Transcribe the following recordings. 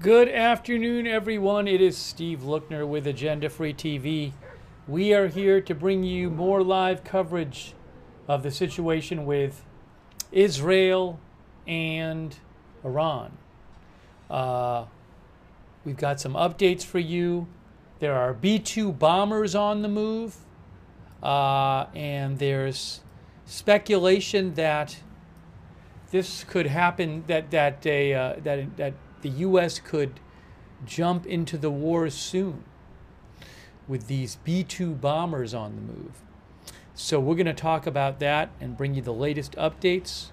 Good afternoon, everyone. It is Steve Lookner with Agenda Free TV. We are here to bring you more live coverage of the situation with Israel and Iran. We've got some updates for you. There are B-2 bombers on the move, and there's speculation that this could happen. That the U.S. could jump into the war soon with these B-2 bombers on the move. So we're going to talk about that and bring you the latest updates,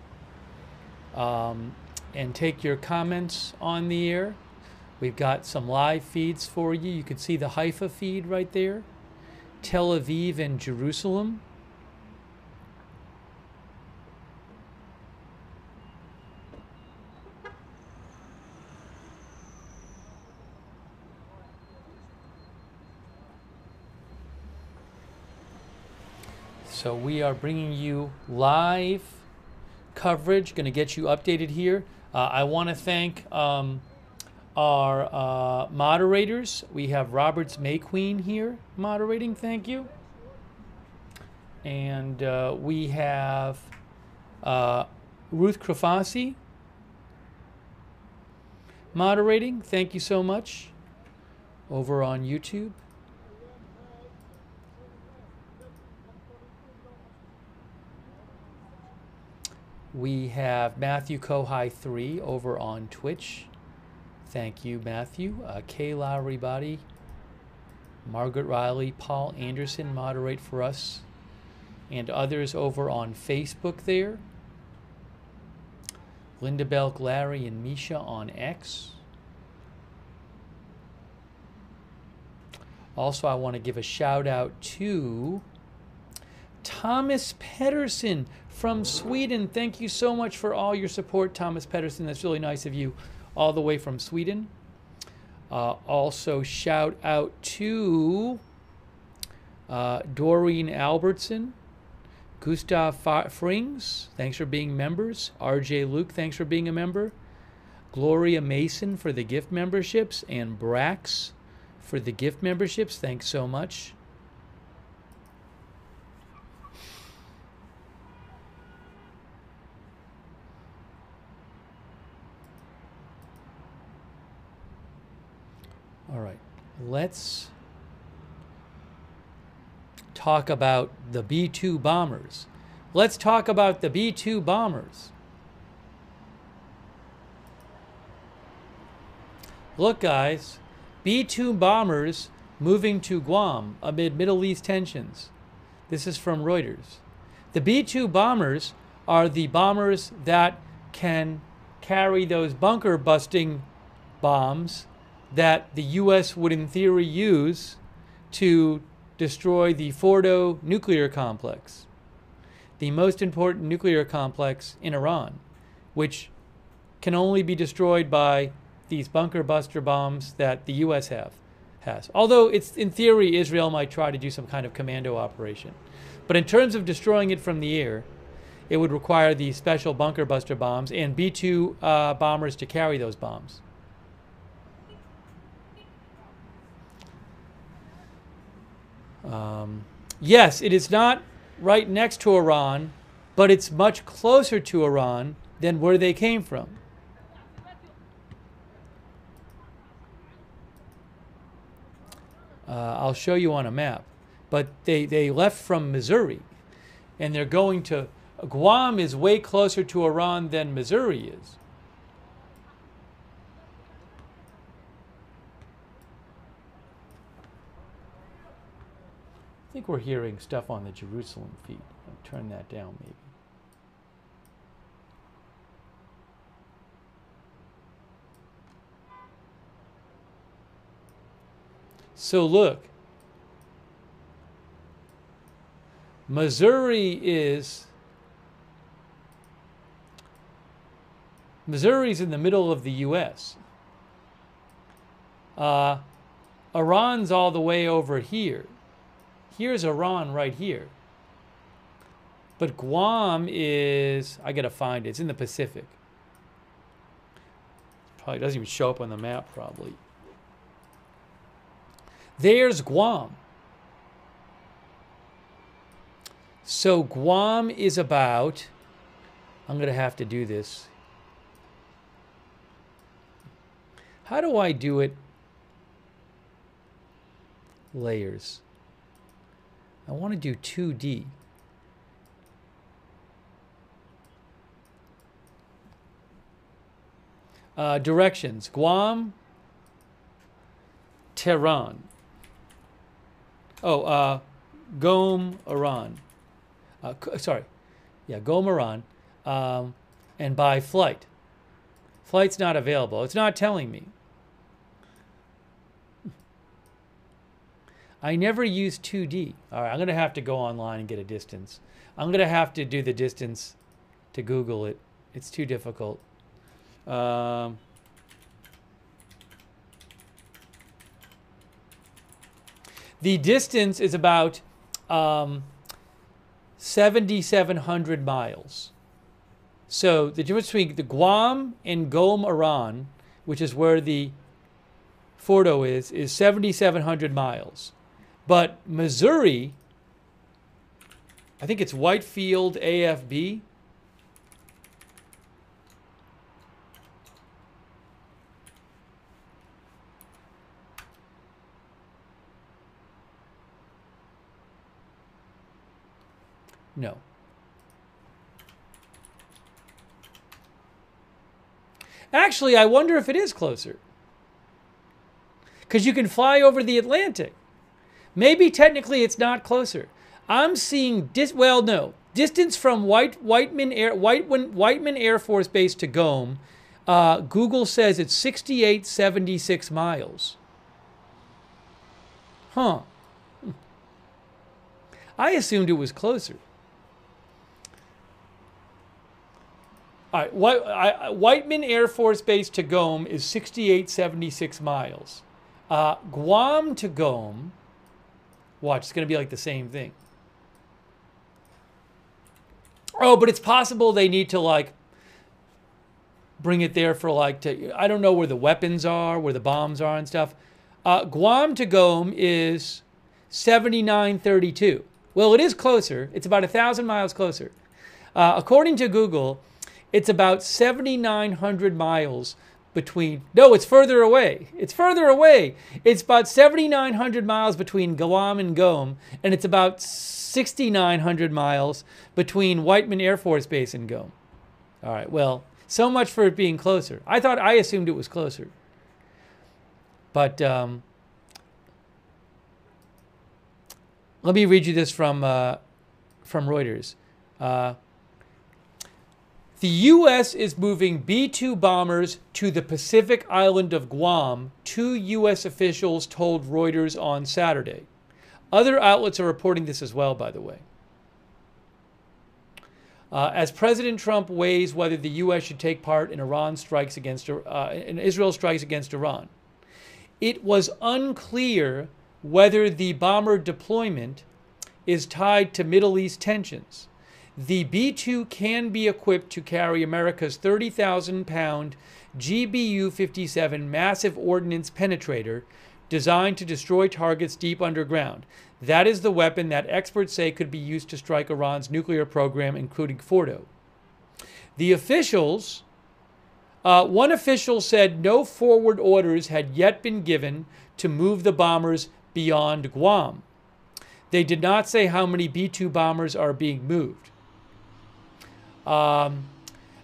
and take your comments on the air. We've got some live feeds for you. You can see the Haifa feed right there, Tel Aviv and Jerusalem. So we are bringing you live coverage, going to get you updated here. I want to thank our moderators. We have Roberts Mayqueen here moderating, thank you. And we have Ruth Krafasi moderating, thank you so much, over on YouTube. We have Matthew Kohai 3 over on Twitch. Thank you, Matthew. Kay Lowry Body, Margaret Riley, Paul Anderson moderate for us, and others over on Facebook there. Linda Belk, Larry, and Misha on X. Also, I want to give a shout out to Thomas Pedersen from Sweden. Thank you so much for all your support, Thomas Pedersen. That's really nice of you, all the way from Sweden. Also, shout out to Doreen Albertson, Gustav Frings, thanks for being members. RJ Luke, thanks for being a member. Gloria Mason for the gift memberships, and Brax for the gift memberships. Thanks so much. All right, let's talk about the B-2 bombers. Let's talk about the B-2 bombers. Look, guys, B-2 bombers moving to Guam amid Middle East tensions. This is from Reuters. The B-2 bombers are the bombers that can carry those bunker-busting bombs that the U.S. would in theory use to destroy the Fordow nuclear complex, the most important nuclear complex in Iran, which can only be destroyed by these bunker buster bombs that the U.S. has. Although it's in theory Israel might try to do some kind of commando operation. But in terms of destroying it from the air, it would require these special bunker buster bombs and B-2 bombers to carry those bombs. Yes, it is not right next to Iran, but it's much closer to Iran than where they came from. I'll show you on a map. But they left from Missouri, and they're going to... Guam is way closer to Iran than Missouri is. I think we're hearing stuff on the Jerusalem feed. I'll turn that down maybe. So look, Missouri's in the middle of the U.S. Iran's all the way over here. Here's Iran right here. But Guam is, I gotta find it, it's in the Pacific. Probably doesn't even show up on the map, probably. There's Guam. So Guam is about, I'm going to have to do this. How do I do it? Layers. I want to do 2D. Directions. Guam, Tehran. Oh, Gom, Iran. Sorry. Yeah, Gom, Iran. And by flight. Flight's not available. It's not telling me. I never use 2D. All right, I'm going to have to go online and get a distance. I'm going to have to do the distance to Google it. It's too difficult. The distance is about 7,700 miles. So the difference between the Guam and Gom, Iran, which is where the Fordow is 7,700 miles. But Missouri, I think it's Whitefield AFB. No. Actually, I wonder if it is closer. Because you can fly over the Atlantic. Maybe technically it's not closer. I'm seeing, distance from Whiteman Air Force Base to Gom, Google says it's 6,876 miles. Huh. I assumed it was closer. All right, Whiteman Air Force Base to Gom is 6,876 miles. Guam to Gom, watch, it's going to be like the same thing. Oh, but it's possible they need to like bring it there for like, I don't know where the weapons are, where the bombs are and stuff. Guam to Gom is 7,932. Well, it is closer. It's about 1,000 miles closer. According to Google, it's about 7,900 miles between... No, it's further away. It's further away. It's about 7,900 miles between Guam and Gom, and it's about 6,900 miles between Whiteman Air Force Base and Gom. All right, well, so much for it being closer. I assumed it was closer. But let me read you this from Reuters. The U.S. is moving B-2 bombers to the Pacific island of Guam, 2 U.S. officials told Reuters on Saturday. Other outlets are reporting this as well, by the way. As President Trump weighs whether the U.S. should take part in Israel strikes against Iran, it was unclear whether the bomber deployment is tied to Middle East tensions. The B-2 can be equipped to carry America's 30,000-pound GBU-57 massive ordnance penetrator designed to destroy targets deep underground. That is the weapon that experts say could be used to strike Iran's nuclear program, including Fordow. The officials, one official said no forward orders had yet been given to move the bombers beyond Guam. They did not say how many B-2 bombers are being moved.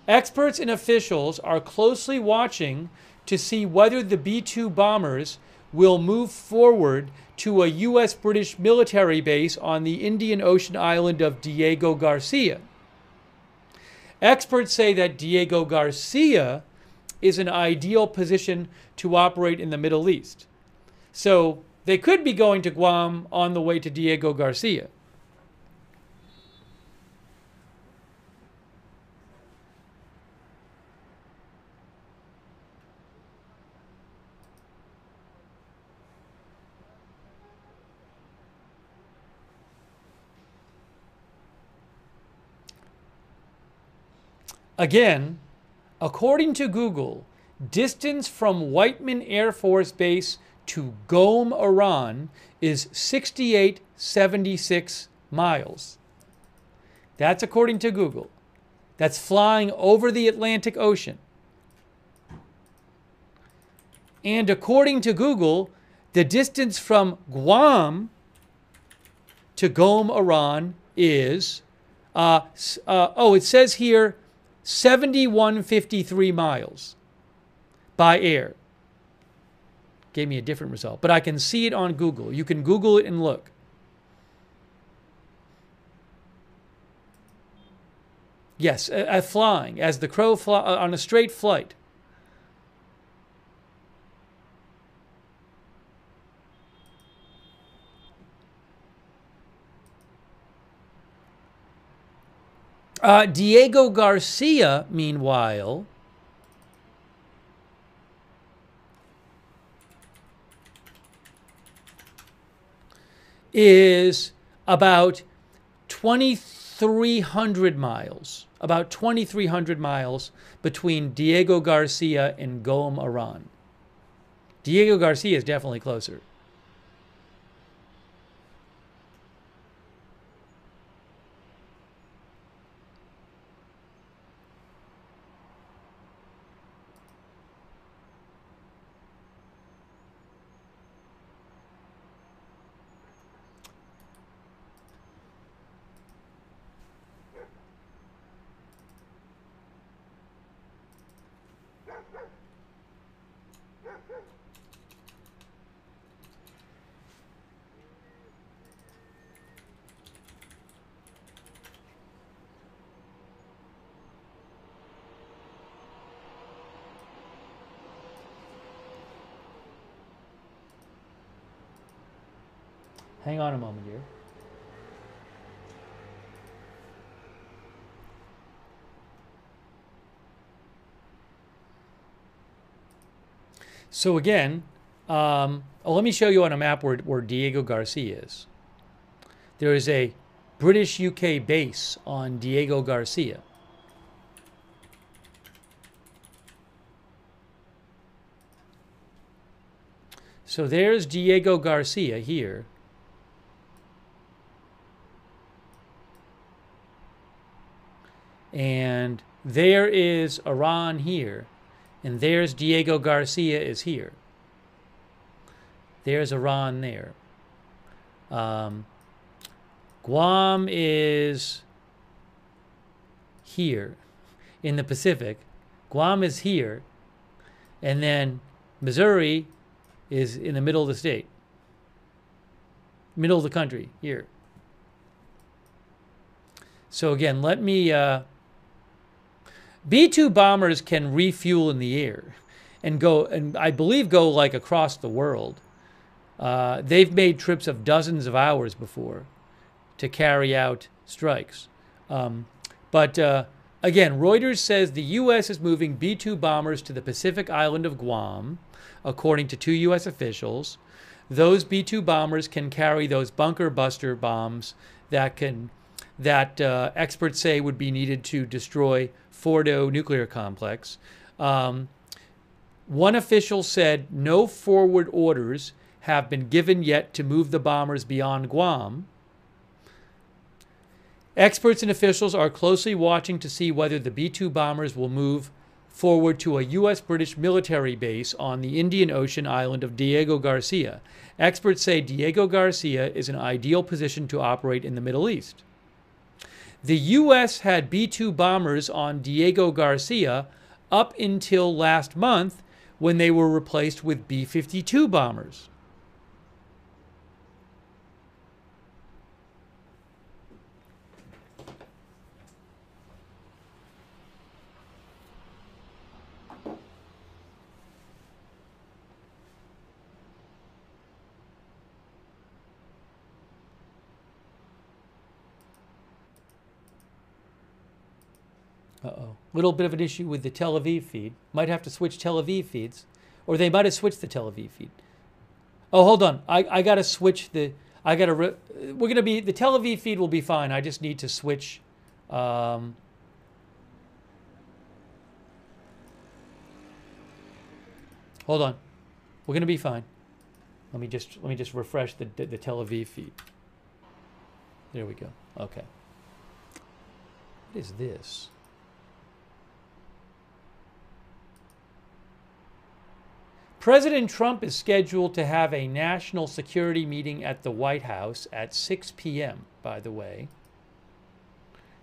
Experts and officials are closely watching to see whether the B-2 bombers will move forward to a U.S.-British military base on the Indian Ocean island of Diego Garcia. Experts say that Diego Garcia is an ideal position to operate in the Middle East. So they could be going to Guam on the way to Diego Garcia. Again, according to Google, Distance from Whiteman Air Force Base to Qom, Iran is 6876 miles. That's according to Google. That's flying over the Atlantic Ocean. And according to Google, the distance from Guam to Qom, Iran is, it says here 7153 miles by air. Gave me a different result, but I can see it on Google. You can Google it and look. Yes, flying, as the crow fly, on a straight flight. Diego Garcia, meanwhile, is about 2,300 miles. About 2,300 miles between Diego Garcia and Qom, Iran. Diego Garcia is definitely closer. Hang on a moment here. So again, let me show you on a map where Diego Garcia is. There is a British UK base on Diego Garcia. So there's Diego Garcia here. And there is Iran here. And there's Diego Garcia is here. There's Iran there. Guam is here in the Pacific. Guam is here. And then Missouri is in the middle of the state. Middle of the country, here. So again, let me... B-2 bombers can refuel in the air and go, and I believe go like across the world. They've made trips of dozens of hours before to carry out strikes. But again, Reuters says the U.S. is moving B-2 bombers to the Pacific island of Guam, according to 2 U.S. officials. Those B-2 bombers can carry those bunker buster bombs that experts say would be needed to destroy Fordow nuclear complex. One official said no forward orders have been given yet to move the bombers beyond Guam. Experts and officials are closely watching to see whether the B-2 bombers will move forward to a U.S.-British military base on the Indian Ocean island of Diego Garcia. Experts say Diego Garcia is an ideal position to operate in the Middle East. The U.S. had B-2 bombers on Diego Garcia up until last month when they were replaced with B-52 bombers. Uh-oh. Little bit of an issue with the Tel Aviv feed. Might have to switch Tel Aviv feeds. Or they might have switched the Tel Aviv feed. Oh, hold on. I got to switch the... we're going to be... The Tel Aviv feed will be fine. I just need to switch... Hold on. We're going to be fine. Let me just refresh the Tel Aviv feed. There we go. Okay. What is this? President Trump is scheduled to have a national security meeting at the White House at 6 p.m., by the way.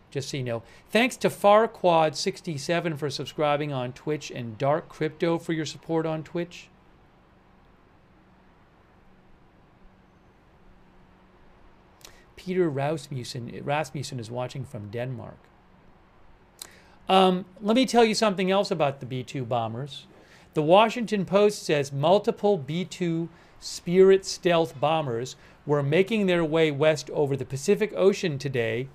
Just so you know. Thanks to Farquad67 for subscribing on Twitch and Dark Crypto for your support on Twitch. Peter Rasmussen is watching from Denmark. Let me tell you something else about the B-2 bombers. The Washington Post says multiple B-2 Spirit stealth bombers were making their way west over the Pacific Ocean today,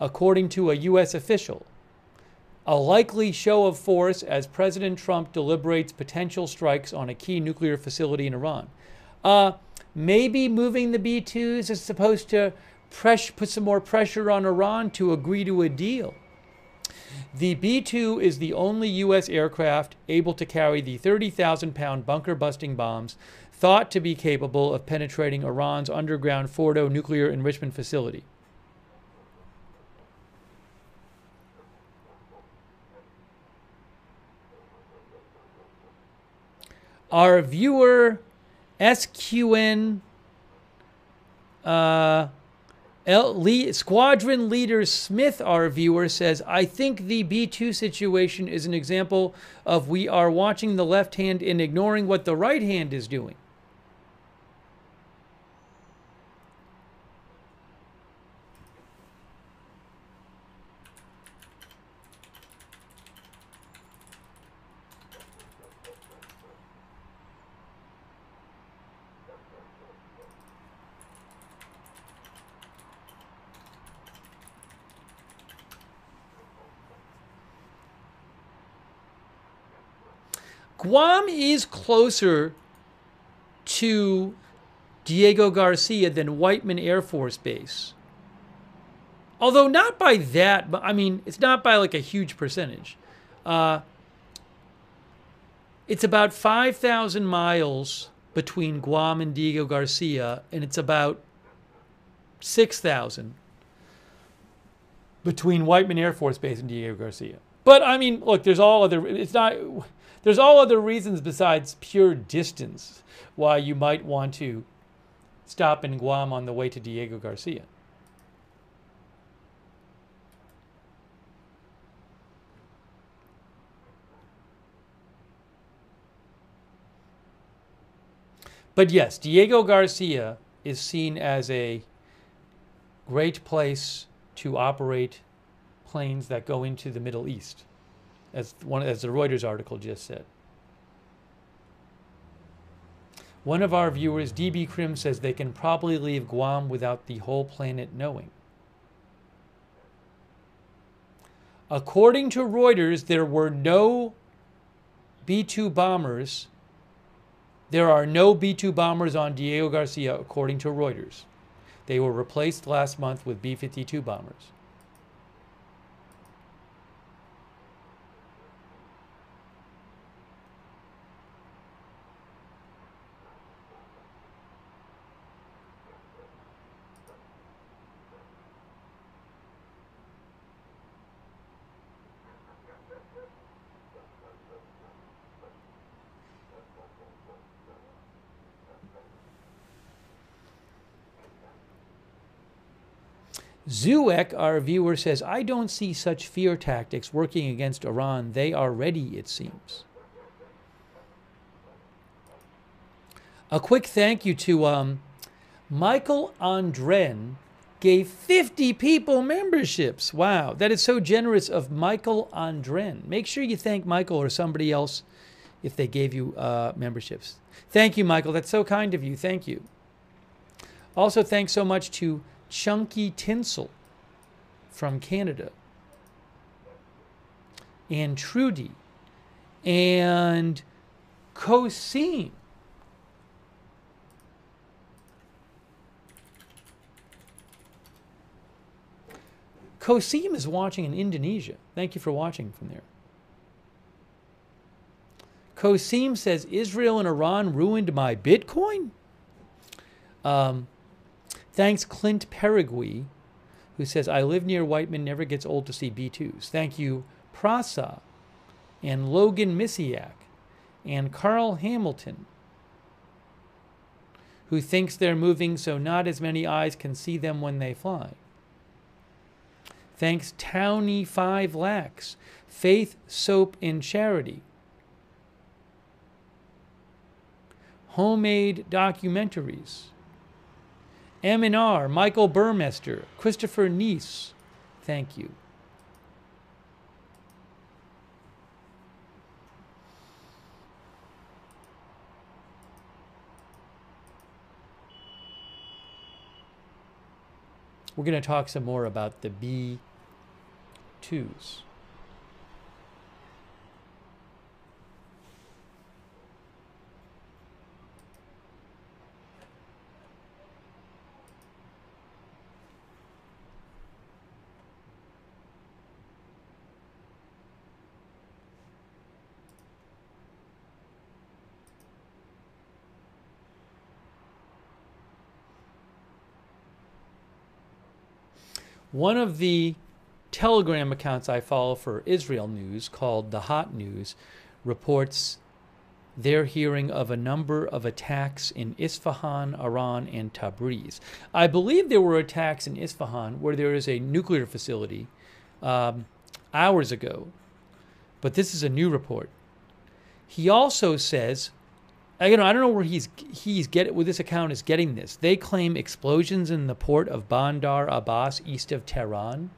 according to a U.S. official. A likely show of force as President Trump deliberates potential strikes on a key nuclear facility in Iran. Maybe moving the B-2s is supposed to put some more pressure on Iran to agree to a deal. The B-2 is the only U.S. aircraft able to carry the 30,000-pound bunker-busting bombs thought to be capable of penetrating Iran's underground Fordow nuclear enrichment facility. Our viewer, SQN, Squadron Leader Smith, our viewer, says, I think the B-2 situation is an example of we are watching the left hand and ignoring what the right hand is doing. Guam is closer to Diego Garcia than Whiteman Air Force Base. Although not by that, but I mean, it's not by like a huge percentage. It's about 5,000 miles between Guam and Diego Garcia, and it's about 6,000 between Whiteman Air Force Base and Diego Garcia. But I mean, look, there's all other reasons besides pure distance why you might want to stop in Guam on the way to Diego Garcia. But yes, Diego Garcia is seen as a great place to operate planes that go into the Middle East, as the Reuters article just said. One of our viewers, DB Krim, says they can probably leave Guam without the whole planet knowing. According to Reuters, there were no B-2 bombers. There are no B-2 bombers on Diego Garcia, according to Reuters. They were replaced last month with B-52 bombers. Zuek, our viewer, says, I don't see such fear tactics working against Iran. They are ready, it seems. A quick thank you to Michael Andren, gave 50 people memberships. Wow, that is so generous of Michael Andren. Make sure you thank Michael or somebody else if they gave you memberships. Thank you, Michael. That's so kind of you. Thank you. Also, thanks so much to Chunky Tinsel from Canada, and Trudy, and Cosine. Kosim is watching in Indonesia. Thank you for watching from there. Kosim says, Israel and Iran ruined my Bitcoin? Thanks, Clint Perigui, who says, I live near Whiteman, never gets old to see B2s. Thank you, Prasa, and Logan Misiak, and Carl Hamilton, who thinks they're moving so not as many eyes can see them when they fly. Thanks, Townie 5 Lakhs, Faith, Soap, and Charity. Homemade documentaries. M&R, Michael Burmester, Christopher Neese. Thank you. We're going to talk some more about the B2s. One of the Telegram accounts I follow for Israel news, called The Hot News, reports their hearing of a number of attacks in Isfahan, Iran, and Tabriz. I believe there were attacks in Isfahan where there is a nuclear facility hours ago, but this is a new report. He also says, I don't know where where this account is getting this. They claim explosions in the port of Bandar Abbas east of Tehran.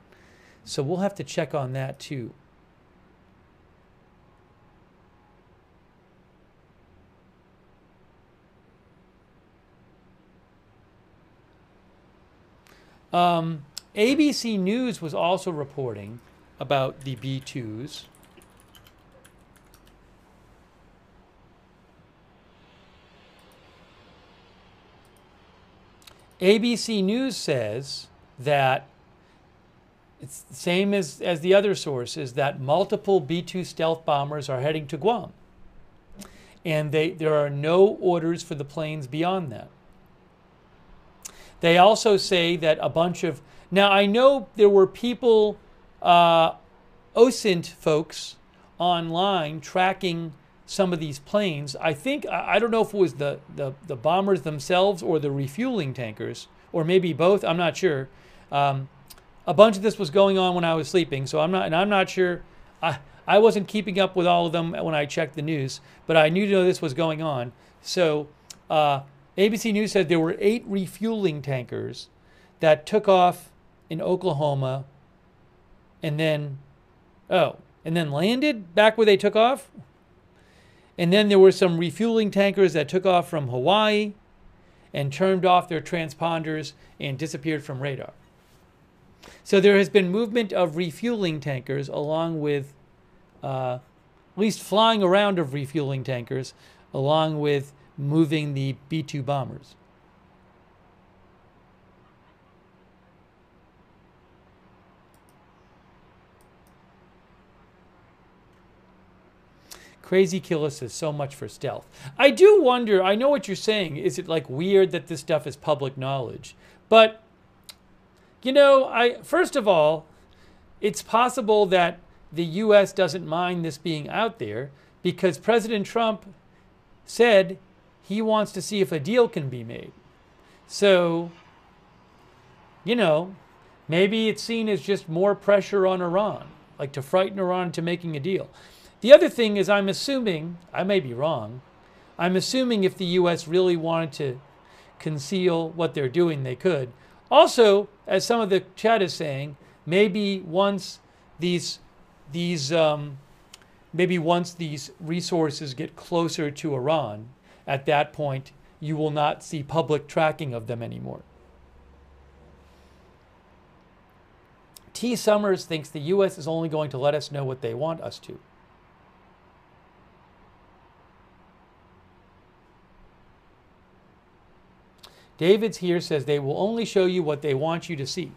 So we'll have to check on that too. ABC News was also reporting about the B2s. ABC News says that it's the same as the other sources, that multiple B-2 stealth bombers are heading to Guam. And there are no orders for the planes beyond that. They also say that a bunch of... Now, I know there were people, OSINT folks, online tracking some of these planes. I don't know if it was the bombers themselves or the refueling tankers, or maybe both. I'm not sure. A bunch of this was going on when I was sleeping, so I'm not sure. I wasn't keeping up with all of them when I checked the news, but I knew to know this was going on. So ABC News said there were 8 refueling tankers that took off in Oklahoma, and then landed back where they took off. And then there were some refueling tankers that took off from Hawaii and turned off their transponders and disappeared from radar. So there has been movement of refueling tankers along with, at least flying around of refueling tankers, along with moving the B-2 bombers. Crazy Killer says, so much for stealth. I do wonder, I know what you're saying. Is it like weird that this stuff is public knowledge? But, you know, first of all, it's possible that the U.S. doesn't mind this being out there because President Trump said he wants to see if a deal can be made. So, you know, maybe it's seen as just more pressure on Iran, like to frighten Iran into making a deal. The other thing is, I'm assuming, I may be wrong, I'm assuming if the U.S. really wanted to conceal what they're doing, they could. Also, as some of the chat is saying, maybe once these resources get closer to Iran, at that point, you will not see public tracking of them anymore. T. Summers thinks the U.S. is only going to let us know what they want us to. David's here says they will only show you what they want you to see.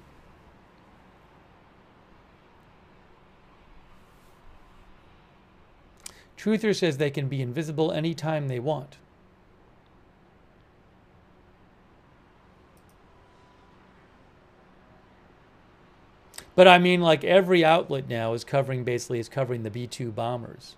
Truther says they can be invisible anytime they want. But I mean, like every outlet now is covering the B-2 bombers.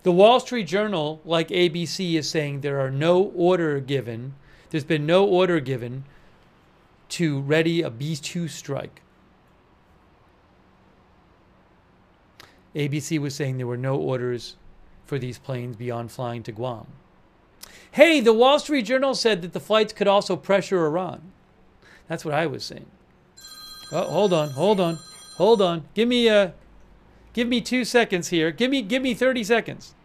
The Wall Street Journal, like ABC, is saying there's been no order given to ready a B-2 strike. ABC was saying there were no orders for these planes beyond flying to Guam. Hey, the Wall Street Journal said that the flights could also pressure Iran. That's what I was saying. Oh, hold on. Give me 2 seconds here. Give me 30 seconds.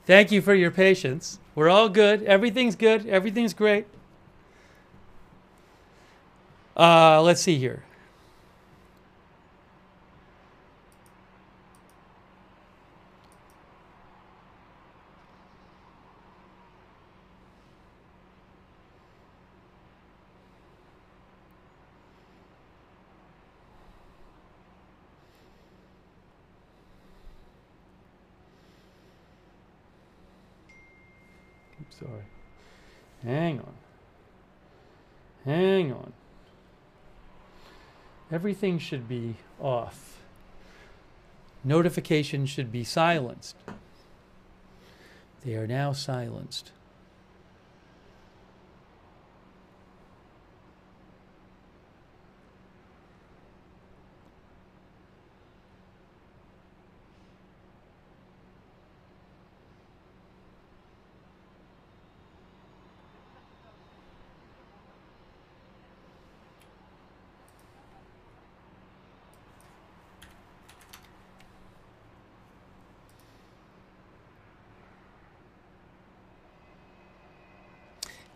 Thank you for your patience. We're all good. Everything's good. Everything's great. Let's see here. Sorry. Hang on. Everything should be off. Notifications should be silenced. They are now silenced.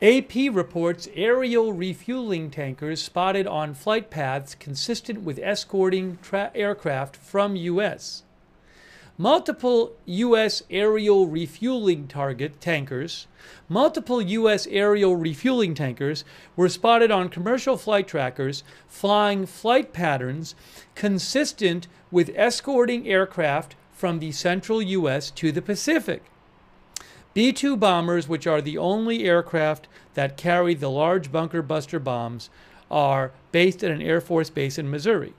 AP reports aerial refueling tankers spotted on flight paths consistent with escorting aircraft from U.S. Multiple U.S. aerial refueling tankers were spotted on commercial flight trackers flying flight patterns consistent with escorting aircraft from the central U.S. to the Pacific. B-2 bombers, which are the only aircraft that carry the large bunker buster bombs, are based at an Air Force base in Missouri.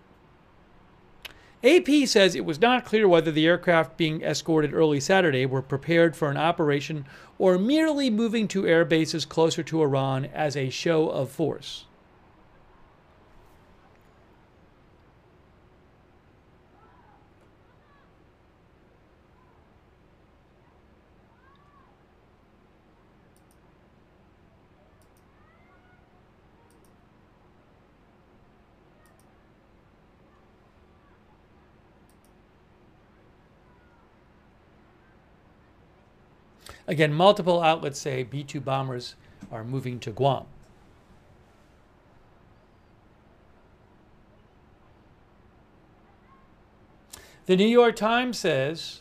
AP says it was not clear whether the aircraft being escorted early Saturday were prepared for an operation or merely moving to air bases closer to Iran as a show of force. Again, multiple outlets say B-2 bombers are moving to Guam. The New York Times says,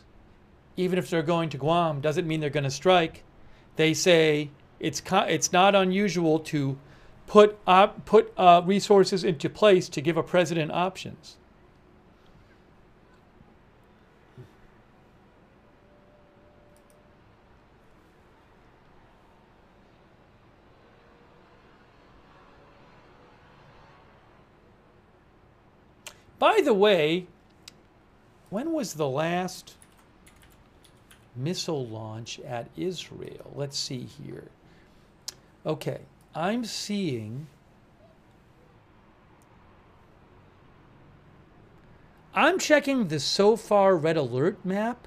even if they're going to Guam, doesn't mean they're going to strike. They say it's not unusual to put resources into place to give a president options. By the way, when was the last missile launch at Israel? Let's see here. Okay, I'm checking the so far red alert map,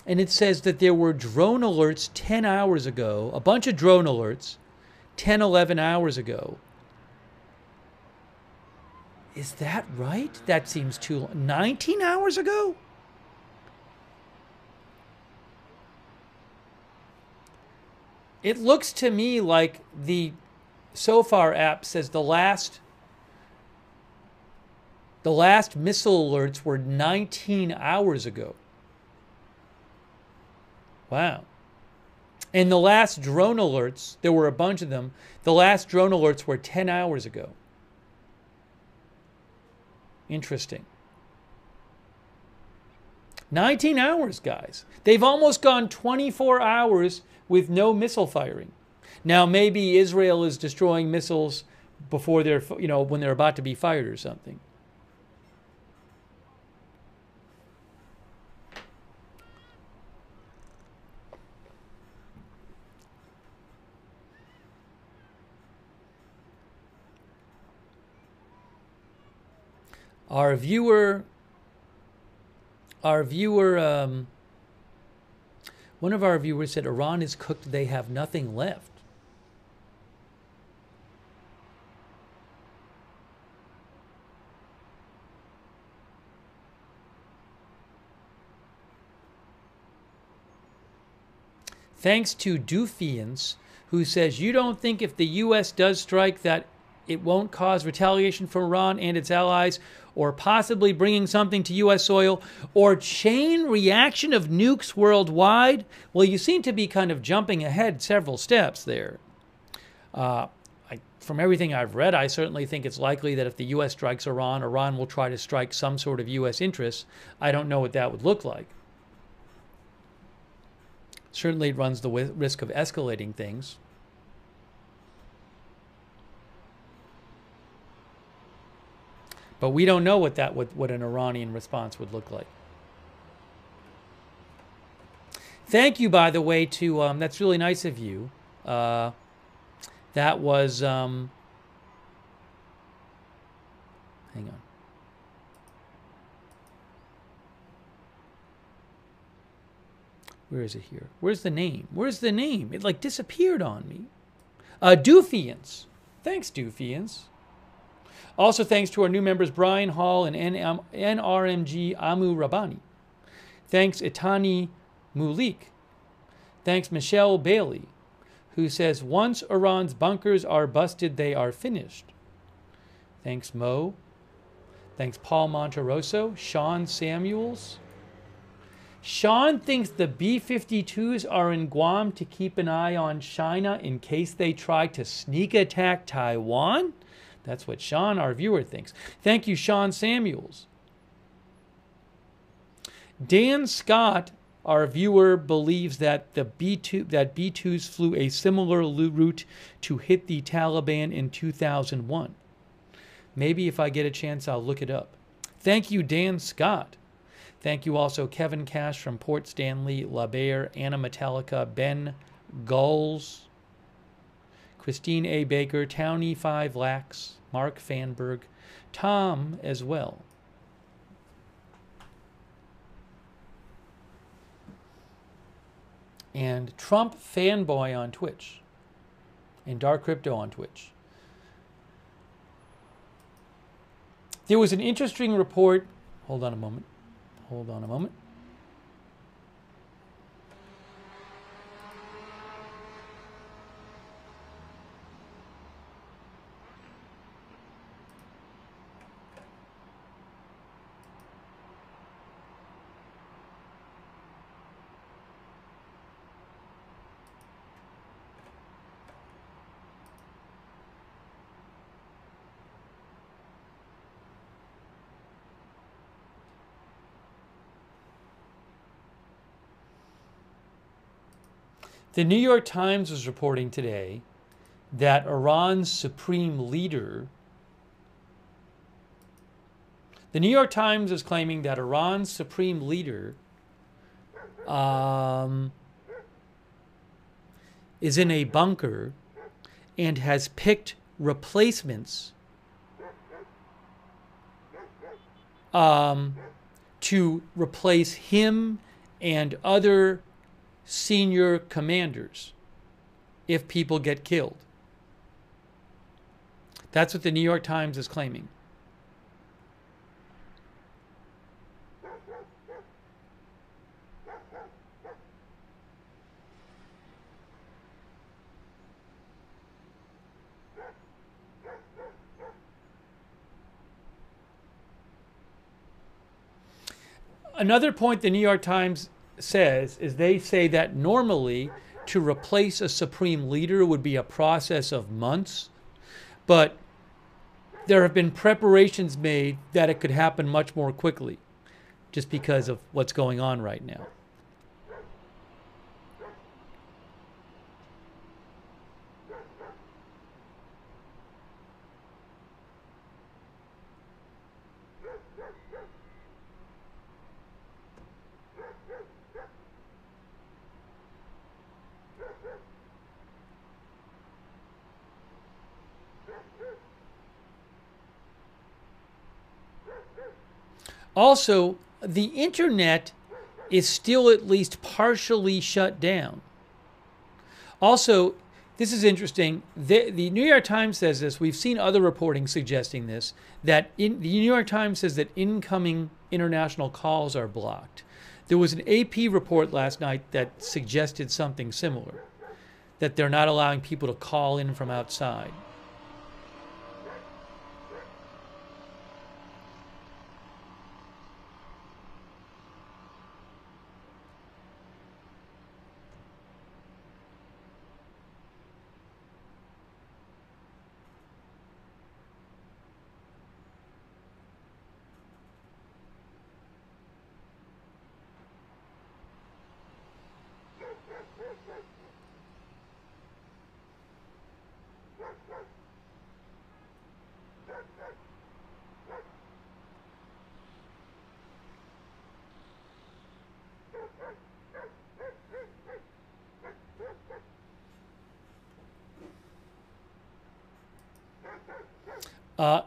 and it says that there were drone alerts 10 hours ago, a bunch of drone alerts 10, 11 hours ago. Is that right? That seems too long. 19 hours ago? It looks to me like the SOFAR app says the last missile alerts were 19 hours ago. Wow. And the last drone alerts, there were a bunch of them, the last drone alerts were 10 hours ago. Interesting. 19 hours, guys. They've almost gone 24 hours with no missile firing. Now, maybe Israel is destroying missiles before they're, when they're about to be fired or something. Our viewer, one of our viewers said Iran is cooked, they have nothing left. Thanks to Doofians, who says, you don't think if the U.S. does strike that it won't cause retaliation from Iran and its allies, or possibly bringing something to U.S. soil, or chain reaction of nukes worldwide? Well, you seem to be kind of jumping ahead several steps there. From everything I've read, I certainly think it's likely that if the U.S. strikes Iran, Iran will try to strike some sort of U.S. interests. I don't know what that would look like. Certainly it runs the risk of escalating things. But we don't know what an Iranian response would look like. Thank you, by the way, to that's really nice of you. That was hang on. Where is it here? Where's the name? Where's the name? It like disappeared on me. Doofians. Thanks, Doofians. Also, thanks to our new members, Brian Hall and NRMG Amu Rabani. Thanks, Itani Mulik. Thanks, Michelle Bailey, who says, once Iran's bunkers are busted, they are finished. Thanks, Mo. Thanks, Paul Monteroso. Sean Samuels. Sean thinks the B-52s are in Guam to keep an eye on China in case they try to sneak attack Taiwan. That's what Sean, our viewer, thinks. Thank you, Sean Samuels. Dan Scott, our viewer, believes that the B-2s flew a similar route to hit the Taliban in 2001. Maybe if I get a chance, I'll look it up. Thank you, Dan Scott. Thank you also, Kevin Cash from Port Stanley, La Bear, Anna Metallica, Ben Gulls, Christine A. Baker, Townie 5 Lax, Mark Fanberg, Tom as well. And Trump Fanboy on Twitch. And Dark Crypto on Twitch. There was an interesting report. Hold on a moment. Hold on a moment. The New York Times was reporting today that Iran's supreme leader, the New York Times is claiming that Iran's supreme leader is in a bunker and has picked replacements to replace him and other senior commanders if people get killed. That's what the New York Times is claiming. Another point the New York Times says is they say that normally to replace a supreme leader would be a process of months, but there have been preparations made that it could happen much more quickly just because of what's going on right now. Also, the internet is still at least partially shut down. Also, this is interesting. The New York Times says this. We've seen other reporting suggesting this, that the New York Times says that incoming international calls are blocked. There was an AP report last night that suggested something similar, that they're not allowing people to call in from outside.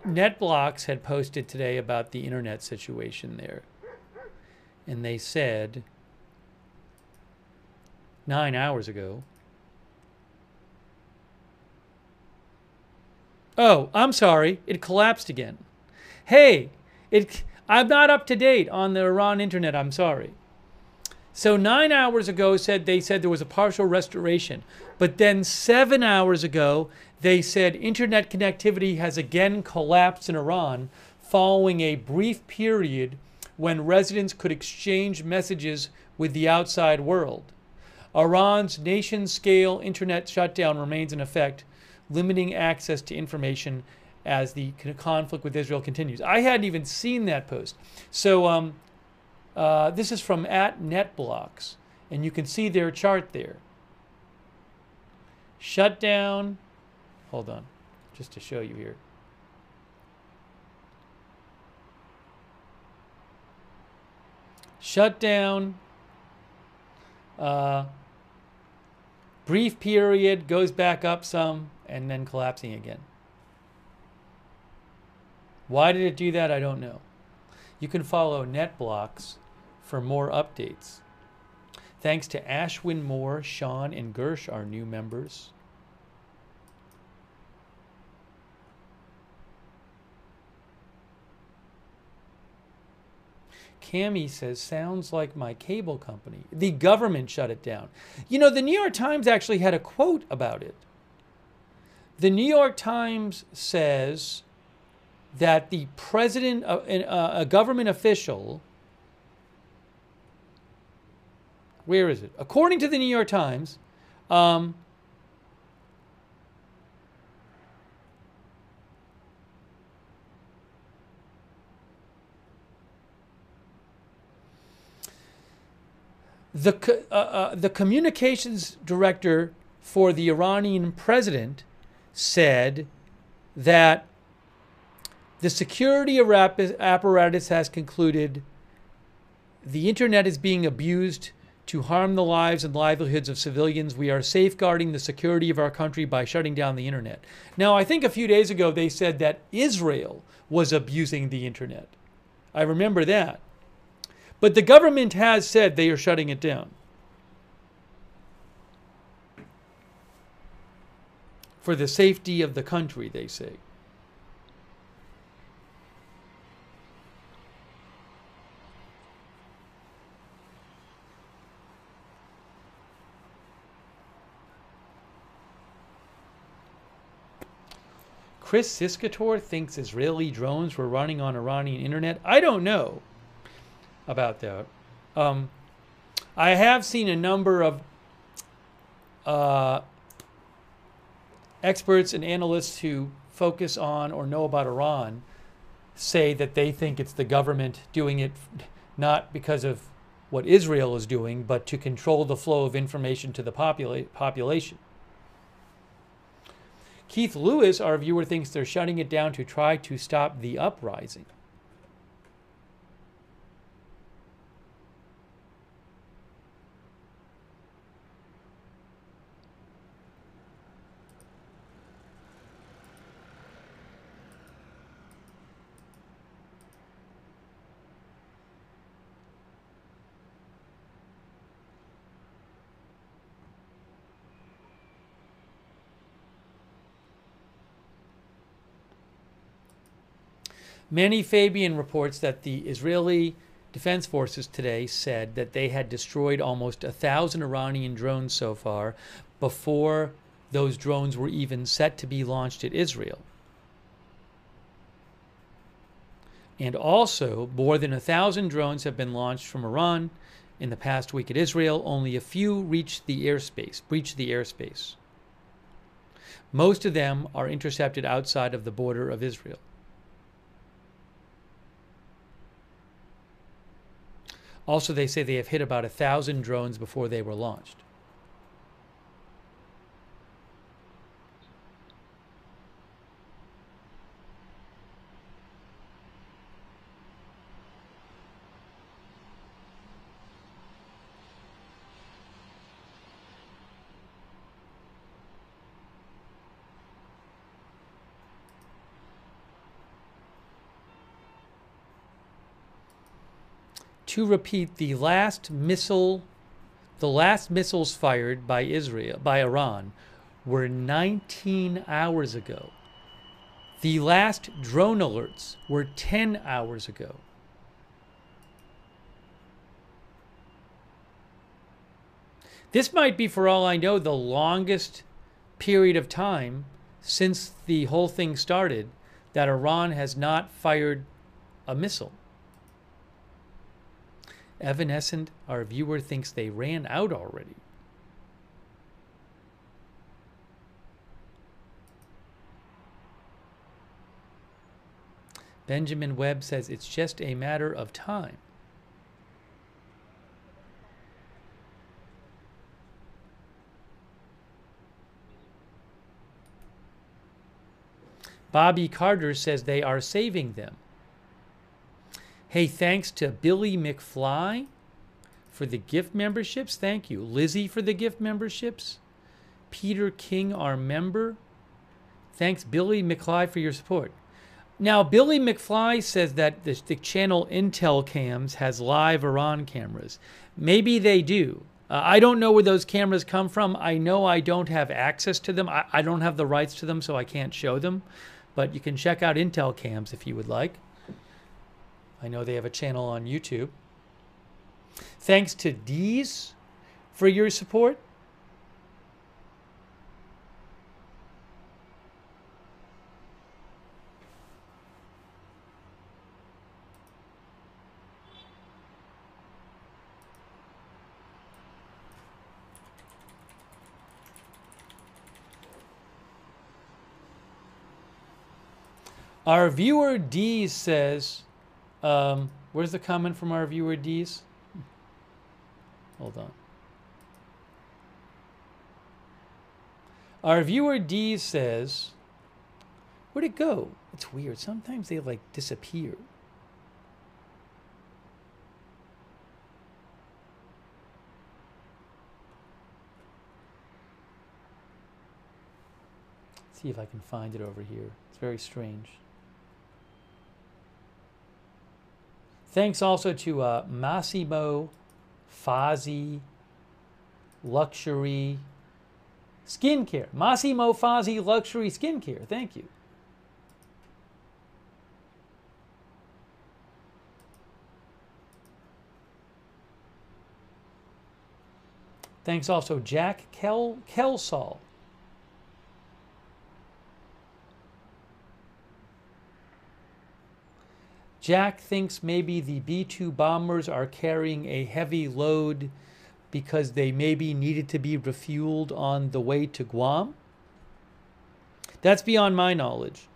NetBlocks had posted today about the internet situation there. And they said 9 hours ago. Oh, I'm sorry. It collapsed again. Hey, I'm not up to date on the Iran internet. I'm sorry. So 9 hours ago they said there was a partial restoration. But then 7 hours ago, they said internet connectivity has again collapsed in Iran following a brief period when residents could exchange messages with the outside world. Iran's nation-scale internet shutdown remains in effect, limiting access to information as the conflict with Israel continues. I hadn't even seen that post. So this is from @NetBlocks, and you can see their chart there. Shutdown. Hold on, just to show you here. Shutdown. Brief period, goes back up some, and then collapsing again. Why did it do that? I don't know. You can follow NetBlocks for more updates. Thanks to Ashwin Moore, Sean, and Gersh, our new members. Cami says, sounds like my cable company. The government shut it down. You know, the New York Times actually had a quote about it. The New York Times says that the president, a government official, where is it? According to the New York Times, The communications director for the Iranian president said that the security apparatus has concluded the internet is being abused to harm the lives and livelihoods of civilians. We are safeguarding the security of our country by shutting down the internet. Now, I think a few days ago they said that Israel was abusing the internet. I remember that. But the government has said they are shutting it down. For the safety of the country, they say. Chris Siskator thinks Israeli drones were running on Iranian internet. I don't know about that. I have seen a number of experts and analysts who focus on or know about Iran say that they think it's the government doing it not because of what Israel is doing, but to control the flow of information to the population. Keith Lewis, our viewer, thinks they're shutting it down to try to stop the uprising. Manny Fabian reports that the Israeli Defense Forces today said that they had destroyed almost 1,000 Iranian drones so far before those drones were even set to be launched at Israel. And also, more than 1,000 drones have been launched from Iran in the past week at Israel. Only a few breached the airspace. Most of them are intercepted outside of the border of Israel. Also, they say they have hit about 1,000 drones before they were launched. To repeat, the last missiles fired by Iran were 19 hours ago. The last drone alerts were 10 hours ago. This might be, for all I know, the longest period of time since the whole thing started that Iran has not fired a missile. Evanescent, our viewer, thinks they ran out already. Benjamin Webb says it's just a matter of time. Bobby Carter says they are saving them. Hey, thanks to Billy McFly for the gift memberships. Thank you. Lizzie for the gift memberships. Peter King, our member. Thanks, Billy McFly, for your support. Now, Billy McFly says that the channel Intel Cams has live Iran cameras. Maybe they do. I don't know where those cameras come from. I know I don't have access to them. I don't have the rights to them, so I can't show them. But you can check out Intel Cams if you would like. I know they have a channel on YouTube. Thanks to Dees for your support. Our viewer Dees says, where's the comment from our viewer Dees? Hold on. Our viewer D says, where'd it go? It's weird. Sometimes they like disappear. See if I can find it over here. It's very strange. Thanks also to Massimo Fazzi Luxury Skincare. Massimo Fazzi Luxury Skincare. Thank you. Thanks also Jack Kelsall. Jack thinks maybe the B-2 bombers are carrying a heavy load because they maybe needed to be refueled on the way to Guam. That's beyond my knowledge,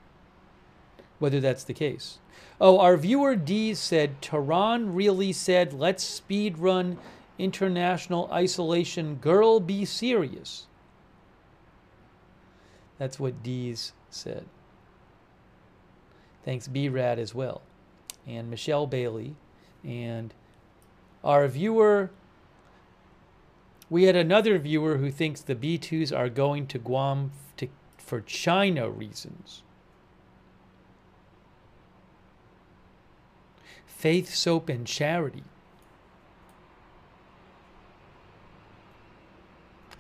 whether that's the case. Oh, our viewer D said, Tehran really said, let's speed run international isolation. Girl, be serious. That's what D's said. Thanks, B-Rad, as well. And Michelle Bailey. And our viewer, we had another viewer who thinks the B-2s are going to Guam for China reasons. Faith, Soap, and Charity.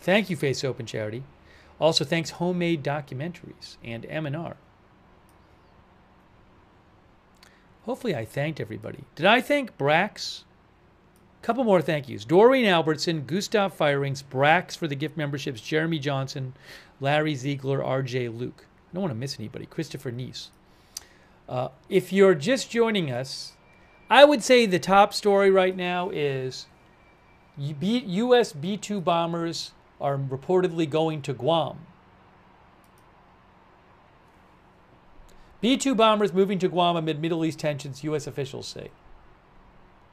Thank you, Faith, Soap, and Charity. Also, thanks, Homemade Documentaries and M&R. Hopefully I thanked everybody. Did I thank Brax? Couple more thank yous. Doreen Albertson, Gustav Firings, Brax for the gift memberships, Jeremy Johnson, Larry Ziegler, RJ Luke. I don't want to miss anybody. Christopher Neese. If you're just joining us, I would say the top story right now is U.S. B-2 bombers are reportedly going to Guam. B-2 bombers moving to Guam amid Middle East tensions, U.S. officials say.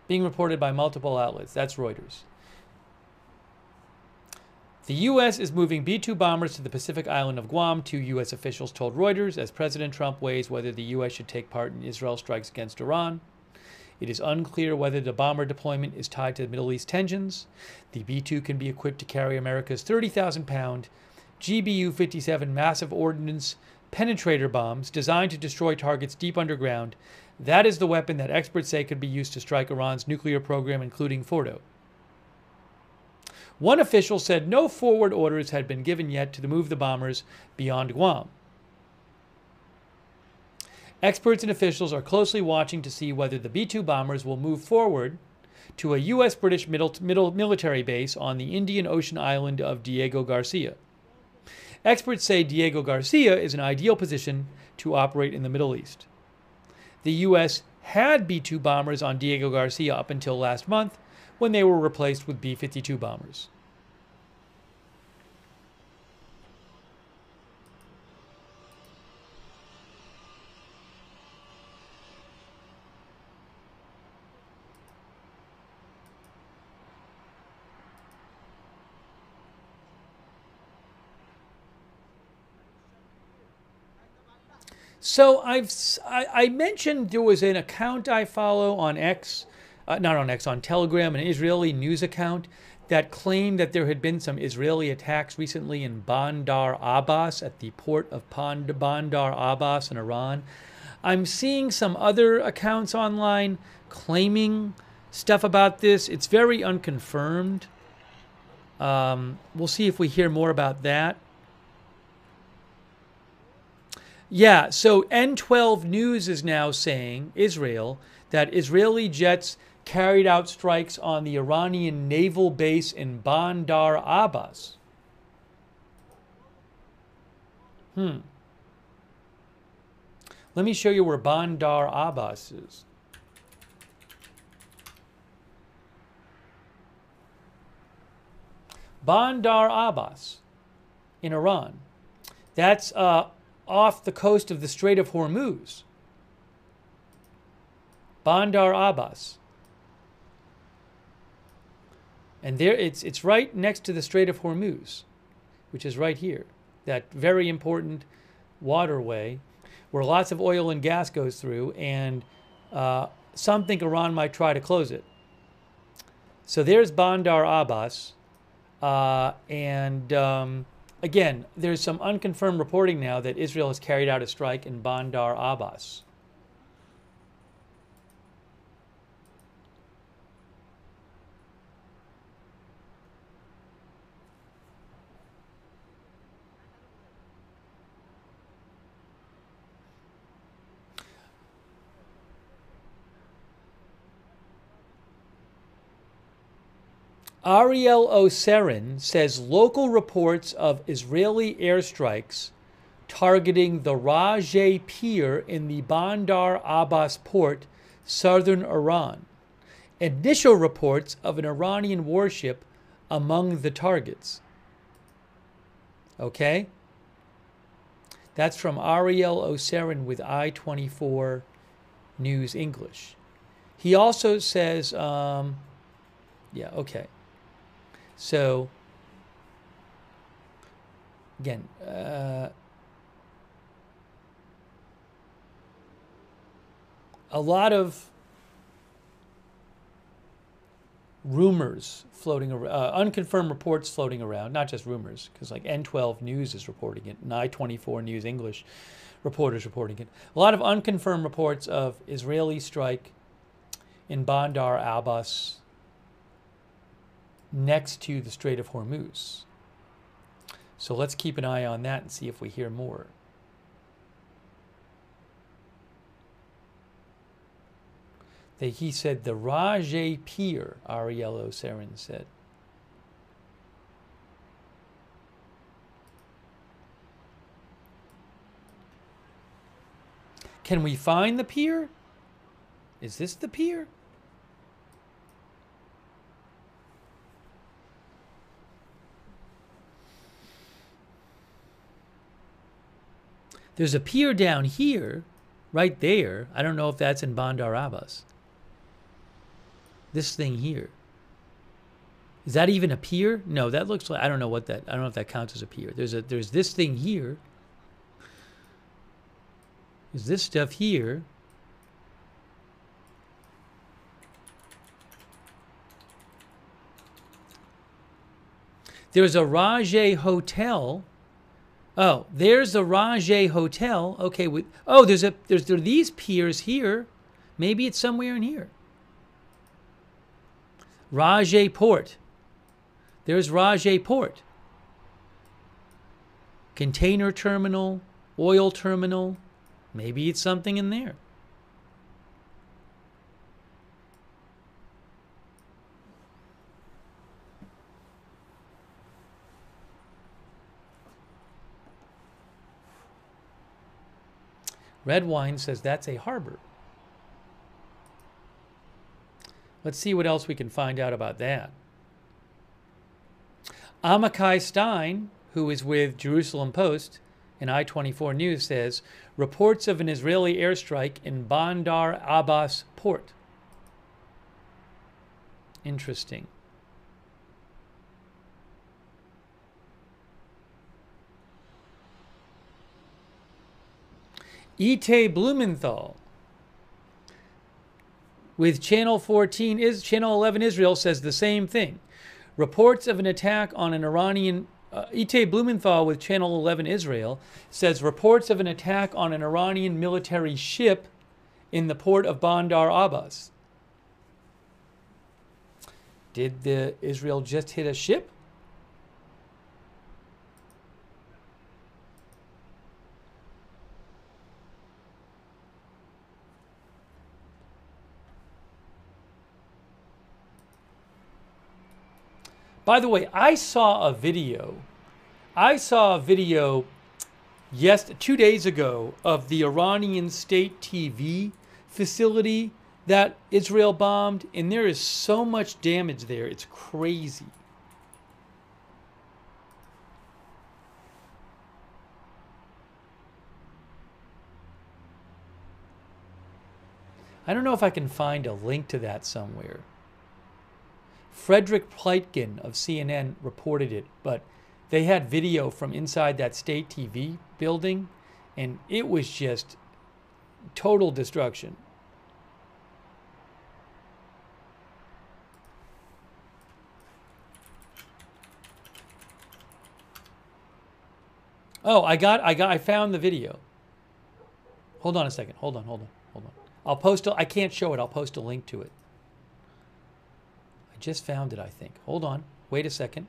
Being reported by multiple outlets. That's Reuters. The U.S. is moving B-2 bombers to the Pacific island of Guam, two U.S. officials told Reuters, as President Trump weighs whether the U.S. should take part in Israel strikes against Iran. It is unclear whether the bomber deployment is tied to the Middle East tensions. The B-2 can be equipped to carry America's 30,000-pound GBU-57 massive ordnance penetrator bombs designed to destroy targets deep underground. That is the weapon that experts say could be used to strike Iran's nuclear program, including Fordow. One official said no forward orders had been given yet to move the bombers beyond Guam. Experts and officials are closely watching to see whether the B-2 bombers will move forward to a U.S.-British military base on the Indian Ocean island of Diego Garcia. Experts say Diego Garcia is an ideal position to operate in the Middle East. The U.S. had B-2 bombers on Diego Garcia up until last month, when they were replaced with B-52 bombers. So I mentioned there was an account I follow on X, not on X, on Telegram, an Israeli news account that claimed that there had been some Israeli attacks recently in Bandar Abbas, at the port of Bandar Abbas in Iran. I'm seeing some other accounts online claiming stuff about this. It's very unconfirmed. We'll see if we hear more about that. Yeah, so N12 News is now saying, Israel, that Israeli jets carried out strikes on the Iranian naval base in Bandar Abbas. Let me show you where Bandar Abbas is. Bandar Abbas in Iran. That's off the coast of the Strait of Hormuz. Bandar Abbas. And there, it's right next to the Strait of Hormuz, which is right here, that very important waterway where lots of oil and gas goes through, and some think Iran might try to close it. So there's Bandar Abbas, again, there's some unconfirmed reporting now that Israel has carried out a strike in Bandar Abbas. Ariel Oserin says local reports of Israeli airstrikes targeting the Rajeh Pier in the Bandar Abbas port, southern Iran. Initial reports of an Iranian warship among the targets. Okay? That's from Ariel Oserin with I-24 News English. He also says, yeah, okay. So, again, a lot of rumors floating around, unconfirmed reports floating around, not just rumors, because like N12 News is reporting it, and I-24 News English reporters reporting it. A lot of unconfirmed reports of Israeli strike in Bandar Abbas next to the Strait of Hormuz. So let's keep an eye on that and see if we hear more. He said the Rajeh Pier, Ariel Oserin said. Can we find the pier? Is this the pier? There's a pier down here, right there. I don't know if that's in Bandar Abbas. This thing here. Is that even a pier? No, that looks like, I don't know what that, I don't know if that counts as a pier. There's this thing here. There's this stuff here. There's a Rajeh Hotel. Oh, there's the Rajeh Hotel. Okay, there are these piers here. Maybe it's somewhere in here. Rajeh Port. There's Rajeh Port. Container terminal, oil terminal. Maybe it's something in there. Red Wine says that's a harbor. Let's see what else we can find out about that. Amakai Stein, who is with Jerusalem Post and I-24 News, says reports of an Israeli airstrike in Bandar Abbas port. Interesting. Ite Blumenthal with Channel 14 Channel 11 Israel says the same thing. Reports of an attack on an Iranian Ite Blumenthal with Channel 11 Israel says reports of an attack on an Iranian military ship in the port of Bandar Abbas. Did Israel just hit a ship? By the way, I saw a video 2 days ago of the Iranian state TV facility that Israel bombed, and there is so much damage there. It's crazy. I don't know if I can find a link to that somewhere. Frederick Pleitgen of CNN reported it, but they had video from inside that state TV building, and it was just total destruction. Oh, I found the video. Hold on a second. Hold on. I'll post I can't show it. I'll post a link to it. I just found it, I think. Hold on. Wait a second.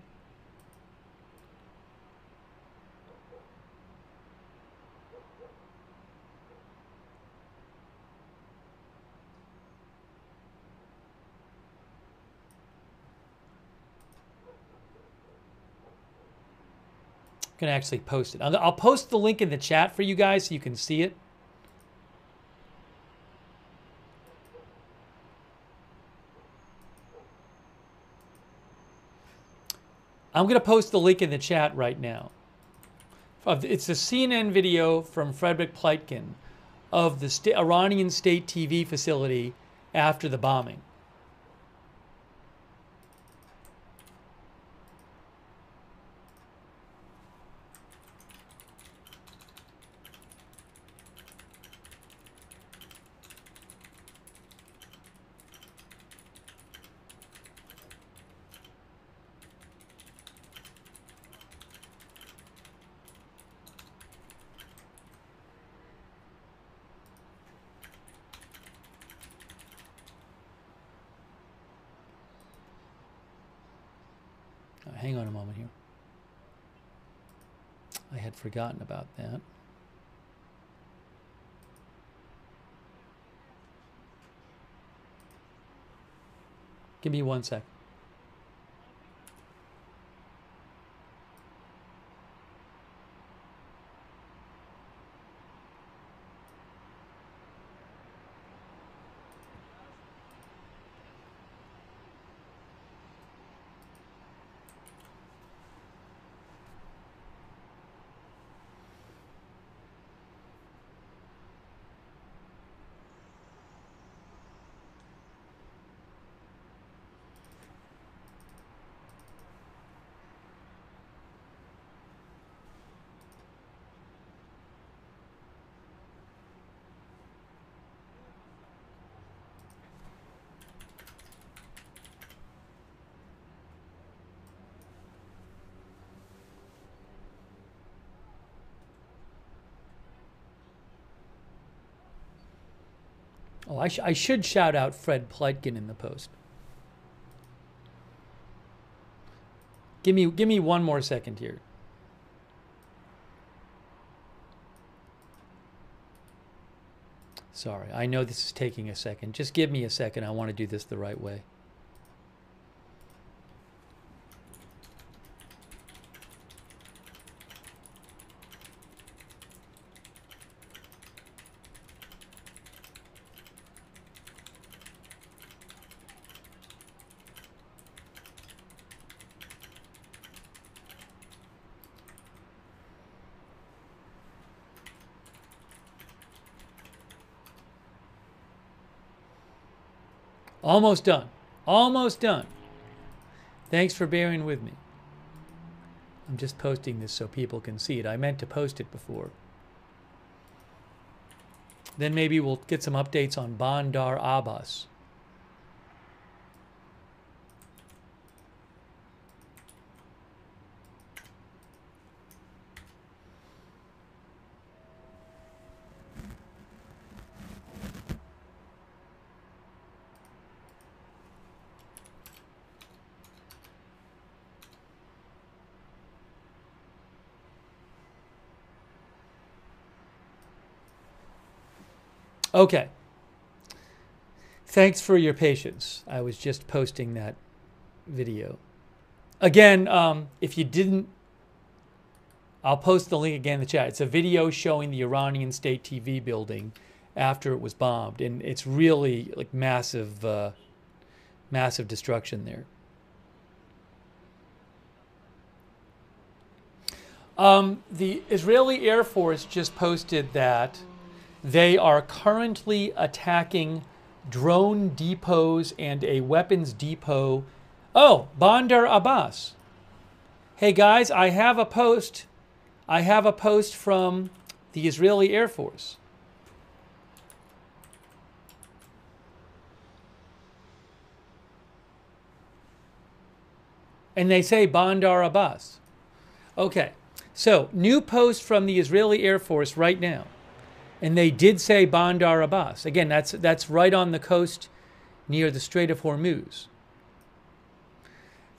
I'm going to actually post it. I'll post the link in the chat for you guys so you can see it. I'm going to post the link in the chat right now. It's a CNN video from Frederick Pleitgen of the Iranian state TV facility after the bombing. Hang on a moment here. I had forgotten about that. Give me 1 sec. Oh, I should shout out Fred Pleitgen in the post. Give me 1 more second here. Sorry, I know this is taking a second. Just give me a second. I want to do this the right way. Almost done. Almost done. Thanks for bearing with me. I'm just posting this so people can see it. I meant to post it before. Then maybe we'll get some updates on Bandar Abbas. Okay. Thanks for your patience. I was just posting that video. Again, if you didn't, I'll post the link again in the chat. It's a video showing the Iranian state TV building after it was bombed, and it's really like massive, massive destruction there. The Israeli Air Force just posted that they are currently attacking drone depots and a weapons depot Oh, Bandar Abbas. Hey guys, I have a post. I have a post from the Israeli Air Force. And they say Bandar Abbas. Okay, so new post from the Israeli Air Force right now. And they did say Bandar Abbas. Again, that's right on the coast near the Strait of Hormuz.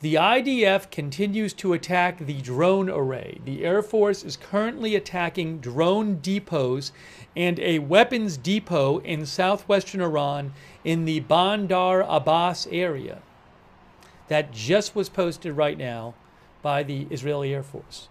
The IDF continues to attack the drone array. The Air Force is currently attacking drone depots and a weapons depot in southwestern Iran in the Bandar Abbas area. That just was posted right now by the Israeli Air Force.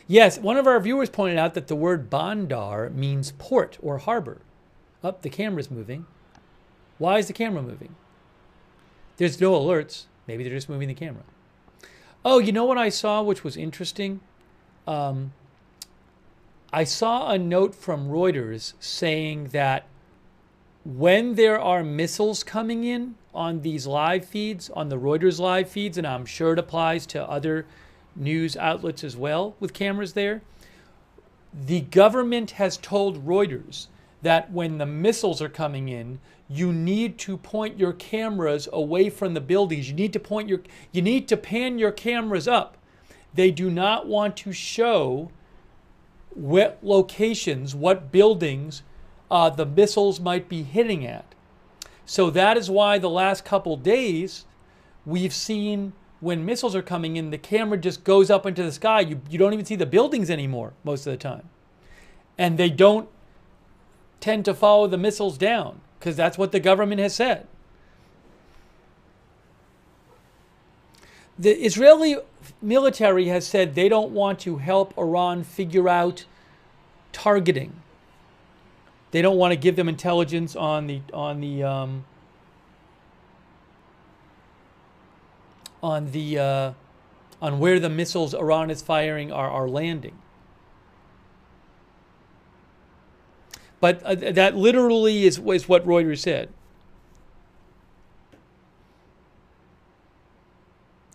Yes, one of our viewers pointed out that the word bandar means port or harbor. Oh, the camera's moving. Why is the camera moving? There's no alerts. Maybe they're just moving the camera. Oh, you know what I saw, which was interesting? I saw a note from Reuters saying that when there are missiles coming in on these live feeds, on the Reuters live feeds, and I'm sure it applies to other news outlets as well with cameras there, the government has told Reuters that when the missiles are coming in, you need to point your cameras away from the buildings. You need to pan your cameras up. They do not want to show what locations, what buildings the missiles might be hitting at. So that is why the last couple days we've seen when missiles are coming in, the camera just goes up into the sky. You don't even see the buildings anymore most of the time. And they don't tend to follow the missiles down because that's what the government has said. The Israeli military has said they don't want to help Iran figure out targeting. They don't want to give them intelligence on where the missiles Iran is firing are landing. But that literally is what Reuters said.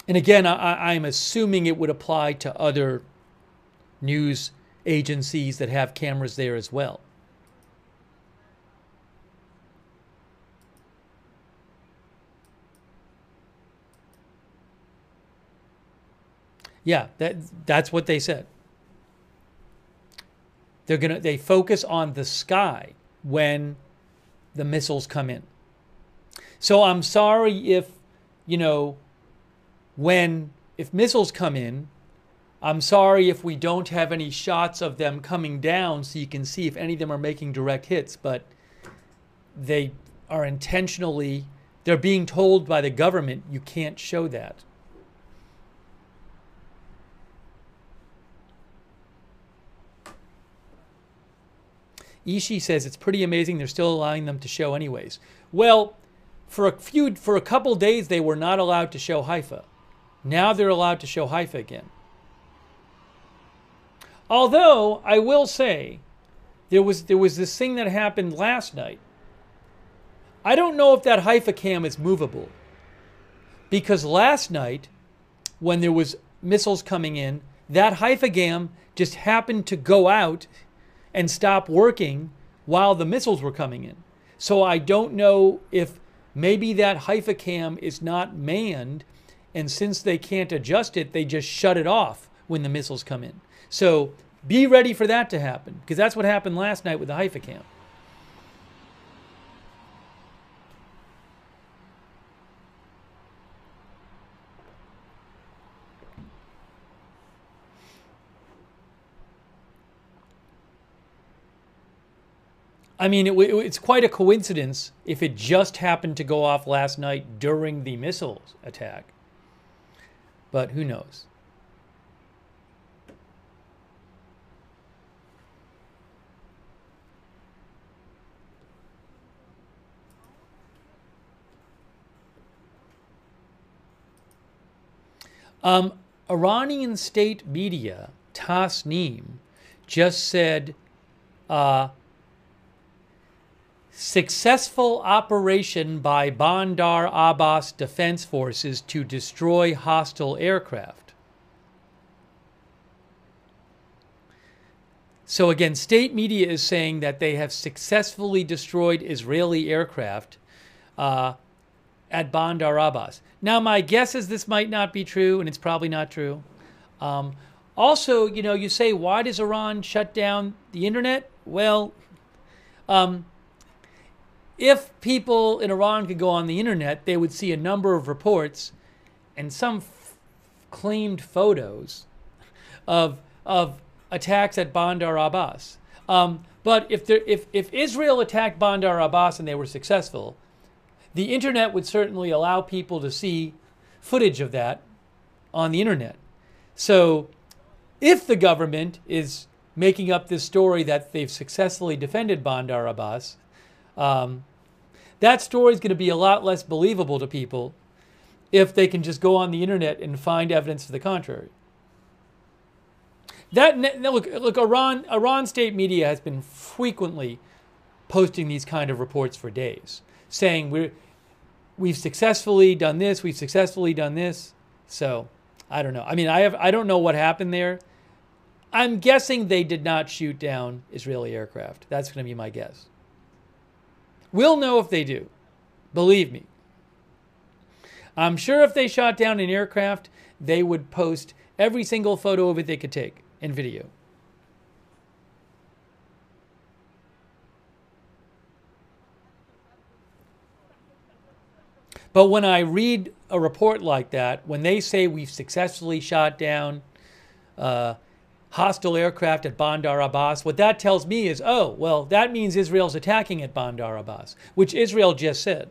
And again, I'm assuming it would apply to other news agencies that have cameras there as well. Yeah, that's what they said. They focus on the sky when the missiles come in. So I'm sorry if missiles come in, I'm sorry if we don't have any shots of them coming down so you can see if any of them are making direct hits, but they are they're being told by the government you can't show that. Ishi says it's pretty amazing they're still allowing them to show anyways. Well, for a couple days they were not allowed to show Haifa. Now they're allowed to show Haifa again. Although I will say there was this thing that happened last night. I don't know if that Haifa cam is movable. Because last night when there was missiles coming in, that Haifa cam just happened to go out and stop working while the missiles were coming in. So I don't know if maybe that Haifa cam is not manned, and since they can't adjust it, they just shut it off when the missiles come in. So be ready for that to happen, because that's what happened last night with the Haifa cam. I mean, it's quite a coincidence if it just happened to go off last night during the missiles attack. But who knows? Iranian state media, Tasneem, just said successful operation by Bandar Abbas Defense Forces to destroy hostile aircraft. So again, state media is saying that they have successfully destroyed Israeli aircraft at Bandar Abbas. Now, my guess is this might not be true, and it's probably not true. Also, you say, why does Iran shut down the internet? Well, if people in Iran could go on the internet, they would see a number of reports and some claimed photos of attacks at Bandar Abbas. But if Israel attacked Bandar Abbas and they were successful, the internet would certainly allow people to see footage of that on the internet. So if the government is making up this story that they've successfully defended Bandar Abbas, that story is going to be a lot less believable to people if they can just go on the internet and find evidence to the contrary. Look, Iran state media has been frequently posting these kind of reports for days, saying we've successfully done this, we've successfully done this. So I don't know. I mean, I don't know what happened there. I'm guessing they did not shoot down Israeli aircraft. That's going to be my guess. We'll know if they do. Believe me. I'm sure if they shot down an aircraft, they would post every single photo of it they could take and video. But when I read a report like that, when they say we've successfully shot down hostile aircraft at Bandar Abbas, what that tells me is, oh, well, that means Israel's attacking at Bandar Abbas, which Israel just said.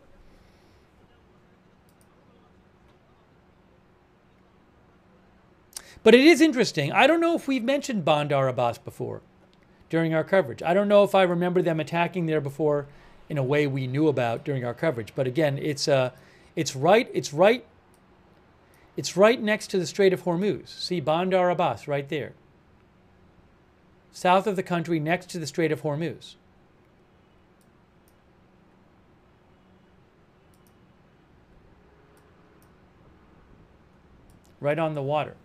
But it is interesting. I don't know if we've mentioned Bandar Abbas before during our coverage. I don't know if I remember them attacking there before in a way we knew about during our coverage. But again, it's right next to the Strait of Hormuz. See Bandar Abbas right there. South of the country, next to the Strait of Hormuz. Right on the water.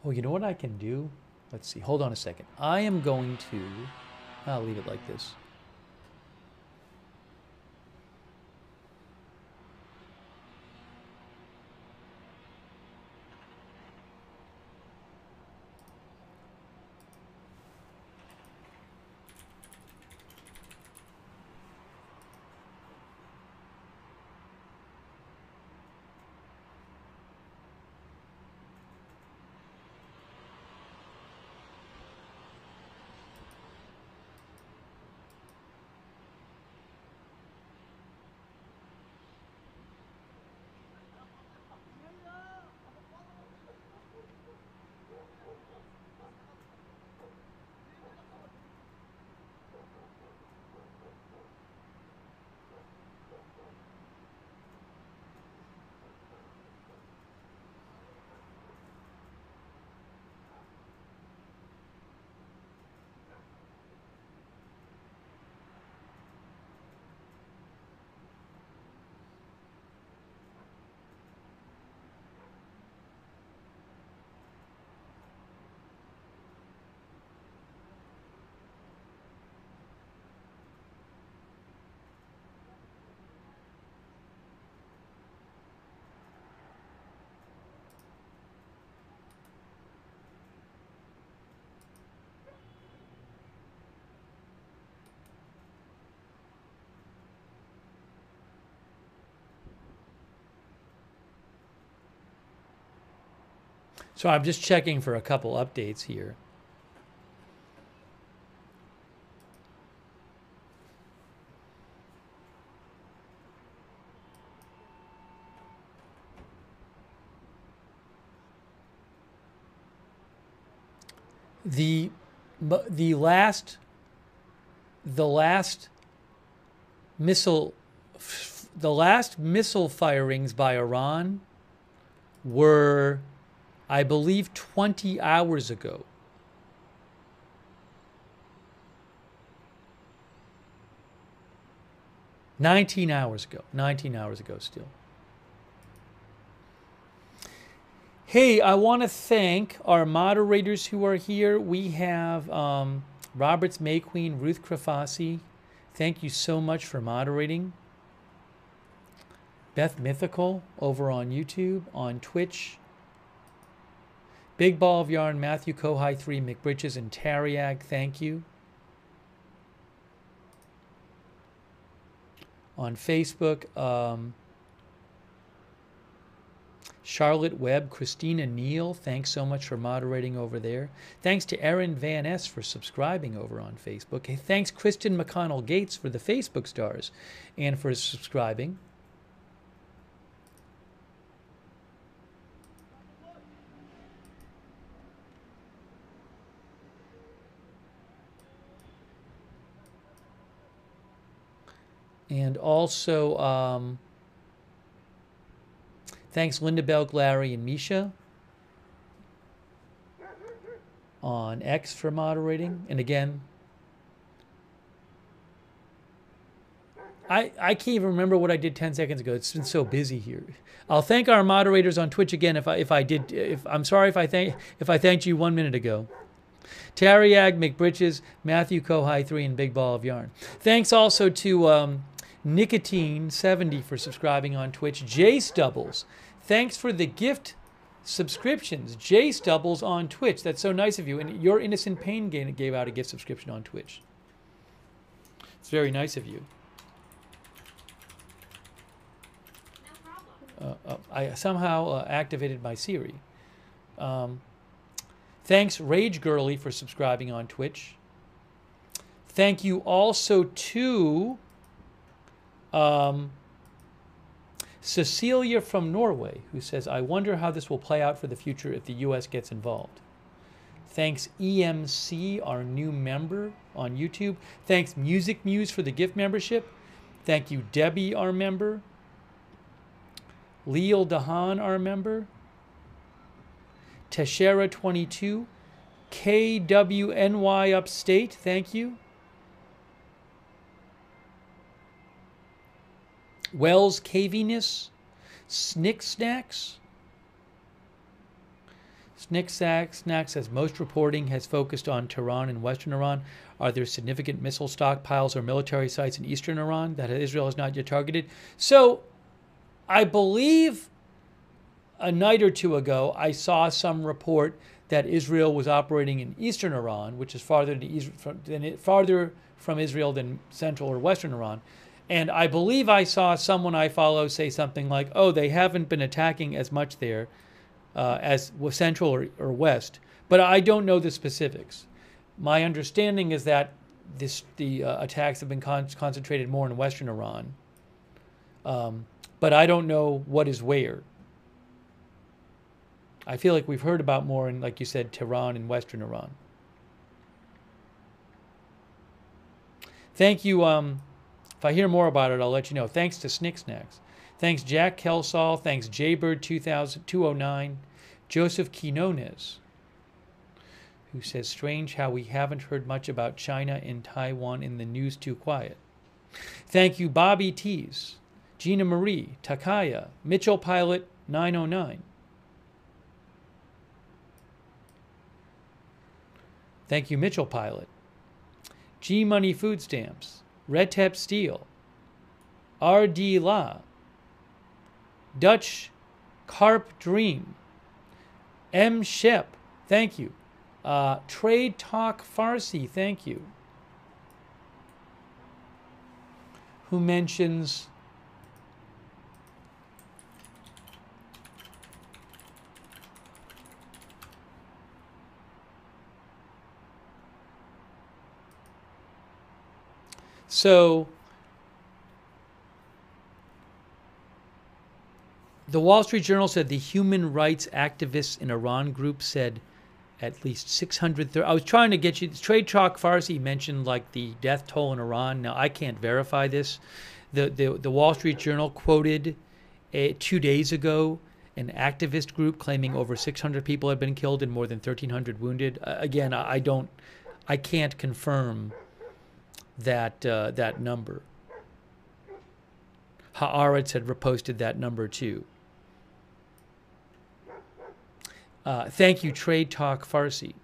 Oh, you know what I can do? Let's see. Hold on a second. I am going to... I'll leave it like this. So I'm just checking for a couple updates here. The last missile firings by Iran were, I believe, 20 hours ago. $19 hours ago. 19 hours ago still. Hey, I want to thank our moderators who are here. We have Roberts May Queen, Ruth Krafasi. Thank you so much for moderating. Beth Mythical over on YouTube, on Twitch. Big Ball of Yarn, Matthew Kohai 3, McBritches, and Tariag, thank you. On Facebook, Charlotte Webb, Christina Neal, thanks so much for moderating over there. Thanks to Erin Van S for subscribing over on Facebook. Hey, thanks Kristen McConnell Gates for the Facebook stars and for subscribing. And also, thanks Linda Belk, Larry, and Misha on X for moderating. And again, I can't even remember what I did 10 seconds ago. It's been so busy here. I'll thank our moderators on Twitch again I'm sorry if I thanked you 1 minute ago. Tariag, McBritches, Matthew Kohai 3, and Big Ball of Yarn. Thanks also to Nicotine70 for subscribing on Twitch. Jay Stubbles, thanks for the gift subscriptions. Jay Stubbles on Twitch. That's so nice of you. And Your Innocent Pain gave out a gift subscription on Twitch. It's very nice of you. I somehow activated my Siri. Thanks Rage Girly for subscribing on Twitch. Thank you also to Cecilia from Norway, who says, I wonder how this will play out for the future if the U.S. gets involved. Thanks EMC, our new member on YouTube. Thanks Music Muse for the gift membership. Thank you Debbie, our member. Leal Dahan, our member. Teshera22. KWNY Upstate, thank you. Wells Caviness, Snick Snacks. Snick Snacks says most reporting has focused on Tehran and Western Iran. Are there significant missile stockpiles or military sites in Eastern Iran that Israel has not yet targeted? So, I believe a night or two ago, I saw some report that Israel was operating in Eastern Iran, which is farther from Israel than Central or Western Iran. And I believe I saw someone I follow say something like, oh, they haven't been attacking as much there as Central or West. But I don't know the specifics. My understanding is that the attacks have been concentrated more in Western Iran. But I don't know what is where. I feel like we've heard about more in, like you said, Tehran and Western Iran. Thank you. If I hear more about it, I'll let you know. Thanks to Snick Snacks. Thanks Jack Kelsall. Thanks Jaybird 209. Joseph Quinones, who says, strange how we haven't heard much about China and Taiwan in the news, too quiet. Thank you Bobby Tees, Gina Marie, Takaya, Mitchell Pilot 909. Thank you Mitchell Pilot. G Money Food Stamps, Retep Steel, R.D. La, Dutch Carp Dream, M. Shep, thank you. Trade Talk Farsi, thank you. Who mentions So the Wall Street Journal said the human rights activists in Iran group said at least 600. I was trying to get you. Trade Talk Farsi mentioned like the death toll in Iran. Now I can't verify this. The Wall Street Journal quoted 2 days ago an activist group claiming over 600 people had been killed and more than 1,300 wounded. Again, I can't confirm that number. Haaretz had reposted that number too. Thank you, Trade Talk Farsi.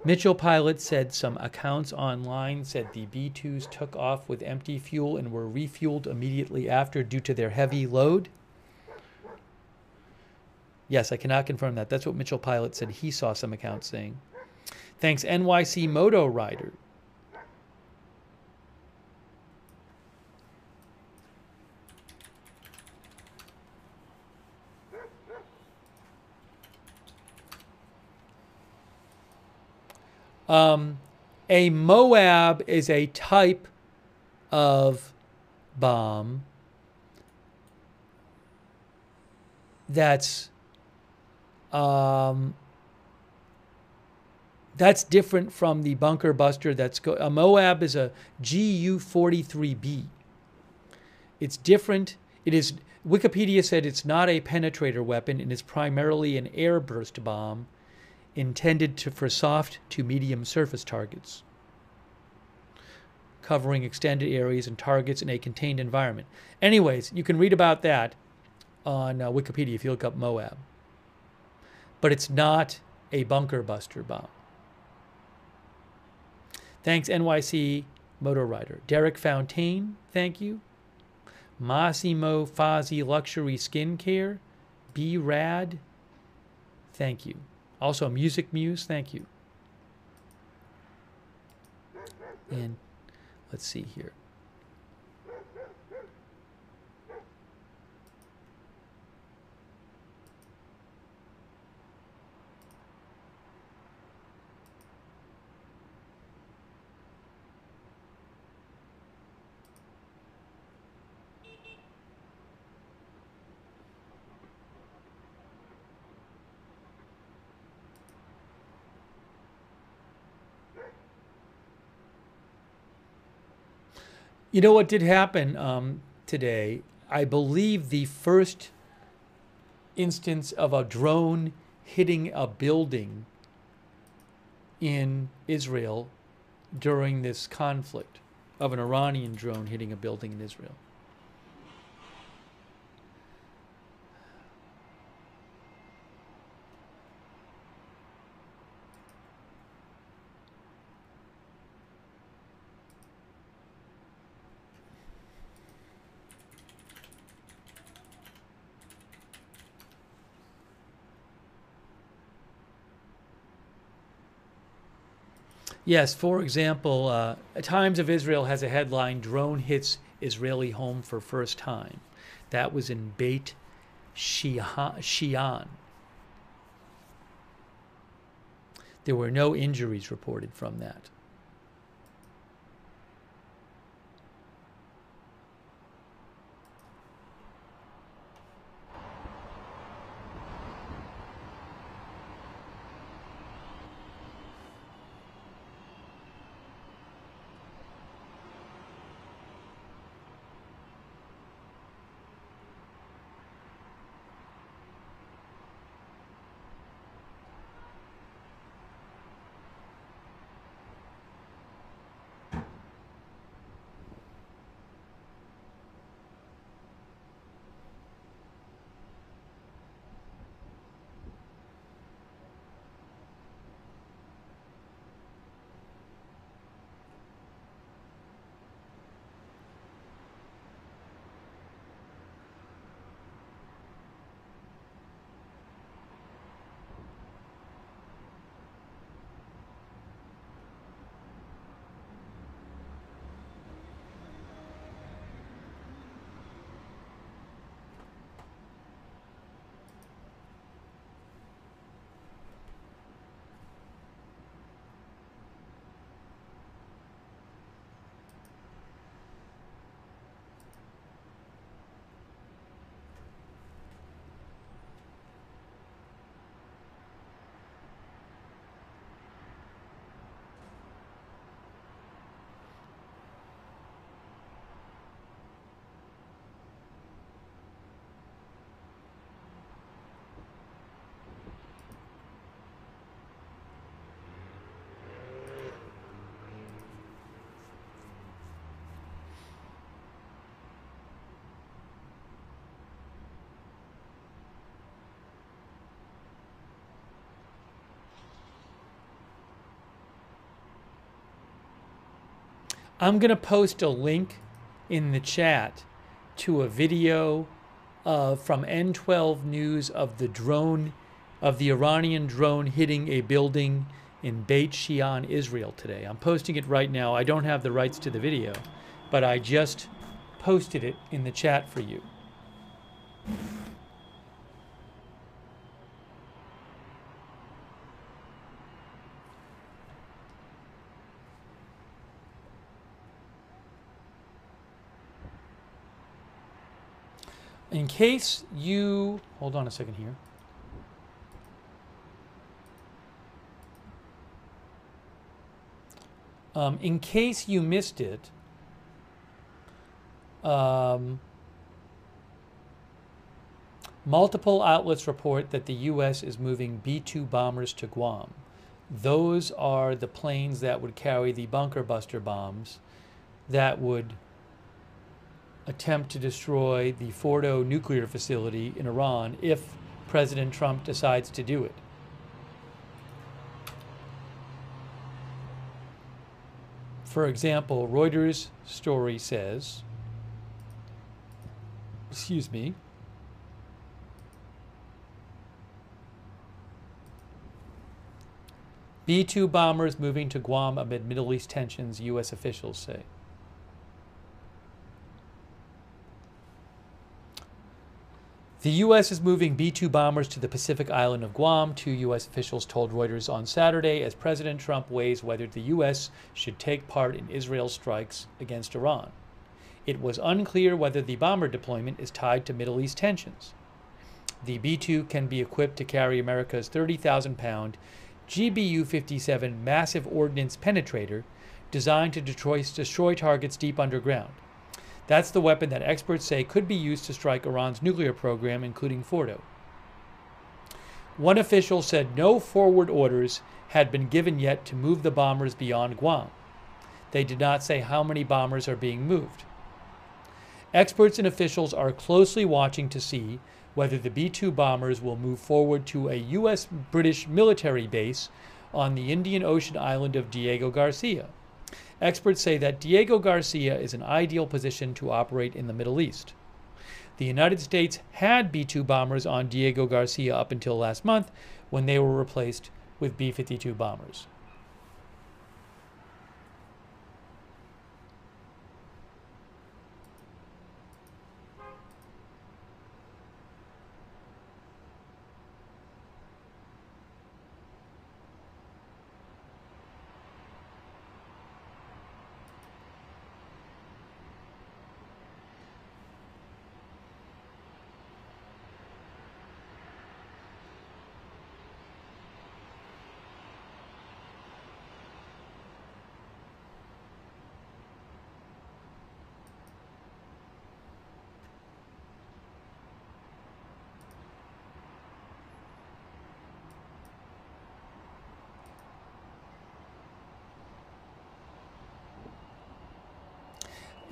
Mitchell Pilot said some accounts online said the B-2s took off with empty fuel and were refueled immediately after due to their heavy load. Yes, I cannot confirm that. That's what Mitchell Pilot said he saw some accounts saying. Thanks, NYC Moto Rider. A Moab is a type of bomb that's different from the bunker buster. A Moab is a GU-43B. It's different. It is. Wikipedia said it's not a penetrator weapon and is primarily an airburst bomb intended for soft to medium surface targets, covering extended areas and targets in a contained environment. Anyways, you can read about that on Wikipedia if you look up Moab. But it's not a bunker buster bomb. Thanks, NYC Motor Rider. Derek Fontaine, thank you. Massimo Fazzi Luxury Skincare. B-Rad, thank you. Also, Music Muse, thank you. And let's see here. You know what did happen today? I believe the first instance of a drone hitting a building in Israel during this conflict, of an Iranian drone hitting a building in Israel. Yes, for example, Times of Israel has a headline, Drone Hits Israeli Home for First Time. That was in Beit Shean. There were no injuries reported from that. I'm going to post a link in the chat to a video from N12 News of the Iranian drone hitting a building in Beit Shean, Israel today. I'm posting it right now. I don't have the rights to the video, but I just posted it in the chat for you. In case you, hold on a second here. In case you missed it, multiple outlets report that the U.S. is moving B-2 bombers to Guam. Those are the planes that would carry the bunker buster bombs that would attempt to destroy the Fordow nuclear facility in Iran if President Trump decides to do it. For example, Reuters story says, B-2 bombers moving to Guam amid Middle East tensions, U.S. officials say. The U.S. is moving B-2 bombers to the Pacific island of Guam, two U.S. officials told Reuters on Saturday, as President Trump weighs whether the U.S. should take part in Israel's strikes against Iran. It was unclear whether the bomber deployment is tied to Middle East tensions. The B-2 can be equipped to carry America's 30,000-pound GBU-57 massive ordnance penetrator designed to destroy targets deep underground. That's the weapon that experts say could be used to strike Iran's nuclear program, including Fordow. One official said no forward orders had been given yet to move the bombers beyond Guam. They did not say how many bombers are being moved. Experts and officials are closely watching to see whether the B-2 bombers will move forward to a U.S.-British military base on the Indian Ocean island of Diego Garcia. Experts say that Diego Garcia is an ideal position to operate in the Middle East. The United States had B-2 bombers on Diego Garcia up until last month, when they were replaced with B-52 bombers.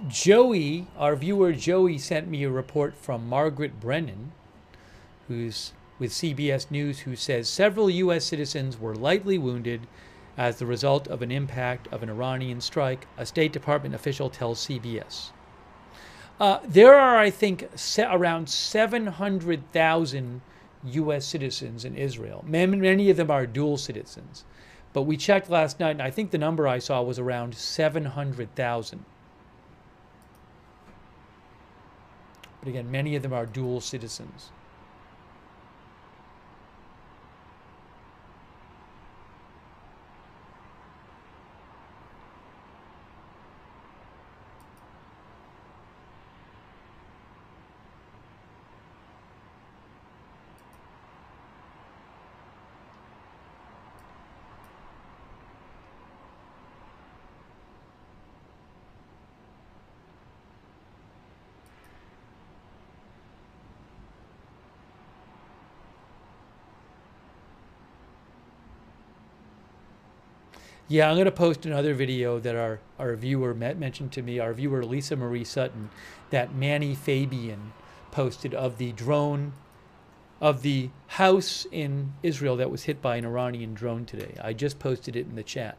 Joey, our viewer Joey, sent me a report from Margaret Brennan, who's with CBS News, who says several U.S. citizens were lightly wounded as the result of an impact of an Iranian strike, a State Department official tells CBS. There are, I think, around 700,000 U.S. citizens in Israel. Many of them are dual citizens. But we checked last night, and I think the number I saw was around 700,000. But again, many of them are dual citizens. Yeah, I'm going to post another video that our viewer mentioned to me, our viewer Lisa Marie Sutton, that Manny Fabian posted of the drone, of the house in Israel that was hit by an Iranian drone today. I just posted it in the chat.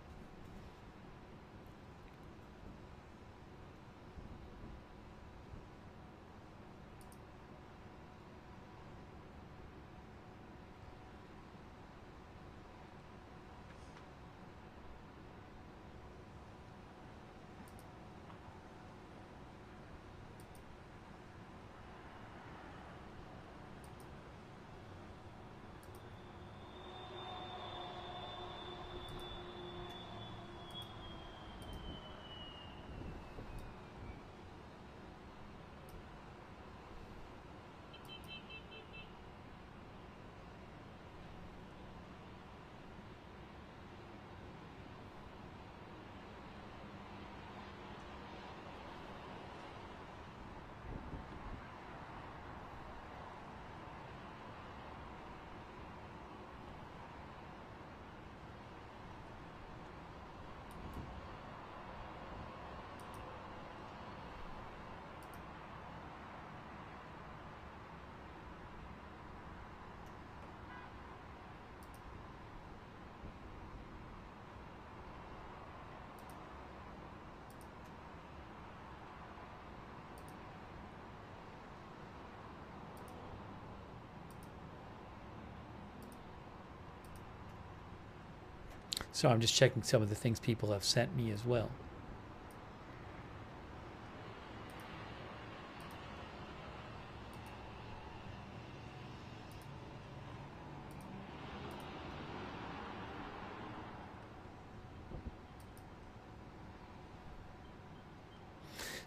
So I'm just checking some of the things people have sent me as well.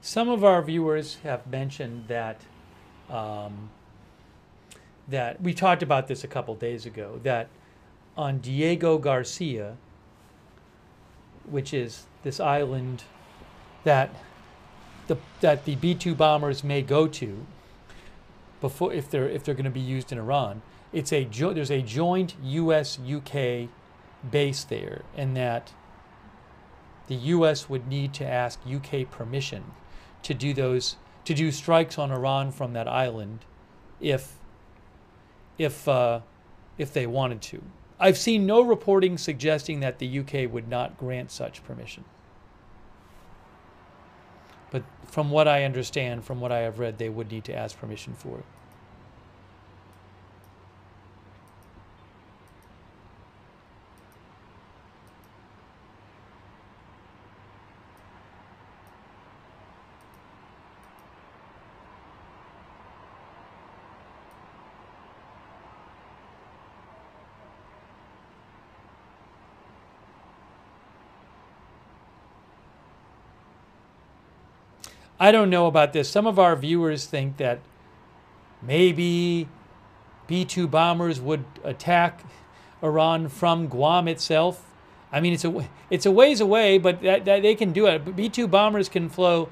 Some of our viewers have mentioned that that we talked about this a couple days ago, that on Diego Garcia, which is this island that the B-2 bombers may go to before, if they're going to be used in Iran, there's a joint U.S.-UK base there, and that the U.S. would need to ask UK permission to do strikes on Iran from that island if they wanted to. I've seen no reporting suggesting that the UK would not grant such permission. But from what I understand, from what I have read, they would need to ask permission for it. I don't know about this. Some of our viewers think that maybe B-2 bombers would attack Iran from Guam itself. I mean, it's a ways away, but that they can do it. But B-2 bombers can flow.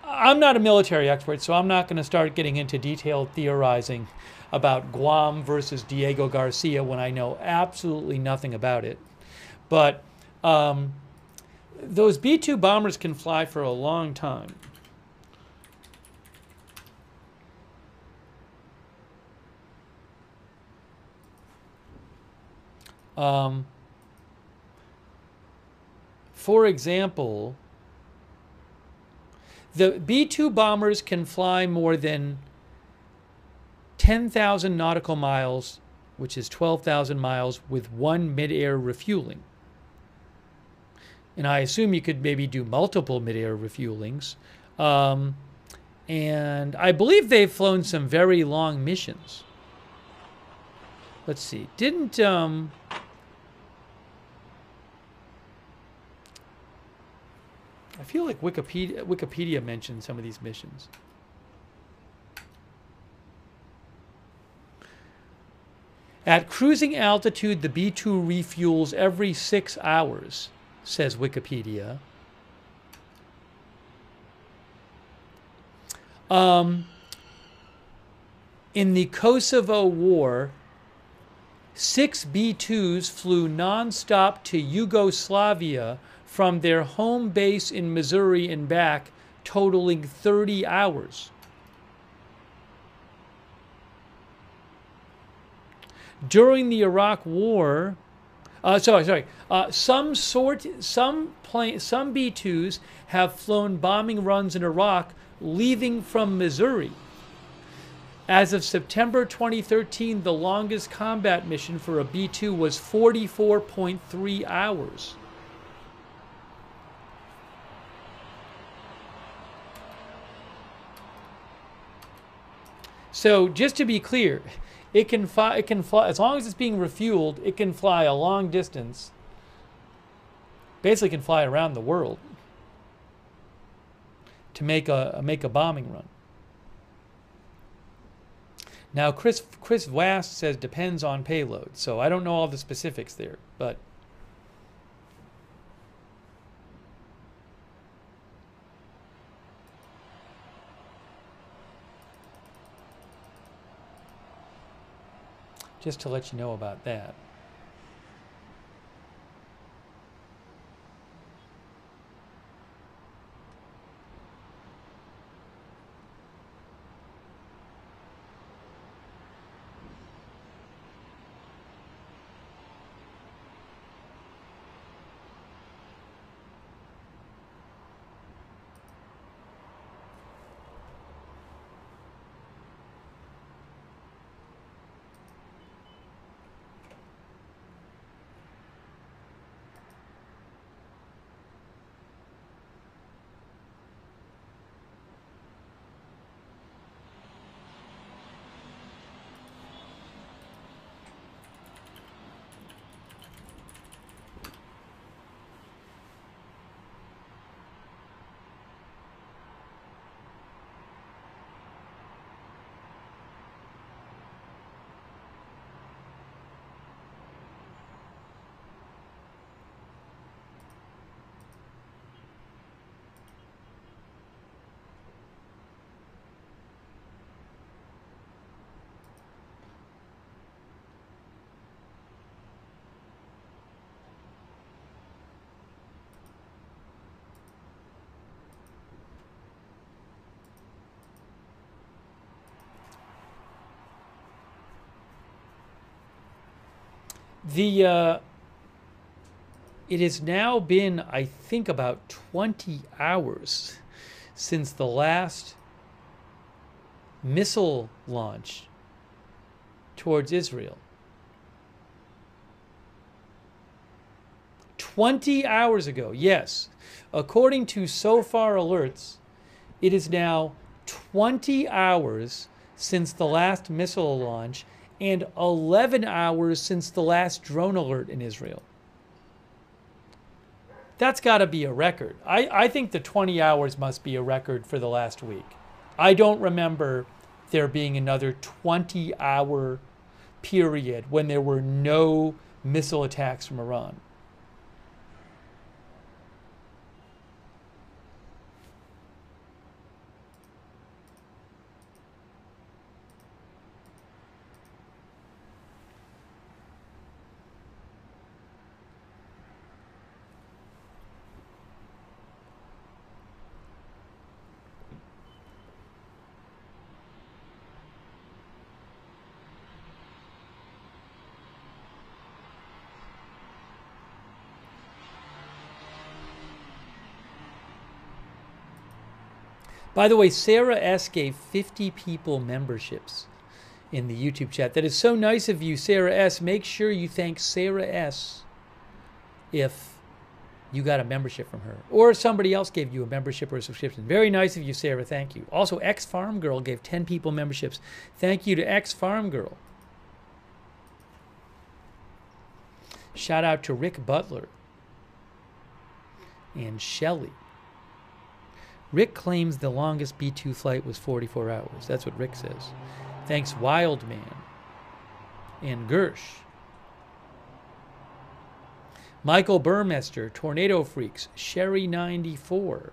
I'm not a military expert, so I'm not going to start getting into detailed theorizing about Guam versus Diego Garcia when I know absolutely nothing about it. But those B-2 bombers can fly for a long time. For example, the B-2 bombers can fly more than 10,000 nautical miles, which is 12,000 miles, with one mid-air refueling. And I assume you could maybe do multiple mid-air refuelings. And I believe they've flown some very long missions. Let's see. Didn't I feel like Wikipedia mentioned some of these missions. At cruising altitude, the B-2 refuels every 6 hours, says Wikipedia. In the Kosovo War, 6 B-2s flew nonstop to Yugoslavia from their home base in Missouri and back, totaling 30 hours. During the Iraq War, some B-2s have flown bombing runs in Iraq, leaving from Missouri. As of September 2013, the longest combat mission for a B-2 was 44.3 hours. So just to be clear, it can fly as long as it's being refueled, it can fly a long distance. Basically can fly around the world to make a bombing run. Now Chris Wast says depends on payload. So I don't know all the specifics there, but just to let you know about that. The it has now been, I think, about 20 hours since the last missile launch towards Israel. 20 hours ago, yes. According to SOFAR alerts, it is now 20 hours since the last missile launch and 11 hours since the last drone alert in Israel. That's got to be a record. I think the 20 hours must be a record for the last week. I don't remember there being another 20-hour period when there were no missile attacks from Iran. By the way, Sarah S. gave 50 people memberships in the YouTube chat. That is so nice of you, Sarah S. Make sure you thank Sarah S. if you got a membership from her. Or somebody else gave you a membership or a subscription. Very nice of you, Sarah. Thank you. Also, X Farm Girl gave 10 people memberships. Thank you to X Farm Girl. Shout out to Rick Butler and Shelley. Rick claims the longest B-2 flight was 44 hours. That's what Rick says. Thanks, Wildman and Gersh. Michael Burmester, Tornado Freaks, Sherry94.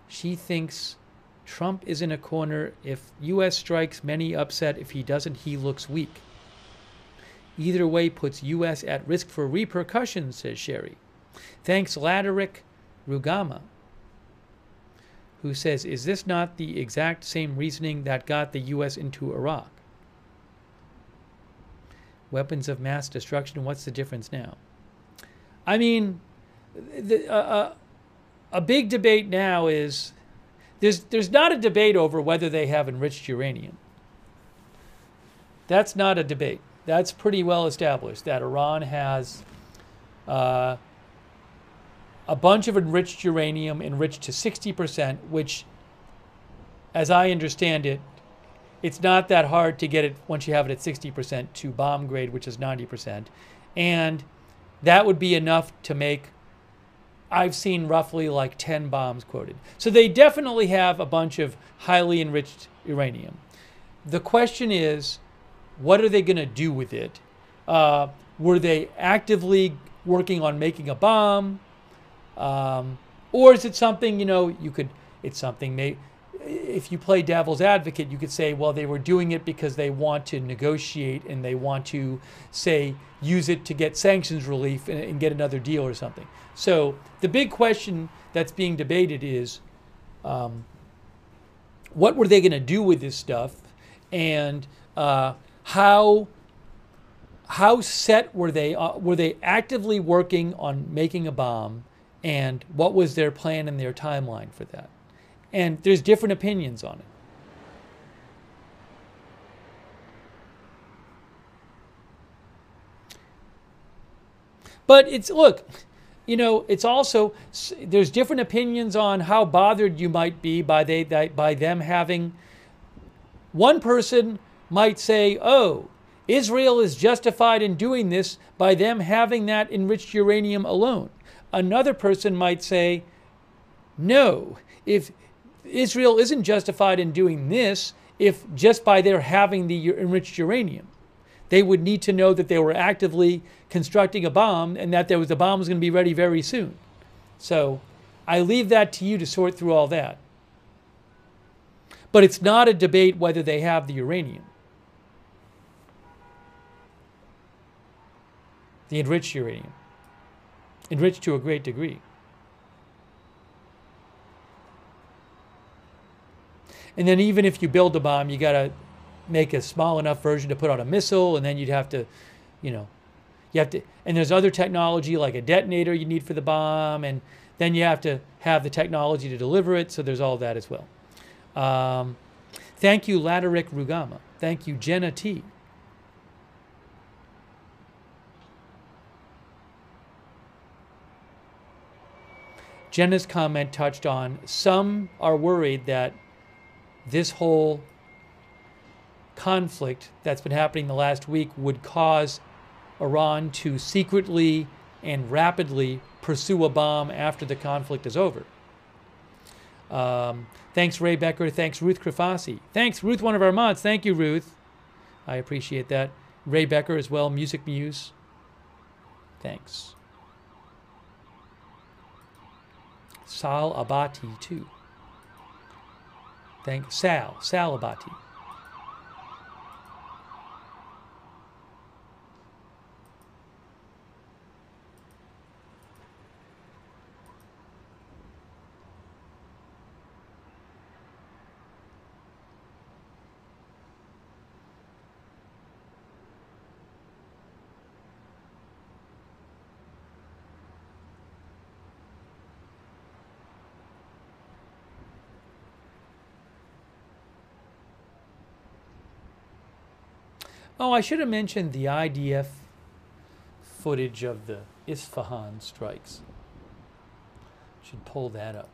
She thinks Trump is in a corner. If U.S. strikes, many upset. If he doesn't, he looks weak. Either way puts U.S. at risk for repercussions, says Sherry. Thanks, Laderick Rugama, who says, is this not the exact same reasoning that got the U.S. into Iraq? Weapons of mass destruction, what's the difference now? I mean, a big debate now is, there's not a debate over whether they have enriched uranium. That's not a debate. That's pretty well established, that Iran has a bunch of enriched uranium enriched to 60%, which, as I understand it, it's not that hard to get it once you have it at 60% to bomb grade, which is 90%. And that would be enough to make, I've seen roughly like 10 bombs quoted. So they definitely have a bunch of highly enriched uranium. The question is, what are they going to do with it? Were they actively working on making a bomb? Or is it something, it's something, if you play devil's advocate, you could say, well, they were doing it because they want to negotiate and they want to, say, use it to get sanctions relief and get another deal or something. So the big question that's being debated is, what were they going to do with this stuff? And how set were they? Were they actively working on making a bomb? And what was their plan and their timeline for that? And there's different opinions on it. But it's also, there's different opinions on how bothered you might be by them having. One person might say, oh, Israel is justified in doing this by them having that enriched uranium alone. Another person might say, no, if Israel isn't justified in doing this, if just by their having the enriched uranium, they would need to know that they were actively constructing a bomb and that the bomb was going to be ready very soon. So I leave that to you to sort through all that. But it's not a debate whether they have the uranium. The enriched uranium. Enriched to a great degree. And then even if you build a bomb, you got to make a small enough version to put on a missile, and then you'd have to, you know, you have to, and there's other technology like a detonator you need for the bomb, and then you have to have the technology to deliver it, so there's all that as well. Thank you, Laderick Rugama. Thank you, Jenna T. Jenna's comment touched on some are worried that this whole conflict that's been happening the last week would cause Iran to secretly and rapidly pursue a bomb after the conflict is over. Thanks, Ray Becker. Thanks, Ruth Krafasi. Thanks, Ruth, one of our mods. Thank you, Ruth. I appreciate that. Ray Becker as well, Music Muse. Thanks. Sal Abati, too. Thank Sal Abati. Oh, I should have mentioned the IDF footage of the Isfahan strikes. Should pull that up.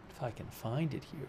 If I can find it here.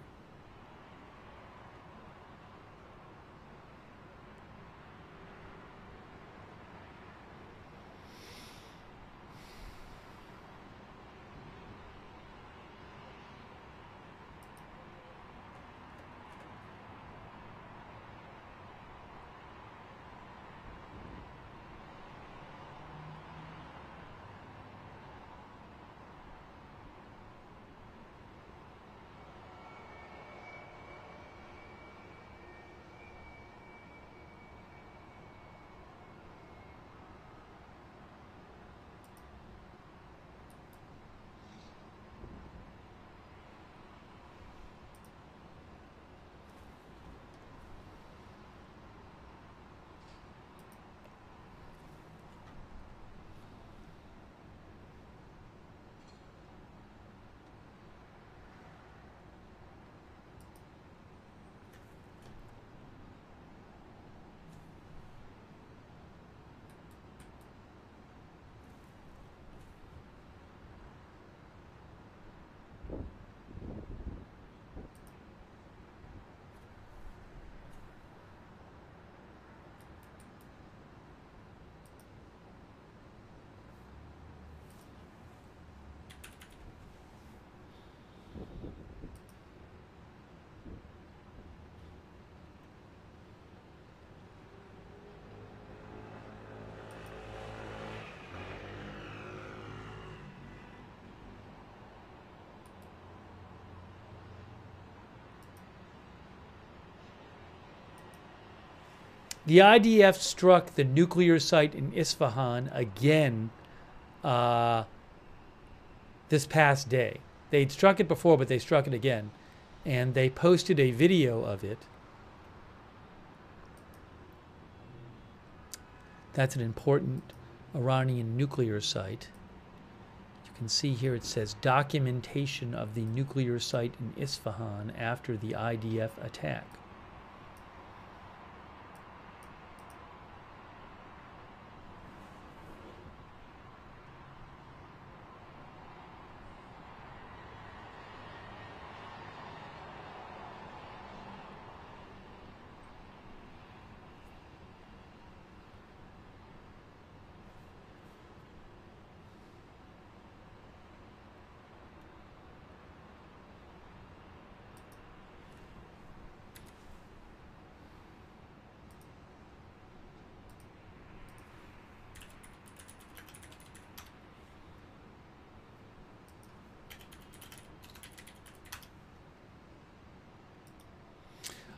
The IDF struck the nuclear site in Isfahan again this past day. They'd struck it before, but they struck it again. And they posted a video of it. That's an important Iranian nuclear site. You can see here it says documentation of the nuclear site in Isfahan after the IDF attack.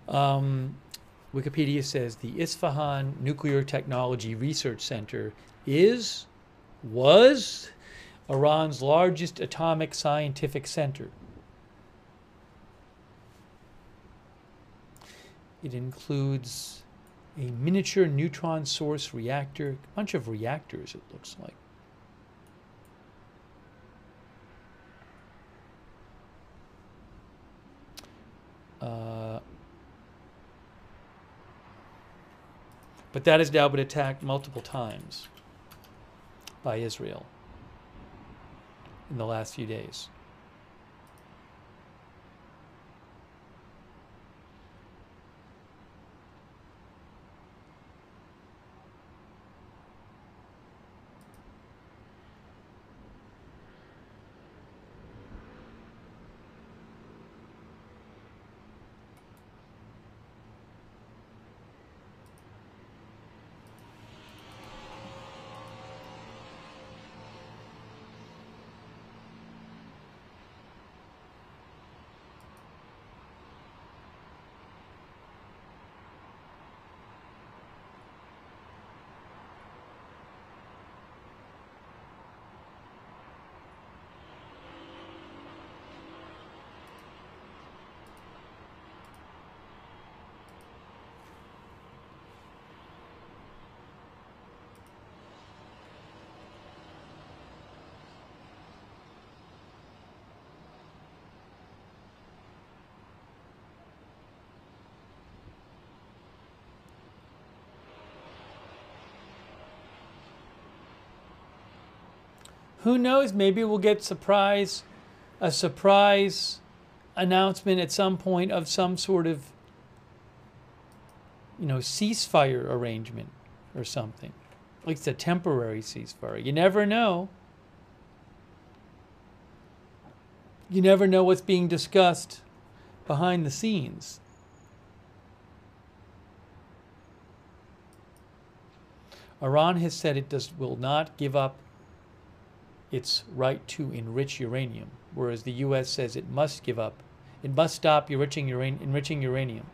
Wikipedia says the Isfahan Nuclear Technology Research Center was Iran's largest atomic scientific center. It includes a miniature neutron source reactor, a bunch of reactors, it looks like. But that has now been attacked multiple times by Israel in the last few days. Who knows? Maybe we'll get a surprise announcement at some point of some sort of, ceasefire arrangement or something. Like it's a temporary ceasefire. You never know. You never know what's being discussed behind the scenes. Iran has said it will not give up its right to enrich uranium, whereas the U.S. says it must stop enriching uranium.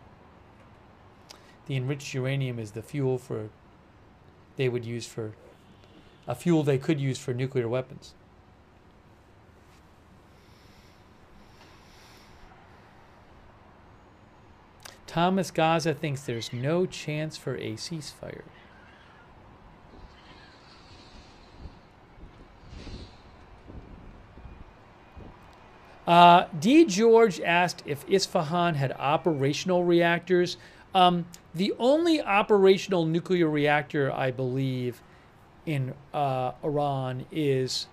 The enriched uranium is the fuel they could use for nuclear weapons. Thomas Gaza thinks there's no chance for a ceasefire. D. George asked if Isfahan had operational reactors. The only operational nuclear reactor, I believe, in Iran it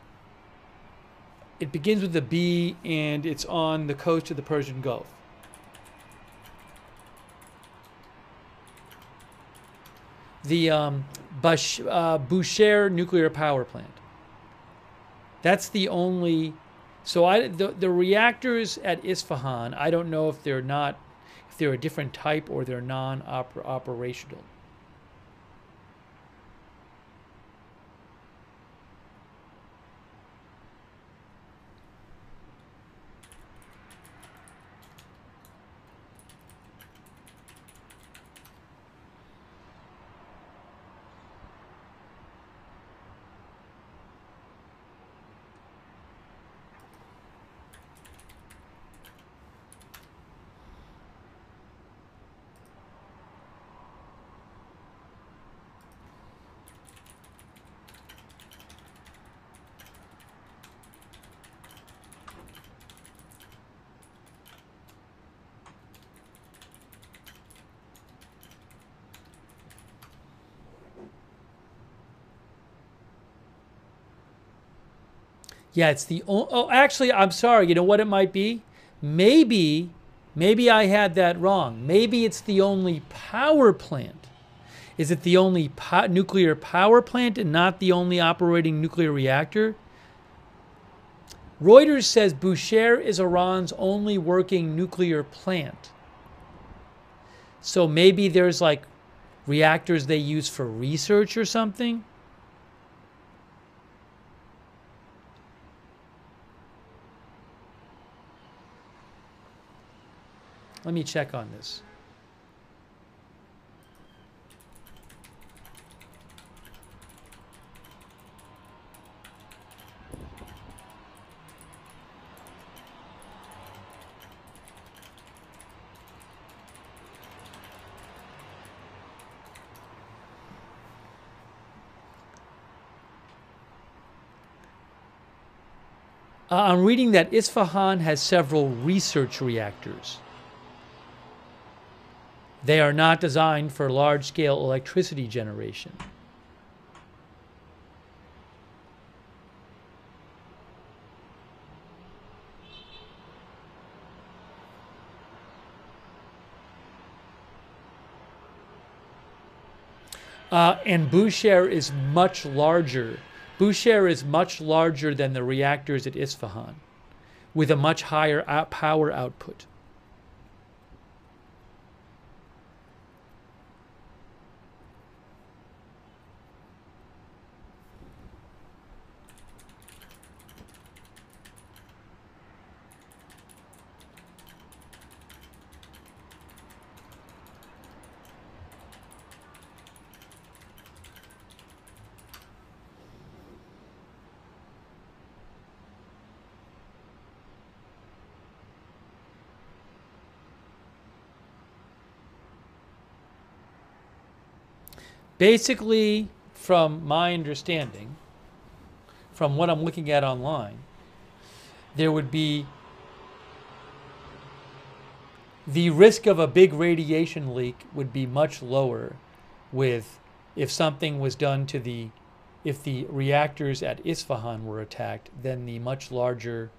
begins with a B and it's on the coast of the Persian Gulf. The Bushehr nuclear power plant. That's the only. So the reactors at Isfahan, I don't know if they're a different type or they're non-operational. Yeah, it's the actually, I'm sorry. You know what it might be? Maybe I had that wrong. Maybe it's the only power plant. Is it the only nuclear power plant and not the only operating nuclear reactor? Reuters says Bushehr is Iran's only working nuclear plant. So maybe there's like reactors they use for research or something. Let me check on this. I'm reading that Isfahan has several research reactors. They are not designed for large-scale electricity generation. And Bushehr is much larger. Bushehr is much larger than the reactors at Isfahan, with a much higher power output. Basically, from my understanding, from what I'm looking at online, there would be the risk of a big radiation leak would be much lower with if something was done to if the reactors at Isfahan were attacked than the much larger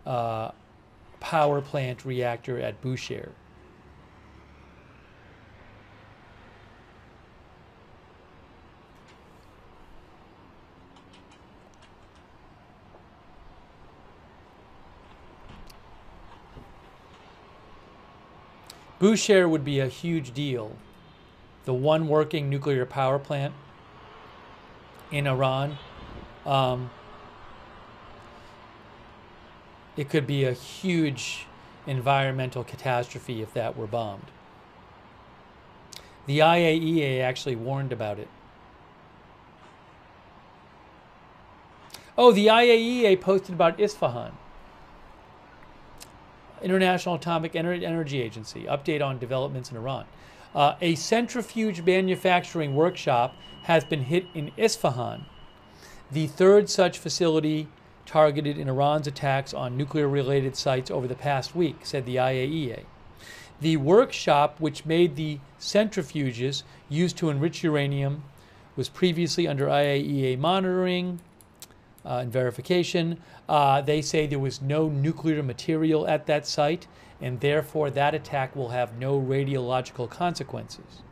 power plant reactor at Bushehr. Bushehr would be a huge deal. The one working nuclear power plant in Iran. It could be a huge environmental catastrophe if that were bombed. The IAEA actually warned about it. Oh, the IAEA posted about Isfahan. International Atomic Energy Agency, update on developments in Iran. A centrifuge manufacturing workshop has been hit in Isfahan, the third such facility targeted in Iran's attacks on nuclear-related sites over the past week, said the IAEA. The workshop, which made the centrifuges used to enrich uranium, was previously under IAEA monitoring and verification. They say there was no nuclear material at that site, and therefore that attack will have no radiological consequences.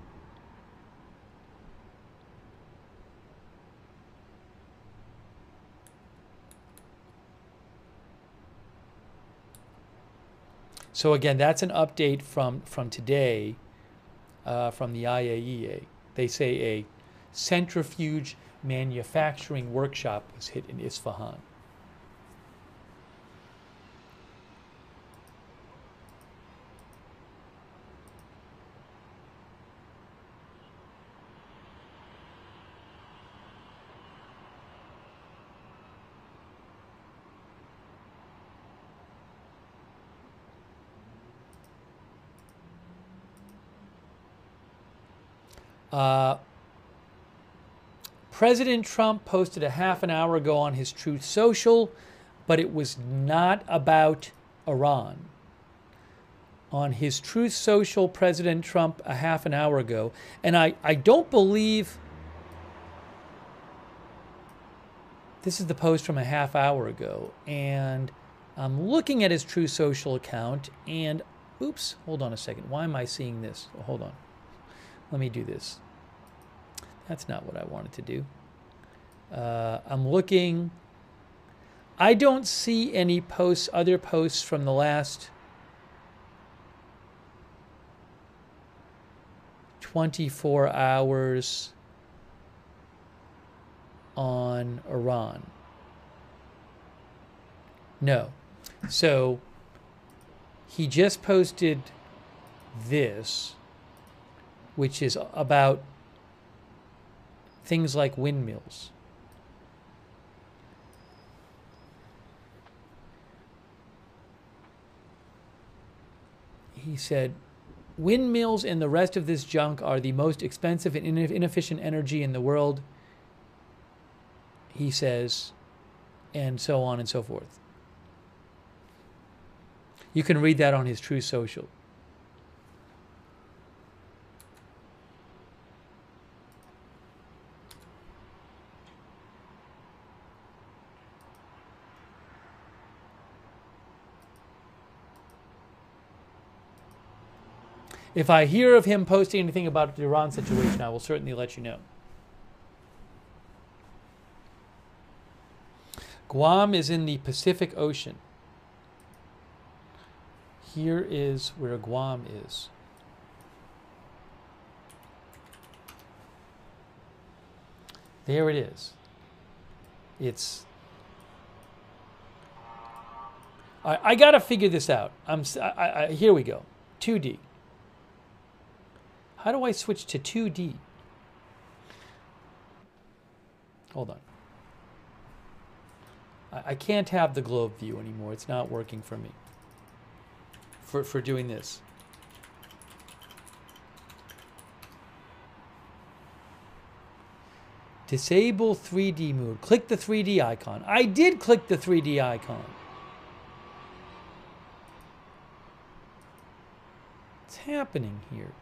So again, that's an update from today from the IAEA. They say a centrifuge manufacturing workshop was hit in Isfahan. President Trump posted a half an hour ago on his Truth Social, but it was not about Iran. On his Truth Social, President Trump a half an hour ago, and I don't believe this is the post from a half hour ago, and I'm looking at his Truth Social account, and oops, hold on a second. Why am I seeing this? Oh, hold on. Let me do this. That's not what I wanted to do. I'm looking. I don't see any posts, other posts from the last 24 hours on Iran. No. So he just posted this, which is about things like windmills. He said, windmills and the rest of this junk are the most expensive and inefficient energy in the world, he says, and so on and so forth. You can read that on his True Social. If I hear of him posting anything about the Iran situation, I will certainly let you know. Guam is in the Pacific Ocean. Here is where Guam is. There it is. I got to figure this out. Here we go. 2D. How do I switch to 2D? Hold on. I can't have the globe view anymore. It's not working for me. For doing this. Disable 3D mode. Click the 3D icon. I did click the 3D icon. What's happening here?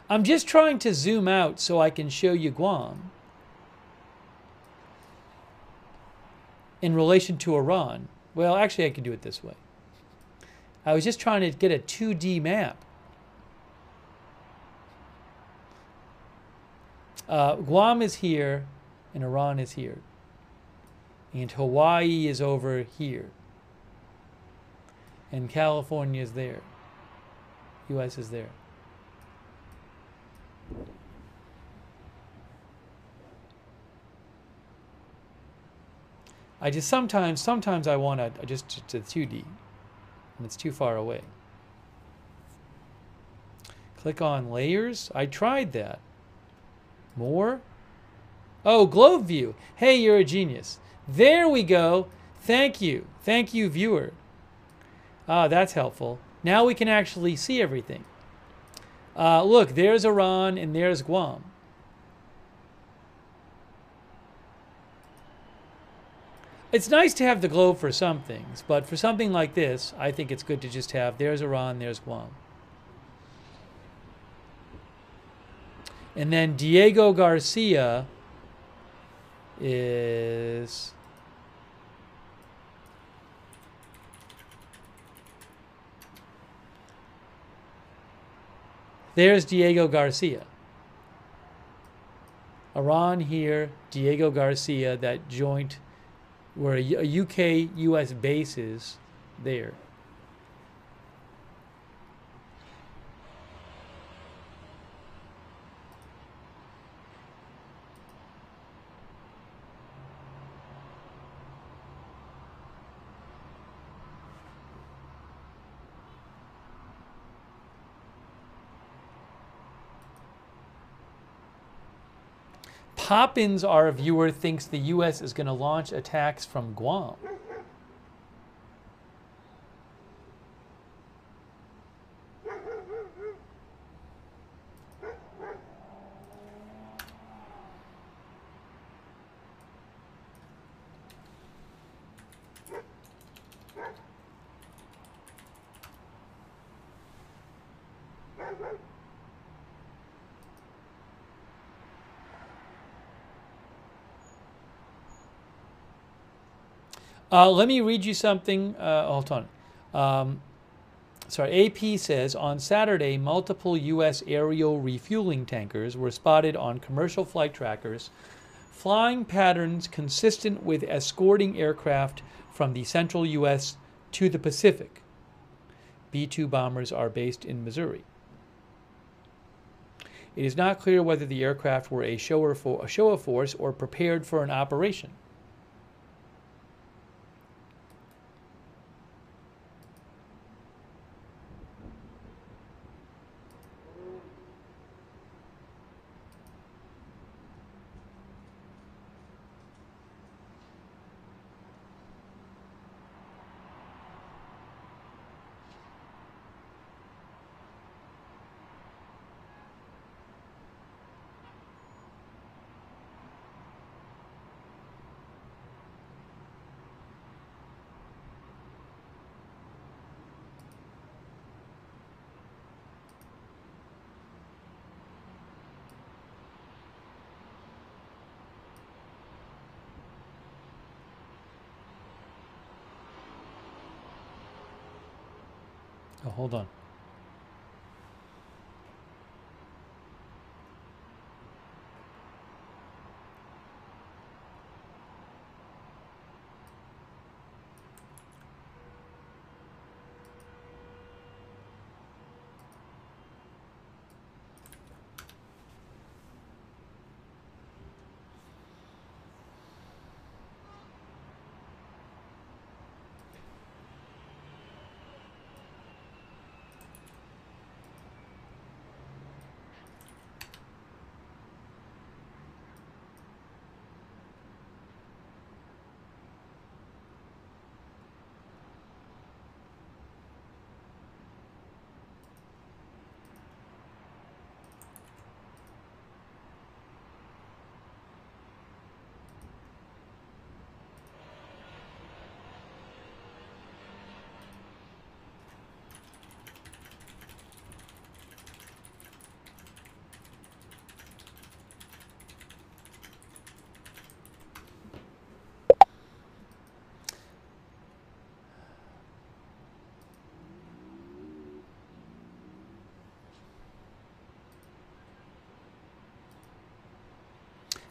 I'm just trying to zoom out so I can show you Guam in relation to Iran. Well, actually, I can do it this way. I was just trying to get a 2D map. Guam is here, and Iran is here. And Hawaii is over here. And California is there. U.S. is there. I just sometimes I want to just to 2D, and it's too far away. Click on layers. I tried that. More. Oh, globe view. Hey, you're a genius. There we go. Thank you, viewer. Ah, that's helpful. Now we can actually see everything. Look, there's Iran and there's Guam. It's nice to have the globe for some things, but for something like this, I think it's good to just have there's Iran, there's Guam. And then Diego Garcia is... There's Diego Garcia. Iran here, Diego Garcia, that joint where a UK-US base is there. Poppins, our viewer, thinks the U.S. is going to launch attacks from Guam. Let me read you something. Hold on. Sorry, AP says, on Saturday, multiple U.S. aerial refueling tankers were spotted on commercial flight trackers, flying patterns consistent with escorting aircraft from the central U.S. to the Pacific. B-2 bombers are based in Missouri. It is not clear whether the aircraft were a show of force or prepared for an operation. Oh, hold on.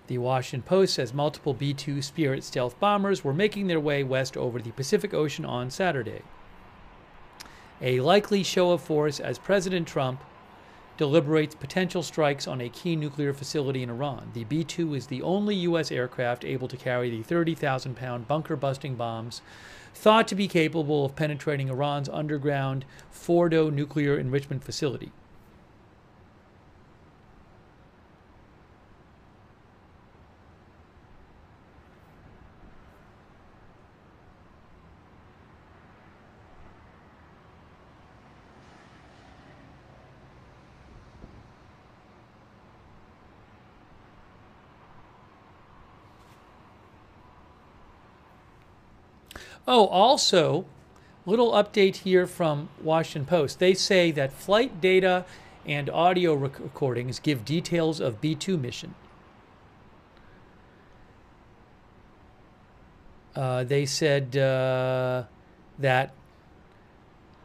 The Washington Post says multiple B-2 Spirit stealth bombers were making their way west over the Pacific Ocean on Saturday. A likely show of force as President Trump deliberates potential strikes on a key nuclear facility in Iran. The B-2 is the only U.S. aircraft able to carry the 30,000-pound bunker-busting bombs thought to be capable of penetrating Iran's underground Fordow nuclear enrichment facility. Oh, also, little update here from Washington Post. They say that flight data and audio recordings give details of B-2 mission. They said that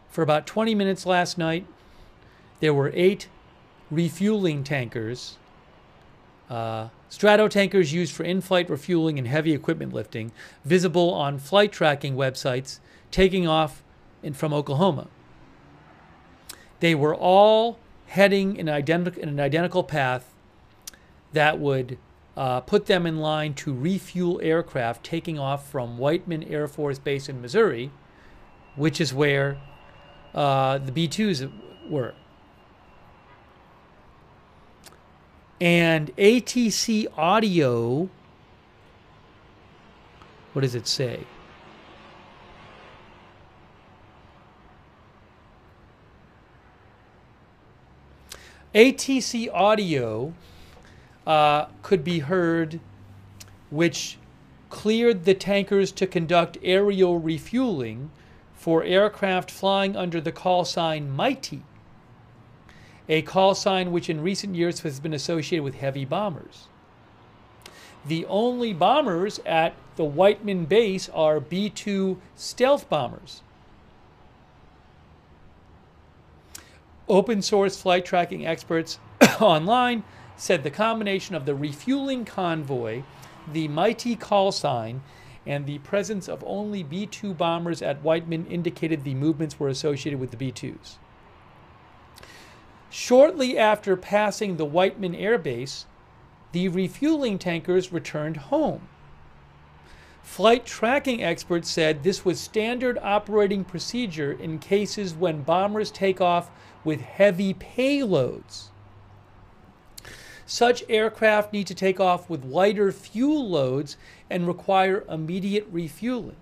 for about 20 minutes last night, there were 8 refueling tankers, strato tankers used for in-flight refueling and heavy equipment lifting, visible on flight tracking websites, taking off from Oklahoma. They were all heading in an identical path that would put them in line to refuel aircraft taking off from Whiteman Air Force Base in Missouri, which is where the B-2s were. And ATC Audio, what does it say? ATC Audio could be heard, which cleared the tankers to conduct aerial refueling for aircraft flying under the call sign Mighty, a call sign which in recent years has been associated with heavy bombers. The only bombers at the Whiteman base are B-2 stealth bombers. Open source flight tracking experts online said the combination of the refueling convoy, the Mighty call sign, and the presence of only B-2 bombers at Whiteman indicated the movements were associated with the B-2s. Shortly after passing the Whiteman Air Base, the refueling tankers returned home. Flight tracking experts said this was standard operating procedure in cases when bombers take off with heavy payloads. Such aircraft need to take off with lighter fuel loads and require immediate refueling,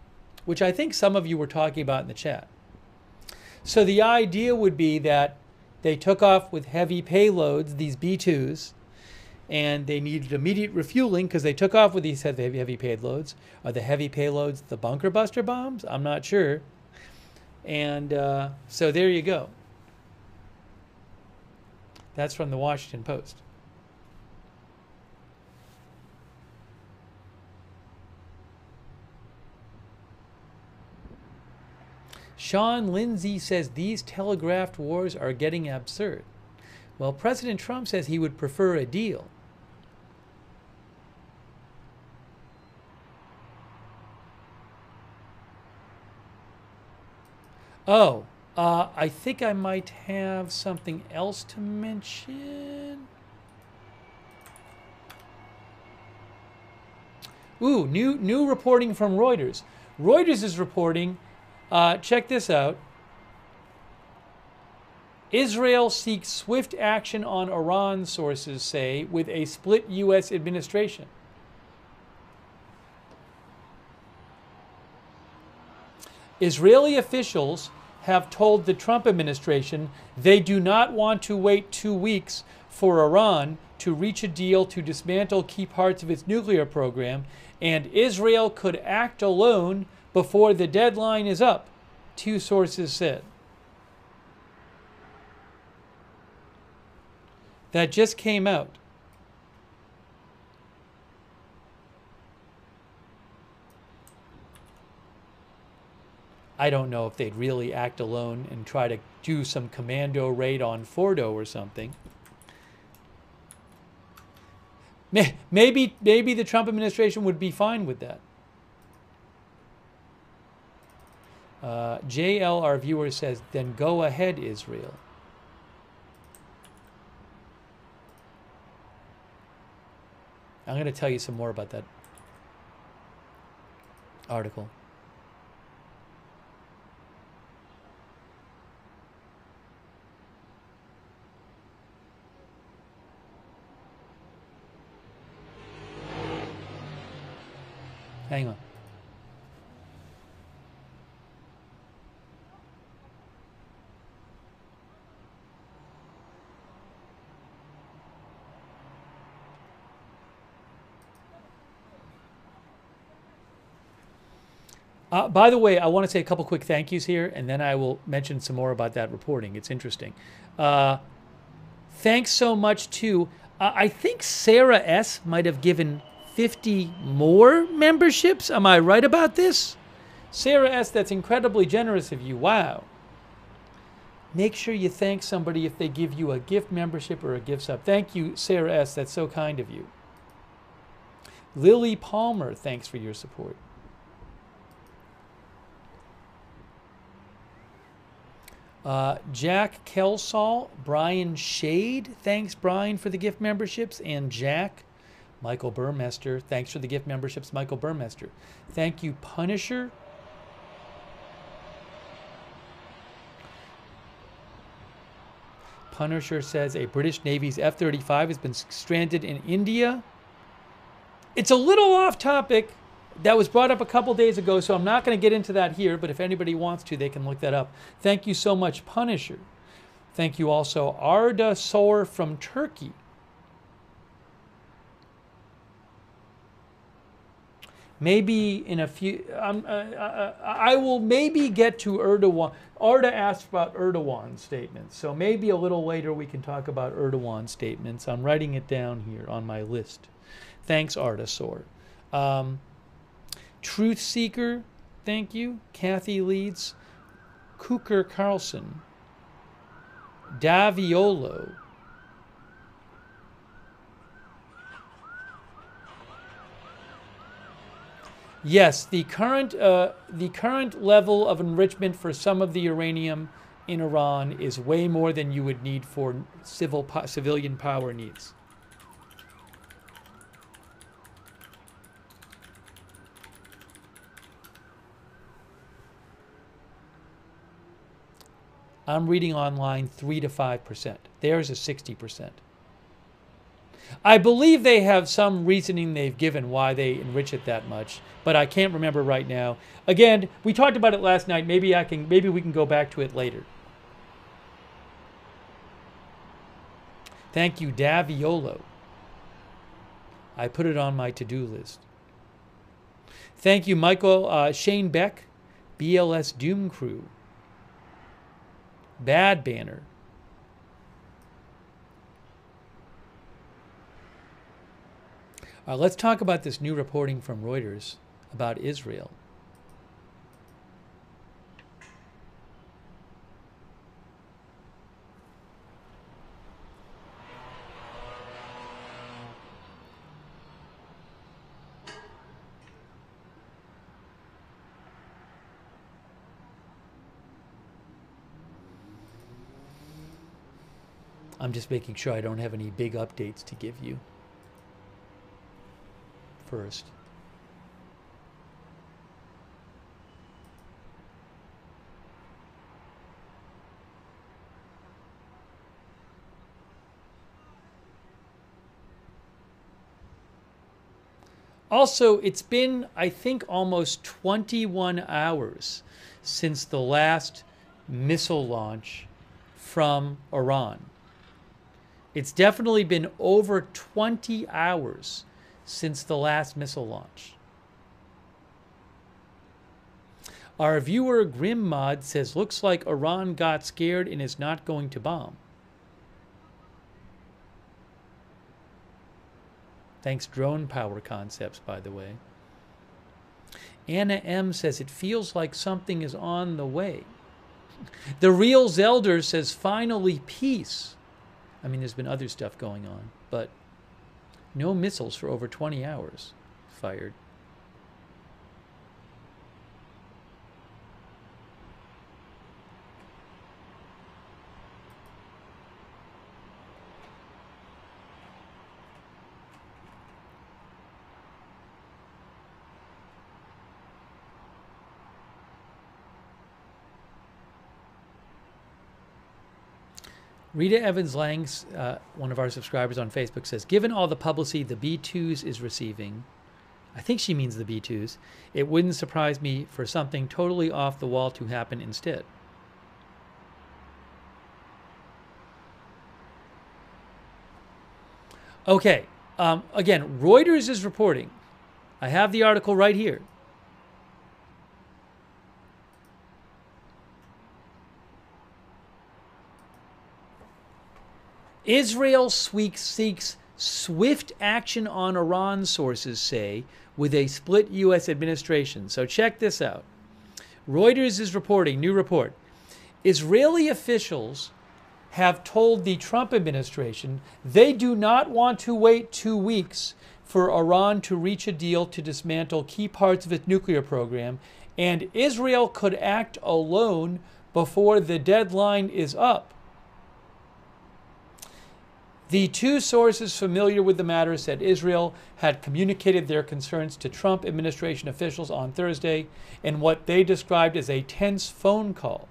which I think some of you were talking about in the chat. So the idea would be that they took off with heavy payloads, these B-2s, and they needed immediate refueling because they took off with these heavy payloads. Are the heavy payloads the bunker buster bombs? I'm not sure. And so there you go. That's from the Washington Post. Sean Lindsay says these telegraphed wars are getting absurd. Well, President Trump says he would prefer a deal. Oh, I think I might have something else to mention. Ooh, new reporting from Reuters. Reuters is reporting, check this out. Israel seeks swift action on Iran, sources say, with a split U.S. administration. Israeli officials have told the Trump administration they do not want to wait 2 weeks for Iran to reach a deal to dismantle key parts of its nuclear program, and Israel could act alone before the deadline is up, two sources said. That just came out. I don't know if they'd really act alone and try to do some commando raid on Fordow or something. Maybe the Trump administration would be fine with that. JL, our viewer, says, then go ahead, Israel. I'm going to tell you some more about that article. Hang on. By the way, I want to say a couple quick thank yous here, and then I will mention some more about that reporting. It's interesting. Thanks so much to, I think Sarah S. might have given 50 more memberships. Am I right about this? Sarah S., that's incredibly generous of you. Wow. Make sure you thank somebody if they give you a gift membership or a gift sub. Thank you, Sarah S. That's so kind of you. Lily Palmer, thanks for your support. Jack Kelsall, Brian Shade, thanks Brian for the gift memberships, and Jack, Michael Burmester, thanks for the gift memberships, Michael Burmester. Thank you, Punisher. Punisher says a British Navy's F-35 has been stranded in India. It's a little off topic. That was brought up a couple days ago, so I'm not going to get into that here, but if anybody wants to, they can look that up. Thank you so much, Punisher. Thank you also, Arda Sor from Turkey. Maybe in a few, I will maybe get to Erdogan. Arda asked about Erdogan's statements, so maybe a little later we can talk about Erdogan's statements. I'm writing it down here on my list. Thanks, Arda Sor. Truth Seeker, thank you. Kathy Leeds. Cooker Carlson. Daviolo. Yes, the current level of enrichment for some of the uranium in Iran is way more than you would need for civilian power needs. I'm reading online 3 to 5%. Theirs is 60%. I believe they have some reasoning they've given why they enrich it that much, but I can't remember right now. Again, we talked about it last night. Maybe we can go back to it later. Thank you, Daviolo. I put it on my to-do list. Thank you, Michael Shane Beck, BLS Doom Crew. Bad Banner. Let's talk about this new reporting from Reuters about Israel. I'm just making sure I don't have any big updates to give you first. Also, it's been, I think, almost 21 hours since the last missile launch from Iran. It's definitely been over 20 hours since the last missile launch. Our viewer Grimmod says, looks like Iran got scared and is not going to bomb. Thanks, Drone Power Concepts, by the way. Anna M. says, it feels like something is on the way. The Real Zelder says, finally peace. I mean, there's been other stuff going on, but no missiles for over 20 hours fired. Rita Evans Langs, one of our subscribers on Facebook, says, given all the publicity the B-2s is receiving, I think she means the B-2s, it wouldn't surprise me for something totally off the wall to happen instead. Okay, again, Reuters is reporting. I have the article right here. Israel seeks swift action on Iran, sources say, with a split U.S. administration. So check this out. Reuters is reporting, new report. Israeli officials have told the Trump administration they do not want to wait 2 weeks for Iran to reach a deal to dismantle key parts of its nuclear program, and Israel could act alone before the deadline is up. The two sources familiar with the matter said Israel had communicated their concerns to Trump administration officials on Thursday in what they described as a tense phone call.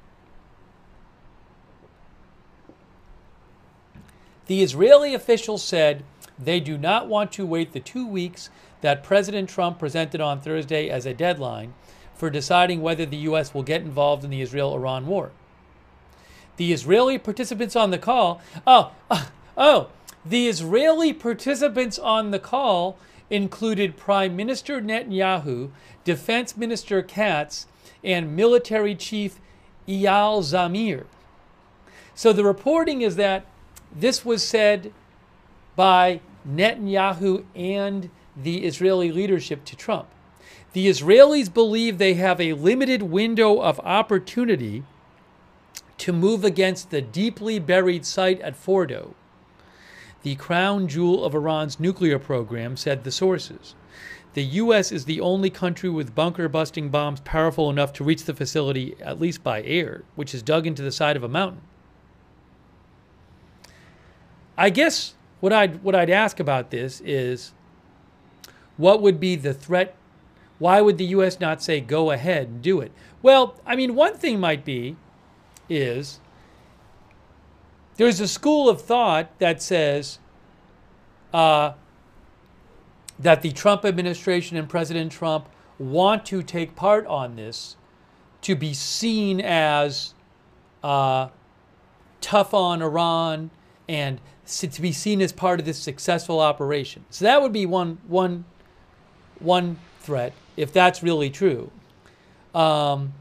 The Israeli officials said they do not want to wait the 2 weeks that President Trump presented on Thursday as a deadline for deciding whether the U.S. will get involved in the Israel-Iran war. The Israeli participants on the call... The Israeli participants on the call included Prime Minister Netanyahu, Defense Minister Katz, and Military Chief Eyal Zamir. So the reporting is that this was said by Netanyahu and the Israeli leadership to Trump. The Israelis believe they have a limited window of opportunity to move against the deeply buried site at Fordow, the crown jewel of Iran's nuclear program, said the sources. The U.S. is the only country with bunker-busting bombs powerful enough to reach the facility, at least by air, which is dug into the side of a mountain. I guess what I'd ask about this is, what would be the threat? Why would the U.S. not say, go ahead and do it? Well, I mean, one thing might be is there's a school of thought that says that the Trump administration and President Trump want to take part on this to be seen as tough on Iran and to be seen as part of this successful operation. So that would be one threat, if that's really true. And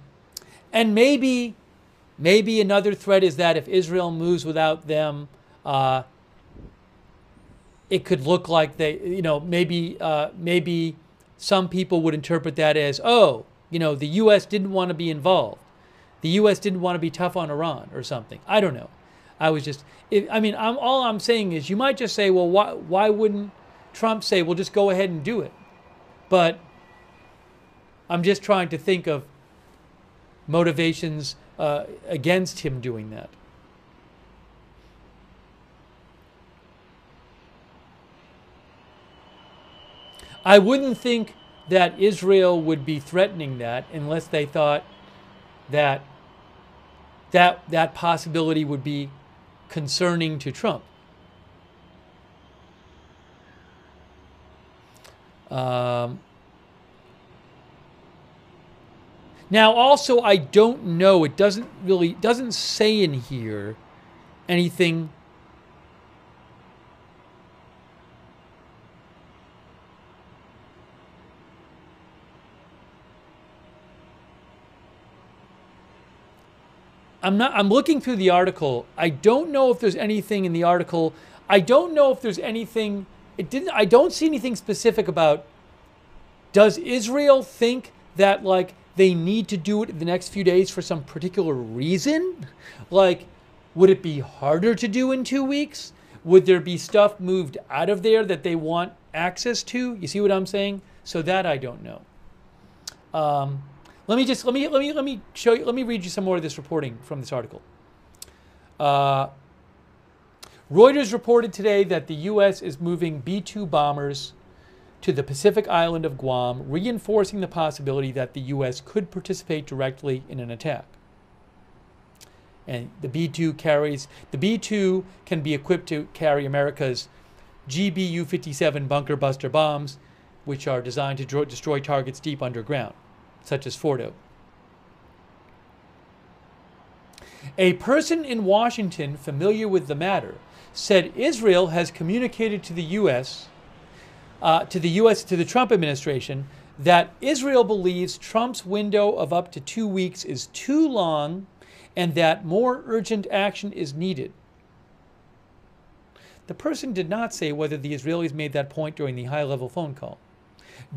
maybe another threat is that if Israel moves without them, it could look like maybe some people would interpret that as, the U.S. didn't want to be involved. The U.S. didn't want to be tough on Iran or something. I don't know. All I'm saying is you might just say, well, why wouldn't Trump say, well, just go ahead and do it? But I'm just trying to think of motivations against him doing that. I wouldn't think that Israel would be threatening that unless they thought that that possibility would be concerning to Trump. Now, also, I don't know. It doesn't say in here anything. I'm looking through the article. I don't know if there's anything in the article. I don't know if there's anything. I don't see anything specific about, does Israel think that like they need to do it in the next few days for some particular reason? Like, would it be harder to do in 2 weeks? Would there be stuff moved out of there that they want access to? You see what I'm saying? So that I don't know. Let me show you. Let me read you some more of this reporting from this article. Reuters reported today that the U.S. is moving B-2 bombers to the Pacific island of Guam, reinforcing the possibility that the U.S. could participate directly in an attack. And the B-2 can be equipped to carry America's GBU-57 bunker buster bombs, which are designed to destroy targets deep underground, such as Fordow. A person in Washington familiar with the matter said Israel has communicated to the to the Trump administration, that Israel believes Trump's window of up to 2 weeks is too long and that more urgent action is needed. The person did not say whether the Israelis made that point during the high-level phone call.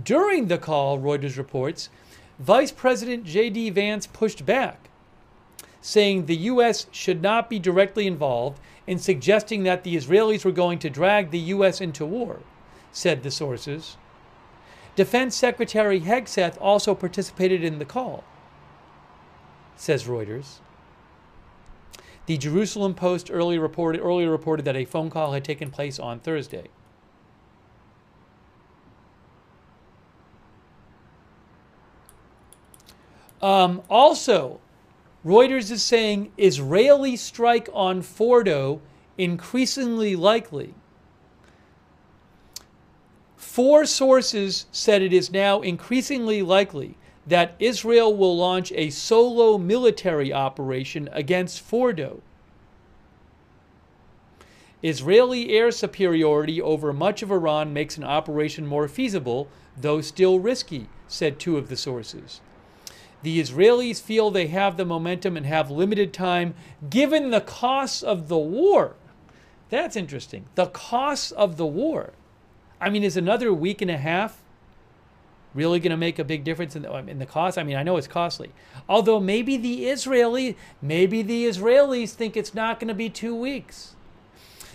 During the call, Reuters reports, Vice President J.D. Vance pushed back, saying the U.S. should not be directly involved, in suggesting that the Israelis were going to drag the U.S. into war, said the sources. Defense Secretary Hegseth also participated in the call, says Reuters. The Jerusalem Post earlier reported that a phone call had taken place on Thursday. Also, Reuters is saying Israeli strike on Fordow increasingly likely. 4 sources said it is now increasingly likely that Israel will launch a solo military operation against Fordow. Israeli air superiority over much of Iran makes an operation more feasible, though still risky, said 2 of the sources. The Israelis feel they have the momentum and have limited time given the costs of the war. That's interesting. The costs of the war. I mean, is another week and a half really going to make a big difference in the cost? I mean, I know it's costly. Although maybe the Israelis think it's not going to be 2 weeks.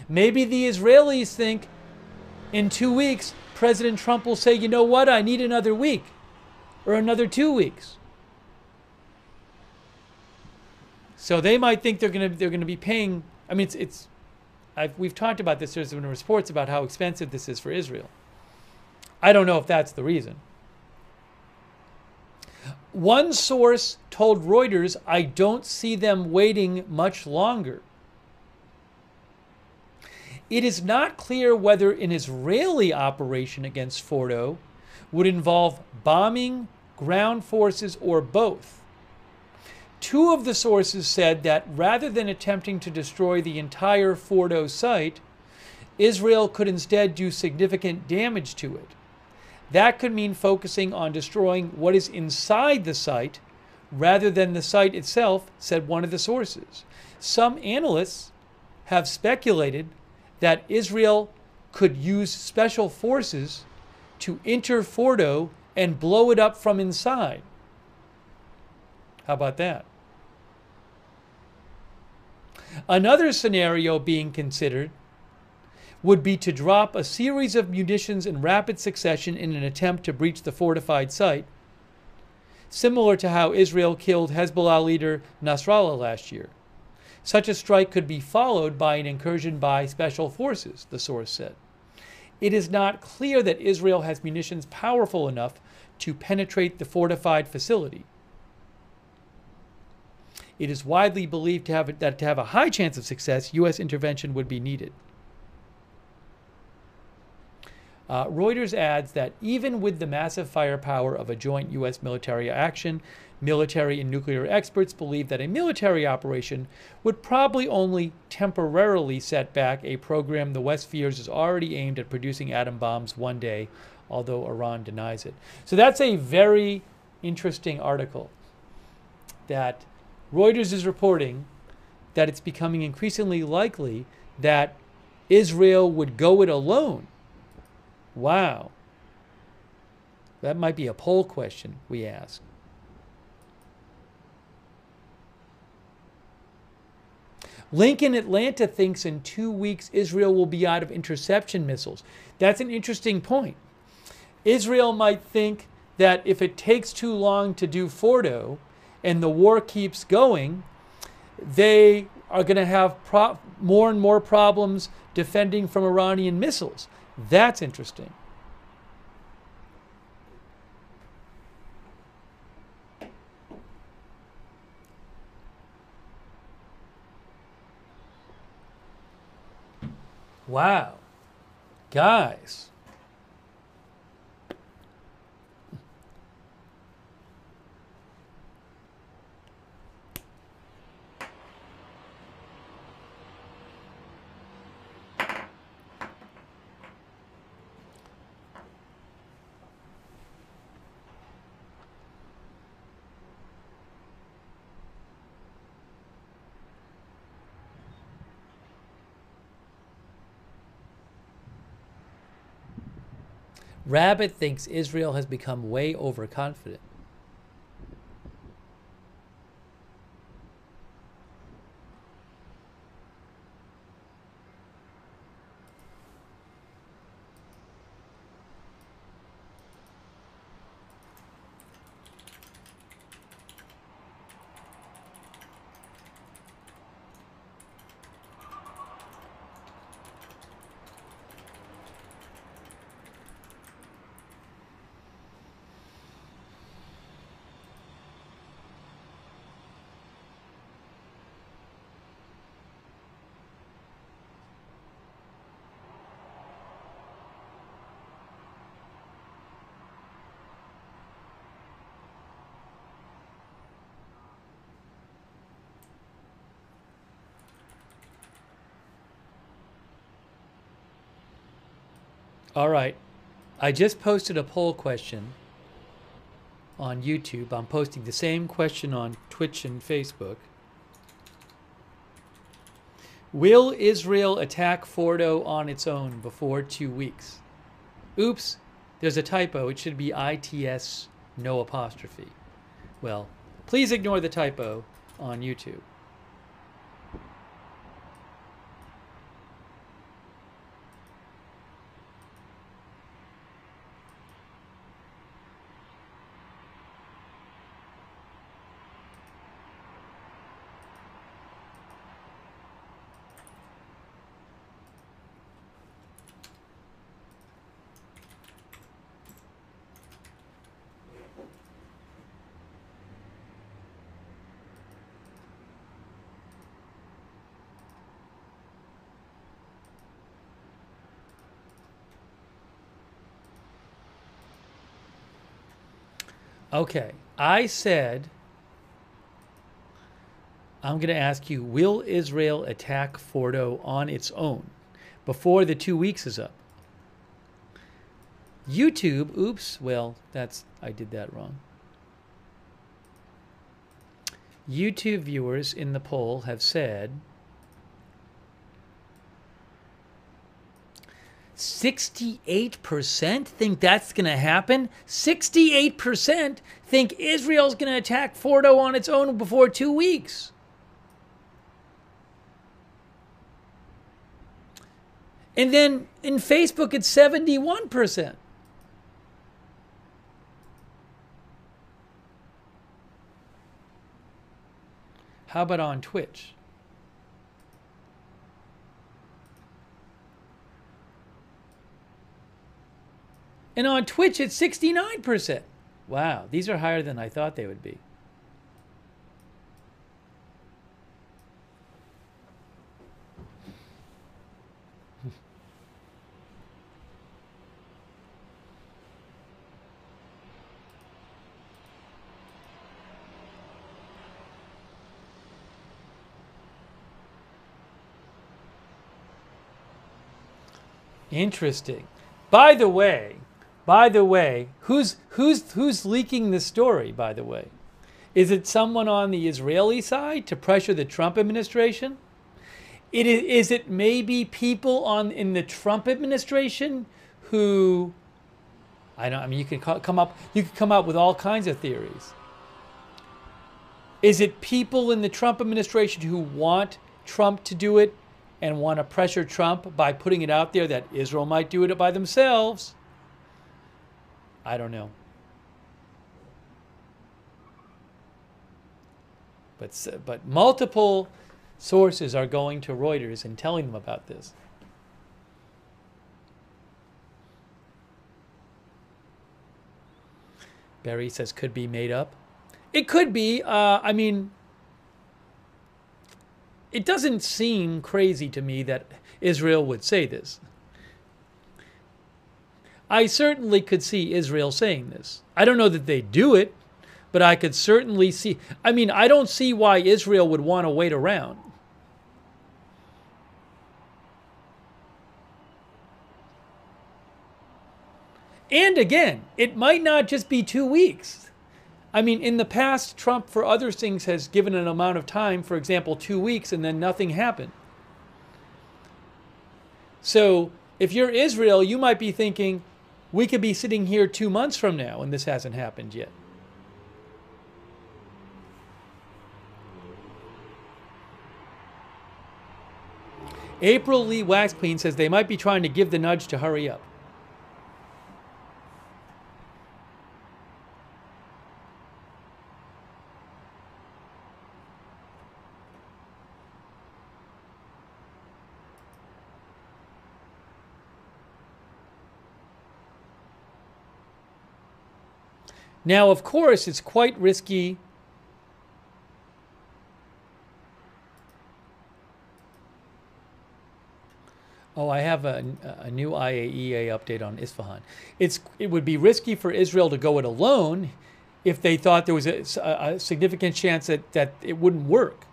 Maybe the Israelis think in 2 weeks, President Trump will say, you know what, I need another week or another 2 weeks. So they might think they're going to be paying. I mean, we've talked about this. There's been reports about how expensive this is for Israel. I don't know if that's the reason. One source told Reuters, I don't see them waiting much longer. It is not clear whether an Israeli operation against Fordow would involve bombing, ground forces, or both. 2 of the sources said that rather than attempting to destroy the entire Fordow site, Israel could instead do significant damage to it. That could mean focusing on destroying what is inside the site rather than the site itself, said one of the sources. Some analysts have speculated that Israel could use special forces to enter Fordow and blow it up from inside. How about that? Another scenario being considered would be to drop a series of munitions in rapid succession in an attempt to breach the fortified site, similar to how Israel killed Hezbollah leader Nasrallah last year. Such a strike could be followed by an incursion by special forces, the source said. it is not clear that Israel has munitions powerful enough to penetrate the fortified facility. It is widely believed that to have a high chance of success, U.S. intervention would be needed. Reuters adds that even with the massive firepower of a joint U.S. military action, military and nuclear experts believe that a military operation would probably only temporarily set back a program the West fears is already aimed at producing atom bombs one day, although Iran denies it. So that's a very interesting article that Reuters is reporting that it's becoming increasingly likely that Israel would go it alone. Wow. That might be a poll question we ask. Lincoln Atlanta thinks in 2 weeks Israel will be out of interception missiles. That's an interesting point. Israel might think that if it takes too long to do Fordow and the war keeps going, they are going to have more and more problems defending from Iranian missiles. That's interesting. Wow. Guys. Rabbit thinks Israel has become way overconfident. All right. I just posted a poll question on YouTube. I'm posting the same question on Twitch and Facebook. Will Israel attack Fordow on its own before 2 weeks? Oops, there's a typo. It should be ITS, no apostrophe. Well, please ignore the typo on YouTube. Okay, I said, I'm going to ask you, will Israel attack Fordow on its own before the 2 weeks is up? YouTube, oops, well, I did that wrong. YouTube viewers in the poll have said 68% think that's going to happen. 68% think Israel's going to attack Fordow on its own before 2 weeks. And then in Facebook, it's 71%. How about on Twitch? And on Twitch, it's 69%. Wow, these are higher than I thought they would be. Interesting. By the way, who's leaking the story, by the way? Is it someone on the Israeli side to pressure the Trump administration? Is it maybe people in the Trump administration who, I mean, you can come up with all kinds of theories. Is it people in the Trump administration who want Trump to do it and want to pressure Trump by putting it out there that Israel might do it by themselves? I don't know. But multiple sources are going to Reuters and telling them about this. Barry says could be made up. It could be. I mean, it doesn't seem crazy to me that Israel would say this. I certainly could see Israel saying this. I don't know that they do it, but I could certainly see. I mean, I don't see why Israel would want to wait around. And again, it might not just be 2 weeks. I mean, in the past, Trump, for other things, has given an amount of time, for example, 2 weeks, and then nothing happened. So if you're Israel, you might be thinking, we could be sitting here 2 months from now, and this hasn't happened yet. April Lee Waxclean says they might be trying to give the nudge to hurry up. Now, of course, it's quite risky. Oh, I have a new IAEA update on Isfahan. It would be risky for Israel to go it alone if they thought there was a significant chance that it wouldn't work.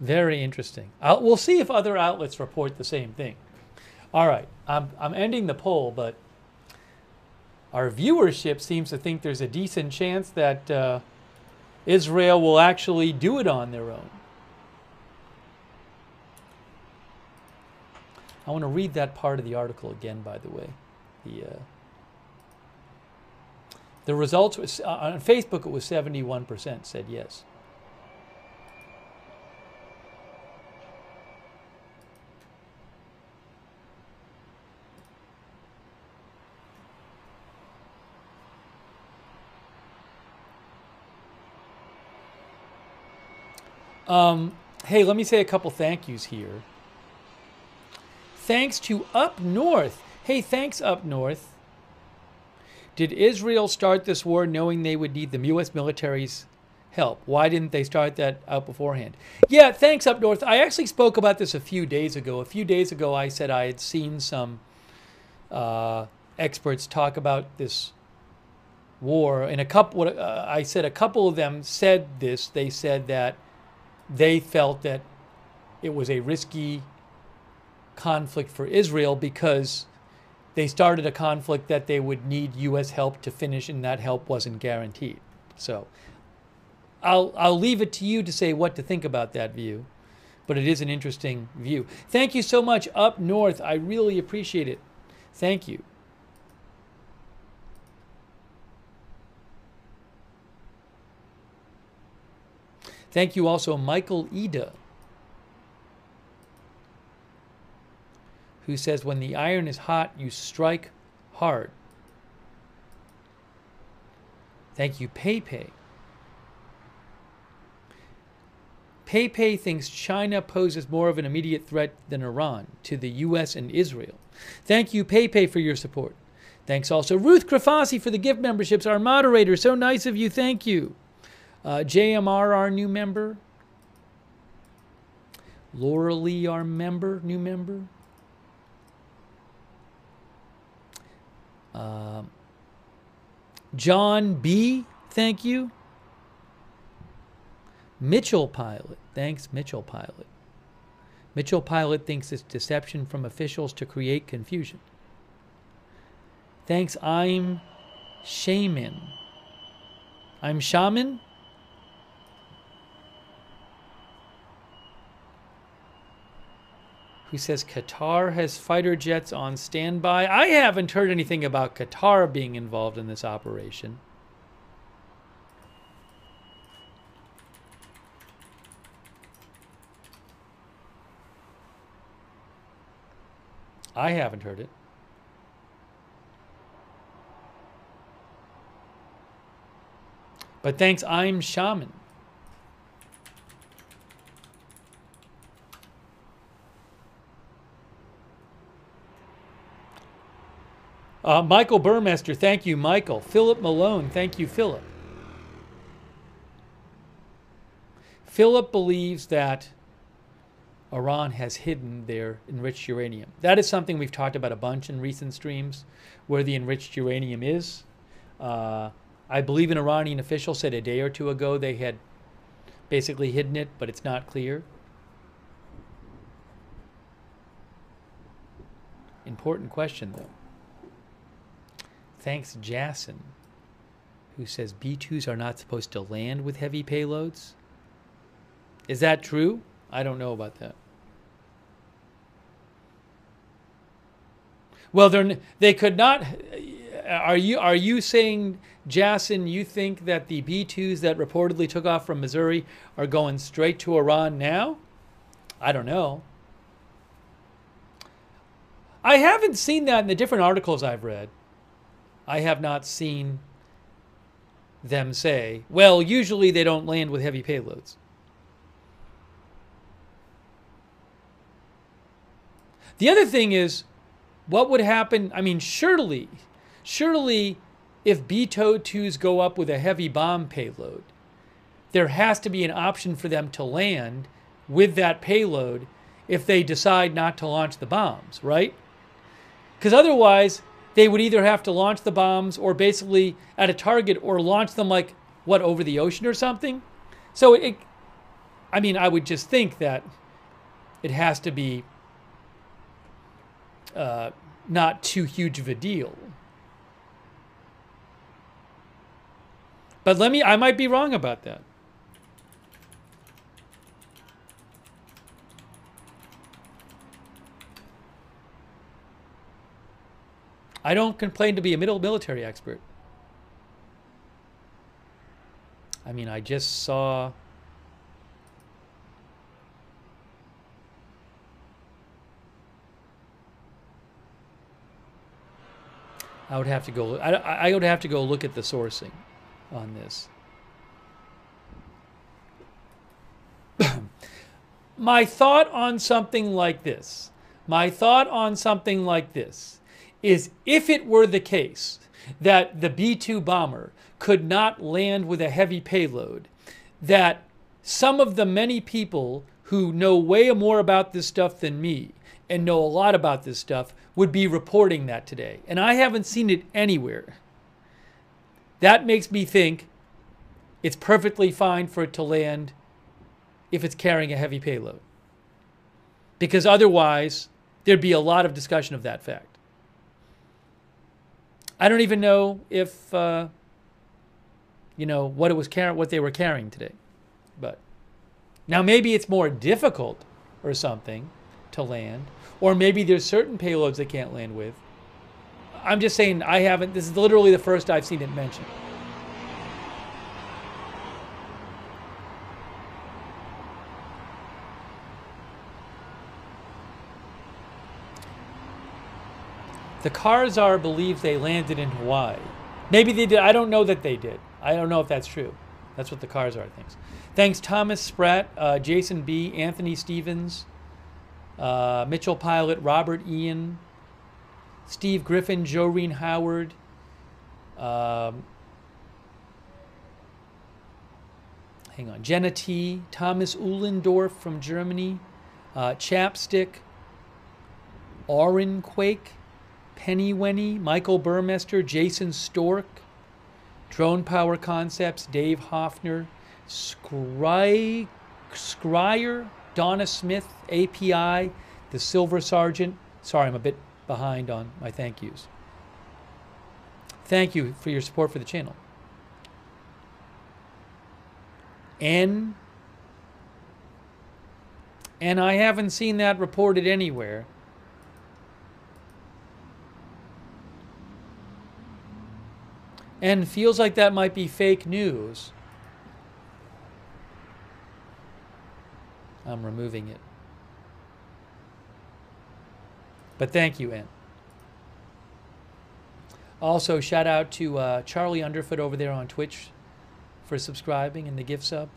Very interesting. We'll see if other outlets report the same thing. All right, I'm ending the poll, but our viewership seems to think there's a decent chance that Israel will actually do it on their own. I want to read that part of the article again, by the way. The results was, on Facebook, it was 71% said yes. Hey, let me say a couple thank yous here. Thanks to Up North. Hey, thanks Up North. Did Israel start this war knowing they would need the U.S. military's help? Why didn't they start that out beforehand? Yeah, thanks Up North. I actually spoke about this a few days ago. A few days ago, I said I had seen some experts talk about this war, and I said a couple of them said this. They said that they felt that it was a risky conflict for Israel because they started a conflict that they would need U.S. help to finish, and that help wasn't guaranteed. So I'll leave it to you to say what to think about that view, but it is an interesting view. Thank you so much, Up North. I really appreciate it. Thank you. Thank you also, Michael Ida, who says, when the iron is hot, you strike hard. Thank you, Pepe. Pepe thinks China poses more of an immediate threat than Iran to the U.S. and Israel. Thank you, Pepe, for your support. Thanks also, Ruth Krafasi, for the gift memberships, our moderator. So nice of you. Thank you. JMR, our new member. Laura Lee, our member, new member. John B., thank you. Mitchell Pilot, thanks, Mitchell Pilot. Mitchell Pilot thinks it's deception from officials to create confusion. Thanks, I'm Shaman. I'm Shaman? Who says Qatar has fighter jets on standby. I haven't heard anything about Qatar being involved in this operation. I haven't heard it. But thanks, I'm Shaman. Michael Burmester, thank you, Michael. Philip Malone, thank you, Philip. Philip believes that Iran has hidden their enriched uranium. That is something we've talked about a bunch in recent streams, where the enriched uranium is. I believe an Iranian official said a day or two ago they had basically hidden it, but it's not clear. Important question, though. Thanks, Jason, who says B-2s are not supposed to land with heavy payloads. Is that true? I don't know about that. Well, they could not. Are you saying, Jason, you think that the B-2s that reportedly took off from Missouri are going straight to Iran now? I don't know. I haven't seen that in the different articles I've read. I have not seen them say, well, usually they don't land with heavy payloads. The other thing is, what would happen? I mean, surely if B-2s go up with a heavy bomb payload, there has to be an option for them to land with that payload if they decide not to launch the bombs, right? Because otherwise, they would either have to launch the bombs or basically at a target, or launch them like, what, over the ocean or something? So I would just think that it has to be not too huge of a deal. But I might be wrong about that. I don't complain to be a military expert. I mean, I just saw I would have to go look at the sourcing on this. My thought on something like this is, if it were the case that the B-2 bomber could not land with a heavy payload, that some of the many people who know way more about this stuff than me and know a lot about this stuff would be reporting that today. And I haven't seen it anywhere. That makes me think it's perfectly fine for it to land if it's carrying a heavy payload. Because otherwise, there'd be a lot of discussion of that fact. I don't even know if, what they were carrying today. But now maybe it's more difficult or something to land, or maybe there's certain payloads they can't land with. I'm just saying I haven't. This is literally the first I've seen it mentioned. The Karzar believes they landed in Hawaii. Maybe they did. I don't know that they did. I don't know if that's true. That's what the Karzar thinks. Thanks, Thomas Spratt, Jason B., Anthony Stevens, Mitchell Pilot, Robert Ian, Steve Griffin, Joreen Howard, hang on, Jenna T., Thomas Uhlendorf from Germany, Chapstick, Aurin Quake, Penny Wenny, Michael Burmester, Jason Stork, Drone Power Concepts, Dave Hoffner, Scryer, Donna Smith, API, The Silver Sergeant. Sorry, I'm a bit behind on my thank yous. Thank you for your support for the channel. And I haven't seen that reported anywhere. And feels like that might be fake news. I'm removing it. But thank you, Ann. Also, shout out to Charlie Underfoot over there on Twitch for subscribing and the gift sub.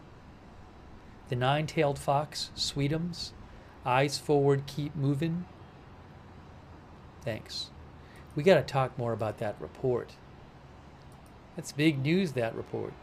The Nine-Tailed Fox, Sweetums, Eyes Forward, Keep Moving. Thanks. We got to talk more about that report. That's big news, that report.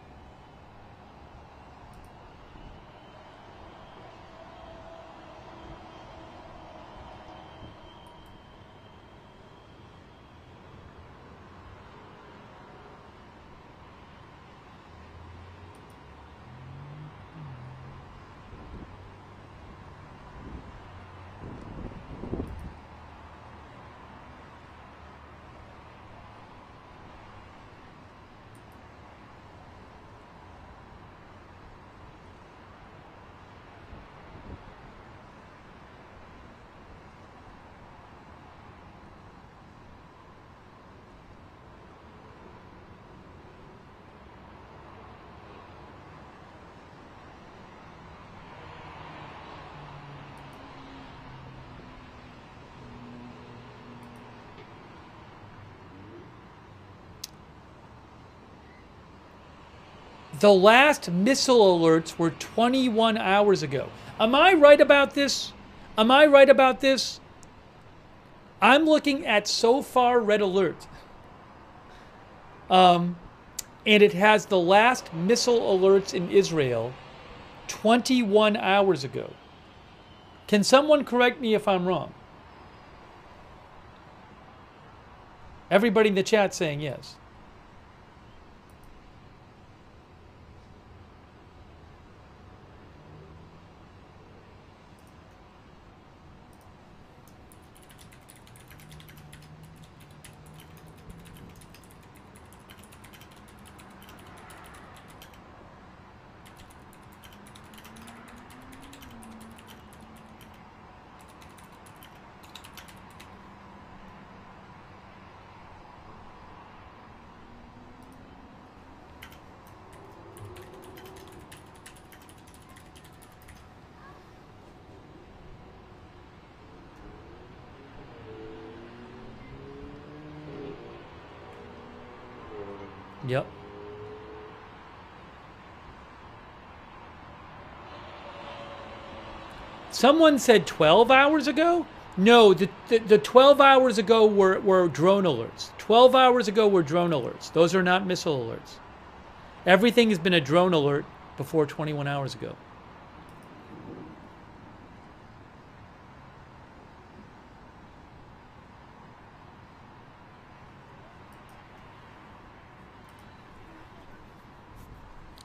The last missile alerts were 21 hours ago. Am I right about this? Am I right about this? I'm looking at so far red alert. And it has the last missile alerts in Israel 21 hours ago. Can someone correct me if I'm wrong? Everybody in the chat saying yes. Yep. Someone said 12 hours ago? No, the 12 hours ago were drone alerts. 12 hours ago were drone alerts. Those are not missile alerts. Everything has been a drone alert before 21 hours ago.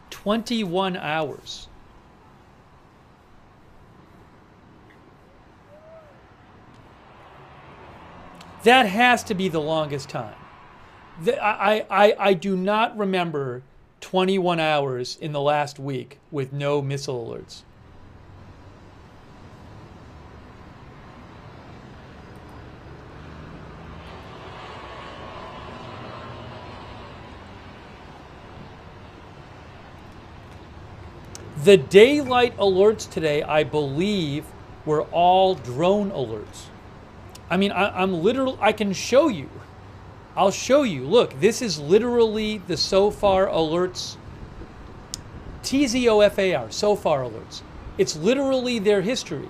"21 hours. That has to be the longest time. I do not remember 21 hours in the last week with no missile alerts. The daylight alerts today, I believe, were all drone alerts. I mean, I'm literal. I can show you. I'll show you. Look, this is literally the SOFAR alerts. TZOFAR, SOFAR alerts. It's literally their history.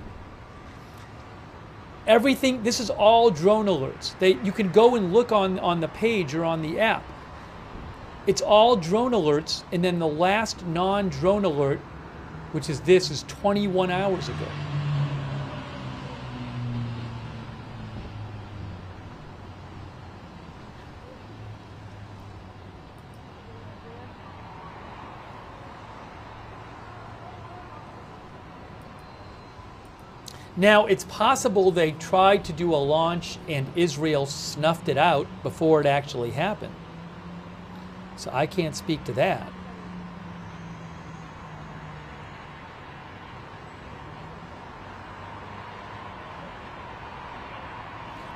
Everything. This is all drone alerts. You can go and look on the page or on the app. It's all drone alerts, and then the last non-drone alert, which is this, is 21 hours ago. Now, it's possible they tried to do a launch and Israel snuffed it out before it actually happened. So I can't speak to that.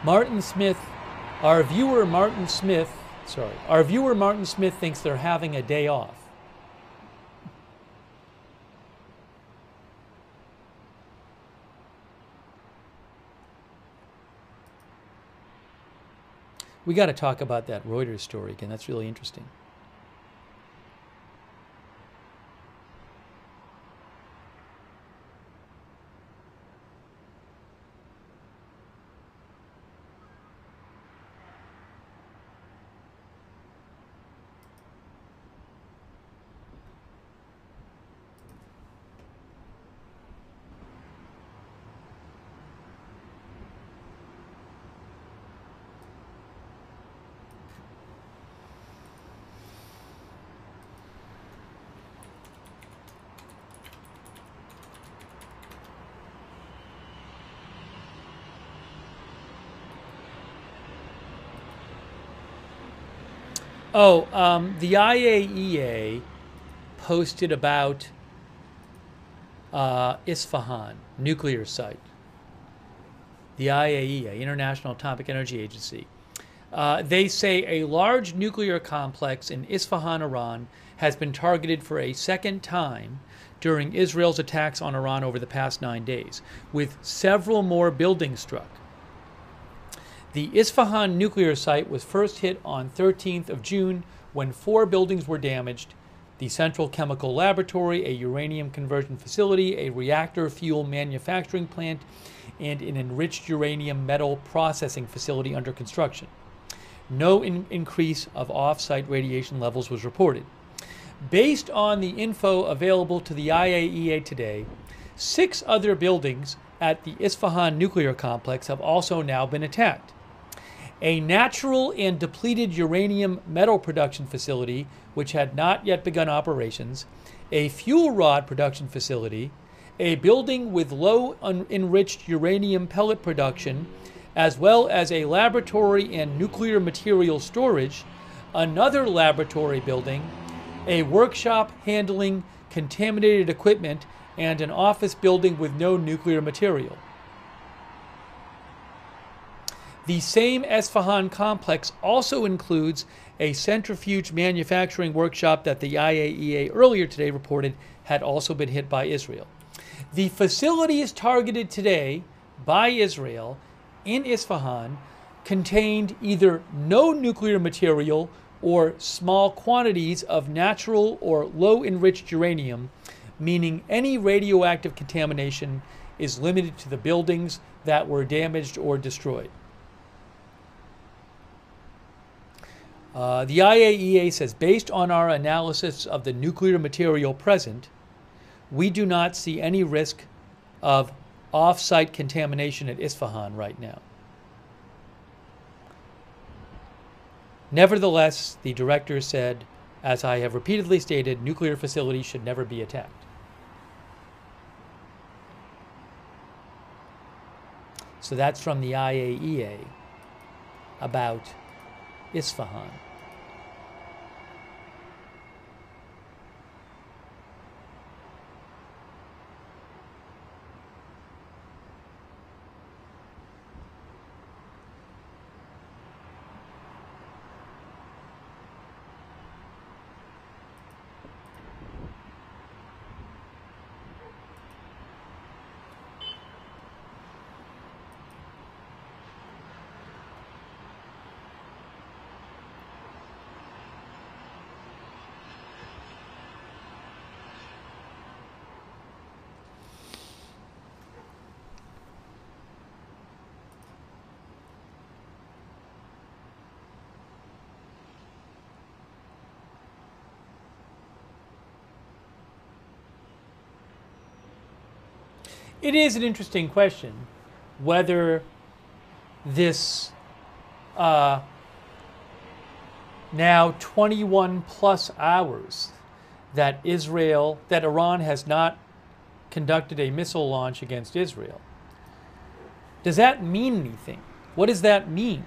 Martin Smith, our viewer Martin Smith thinks they're having a day off. We got to talk about that Reuters story again. That's really interesting. The IAEA posted about Isfahan nuclear site. The IAEA, International Atomic Energy Agency. They say a large nuclear complex in Isfahan, Iran, has been targeted for a second time during Israel's attacks on Iran over the past 9 days, with several more buildings struck. The Isfahan nuclear site was first hit on 13th of June when 4 buildings were damaged: the Central Chemical Laboratory, a uranium conversion facility, a reactor fuel manufacturing plant, and an enriched uranium metal processing facility under construction. No increase of off-site radiation levels was reported. Based on the info available to the IAEA today, 6 other buildings at the Isfahan nuclear complex have also now been attacked. A natural and depleted uranium metal production facility, which had not yet begun operations, a fuel rod production facility, a building with low enriched uranium pellet production, as well as a laboratory and nuclear material storage, another laboratory building, a workshop handling contaminated equipment, and an office building with no nuclear material. The same Isfahan complex also includes a centrifuge manufacturing workshop that the IAEA earlier today reported had also been hit by Israel. The facilities targeted today by Israel in Isfahan contained either no nuclear material or small quantities of natural or low enriched uranium, meaning any radioactive contamination is limited to the buildings that were damaged or destroyed. The IAEA says, based on our analysis of the nuclear material present, we do not see any risk of off-site contamination at Isfahan right now. Nevertheless, the director said, as I have repeatedly stated, nuclear facilities should never be attacked. So that's from the IAEA about Isfahan. It is an interesting question whether this now 21 plus hours that Iran has not conducted a missile launch against Israel. Does that mean anything? What does that mean?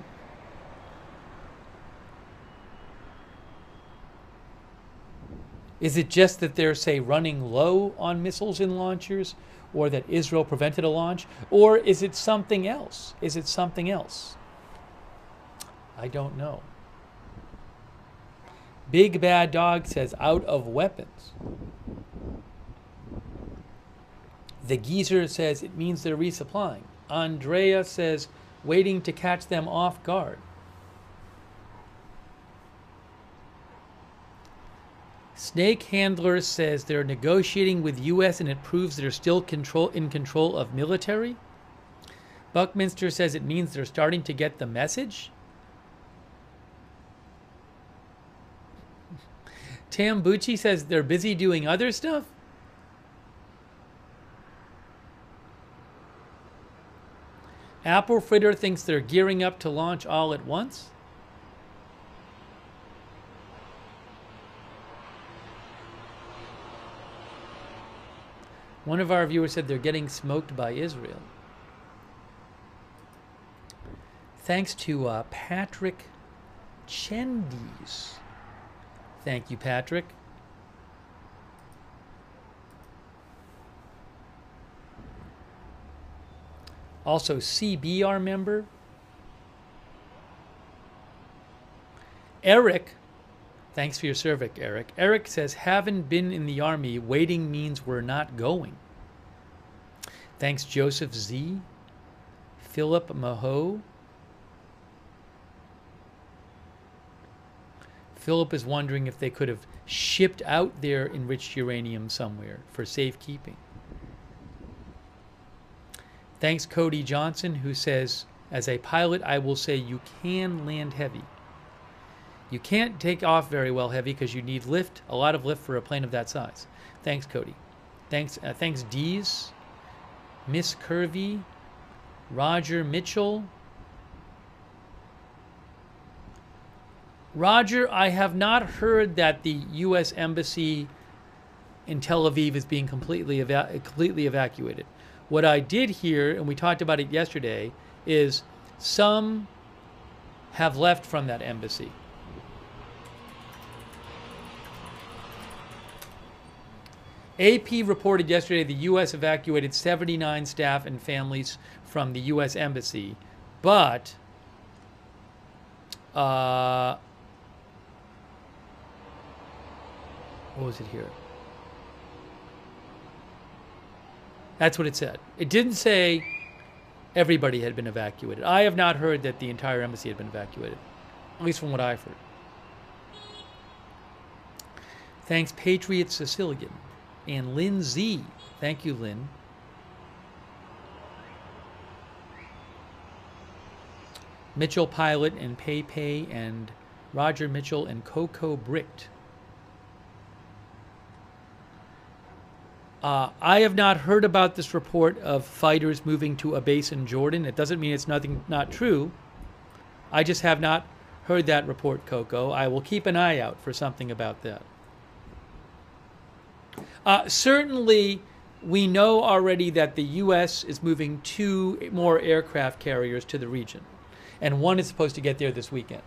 Is it just that they're, say, running low on missiles and launchers, or that Israel prevented a launch? Or is it something else? Is it something else? I don't know. Big Bad Dog says, out of weapons. The Geezer says, it means they're resupplying. Andrea says, waiting to catch them off guard. Snake Handler says they're negotiating with U.S. and it proves they're still in control of military. Buckminster says it means they're starting to get the message. Tambucci says they're busy doing other stuff. Apple Fritter thinks they're gearing up to launch all at once. One of our viewers said they're getting smoked by Israel. Thanks to Patrick Chendis. Thank you, Patrick. Also, CBR member. Eric, thanks for your service, Eric. Eric says, haven't been in the army. Waiting means we're not going. Thanks, Joseph Z. Philip Maho. Philip is wondering if they could have shipped out their enriched uranium somewhere for safekeeping. Thanks, Cody Johnson, who says, as a pilot, I will say you can land heavy. You can't take off very well heavy because you need lift, a lot of lift for a plane of that size. Thanks, Cody. Thanks, Dees, Miss Curvy, Roger Mitchell. Roger, I have not heard that the U.S. Embassy in Tel Aviv is being completely evacuated. What I did hear, and we talked about it yesterday, is some have left from that embassy. AP reported yesterday the U.S. evacuated 79 staff and families from the U.S. Embassy, but what was it here? That's what it said. It didn't say everybody had been evacuated. I have not heard that the entire embassy had been evacuated, at least from what I've heard. Thanks, Patriot Sicilian. And Lynn Z. Thank you, Lynn. Mitchell Pilot and Pei and Roger Mitchell and Coco Bricked. I have not heard about this report of fighters moving to a base in Jordan. It doesn't mean it's not true. I just have not heard that report, Coco. I will keep an eye out for something about that. Certainly, we know already that the U.S. is moving 2 more aircraft carriers to the region, and one is supposed to get there this weekend.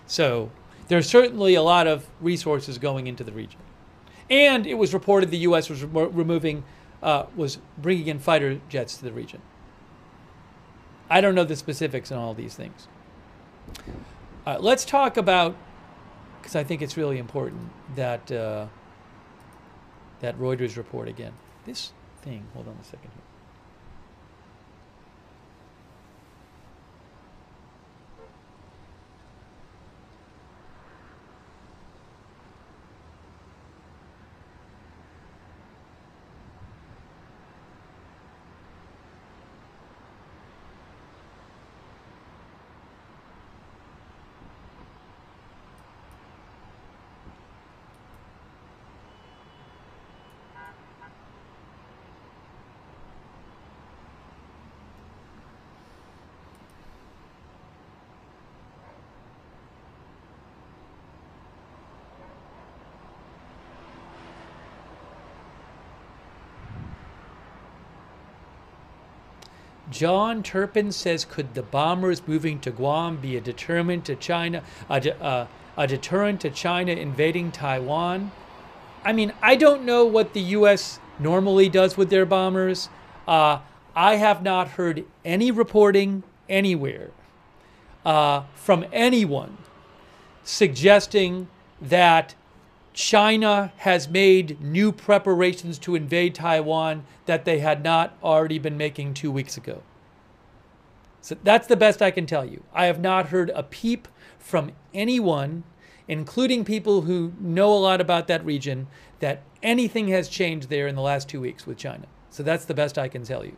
So there's certainly a lot of resources going into the region. And it was reported the U.S. was was bringing in fighter jets to the region. I don't know the specifics on all these things. Let's talk about, because I think it's really important, that that Reuters report again. This thing, hold on a second here. John Turpin says, could the bombers moving to Guam be a deterrent to China, a deterrent to China invading Taiwan? I mean, I don't know what the U.S. normally does with their bombers. I have not heard any reporting anywhere from anyone suggesting that China has made new preparations to invade Taiwan that they had not already been making 2 weeks ago. So that's the best I can tell you. I have not heard a peep from anyone, including people who know a lot about that region, that anything has changed there in the last 2 weeks with China. So that's the best I can tell you.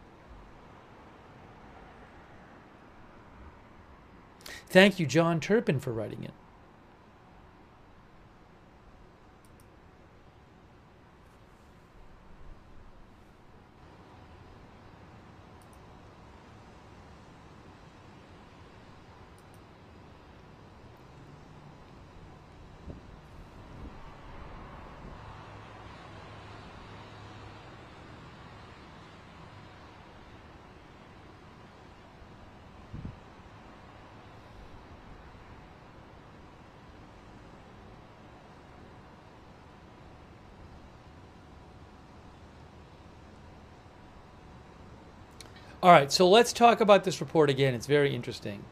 Thank you, John Turpin, for writing it. All right, so let's talk about this report again. It's very interesting.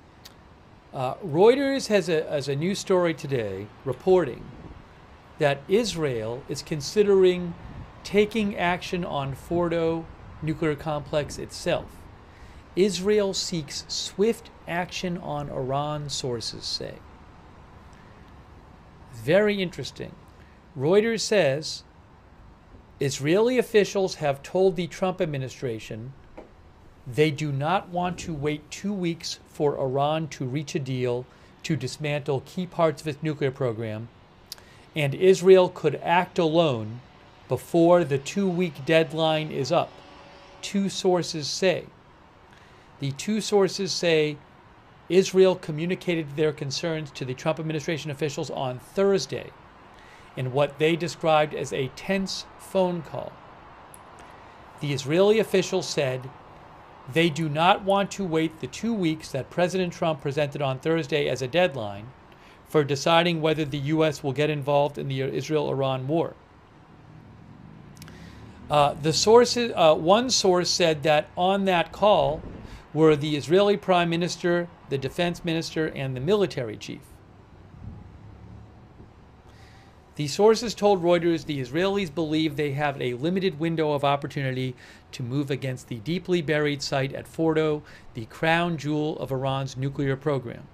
Reuters has a news story today reporting that Israel is considering taking action on Fordow nuclear complex itself. Israel seeks swift action on Iran, sources say. Very interesting. Reuters says Israeli officials have told the Trump administration they do not want to wait 2 weeks for Iran to reach a deal to dismantle key parts of its nuclear program, and Israel could act alone before the 2-week deadline is up, two sources say. The two sources say Israel communicated their concerns to the Trump administration officials on Thursday in what they described as a tense phone call. The Israeli officials said they do not want to wait the 2 weeks that President Trump presented on Thursday as a deadline for deciding whether the U.S. will get involved in the Israel-Iran war. One source said that on that call were the Israeli Prime Minister, the Defense Minister, and the military chief. The sources told Reuters the Israelis believe they have a limited window of opportunity to move against the deeply buried site at Fordow, the crown jewel of Iran's nuclear program.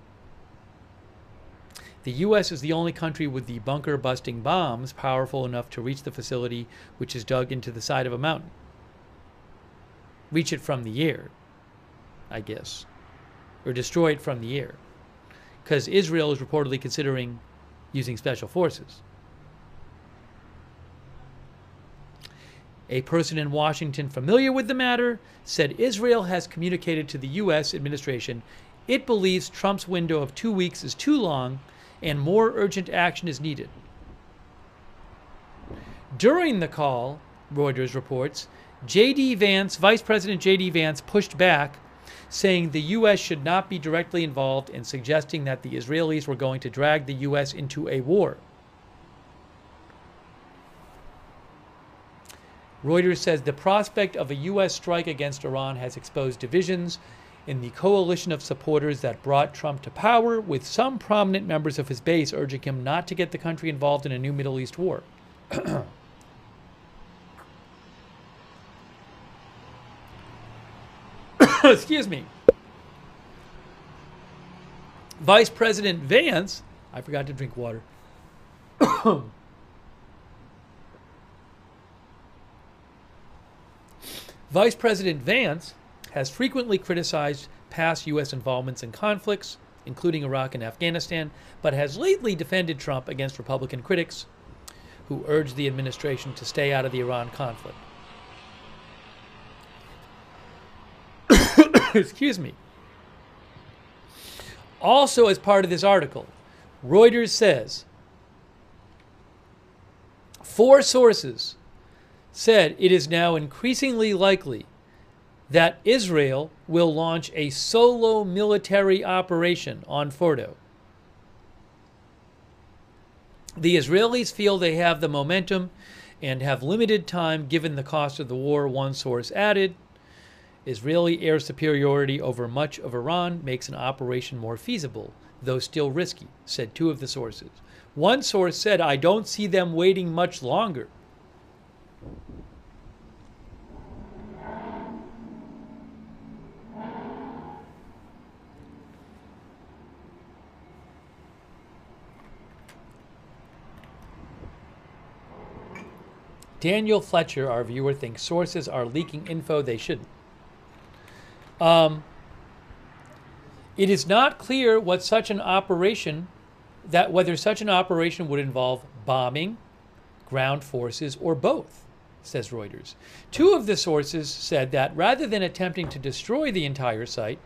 The U.S. is the only country with the bunker-busting bombs powerful enough to reach the facility, which is dug into the side of a mountain. Reach it from the air, I guess, or destroy it from the air, because Israel is reportedly considering using special forces. A person in Washington familiar with the matter said Israel has communicated to the U.S. administration it believes Trump's window of 2 weeks is too long and more urgent action is needed. During the call, Reuters reports, Vice President J.D. Vance pushed back, saying the U.S. should not be directly involved and suggesting that the Israelis were going to drag the U.S. into a war. Reuters says the prospect of a U.S. strike against Iran has exposed divisions in the coalition of supporters that brought Trump to power, with some prominent members of his base urging him not to get the country involved in a new Middle East war. Excuse me. Vice President Vance, I forgot to drink water. Vice President Vance has frequently criticized past U.S. involvements in conflicts, including Iraq and Afghanistan, but has lately defended Trump against Republican critics who urged the administration to stay out of the Iran conflict. Excuse me. Also, as part of this article, Reuters says 4 sources said it is now increasingly likely that Israel will launch a solo military operation on Fordow. The Israelis feel they have the momentum and have limited time given the cost of the war, one source added. Israeli air superiority over much of Iran makes an operation more feasible, though still risky, said two of the sources. One source said, I don't see them waiting much longer. Daniel Fletcher, our viewer, thinks sources are leaking info they shouldn't. It is not clear what such an operation, whether such an operation would involve bombing, ground forces, or both, says Reuters. Two of the sources said that rather than attempting to destroy the entire site,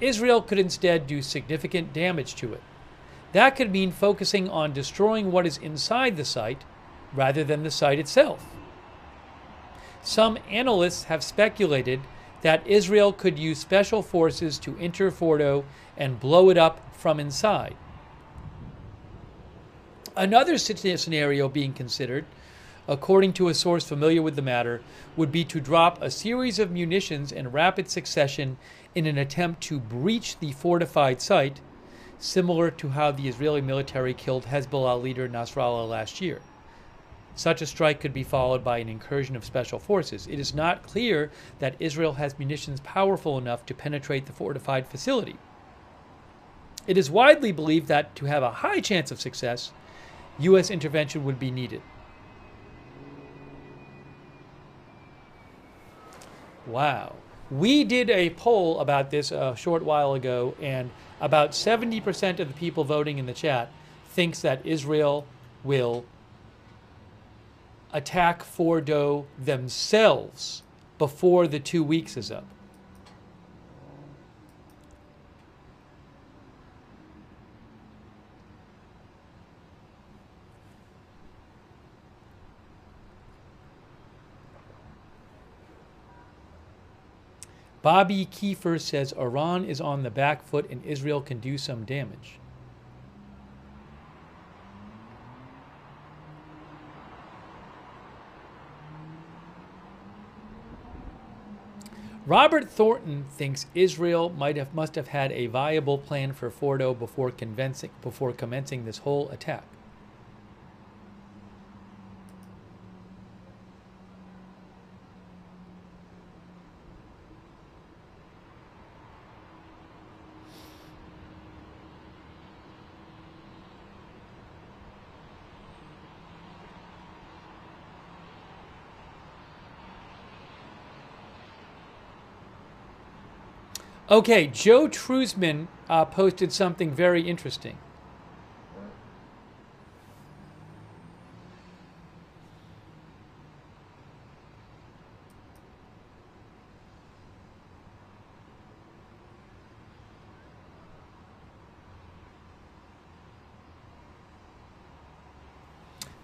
Israel could instead do significant damage to it. That could mean focusing on destroying what is inside the site rather than the site itself. Some analysts have speculated that Israel could use special forces to enter Fordow and blow it up from inside. Another scenario being considered, according to a source familiar with the matter, would be to drop a series of munitions in rapid succession in an attempt to breach the fortified site, similar to how the Israeli military killed Hezbollah leader Nasrallah last year. Such a strike could be followed by an incursion of special forces. It is not clear that Israel has munitions powerful enough to penetrate the fortified facility. It is widely believed that to have a high chance of success, U.S. intervention would be needed. Wow. We did a poll about this a short while ago, and about 70% of the people voting in the chat thinks that Israel will attack Fordow themselves before the 2 weeks is up. Bobby Kiefer says Iran is on the back foot and Israel can do some damage. Robert Thornton thinks Israel must have had a viable plan for Fordow before commencing this whole attack. Okay, Joe Truzman posted something very interesting.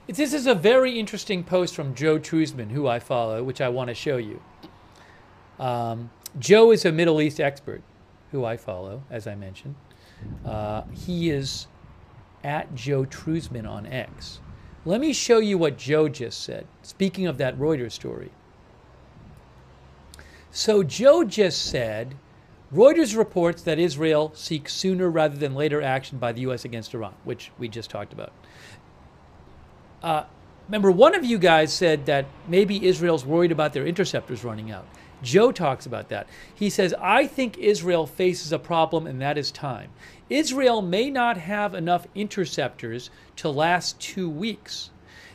This is a very interesting post from Joe Truzman, who I follow, which I want to show you. Joe is a Middle East expert who I follow, as I mentioned. He is at Joe Truzman on X. Let me show you what Joe just said, speaking of that Reuters story. So Joe just said, Reuters reports that Israel seeks sooner rather than later action by the U.S. against Iran, which we just talked about. Remember, one of you guys said that maybe Israel's worried about their interceptors running out. Joe talks about that. He says, I think Israel faces a problem, and that is time. Israel may not have enough interceptors to last 2 weeks.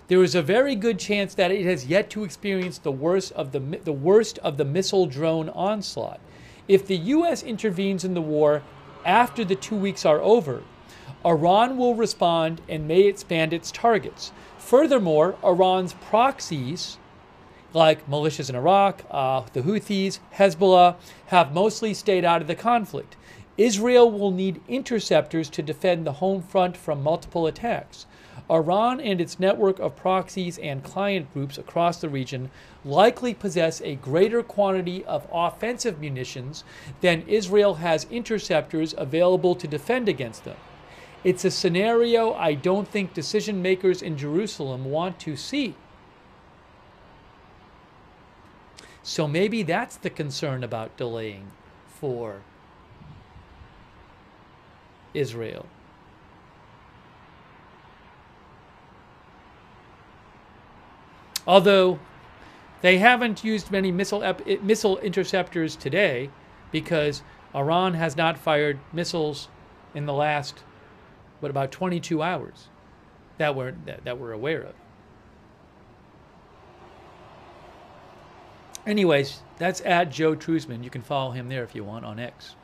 There is a very good chance that it has yet to experience the worst of the missile drone onslaught. If the U.S. intervenes in the war after the 2 weeks are over, Iran will respond and may expand its targets. Furthermore, Iran's proxies, like militias in Iraq, the Houthis, Hezbollah, have mostly stayed out of the conflict. Israel will need interceptors to defend the home front from multiple attacks. Iran and its network of proxies and client groups across the region likely possess a greater quantity of offensive munitions than Israel has interceptors available to defend against them. It's a scenario I don't think decision makers in Jerusalem want to see. So maybe that's the concern about delaying for Israel. Although they haven't used many missile interceptors today, because Iran has not fired missiles in the last, about 22 hours that we're aware of. Anyways, that's at Joe Trusman. You can follow him there if you want on X.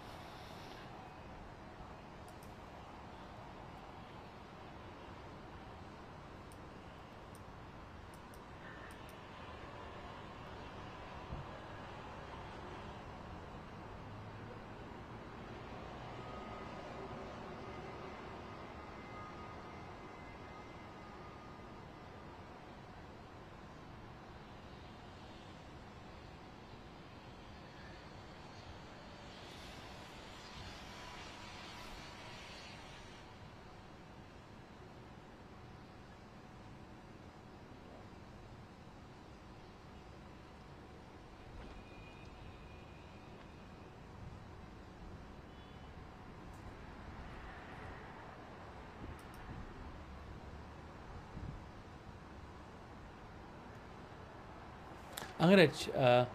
I'm going to,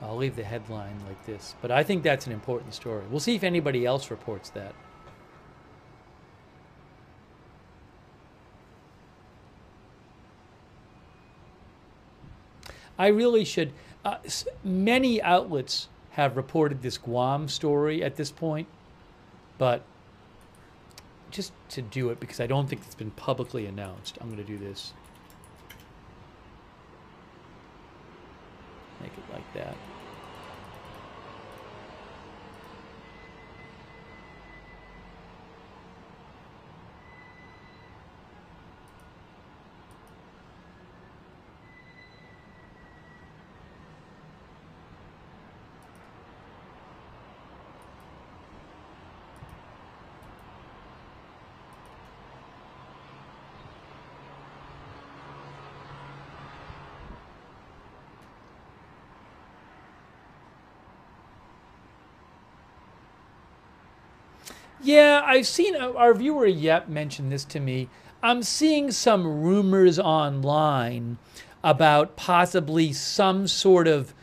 I'll leave the headline like this, but I think that's an important story. We'll see if anybody else reports that. I really should, many outlets have reported this Guam story at this point, but just to do it, because I don't think it's been publicly announced, I'm going to do this. Make it like that. Yeah, I've seen our viewer Yep mention this to me. I'm seeing some rumors online about possibly some sort of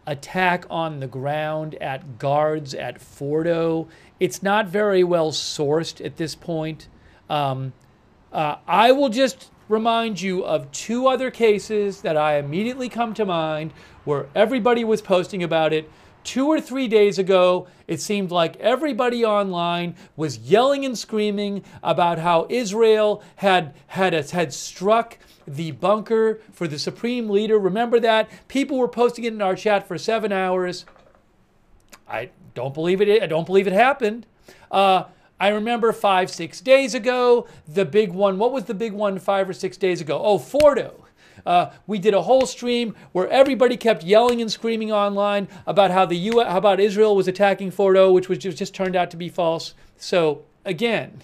attack on the ground at guards at Fordow. It's not very well sourced at this point. I will just remind you of two other cases that I immediately come to mind where everybody was posting about it. 2 or 3 days ago, it seemed like everybody online was yelling and screaming about how Israel had struck the bunker for the supreme leader. Remember that? People were posting it in our chat for 7 hours. I don't believe it. I don't believe it happened. I remember 5-6 days ago, the big one. What was the big one 5 or 6 days ago? Oh, Fordow. We did a whole stream where everybody kept yelling and screaming online about how about Israel was attacking Fordow, which was just turned out to be false. So again,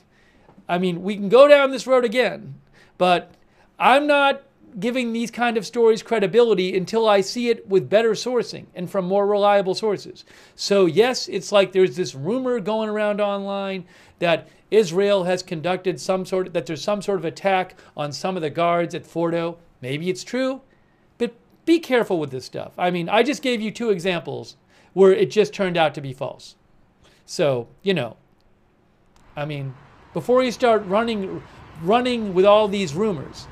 I mean, we can go down this road again, but I'm not giving these kind of stories credibility until I see it with better sourcing and from more reliable sources. So yes, it's like there's this rumor going around online that Israel has conducted that there's some sort of attack on some of the guards at Fordow. Maybe it's true, but be careful with this stuff. I mean, I just gave you 2 examples where it just turned out to be false. So, I mean, before you start running with all these rumors,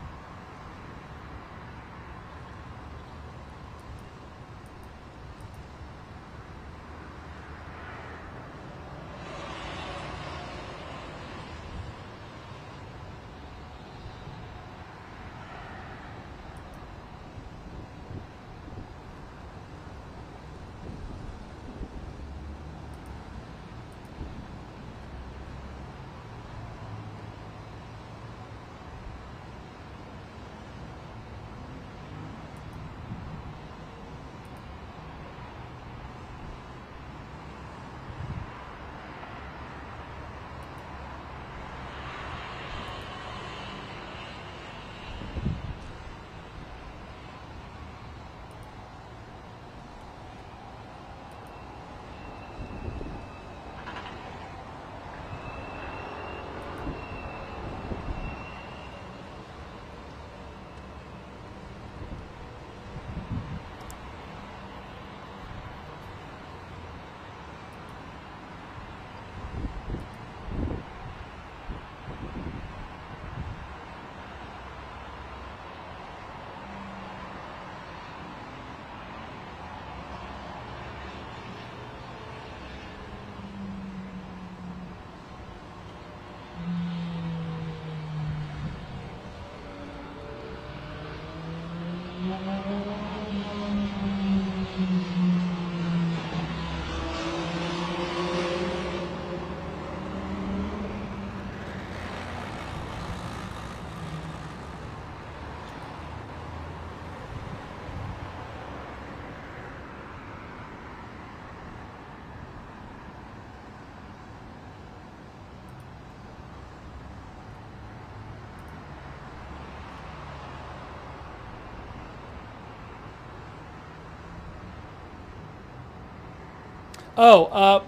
Oh,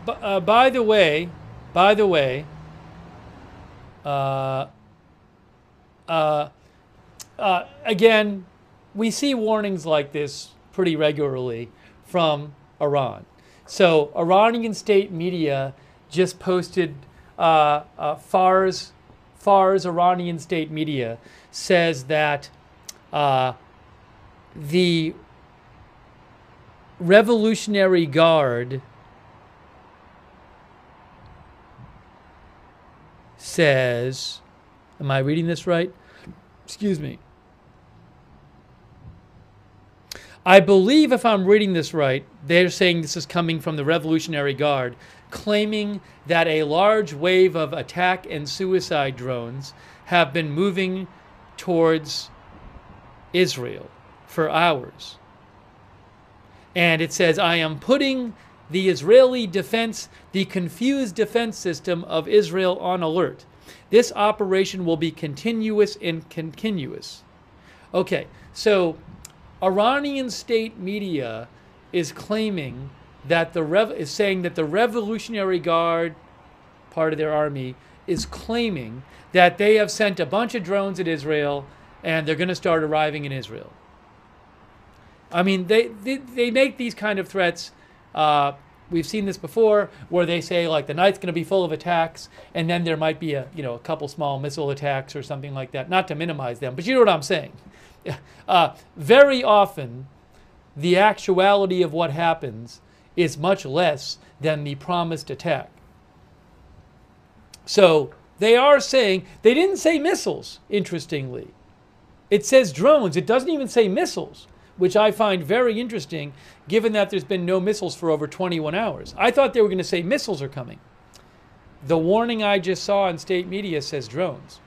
by the way, by the way, uh, uh, again, we see warnings like this pretty regularly from Iran. So Iranian state media just posted, Fars Iranian state media says that the Revolutionary Guard says, am I reading this right? Excuse me. I believe if I'm reading this right, they're saying this is coming from the Revolutionary Guard, claiming that a large wave of attack and suicide drones have been moving towards Israel for hours. And it says, I am putting the Israeli defense, the confused defense system of Israel on alert. This operation will be continuous and continuous. Okay, so Iranian state media is claiming that is saying that the Revolutionary Guard, part of their army, is claiming that they have sent a bunch of drones at Israel and they're going to start arriving in Israel. I mean, they make these kind of threats. We've seen this before, where they say like the night's going to be full of attacks, and then there might be a couple small missile attacks or something like that. Not to minimize them, but you know what I'm saying. Very often, the actuality of what happens is much less than the promised attack. So they are saying, they didn't say missiles, interestingly. It says drones. It doesn't even say missiles, which I find very interesting, given that there's been no missiles for over 21 hours. I thought they were going to say missiles are coming. The warning I just saw in state media says drones.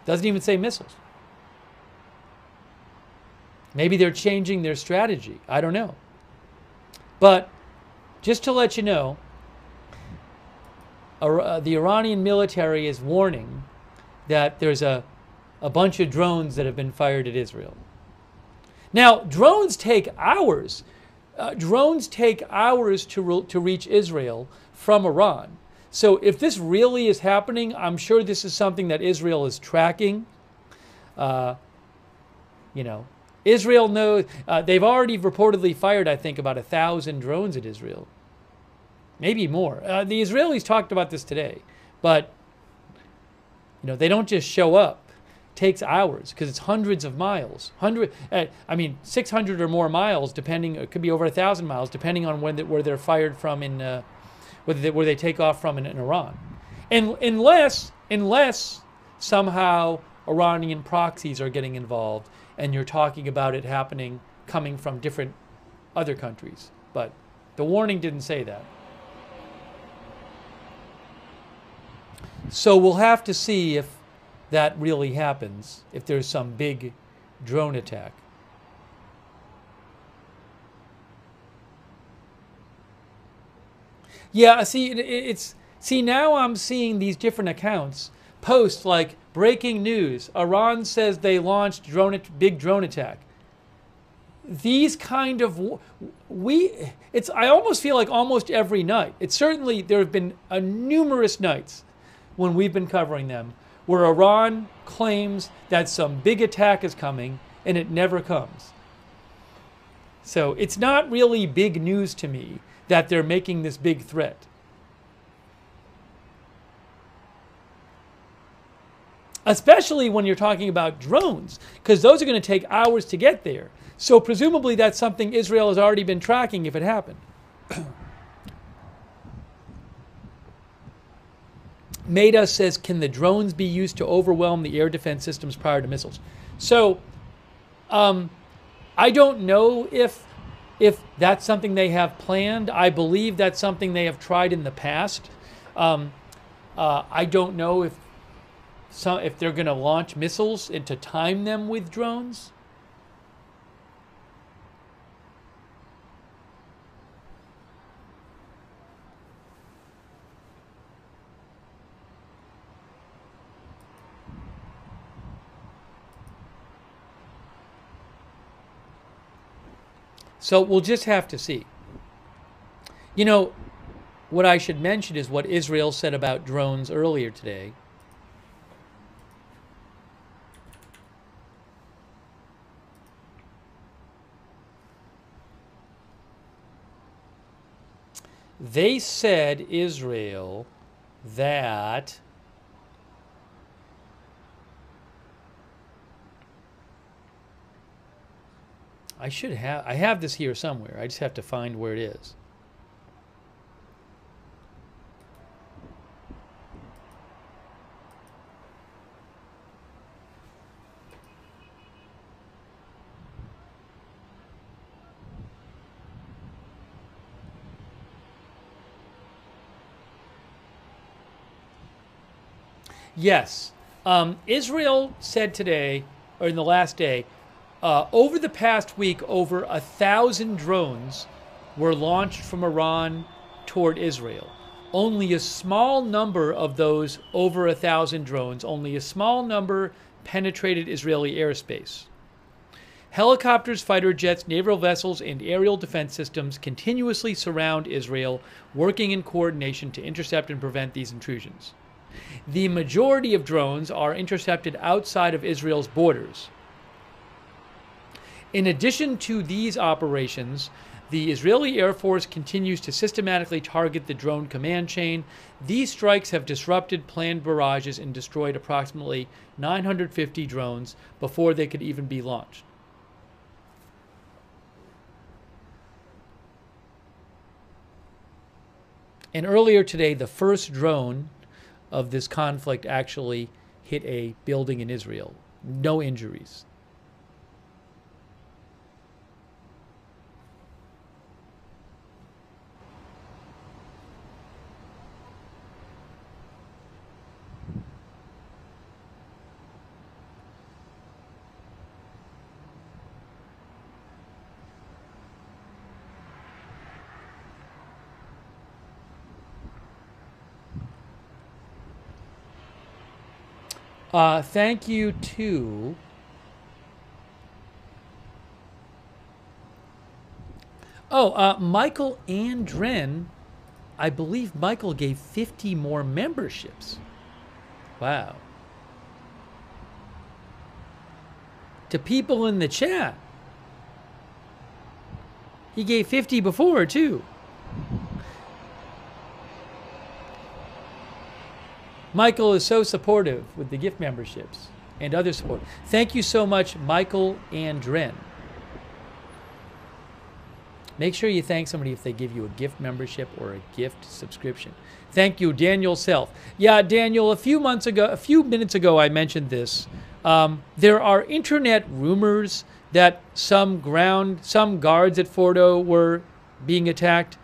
Doesn't even say missiles. Maybe they're changing their strategy. I don't know. But just to let you know, the Iranian military is warning that there's a bunch of drones that have been fired at Israel. Now, drones take hours. Drones take hours to reach Israel from Iran. So if this really is happening, I'm sure this is something that Israel is tracking. Israel knows. They've already reportedly fired, I think, about 1,000 drones at Israel. Maybe more. The Israelis talked about this today. But, they don't just show up. Takes hours because it's hundreds of miles. 600 or more miles, depending. It could be over 1,000 miles, depending on where they're fired from where they take off from in Iran, and unless somehow Iranian proxies are getting involved, and you're talking about it coming from different other countries. But the warning didn't say that. So we'll have to see if that really happens, if there's some big drone attack. Yeah, see now I'm seeing these different accounts post like breaking news. Iran says they launched big drone attack. These kind of I almost feel like almost every night. It's certainly there have been numerous nights when we've been covering them, where Iran claims that some big attack is coming, and it never comes. So it's not really big news to me that they're making this big threat. Especially when you're talking about drones, because those are going to take hours to get there. So presumably that's something Israel has already been tracking if it happened. Maida says, can the drones be used to overwhelm the air defense systems prior to missiles? So I don't know if that's something they have planned. I believe that's something they have tried in the past. I don't know if they're going to launch missiles and to time them with drones. So we'll just have to see. what I should mention is what Israel said about drones earlier today. They said, Israel, that I have this here somewhere. I just have to find where it is. Yes. Israel said today, or in the last day, over the past week, over 1,000 drones were launched from Iran toward Israel. Only a small number of those over 1,000 drones, only a small number penetrated Israeli airspace. Helicopters, fighter jets, naval vessels, and aerial defense systems continuously surround Israel, working in coordination to intercept and prevent these intrusions. The majority of drones are intercepted outside of Israel's borders. In addition to these operations, the Israeli Air Force continues to systematically target the drone command chain. These strikes have disrupted planned barrages and destroyed approximately 950 drones before they could even be launched. And earlier today, the first drone of this conflict actually hit a building in Israel. No injuries. Thank you to Michael Andren. I believe Michael gave 50 more memberships. Wow. To people in the chat. He gave 50 before, too. Michael is so supportive with the gift memberships and other support. Thank you so much, Michael Andren. Make sure you thank somebody if they give you a gift membership or a gift subscription. Thank you, Daniel Self. Yeah, Daniel, a few minutes ago, I mentioned this. There are internet rumors that some guards at Fordow were being attacked.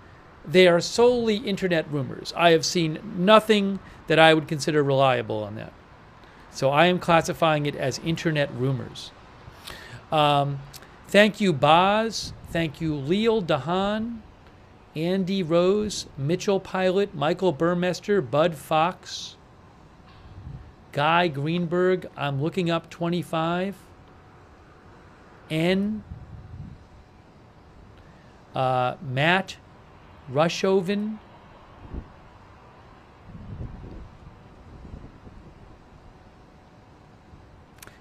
They are solely internet rumors. I have seen nothing that I would consider reliable on that. So I am classifying it as internet rumors. Thank you, Boz. Thank you, Leal Dahan, Andy Rose, Mitchell Pilot, Michael Burmester, Bud Fox, Guy Greenberg, I'm looking up 25, N, Matt Rushoven,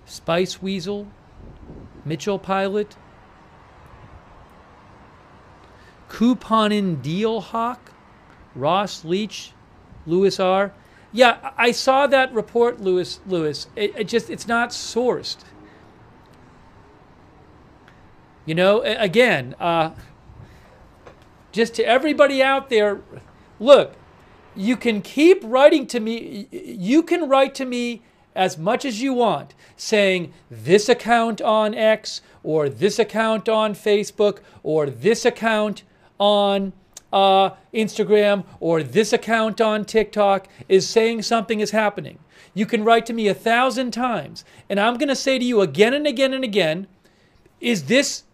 Spice Weasel, Mitchell Pilot, Couponin Deal Hawk, Ross Leach, Lewis R. Yeah, I saw that report, Lewis. It's not sourced. You know, again, just to everybody out there, look, you can keep writing to me. You can write to me as much as you want, saying this account on X, or this account on Facebook, or this account on Instagram, or this account on TikTok is saying something is happening. You can write to me 1,000 times, and I'm going to say to you again and again and again, is this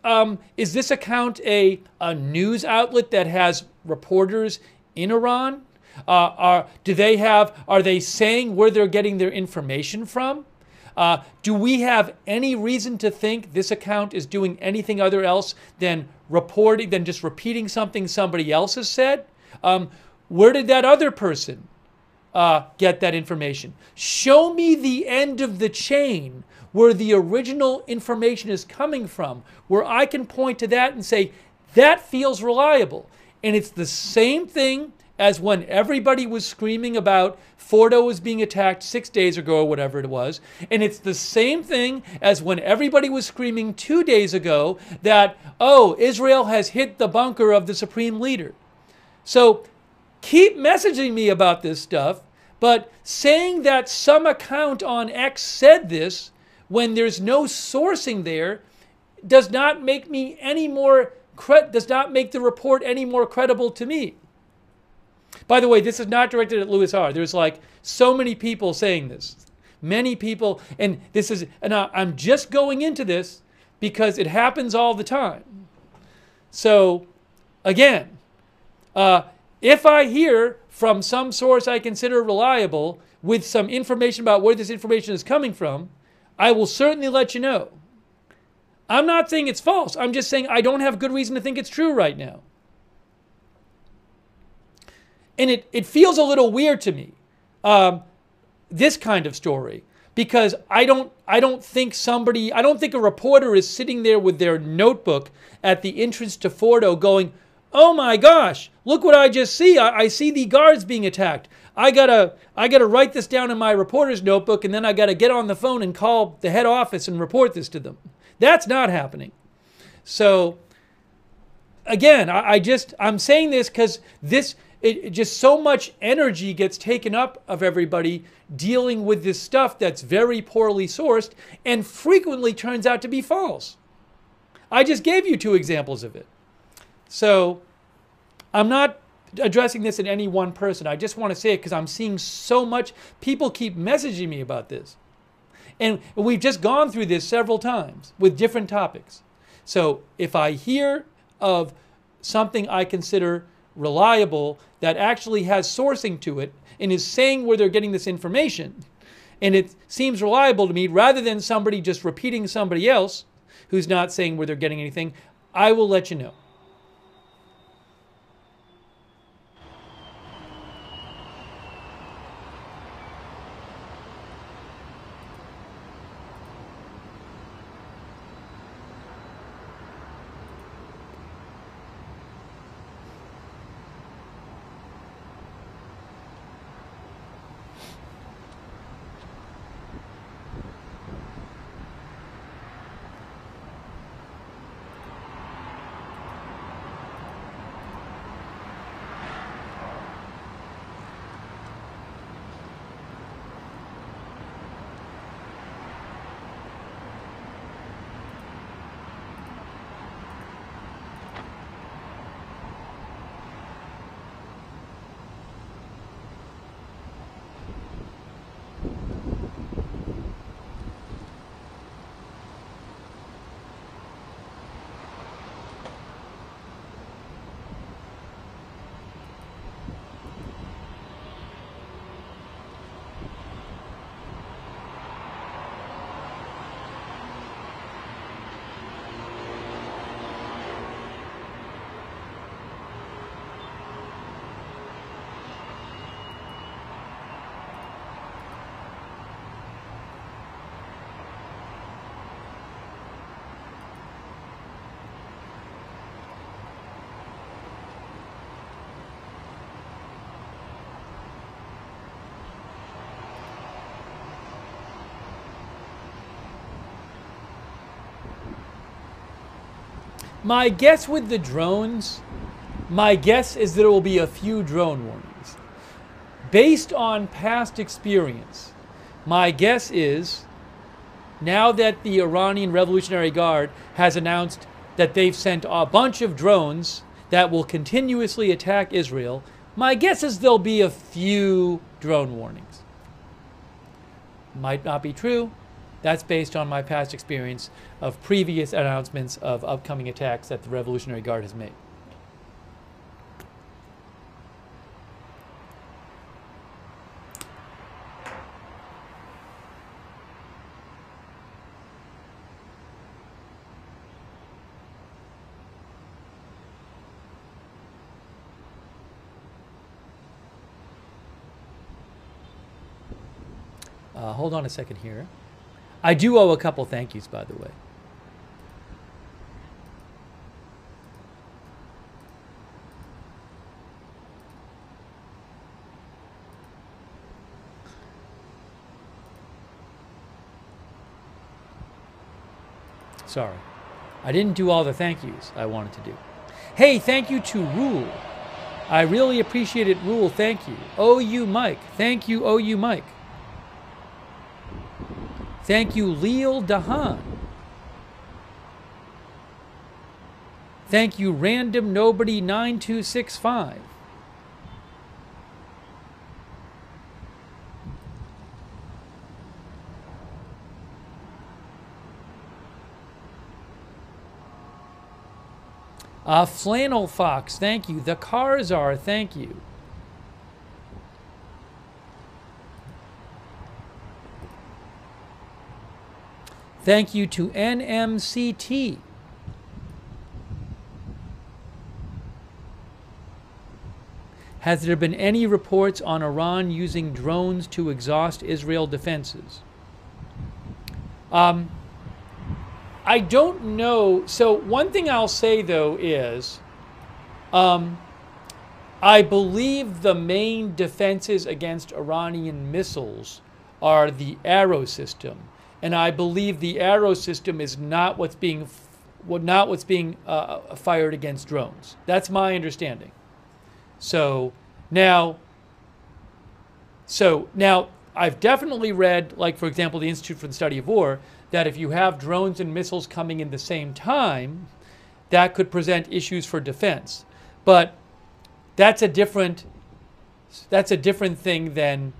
account a news outlet that has reporters in Iran? Are they saying where they're getting their information from? Do we have any reason to think this account is doing anything other else than just repeating something somebody else has said? where did that other person get that information? Show me the end of the chain where the original information is coming from, where I can point to that and say, that feels reliable. And it's the same thing as when everybody was screaming about Fordow was being attacked 6 days ago or whatever it was. And it's the same thing as when everybody was screaming 2 days ago that, oh, Israel has hit the bunker of the supreme leader. So keep messaging me about this stuff, but saying that some account on X said this when there's no sourcing there does not make me any more does not make the report any more credible to me. By the way, this is not directed at Louis R. There's like so many people saying this. Many people, and I'm just going into this because it happens all the time. So again, if I hear from some source I consider reliable with some information about where this information is coming from, I will certainly let you know. I'm not saying it's false. I'm just saying I don't have good reason to think it's true right now. And it feels a little weird to me, this kind of story, because I don't think a reporter is sitting there with their notebook at the entrance to Fordow going, oh my gosh, look what I just see. I see the guards being attacked. I gotta write this down in my reporter's notebook, and then I gotta get on the phone and call the head office and report this to them. That's not happening. So again, I'm saying this because just so much energy gets taken up of everybody dealing with this stuff that's very poorly sourced and frequently turns out to be false. I just gave you 2 examples of it. So I'm not addressing this in any one person. I just want to say it because I'm seeing so much. People keep messaging me about this. And we've just gone through this several times with different topics. So if I hear of something I consider reliable that actually has sourcing to it and is saying where they're getting this information, and it seems reliable to me, rather than somebody just repeating somebody else who's not saying where they're getting anything, I will let you know. My guess with the drones, my guess is that it will be a few drone warnings. Based on past experience, my guess is now that the Iranian Revolutionary Guard has announced that they've sent a bunch of drones that will continuously attack Israel, my guess is there'll be a few drone warnings. Might not be true. That's based on my past experience of previous announcements of upcoming attacks that the Revolutionary Guard has made. Hold on a second here. I do owe a couple thank yous, by the way. Sorry. I didn't do all the thank yous I wanted to do. Hey, thank you to Rule. I really appreciate it, Rule. Thank you. OU Mike. Thank you, OU Mike. Thank you, Leal Dahan. Thank you, Random Nobody 9265. Flannel Fox, thank you. The Cars Are, thank you. Thank you to NMCT. Has there been any reports on Iran using drones to exhaust Israel defenses? I don't know. So one thing I'll say, though, is I believe the main defenses against Iranian missiles are the Arrow system. And I believe the Arrow system is not what's being fired against drones. That's my understanding. So now I've definitely read, like, for example, the Institute for the Study of War, that if you have drones and missiles coming in the same time, that could present issues for defense. But that's a different thing than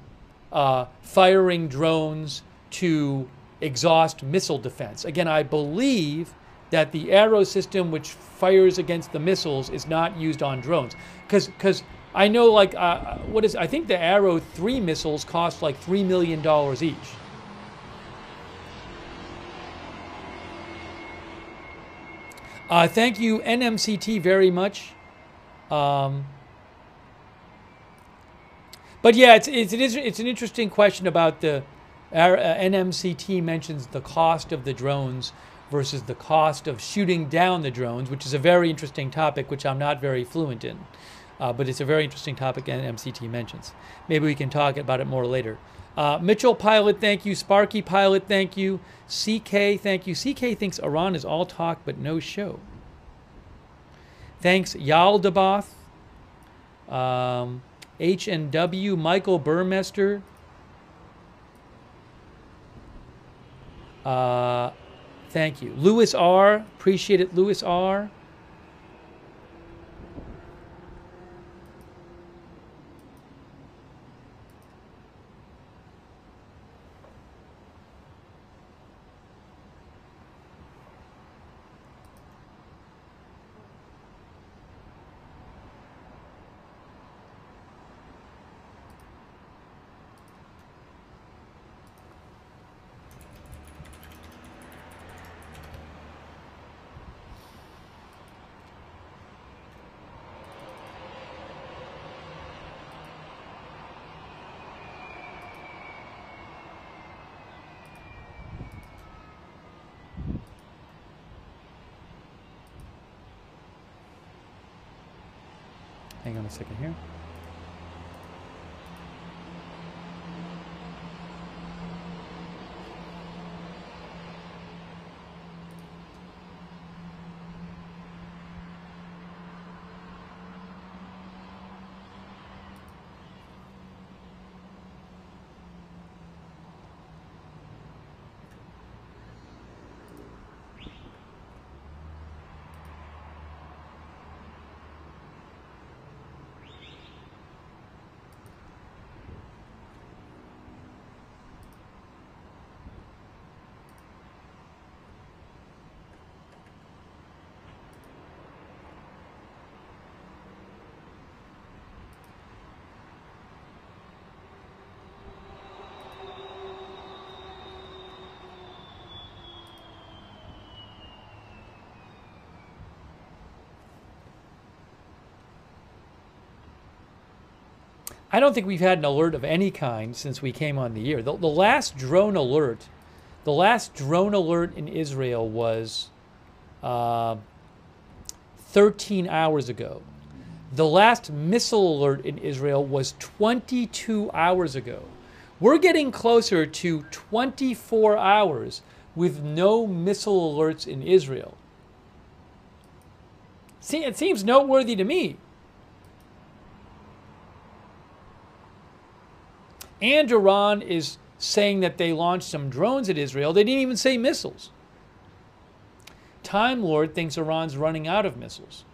firing drones to exhaust missile defense. Again, I believe that the Arrow system, which fires against the missiles, is not used on drones. Because I know, like, I think the Arrow 3 missiles cost like $3 million each. Thank you, NMCT, very much. But yeah, it's an interesting question about the NMCT mentions the cost of the drones versus the cost of shooting down the drones, which is a very interesting topic, which I'm not very fluent in. But it's a very interesting topic NMCT mentions. Maybe we can talk about it more later. Mitchell Pilot, thank you. Sparky Pilot, thank you. CK, thank you. CK thinks Iran is all talk but no show. Thanks, Yaldabath. H&W, Michael Burmester. Thank you. Lewis R. Appreciate it, Lewis R. Hang on a second here. I don't think we've had an alert of any kind since we came on the air. The last drone alert, in Israel was 13 hours ago. The last missile alert in Israel was 22 hours ago. We're getting closer to 24 hours with no missile alerts in Israel. See, it seems noteworthy to me. And Iran is saying that they launched some drones at Israel. They didn't even say missiles. Time Lord thinks Iran's running out of missiles.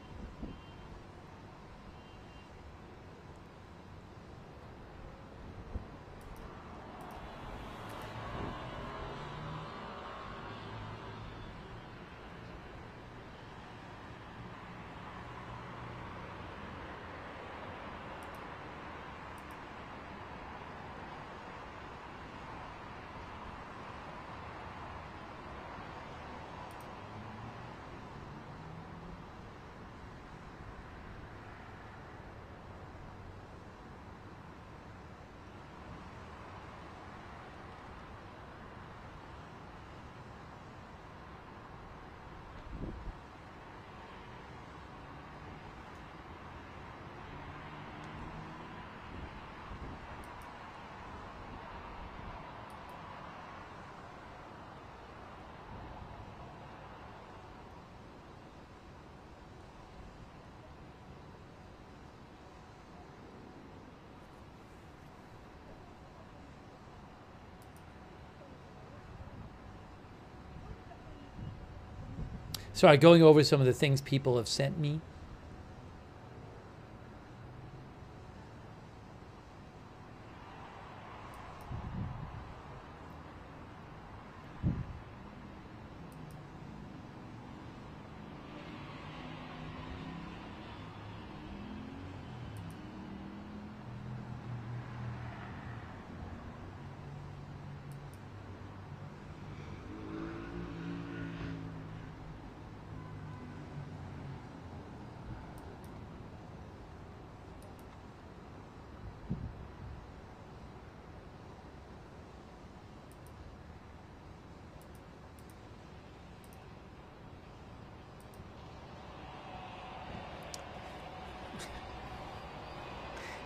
Sorry, going over some of the things people have sent me.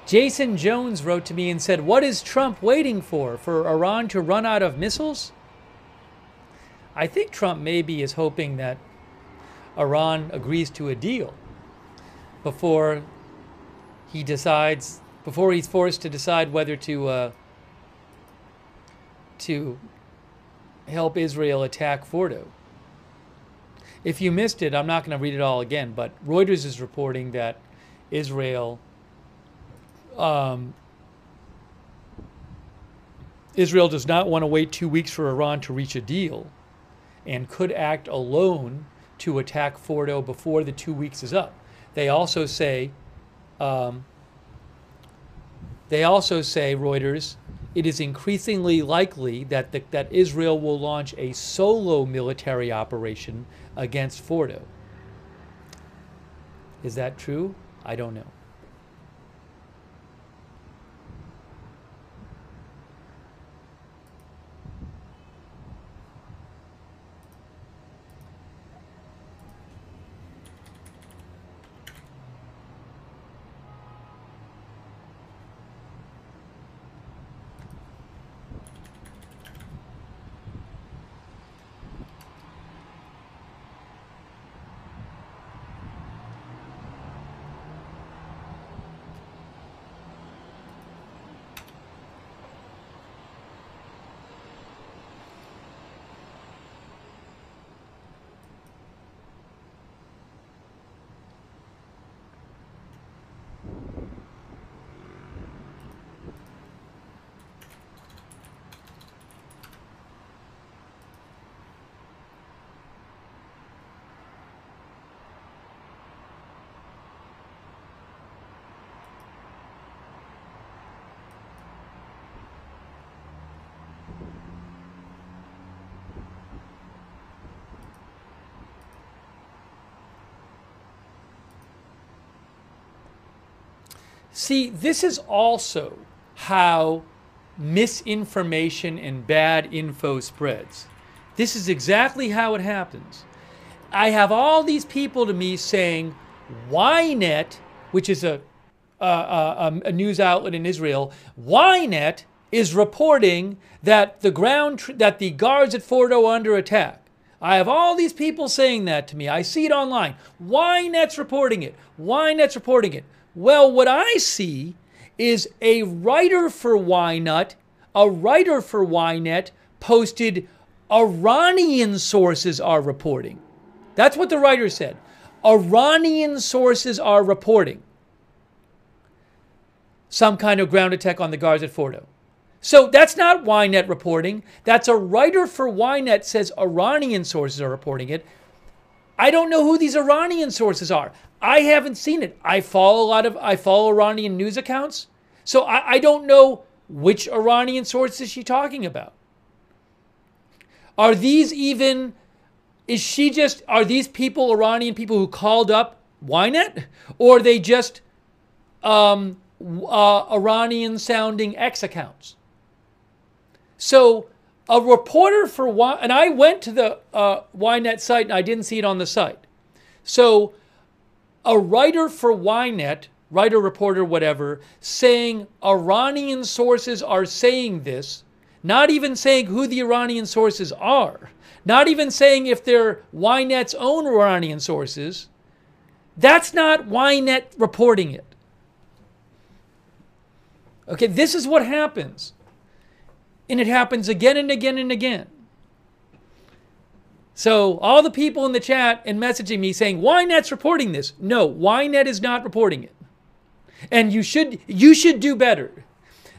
Jason Jones wrote to me and said, "What is Trump waiting for Iran to run out of missiles?" I think Trump maybe is hoping that Iran agrees to a deal before he's forced to decide whether to help Israel attack Fordow. If you missed it, I'm not going to read it all again, but Reuters is reporting that Israel does not want to wait 2 weeks for Iran to reach a deal and could act alone to attack Fordow before the 2 weeks is up. They also say, Reuters, it is increasingly likely that Israel will launch a solo military operation against Fordow. Is that true? I don't know. See, this is also how misinformation and bad info spreads. This is exactly how it happens. I have all these people to me saying Ynet, which is a news outlet in Israel, Ynet is reporting that the guards at Fordow are under attack. I have all these people saying that to me. I see it online. Ynet's reporting it. Ynet's reporting it. Well, what I see is a writer for Ynet posted Iranian sources are reporting. That's what the writer said. Iranian sources are reporting some kind of ground attack on the guards at Fordow. So that's not Ynet reporting. That's a writer for Ynet says Iranian sources are reporting it. I don't know who these Iranian sources are. I haven't seen it. I follow Iranian news accounts. So I don't know which Iranian sources is she talking about. Are these people Iranian people who called up Ynet? Or are they just Iranian sounding X accounts? So a reporter for and I went to the Ynet site and I didn't see it on the site. So a writer for Ynet, writer, reporter, whatever, saying Iranian sources are saying this, not even saying who the Iranian sources are, not even saying if they're Ynet's own Iranian sources, that's not Ynet reporting it. Okay, this is what happens. And it happens again and again and again. So all the people in the chat and messaging me saying, Ynet's reporting this. No, Ynet is not reporting it. And you should do better.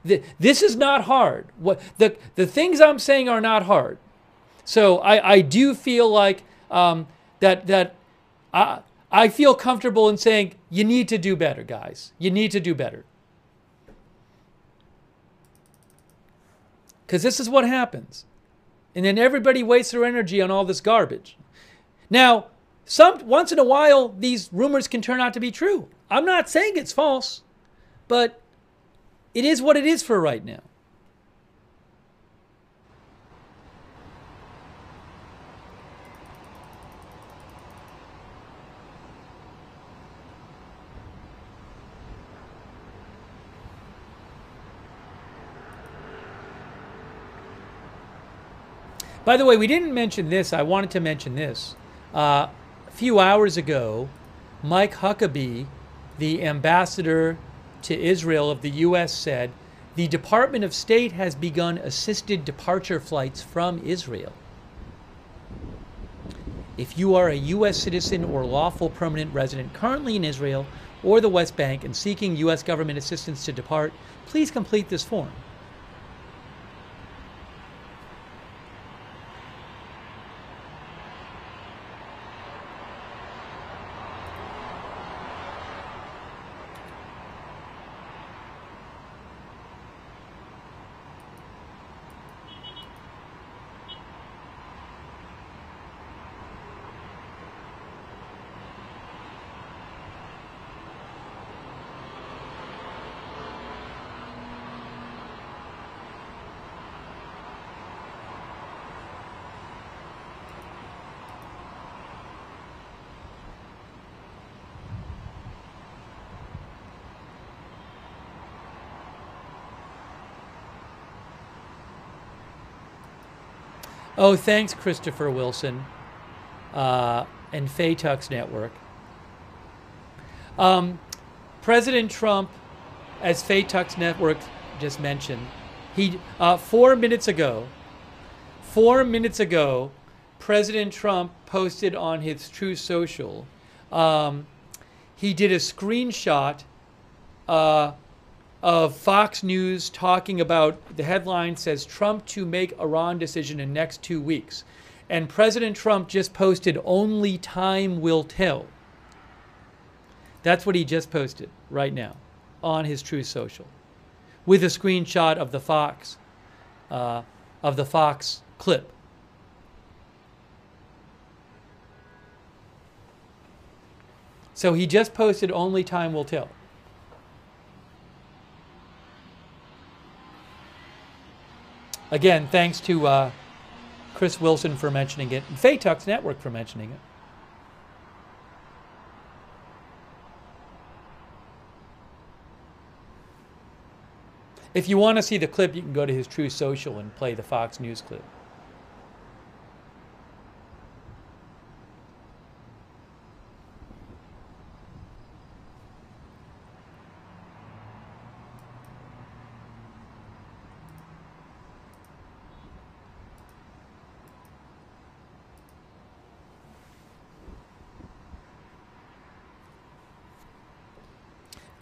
This is not hard. The things I'm saying are not hard. So I do feel like that I feel comfortable in saying, you need to do better, guys. You need to do better. Because this is what happens. And then everybody wastes their energy on all this garbage. Now, once in a while, these rumors can turn out to be true. I'm not saying it's false, but it is what it is for right now. By the way, we didn't mention this. I wanted to mention this. A few hours ago, Mike Huckabee, the ambassador to Israel of the U.S., said the Department of State has begun assisted departure flights from Israel. If you are a U.S. citizen or lawful permanent resident currently in Israel or the West Bank and seeking U.S. government assistance to depart, please complete this form. Oh, thanks, Christopher Wilson and Faytux Network. President Trump, as Faytux Network just mentioned, he 4 minutes ago, President Trump posted on his Truth Social. He did a screenshot of Fox News talking about, the headline says, Trump to make Iran decision in next 2 weeks. And President Trump just posted, only time will tell. That's what he just posted right now on his Truth Social, with a screenshot of the Fox clip. So he just posted, only time will tell. Again, thanks to Chris Wilson for mentioning it, and Faytux Network for mentioning it. If you want to see the clip, you can go to his True Social and play the Fox News clip.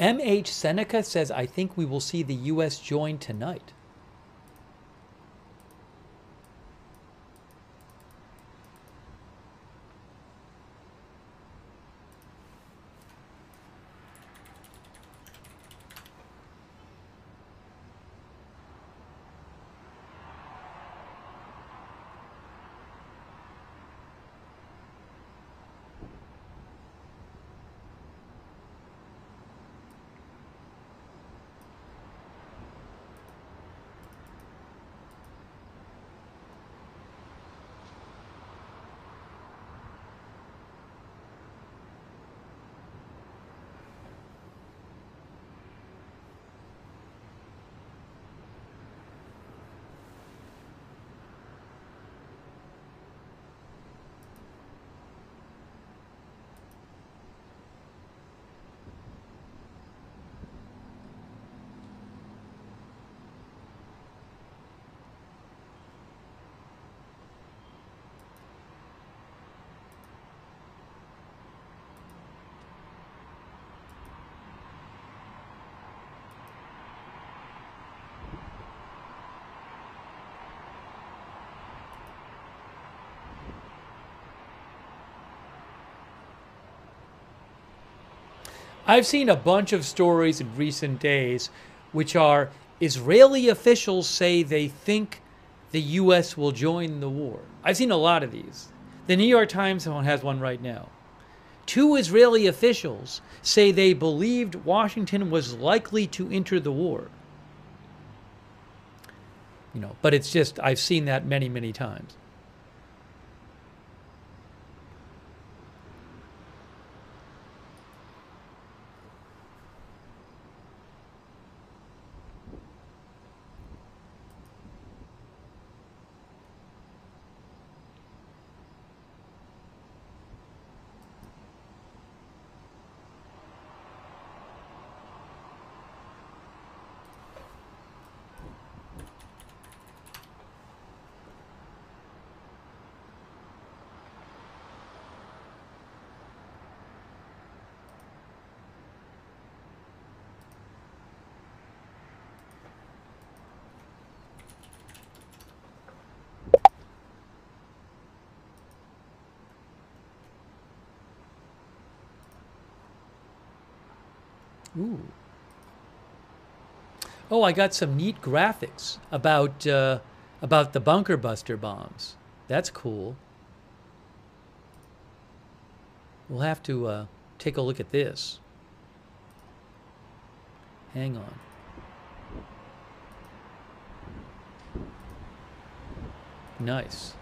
M.H. Seneca says, I think we will see the U.S. join tonight. I've seen a bunch of stories in recent days which are Israeli officials say they think the U.S. will join the war. I've seen a lot of these. The New York Times has one right now. 2 Israeli officials say they believed Washington was likely to enter the war. You know, but it's just, I've seen that many, many times. Ooh. Oh, I got some neat graphics about the bunker buster bombs. That's cool. We'll have to take a look at this. Hang on. Nice.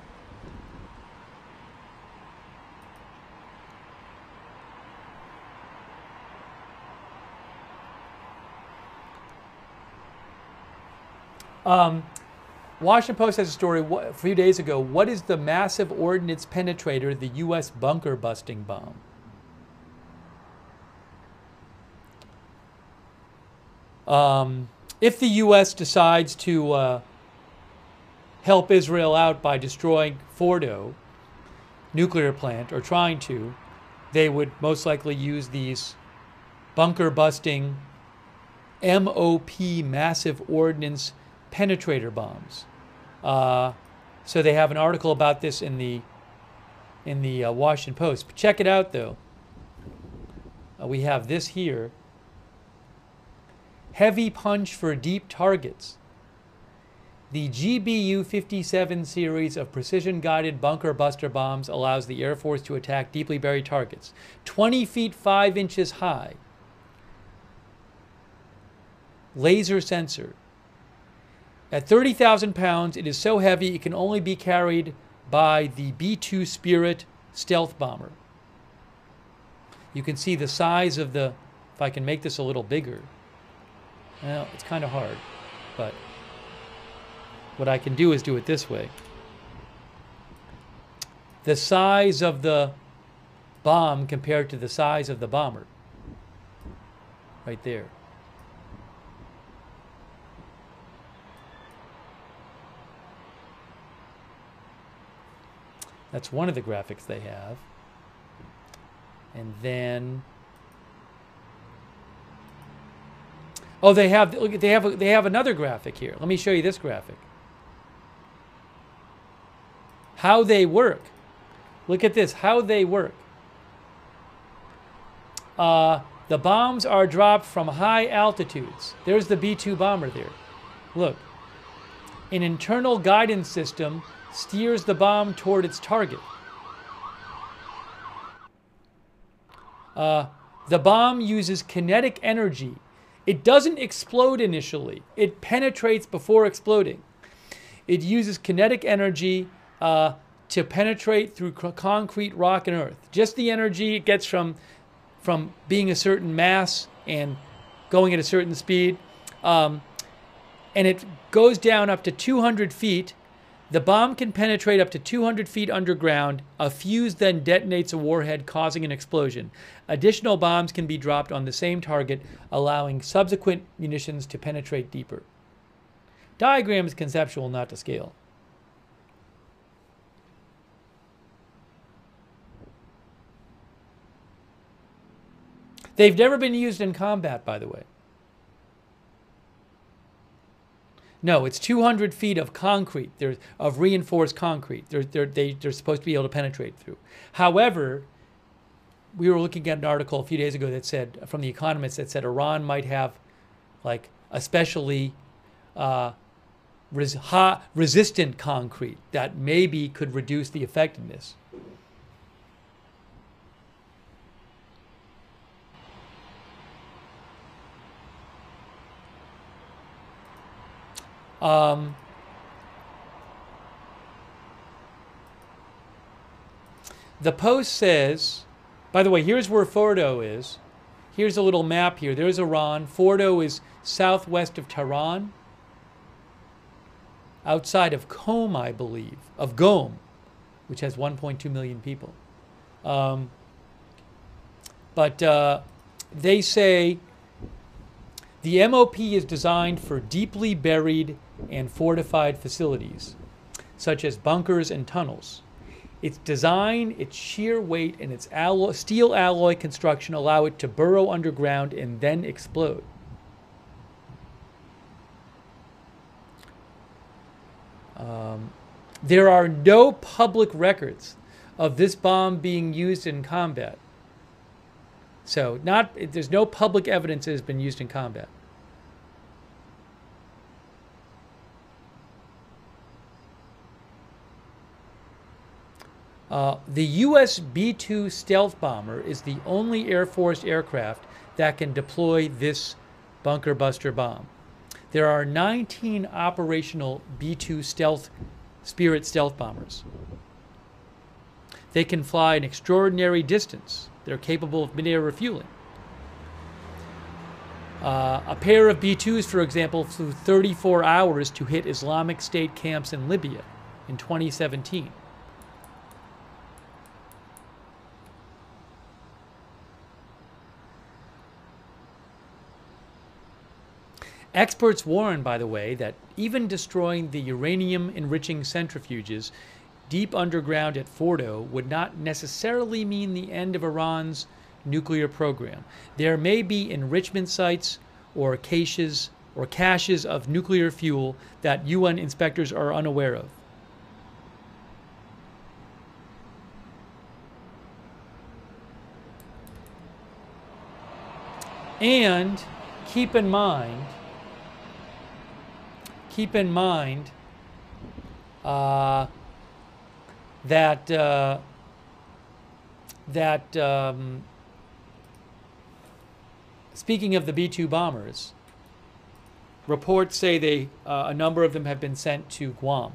Washington Post has a story a few days ago. What is the massive ordnance penetrator, the U.S. bunker busting bomb? If the U.S. decides to help Israel out by destroying Fordow nuclear plant, or trying to, they would most likely use these bunker busting MOP, massive ordnance penetrator bombs. So they have an article about this in the Washington Post. But check it out, though. We have this here. Heavy punch for deep targets. The GBU-57 series of precision-guided bunker buster bombs allows the Air Force to attack deeply buried targets. 20 feet 5 inches high. Laser sensor. At 30,000 pounds, it is so heavy it can only be carried by the B-2 Spirit stealth bomber. You can see the size of the, if I can make this a little bigger. Well, it's kind of hard, but what I can do is do it this way. The size of the bomb compared to the size of the bomber. Right there. That's one of the graphics they have. And then, oh, they have another graphic here. Let me show you this graphic. How they work. Look at this, how they work. The bombs are dropped from high altitudes. There's the B-2 bomber there. Look. An internal guidance system steers the bomb toward its target. The bomb uses kinetic energy. It doesn't explode initially. It penetrates before exploding. It uses kinetic energy to penetrate through concrete, rock, and earth. Just the energy it gets from being a certain mass and going at a certain speed. And it goes down up to 200 feet. The bomb can penetrate up to 200 feet underground. A fuse then detonates a warhead, causing an explosion. Additional bombs can be dropped on the same target, allowing subsequent munitions to penetrate deeper. Diagram is conceptual, not to scale. They've never been used in combat, by the way. No, it's 200 feet of concrete, of reinforced concrete. They're supposed to be able to penetrate through. However, we were looking at an article a few days ago that said, from The Economist, that said Iran might have like especially resistant concrete that maybe could reduce the effectiveness. The Post says, by the way, here's where Fordow is. Here's a little map here. There's Iran. Fordow is southwest of Tehran, outside of Qom, I believe, of Qom, which has 1.2 million people. But they say the MOP is designed for deeply buried and fortified facilities, such as bunkers and tunnels. Its design, its sheer weight, and its steel alloy construction allow it to burrow underground and then explode. There are no public records of this bomb being used in combat. So there's no public evidence it has been used in combat. The U.S. B-2 stealth bomber is the only Air Force aircraft that can deploy this bunker buster bomb. There are 19 operational B-2 Spirit stealth bombers. They can fly an extraordinary distance. They're capable of mid-air refueling. A pair of B-2s, for example, flew 34 hours to hit Islamic State camps in Libya in 2017. Experts warn, by the way, that even destroying the uranium-enriching centrifuges deep underground at Fordow would not necessarily mean the end of Iran's nuclear program. There may be enrichment sites or caches of nuclear fuel that UN inspectors are unaware of. And keep in mind that speaking of the B-2 bombers, Reports say a number of them have been sent to Guam.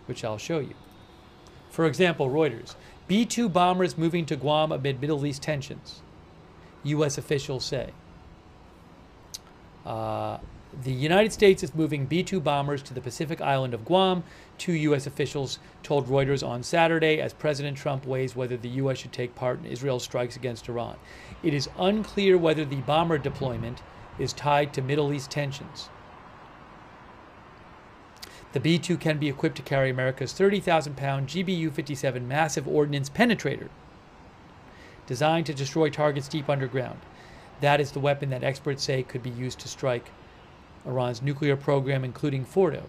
Which I'll show you. For example, Reuters. B-2 bombers moving to Guam amid Middle East tensions, U.S. officials say. The United States is moving B-2 bombers to the Pacific island of Guam, two U.S. officials told Reuters on Saturday as President Trump weighs whether the U.S. should take part in Israel's strikes against Iran. It is unclear whether the bomber deployment is tied to Middle East tensions. The B-2 can be equipped to carry America's 30,000-pound GBU-57 massive ordnance penetrator, designed to destroy targets deep underground. That is the weapon that experts say could be used to strike Iran's nuclear program, including Fordow.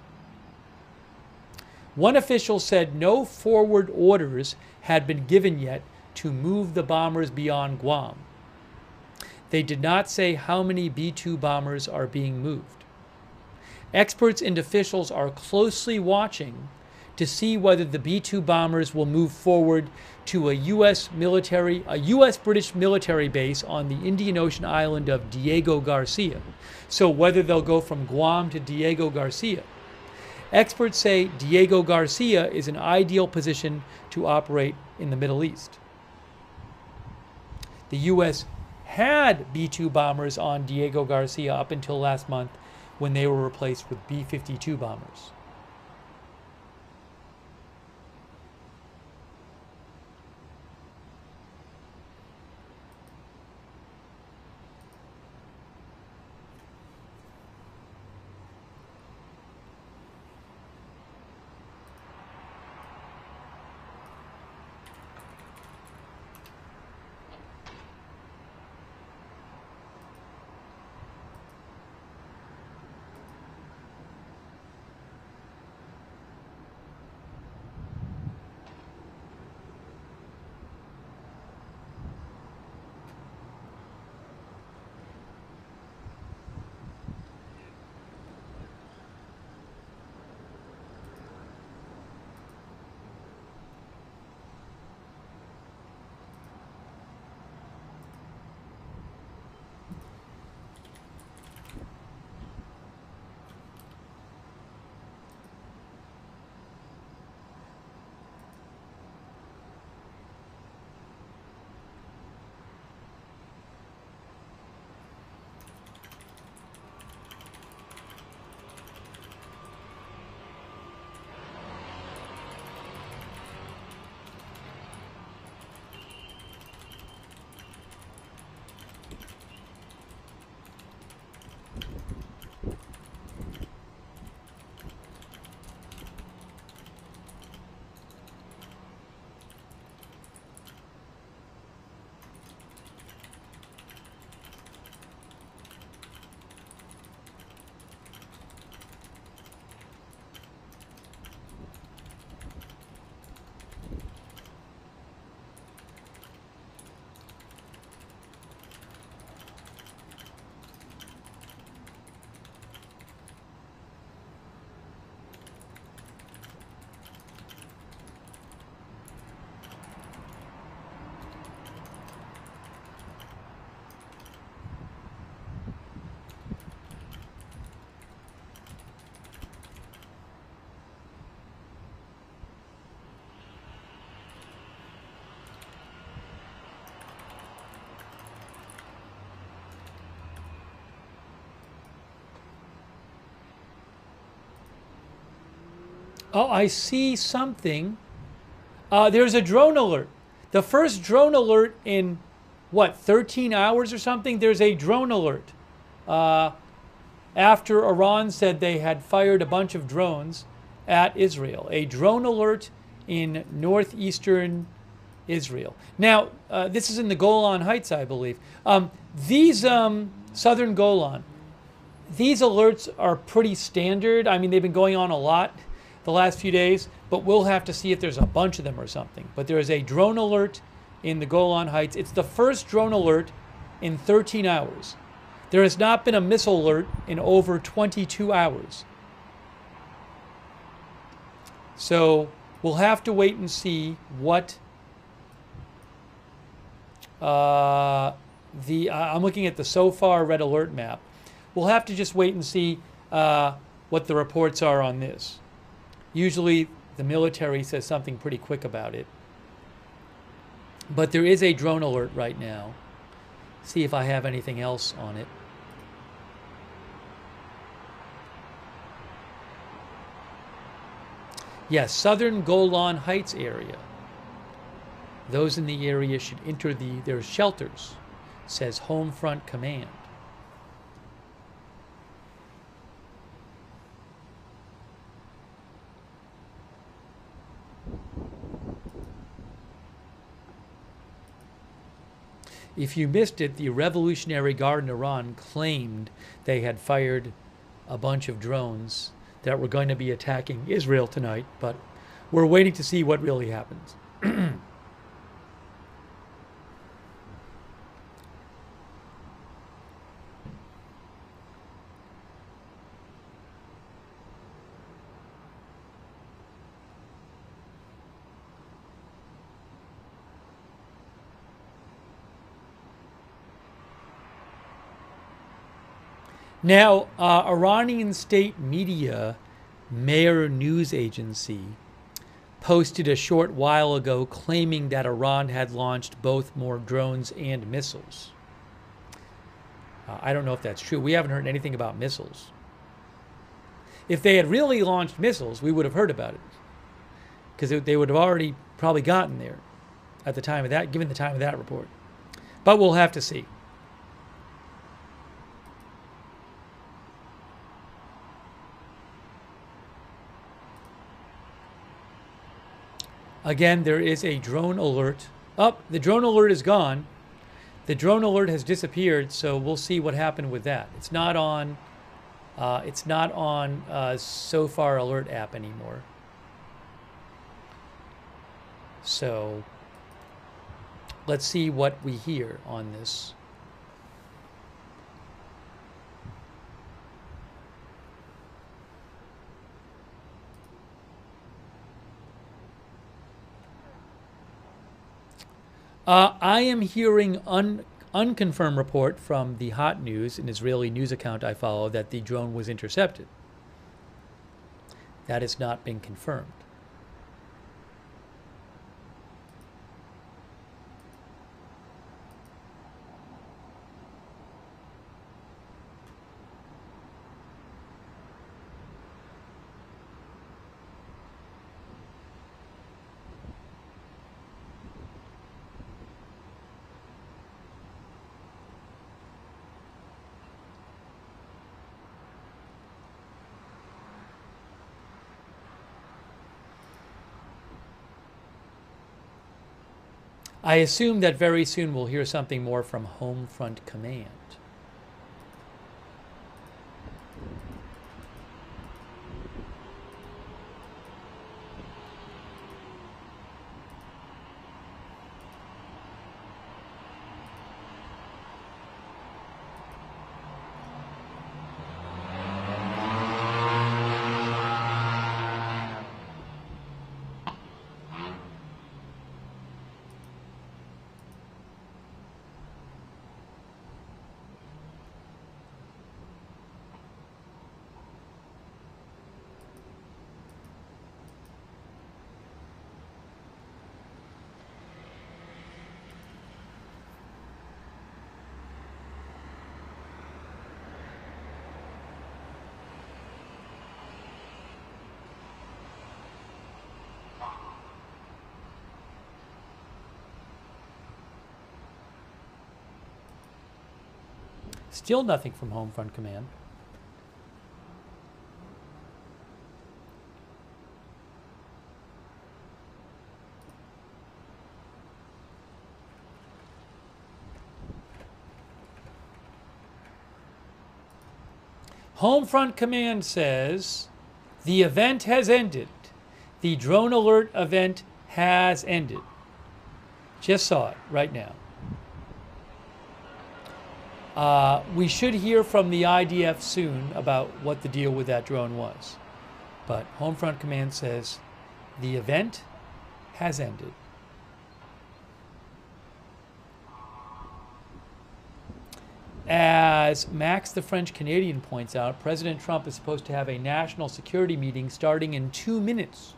One official said no forward orders had been given yet to move the bombers beyond Guam. They did not say how many B-2 bombers are being moved. Experts and officials are closely watching to see whether the B-2 bombers will move forward to a U.S. British military base on the Indian Ocean island of Diego Garcia. So whether they'll go from Guam to Diego Garcia. Experts say Diego Garcia is an ideal position to operate in the Middle East. The U.S. had B-2 bombers on Diego Garcia up until last month, when they were replaced with B-52 bombers. Oh, I see something. There's a drone alert. The first drone alert in, 13 hours or something? There's a drone alert. After Iran said they had fired a bunch of drones at Israel. A drone alert in northeastern Israel. Now, this is in the Golan Heights, I believe. These southern Golan, these alerts are pretty standard. I mean, they've been going on a lot the last few days, but we'll have to see if there's a bunch of them or something. But there is a drone alert in the Golan Heights. It's the first drone alert in 13 hours. There has not been a missile alert in over 22 hours. So We'll have to wait and see what I'm looking at the so far red alert map. We'll have to just wait and see what the reports are on this. Usually the military says something pretty quick about it. But there is a drone alert right now. See if I have anything else on it. Yes, southern Golan Heights area. Those in the area should enter their shelters, says Home Front Command. If you missed it, the Revolutionary Guard in Iran claimed they had fired a bunch of drones that were going to be attacking Israel tonight, but we're waiting to see what really happens. Now, Iranian state media, Mehr News Agency, posted a short while ago claiming that Iran had launched both more drones and missiles. I don't know if that's true. We haven't heard anything about missiles. If they had really launched missiles, we would have heard about it, because they would have already probably gotten there at the time of that, given the time of that report. But we'll have to see. Again, there is a drone alert. Oh, the drone alert is gone. The drone alert has disappeared, so we'll see what happened with that. It's not on So Far Alert app anymore. So let's see what we hear on this. I am hearing unconfirmed report from the Hot News, an Israeli news account I follow, that the drone was intercepted. That has not been confirmed. I assume that very soon we'll hear something more from Home Front Command. Still nothing from Home Front Command. Home Front Command says the event has ended. The drone alert event has ended. Just saw it right now. We should hear from the IDF soon about what the deal with that drone was. But Home Front Command says The event has ended. As Max the French Canadian points out, President Trump is supposed to have a national security meeting starting in 2 minutes.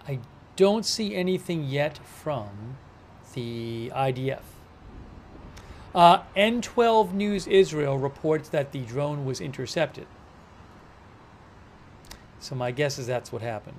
I don't see anything yet from the IDF. N12 News Israel reports that the drone was intercepted. So my guess is that's what happened.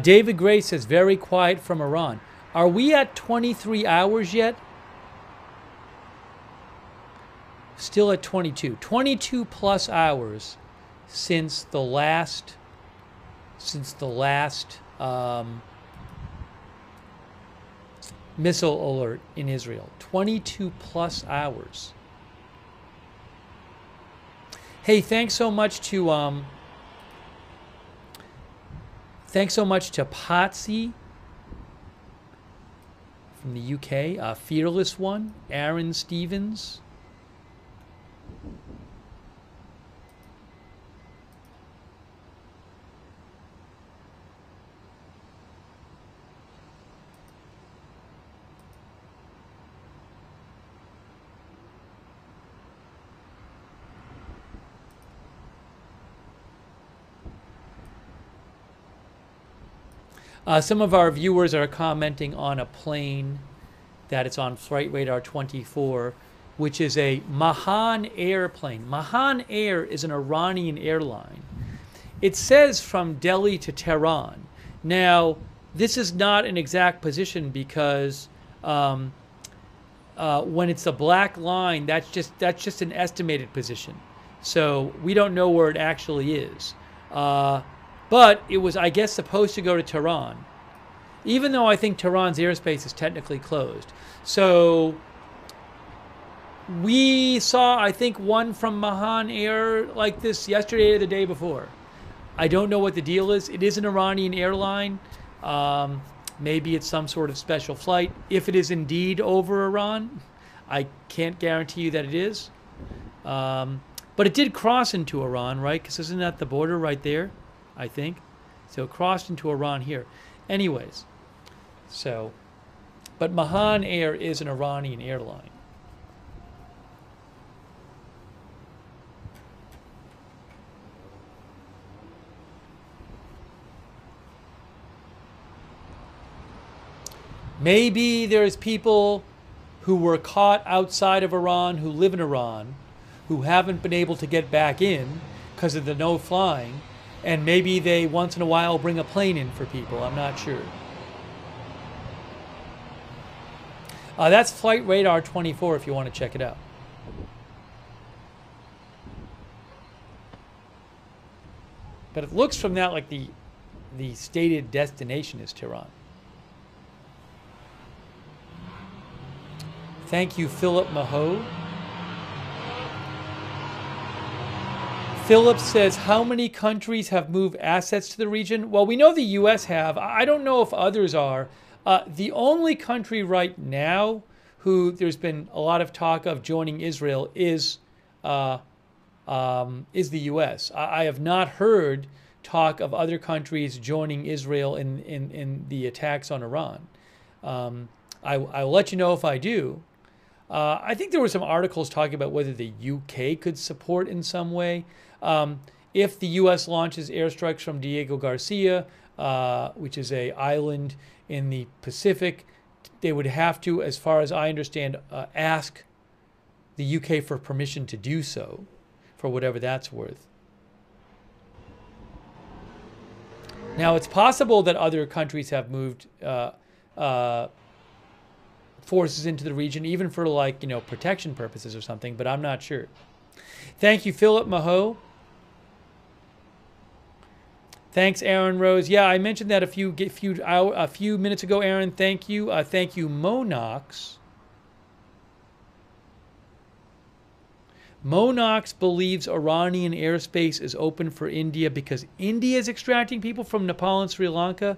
David Gray says, very quiet from Iran. Are we at 23 hours yet? Still at 22. 22 plus hours since the last missile alert in Israel. 22 plus hours. Hey, thanks so much to Potsy from the UK, Fearless One, Aaron Stevens. Some of our viewers are commenting on a plane that it's on Flight Radar 24, which is a Mahan airplane. Mahan Air is an Iranian airline. It says from Delhi to Tehran. Now, this is not an exact position because when it's a black line, that's just an estimated position. So we don't know where it actually is. But it was, I guess, supposed to go to Tehran, even though I think Tehran's airspace is technically closed. So we saw, I think, one from Mahan Air like this yesterday or the day before. I don't know what the deal is. It is an Iranian airline. Maybe it's some sort of special flight. If it is indeed over Iran, I can't guarantee you that it is. But it did cross into Iran, right? Because isn't that the border right there? I think. So it crossed into Iran here. Anyways, so, but Mahan Air is an Iranian airline. Maybe there's people who were caught outside of Iran, who live in Iran, who haven't been able to get back in because of the no flying. And maybe they once in a while bring a plane in for people. I'm not sure. That's Flight Radar 24 if you want to check it out. But it looks from that like the stated destination is Tehran. Thank you, Philip Maho. Philip says, how many countries have moved assets to the region? Well, we know the U.S. have. I don't know if others are. The only country right now who there's been a lot of talk of joining Israel is the U.S. I have not heard talk of other countries joining Israel in the attacks on Iran. I'll let you know if I do. I think there were some articles talking about whether the UK could support in some way. If the U.S. launches airstrikes from Diego Garcia, which is an island in the Pacific, they would have to, as far as I understand, ask the UK for permission to do so, for whatever that's worth. Now, it's possible that other countries have moved forces into the region, even for protection purposes or something, but I'm not sure. Thank you, Philip Maho. Thanks, Aaron Rose. Yeah, I mentioned that a few minutes ago, Aaron. Thank you. Thank you, Monox. Monox believes Iranian airspace is open for India because India is extracting people from Nepal and Sri Lanka.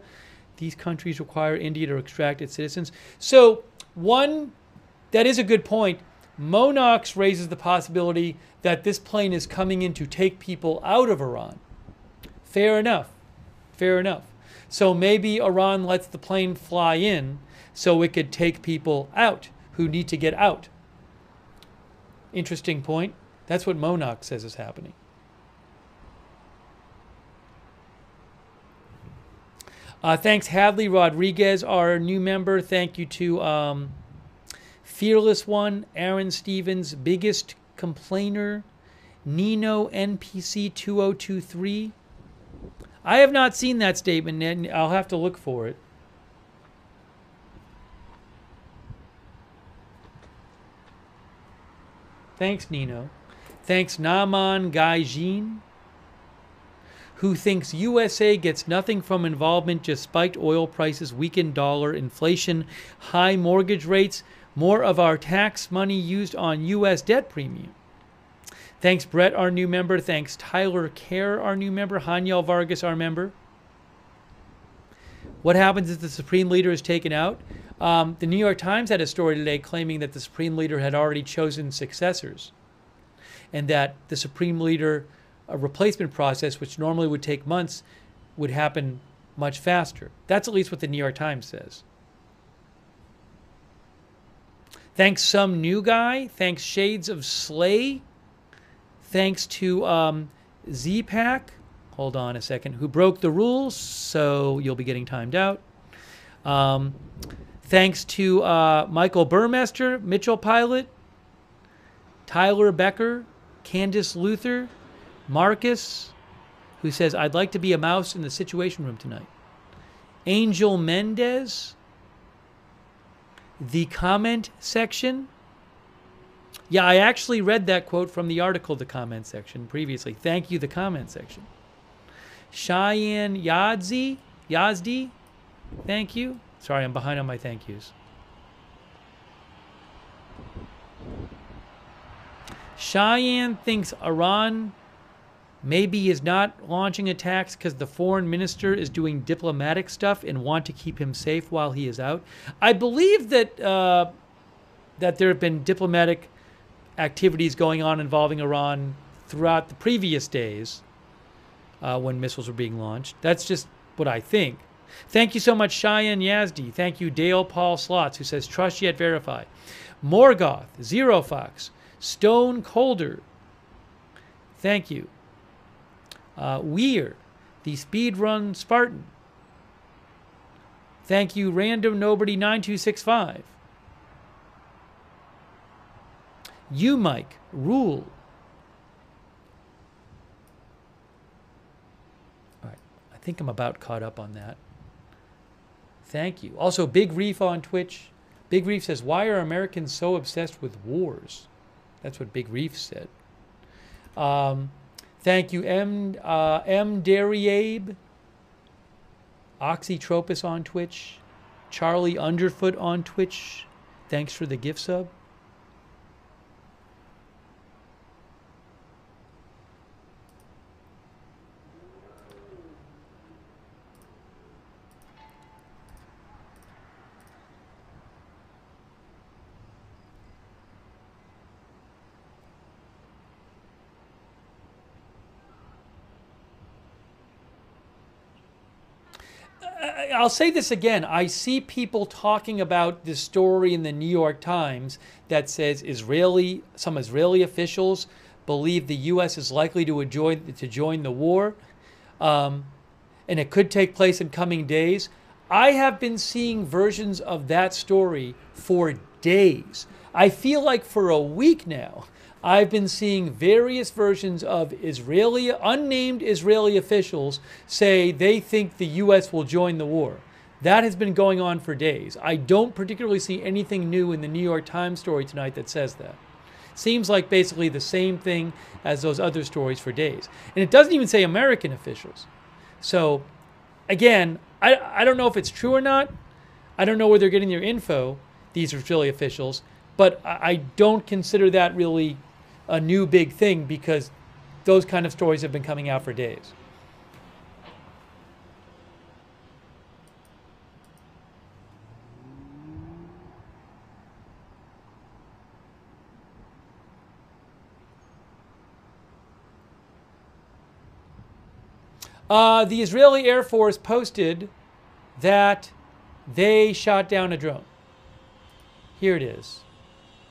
These countries require India to extract its citizens. So, that is a good point. Monox raises the possibility that this plane is coming in to take people out of Iran. Fair enough. Fair enough. So maybe Iran lets the plane fly in so it could take people out who need to get out. Interesting point. That's what Monox says is happening. Thanks, Hadley Rodriguez, our new member. Thank you to Fearless One, Aaron Stevens, Biggest Complainer, Nino NPC 2023. I have not seen that statement, and I'll have to look for it. Thanks, Nino. Thanks, Naman Gaijin, who thinks USA gets nothing from involvement, just spiked oil prices, weakened dollar, inflation, high mortgage rates, more of our tax money used on U.S. debt premium. Thanks, Brett, our new member. Thanks, Tyler Kerr, our new member. Haniel Vargas, our member. What happens if the Supreme Leader is taken out? The New York Times had a story today claiming that the Supreme Leader had already chosen successors and that the Supreme Leader replacement process, which normally would take months, would happen much faster. That's at least what the New York Times says. Thanks, Some New Guy. Thanks, Shades of Slay. Thanks to Z-Pack, hold on a second, who broke the rules, so you'll be getting timed out. Thanks to Michael Burmester, Mitchell Pilot, Tyler Becker, Candace Luther, Marcus, who says, I'd like to be a mouse in the Situation Room tonight. Angel Mendez, the comment section. Yeah, I actually read that quote from the article, the comment section, previously. Thank you, the comment section. Cheyenne Yazdi, thank you. Sorry, I'm behind on my thank yous. Cheyenne thinks Iran maybe is not launching attacks because the foreign minister is doing diplomatic stuff and want to keep him safe while he is out. I believe that that there have been diplomatic activities going on involving Iran throughout the previous days when missiles were being launched. That's just what I think. Thank you so much, Cheyenne Yazdi. Thank you, Dale Paul Slots, who says, trust yet verify. Morgoth, Zero Fox, Stone Colder. Thank you. Weir, the Speedrun Spartan. Thank you, Random Nobody 9265. You, Mike, Rule. think I'm about caught up on that. Thank you. Also, Big Reef on Twitch. Big Reef says, why are Americans so obsessed with wars? That's what Big Reef said. Thank you, M. Derriabe. Oxytropus on Twitch. Charlie Underfoot on Twitch. Thanks for the gift sub. I'll say this again. I see people talking about this story in the New York Times that says some Israeli officials believe the U.S. is likely to join the war, and it could take place in coming days. I have been seeing versions of that story for days. I feel like for a week now, I've been seeing various versions of unnamed Israeli officials say they think the U.S. will join the war. That has been going on for days. I don't particularly see anything new in the New York Times story tonight that says that. Seems like basically the same thing as those other stories for days. And it doesn't even say American officials. So, again, I don't know if it's true or not. I don't know where they're getting their info, these Israeli officials, but I don't consider that really a new big thing because those kind of stories have been coming out for days. The Israeli Air Force posted that they shot down a drone. Here it is,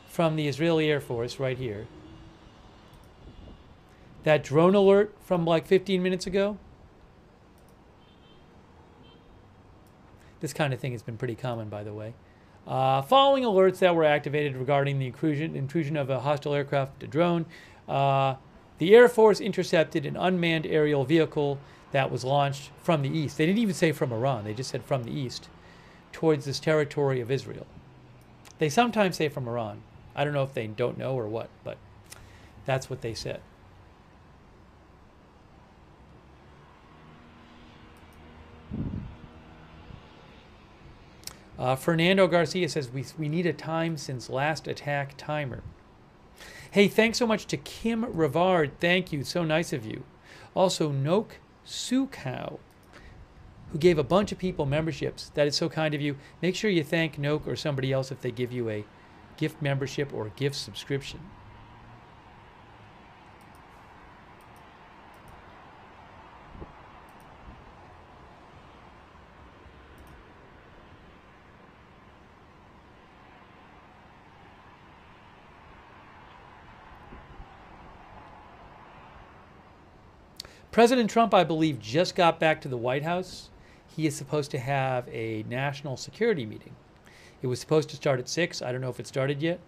from the Israeli Air Force right here. That drone alert from like 15 minutes ago. This kind of thing has been pretty common, by the way. Following alerts that were activated regarding the intrusion of a hostile aircraft, a drone, the Air Force intercepted an unmanned aerial vehicle that was launched from the east. They didn't even say from Iran. They just said from the east towards this territory of Israel. They sometimes say from Iran. I don't know if they don't know or what, but that's what they said. Fernando Garcia says, we need a time since last attack timer. Hey, thanks so much to Kim Rivard. Thank you. So nice of you. Also, Noak Sukow, who gave a bunch of people memberships. That is so kind of you. Make sure you thank Noak or somebody else if they give you a gift membership or gift subscription. President Trump, I believe, just got back to the White House. He is supposed to have a national security meeting. It was supposed to start at 6. I don't know if it started yet.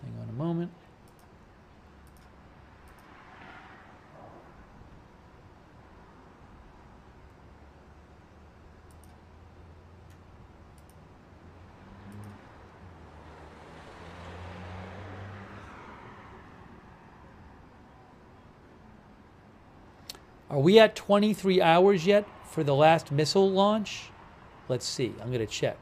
Hang on a moment. Are we at 23 hours yet for the last missile launch? Let's see. I'm going to check.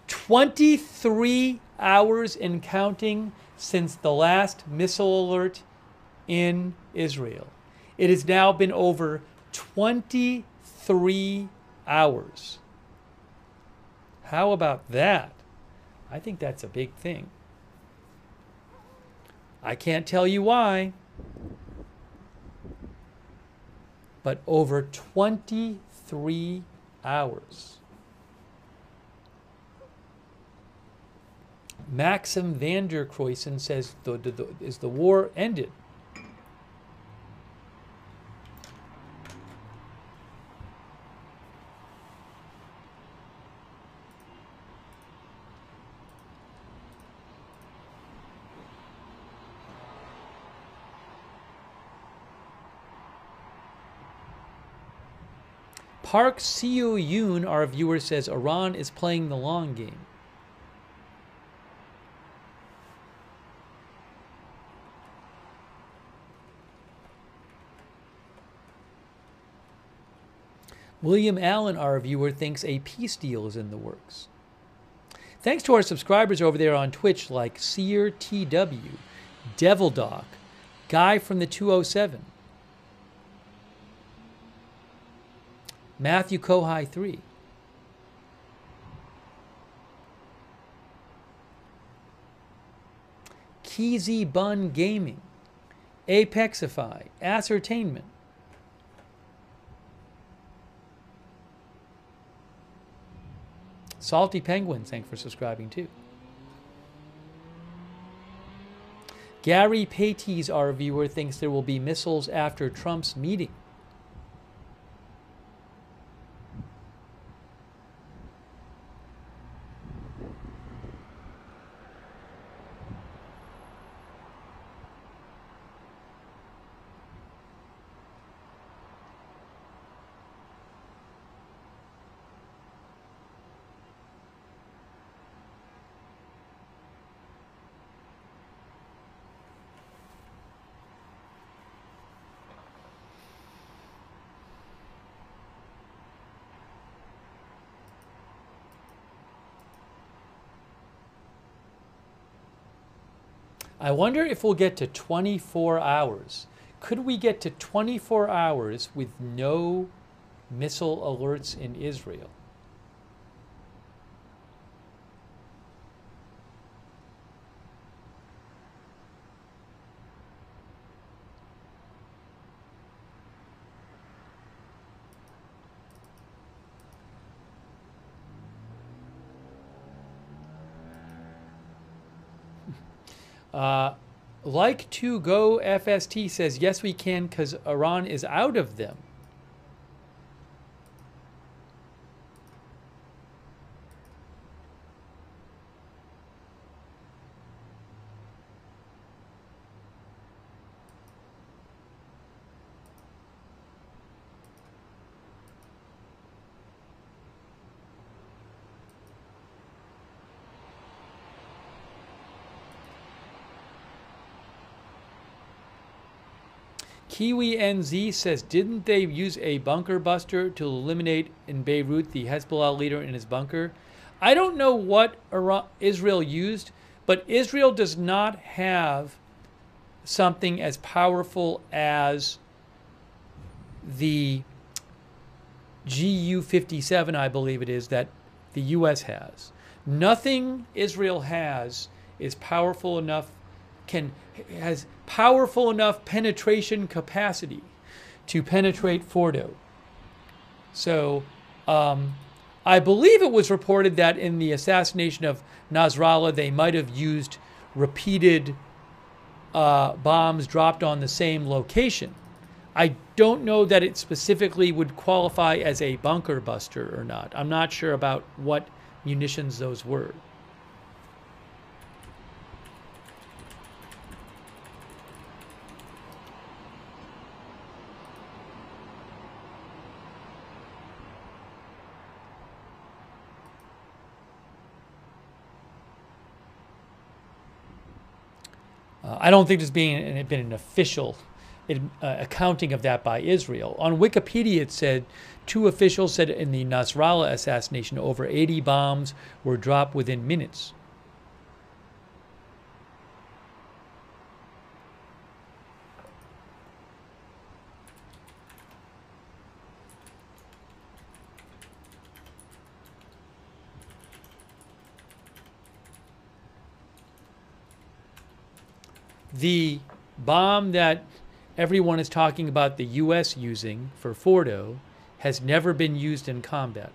"23 hours and counting since the last missile alert in Israel. It has now been over 23 hours. How about that? I think that's a big thing. I can't tell you why, but over 23 hours. Maxim van der Kruysen says, is the war ended? Park Seo Yoon, our viewer, says Iran is playing the long game. William Allen, our viewer, thinks a peace deal is in the works. Thanks to our subscribers over there on Twitch like Seer TW, Devil Doc, Guy from the 207, Matthew Kohai 3, Keezy Bun Gaming, Apexify, Ascertainment, Salty Penguin, thanks for subscribing too. Gary Patys, our viewer, thinks there will be missiles after Trump's meeting. I wonder if we'll get to 24 hours. Could we get to 24 hours with no missile alerts in Israel? Like to go FST says, yes, we can because Iran is out of them. Kiwi NZ says, didn't they use a bunker buster to eliminate in Beirut the Hezbollah leader in his bunker? I don't know what Israel used, but Israel does not have something as powerful as the GU-57, I believe it is, that the U.S. has. Nothing Israel has is powerful enough, has powerful enough penetration capacity to penetrate Fordow. So I believe it was reported that in the assassination of Nasrallah, they might have used repeated bombs dropped on the same location. I don't know that it specifically would qualify as a bunker buster or not. I'm not sure about what munitions those were. I don't think there's been an official accounting of that by Israel. On Wikipedia, it said 2 officials said in the Nasrallah assassination, over 80 bombs were dropped within minutes. The bomb that everyone is talking about the U.S. using for Fordow has never been used in combat.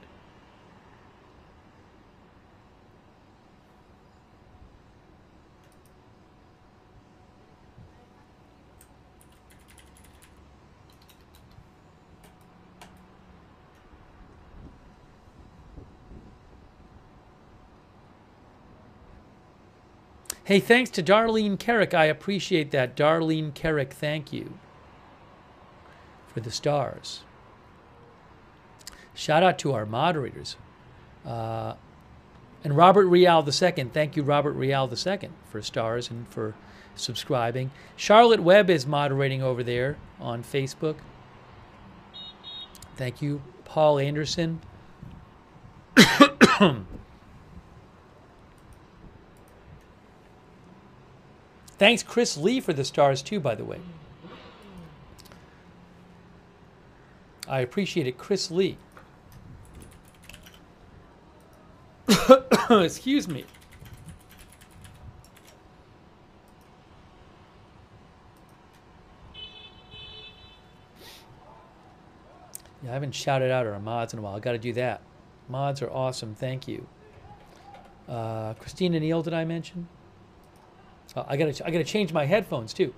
Hey, thanks to Darlene Carrick. I appreciate that. Darlene Carrick, thank you for the stars. Shout out to our moderators. And Robert Rial II. Thank you, Robert Rial II, for stars and for subscribing. Charlotte Webb is moderating over there on Facebook. Thank you, Paul Anderson. Thanks, Chris Lee, for the stars, too, by the way. I appreciate it, Chris Lee. Excuse me. Yeah, I haven't shouted out our mods in a while. I got to do that. Mods are awesome. Thank you. Christina Neal, did I mention? I gotta change my headphones too.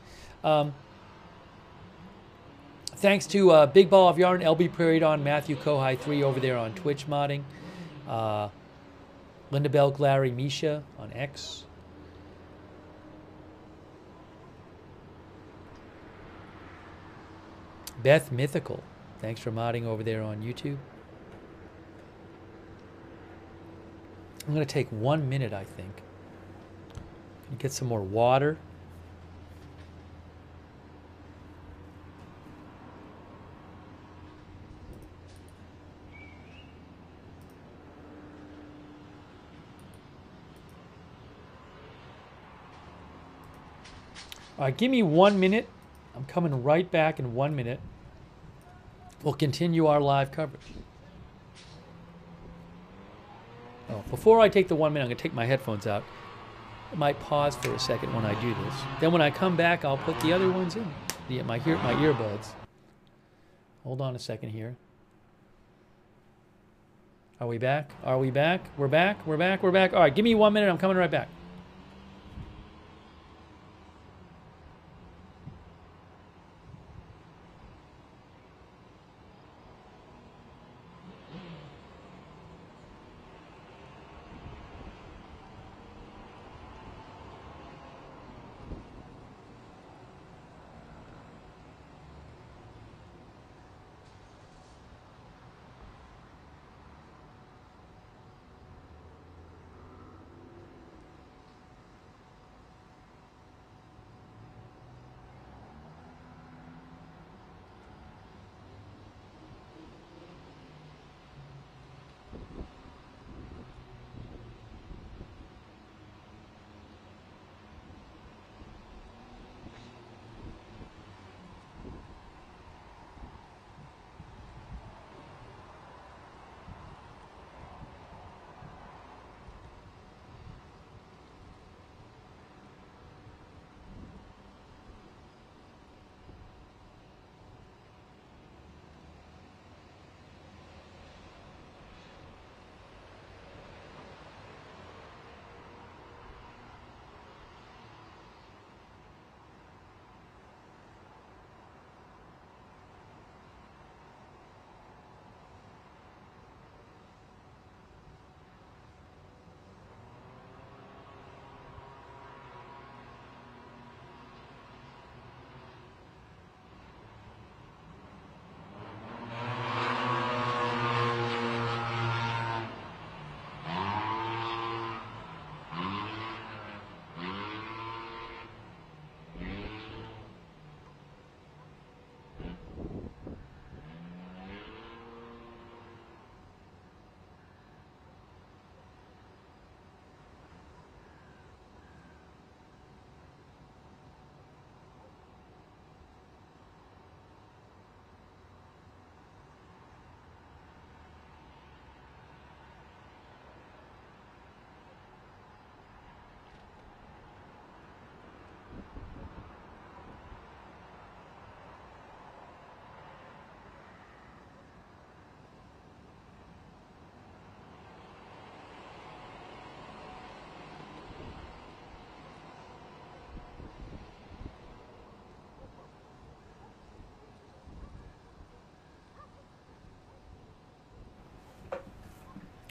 Thanks to Big Ball of Yarn, LB Periodon, Matthew Kohai 3 over there on Twitch modding. Linda Belk, Larry, Misha on X. Beth Mythical, thanks for modding over there on YouTube. I'm going to take 1 minute, I think. Get some more water. All right, give me 1 minute. I'm coming right back in 1 minute. We'll continue our live coverage. Oh, before I take the 1 minute, I'm going to take my headphones out. I might pause for a second when I do this. Then when I come back, I'll put the other ones in, my earbuds. Hold on a second here. Are we back? Are we back? We're back? We're back? We're back? All right, give me 1 minute. I'm coming right back.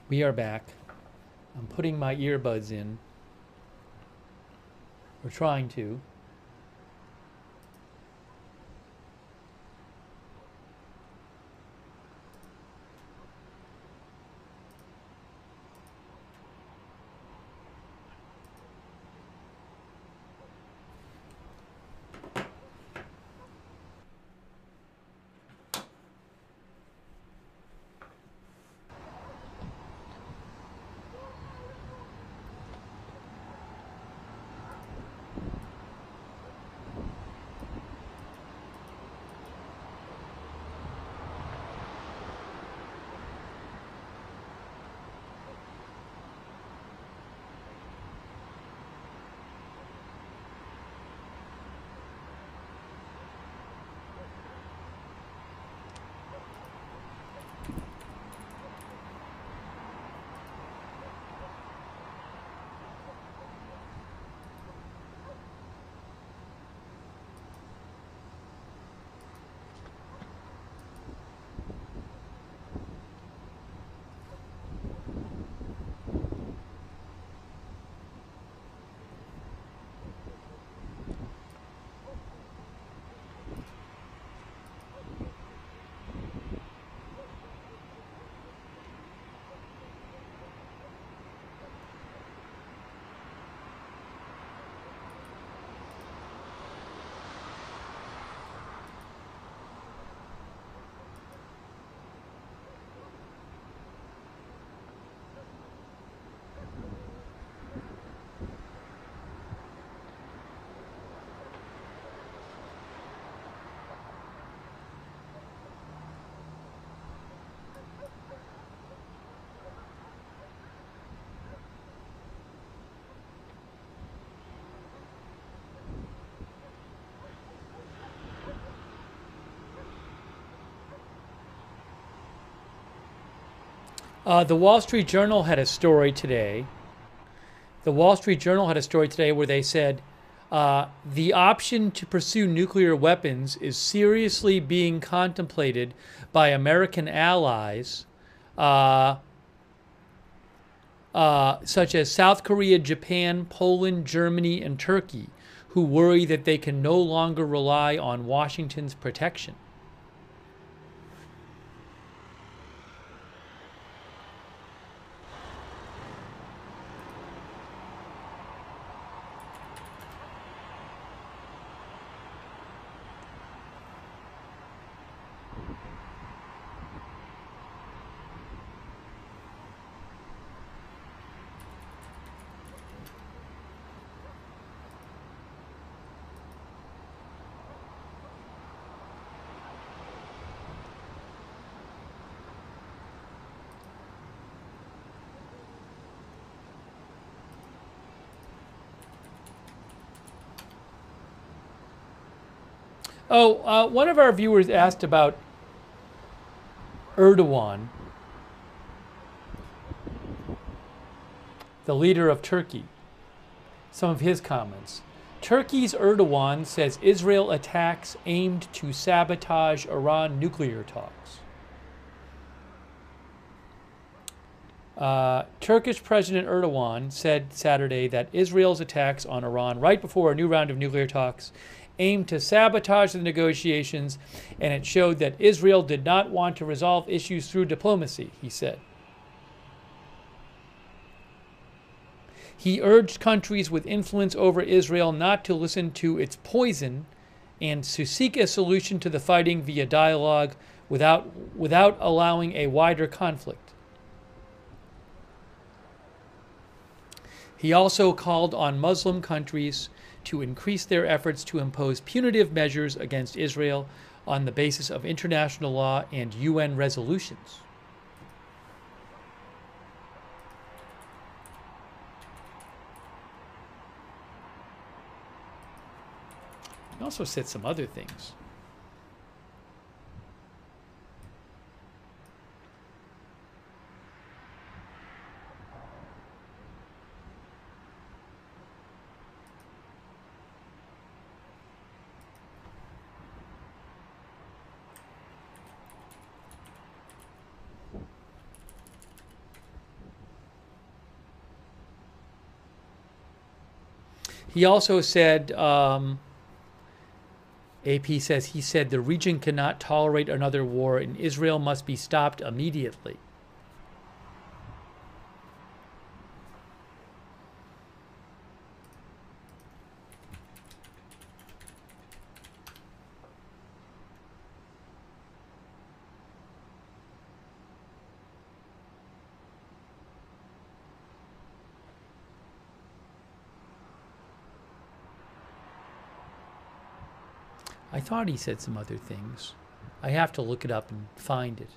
We are back. I'm putting my earbuds in. We're trying to. The Wall Street Journal had a story today. The Wall Street Journal had a story today where they said the option to pursue nuclear weapons is seriously being contemplated by American allies, such as South Korea, Japan, Poland, Germany, and Turkey, who worry that they can no longer rely on Washington's protection. Oh, one of our viewers asked about Erdogan, the leader of Turkey. Some of his comments. Turkey's Erdogan says Israel attacks aimed to sabotage Iran nuclear talks. Turkish President Erdogan said Saturday that Israel's attacks on Iran right before a new round of nuclear talks aimed to sabotage the negotiations, and it showed that Israel did not want to resolve issues through diplomacy, he said. He urged countries with influence over Israel not to listen to its poison and to seek a solution to the fighting via dialogue without allowing a wider conflict. He also called on Muslim countries to increase their efforts to impose punitive measures against Israel on the basis of international law and UN resolutions. He also said some other things. He also said, AP says, he said the region cannot tolerate another war and Israel must be stopped immediately. I thought he said some other things. I have to look it up and find it.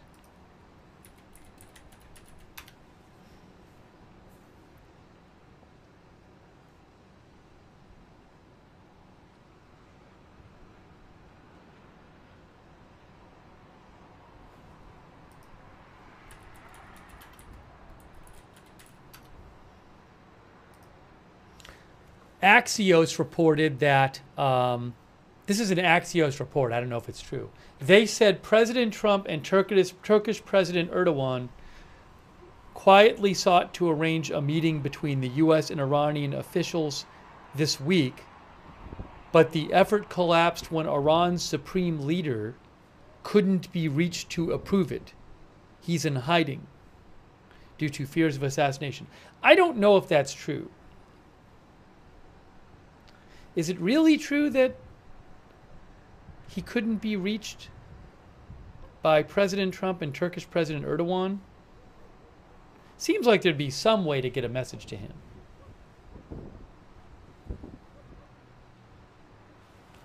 Axios reported that, this is an Axios report, I don't know if it's true. They said President Trump and Turkish President Erdogan quietly sought to arrange a meeting between the U.S. and Iranian officials this week, but the effort collapsed when Iran's supreme leader couldn't be reached to approve it. He's in hiding due to fears of assassination. I don't know if that's true. Is it really true that he couldn't be reached by President Trump and Turkish President Erdogan? Seems like there'd be some way to get a message to him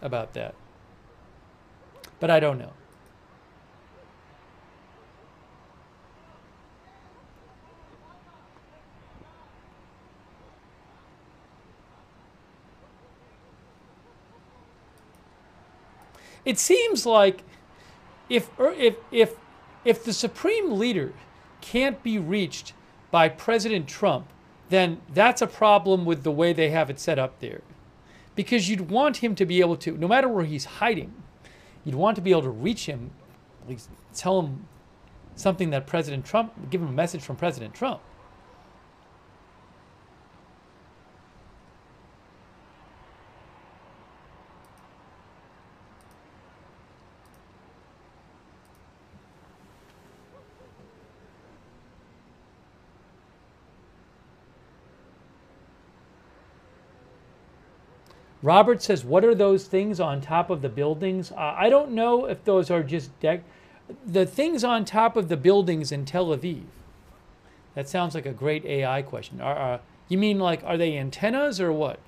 about that. But I don't know. It seems like if the supreme leader can't be reached by President Trump, then that's a problem with the way they have it set up there. Because you'd want him to be able to, no matter where he's hiding, you'd want to be able to reach him, at least tell him something that President Trump, give him a message from President Trump. Robert says, what are those things on top of the buildings? I don't know if those are just the things on top of the buildings in Tel Aviv. That sounds like a great AI question. You mean like, are they antennas or what?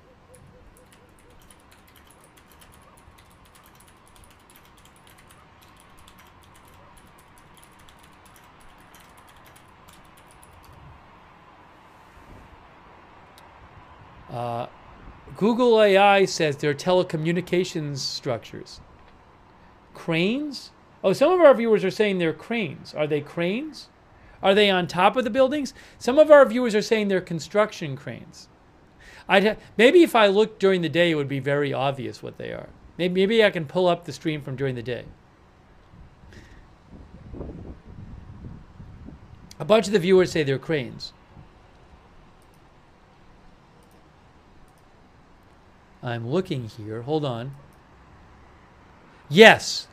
Google AI says they're telecommunications structures. Cranes? Oh, some of our viewers are saying they're cranes. Are they cranes? Are they on top of the buildings? Some of our viewers are saying they're construction cranes. Maybe if I looked during the day, it would be very obvious what they are. Maybe I can pull up the stream from during the day. A bunch of the viewers say they're cranes. I'm looking here. Hold on. Yes.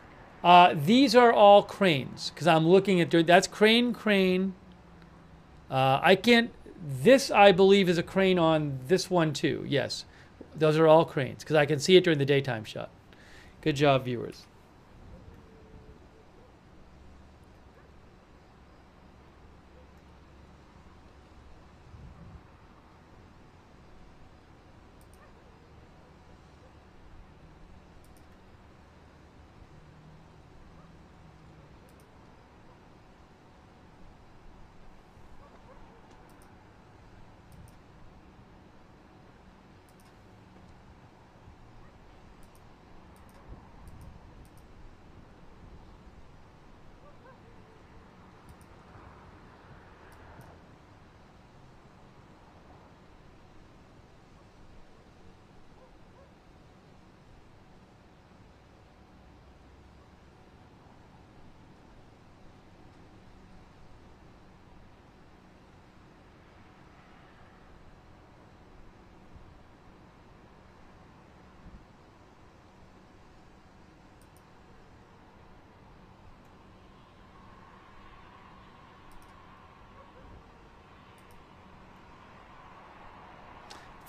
These are all cranes because I'm looking at, that's crane. I can't, this I believe is a crane on this one too. Yes. Those are all cranes because I can see it during the daytime shot. Good job, viewers.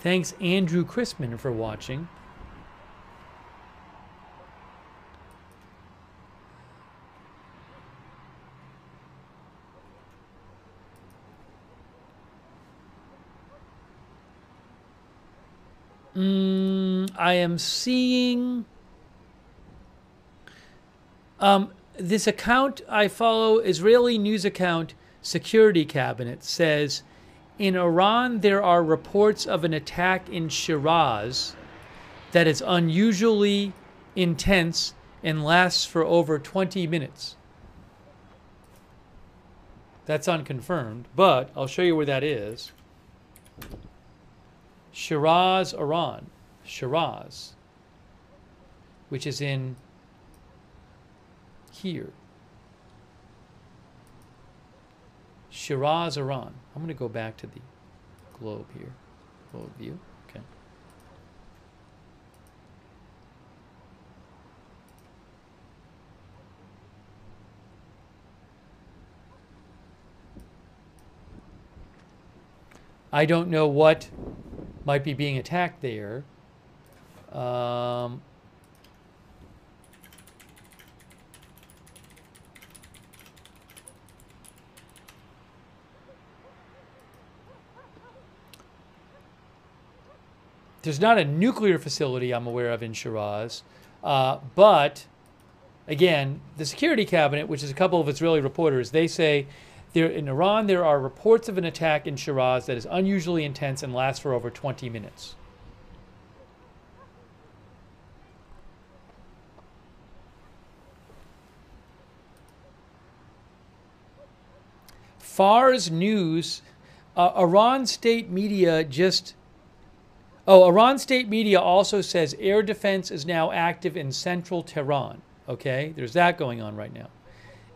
Thanks, Andrew Chrisman, for watching. I am seeing this account I follow, Israeli news account Security Cabinet, says in Iran there are reports of an attack in Shiraz that is unusually intense and lasts for over 20 minutes. That's unconfirmed, but I'll show you where that is. Shiraz, Iran. Shiraz, which is in here. Shiraz, Iran. I'm going to go back to the globe here. Globe view. Okay. I don't know what might be being attacked there. There's not a nuclear facility I'm aware of in Shiraz, but again, the Security Cabinet, which is a couple of Israeli reporters, they say in Iran there are reports of an attack in Shiraz that is unusually intense and lasts for over 20 minutes. Fars News, Iran state media just... Oh, Iran state media also says air defense is now active in central Tehran. Okay, there's that going on right now.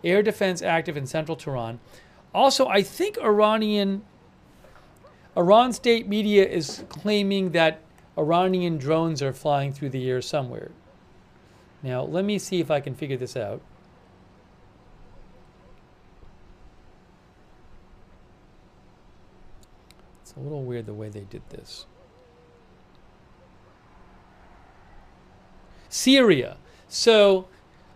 Air defense active in central Tehran. Also, I think Iran state media is claiming that Iranian drones are flying through the air somewhere. Now, let me see if I can figure this out. It's a little weird the way they did this. Syria. So,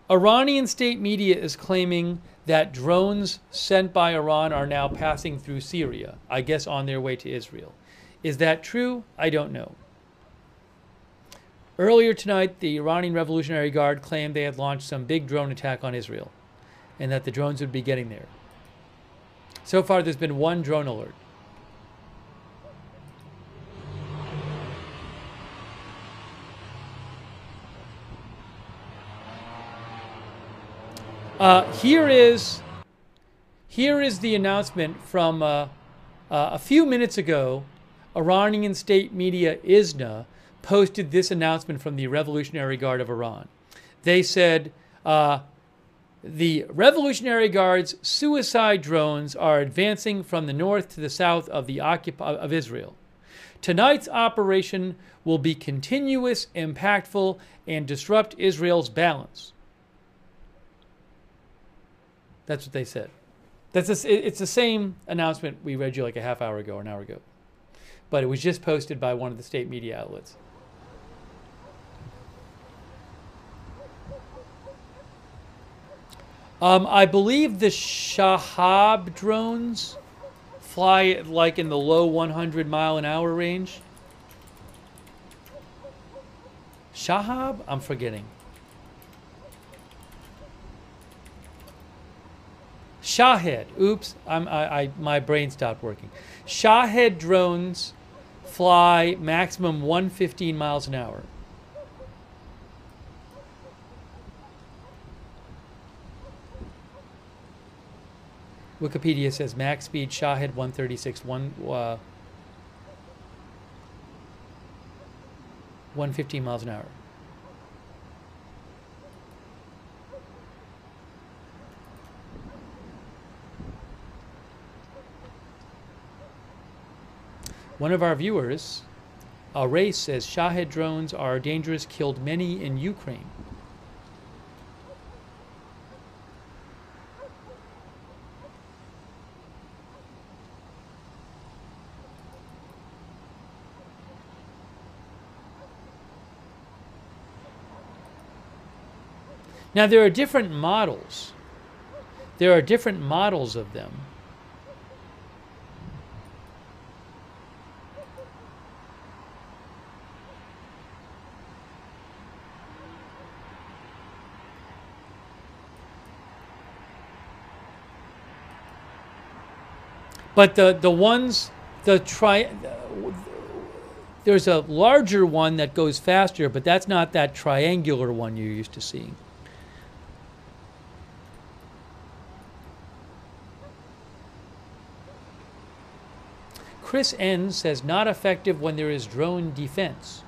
Iranian state media is claiming that drones sent by Iran are now passing through Syria, I guess on their way to Israel. Is that true? I don't know. Earlier tonight, the Iranian Revolutionary Guard claimed they had launched some big drone attack on Israel and that the drones would be getting there. So far, there's been one drone alert. Here is the announcement from a few minutes ago. Iranian state media ISNA posted this announcement from the Revolutionary Guard of Iran. They said the Revolutionary Guard's suicide drones are advancing from the north to the south of of Israel. Tonight's operation will be continuous, impactful, and disrupt Israel's balance. That's what they said. It's the same announcement we read you like a half hour ago or an hour ago. But it was just posted by one of the state media outlets. I believe the Shahab drones fly like in the low 100 mile an hour range. Shahab? I'm forgetting. Shahed. Oops, my brain stopped working. Shahed drones fly maximum 115 miles an hour. Wikipedia says max speed Shahed 136, 115 miles an hour. One of our viewers, a race, says Shahed drones are dangerous, killed many in Ukraine. Now, there are different models. There are different models of them. But there's a larger one that goes faster, but that's not that triangular one you're used to seeing. Chris N says, not effective when there is drone defense.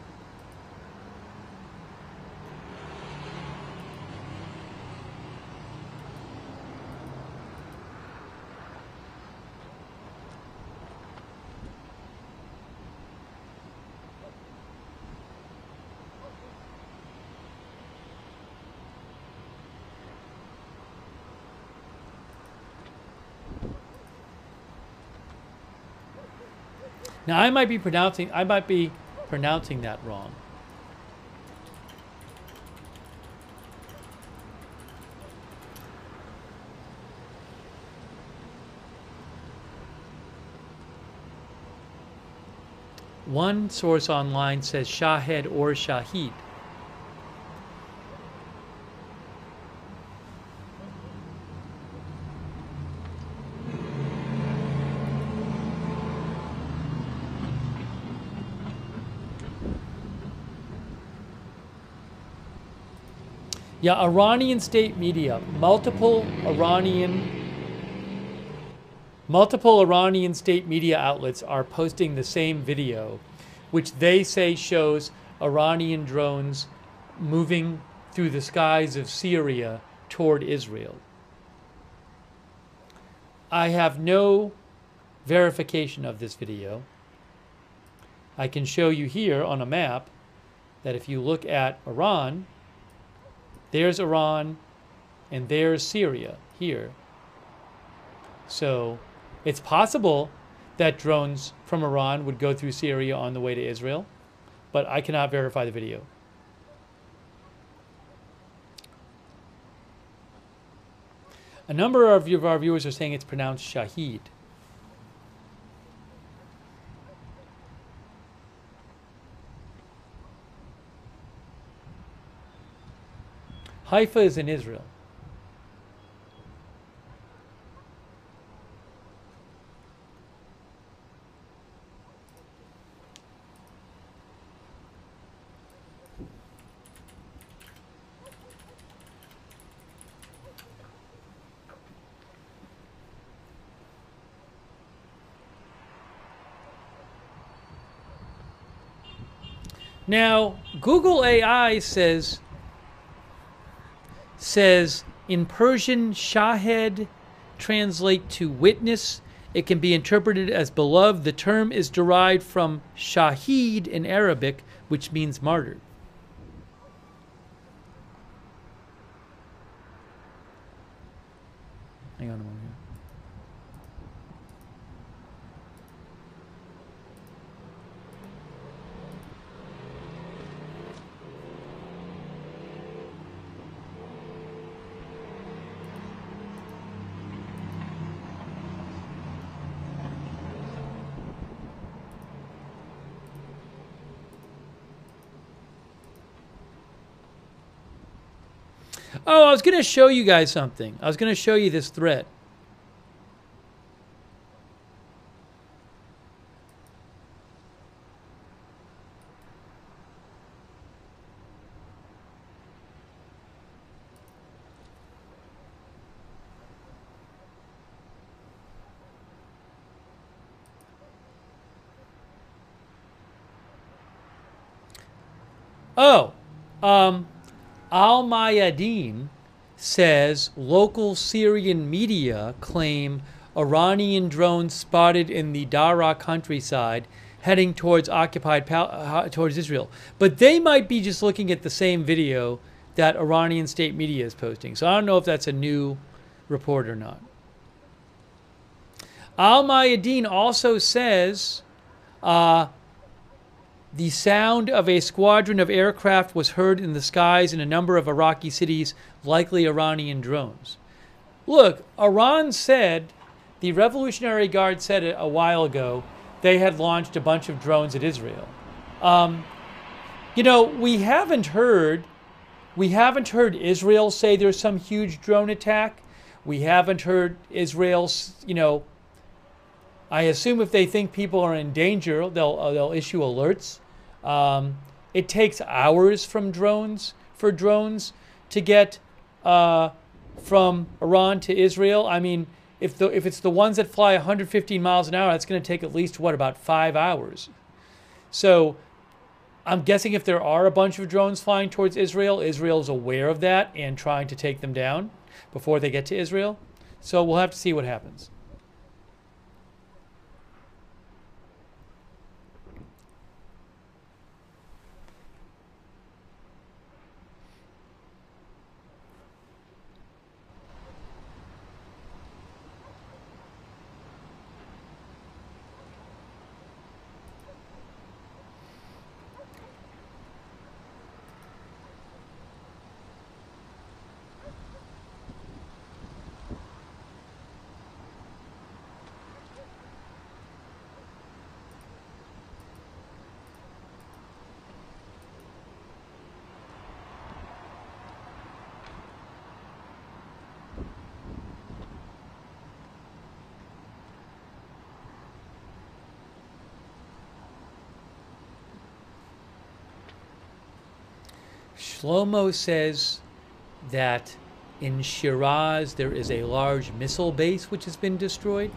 Now, I might be pronouncing that wrong. One source online says Shahed or Shahid. Yeah, Iranian state media, multiple Iranian state media outlets are posting the same video, which they say shows Iranian drones moving through the skies of Syria toward Israel. I have no verification of this video. I can show you here on a map that if you look at Iran, there's Iran, and there's Syria here. So it's possible that drones from Iran would go through Syria on the way to Israel, but I cannot verify the video. A number of our viewers are saying it's pronounced Shahid. Haifa is in Israel. Now, Google AI says in Persian, Shahed translate to witness. It can be interpreted as beloved. The term is derived from Shahid in Arabic, which means martyr. Hang on a moment. Oh, I was going to show you guys something. I was going to show you this thread. Oh, Al-Mayadeen says local Syrian media claim Iranian drones spotted in the Daraa countryside heading towards towards Israel. But they might be just looking at the same video that Iranian state media is posting. So I don't know if that's a new report or not. Al-Mayadeen also says The sound of a squadron of aircraft was heard in the skies in a number of Iraqi cities, likely Iranian drones. Look, Iran said, the Revolutionary Guard said it a while ago, they had launched a bunch of drones at Israel. We haven't heard Israel say there's some huge drone attack. We haven't heard Israel, I assume if they think people are in danger, they'll issue alerts. It takes hours for drones to get from Iran to Israel. I mean, if it's the ones that fly 115 miles an hour, that's going to take at least about 5 hours. So I'm guessing if there are a bunch of drones flying towards Israel, Israel's aware of that and trying to take them down before they get to Israel. So we'll have to see what happens. Shlomo says that in Shiraz there is a large missile base which has been destroyed.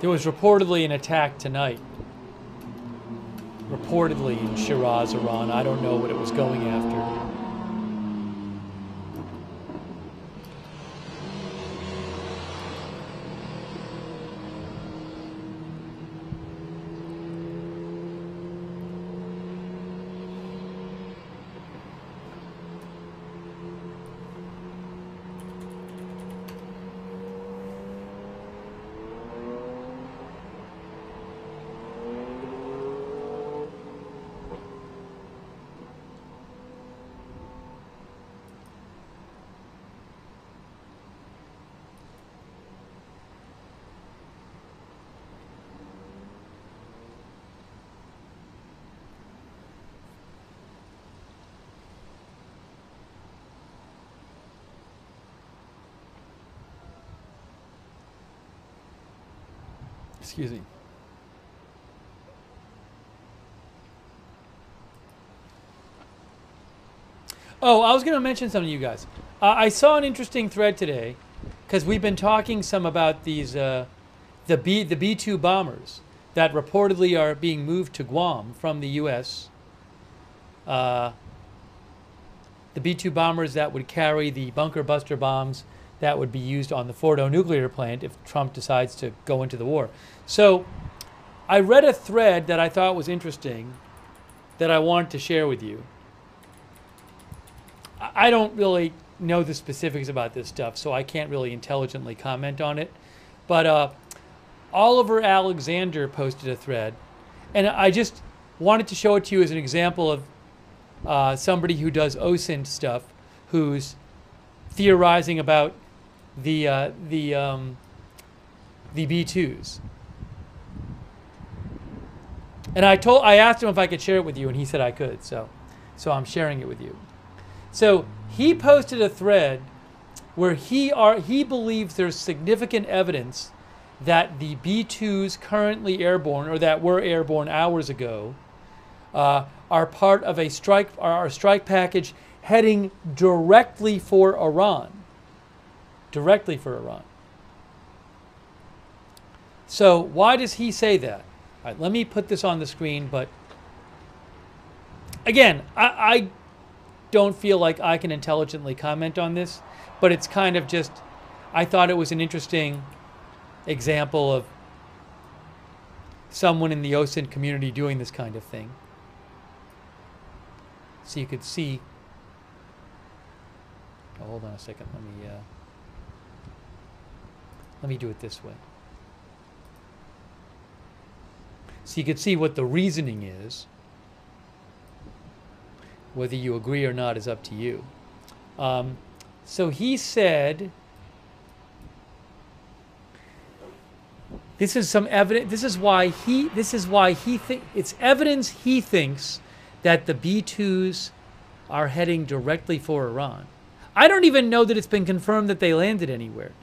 There was reportedly an attack tonight. Reportedly in Shiraz, Iran. I don't know what it was going after. Excuse me. Oh, I was going to mention something to you guys. I saw an interesting thread today because we've been talking some about these the B-2 bombers that reportedly are being moved to Guam from the U.S. The B-2 bombers that would carry the bunker buster bombs that would be used on the Fordow nuclear plant if Trump decides to go into the war. So I read a thread that I thought was interesting that I wanted to share with you. I don't really know the specifics about this stuff, so I can't really intelligently comment on it. But Oliver Alexander posted a thread, and I just wanted to show it to you as an example of somebody who does OSINT stuff, who's theorizing about the B-2s. And I asked him if I could share it with you, and he said I could. So I'm sharing it with you. So he posted a thread where he believes there's significant evidence that the B-2s currently airborne, or that were airborne hours ago, are part of a strike package heading directly for Iran. Directly for Iran. So why does he say that? All right, let me put this on the screen, but again, I don't feel like I can intelligently comment on this, but it's kind of just, I thought it was an interesting example of someone in the OSINT community doing this kind of thing. so you could see. Oh, hold on a second. Let me do it this way. So you could see what the reasoning is. Whether you agree or not is up to you. So he said, this is some evidence. This is why he it's evidence he thinks that the B-2s are heading directly for Iran. I don't even know that it's been confirmed that they landed anywhere.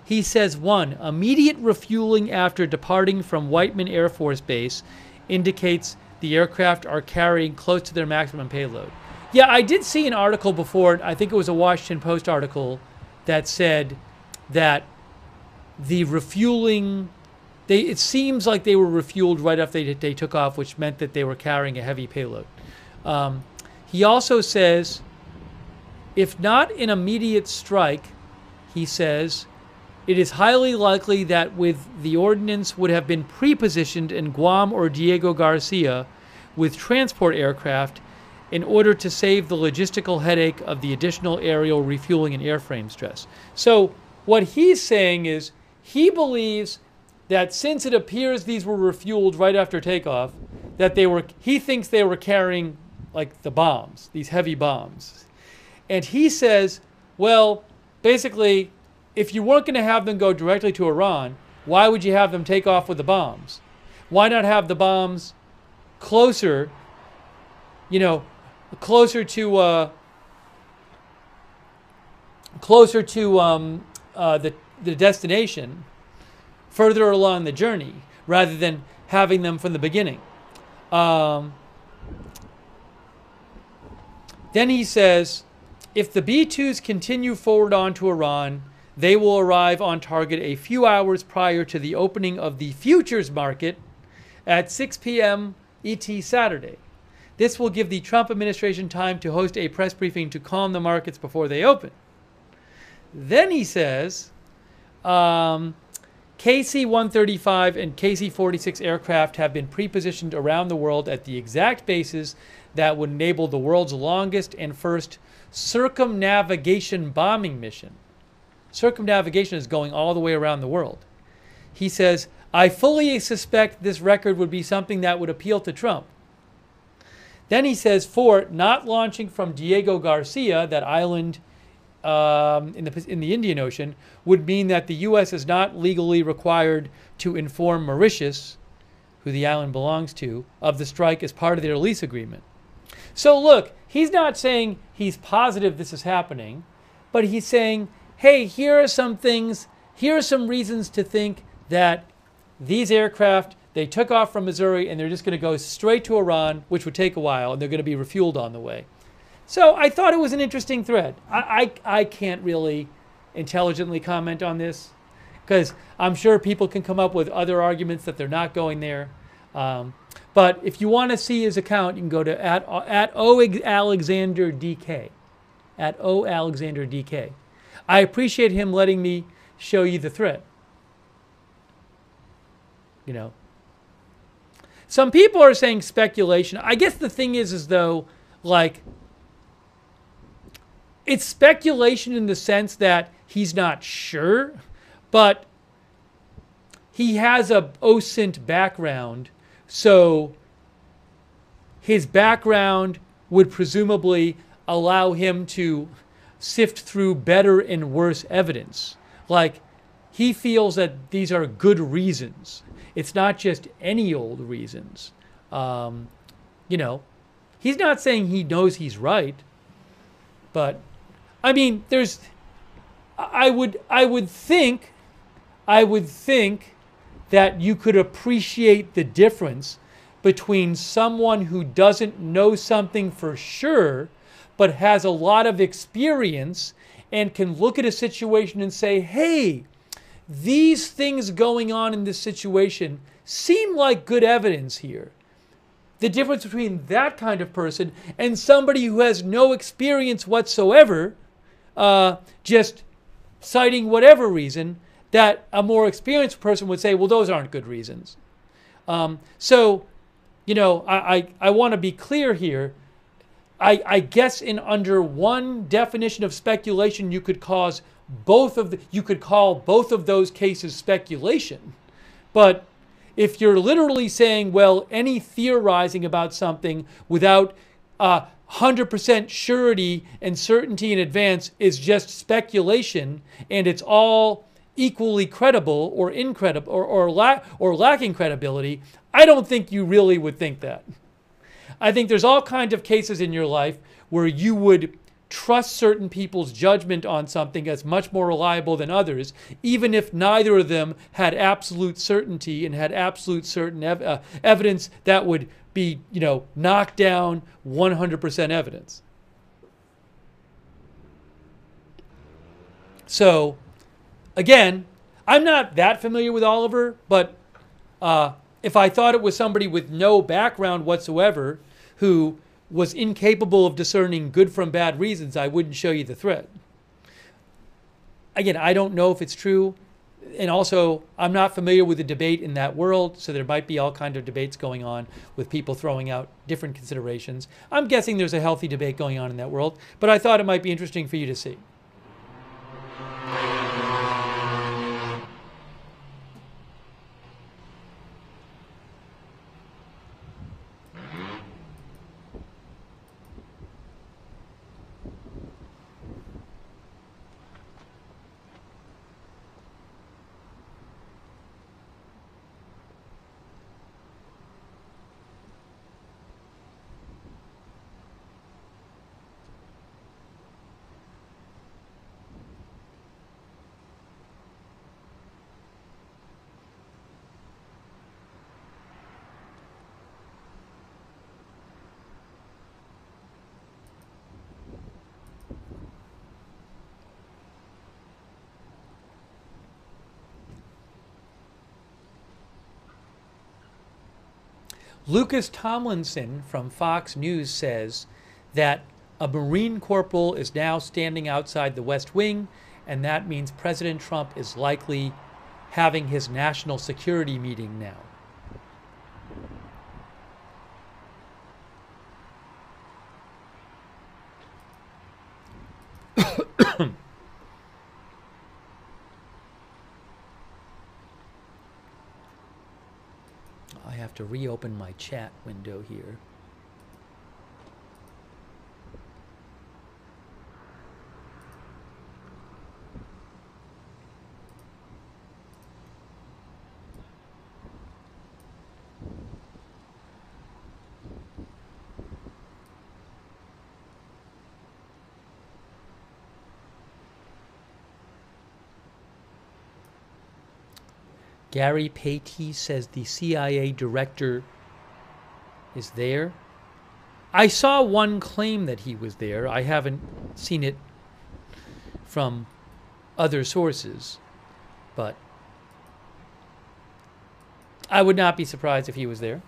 He says, 1, immediate refueling after departing from Whiteman Air Force Base indicates the aircraft are carrying close to their maximum payload. Yeah, I did see an article before, I think it was a Washington Post article, that said that the refueling, it seems like they were refueled right after they took off, which meant that they were carrying a heavy payload. He also says, if not an immediate strike, he says, it is highly likely that with the ordnance would have been pre-positioned in Guam or Diego Garcia with transport aircraft in order to save the logistical headache of the additional aerial refueling and airframe stress. So what he's saying is he believes that since it appears these were refueled right after takeoff, that he thinks they were carrying like the bombs, these heavy bombs. And he says, well, basically, if you weren't going to have them go directly to Iran, why would you have them take off with the bombs? Why not have the bombs closer, closer to the destination, further along the journey, rather than having them from the beginning? Then he says, if the B-2s continue forward onto Iran, they will arrive on target a few hours prior to the opening of the futures market at 6 p.m. ET Saturday. This will give the Trump administration time to host a press briefing to calm the markets before they open. Then he says, KC-135 and KC-46 aircraft have been pre-positioned around the world at the exact bases that would enable the world's longest and first circumnavigation bombing mission. Circumnavigation is going all the way around the world. He says, I fully suspect this record would be something that would appeal to Trump. Then he says, 4, not launching from Diego Garcia, that island in the Indian Ocean, would mean that the U.S. is not legally required to inform Mauritius, who the island belongs to, of the strike as part of their lease agreement. So look, he's not saying he's positive this is happening, but he's saying, hey, here are some things, here are some reasons to think that these aircraft, they took off from Missouri and they're just going to go straight to Iran, which would take a while, and they're going to be refueled on the way. So I thought it was an interesting thread. I can't really intelligently comment on this because I'm sure people can come up with other arguments that they're not going there. But if you want to see his account, you can go to at OAlexanderDK. At OAlexanderDK. I appreciate him letting me show you the thread. Some people are saying speculation. I guess the thing is though, like, it's speculation in the sense that he's not sure, but he has a OSINT background, so his background would presumably allow him to sift through better and worse evidence. Like, he feels that these are good reasons. It's not just any old reasons. He's not saying he knows he's right, but I mean, I would think that you could appreciate the difference between someone who doesn't know something for sure, but has a lot of experience and can look at a situation and say, hey, these things going on in this situation seem like good evidence here. The difference between that kind of person and somebody who has no experience whatsoever, just citing whatever reason, that a more experienced person would say, well, those aren't good reasons. I want to be clear here I guess in under one definition of speculation, you could you could call both of those cases speculation. But if you're literally saying, well, any theorizing about something without 100% surety and certainty in advance is just speculation, and it's all equally credible or incredible or lacking credibility, I don't think you really would think that. I think there's all kinds of cases in your life where you would trust certain people's judgment on something as much more reliable than others, even if neither of them had absolute certainty and had absolute certain evidence that would be, knocked down 100% evidence. So, again, I'm not that familiar with Oliver, but if I thought it was somebody with no background whatsoever who was incapable of discerning good from bad reasons, I wouldn't show you the thread. Again, I don't know if it's true. And also, I'm not familiar with the debate in that world, so there might be all kinds of debates going on with people throwing out different considerations. I'm guessing there's a healthy debate going on in that world, but I thought it might be interesting for you to see. Lucas Tomlinson from Fox News says that a Marine corporal is now standing outside the West Wing, and that means President Trump is likely having his national security meeting now. I have to reopen my chat window here. Gary Patey says the CIA director is there. I saw one claim that he was there. I haven't seen it from other sources, but I would not be surprised if he was there.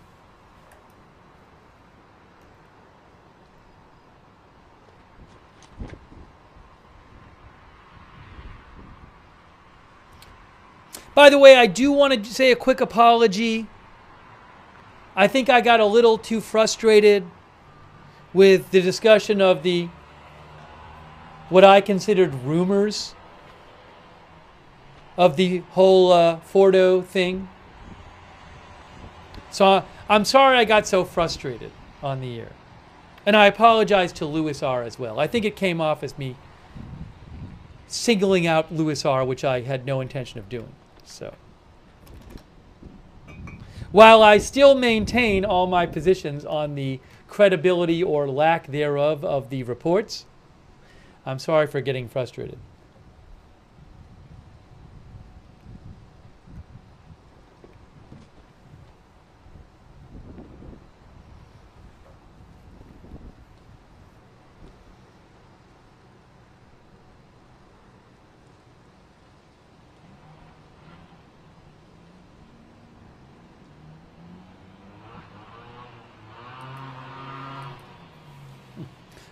By the way, I do want to say a quick apology. I think I got a little too frustrated with the discussion of what I considered rumors of the whole Fordow thing. So I'm sorry I got so frustrated on the air. And I apologize to Louis R. as well. I think it came off as me singling out Louis R., which I had no intention of doing. So, while I still maintain all my positions on the credibility or lack thereof of the reports, I'm sorry for getting frustrated.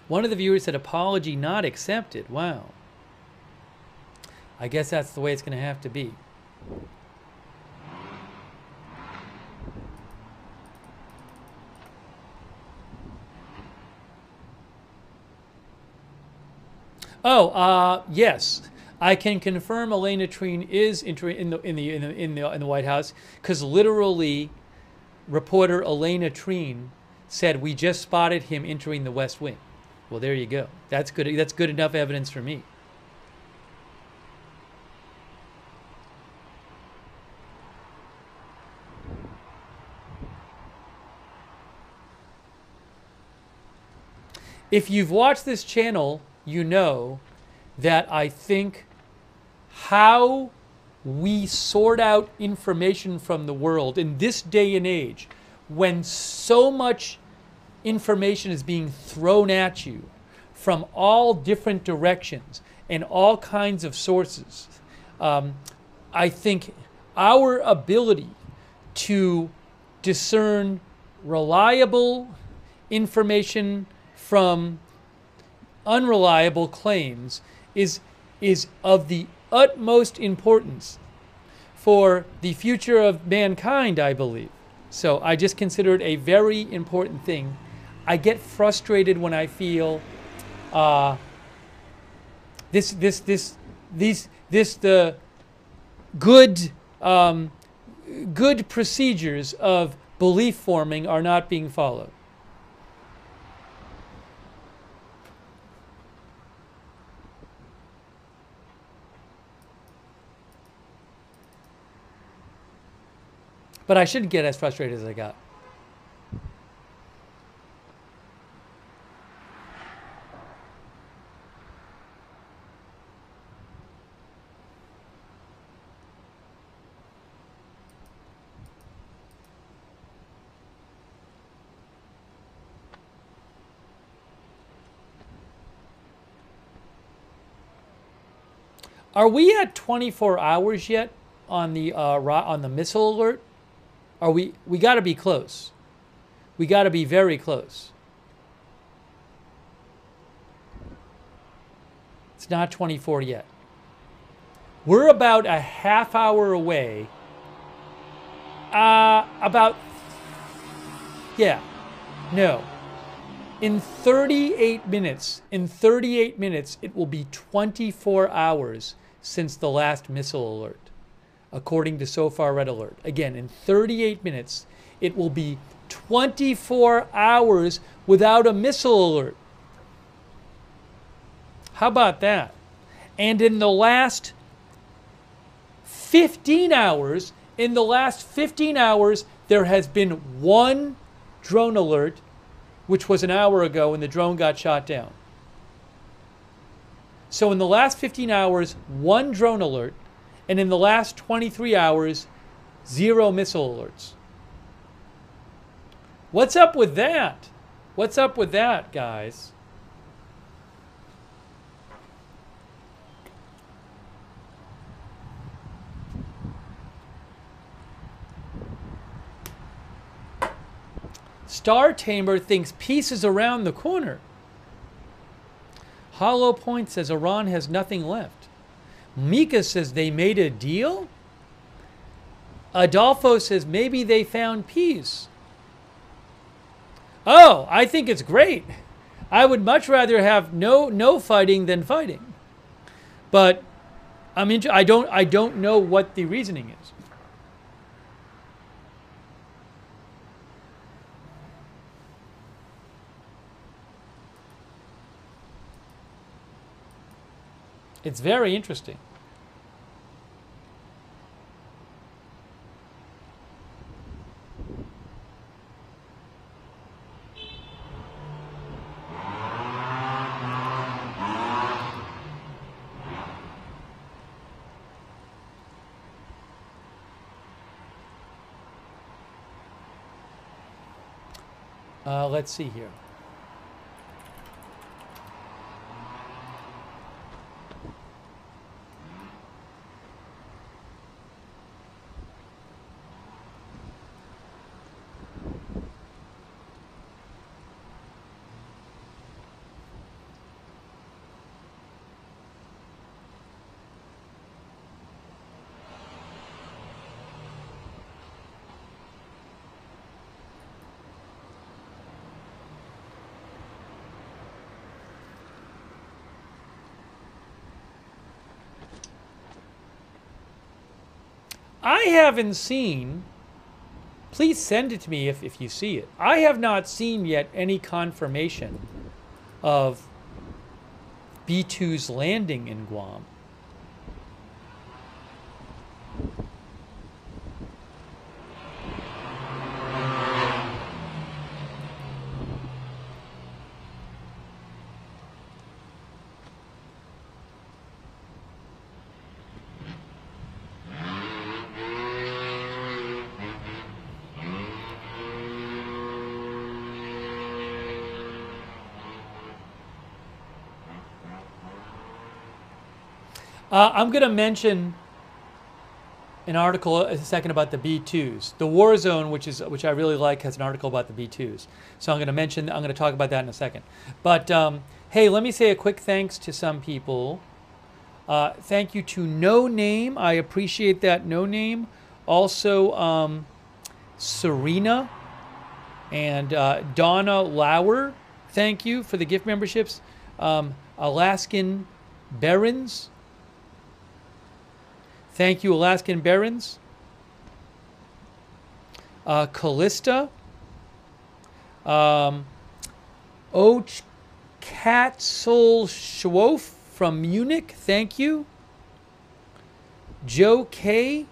One of the viewers said, apology not accepted. Wow. I guess that's the way it's going to have to be. Yes, I can confirm Elena Trine is in the White House because literally, reporter Elena Trine said we just spotted him entering the West Wing. Well, there you go. That's good. That's good enough evidence for me. If you've watched this channel, you know that I think how we sort out information from the world in this day and age, when so much information is being thrown at you from all different directions and all kinds of sources, I think our ability to discern reliable information from unreliable claims is of the utmost importance for the future of mankind, I believe. So I just consider it a very important thing. I get frustrated when I feel the good procedures of belief forming are not being followed. But I shouldn't get as frustrated as I got. Are we at 24 hours yet on the missile alert? Are we got to be close. We got to be very close. It's not 24 yet. We're about a half hour away. In 38 minutes, it will be 24 hours since the last missile alert, according to SOFAR Red Alert. Again, in 38 minutes, it will be 24 hours without a missile alert. How about that? And in the last 15 hours, there has been one drone alert, which was an hour ago when the drone got shot down. So in the last 15 hours, one drone alert, and in the last 23 hours, 0 missile alerts. What's up with that? What's up with that, guys? Star Tamer thinks peace is around the corner. Hollow Point says Iran has nothing left. Mika says they made a deal. Adolfo says maybe they found peace. Oh, I think it's great. I would much rather have no fighting than fighting. But I don't know what the reasoning is. It's very interesting. Let's see here. I haven't seen, please send it to me if you see it. I have not seen yet any confirmation of B-2's landing in Guam. I'm going to mention an article in a second about the B-2s. The War Zone, which I really like, has an article about the B-2s. So I'm going to talk about that in a second. But hey, let me say a quick thanks to some people. Thank you to No Name. I appreciate that, No Name. Also, Serena and Donna Lauer. Thank you for the gift memberships. Alaskan Barons. Thank you, Alaskan Barons. Callista. Och Katzel Schwof from Munich. Thank you. Joe K.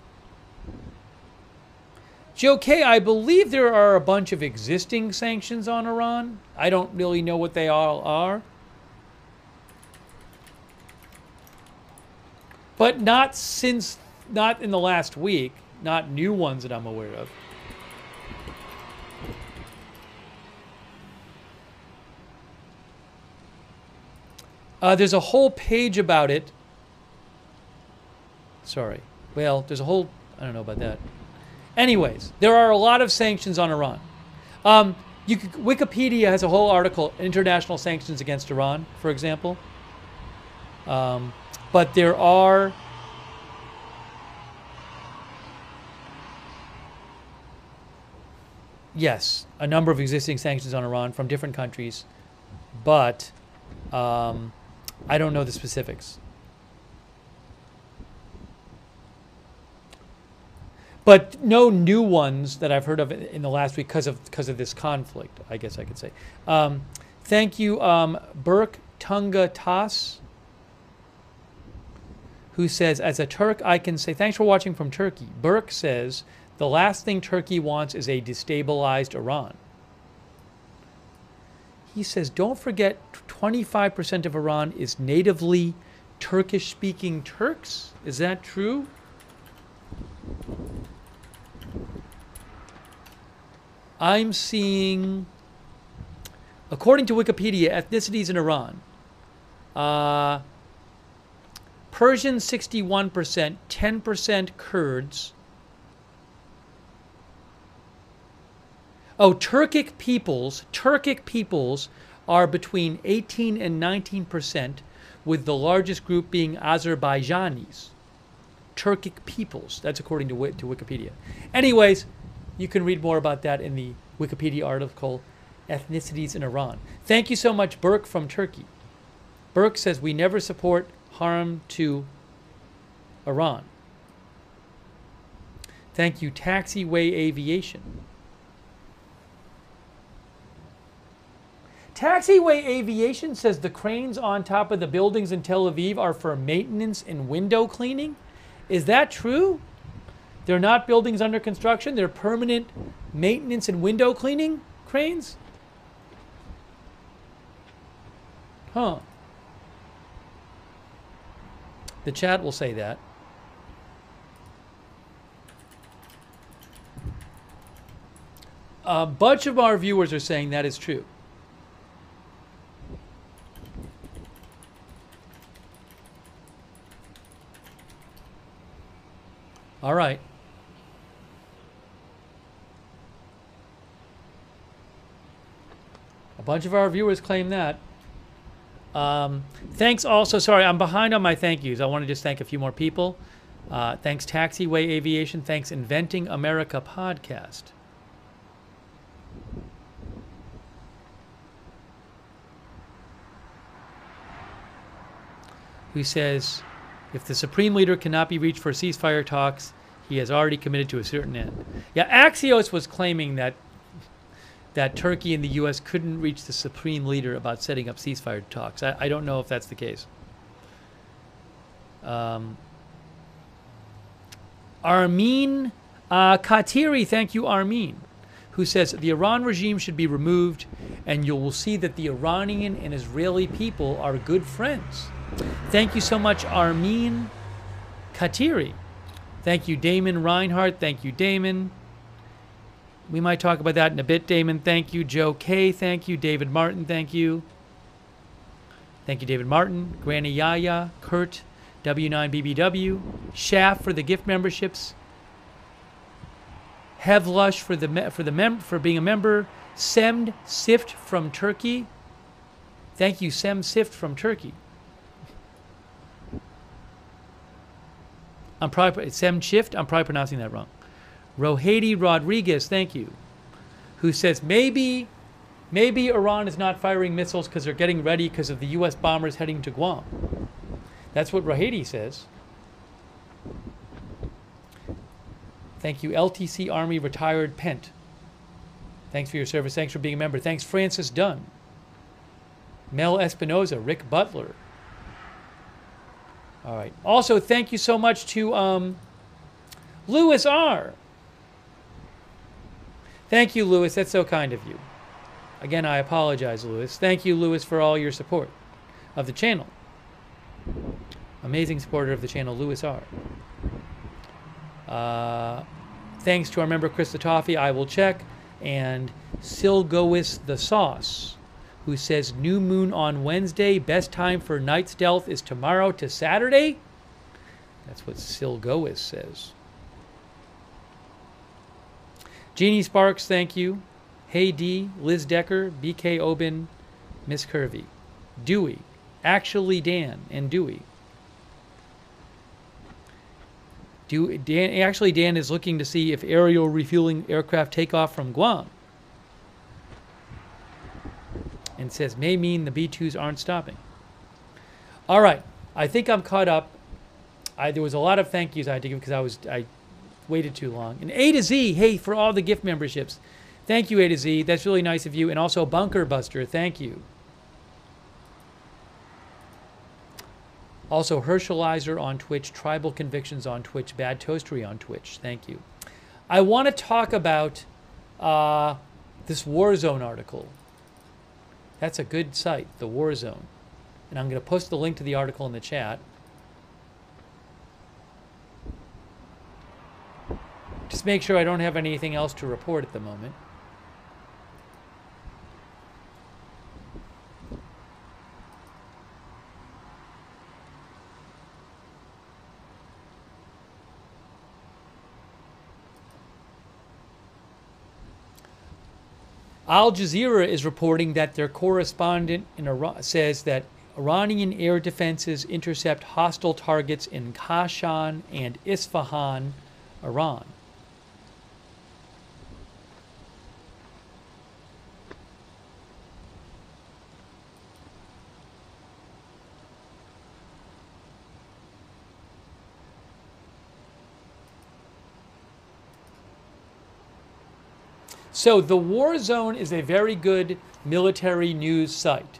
Joe K., I believe there are a bunch of existing sanctions on Iran. I don't really know what they all are. But not in the last week, not new ones that I'm aware of. There's a whole page about it. Sorry. Well, there's a whole, I don't know about that. Anyways, there are a lot of sanctions on Iran. Wikipedia has a whole article, International Sanctions Against Iran, for example. But there are yes, a number of existing sanctions on Iran from different countries, but I don't know the specifics. But no new ones that I've heard of in the last week because of this conflict, I guess I could say. Thank you, Burke Tunga Tas, who says, as a Turk, I can say, thanks for watching from Turkey. Burke says, the last thing Turkey wants is a destabilized Iran. He says, don't forget 25% of Iran is natively Turkish-speaking Turks. Is that true? I'm seeing, according to Wikipedia, ethnicities in Iran. Persian 61%, 10% Kurds. Oh, Turkic peoples are between 18 and 19%, with the largest group being Azerbaijanis. Turkic peoples, that's according to Wikipedia. Anyways, you can read more about that in the Wikipedia article, Ethnicities in Iran. Thank you so much, Burke from Turkey. Burke says, we never support harm to Iran. Thank you, Taxiway Aviation. Taxiway Aviation says the cranes on top of the buildings in Tel Aviv are for maintenance and window cleaning. Is that true? They're not buildings under construction. They're permanent maintenance and window cleaning cranes? Huh. The chat will say that. A bunch of our viewers are saying that is true. All right. A bunch of our viewers claim that. Thanks also, sorry, I'm behind on my thank yous. I want to just thank a few more people. Thanks Taxiway Aviation. Thanks Inventing America Podcast. Who says, if the Supreme Leader cannot be reached for ceasefire talks, He has already committed to a certain end. Yeah, Axios was claiming that Turkey and the U.S. couldn't reach the supreme leader about setting up ceasefire talks. I don't know if that's the case. Armin Khatiri, thank you, Armin, who says the Iran regime should be removed, and you will see that the Iranian and Israeli people are good friends. Thank you so much, Armin Khatiri. Thank you, Damon Reinhardt. Thank you, Damon. We might talk about that in a bit, Damon. Thank you, Joe K. Thank you, David Martin. Thank you. Thank you, David Martin. Granny Yaya, Kurt, W9BBW, Shaft for the gift memberships, Hevlush for being a member, Semd Sift from Turkey. Thank you, Sem Sift from Turkey. Sem Shift. I'm probably pronouncing that wrong. Rohedi Rodriguez, thank you, who says maybe Iran is not firing missiles because they're getting ready because of the U.S. bombers heading to Guam. That's what Rohedi says. Thank you, LTC Army Retired Pent. Thanks for your service. Thanks for being a member. Thanks, Francis Dunn. Mel Espinoza, Rick Butler. All right. Also, thank you so much to Louis R. Thank you, Louis. That's so kind of you. Again, I apologize, Louis. Thank you, Louis, for all your support of the channel. Amazing supporter of the channel, Louis R. Thanks to our member, Chris the Toffee, I will check. And Silgois the Sauce, who says new moon on Wednesday. Best time for night stealth is tomorrow to Saturday. That's what Silgois says. Jeannie Sparks, thank you. Hey D, Liz Decker, BK Obin, Miss Curvy, Dewey, Actually Dan, and Dewey. Dan is looking to see if aerial refueling aircraft take off from Guam. And says, may mean the B-2s aren't stopping. All right, I think I'm caught up. There was a lot of thank yous I had to give because I waited too long. And A to Z, hey, for all the gift memberships. Thank you, A to Z. That's really nice of you. And also Bunker Buster, thank you. Also Herschelizer on Twitch, Tribal Convictions on Twitch, Bad Toastery on Twitch. Thank you. I want to talk about this Warzone article. That's a good site, the Warzone. And I'm going to post the link to the article in the chat. Just make sure I don't have anything else to report at the moment. Al Jazeera is reporting that their correspondent in Iran says that Iranian air defenses intercept hostile targets in Kashan and Isfahan, Iran. So the Warzone is a very good military news site.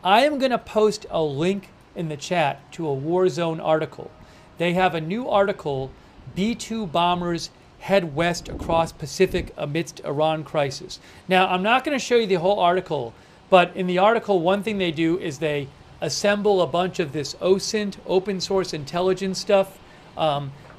I am going to post a link in the chat to a Warzone article. They have a new article, B-2 bombers head west across Pacific amidst Iran crisis. Now, I'm not going to show you the whole article, but in the article, one thing they do is they assemble a bunch of this OSINT, open source intelligence stuff.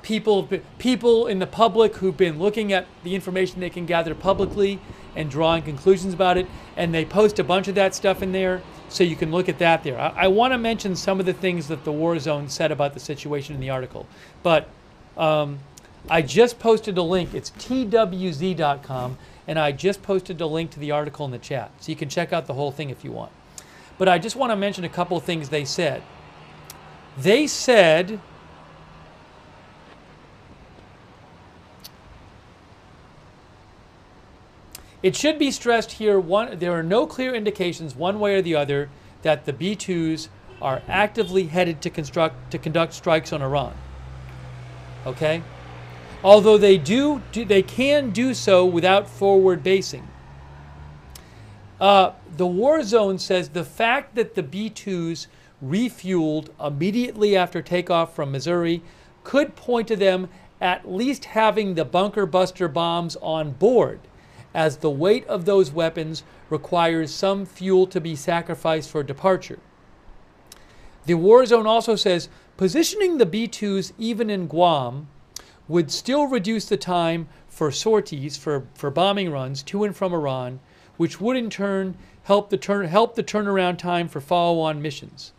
People in the public who've been looking at the information they can gather publicly and drawing conclusions about it, and they post a bunch of that stuff in there, so you can look at that there. I want to mention some of the things that the Warzone said about the situation in the article, but I just posted a link. It's twz.com, and I just posted a link to the article in the chat, so you can check out the whole thing if you want. But I just want to mention a couple of things they said. They said it should be stressed here, there are no clear indications one way or the other that the B-2s are actively headed to conduct strikes on Iran. Okay? although they can do so without forward basing. The war zone says the fact that the B-2s refueled immediately after takeoff from Missouri could point to them at least having the bunker buster bombs on board, as the weight of those weapons requires some fuel to be sacrificed for departure. The war zone also says positioning the B-2s even in Guam would still reduce the time for sorties, for bombing runs to and from Iran, which would in turn help the turnaround time for follow-on missions.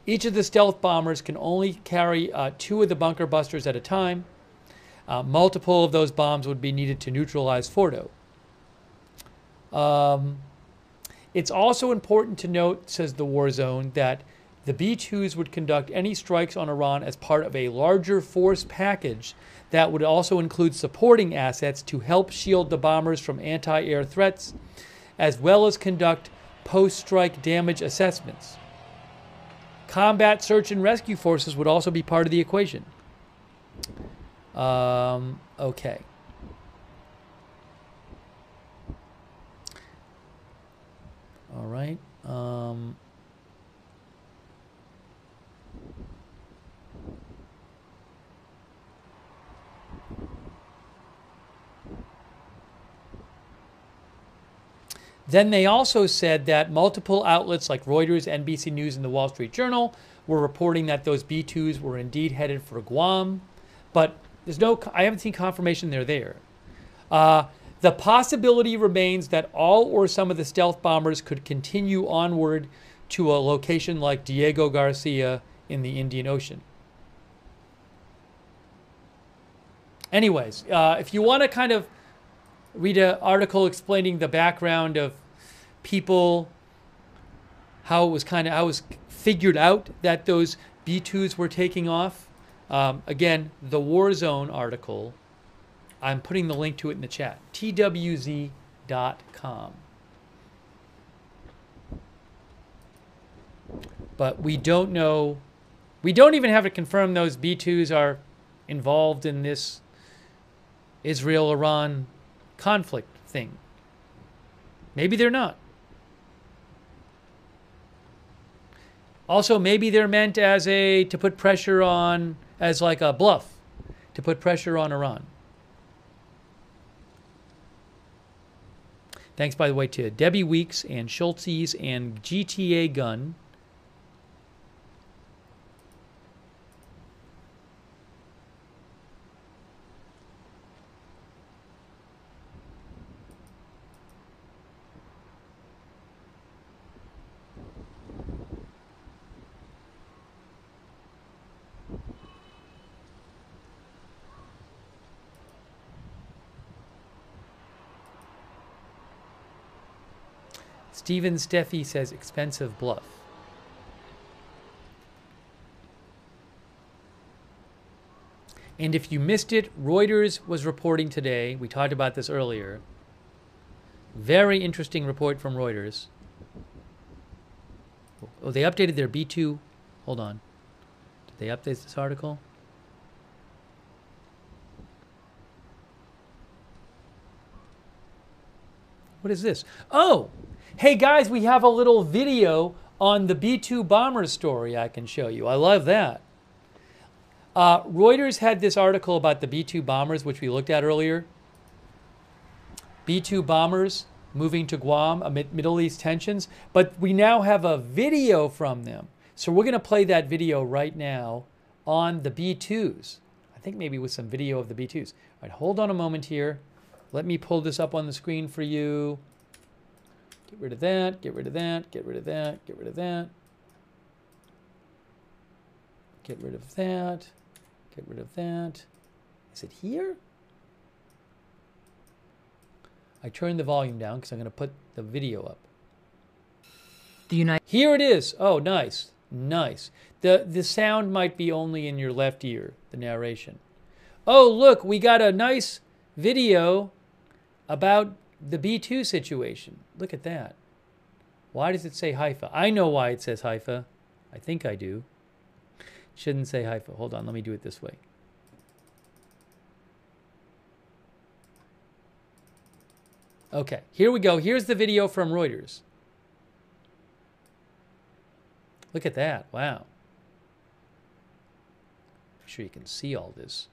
Each of the stealth bombers can only carry 2 of the bunker busters at a time. Multiple of those bombs would be needed to neutralize Fordow. It's also important to note, says the war zone, that the B-2s would conduct any strikes on Iran as part of a larger force package that would also include supporting assets to help shield the bombers from anti-air threats, as well as conduct post-strike damage assessments. Combat search and rescue forces would also be part of the equation. Okay. All right. Then they also said that multiple outlets like Reuters, NBC News, and the Wall Street Journal were reporting that those B-2s were indeed headed for Guam, but I haven't seen confirmation they're there. The possibility remains that all or some of the stealth bombers could continue onward to a location like Diego Garcia in the Indian Ocean. Anyways, if you want to kind of read an article explaining the background of people, how it was figured out that those B-2s were taking off. Again, the War Zone article, I'm putting the link to it in the chat, twz.com. But we don't know, we don't even have to confirm those B-2s are involved in this Israel-Iran conflict thing. Maybe they're not. Also, maybe they're meant as to put pressure on, as like a bluff, to put pressure on Iran. Thanks, by the way, to Debbie Weeks and Schultzes and GTA Gun. Steven Steffi says expensive bluff. And if you missed it, Reuters was reporting today. We talked about this earlier. Very interesting report from Reuters. Oh, they updated their B2. Hold on. Did they update this article? What is this? Oh! Hey guys, we have a little video on the B-2 bomber story I can show you. I love that. Reuters had this article about the B-2 bombers, which we looked at earlier. B-2 bombers moving to Guam amid Middle East tensions, but we now have a video from them. So we're going to play that video right now on the B-2s. I think maybe with some video of the B-2s. All right, hold on a moment here. Let me pull this up on the screen for you. Get rid of that, get rid of that, get rid of that, get rid of that. Get rid of that, get rid of that. Is it here? I turned the volume down because I'm going to put the video up. Here it is. Oh, nice, nice. The sound might be only in your left ear, the narration. Oh, look, we got a nice video about the B-2 situation. Look at that. Why does it say Haifa? I know why it says Haifa. I think I do. It shouldn't say Haifa. Hold on, let me do it this way. Okay, here we go. Here's the video from Reuters. Look at that. Wow. I'm sure you can see all this.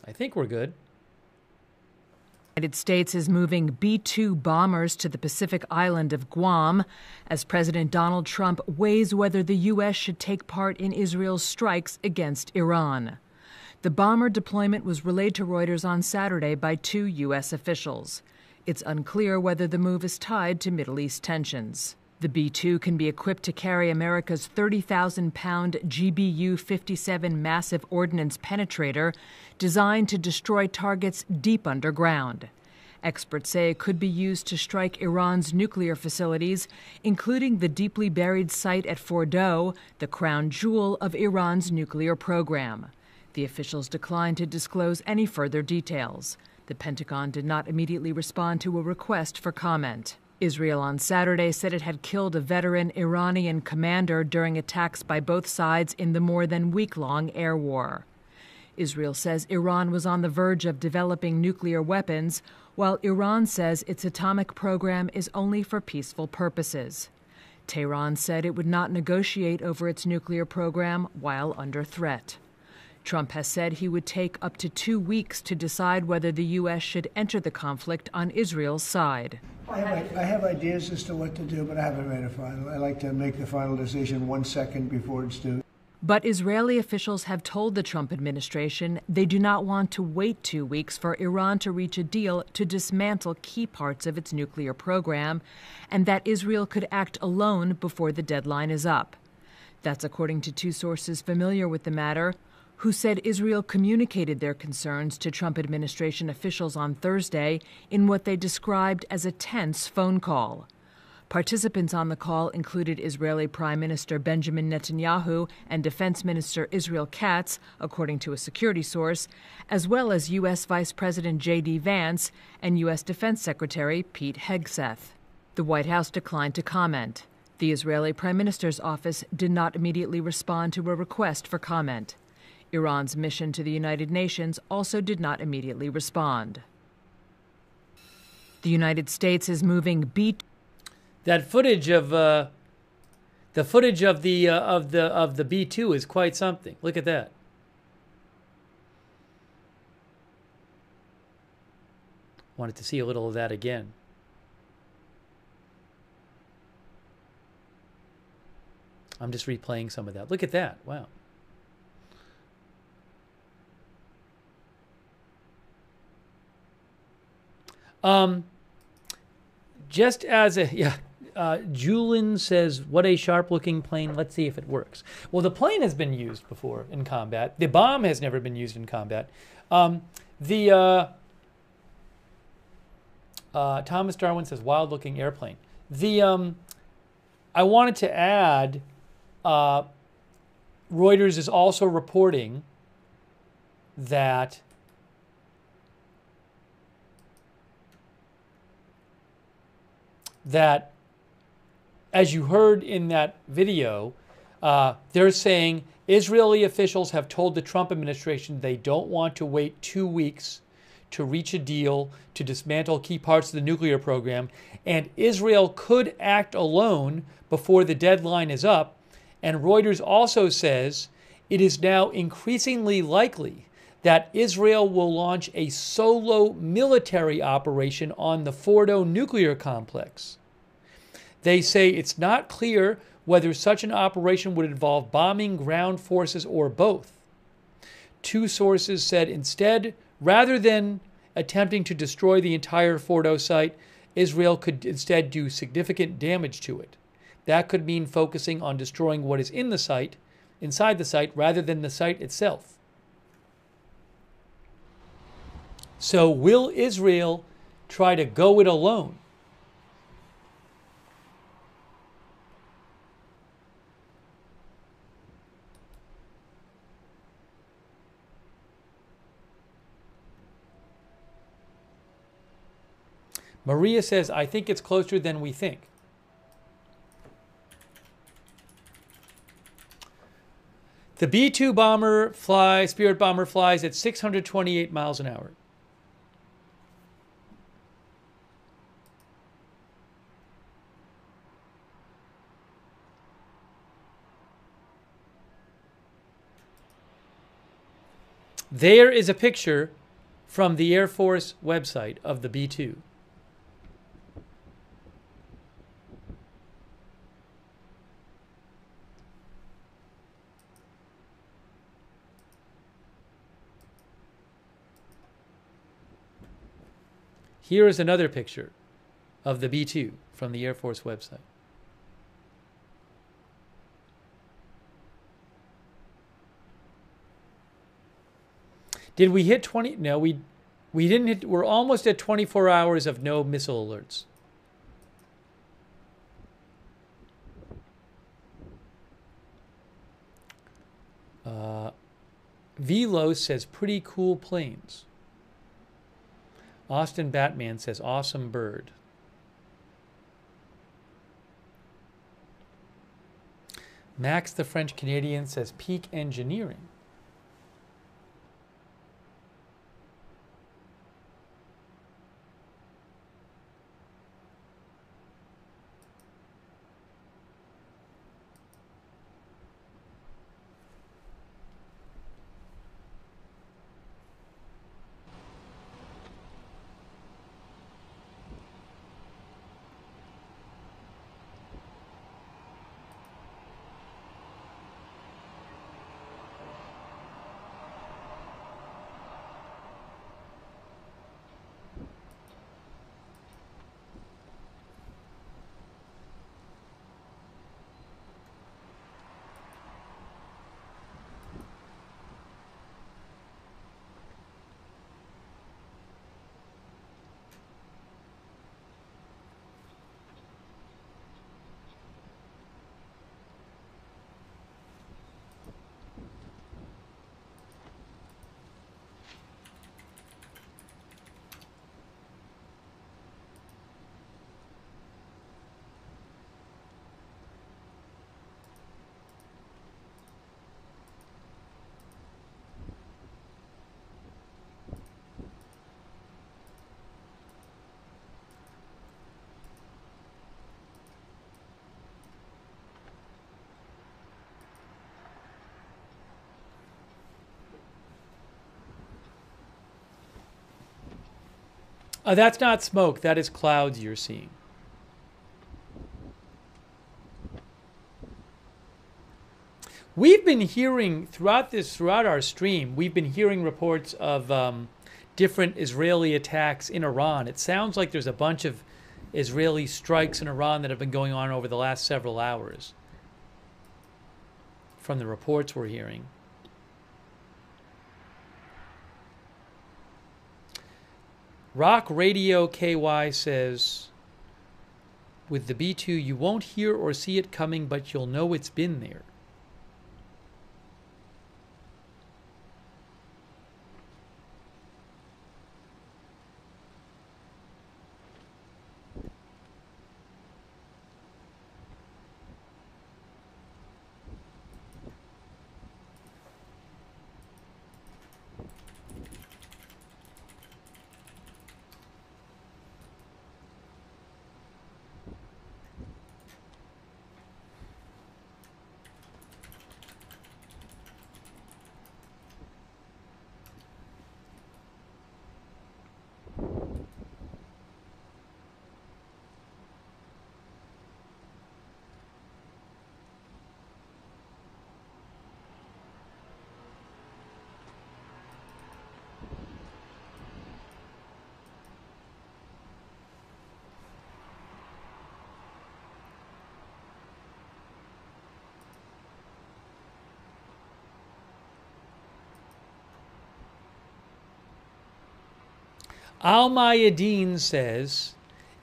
I think we're good. The United States is moving B-2 bombers to the Pacific island of Guam as President Donald Trump weighs whether the U.S. should take part in Israel's strikes against Iran. The bomber deployment was relayed to Reuters on Saturday by 2 U.S. officials. It's unclear whether the move is tied to Middle East tensions. The B-2 can be equipped to carry America's 30,000-pound GBU-57 massive ordnance penetrator designed to destroy targets deep underground. Experts say it could be used to strike Iran's nuclear facilities, including the deeply buried site at Fordow, the crown jewel of Iran's nuclear program. The officials declined to disclose any further details. The Pentagon did not immediately respond to a request for comment. Israel on Saturday said it had killed a veteran Iranian commander during attacks by both sides in the more than week-long air war. Israel says Iran was on the verge of developing nuclear weapons, while Iran says its atomic program is only for peaceful purposes. Tehran said it would not negotiate over its nuclear program while under threat. Trump has said he would take up to 2 weeks to decide whether the U.S. should enter the conflict on Israel's side. I have ideas as to what to do, but I haven't made a final. I like to make the final decision 1 second before it's due. But Israeli officials have told the Trump administration they do not want to wait 2 weeks for Iran to reach a deal to dismantle key parts of its nuclear program, and that Israel could act alone before the deadline is up. That's according to 2 sources familiar with the matter, who said Israel communicated their concerns to Trump administration officials on Thursday in what they described as a tense phone call. Participants on the call included Israeli Prime Minister Benjamin Netanyahu and Defense Minister Israel Katz, according to a security source, as well as U.S. Vice President J.D. Vance and U.S. Defense Secretary Pete Hegseth. The White House declined to comment. The Israeli Prime Minister's office did not immediately respond to a request for comment. Iran's mission to the United Nations also did not immediately respond. The United States is moving B. That footage of the B-2 is quite something. Look at that. Wanted to see a little of that again. I'm just replaying some of that. Look at that. Wow. Just as a, Julin says, what a sharp-looking plane. Let's see if it works. Well, the plane has been used before in combat. The bomb has never been used in combat. Thomas Darwin says, wild-looking airplane. I wanted to add, Reuters is also reporting that as you heard in that video, they're saying Israeli officials have told the Trump administration they don't want to wait 2 weeks to reach a deal to dismantle key parts of the nuclear program, and Israel could act alone before the deadline is up. And Reuters also says it is now increasingly likely that Israel will launch a solo military operation on the Fordow nuclear complex. They say it's not clear whether such an operation would involve bombing ground forces or both. 2 sources said instead, rather than attempting to destroy the entire Fordow site, Israel could instead do significant damage to it. That could mean focusing on destroying what is in the site, inside the site, rather than the site itself. So will Israel try to go it alone? Maria says, I think it's closer than we think. The B-2 bomber Spirit bomber flies at 628 miles an hour. There is a picture from the Air Force website of the B-2. Here is another picture of the B-2 from the Air Force website. Did we hit 20? No, we didn't hit. We're almost at 24 hours of no missile alerts. Velo says pretty cool planes. Austin Batman says awesome bird. Max the French Canadian says peak engineering. That's not smoke. That is clouds you're seeing. We've been hearing throughout our stream, we've been hearing reports of different Israeli attacks in Iran. It sounds like there's a bunch of Israeli strikes in Iran that have been going on over the last several hours, from the reports we're hearing. Rock Radio KY says, with the B-2, you won't hear or see it coming, but you'll know it's been there. Al-Mayadeen says,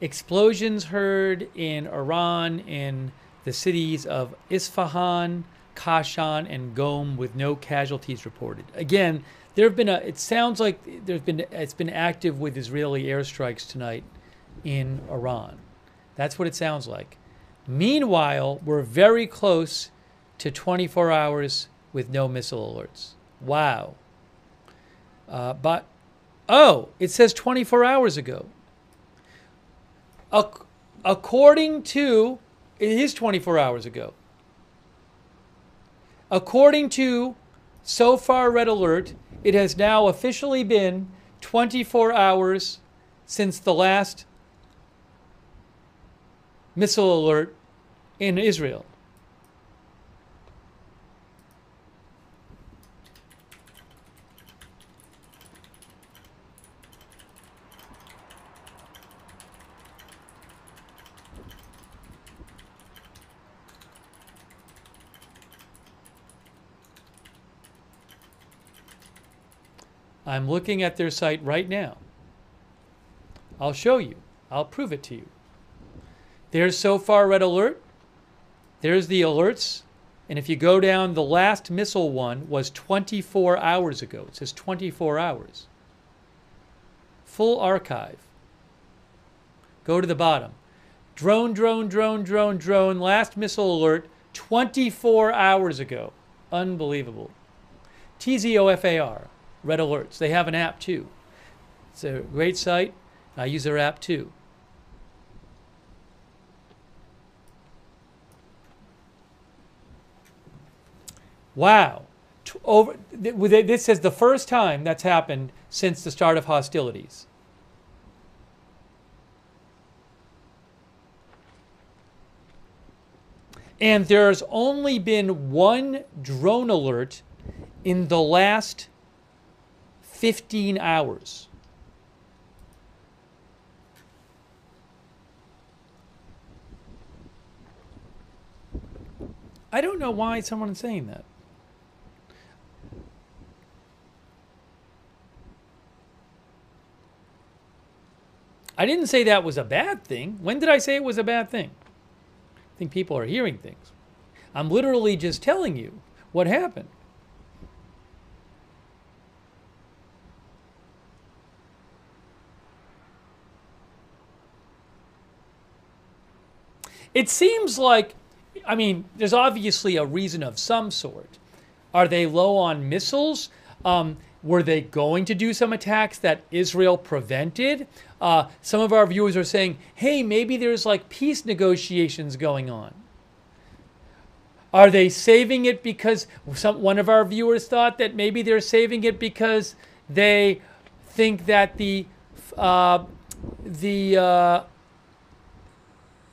explosions heard in Iran in the cities of Isfahan, Kashan, and Qom with no casualties reported. Again, there have been it sounds like it's been active with Israeli airstrikes tonight in Iran. That's what it sounds like. Meanwhile, we're very close to 24 hours with no missile alerts. Wow. But oh, it says 24 hours ago. According to, it is 24 hours ago. According to So Far Red Alert, it has now officially been 24 hours since the last missile alert in Israel. I'm looking at their site right now. I'll show you. I'll prove it to you. There's so far red alert. There's the alerts. And if you go down, the last missile one was 24 hours ago. It says 24 hours. Full archive. Go to the bottom. Drone, drone, drone, drone, drone. Last missile alert 24 hours ago. Unbelievable. TZOFAR. Red alerts. They have an app too. It's a great site. I use their app too. Wow. This is the first time that's happened since the start of hostilities. And there's only been one drone alert in the last 15 hours. I don't know why someone's saying that. I didn't say that was a bad thing. When did I say it was a bad thing? I think people are hearing things. I'm literally just telling you what happened. It seems like, I mean, there's obviously a reason of some sort. Are they low on missiles? Were they going to do some attacks that Israel prevented? Some of our viewers are saying, hey, maybe there's like peace negotiations going on. Are they saving it because one of our viewers thought that maybe they're saving it because they think that the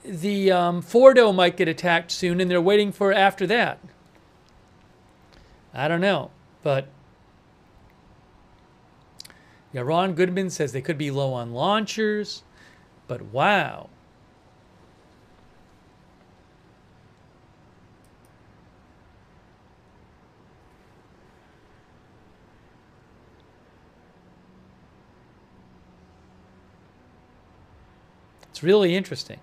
Fordow might get attacked soon and they're waiting for after that? I don't know, but yeah, Ron Goodman says they could be low on launchers, but wow. It's really interesting.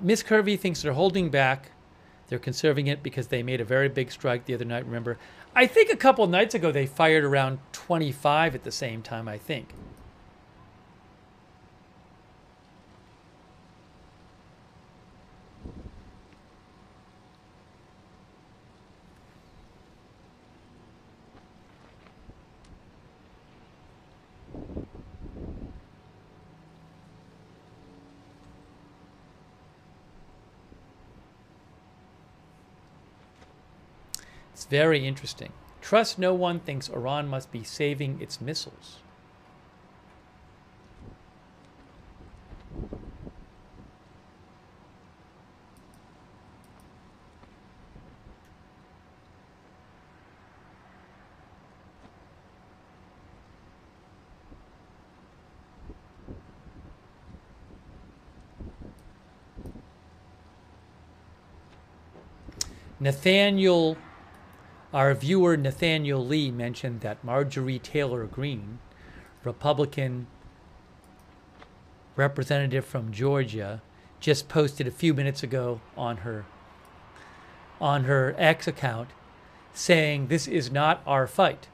Miss Curvy thinks they're holding back. They're conserving it because they made a very big strike the other night. Remember, I think a couple of nights ago they fired around 25 at the same time, I think. It's very interesting. Trust no one thinks Iran must be saving its missiles. Nathaniel, our viewer Nathaniel Lee, mentioned that Marjorie Taylor Greene, Republican representative from Georgia, just posted a few minutes ago on her X account saying this is not our fight.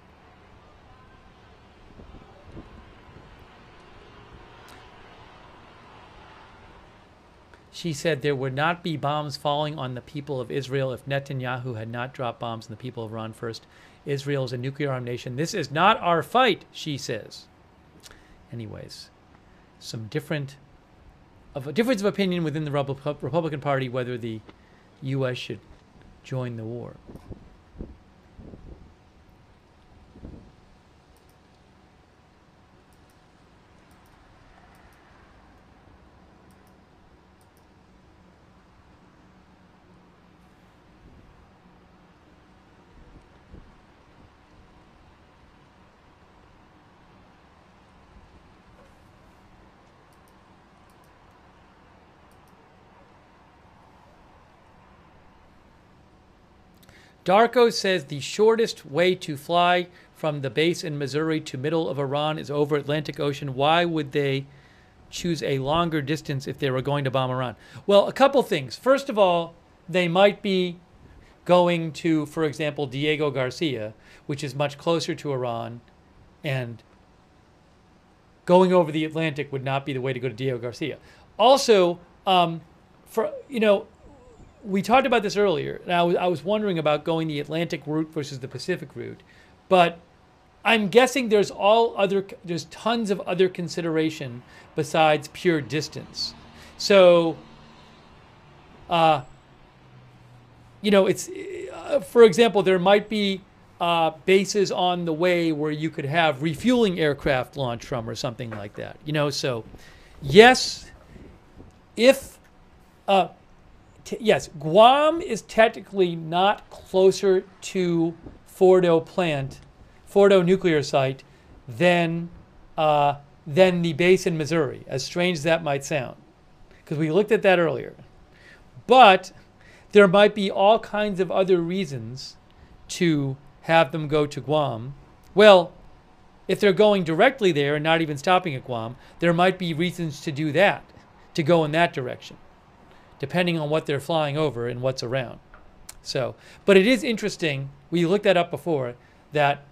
She said there would not be bombs falling on the people of Israel if Netanyahu had not dropped bombs on the people of Iran first. Israel is a nuclear-armed nation. This is not our fight, she says. Anyways, some different of a difference of opinion within the Republican Party whether the U.S. should join the war. Darko says the shortest way to fly from the base in Missouri to middle of Iran is over Atlantic Ocean. Why would they choose a longer distance if they were going to bomb Iran? Well, a couple things. First of all, they might be going to, for example, Diego Garcia, which is much closer to Iran, and going over the Atlantic would not be the way to go to Diego Garcia. Also, we talked about this earlier, and I was wondering about going the Atlantic route versus the Pacific route, but I'm guessing there's tons of other consideration besides pure distance. So, it's for example, there might be bases on the way where you could have refueling aircraft launch from or something like that. So yes, yes, Guam is technically not closer to Fordow nuclear site than the base in Missouri, as strange as that might sound, because we looked at that earlier. But there might be all kinds of other reasons to have them go to Guam. Well, if they're going directly there and not even stopping at Guam, there might be reasons to do that, to go in that direction, depending on what they're flying over and what's around. So, but it is interesting, we looked that up before, that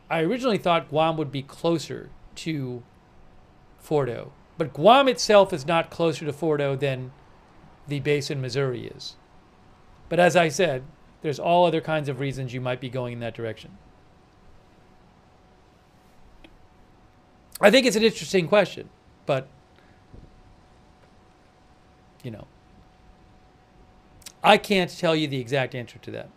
I originally thought Guam would be closer to Fordow. But Guam itself is not closer to Fordow than the base in Missouri is. But as I said, there's all other kinds of reasons you might be going in that direction. I think it's an interesting question, but, I can't tell you the exact answer to that.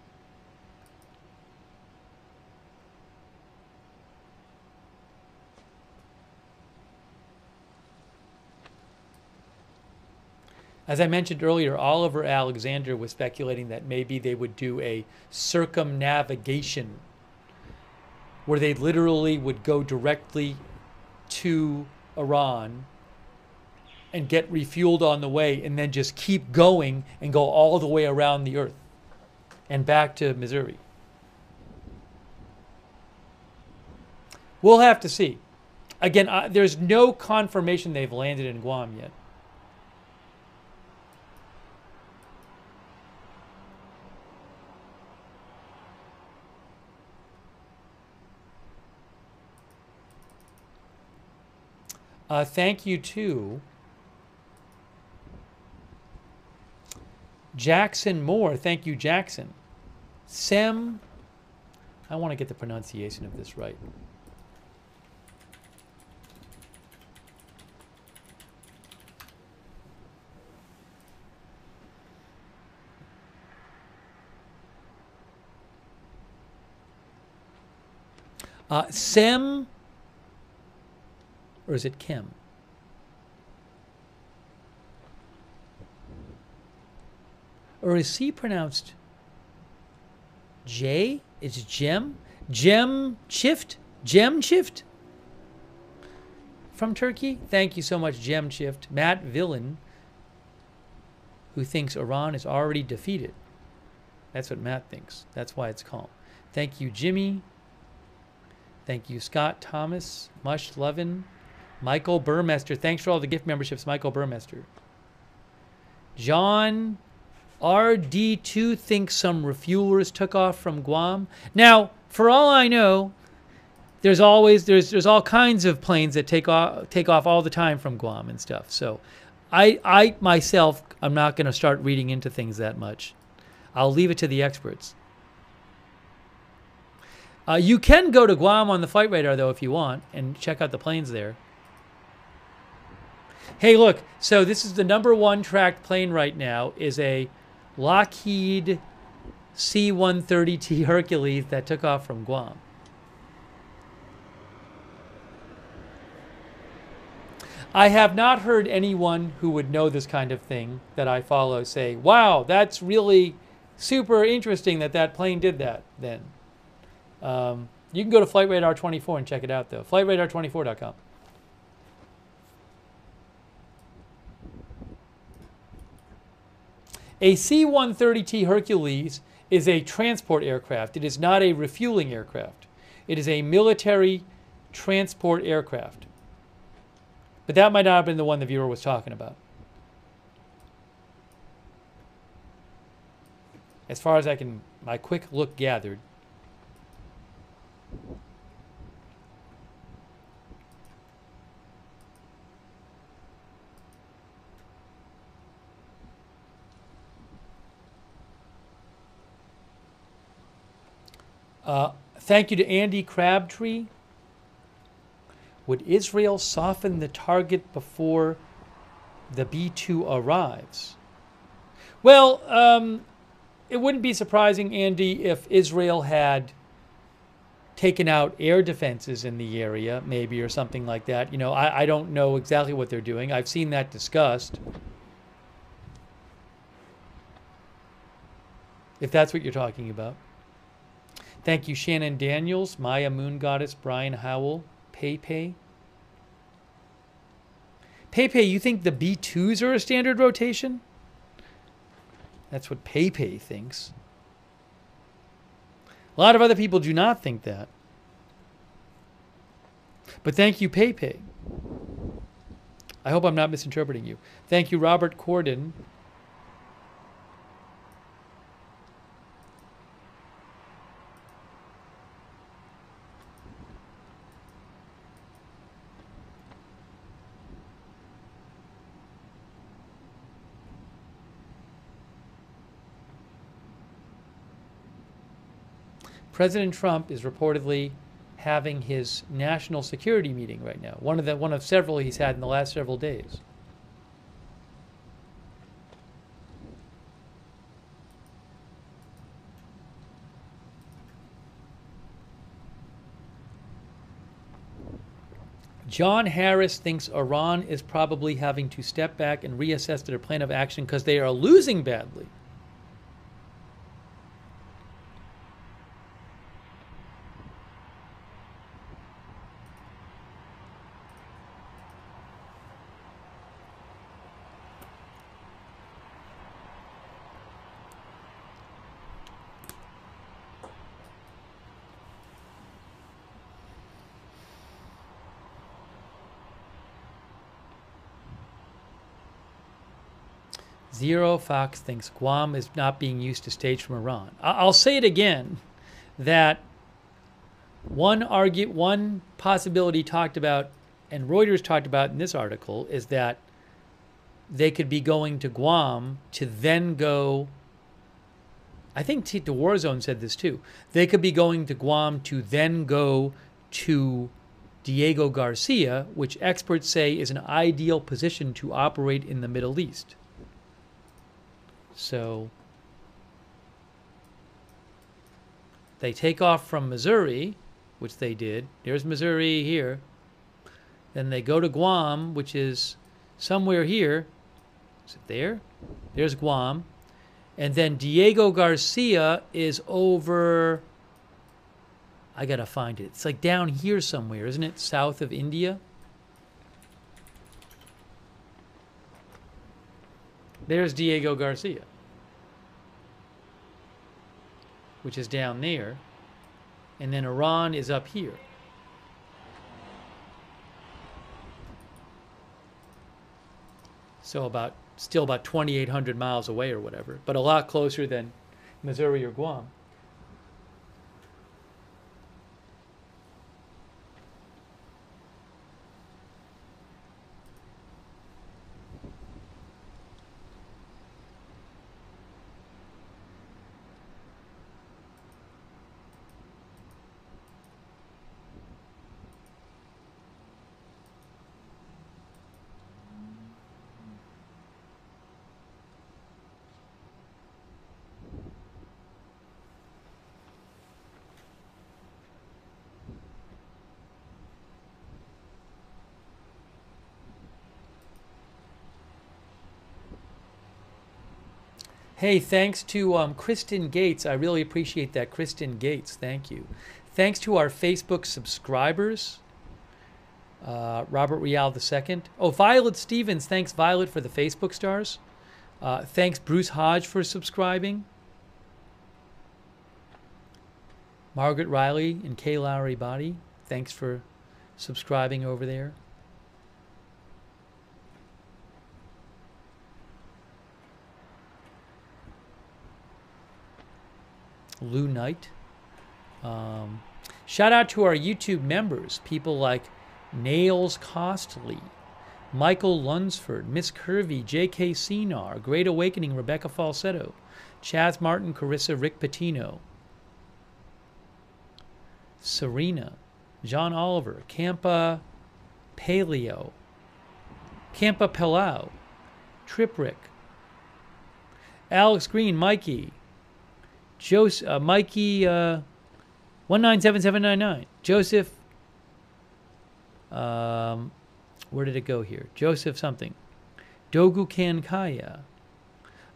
As I mentioned earlier, Oliver Alexander was speculating that maybe they would do a circumnavigation where they literally would go directly to Iran and get refueled on the way and then just keep going and go all the way around the earth and back to Missouri. We'll have to see. Again, there's no confirmation they've landed in Guam yet. Thank you to Jackson Moore. Thank you, Jackson. Sem, I want to get the pronunciation of this right. Sem, or is it Kim? Or is C pronounced J? It's Jem? Jem Chift? Jem Chift? From Turkey? Thank you so much, Jem Chift. Matt Villain, who thinks Iran is already defeated. That's what Matt thinks. That's why it's calm. Thank you, Jimmy. Thank you, Scott Thomas, Mush Levin, Michael Burmester. Thanks for all the gift memberships, Michael Burmester. John RD2 thinks some refuelers took off from Guam. Now, for all I know, there's all kinds of planes that take off all the time from Guam and stuff. So I myself, I'm not going to start reading into things that much. I'll leave it to the experts. You can go to Guam on the flight radar, though, if you want, and check out the planes there. Hey, look. So this is the #1 tracked plane right now. Is a Lockheed C-130T Hercules that took off from Guam. I have not heard anyone who would know this kind of thing that I follow say, wow, that's really super interesting that that plane did that then. You can go to Flight Radar 24 and check it out, though. FlightRadar24.com. A C-130T Hercules is a transport aircraft. It is not a refueling aircraft. It is a military transport aircraft. But that might not have been the one the viewer was talking about. As far as my quick look gathered. Thank you to Andy Crabtree. Would Israel soften the target before the B-2 arrives? Well, it wouldn't be surprising, Andy, if Israel had taken out air defenses in the area, maybe, or something like that. You know, I don't know exactly what they're doing. I've seen that discussed. If that's what you're talking about. Thank you, Shannon Daniels, Maya Moon Goddess, Brian Howell, Pepe. Pepe, you think the B-2s are a standard rotation? That's what Pepe thinks. A lot of other people do not think that. But thank you, Pepe. I hope I'm not misinterpreting you. Thank you, Robert Corden. President Trump is reportedly having his national security meeting right now. One of several he's had in the last several days. John Harris thinks Iran is probably having to step back and reassess their plan of action because they are losing badly. Zero Fox thinks Guam is not being used to stage from Iran. I'll say it again, that one possibility talked about, and Reuters talked about in this article, is that they could be going to Guam to then go, I think the War Zone said this too, they could be going to Guam to then go to Diego Garcia, which experts say is an ideal position to operate in the Middle East. So they take off from Missouri, which they did. There's Missouri here. Then they go to Guam, which is somewhere here. Is it there? There's Guam. And then Diego Garcia is over, I gotta find it. It's like down here somewhere, isn't it? South of India. There's Diego Garcia, which is down there. And then Iran is up here. So still about 2,800 miles away or whatever, but a lot closer than Missouri or Guam. Hey, thanks to Kristen Gates. I really appreciate that, Kristen Gates. Thank you. Thanks to our Facebook subscribers. Robert Rial II. Oh, Violet Stevens. Thanks, Violet, for the Facebook stars. Thanks, Bruce Hodge, for subscribing. Margaret Riley and Kay Lowry Body. Thanks for subscribing over there. Lou Knight. Shout out to our YouTube members, people like Nails Costly, Michael Lunsford, Miss Curvy, J.K. Senar, Great Awakening, Rebecca Falsetto, Chaz Martin, Carissa, Rick Patino, Serena, John Oliver, Campa Paleo, Campa Palau, Triprick, Alex Green, Mikey, Mikey 197799, Joseph, where did it go here? Joseph something, Dogu Kankaya,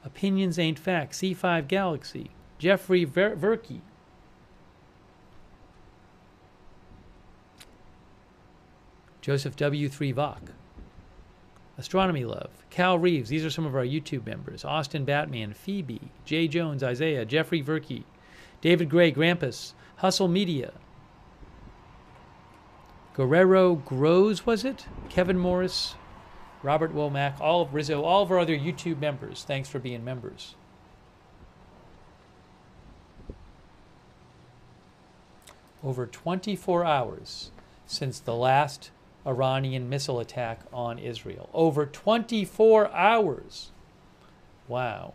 Opinions Ain't Facts, C5 Galaxy, Jeffrey Verkey, Joseph W3 Vach, Astronomy Love, Cal Reeves. These are some of our YouTube members. Austin Batman, Phoebe, Jay Jones, Isaiah, Jeffrey Verkey, David Gray, Grampus, Hustle Media, Guerrero Grows, was it? Kevin Morris, Robert Womack, all of Rizzo, all of our other YouTube members. Thanks for being members. Over 24 hours since the last Iranian missile attack on Israel. Over 24 hours. Wow.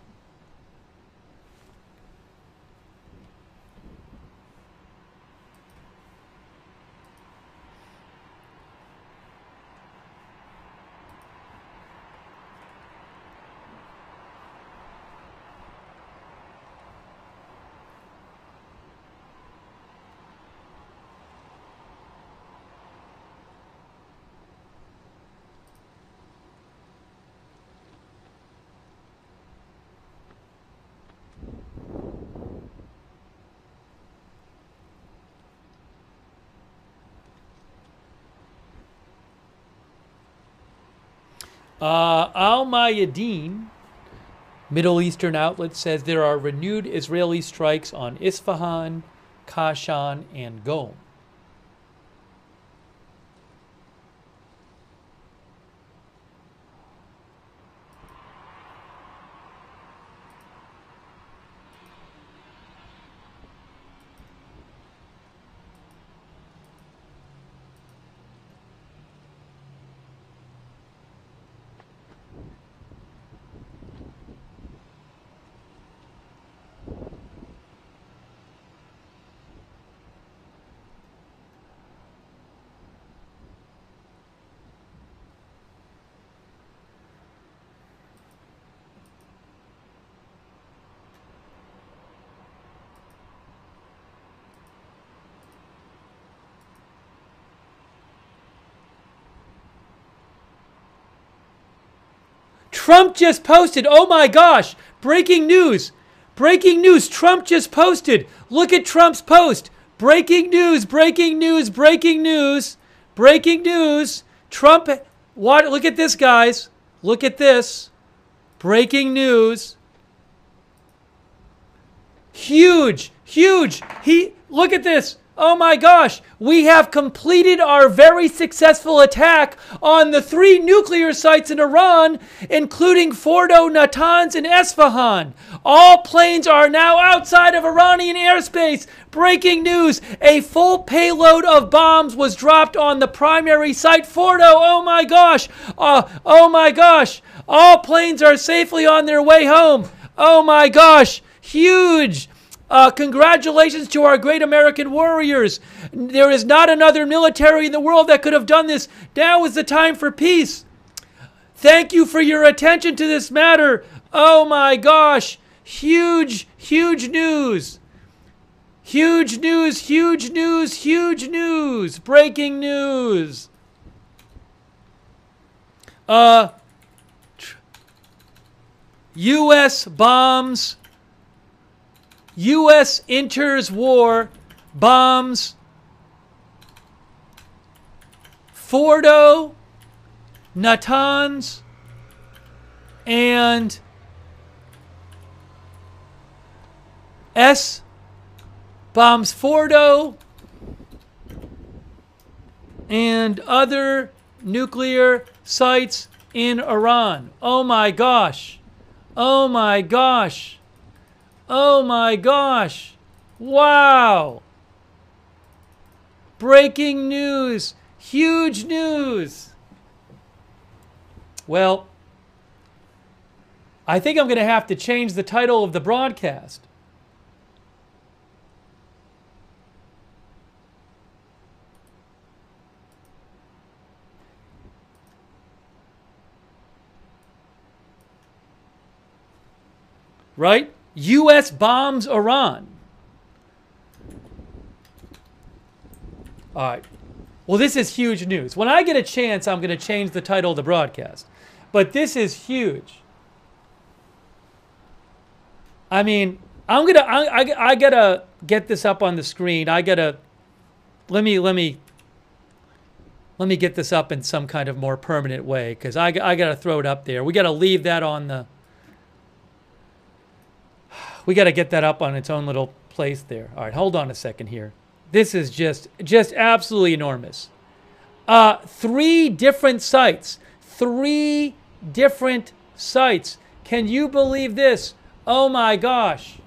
Al-Mayadeen, Middle Eastern outlet, says there are renewed Israeli strikes on Isfahan, Kashan, and Qom. Trump just posted, oh my gosh, breaking news. Breaking news, Trump just posted. Look at Trump's post. Breaking news, breaking news, breaking news, breaking news. Trump, what? Look at this, guys. Look at this. Breaking news. Huge, huge. Look at this. Oh my gosh, we have completed our very successful attack on the 3 nuclear sites in Iran, including Fordow, Natanz, and Esfahan. All planes are now outside of Iranian airspace. Breaking news, a full payload of bombs was dropped on the primary site, Fordow. Oh my gosh, oh my gosh. All planes are safely on their way home. Oh my gosh, huge. Congratulations to our great American warriors. There is not another military in the world that could have done this. Now is the time for peace. Thank you for your attention to this matter. Oh my gosh. Huge, huge news. Huge news, huge news, huge news. Breaking news. U.S. bombs. U.S. enters war, bombs Fordow, Natanz, and bombs Fordow and other nuclear sites in Iran. Oh my gosh. Oh my gosh. Oh my gosh. Wow. Breaking news. Huge news. Well, I think I'm going to have to change the title of the broadcast. Right? U.S. bombs Iran. All right. Well, this is huge news. When I get a chance, I'm going to change the title of the broadcast. But this is huge. I mean, I gotta get this up on the screen. Let me get this up in some kind of more permanent way, because I gotta throw it up there. We gotta leave that on the. We gotta get that up on its own little place there. All right, hold on a second here. This is just absolutely enormous. 3 different sites. 3 different sites. Can you believe this? Oh my gosh.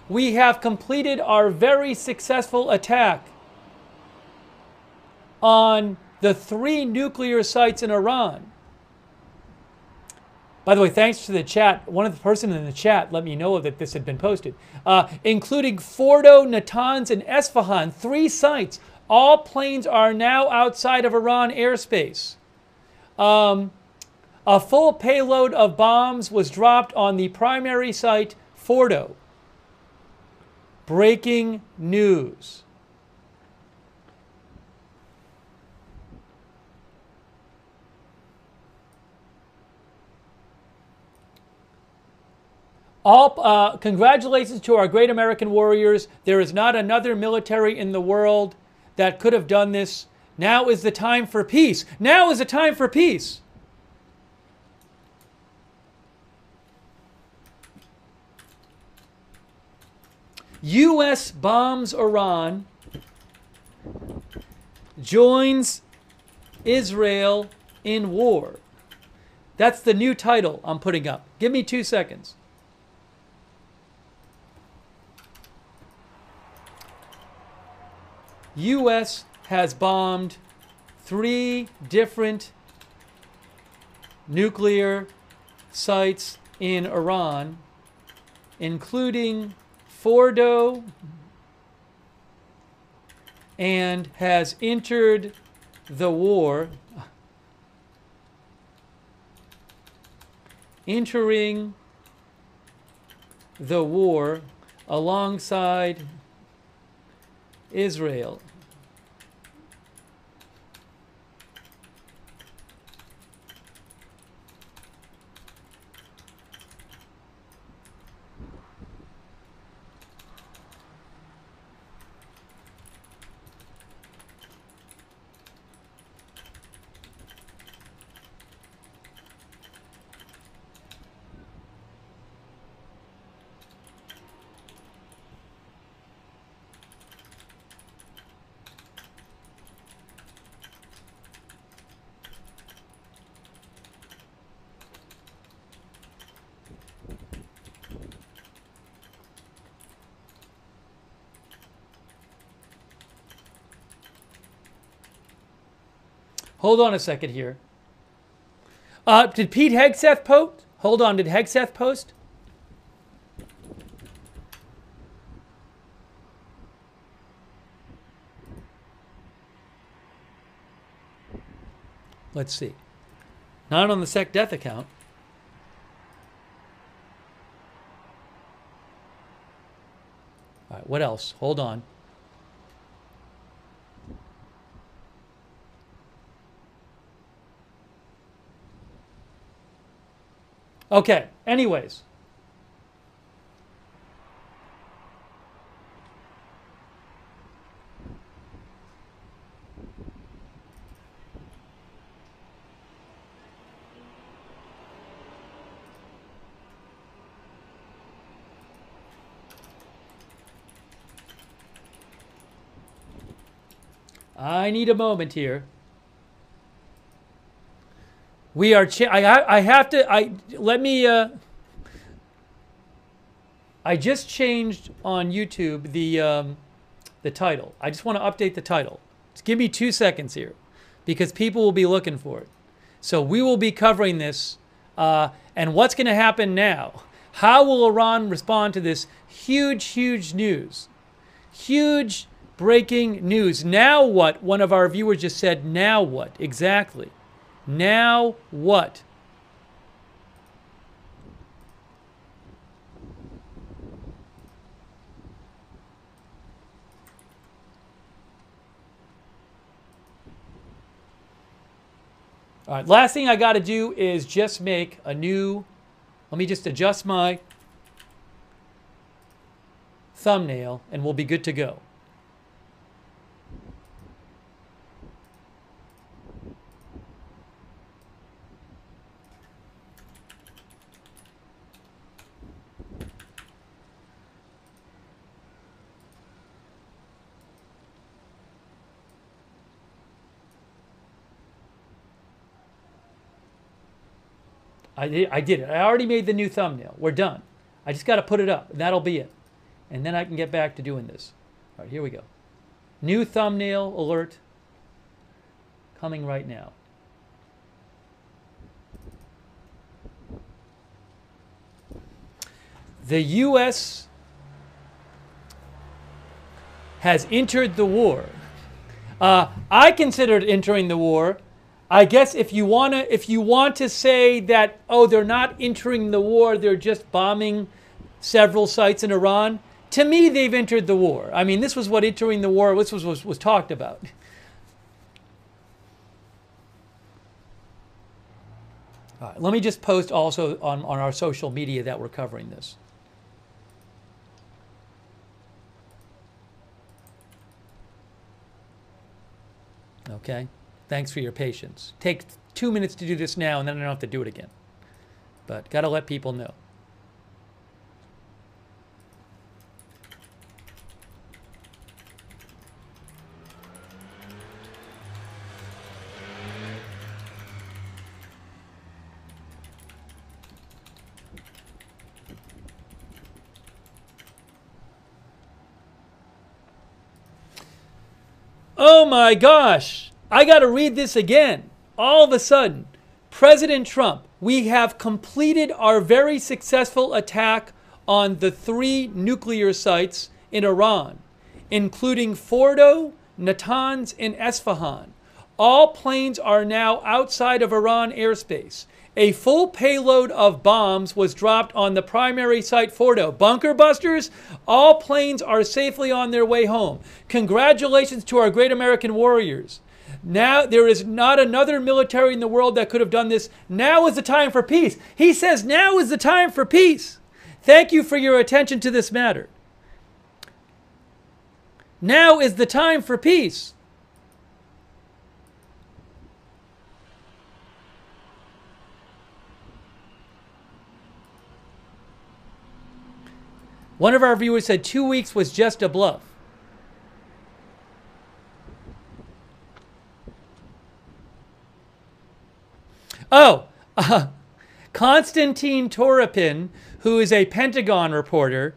We have completed our very successful attack on the 3 nuclear sites in Iran. By the way, thanks to the chat. One of the person in the chat let me know that this had been posted. Including Fordow, Natanz, and Esfahan. 3 sites. All planes are now outside of Iran airspace. A full payload of bombs was dropped on the primary site, Fordow. Breaking news. Congratulations to our great American warriors. There is not another military in the world that could have done this. Now is the time for peace. Now is the time for peace. U.S. bombs Iran, joins Israel in war. That's the new title I'm putting up. Give me 2 seconds. U.S. has bombed 3 different nuclear sites in Iran, including Fordow, and has entered the war, entering the war alongside Israel. Hold on a second here. Did Pete Hegseth post? Hold on, did Hegseth post? Let's see. Not on the Sec Death account. All right, what else? Hold on. Okay, anyways. I need a moment here. We are. I have to. Let me. I just changed on YouTube the title. I just want to update the title. Just give me 2 seconds here, because people will be looking for it. So we will be covering this, and what's going to happen now. How will Iran respond to this huge news? Huge breaking news. Now what? One of our viewers just said, now what? Exactly. Now what? All right, last thing I got to do is just make a new, let me just adjust my thumbnail and we'll be good to go. I did it. I already made the new thumbnail. We're done. I just got to put it up, and that'll be it. And then I can get back to doing this. All right, here we go. New thumbnail alert coming right now. The U.S. has entered the war. I considered entering the war. I guess if you want to say that, oh, they're not entering the war, they're just bombing several sites in Iran. To me, they've entered the war. I mean, this was what entering the war was talked about. All right, let me just post also on our social media that we're covering this. Okay. Thanks for your patience. Take 2 minutes to do this now, and then I don't have to do it again. But got to let people know. Oh my gosh! I got to read this again. All of a sudden, President Trump, we have completed our very successful attack on the 3 nuclear sites in Iran, including Fordow, Natanz, and Esfahan. All planes are now outside of Iran airspace. A full payload of bombs was dropped on the primary site, Fordow. Bunker busters, all planes are safely on their way home. Congratulations to our great American warriors. Now, there is not another military in the world that could have done this. Now is the time for peace. He says now is the time for peace. Thank you for your attention to this matter. Now is the time for peace. One of our viewers said 2 weeks was just a bluff. Oh, Konstantin Toropin, who is a Pentagon reporter,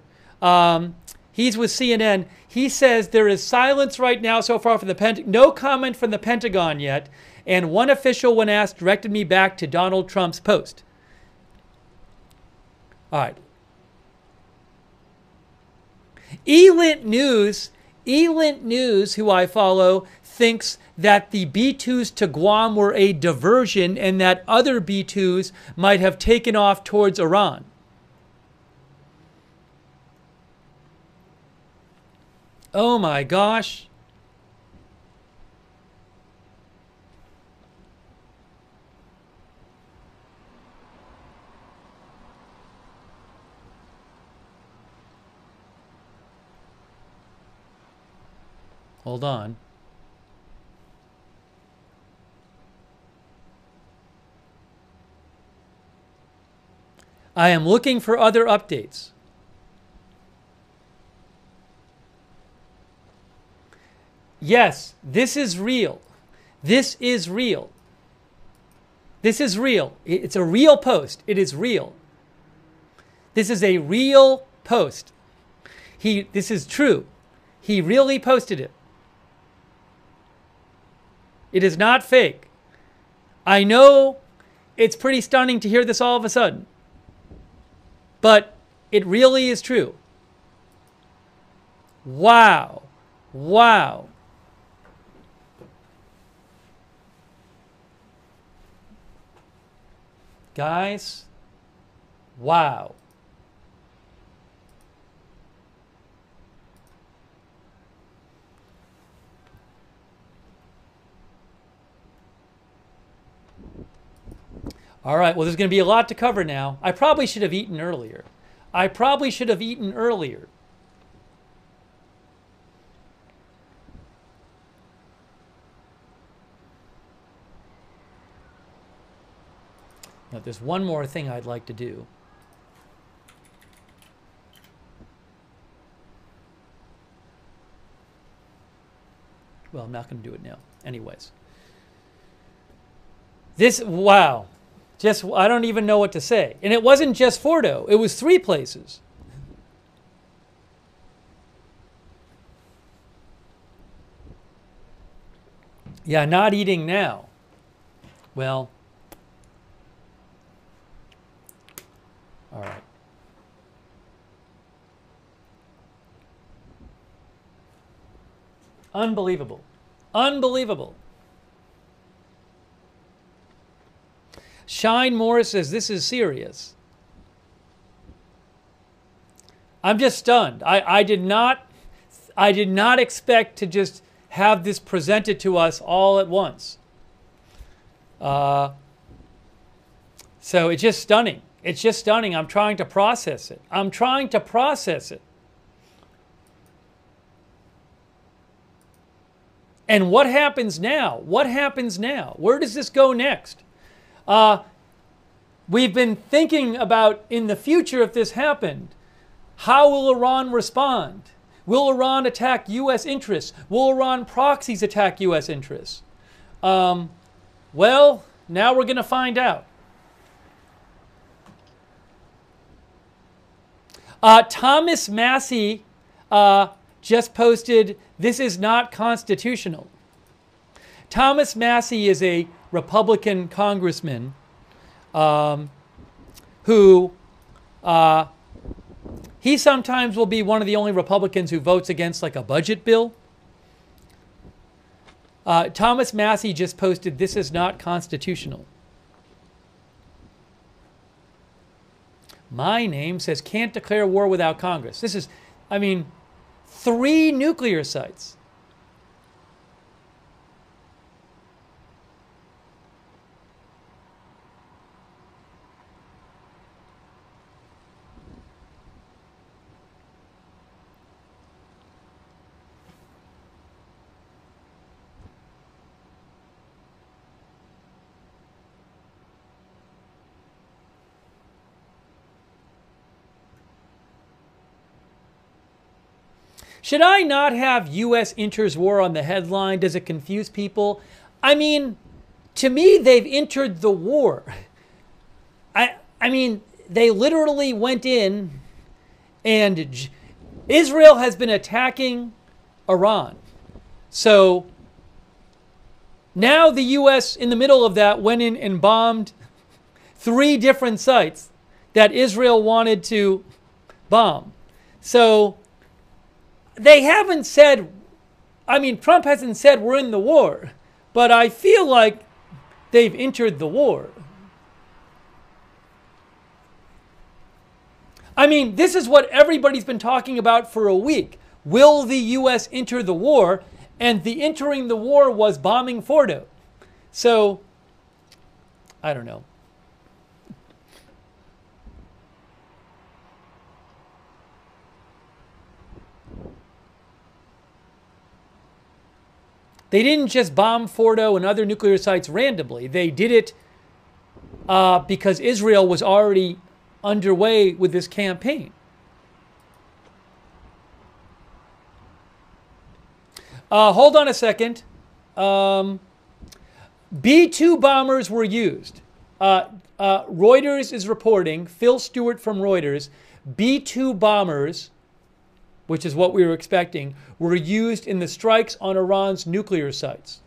he's with CNN. He says there is silence right now so far from the Pentagon. No comment from the Pentagon yet. And one official, when asked, directed me back to Donald Trump's post. All right. Elint News, who I follow, thinks that the B-2s to Guam were a diversion and that other B-2s might have taken off towards Iran. Oh my gosh. Hold on. I am looking for other updates. Yes, this is real. This is real. This is real. It's a real post. It is real. This is a real post. This is true. He really posted it. It is not fake. I know it's pretty stunning to hear this all of a sudden, but it really is true. Wow. Wow. Guys, wow. All right, well, there's going to be a lot to cover now. I probably should have eaten earlier. Now, there's one more thing I'd like to do. Well, I'm not going to do it now. Anyways. Wow. I don't even know what to say. And it wasn't just Fordow. It was 3 places. Yeah, not eating now. Well, all right. Unbelievable. Unbelievable. Shine Morris says this is serious. I'm just stunned. I did not expect to just have this presented to us all at once. So it's just stunning. It's just stunning. I'm trying to process it. And what happens now? Where does this go next? We've been thinking about in the future if this happened, how will Iran respond? Will Iran attack U.S. interests? Will Iran proxies attack U.S. interests? Well, now we're going to find out. Thomas Massey just posted, "This is not constitutional." Thomas Massey is a Republican congressman who he sometimes will be one of the only Republicans who votes against like a budget bill. Thomas Massey just posted, "This is not constitutional." My name says can't declare war without Congress. This is, 3 nuclear sites. Should I not have U.S. enters war on the headline? Does it confuse people? To me, they've entered the war. They literally went in and Israel has been attacking Iran. So now the U.S. in the middle of that went in and bombed 3 different sites that Israel wanted to bomb. So they haven't said, Trump hasn't said we're in the war, but I feel like they've entered the war. This is what everybody's been talking about for a week. Will the U.S. enter the war? And the entering the war was bombing Fordow. So, I don't know. They didn't just bomb Fordow and other nuclear sites randomly. They did it because Israel was already underway with this campaign. Hold on a second. B-2 bombers were used. Reuters is reporting, Phil Stewart from Reuters, B-2 bombers, which is what we were expecting, were used in the strikes on Iran's nuclear sites.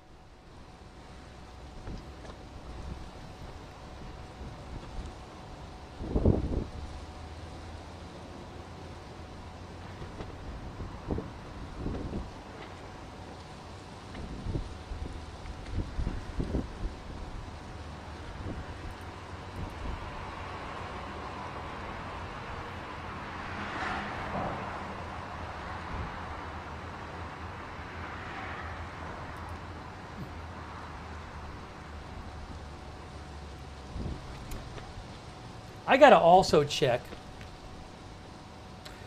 I got to also check.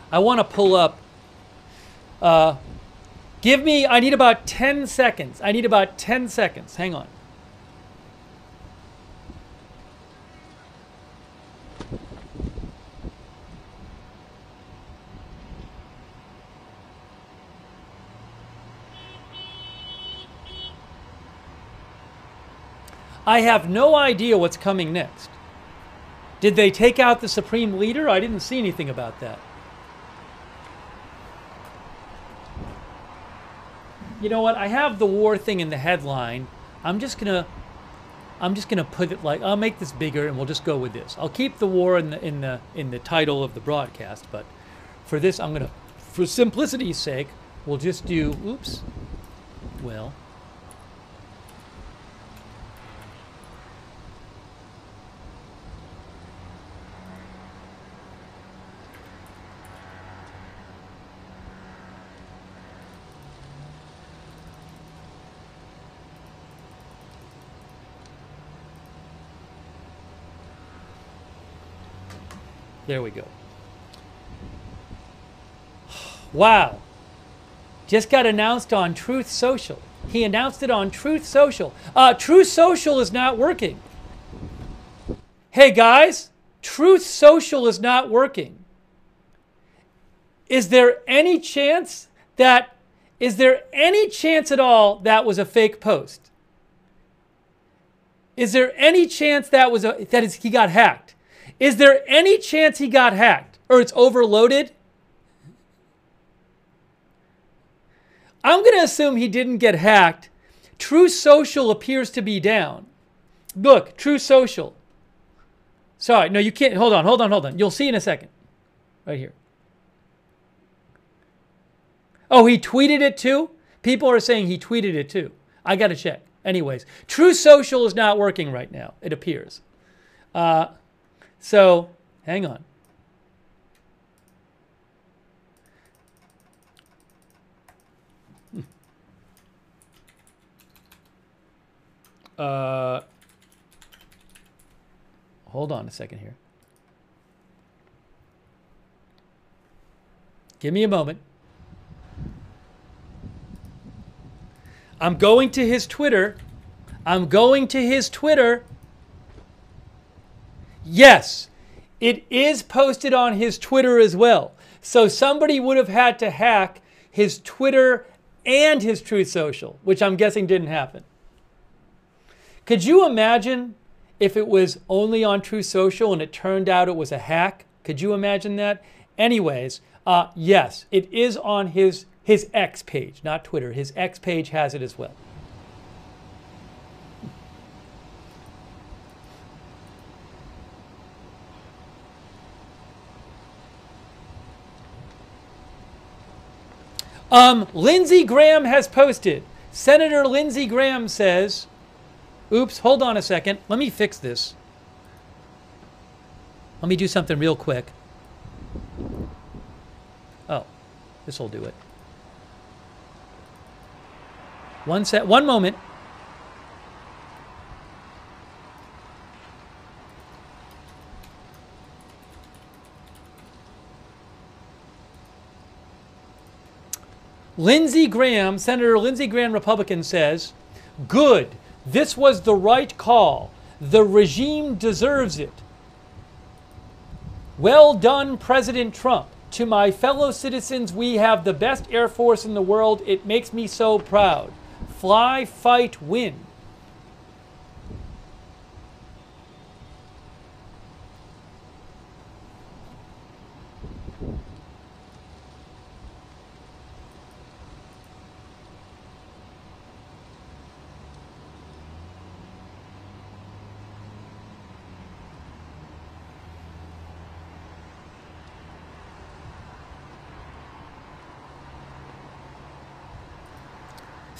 I want to pull up. I need about 10 seconds. I need about 10 seconds. Hang on. I have no idea what's coming next. Did they take out the supreme leader? I didn't see anything about that. You know what? I have the war thing in the headline. I'm just gonna put it like, I'll make this bigger and we'll just go with this. I'll keep the war in the title of the broadcast, but for this for simplicity's sake, we'll just do, oops. Well, there we go. Wow. Just got announced on Truth Social. He announced it on Truth Social. Truth Social is not working. Hey guys, Truth Social is not working. Is there any chance at all that was a fake post? Is there any chance he got hacked? Is there any chance he got hacked or it's overloaded? I'm going to assume he didn't get hacked. True Social appears to be down. Look, True Social. Sorry, no, you can't. Hold on. You'll see in a second. Right here. Oh, he tweeted it too? People are saying he tweeted it too. I got to check. Anyways, True Social is not working right now, it appears. So, hang on. Hold on a second here. Give me a moment. I'm going to his Twitter. Yes, it is posted on his Twitter as well. So somebody would have had to hack his Twitter and his Truth Social, which I'm guessing didn't happen. Could you imagine if it was only on Truth Social and it turned out it was a hack? Could you imagine that? Anyways, yes, it is on his X page, not Twitter. His X page has it as well. Lindsey Graham has posted. Senator Lindsey Graham says, oops, hold on a second. Let me fix this. Let me do something real quick. Oh, this will do it. One moment. Lindsey Graham, Senator Lindsey Graham, Republican, says, good, this was the right call. The regime deserves it. Well done, President Trump. To my fellow citizens, we have the best Air Force in the world. It makes me so proud. Fly, fight, win.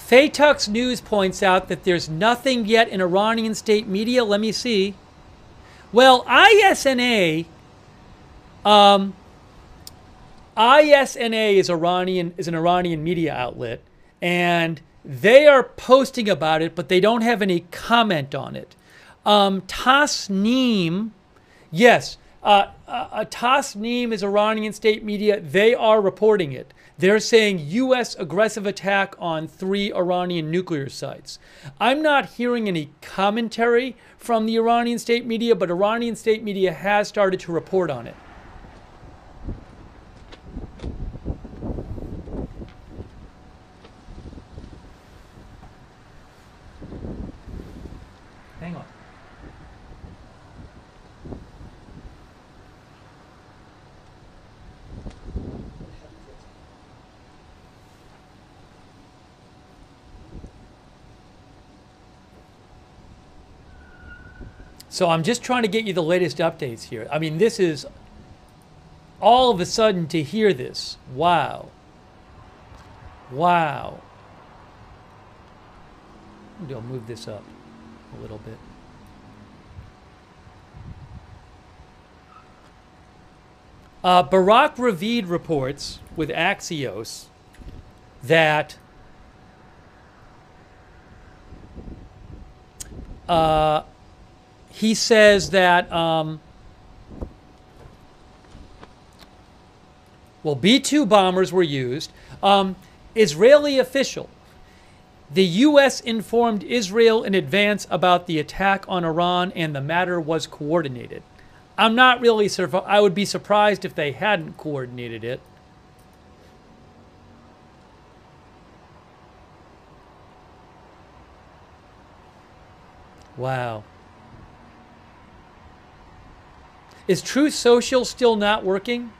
Faytux News points out that there's nothing yet in Iranian state media. Let me see. Well, ISNA is an Iranian media outlet, and they are posting about it, but they don't have any comment on it. Tasneem, yes, Tasneem is Iranian state media. They are reporting it. They're saying U.S. aggressive attack on 3 Iranian nuclear sites. I'm not hearing any commentary from the Iranian state media, but Iranian state media has started to report on it. Hang on. So I'm just trying to get you the latest updates here. I mean, this is all of a sudden to hear this. Wow. Wow. Maybe I'll move this up a little bit. Barak Ravid reports with Axios that he says that, well, B-2 bombers were used. Israeli official. The U.S. informed Israel in advance about the attack on Iran, and the matter was coordinated. I'm not really I would be surprised if they hadn't coordinated it. Wow. Is Truth Social still not working?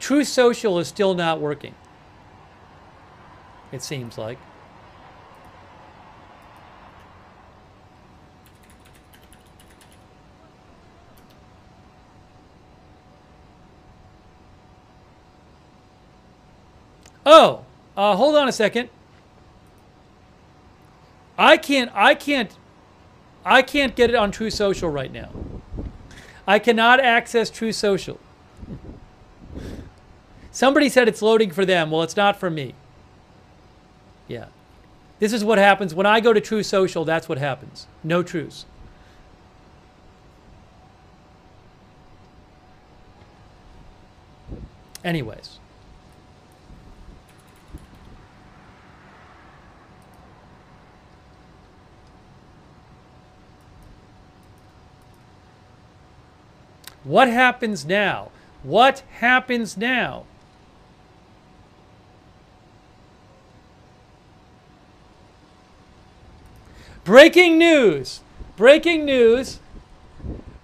Truth Social is still not working, it seems like. Oh, hold on a second. I can't get it on True Social right now. I cannot access True Social. Somebody said it's loading for them. Well, it's not for me. Yeah. This is what happens when I go to True Social. That's what happens. No truths. Anyways. What happens now? What happens now? Breaking news. Breaking news.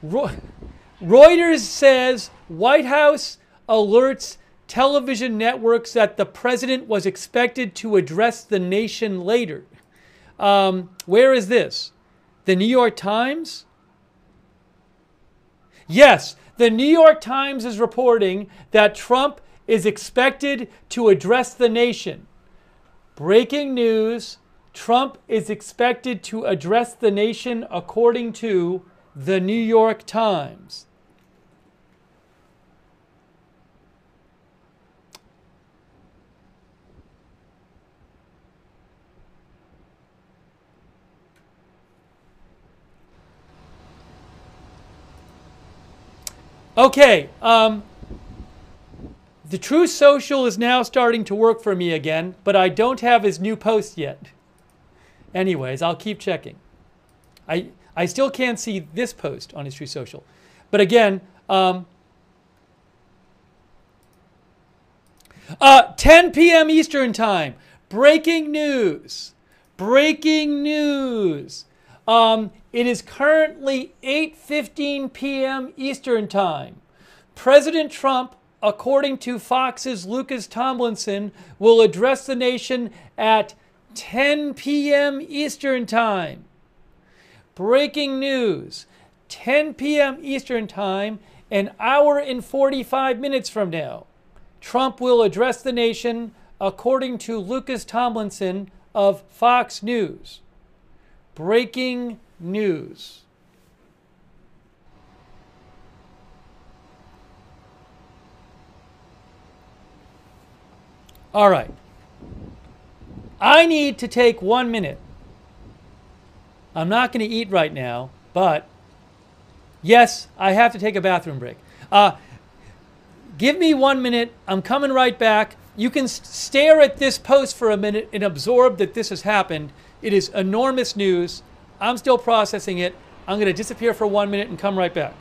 Reuters says White House alerts television networks that the president was expected to address the nation later. Where is this? The New York Times? Yes, the New York Times is reporting that Trump is expected to address the nation. Breaking news, Trump is expected to address the nation according to the New York Times. Okay, The Truth Social is now starting to work for me again, but I don't have his new post yet. Anyways, I'll keep checking. I still can't see this post on his Truth Social. But again, 10 p.m. Eastern Time. Breaking news. Breaking news. It is currently 8:15 p.m. Eastern Time. President Trump, according to Fox's Lucas Tomlinson, will address the nation at 10 p.m. Eastern Time. Breaking news. 10 p.m. Eastern Time, an hour and 45 minutes from now. Trump will address the nation, according to Lucas Tomlinson of Fox News. Breaking news. All right. I need to take 1 minute. I'm not going to eat right now, but yes, I have to take a bathroom break. Give me 1 minute. I'm coming right back. You can stare at this post for a minute and absorb that this has happened. It is enormous news. I'm still processing it. I'm going to disappear for 1 minute and come right back.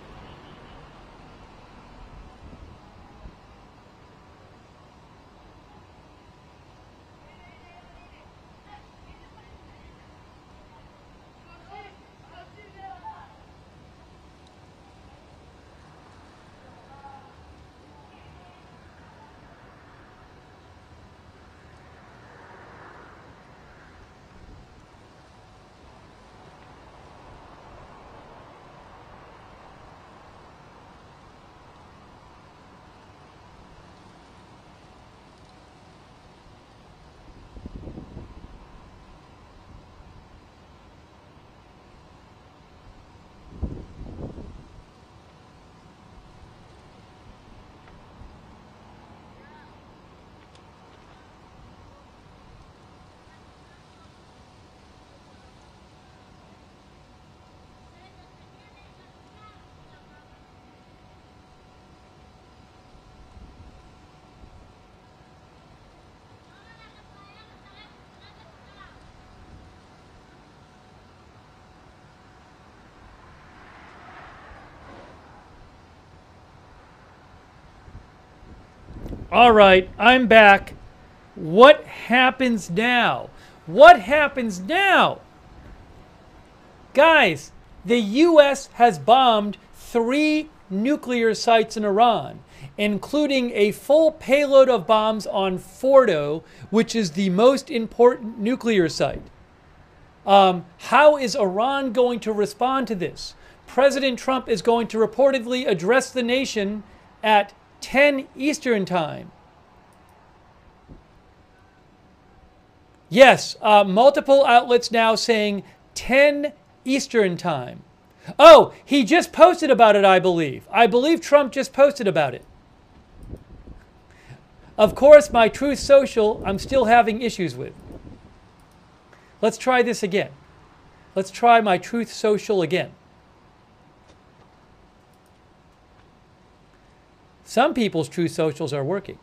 All right, I'm back. What happens now? What happens now? Guys, the U.S. has bombed 3 nuclear sites in Iran, including a full payload of bombs on Fordow, which is the most important nuclear site. How is Iran going to respond to this? President Trump is going to reportedly address the nation at 10 Eastern Time. Yes, multiple outlets now saying 10 Eastern Time. Oh, he just posted about it, I believe. I believe Trump just posted about it. Of course, my Truth Social, I'm still having issues with. Let's try this again. Let's try my Truth Social again. Some people's Truth Socials are working.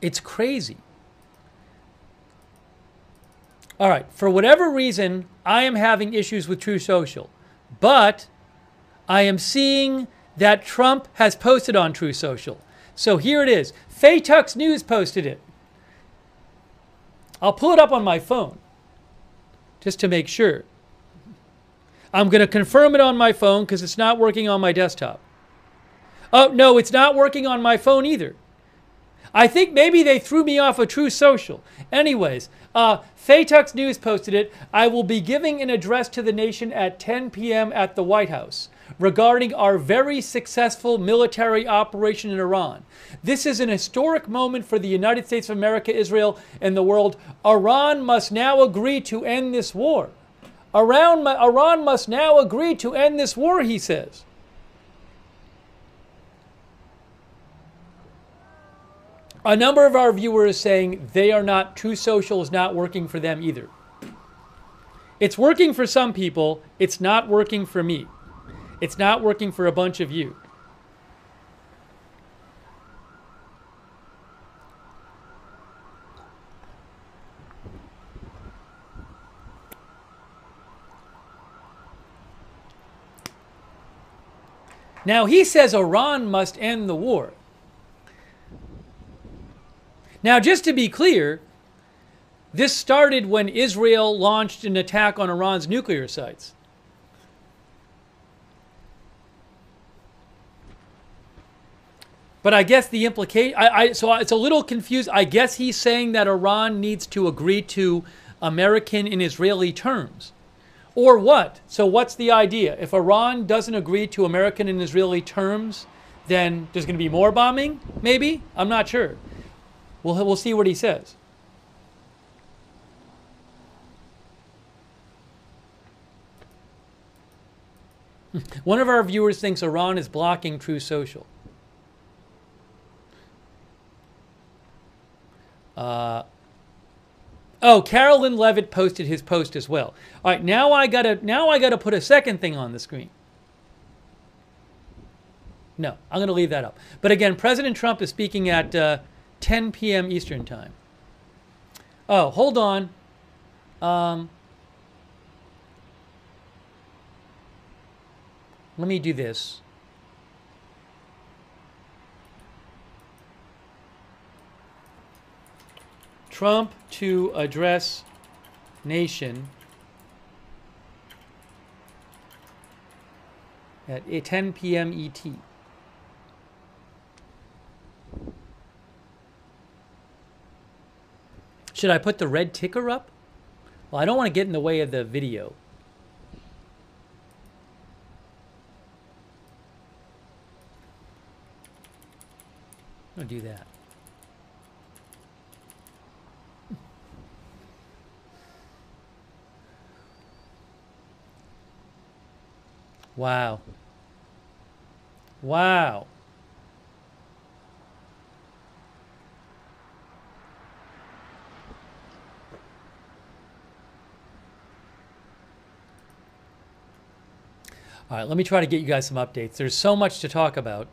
It's crazy. All right, for whatever reason, I am having issues with Truth Social, but I am seeing that Trump has posted on Truth Social. So here it is. Tux News posted it. I'll pull it up on my phone just to make sure. I'm going to confirm it on my phone because it's not working on my desktop. Oh, no, it's not working on my phone either. I think maybe they threw me off of Truth Social. Anyways, Tux News posted it. I will be giving an address to the nation at 10 p.m. at the White House regarding our very successful military operation in Iran. This is an historic moment for the United States of America, Israel, and the world. Iran must now agree to end this war. Iran must now agree to end this war, he says. A number of our viewers saying they are not, Truth Social is not working for them either. It's working for some people. It's not working for me. It's not working for a bunch of you. Now, he says Iran must end the war. Now, just to be clear, this started when Israel launched an attack on Iran's nuclear sites. But I guess the implication, so it's a little confused. I guess he's saying that Iran needs to agree to American and Israeli terms. Or what? So what's the idea? If Iran doesn't agree to American and Israeli terms, then there's going to be more bombing? Maybe? I'm not sure. We'll see what he says. One of our viewers thinks Iran is blocking True Social. Oh, Carolyn Levitt posted his post as well. All right, now I gotta put a second thing on the screen. No, I'm gonna leave that up. But again, President Trump is speaking at 10 p.m. Eastern time. Oh, hold on. Let me do this. Trump to address nation at 10 p.m. ET. Should I put the red ticker up? Well, I don't want to get in the way of the video. I'm going to do that. Wow. Wow. All right, let me try to get you guys some updates. There's so much to talk about.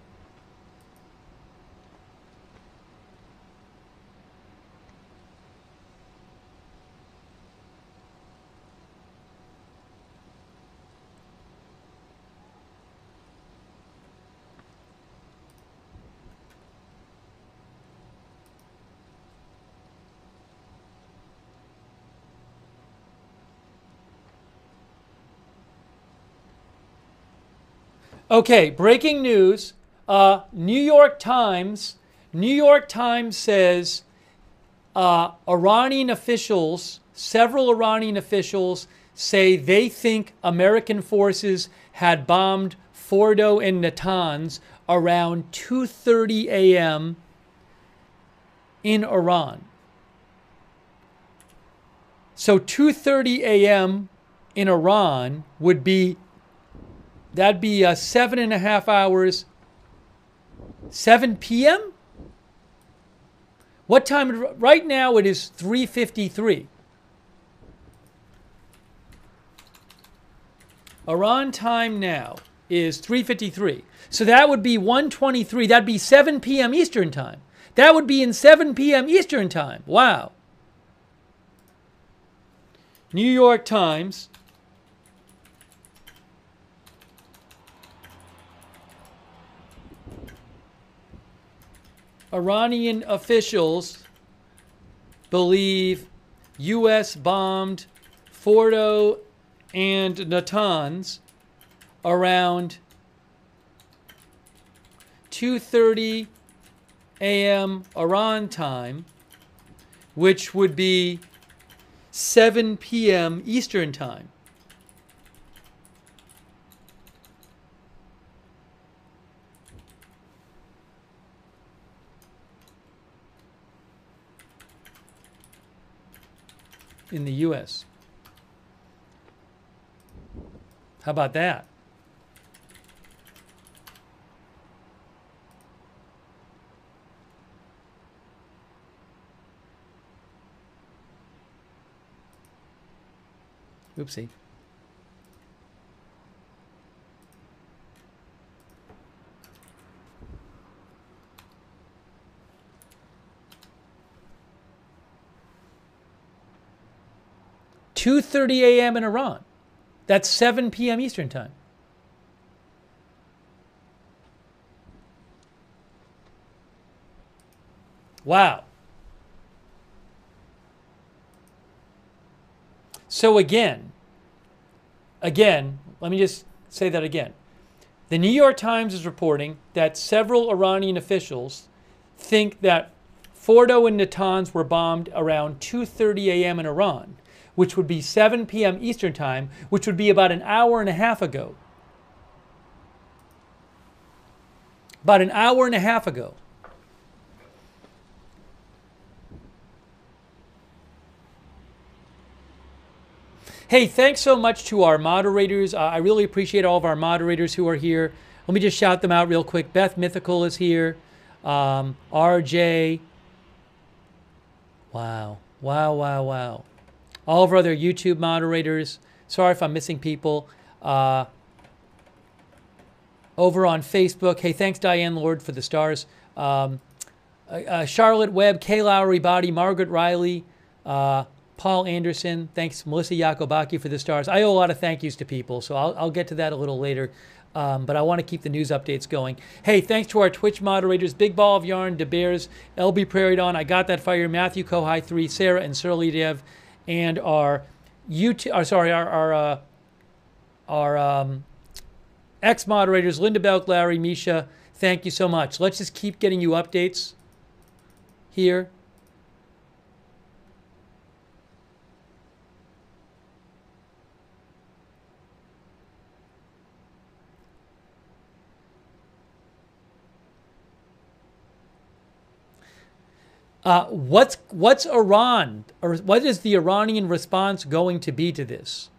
Okay, breaking news. New York Times says Iranian officials, several Iranian officials, say they think American forces had bombed Fordow and Natanz around 2:30 a.m. in Iran. So 2:30 a.m. in Iran would be, that'd be 7.5 hours. 7 p.m.? What time? Right now it is 3:53. Iran time now is 3:53. So that would be 1:23. That'd be 7 p.m. Eastern time. That would be in 7 p.m. Eastern time. Wow. New York Times. Iranian officials believe U.S. bombed Fordow and Natanz around 2:30 a.m. Iran time, which would be 7 p.m. Eastern time. In the U.S. How about that? Oopsie. $2:30 a.m. in Iran. That's 7 p.m. Eastern time. Wow. So again, let me just say that again. The New York Times is reporting that several Iranian officials think that Fordow and Natanz were bombed around 2:30 a.m. in Iran, which would be 7 p.m. Eastern time, which would be about an hour and a half ago. About an hour and a half ago. Hey, thanks so much to our moderators. I really appreciate all of our moderators who are here. Let me just shout them out real quick. Beth Mythical is here. RJ. Wow. Wow. All of our other YouTube moderators. Sorry if I'm missing people. Over on Facebook. Hey, thanks, Diane Lord, for the stars. Charlotte Webb, Kay Lowry Body, Margaret Riley, Paul Anderson. Thanks, Melissa Yakobaki, for the stars. I owe a lot of thank yous to people, so I'll get to that a little later. But I want to keep the news updates going. Hey, thanks to our Twitch moderators, Big Ball of Yarn, DeBears, LB Prairie Dawn, I Got That Fire, Matthew Kohai 3, Sarah, and Surly Dev, and our ex-moderators, Linda Belk, Larry, Misha. Thank you so much. Let's just keep getting you updates here. What's Iran, or what is the Iranian response going to be to this?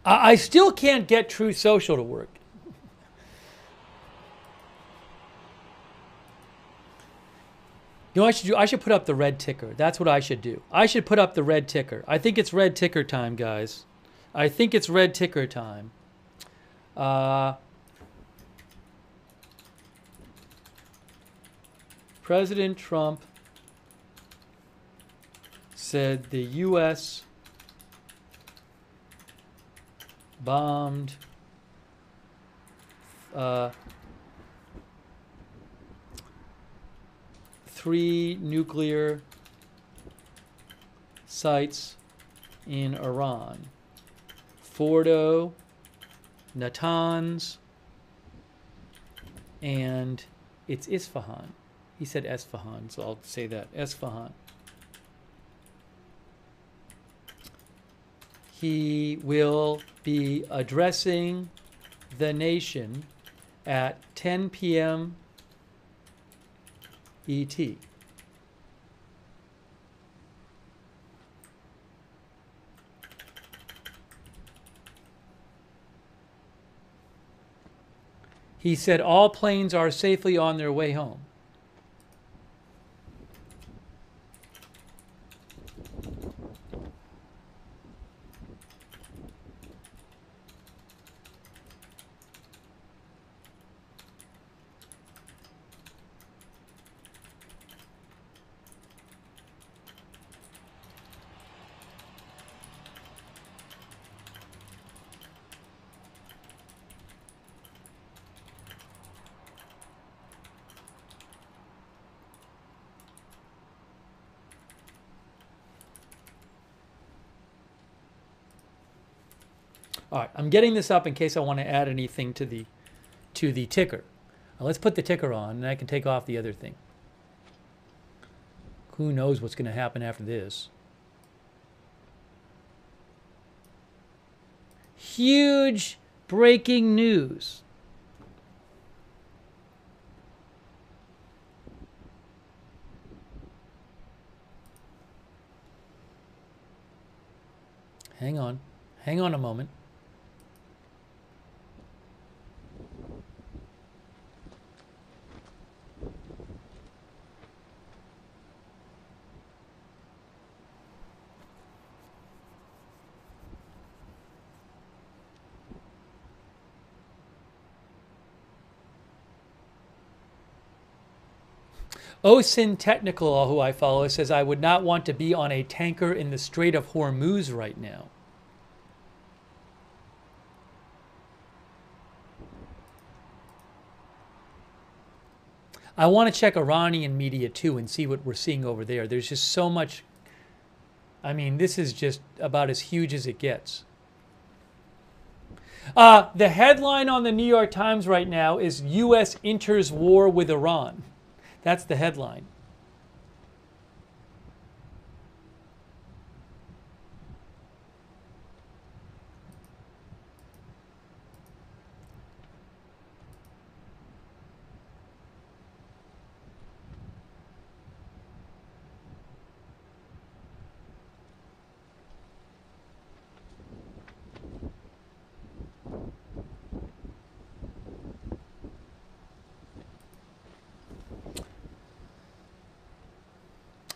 I still can't get Truth Social to work. You know what I should do? I should put up the red ticker. That's what I should do. I should put up the red ticker. I think it's red ticker time, guys. I think it's red ticker time. President Trump said the U.S. bombed 3 nuclear sites in Iran. Fordow, Natanz, and it's Isfahan. He said Esfahan, so I'll say that. Esfahan. He will be addressing the nation at 10 p.m. ET. He said all planes are safely on their way home. All right, I'm getting this up in case I want to add anything to the ticker. Now let's put the ticker on, and I can take off the other thing. Who knows what's going to happen after this? Huge breaking news. Hang on. Hang on a moment. Osin Technical, who I follow, says, I would not want to be on a tanker in the Strait of Hormuz right now. I want to check Iranian media too and see what we're seeing over there. There's just so much. I mean, this is just about as huge as it gets. The headline on the New York Times right now is U.S. enters war with Iran. That's the headline.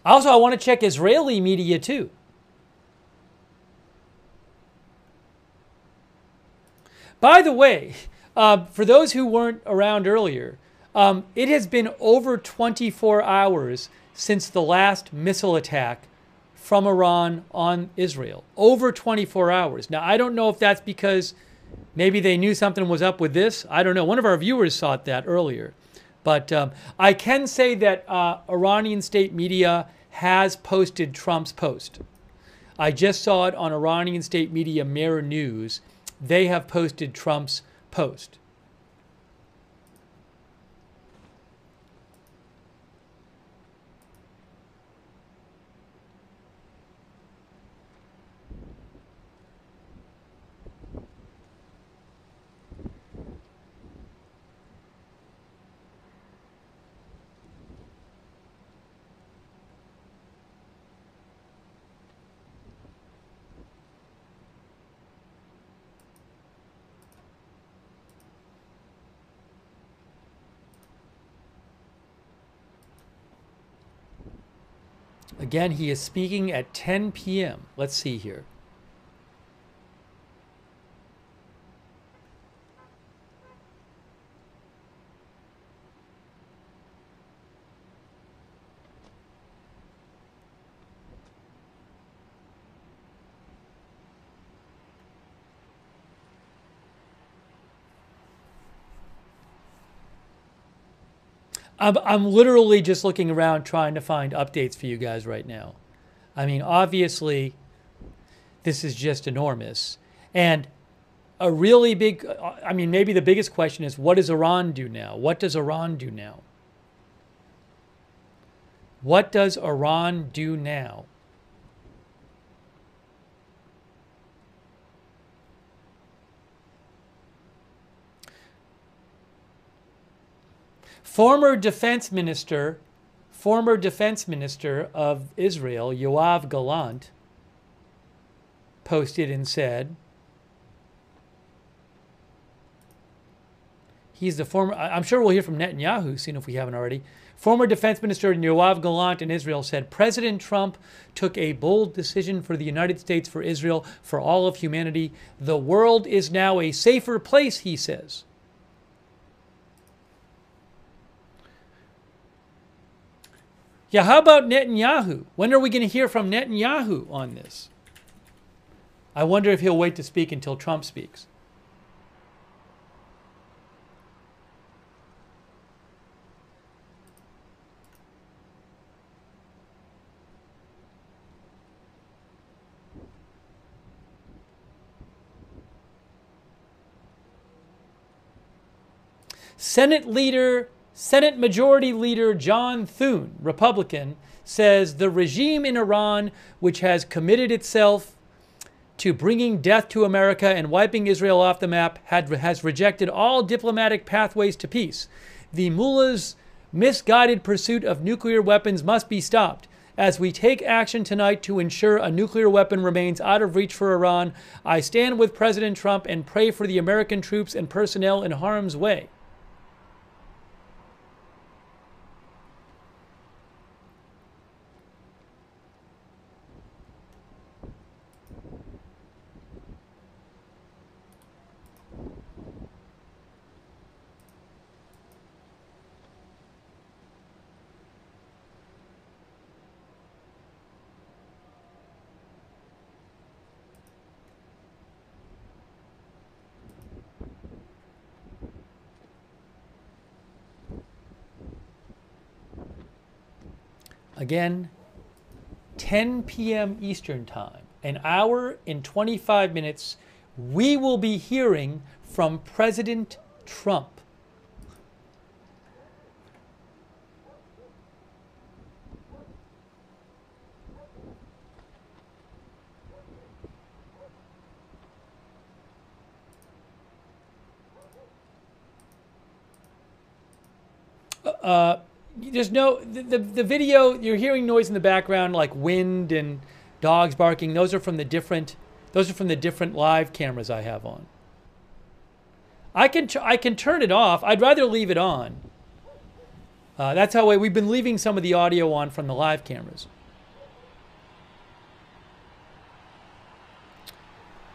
Also, I want to check Israeli media too. By the way, for those who weren't around earlier, it has been over 24 hours since the last missile attack from Iran on Israel. Over 24 hours. Now, I don't know if that's because maybe they knew something was up with this. I don't know. One of our viewers thought that earlier. But I can say that Iranian state media has posted Trump's post. I just saw it on Iranian state media Mirror News. They have posted Trump's post. Again, he is speaking at 10 p.m. Let's see here. I'm literally just looking around trying to find updates for you guys right now. I mean, obviously, this is just enormous. And a really big, I mean, maybe the biggest question is, what does Iran do now? What does Iran do now? What does Iran do now? Former defense minister of Israel, Yoav Gallant, posted and said, he's the former, I'm sure we'll hear from Netanyahu soon if we haven't already. Former defense minister Yoav Gallant in Israel said, President Trump took a bold decision for the United States, for Israel, for all of humanity. The world is now a safer place, he says. Yeah, how about Netanyahu? When are we going to hear from Netanyahu on this? I wonder if he'll wait to speak until Trump speaks. Senate Majority Leader John Thune, Republican, says the regime in Iran, which has committed itself to bringing death to America and wiping Israel off the map, has rejected all diplomatic pathways to peace. The mullah's misguided pursuit of nuclear weapons must be stopped. As we take action tonight to ensure a nuclear weapon remains out of reach for Iran, I stand with President Trump and pray for the American troops and personnel in harm's way. Again, 10 p.m. Eastern Time, an hour and 25 minutes, we will be hearing from President Trump. There's no the video. You're hearing noise in the background like wind and dogs barking. Those are from the different live cameras I have on. I can turn it off. I'd rather leave it on. That's how we've been leaving some of the audio on from the live cameras.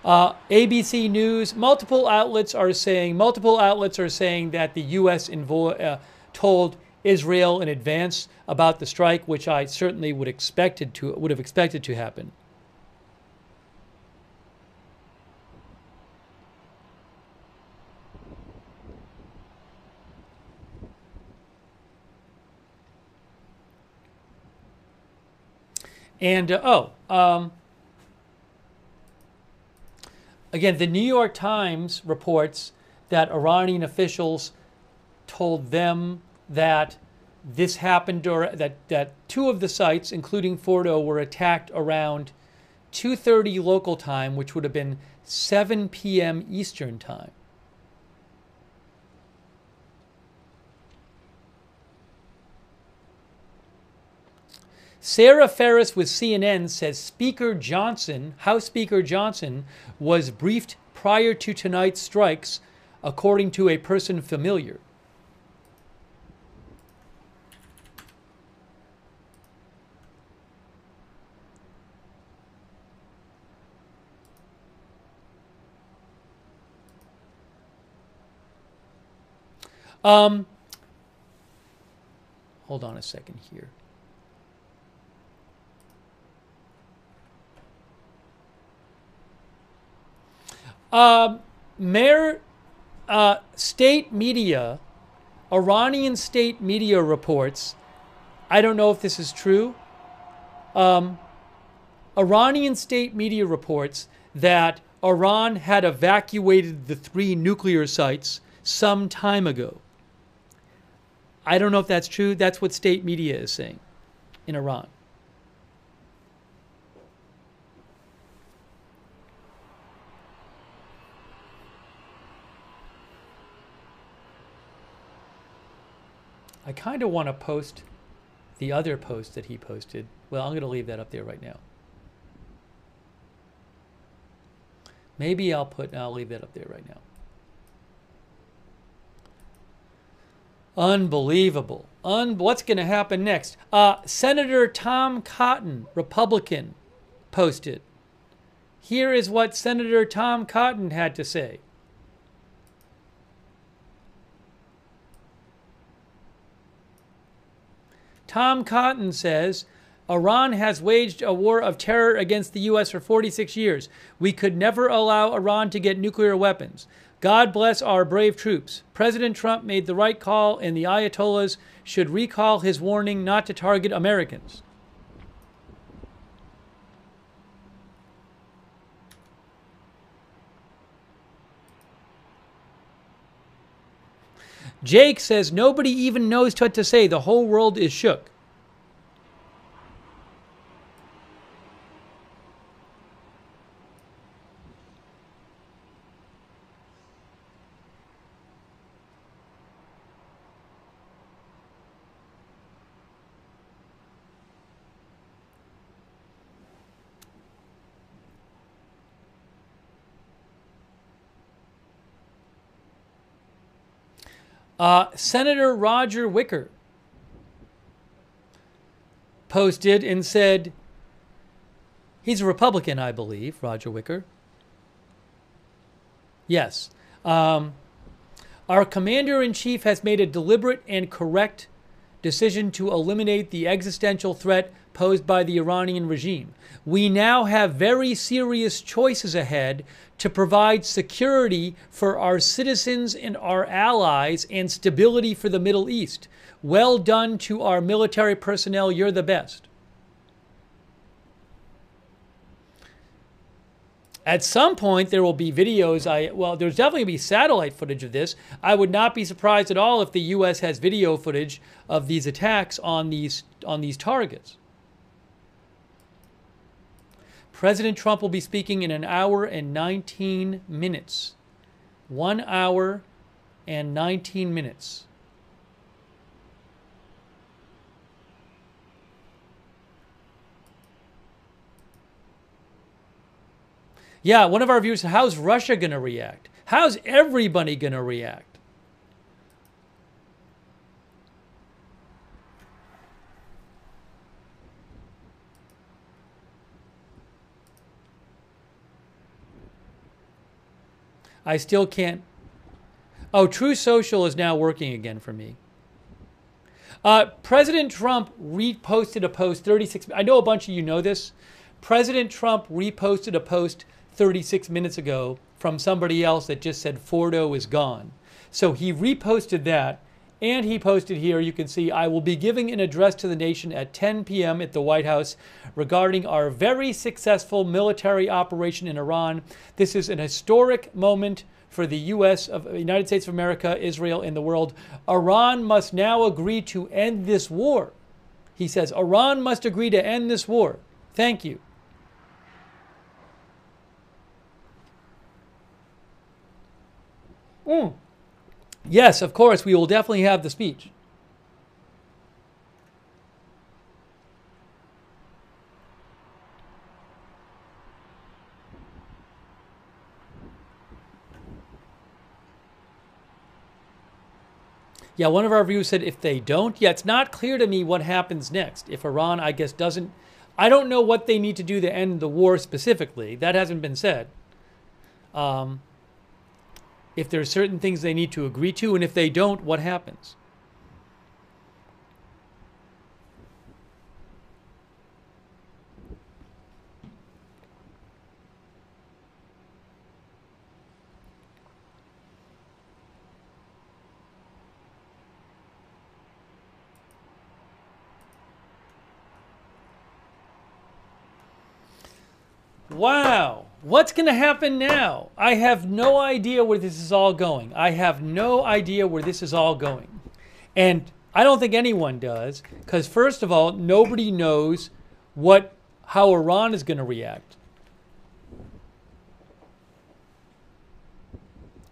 ABC News. Multiple outlets are saying that the U.S. told Israel in advance about the strike, which I certainly would have expected to happen. And again, the New York Times reports that Iranian officials told them that this happened, or that two of the sites, including Fordow, were attacked around 2:30 local time, which would have been 7 p.m. Eastern Time. Sarah Ferris with CNN says House Speaker Johnson was briefed prior to tonight's strikes, according to a person familiar. Hold on a second here. State media, Iranian state media reports, I don't know if this is true, Iranian state media reports that Iran had evacuated the 3 nuclear sites some time ago. I don't know if that's true. That's what state media is saying in Iran. I kind of want to post the other post that he posted. Well, I'm going to leave that up there right now. Maybe I'll leave that up there right now. Unbelievable. What's going to happen next? Senator Tom Cotton, Republican, posted. Here is what Senator Tom Cotton had to say. Tom Cotton says, Iran has waged a war of terror against the U.S. for 46 years. We could never allow Iran to get nuclear weapons. God bless our brave troops. President Trump made the right call, and the Ayatollahs should recall his warning not to target Americans. Jake says, nobody even knows what to say. The whole world is shook. Senator Roger Wicker posted and said, he's a Republican, I believe, Roger Wicker. Yes. Our commander-in-chief has made a deliberate and correct decision to eliminate the existential threat posed by the Iranian regime. We now have very serious choices ahead to provide security for our citizens and our allies and stability for the Middle East. Well done to our military personnel. You're the best. At some point, there will be videos. There's definitely going to be satellite footage of this. I would not be surprised at all if the U.S. has video footage of these attacks on these targets. President Trump will be speaking in 1 hour and 19 minutes. 1 hour and 19 minutes. Yeah, one of our viewers said, how's Russia going to react? How's everybody going to react? I still can't. Oh, True Social is now working again for me. President Trump reposted a post 36. I know a bunch of you know this. President Trump reposted a post 36 minutes ago from somebody else that just said Fordow is gone. So he reposted that, and he posted here, you can see, I will be giving an address to the nation at 10 p.m. at the White House regarding our very successful military operation in Iran. This is an historic moment for the U.S. of United States of America, Israel, and the world. Iran must now agree to end this war. He says, Iran must agree to end this war. Thank you. Yes, of course, we will definitely have the speech. Yeah, one of our viewers said if they don't, yeah, it's not clear to me what happens next. If Iran, I guess, doesn't, I don't know what they need to do to end the war specifically. That hasn't been said. If there are certain things they need to agree to, and if they don't, what happens? Wow. What's going to happen now? I have no idea where this is all going. I have no idea where this is all going. And I don't think anyone does, because first of all, nobody knows how Iran is going to react.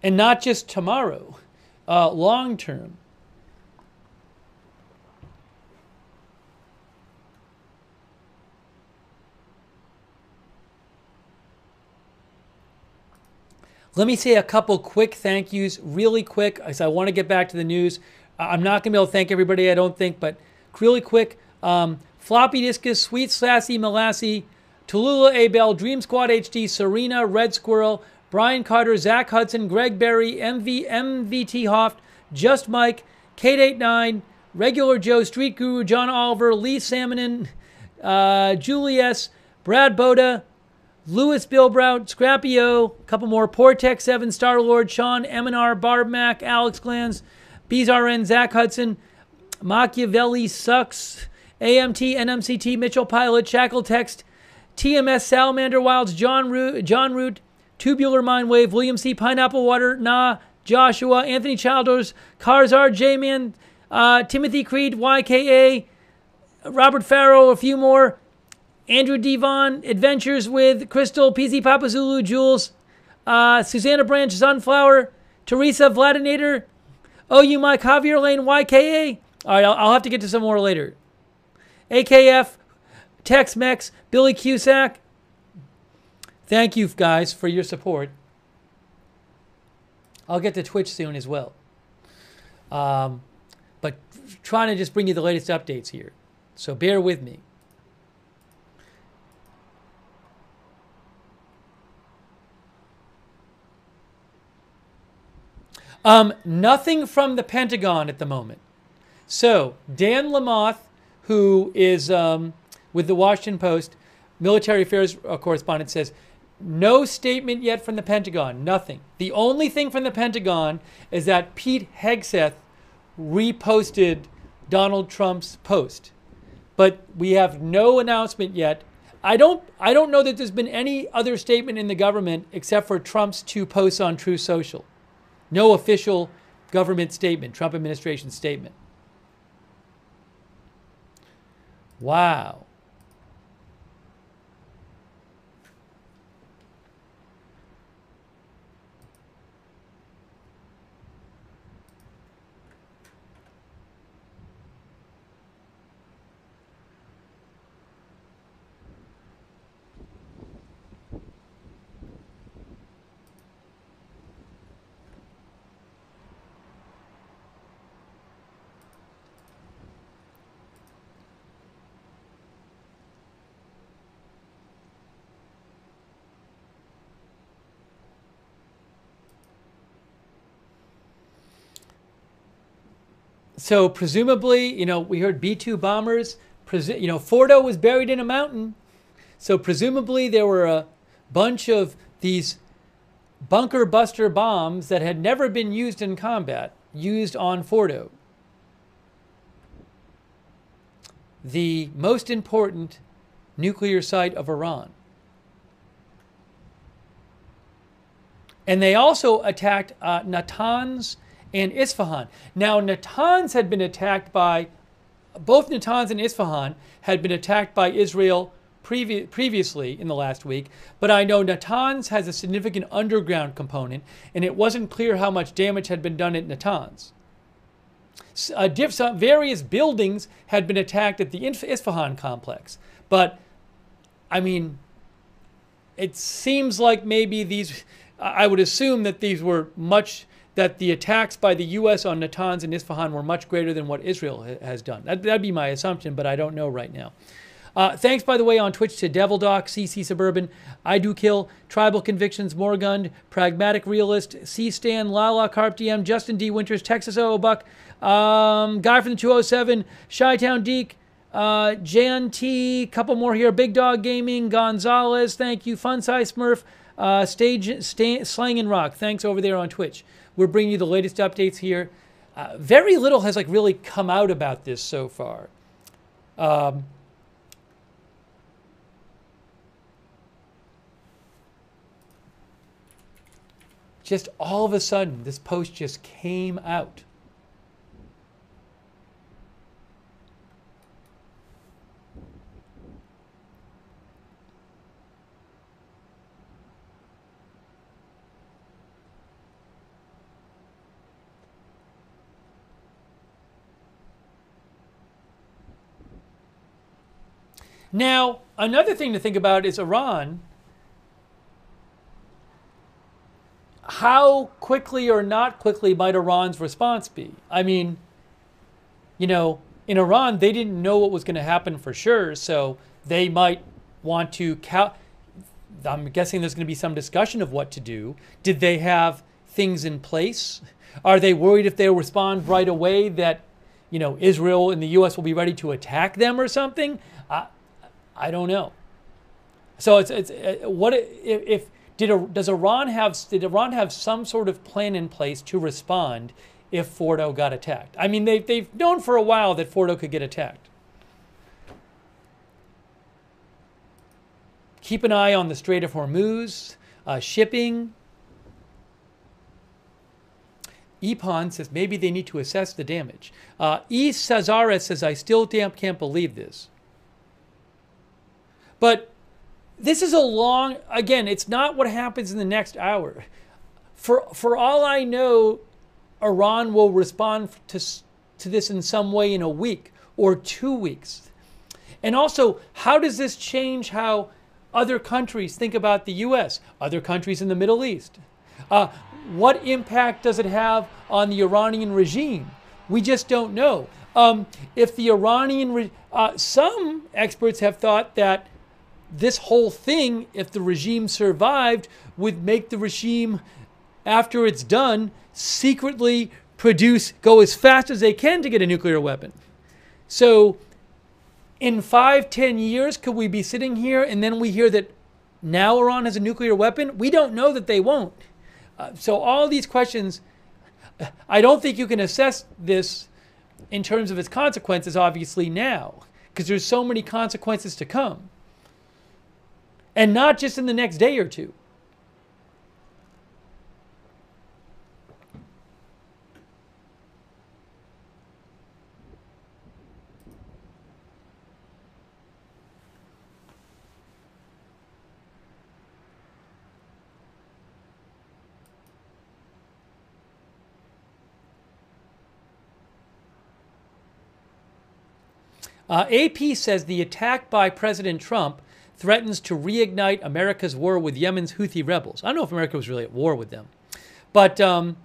And not just tomorrow, long term. Let me say a couple quick thank yous, really quick, as I want to get back to the news. I'm not going to be able to thank everybody, I don't think, but really quick. Floppy Discus, Sweet Sassy Molassy, Tallulah Abel, Dream Squad HD, Serena, Red Squirrel, Brian Carter, Zach Hudson, Greg Berry, MVT Hoft, Just Mike, Kate89, Regular Joe, Street Guru, John Oliver, Lee Salmonin, Julius, Brad Boda, Louis Bilbrout, Scrappy O, a couple more, Portex 7, Star-Lord, Sean, Eminar, Barb Mac, Alex Glans, BZRN, Zach Hudson, Machiavelli Sucks, AMT, NMCT, Mitchell Pilot, Shackle Text, TMS, Salamander Wilds, John Root, Tubular Mindwave, William C. Pineapple Water, Nah, Joshua, Anthony Childers, Carzar, J-Man, Timothy Creed, YKA, Robert Farrow, a few more, Andrew Devon, Adventures with Crystal, PZ Papazulu, Jules, Susanna Branch, Sunflower, Teresa Vladinator, OU Mike, Javier Lane, YKA. All right, I'll have to get to some more later. AKF, Tex-Mex, Billy Cusack. Thank you, guys, for your support. I'll get to Twitch soon as well. But trying to just bring you the latest updates here. So bear with me. Nothing from the Pentagon at the moment. So Dan Lamothe, who is with the Washington Post, military affairs correspondent, says, no statement yet from the Pentagon, nothing. The only thing from the Pentagon is that Pete Hegseth reposted Donald Trump's post. But we have no announcement yet. I don't know that there's been any other statement in the government except for Trump's 2 posts on Truth Social. No official government statement, Trump administration statement. Wow. So presumably, we heard B-2 bombers. Fordow was buried in a mountain. So presumably there were a bunch of these bunker buster bombs that had never been used in combat, used on Fordow, the most important nuclear site of Iran. And they also attacked Natanz and Isfahan. Now, Natanz had been attacked by, both Natanz and Isfahan had been attacked by Israel previously in the last week, but I know Natanz has a significant underground component, and it wasn't clear how much damage had been done at Natanz. Various buildings had been attacked at the Isfahan complex, but, I mean, it seems like maybe these, I would assume that these were that the attacks by the U.S. on Natanz and Isfahan were much greater than what Israel has done. That'd be my assumption, but I don't know right now. Thanks, by the way, on Twitch to Devil Doc, CC Suburban, I Do Kill, Tribal Convictions, Morgund, Pragmatic Realist, C-Stan, Lala, Carp DM, Justin D. Winters, Texas Buck, Guy from the 207, Chi-Town Deke, Jan T, couple more here, Big Dog Gaming, Gonzalez, thank you, Fun Size Smurf, Slang and Rock, thanks over there on Twitch. We're bringing you the latest updates here. Very little has really come out about this so far. Just all of a sudden, this post just came out. Now, another thing to think about is Iran. How quickly or not quickly might Iran's response be? I mean, in Iran, they didn't know what was going to happen for sure, so they might want to I'm guessing there's going to be some discussion of what to do. Did they have things in place? Are they worried if they respond right away that, Israel and the U.S. will be ready to attack them or something? I don't know. So did Iran have some sort of plan in place to respond if Fordow got attacked? I mean, they've known for a while that Fordow could get attacked. Keep an eye on the Strait of Hormuz, shipping. Epon says maybe they need to assess the damage. E. Cesares says, I still can't believe this. But this is again, it's not what happens in the next hour. For all I know, Iran will respond to this in some way in a week or 2 weeks. And also, how does this change how other countries think about the U.S., other countries in the Middle East? What impact does it have on the Iranian regime? We just don't know. If the Iranian, some experts have thought that this whole thing, if the regime survived, would make the regime, after it's done, secretly go as fast as they can to get a nuclear weapon. So in 5-10 years, could we be sitting here and then we hear that now Iran has a nuclear weapon? We don't know that they won't. So all these questions, I don't think you can assess this in terms of its consequences, obviously, now, because there's so many consequences to come. And not just in the next day or two. AP says the attack by President Trump threatens to reignite America's war with Yemen's Houthi rebels. I don't know if America was really at war with them. But the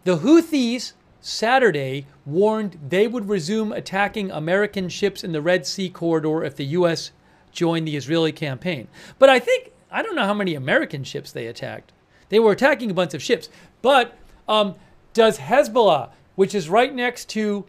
Houthis Saturday warned they would resume attacking American ships in the Red Sea corridor if the U.S. joined the Israeli campaign. But I don't know how many American ships they attacked. They were attacking a bunch of ships. But does Hezbollah, which is right next to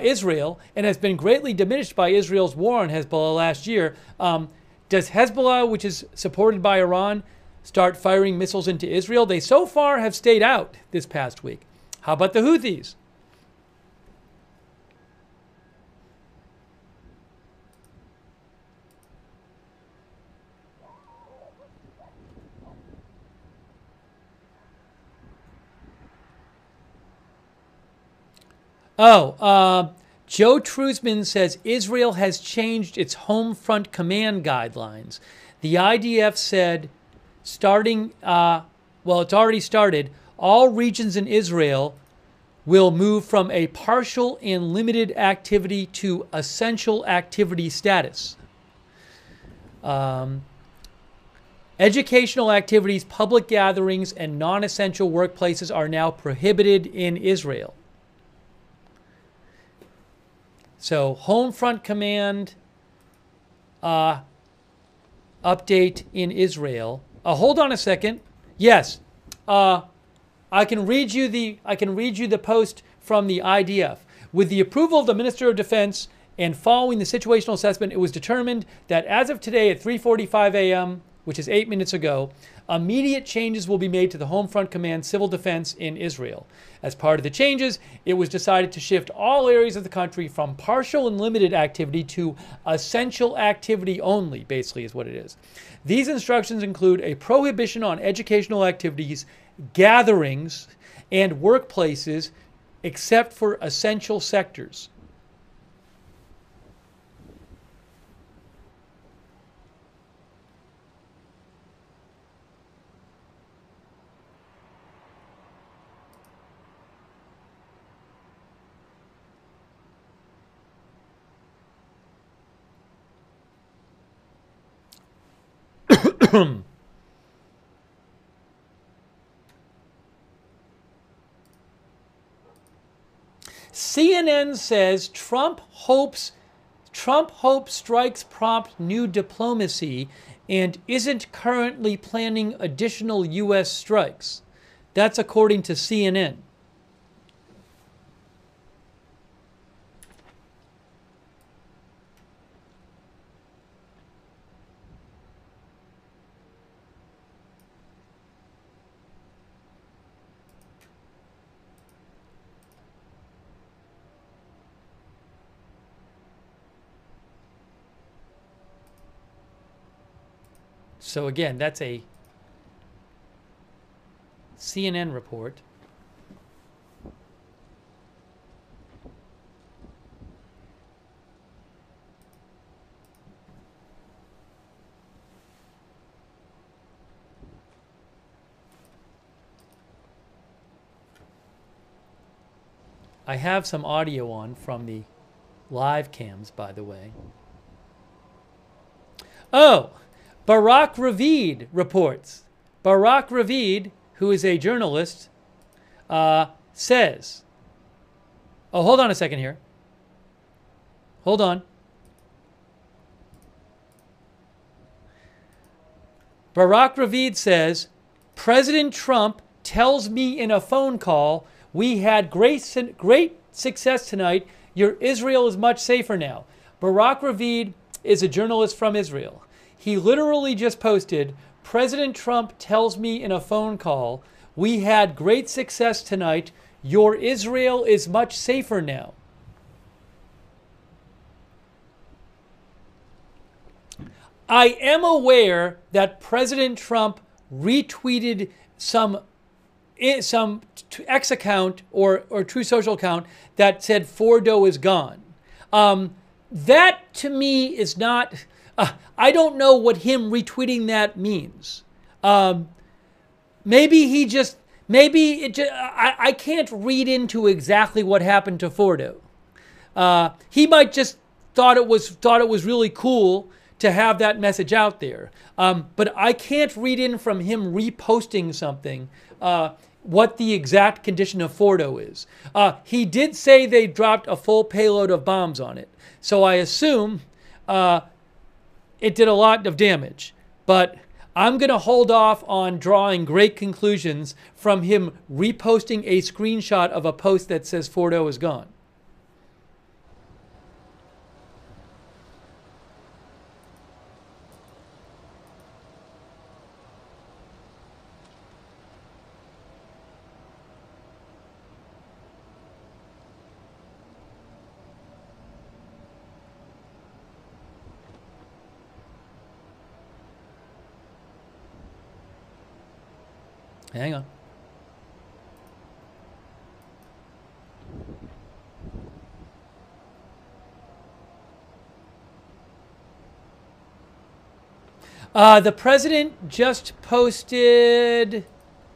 Israel and has been greatly diminished by Israel's war on Hezbollah last year, does Hezbollah, which is supported by Iran, start firing missiles into Israel? They so far have stayed out this past week. How about the Houthis? Joe Truzman says Israel has changed its home front command guidelines. The IDF said it's already started, all regions in Israel will move from a partial and limited activity to essential activity status. Educational activities, public gatherings, and non-essential workplaces are now prohibited in Israel. So, Home Front Command update in Israel. Hold on a second. Yes, I can read you the post from the IDF. With the approval of the Minister of Defense and following the situational assessment, it was determined that as of today at 3:45 a.m., which is 8 minutes ago, immediate changes will be made to the Home Front Command Civil Defense in Israel. As part of the changes, it was decided to shift all areas of the country from partial and limited activity to essential activity only, basically is what it is. These instructions include a prohibition on educational activities, gatherings, and workplaces except for essential sectors. CNN says Trump hopes strikes prompt new diplomacy and isn't currently planning additional U.S. strikes. That's according to CNN. So again, that's a CNN report. I have some audio on from the live cams, by the way. Oh! Barak Ravid reports. Barak Ravid, who is a journalist, says Oh, hold on a second here. Hold on. Barack Ravid says, President Trump tells me in a phone call, we had great success tonight. Your Israel is much safer now. Barack Ravid is a journalist from Israel. He literally just posted, President Trump tells me in a phone call, we had great success tonight. Your Israel is much safer now. I am aware that President Trump retweeted some X account or True Social account that said Fordow is gone. That to me is not, I don't know what him retweeting that means. Maybe he just, I can't read into exactly what happened to Fordow. He might just thought it was really cool to have that message out there. But I can't read in from him reposting something what the exact condition of Fordow is. He did say they dropped a full payload of bombs on it. So I assume it did a lot of damage. But I'm going to hold off on drawing great conclusions from him reposting a screenshot of a post that says Fordow is gone. Hang on. The president just posted,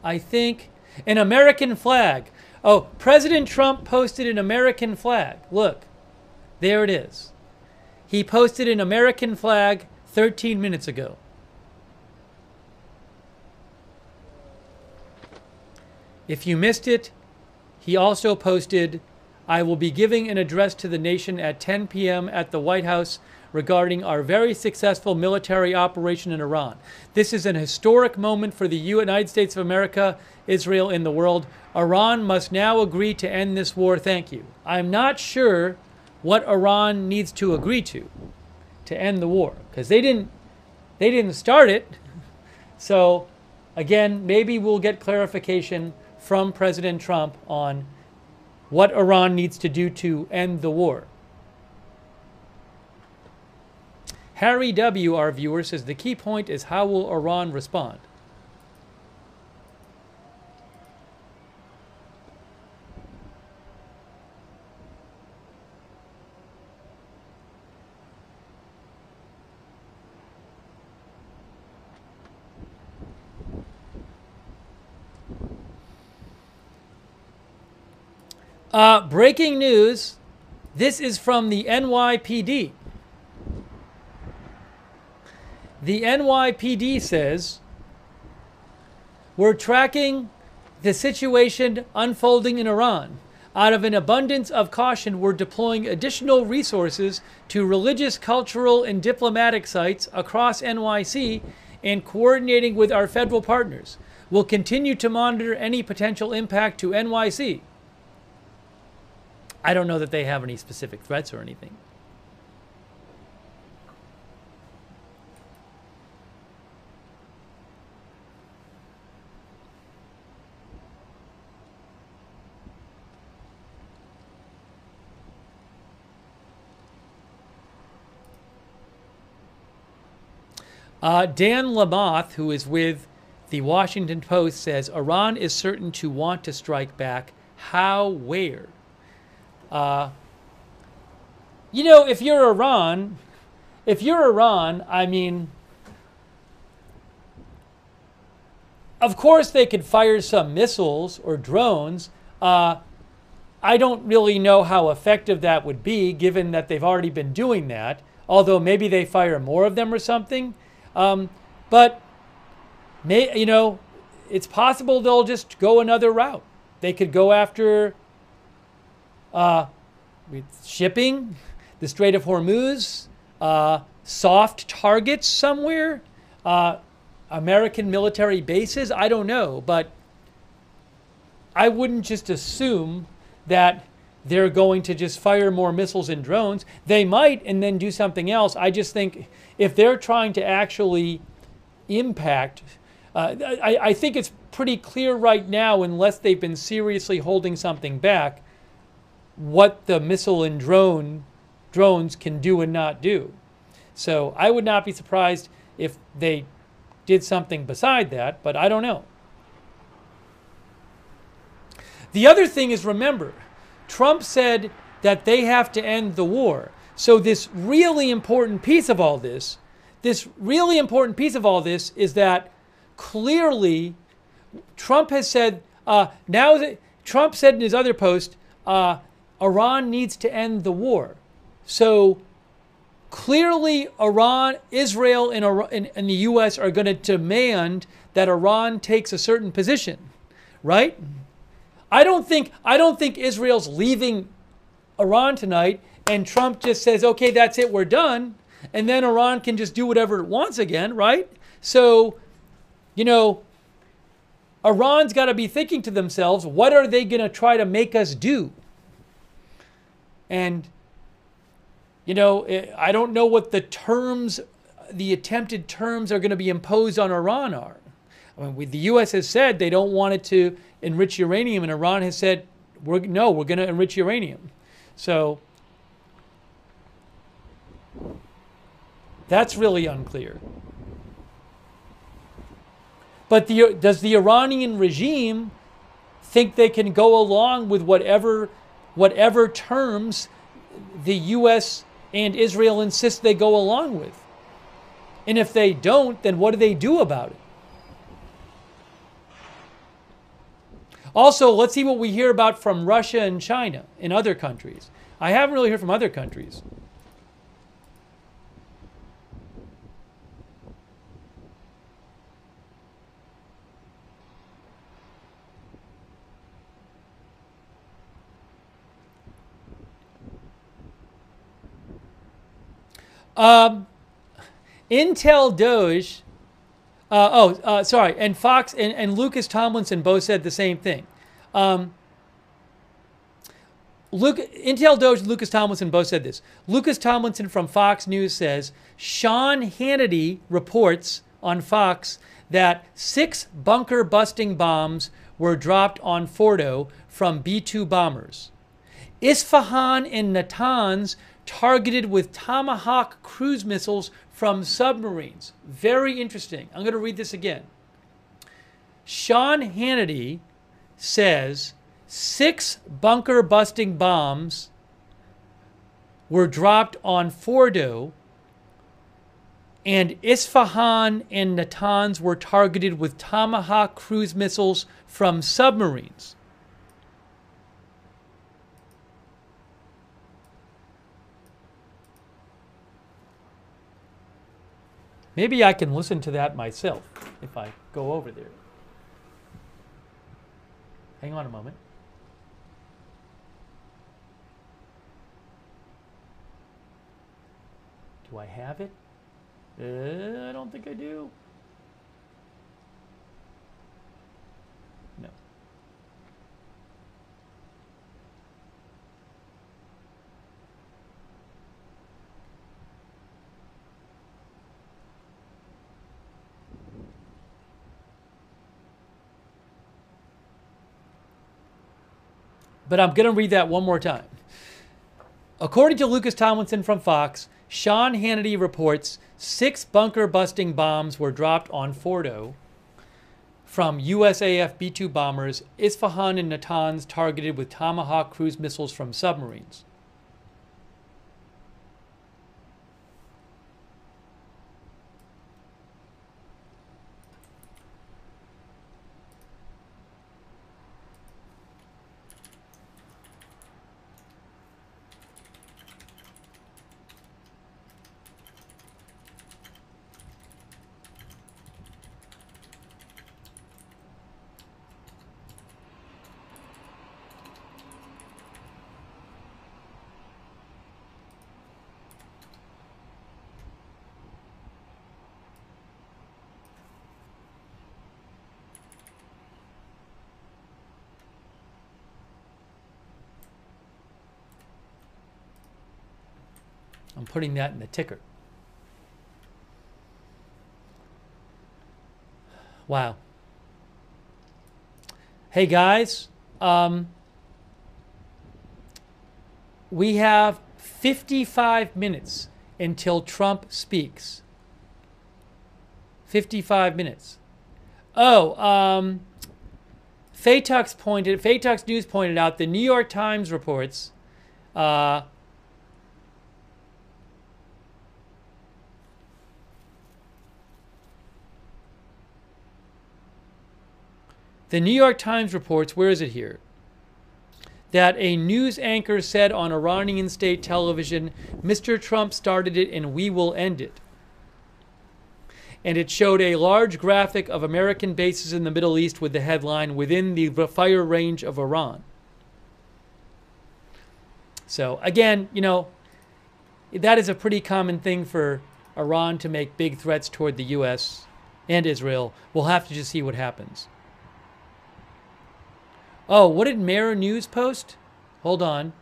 I think, an American flag. Oh, President Trump posted an American flag. Look, there it is. He posted an American flag 13 minutes ago. If you missed it, he also posted, I will be giving an address to the nation at 10 p.m. at the White House regarding our very successful military operation in Iran. This is an historic moment for the United States of America, Israel, and the world. Iran must now agree to end this war. Thank you. I'm not sure what Iran needs to agree to end the war, because they didn't start it. So again, maybe we'll get clarification from President Trump on what Iran needs to do to end the war. Harry W., our viewer, says the key point is how will Iran respond? Breaking news. This is from the NYPD. The NYPD says, we're tracking the situation unfolding in Iran. Out of an abundance of caution, we're deploying additional resources to religious, cultural, and diplomatic sites across NYC and coordinating with our federal partners. We'll continue to monitor any potential impact to NYC. I don't know that they have any specific threats or anything. Dan Lamoth, who is with the Washington Post, says Iran is certain to want to strike back. How? Where? You know, if you're Iran, I mean, of course they could fire some missiles or drones. I don't really know how effective that would be, given that they've already been doing that, although maybe they fire more of them or something. But, you know, it's possible they'll just go another route. They could go after with shipping, the Strait of Hormuz, soft targets somewhere, American military bases. I don't know, but I wouldn't just assume that they're going to just fire more missiles and drones. They might and then do something else. I just think if they're trying to actually impact, I think it's pretty clear right now, unless they've been seriously holding something back, what the missile and drones can do and not do. So I would not be surprised if they did something beside that, but I don't know. The other thing is, remember, Trump said that they have to end the war. So this really important piece of all this is that clearly Trump has said, Trump said in his other post, Iran needs to end the war. So clearly Iran, Israel, and the U.S. are going to demand that Iran takes a certain position, right? I don't think Israel's leaving Iran tonight and Trump just says, okay, that's it, we're done. And then Iran can just do whatever it wants again, right? So, Iran's got to be thinking to themselves, what are they going to try to make us do? And, I don't know what the attempted terms are going to be imposed on Iran are. I mean, the U.S. has said they don't want it to enrich uranium, and Iran has said, we're going to enrich uranium. So that's really unclear. But does the Iranian regime think they can go along with whatever terms the U.S. and Israel insist they go along with? And if they don't, then what do they do about it? Also, let's see what we hear about from Russia and China and other countries. I haven't really heard from other countries. Intel Doge, and Fox and Lucas Tomlinson both said the same thing. Intel Doge and Lucas Tomlinson both said this. Lucas Tomlinson from Fox News says, Sean Hannity reports on Fox that 6 bunker-busting bombs were dropped on Fordow from B-2 bombers. Isfahan and Natanz targeted with Tomahawk cruise missiles from submarines. Very interesting. I'm going to read this again. Sean Hannity says 6 bunker-busting bombs were dropped on Fordow, and Isfahan and Natanz were targeted with Tomahawk cruise missiles from submarines. Maybe I can listen to that myself if I go over there. Hang on a moment. Do I have it? I don't think I do. No. But I'm going to read that one more time. According to Lucas Tomlinson from Fox, Sean Hannity reports 6 bunker-busting bombs were dropped on Fordow from USAF B-2 bombers, Isfahan and Natanz targeted with Tomahawk cruise missiles from submarines. I'm putting that in the ticker. Wow. Hey guys, we have 55 minutes until Trump speaks. 55 minutes. Oh, Phaetux News pointed out the New York Times reports the New York Times reports, where is it here? That a news anchor said on Iranian state television, Mr. Trump started it and we will end it. And it showed a large graphic of American bases in the Middle East with the headline, within the fire range of Iran. So again, you know, that is a pretty common thing for Iran to make big threats toward the U.S. and Israel. We'll have to just see what happens. Oh, what did Mirror News post? Hold on.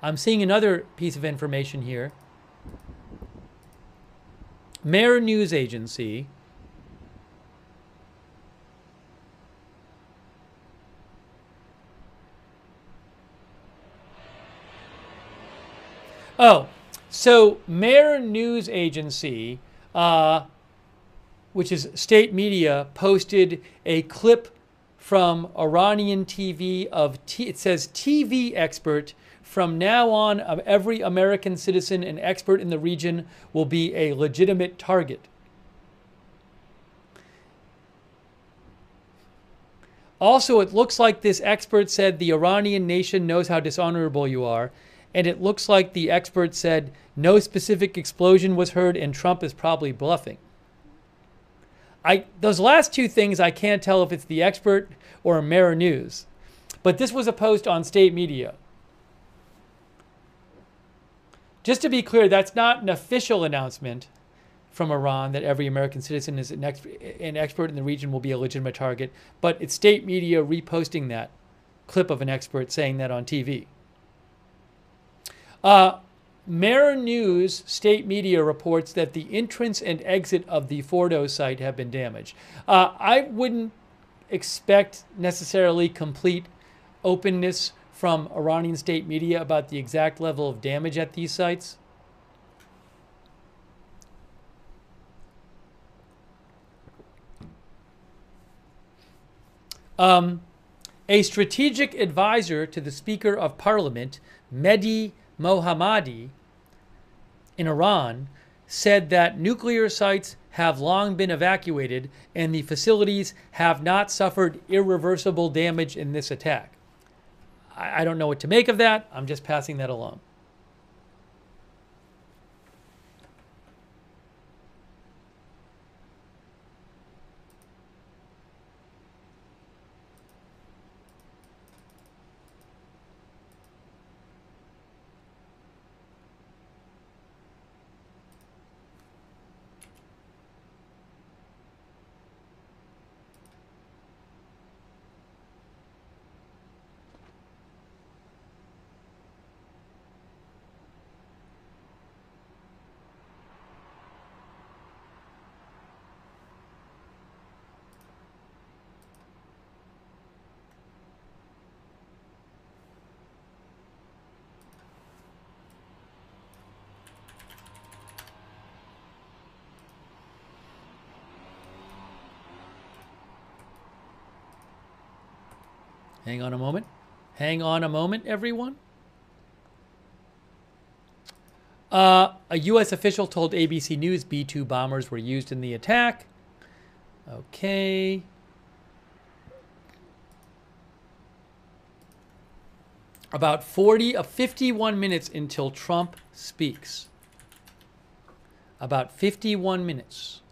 I'm seeing another piece of information here. Mirror News Agency so Mirror News Agency, which is state media, posted a clip from Iranian TV it says TV expert, from now on every American citizen and expert in the region will be a legitimate target. Also, it looks like this expert said the Iranian nation knows how dishonorable you are, and it looks like the expert said no specific explosion was heard and Trump is probably bluffing. Those last two things, I can't tell if it's the expert or Mirror News. But this was a post on state media. Just to be clear, that's not an official announcement from Iran that every American citizen is an expert in the region will be a legitimate target, but it's state media reposting that clip of an expert saying that on TV. Mirror News state media reports that the entrance and exit of the Fordow site have been damaged. I wouldn't expect necessarily complete openness from Iranian state media about the exact level of damage at these sites. A strategic advisor to the Speaker of Parliament, Mehdi Mohammadi, in Iran, said that nuclear sites have long been evacuated and the facilities have not suffered irreversible damage in this attack. I don't know what to make of that. I'm just passing that along. Hang on a moment. Hang on a moment, everyone. A U.S. official told ABC News B-2 bombers were used in the attack. Okay. About 51 minutes until Trump speaks. About 51 minutes.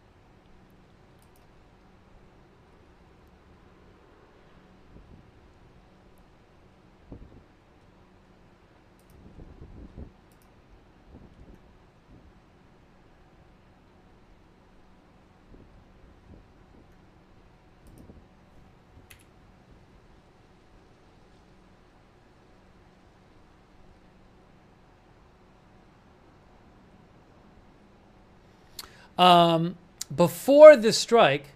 Before the strike,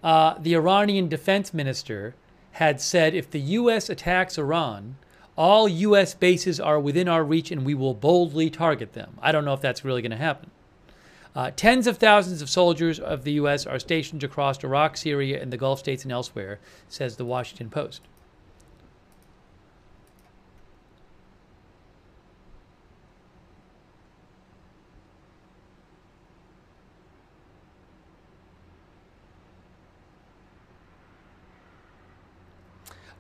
the Iranian defense minister had said if the U.S. attacks Iran, all U.S. bases are within our reach and we will boldly target them. I don't know if that's really going to happen. Tens of thousands of soldiers of the U.S. are stationed across Iraq, Syria, and the Gulf states and elsewhere, says the Washington Post.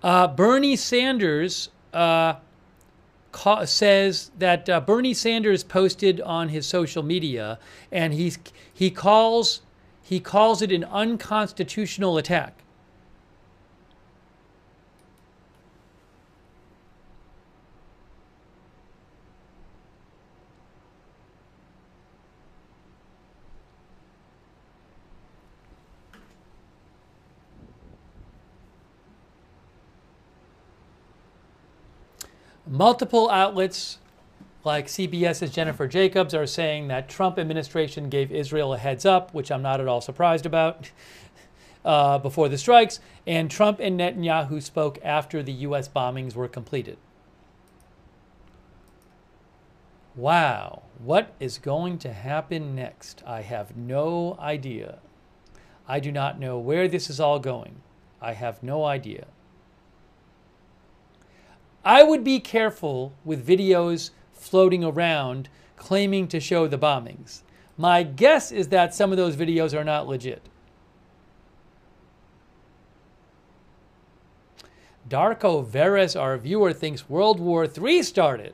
Bernie Sanders says that Bernie Sanders posted on his social media, and he calls it an unconstitutional attack. Multiple outlets like CBS's Jennifer Jacobs are saying that Trump administration gave Israel a heads up, which I'm not at all surprised about, before the strikes, and Trump and Netanyahu spoke after the U.S. bombings were completed. Wow, what is going to happen next? I have no idea. I do not know where this is all going. I have no idea. I would be careful with videos floating around claiming to show the bombings. My guess is that some of those videos are not legit. Darko Veres, our viewer, thinks World War III started.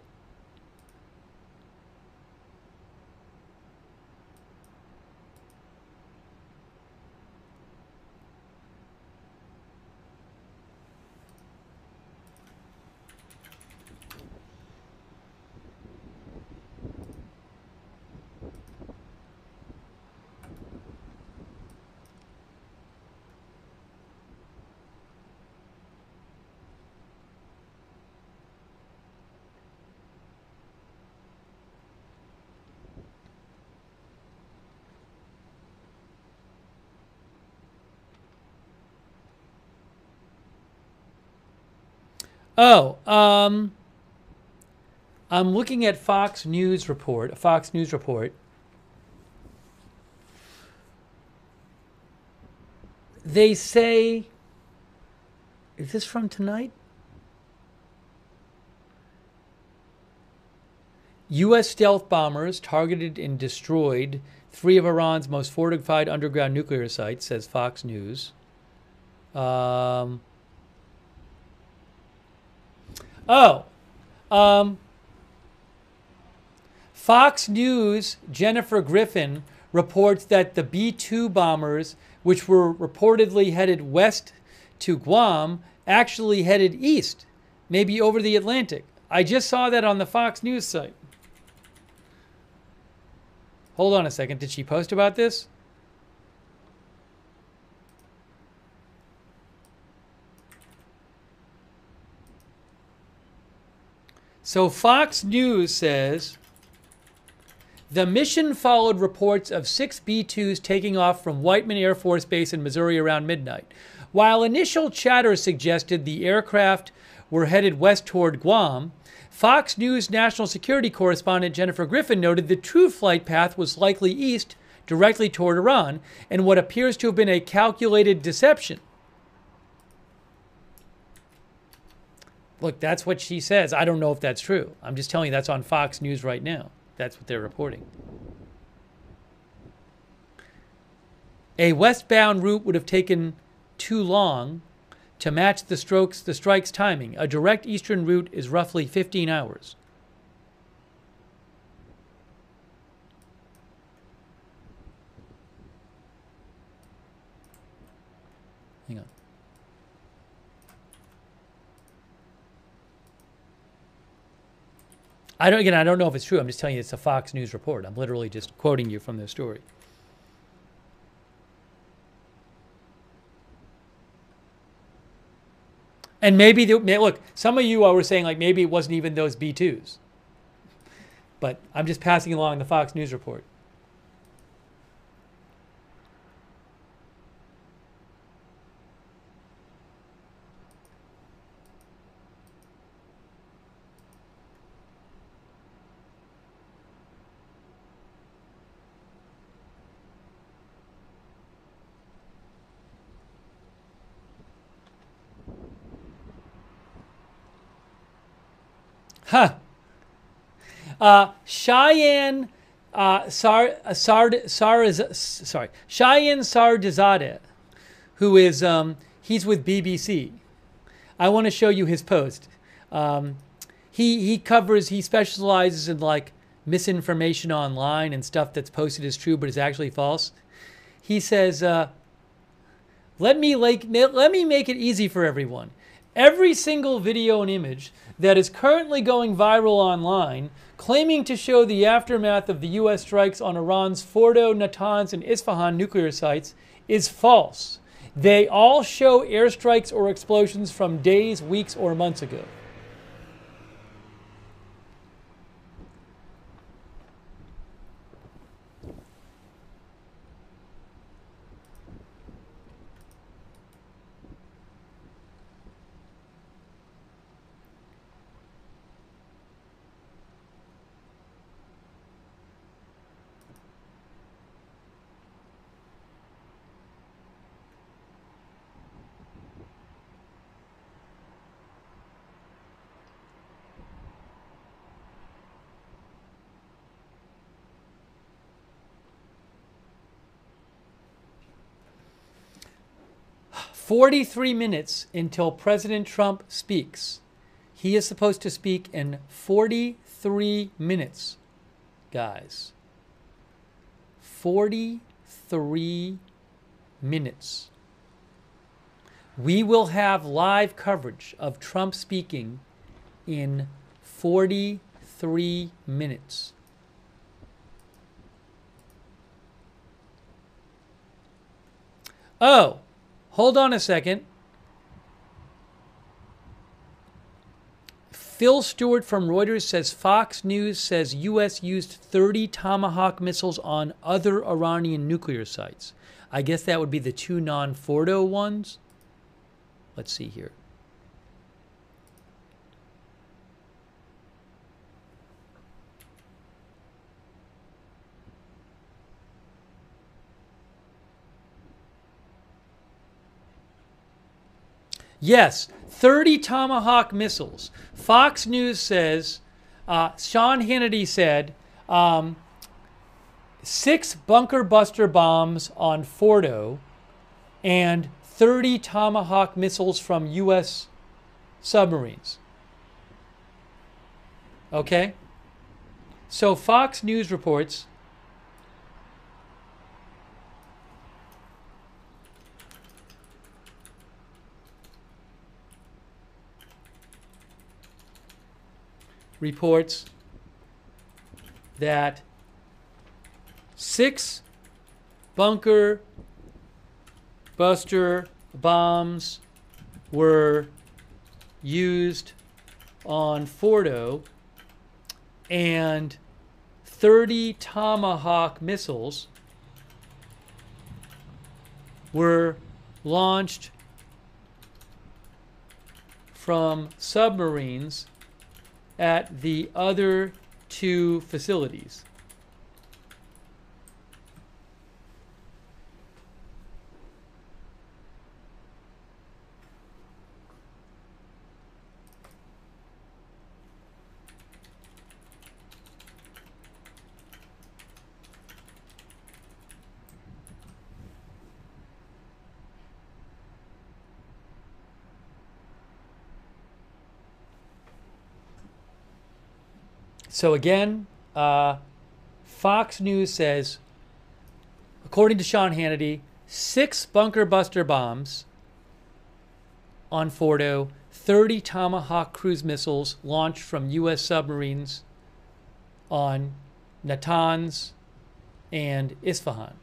Oh, I'm looking at Fox News report. They say, is this from tonight? U.S. stealth bombers targeted and destroyed 3 of Iran's most fortified underground nuclear sites, says Fox News. Fox News' Jennifer Griffin reports that the B-2 bombers, which were reportedly headed west to Guam, actually headed east, maybe over the Atlantic. I just saw that on the Fox News site. Hold on a second. Did she post about this? So Fox News says, the mission followed reports of 6 B-2s taking off from Whiteman Air Force Base in Missouri around midnight. While initial chatter suggested the aircraft were headed west toward Guam, Fox News national security correspondent Jennifer Griffin noted the true flight path was likely east, directly toward Iran, and what appears to have been a calculated deception. Look, that's what she says. I don't know if that's true. I'm just telling you that's on Fox News right now. That's what they're reporting. A westbound route would have taken too long to match the strike's timing. A direct eastern route is roughly 15 hours. Hang on. I don't know if it's true. I'm just telling you it's a Fox News report. I'm literally just quoting you from their story. And maybe, look, some of you were saying like maybe it wasn't even those B-2s. But I'm just passing along the Fox News report. Huh. Cheyenne Cheyenne Sardizadeh, who is he's with BBC. I want to show you his post. He specializes in like misinformation online and stuff that's posted as true but is actually false. He says, let me make it easy for everyone. Every single video and image that is currently going viral online claiming to show the aftermath of the U.S. strikes on Iran's Fordow, Natanz, and Isfahan nuclear sites is false. They all show airstrikes or explosions from days, weeks, or months ago. "43 minutes until President Trump speaks." He is supposed to speak in 43 minutes, guys. 43 minutes. We will have live coverage of Trump speaking in 43 minutes. Oh, hold on a second. Phil Stewart from Reuters says Fox News says U.S. used 30 Tomahawk missiles on other Iranian nuclear sites. I guess that would be the two non-Fordow ones. Let's see here. Yes, 30 Tomahawk missiles. Fox News says, Sean Hannity said, 6 bunker buster bombs on Fordow and 30 Tomahawk missiles from U.S. submarines. Okay? So Fox News reports that 6 bunker buster bombs were used on Fordow and 30 Tomahawk missiles were launched from submarines at the other 2 facilities. So again, Fox News says, according to Sean Hannity, 6 bunker buster bombs on Fordow, 30 Tomahawk cruise missiles launched from U.S. submarines on Natanz and Isfahan.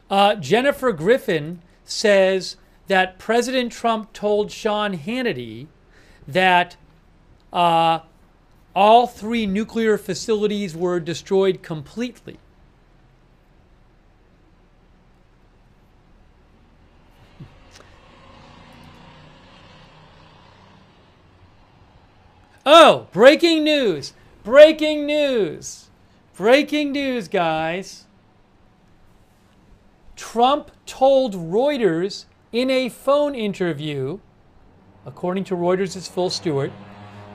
Jennifer Griffin says that President Trump told Sean Hannity that all 3 nuclear facilities were destroyed completely. Oh, breaking news. Breaking news. Breaking news, guys. Trump told Reuters in a phone interview, according to Reuters' Phil Stewart,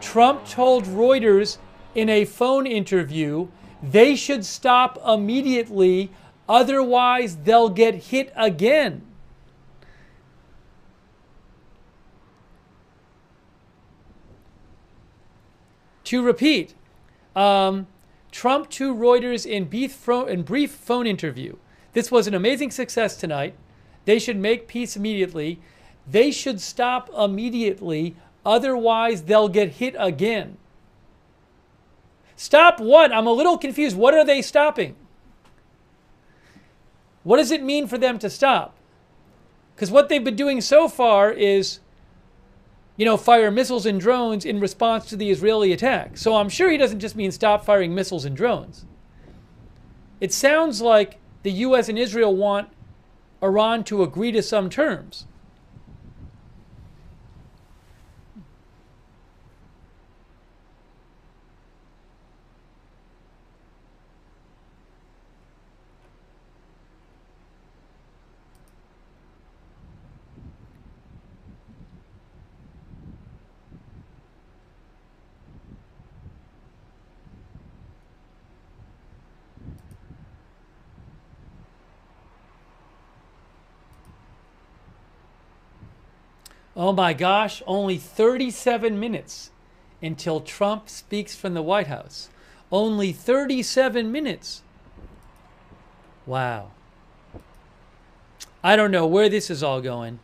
Trump told Reuters in a phone interview they should stop immediately, otherwise they'll get hit again. To repeat, Trump to Reuters in brief phone interview. This was an amazing success tonight. They should make peace immediately. They should stop immediately, otherwise they'll get hit again. Stop what? I'm a little confused. What are they stopping? What does it mean for them to stop? Because what they've been doing so far is, fire missiles and drones in response to the Israeli attack. So I'm sure he doesn't just mean stop firing missiles and drones. It sounds like the U.S. and Israel want Iran to agree to some terms. Oh my gosh, only 37 minutes until Trump speaks from the White House. Only 37 minutes. Wow. I don't know where this is all going.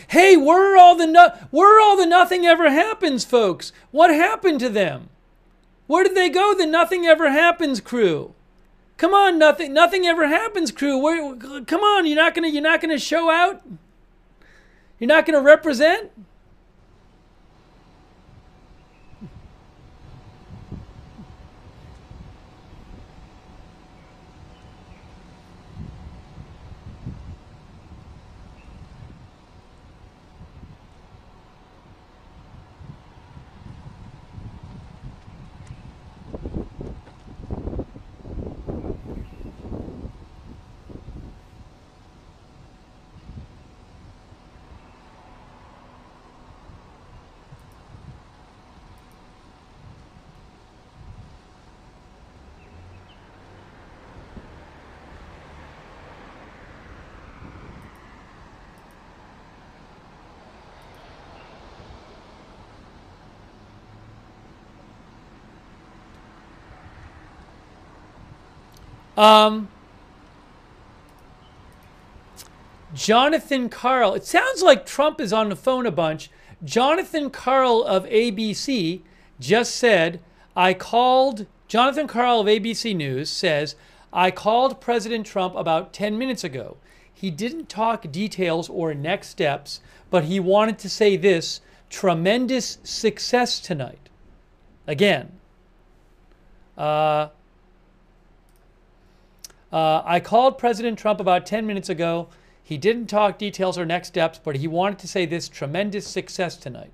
Hey, where are all the nothing ever happens folks? What happened to them? Where did they go, the nothing ever happens crew? Come on, nothing ever happens crew. Come on, you're not gonna show out? You're not gonna represent? Jonathan Karl, it sounds like Trump is on the phone a bunch. Jonathan Karl of ABC just said, Jonathan Karl of ABC News says, I called President Trump about 10 minutes ago. He didn't talk details or next steps, but he wanted to say this, tremendous success tonight. Again, I called President Trump about 10 minutes ago. He didn't talk details or next steps, but he wanted to say this, tremendous success tonight.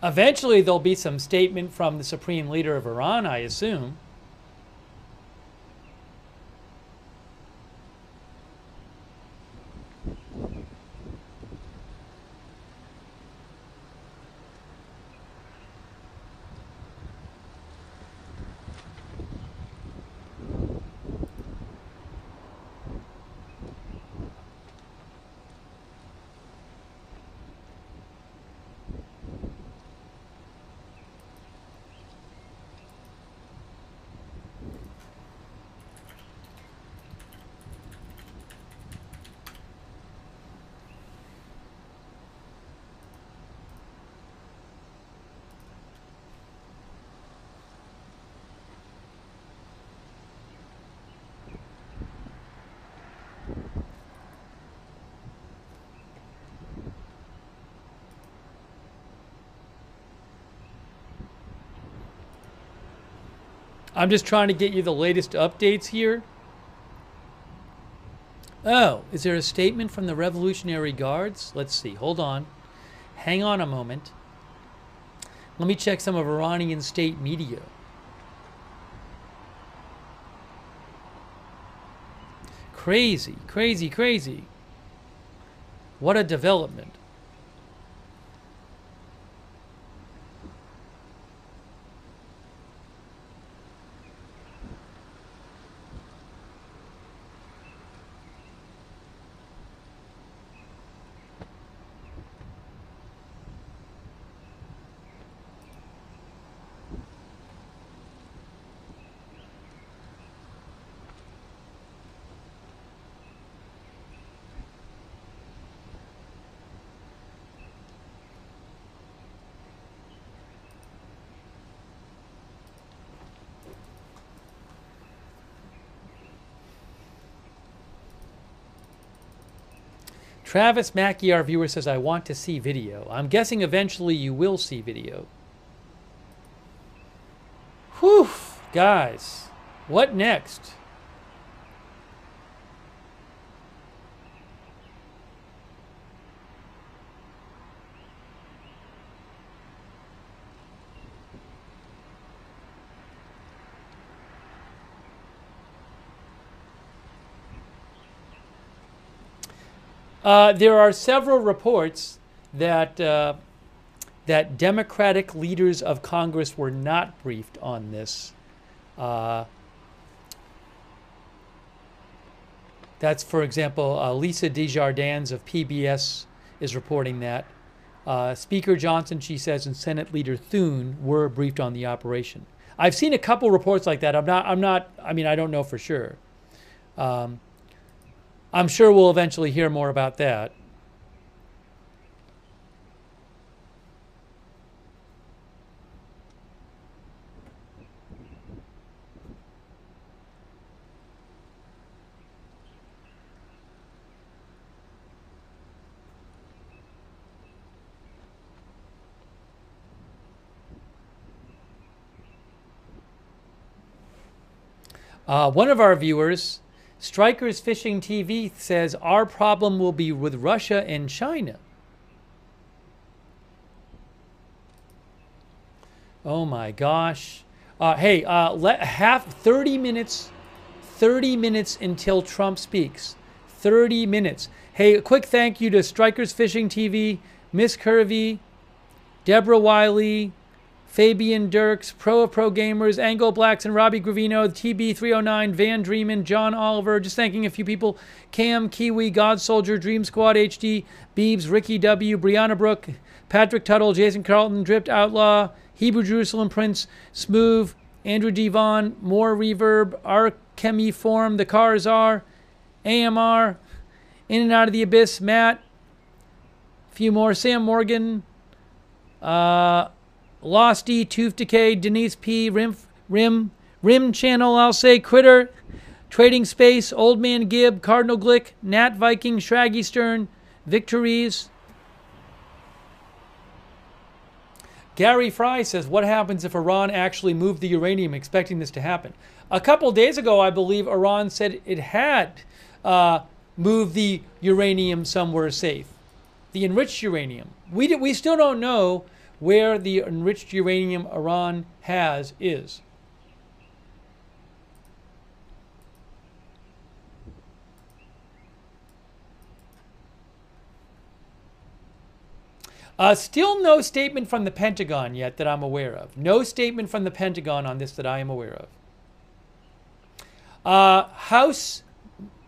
Eventually, there'll be some statement from the supreme leader of Iran, I assume. I'm just trying to get you the latest updates here. Oh, is there a statement from the Revolutionary Guards? Let's see. Hold on. Hang on a moment. Let me check some of Iranian state media. Crazy, crazy, crazy. What a development. Travis Mackey, our viewer, says, I want to see video. I'm guessing eventually you will see video. Whew, guys, what next? There are several reports that that Democratic leaders of Congress were not briefed on this. That's, for example, Lisa Desjardins of PBS is reporting that. Speaker Johnson, she says, and Senate Leader Thune were briefed on the operation. I've seen a couple reports like that. I mean, I don't know for sure. I'm sure we'll eventually hear more about that. One of our viewers, Strikers Fishing TV, says our problem will be with Russia and China. Oh my gosh. Hey, 30 minutes until Trump speaks. 30 minutes. Hey, a quick thank you to Strikers Fishing TV, Miss Curvy, Deborah Wiley, Fabian Dirks, Pro Gamers, Angle Blacks, and Robbie Gravino, TB309, Van Dreaman, John Oliver, just thanking a few people, Cam, Kiwi, God Soldier, Dream Squad HD, Beebs, Ricky W, Brianna Brook, Patrick Tuttle, Jason Carlton, Dripped Outlaw, Hebrew Jerusalem Prince, Smooth, Andrew Devon, More Reverb, Archemy Form, The Cars Are, AMR, In and Out of the Abyss, Matt, a few more, Sam Morgan, Losty, Tooth Decay, Denise P, Rim Channel, I'll say, Critter, Trading Space, Old Man Gibb, Cardinal Glick, Nat Viking, Shraggy Stern, Victories. Gary Fry says, what happens if Iran actually moved the uranium, expecting this to happen? A couple days ago, I believe Iran said it had moved the uranium somewhere safe, the enriched uranium. We still don't know where the enriched uranium Iran has is. Still no statement from the Pentagon yet that I'm aware of. No statement from the Pentagon on this that I am aware of. House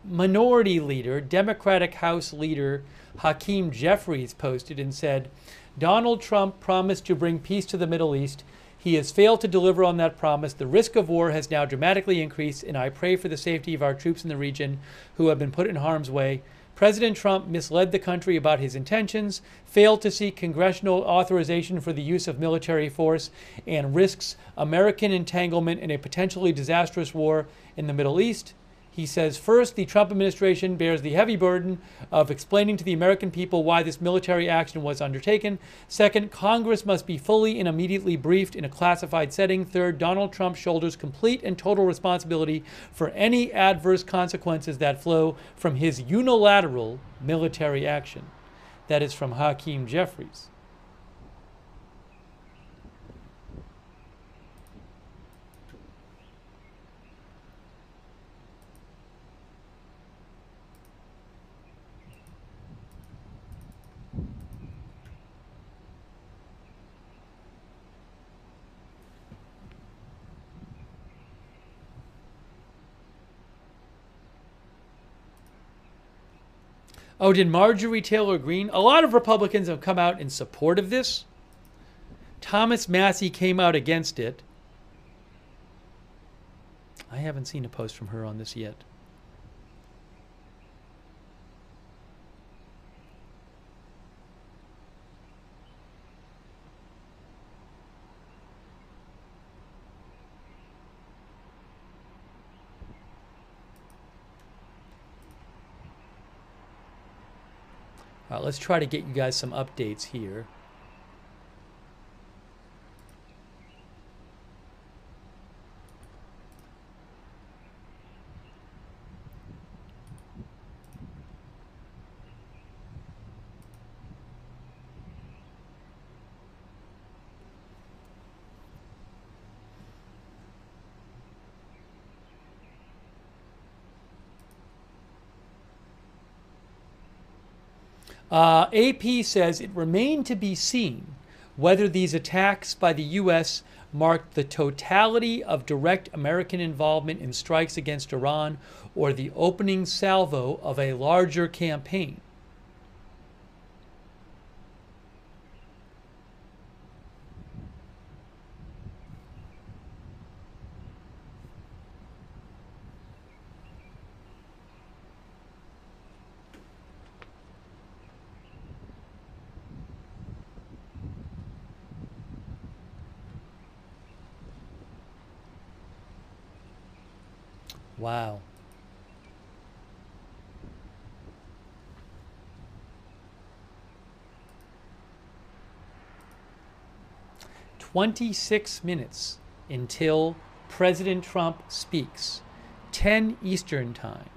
Minority Leader, Democratic House Leader Hakeem Jeffries posted and said, Donald Trump promised to bring peace to the Middle East. He has failed to deliver on that promise. The risk of war has now dramatically increased, and I pray for the safety of our troops in the region who have been put in harm's way. President Trump misled the country about his intentions, failed to seek congressional authorization for the use of military force, and risks American entanglement in a potentially disastrous war in the Middle East. He says, first, the Trump administration bears the heavy burden of explaining to the American people why this military action was undertaken. Second, Congress must be fully and immediately briefed in a classified setting. Third, Donald Trump shoulders complete and total responsibility for any adverse consequences that flow from his unilateral military action. That is from Hakeem Jeffries. Oh, did Marjorie Taylor Greene? A lot of Republicans have come out in support of this. Thomas Massie came out against it. I haven't seen a post from her on this yet. Let's try to get you guys some updates here. AP says it remained to be seen whether these attacks by the U.S. marked the totality of direct American involvement in strikes against Iran or the opening salvo of a larger campaign. Wow. "26 minutes until President Trump speaks, 10 Eastern Time."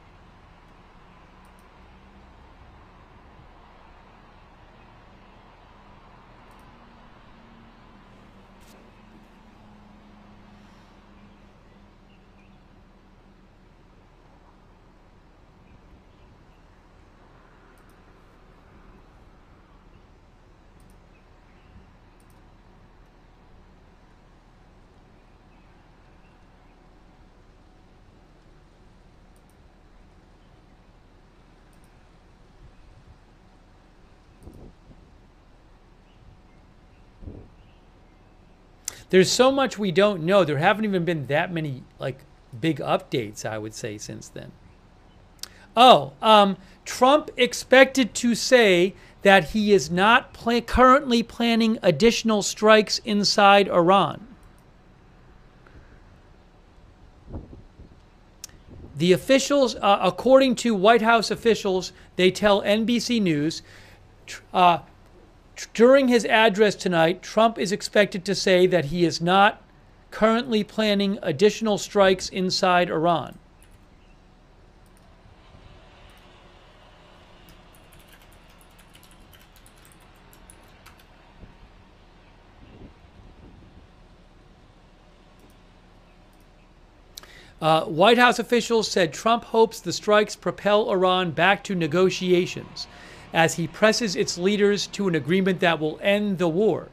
There's so much we don't know. There haven't even been that many big updates, I would say, since then. Trump expected to say that he is not currently planning additional strikes inside Iran. The officials, according to White House officials, they tell NBC News, during his address tonight, Trump is expected to say that he is not currently planning additional strikes inside Iran. White House officials said Trump hopes the strikes propel Iran back to negotiations as he presses its leaders to an agreement that will end the war.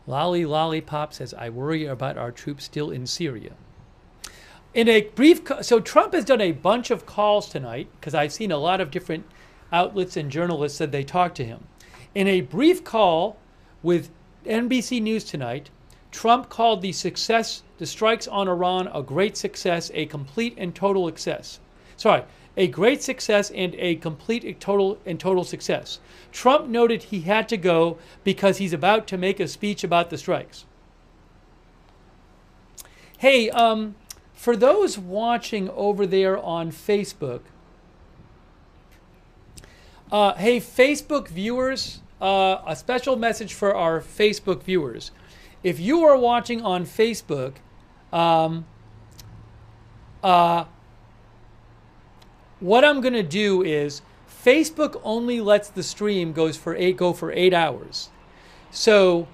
Lolly Lollipop says, I worry about our troops still in Syria. In a brief, so Trump has done a bunch of calls tonight, because I've seen a lot of different outlets and journalists said they talked to him. In a brief call with NBC News tonight, Trump called the strikes on Iran a great success, a complete and total success. A great success and a complete and total success. Trump noted he had to go because he's about to make a speech about the strikes. Hey, for those watching over there on Facebook, hey, Facebook viewers, a special message for our Facebook viewers. If you are watching on Facebook, what I'm going to do is Facebook only lets the stream go for 8 hours. So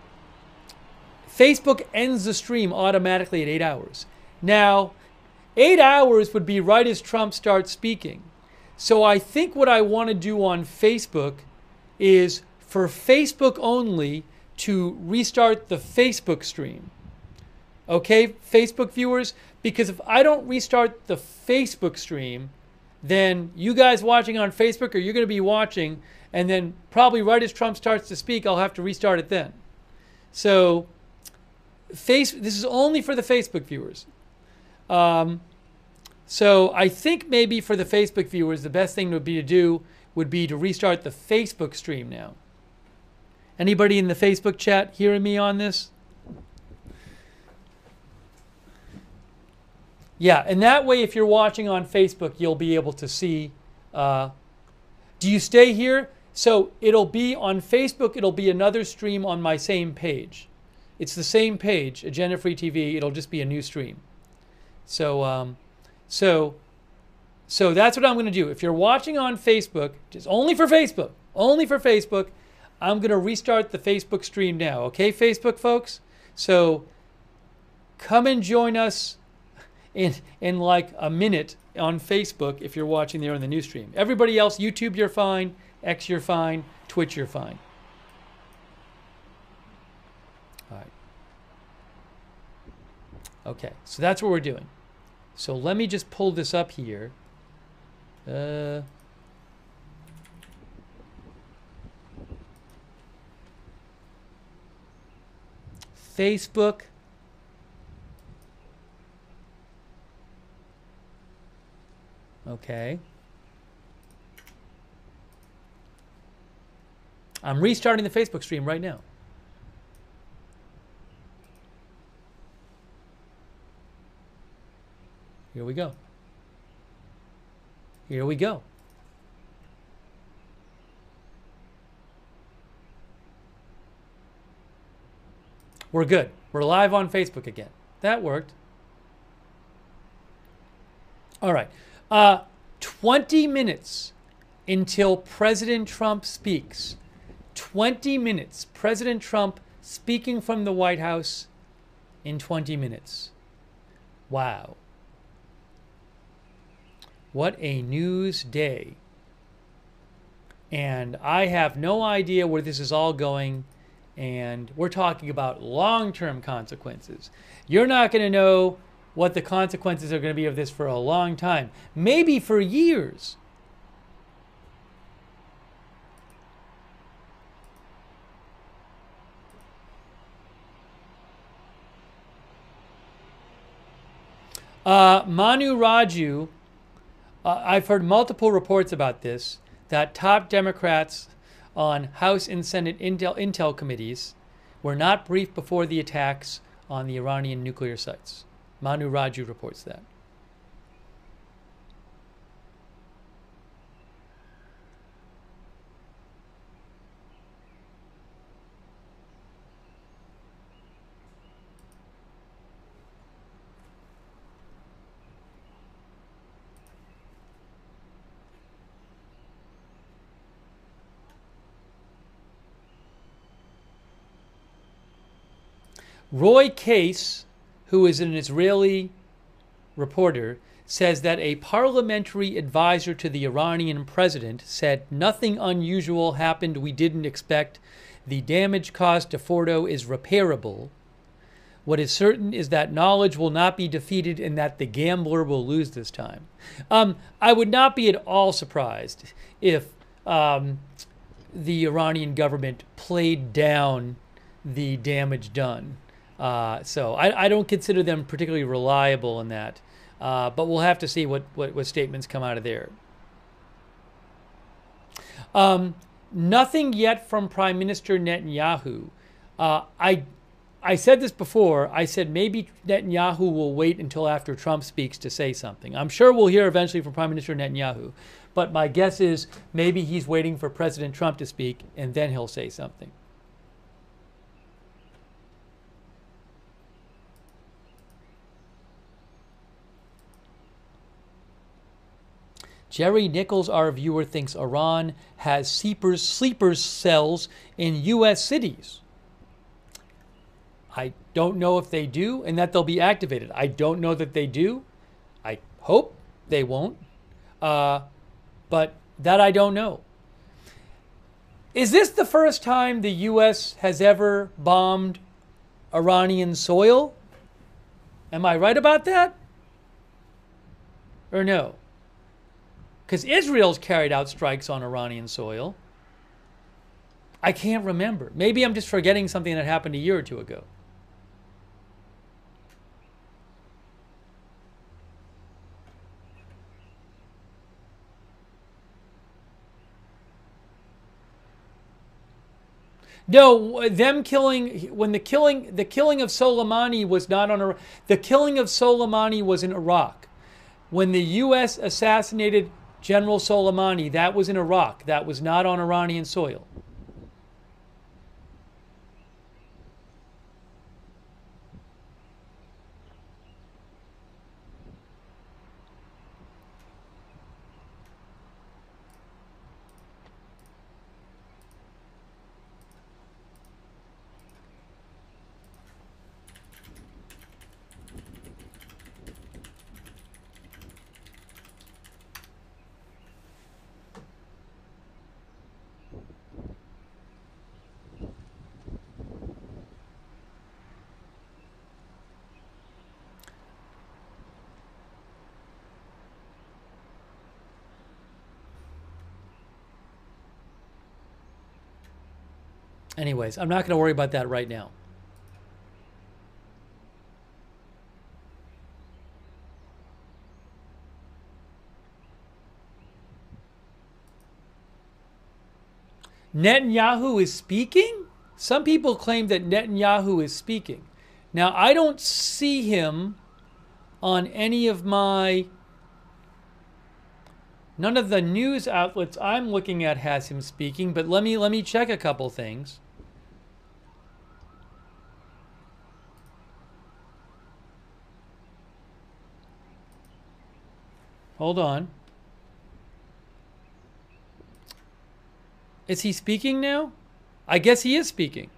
Facebook ends the stream automatically at 8 hours. Now, 8 hours would be right as Trump starts speaking. So I think what I want to do on Facebook is for Facebook only to restart the Facebook stream. Okay, Facebook viewers? Because if I don't restart the Facebook stream, then you guys watching on Facebook, or you're going to be watching, and then probably right as Trump starts to speak, I'll have to restart it then. So this is only for the Facebook viewers. So I think maybe for the Facebook viewers, the best thing would be to restart the Facebook stream now. Anybody in the Facebook chat hearing me on this? Yeah, and that way, if you're watching on Facebook, you'll be able to see. Do you stay here? So it'll be on Facebook. It'll be another stream on my same page. It's the same page, Agenda Free TV. It'll just be a new stream. So, so that's what I'm going to do. If you're watching on Facebook, just only for Facebook, I'm going to restart the Facebook stream now. Okay, Facebook folks. So come and join us in like a minute on Facebook if you're watching there on the news stream. Everybody else, YouTube, you're fine. X, you're fine. Twitch, you're fine. All right. Okay, so that's what we're doing. So let me just pull this up here. Facebook. Okay. I'm restarting the Facebook stream right now. Here we go. Here we go. We're good. We're live on Facebook again. That worked. All right. 20 minutes until President Trump speaks. 20 minutes. President Trump speaking from the White House in 20 minutes. Wow. What a news day. And I have no idea where this is all going. And we're talking about long-term consequences. You're not going to know what the consequences are going to be of this for a long time. Maybe for years. Manu Raju, I've heard multiple reports about this, that top Democrats on House and Senate Intel committees were not briefed before the attacks on the Iranian nuclear sites. Manu Raju reports that. Roy Case, who is an Israeli reporter, says that a parliamentary advisor to the Iranian president said nothing unusual happened we didn't expect. The damage caused to Fordow is repairable. What is certain is that knowledge will not be defeated and that the gambler will lose this time. I would not be at all surprised if the Iranian government played down the damage done. So I don't consider them particularly reliable in that. But we'll have to see what statements come out of there. Nothing yet from Prime Minister Netanyahu. I said this before. I said maybe Netanyahu will wait until after Trump speaks to say something. I'm sure we'll hear eventually from Prime Minister Netanyahu. But my guess is maybe he's waiting for President Trump to speak and then he'll say something. Jerry Nichols, our viewer, thinks Iran has sleeper cells in U.S. cities. I don't know if they do and that they'll be activated. I don't know that they do. I hope they won't. But that I don't know. Is this the first time the U.S. has ever bombed Iranian soil? Am I right about that? Or no? Because Israel's carried out strikes on Iranian soil. I can't remember. Maybe I'm just forgetting something that happened a year or two ago. No, them killing, when the killing of Soleimani was not on, the killing of Soleimani was in Iraq. When the U.S. assassinated General Soleimani, that was in Iraq. That was not on Iranian soil. Anyways, I'm not going to worry about that right now. Netanyahu is speaking? Some people claim that Netanyahu is speaking. Now, I don't see him on any of my... None of the news outlets I'm looking at has him speaking, but let me check a couple things. Hold on. Is he speaking now? I guess he is speaking.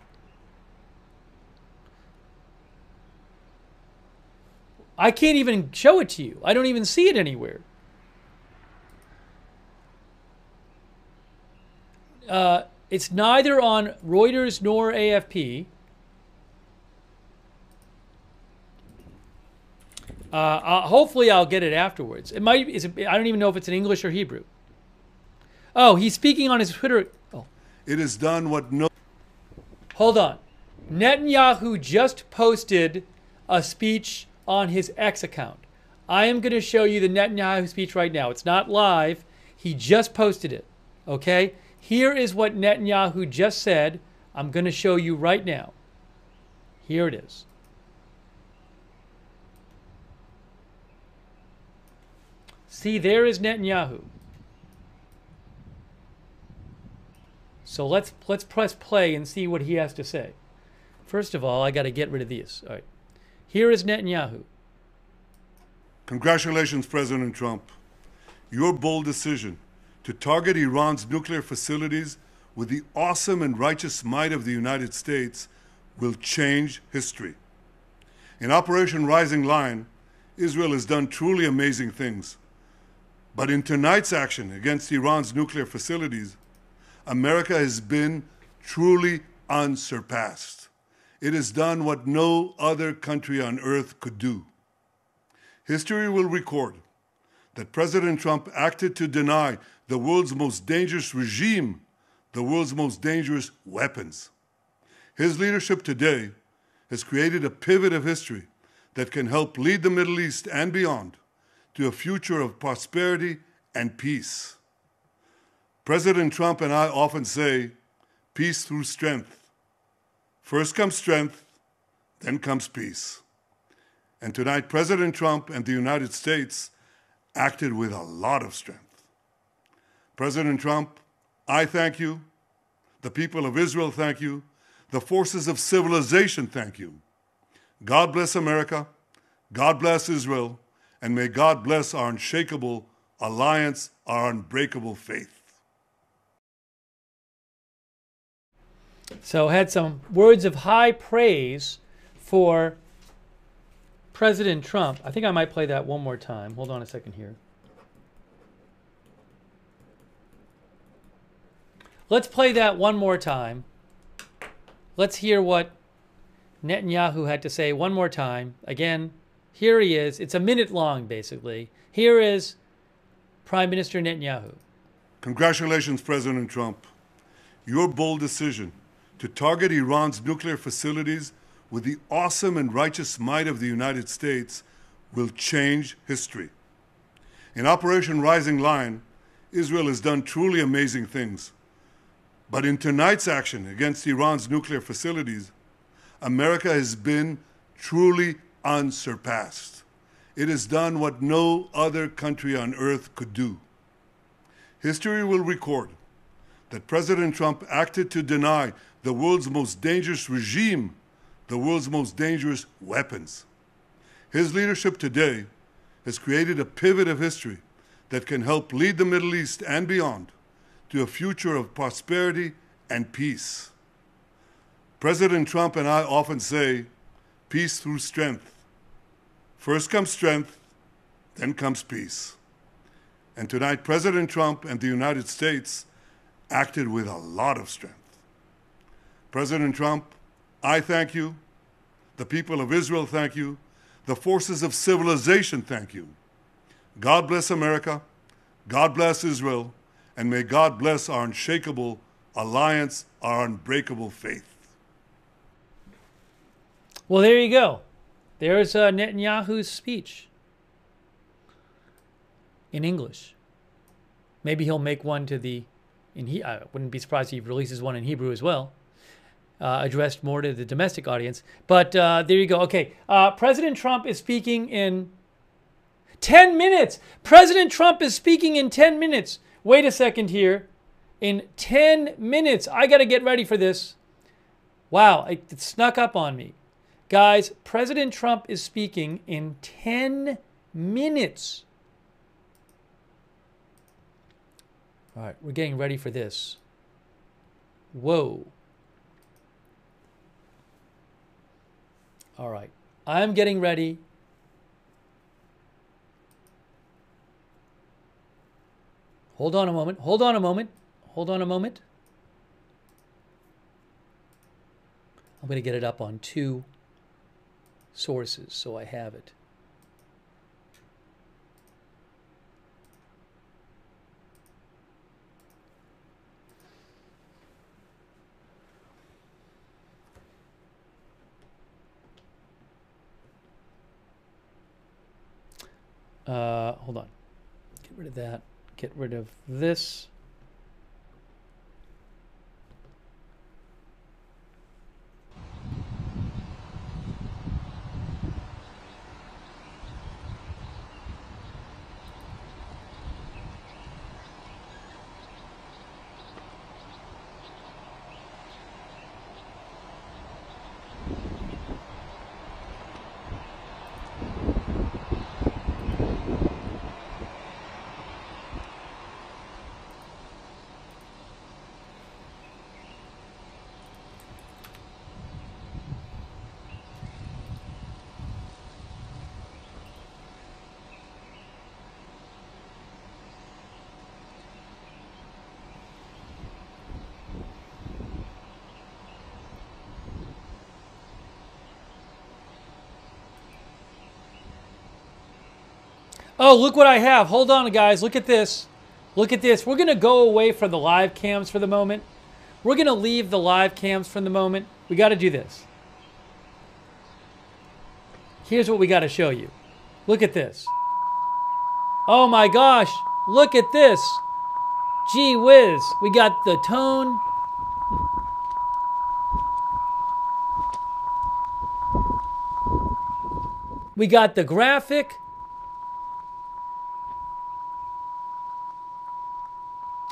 I can't even show it to you. I don't even see it anywhere. It's neither on Reuters nor AFP. Hopefully I'll get it afterwards. It might. I don't even know if it's in English or Hebrew. Oh, he's speaking on his Twitter. Oh. It is done what no... Hold on. Netanyahu just posted a speech on his X account. I am going to show you the Netanyahu speech right now. It's not live. He just posted it. Okay? Here is what Netanyahu just said. I'm going to show you right now. Here it is. See, there is Netanyahu. So let's press play and see what he has to say. First of all, I got to get rid of these. All right. Here is Netanyahu. Congratulations, President Trump. Your bold decision to target Iran's nuclear facilities with the awesome and righteous might of the United States will change history. In Operation Rising Lion, Israel has done truly amazing things. But in tonight's action against Iran's nuclear facilities, America has been truly unsurpassed. It has done what no other country on earth could do. History will record that President Trump acted to deny the world's most dangerous regime the world's most dangerous weapons. His leadership today has created a pivot of history that can help lead the Middle East and beyond to a future of prosperity and peace. President Trump and I often say, peace through strength. First comes strength, then comes peace. And tonight, President Trump and the United States acted with a lot of strength. President Trump, I thank you. The people of Israel thank you. The forces of civilization thank you. God bless America. God bless Israel. And may God bless our unshakable alliance, our unbreakable faith. So had some words of high praise for President Trump. I think I might play that one more time. Hold on a second here. Let's play that one more time. Let's hear what Netanyahu had to say one more time. Again, here he is. It's a minute long, basically. Here is Prime Minister Netanyahu. Congratulations, President Trump. Your bold decision to target Iran's nuclear facilities with the awesome and righteous might of the United States will change history. In Operation Rising Lion, Israel has done truly amazing things. But in tonight's action against Iran's nuclear facilities, America has been truly unsurpassed. It has done what no other country on earth could do. History will record that President Trump acted to deny the world's most dangerous regime the world's most dangerous weapons. His leadership today has created a pivot of history that can help lead the Middle East and beyond to a future of prosperity and peace. President Trump and I often say, peace through strength. First comes strength, then comes peace. And tonight, President Trump and the United States acted with a lot of strength. President Trump, I thank you. The people of Israel thank you. The forces of civilization thank you. God bless America. God bless Israel. And may God bless our unshakable alliance, our unbreakable faith. Well, there you go. There's Netanyahu's speech in English. Maybe he'll make one to the... I wouldn't be surprised if he releases one in Hebrew as well. Addressed more to the domestic audience. But there you go. Okay, President Trump is speaking in 10 minutes. President Trump is speaking in 10 minutes. Wait a second here. In 10 minutes. I got to get ready for this. Wow, it snuck up on me. Guys, President Trump is speaking in 10 minutes. All right, we're getting ready for this. Whoa. All right, I'm getting ready. Hold on a moment. Hold on a moment. Hold on a moment. I'm going to get it up on 2 sources so I have it. Hold on. Get rid of that. Get rid of this. Oh, look what I have. Hold on, guys. Look at this. Look at this. We're going to go away from the live cams for the moment. We're going to leave the live cams for the moment. We got to do this. Here's what we got to show you. Look at this. Oh my gosh. Look at this. Gee whiz. We got the tone. We got the graphic.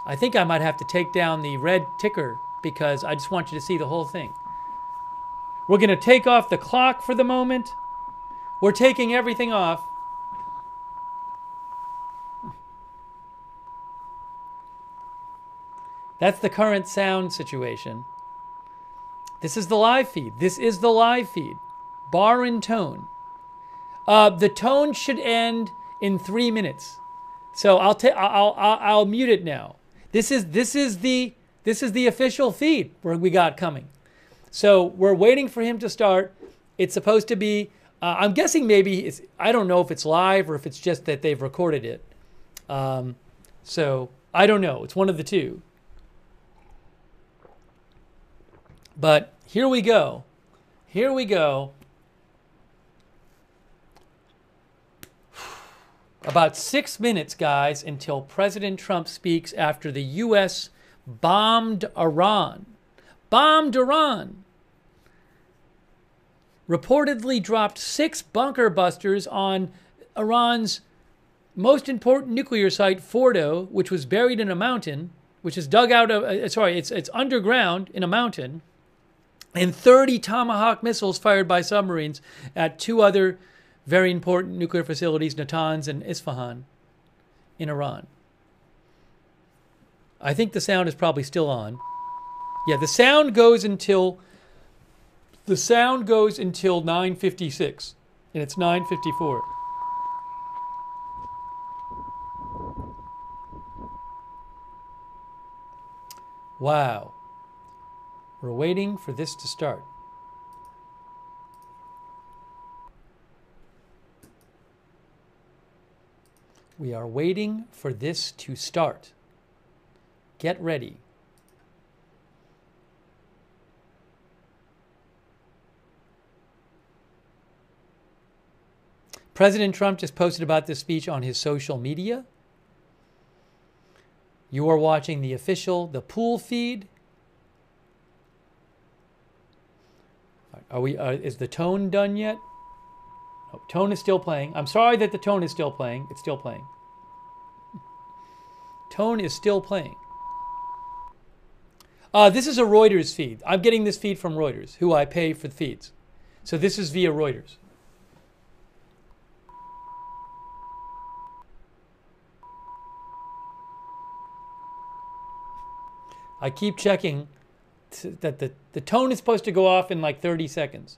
I think I might have to take down the red ticker because I just want you to see the whole thing. We're going to take off the clock for the moment. We're taking everything off. That's the current sound situation. This is the live feed. This is the live feed. Bar and tone. The tone should end in 3 minutes. So I'll mute it now. This is the official feed where we got coming. So we're waiting for him to start. It's supposed to be. I'm guessing maybe it's. I don't know if it's live or if it's just that they've recorded it. So I don't know. It's one of the two. But here we go. Here we go. About 6 minutes, guys, until President Trump speaks after the U.S. bombed Iran. Bombed Iran. Reportedly dropped 6 bunker busters on Iran's most important nuclear site, Fordow, which was buried in a mountain, which is dug out of, it's underground in a mountain, and 30 Tomahawk missiles fired by submarines at 2 other very important nuclear facilities, Natanz and Isfahan, in Iran. I think the sound is probably still on. Yeah, the sound goes until 9:56, and it's 9:54. Wow. We're waiting for this to start. We are waiting for this to start. Get ready. President Trump just posted about this speech on his social media. You are watching the pool feed. Is the tone done yet? Oh, tone is still playing. I'm sorry that the tone is still playing. It's still playing. Tone is still playing. This is a Reuters feed. I'm getting this feed from Reuters, who I pay for the feeds. So this is via Reuters. I keep checking that the tone is supposed to go off in like 30 seconds.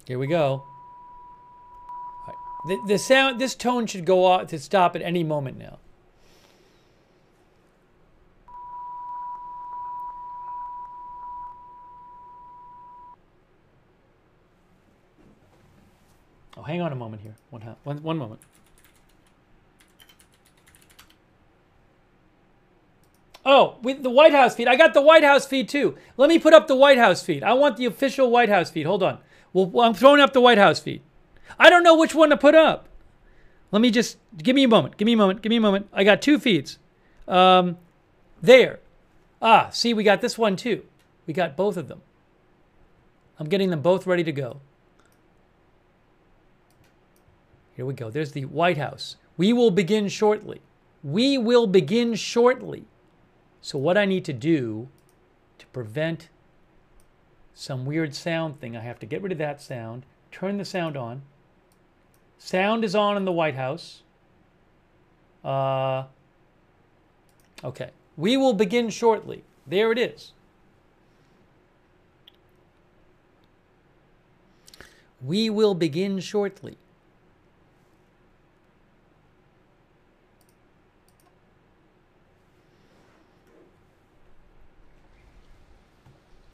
Here we go. All right. The sound, this tone should go off to stop at any moment now. Oh, hang on a moment here. One moment. Oh, with the White House feed. I got the White House feed too. Let me put up the White House feed. I want the official White House feed. Hold on. Well, I'm throwing up the White House feed. I don't know which one to put up. Let me just, give me a moment. Give me a moment. I got 2 feeds. There. See, we got this one too. We got both of them. I'm getting them both ready to go. Here we go. There's the White House. We will begin shortly. We will begin shortly. So what I need to do to prevent some weird sound thing, I have to get rid of that sound, turn the sound on. Sound is on in the White House. Okay. We will begin shortly. There it is. We will begin shortly.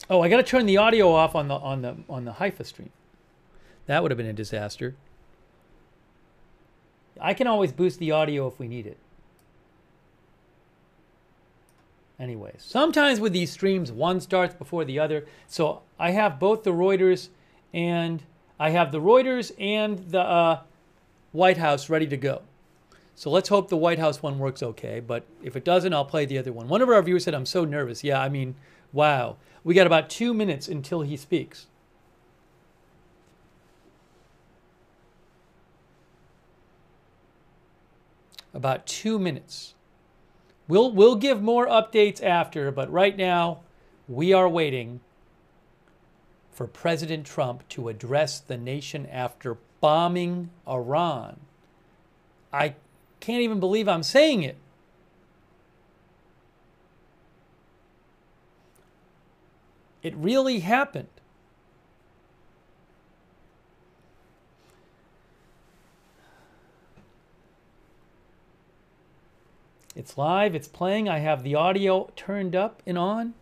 Oh, I got to turn the audio off on the Haifa stream. That would have been a disaster. I can always boost the audio if we need it. Anyway, sometimes with these streams, one starts before the other. So I have both the Reuters and the White House ready to go. So let's hope the White House one works okay. But if it doesn't, I'll play the other one. One of our viewers said, I'm so nervous. Yeah, I mean, wow. We got about 2 minutes until he speaks. About 2 minutes. We'll give more updates after, but right now we are waiting for President Trump to address the nation after bombing Iran. I can't even believe I'm saying it. It really happened. It's live, it's playing. I have the audio turned up and on.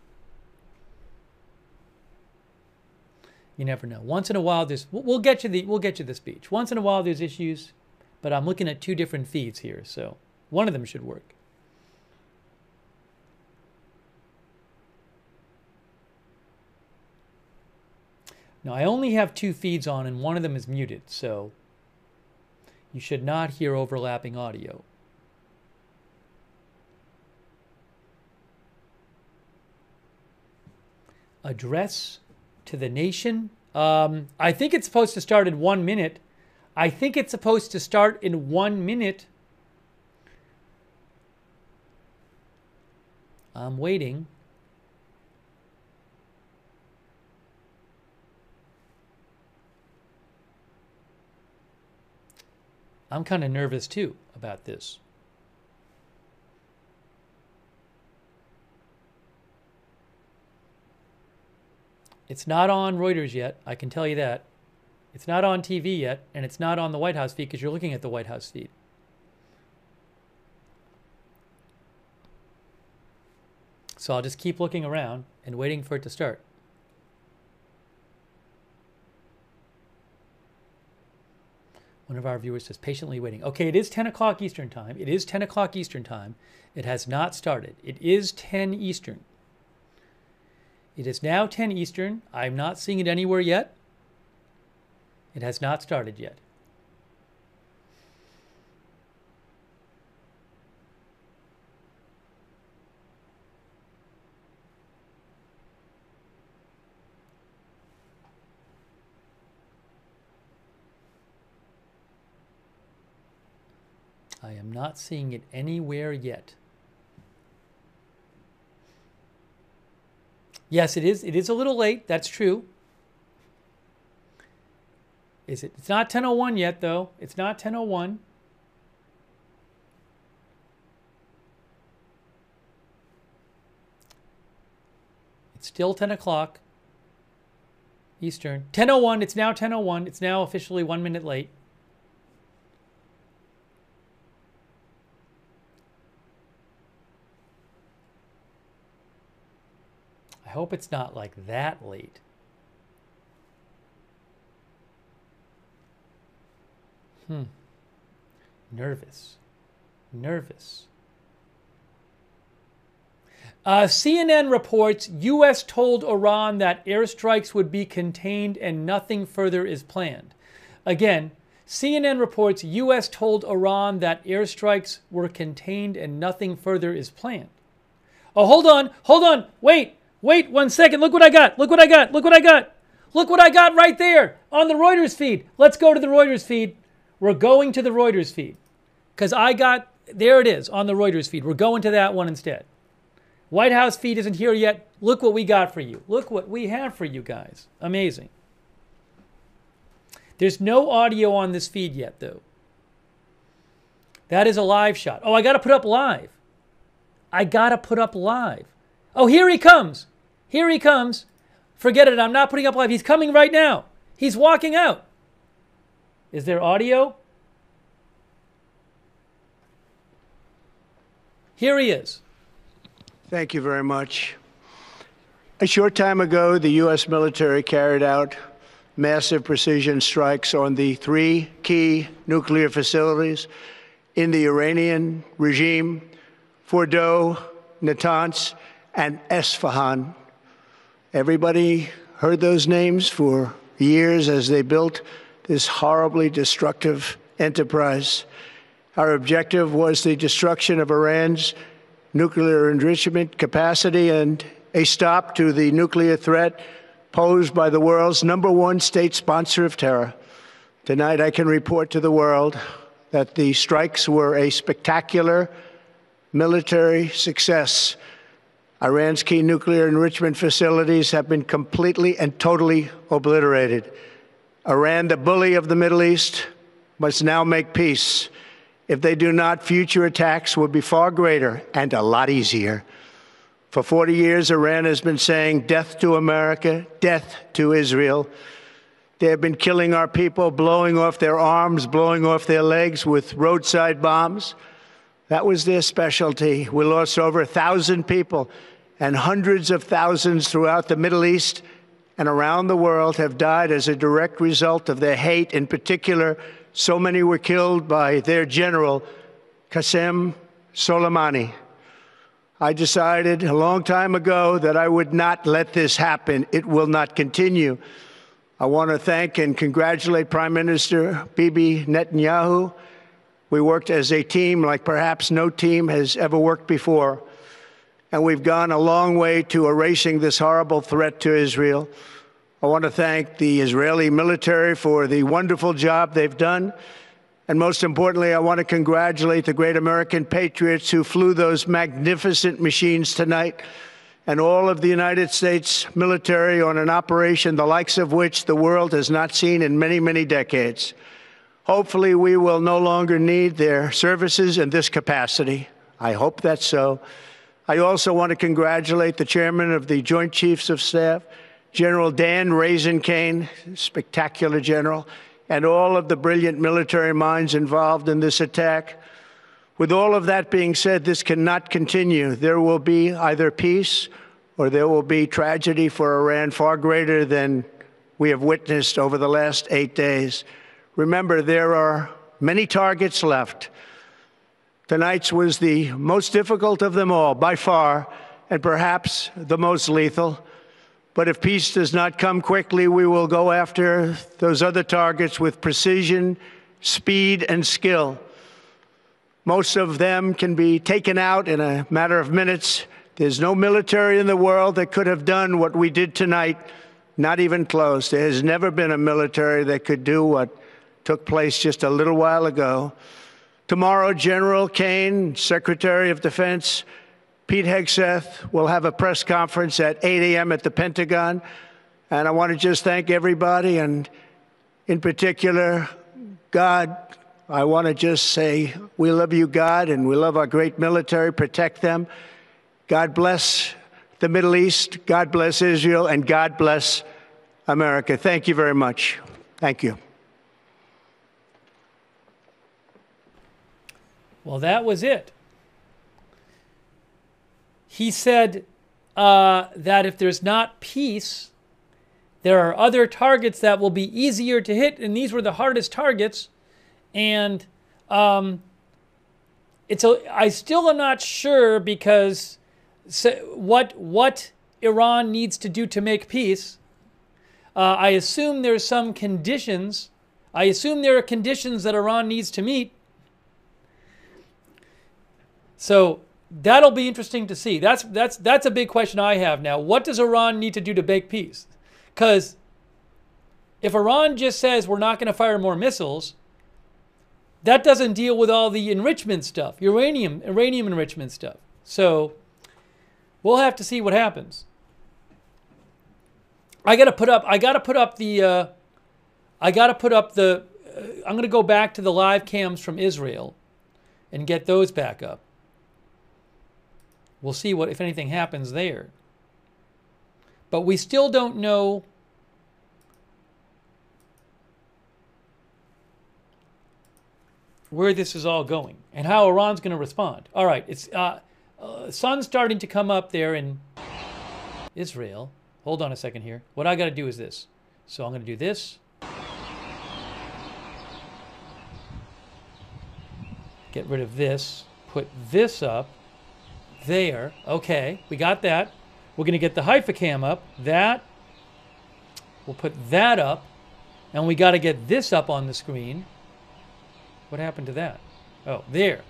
You never know. Once in a while, we'll get you the speech. Once in a while, there's issues, but I'm looking at 2 different feeds here, so one of them should work. Now, I only have 2 feeds on, and one of them is muted, so you should not hear overlapping audio. Address to the nation. I think it's supposed to start in 1 minute. I think it's supposed to start in 1 minute. I'm waiting. I'm kind of nervous too about this. It's not on Reuters yet, I can tell you that. It's not on TV yet, and it's not on the White House feed because you're looking at the White House feed. So I'll just keep looking around and waiting for it to start. One of our viewers says, patiently waiting. Okay, it is 10 o'clock Eastern time. It is 10 o'clock Eastern time. It has not started. It is 10 Eastern. It is now 10 Eastern. I'm not seeing it anywhere yet. It has not started yet. I am not seeing it anywhere yet. Yes, it is. It is a little late. That's true. Is it? It's not 10:01 yet, though. It's not 10:01. It's still 10 o'clock Eastern. 10:01. It's now 10:01. It's now officially 1 minute late. I hope it's not like that late. Nervous. CNN reports U.S. told Iran that airstrikes would be contained and nothing further is planned. Again, CNN reports U.S. told Iran that airstrikes were contained and nothing further is planned. Oh, hold on. Wait 1 second. Look what I got right there on the Reuters feed. Let's go to the Reuters feed. We're going to the Reuters feed because there it is on the Reuters feed. We're going to that one instead. White House feed isn't here yet. Look what we got for you. Look what we have for you guys. Amazing. There's no audio on this feed yet, though. That is a live shot. Oh, I got to put up live. Oh, here he comes. Forget it. I'm not putting up live. He's coming right now. He's walking out. Is there audio? Here he is. Thank you very much. A short time ago, the U.S. military carried out massive precision strikes on the 3 key nuclear facilities in the Iranian regime: Fordow, Natanz, and Esfahan. Everybody heard those names for years as they built this horribly destructive enterprise. Our objective was the destruction of Iran's nuclear enrichment capacity and a stop to the nuclear threat posed by the world's #1 state sponsor of terror. Tonight, I can report to the world that the strikes were a spectacular military success. Iran's key nuclear enrichment facilities have been completely and totally obliterated. Iran, the bully of the Middle East, must now make peace. If they do not, future attacks will be far greater and a lot easier. For 40 years, Iran has been saying death to America, death to Israel. They have been killing our people, blowing off their arms, blowing off their legs with roadside bombs. That was their specialty. We lost over 1,000 people, and hundreds of thousands throughout the Middle East and around the world have died as a direct result of their hate. In particular, so many were killed by their general, Qasem Soleimani. I decided a long time ago that I would not let this happen. It will not continue. I want to thank and congratulate Prime Minister Bibi Netanyahu. We worked as a team like perhaps no team has ever worked before. And we've gone a long way to erasing this horrible threat to Israel. I want to thank the Israeli military for the wonderful job they've done. And most importantly, I want to congratulate the great American patriots who flew those magnificent machines tonight, and all of the United States military on an operation the likes of which the world has not seen in many, many decades. Hopefully, we will no longer need their services in this capacity. I hope that's so. I also want to congratulate the chairman of the Joint Chiefs of Staff, General Dan Kane, spectacular general, and all of the brilliant military minds involved in this attack. With all of that being said, this cannot continue. There will be either peace or there will be tragedy for Iran far greater than we have witnessed over the last 8 days. Remember, there are many targets left. Tonight's was the most difficult of them all, by far, and perhaps the most lethal. But if peace does not come quickly, we will go after those other targets with precision, speed, and skill. Most of them can be taken out in a matter of minutes. There's no military in the world that could have done what we did tonight, not even close. There has never been a military that could do what took place just a little while ago. Tomorrow, General Kane, Secretary of Defense, Pete Hegseth will have a press conference at 8 a.m. at the Pentagon. And I want to just thank everybody, and in particular, God. I want to just say we love you, God, and we love our great military. Protect them. God bless the Middle East. God bless Israel. And God bless America. Thank you very much. Thank you. Well, that was it. He said that if there's not peace, there are other targets that will be easier to hit, and these were the hardest targets. And I still am not sure, because what Iran needs to do to make peace. I assume there's some conditions. I assume there are conditions that Iran needs to meet. So that'll be interesting to see. That's a big question I have now. What does Iran need to do to make peace? Because if Iran just says we're not going to fire more missiles, that doesn't deal with all the enrichment stuff, uranium enrichment stuff. So we'll have to see what happens. I'm going to go back to the live cams from Israel and get those back up. We'll see if anything happens there. But we still don't know where this is all going and how Iran's going to respond. All right, it's sun's starting to come up there in Israel. Hold on a second here. What I got to do is this. So I'm going to do this. Get rid of this. Put this up. There. Okay, we got that. We're going to get the hypercam up. That. We'll put that up. And we got to get this up on the screen. What happened to that? Oh, there.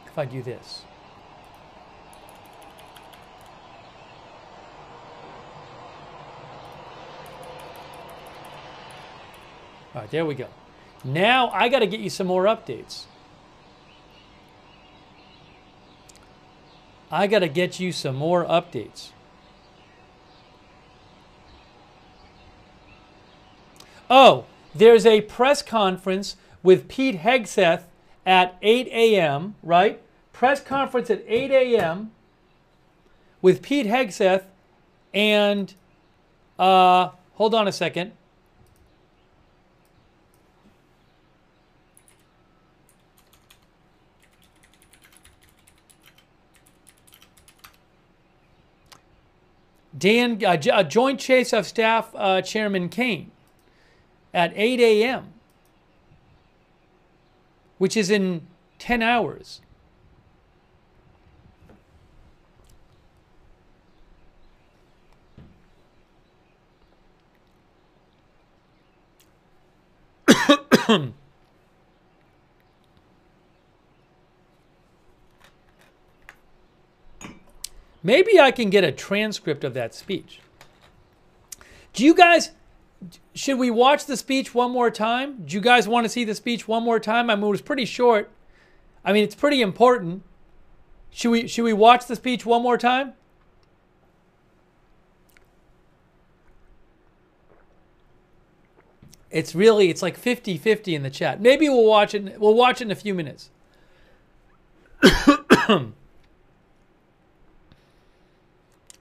If I do this. All right, there we go. Now I got to get you some more updates. I got to get you some more updates. Oh, there's a press conference with Pete Hegseth at 8 a.m., right? Press conference at 8 a.m. with Pete Hegseth and, hold on a second. Dan, Joint Chiefs of Staff Chairman Kane at 8 a.m., which is in 10 hours. Maybe I can get a transcript of that speech. Do you guys, should we watch the speech one more time? Do you guys want to see the speech one more time? I mean, it was pretty short. I mean, it's pretty important. Should we watch the speech one more time? It's like 50-50 in the chat. Maybe we'll watch it. We'll watch it in a few minutes.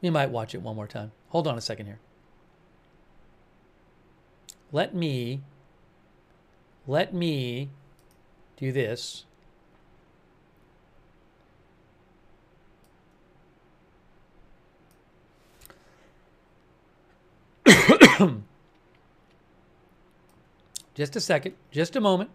We might watch it one more time. Hold on a second here. Let me do this. Just a second. Just a moment.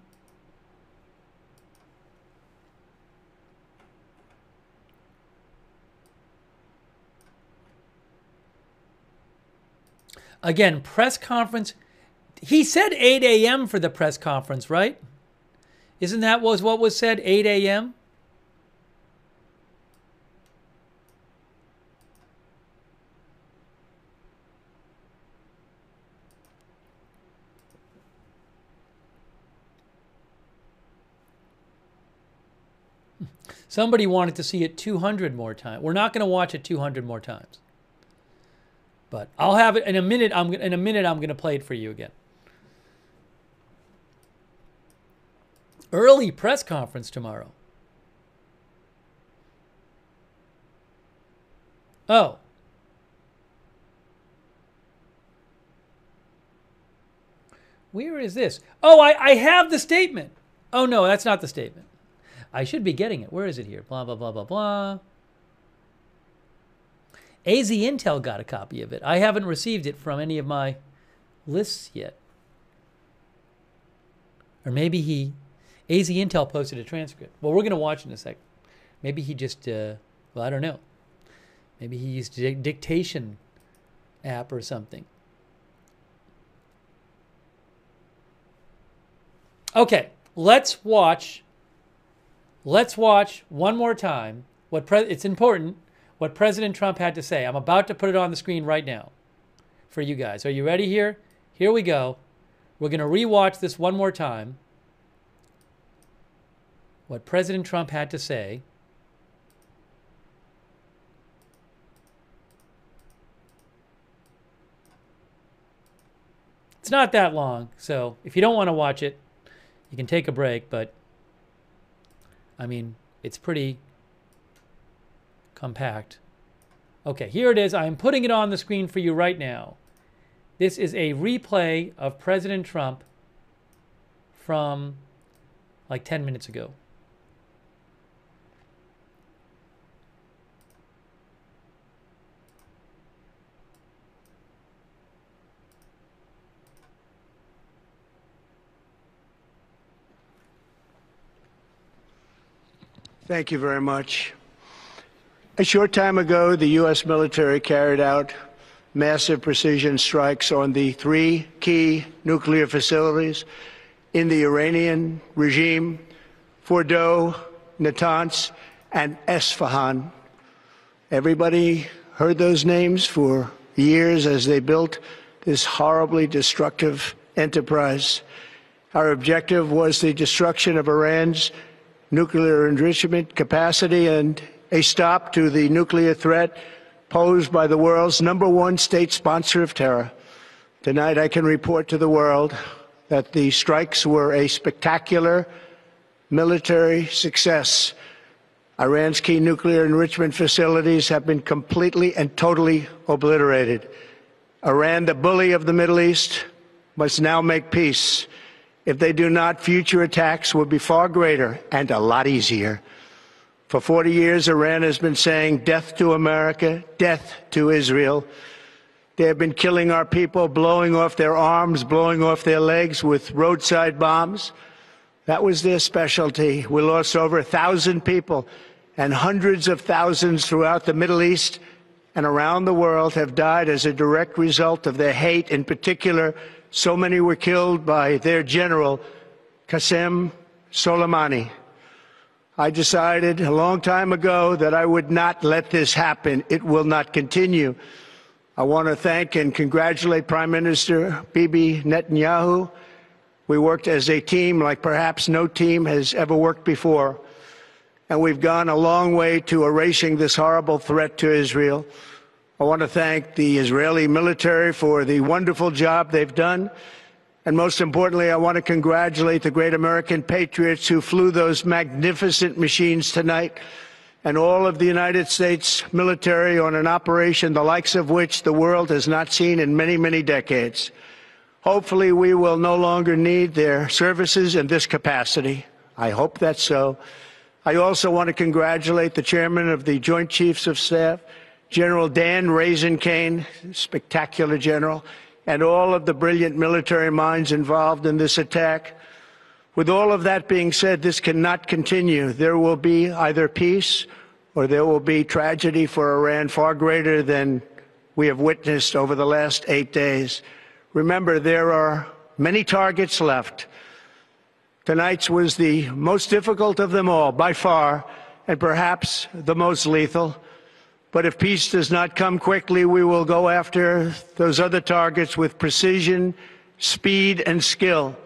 Again, press conference. He said 8 a.m. for the press conference, right? Isn't that what was said, 8 a.m.? Somebody wanted to see it 200 more times. We're not going to watch it 200 more times. But I'll have it in a minute. I'm going to play it for you again. Early press conference tomorrow. Oh. Where is this? Oh, I have the statement. Oh, no, that's not the statement. I should be getting it. Where is it here? Blah, blah, blah, blah, blah. AZ Intel got a copy of it. I haven't received it from any of my lists yet. Or maybe AZ Intel posted a transcript. Well, we're going to watch in a second. Maybe he just, well, I don't know. Maybe he used a dictation app or something. Okay, let's watch one more time it's important what President Trump had to say. I'm about to put it on the screen right now for you guys. Are you ready here? Here we go. We're going to rewatch this one more time. What President Trump had to say. It's not that long, so if you don't want to watch it, you can take a break, but I mean, it's pretty compact. Okay, here it is. I'm putting it on the screen for you right now. This is a replay of President Trump from like 10 minutes ago. Thank you very much. A short time ago, the U.S. military carried out massive precision strikes on the 3 key nuclear facilities in the Iranian regime: Fordow, Natanz, and Esfahan. Everybody heard those names for years as they built this horribly destructive enterprise. Our objective was the destruction of Iran's nuclear enrichment capacity and a stop to the nuclear threat posed by the world's #1 state sponsor of terror. Tonight, I can report to the world that the strikes were a spectacular military success. Iran's key nuclear enrichment facilities have been completely and totally obliterated. Iran, the bully of the Middle East, must now make peace. If they do not, future attacks will be far greater and a lot easier. For 40 years, Iran has been saying death to America, death to Israel. They have been killing our people, blowing off their arms, blowing off their legs with roadside bombs. That was their specialty. We lost over 1,000 people, and hundreds of thousands throughout the Middle East and around the world have died as a direct result of their hate. In particular, so many were killed by their general, Qasem Soleimani. I decided a long time ago that I would not let this happen. It will not continue. I want to thank and congratulate Prime Minister Bibi Netanyahu. We worked as a team like perhaps no team has ever worked before. And we've gone a long way to erasing this horrible threat to Israel. I want to thank the Israeli military for the wonderful job they've done. And most importantly, I want to congratulate the great American patriots who flew those magnificent machines tonight, and all of the United States military on an operation the likes of which the world has not seen in many, many decades. Hopefully, we will no longer need their services in this capacity. I hope that's so. I also want to congratulate the chairman of the Joint Chiefs of Staff, General Dan Raisen-Kane, spectacular general, and all of the brilliant military minds involved in this attack. With all of that being said, this cannot continue. There will be either peace or there will be tragedy for Iran far greater than we have witnessed over the last 8 days. Remember, there are many targets left. Tonight's was the most difficult of them all, by far, and perhaps the most lethal. But if peace does not come quickly, we will go after those other targets with precision, speed, and skill.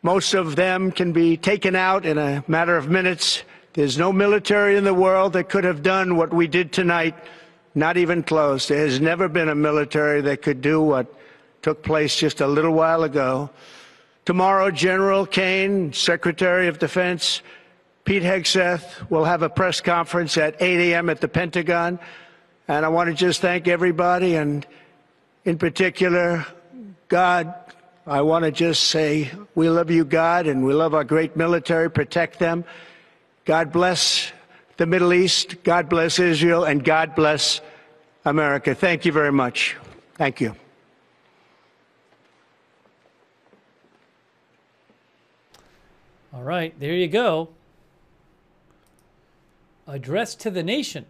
Most of them can be taken out in a matter of minutes. There's no military in the world that could have done what we did tonight, not even close. There has never been a military that could do what took place just a little while ago. Tomorrow, General Kane, Secretary of Defense, Pete Hegseth will have a press conference at 8 a.m. at the Pentagon. And I want to just thank everybody, and in particular, God. I want to just say we love you, God, and we love our great military. Protect them. God bless the Middle East. God bless Israel. And God bless America. Thank you very much. Thank you. All right, there you go. Address to the nation.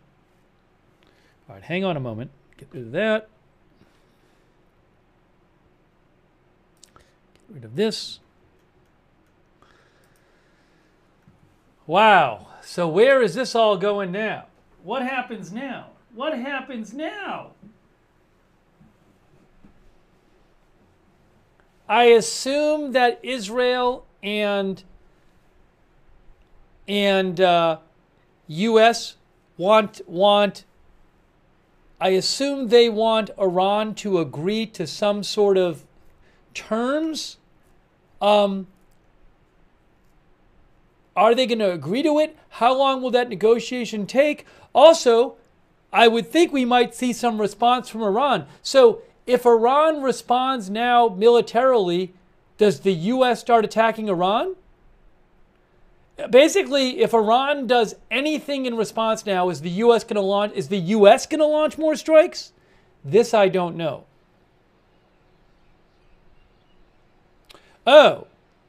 All right, hang on a moment. Get rid of that. Get rid of this. Wow. So where is this all going now? What happens now? What happens now? I assume that Israel and U.S. want I assume they want Iran to agree to some sort of terms. Are Are they going to agree to it? How long will that negotiation take? Also, I would think we might see some response from Iran. So if Iran responds now militarily, does the U.S. start attacking Iran? Basically, if Iran does anything in response now, is the U.S. going to launch more strikes? This I don't know. Oh,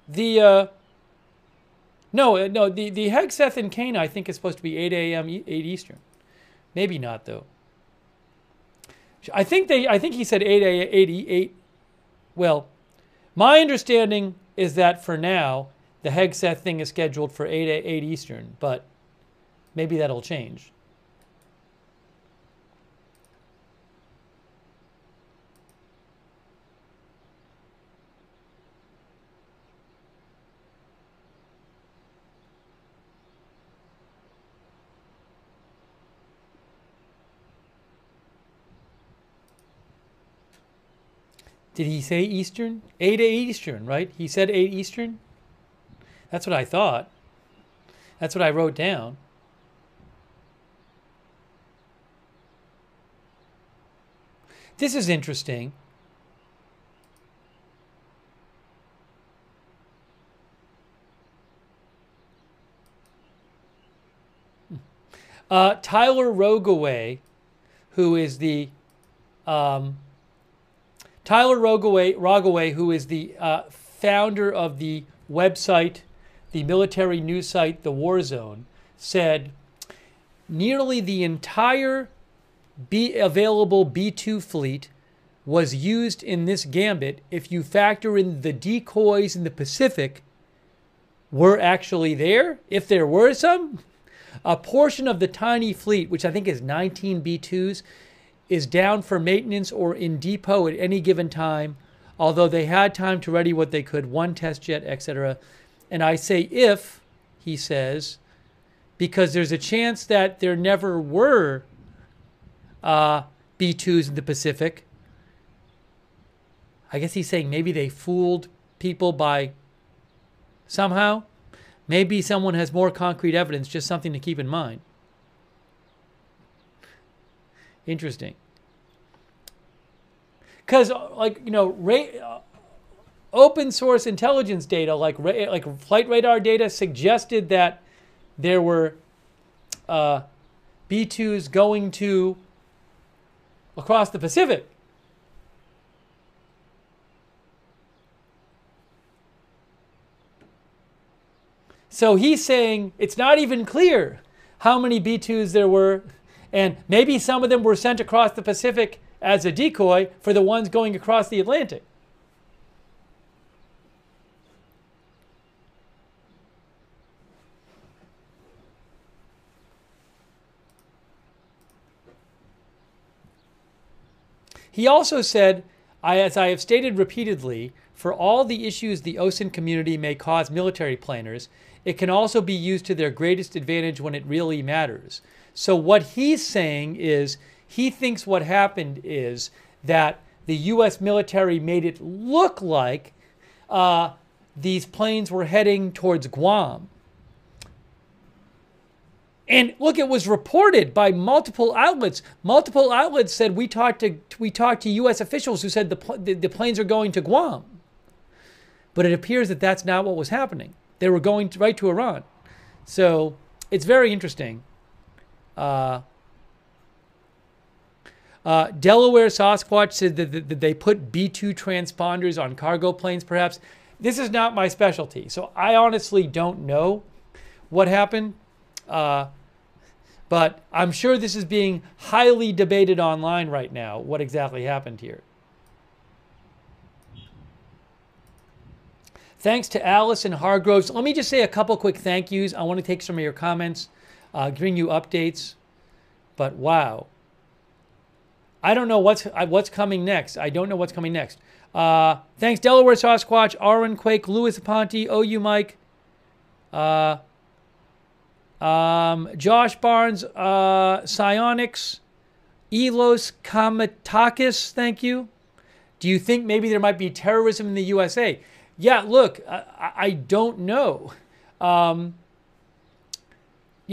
the Hegseth and Cana I think is supposed to be 8 a.m. 8 Eastern. Maybe not though. I think he said 8. Well, my understanding is that for now the Hegseth thing is scheduled for 8 Eastern, but maybe that'll change. Did he say Eastern? 8 Eastern, right? He said 8 Eastern? That's what I thought. That's what I wrote down. This is interesting. Tyler Rogaway, who is the who is the founder of the website, the military news site, The War Zone, said nearly the entire available B-2 fleet was used in this gambit if you factor in the decoys in the Pacific were actually there, if there were some. A portion of the tiny fleet, which I think is 19 B-2s, is down for maintenance or in depot at any given time, although they had time to ready what they could, one test jet, etc. And I say if, he says, because there's a chance that there never were B-2s in the Pacific. I guess he's saying maybe they fooled people by somehow. Maybe someone has more concrete evidence, just something to keep in mind. Interesting. Because, open source intelligence data, like flight radar data, suggested that there were B-2s going to across the Pacific. So he's saying it's not even clear how many B-2s there were, and maybe some of them were sent across the Pacific as a decoy for the ones going across the Atlantic. He also said, as I have stated repeatedly, for all the issues the OSINT community may cause military planners, it can also be used to their greatest advantage when it really matters. So what he's saying is he thinks what happened is that the U.S. military made it look like these planes were heading towards Guam. And look, it was reported by multiple outlets. Multiple outlets said we talked to U.S. officials who said the planes are going to Guam. But it appears that that's not what was happening. They were going right to Iran. So it's very interesting. Delaware Sasquatch said that they put B-2 transponders on cargo planes, perhaps. This is not my specialty, so I honestly don't know what happened. But I'm sure this is being highly debated online right now, what exactly happened here. Thanks to Alice and Hargroves. Let me just say a couple quick thank yous. I want to take some of your comments, bring you updates. But wow. I don't know what's coming next. I don't know what's coming next. Thanks, Delaware Sasquatch, Aaron Quake, Louis Aponte, OU Mike, Josh Barnes, Psionics, Elos Kamatakis, thank you. Do you think maybe there might be terrorism in the USA? Yeah, look, I don't know.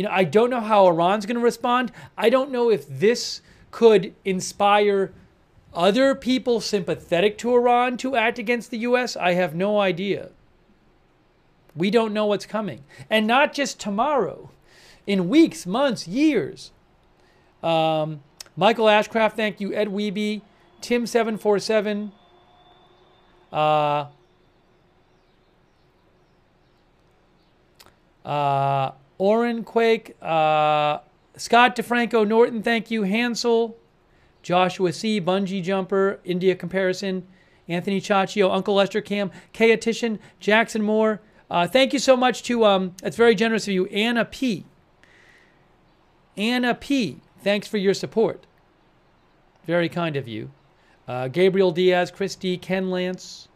I don't know how Iran's going to respond. I don't know if this could inspire other people sympathetic to Iran to act against the U.S. I have no idea. We don't know what's coming. And not just tomorrow. In weeks, months, years. Michael Ashcraft, thank you. Ed Weeby. Tim747. Oren Quake. Scott DeFranco Norton, thank you. Hansel. Joshua C. Bungee Jumper. India Comparison. Anthony Chaccio. Uncle Lester Cam. Kaya Tishan. Jackson Moore. Thank you so much to, it's very generous of you, Anna P. Anna P. Thanks for your support. Very kind of you. Gabriel Diaz, Chris D., Ken Lance,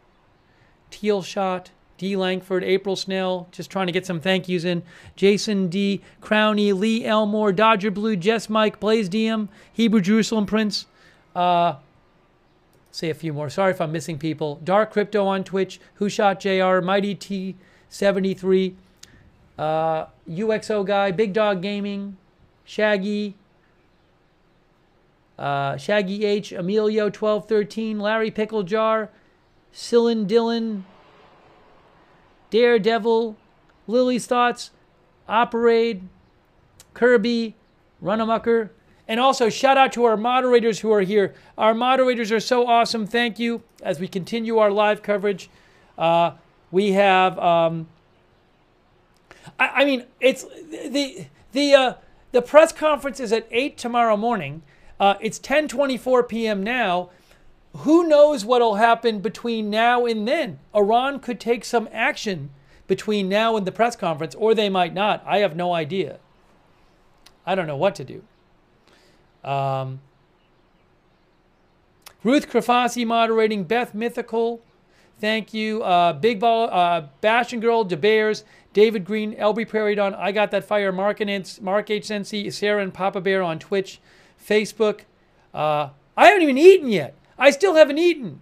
Teal Shot, D. Langford, April Snell, just trying to get some thank yous in. Jason D., Crowney, Lee Elmore, Dodger Blue, Jess Mike, Blaze DM, Hebrew Jerusalem Prince. Say a few more. Sorry if I'm missing people. Dark Crypto on Twitch, Who Shot JR, Mighty T73, UXO Guy, Big Dog Gaming, Shaggy, Shaggy H, Emilio 1213, Larry Pickle Jar, Cyllin Dillon, Daredevil, Lily's Thoughts, Operade, Kirby, Runamucker. And also shout out to our moderators who are here. Our moderators are so awesome. Thank you. As we continue our live coverage, we have I mean, it's the press conference is at 8 tomorrow morning. It's 10:24 p.m. now. Who knows what'll happen between now and then? Iran could take some action between now and the press conference, or they might not. I have no idea. I don't know what to do. Ruth Krafasi moderating. Beth Mythical, thank you. Big Ball, Bastion Girl, DeBears, David Green, Elby Prairiedon, I Got That Fire, Mark H. Sensi, Sarah and Papa Bear on Twitch, Facebook. I haven't even eaten yet. I still haven't eaten.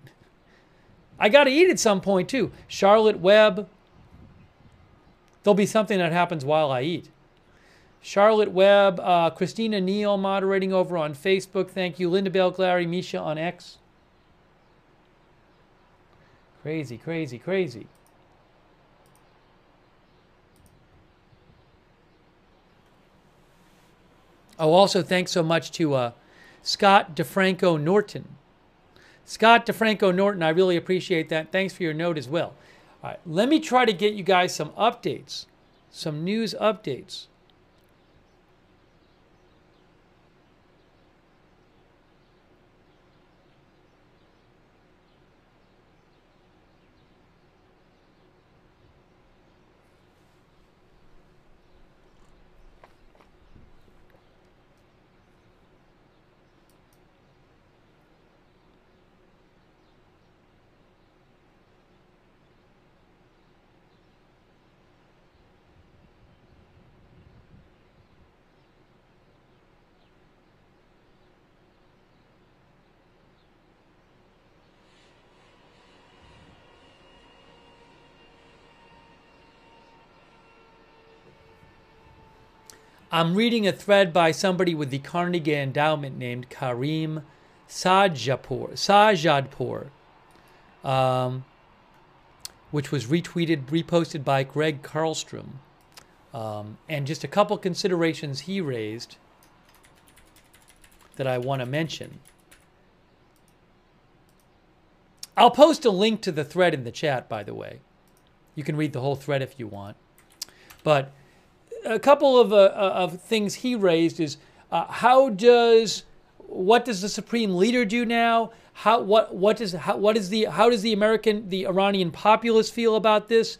I got to eat at some point too. Charlotte Webb. There'll be something that happens while I eat. Charlotte Webb, Christina Neal moderating over on Facebook. Thank you. Linda Bell Glary, Misha on X. Crazy, crazy, crazy. Oh, also thanks so much to Scott DeFranco Norton. Scott DeFranco Norton, I really appreciate that. Thanks for your note as well. All right, let me try to get you guys some updates, some news updates. I'm reading a thread by somebody with the Carnegie Endowment named Karim Sajadpour, which was reposted by Greg Karlstrom. And just a couple considerations he raised that I want to mention. I'll post a link to the thread in the chat, by the way. You can read the whole thread if you want. But a couple of things he raised is how does the Supreme Leader do now? How does the Iranian populace feel about this?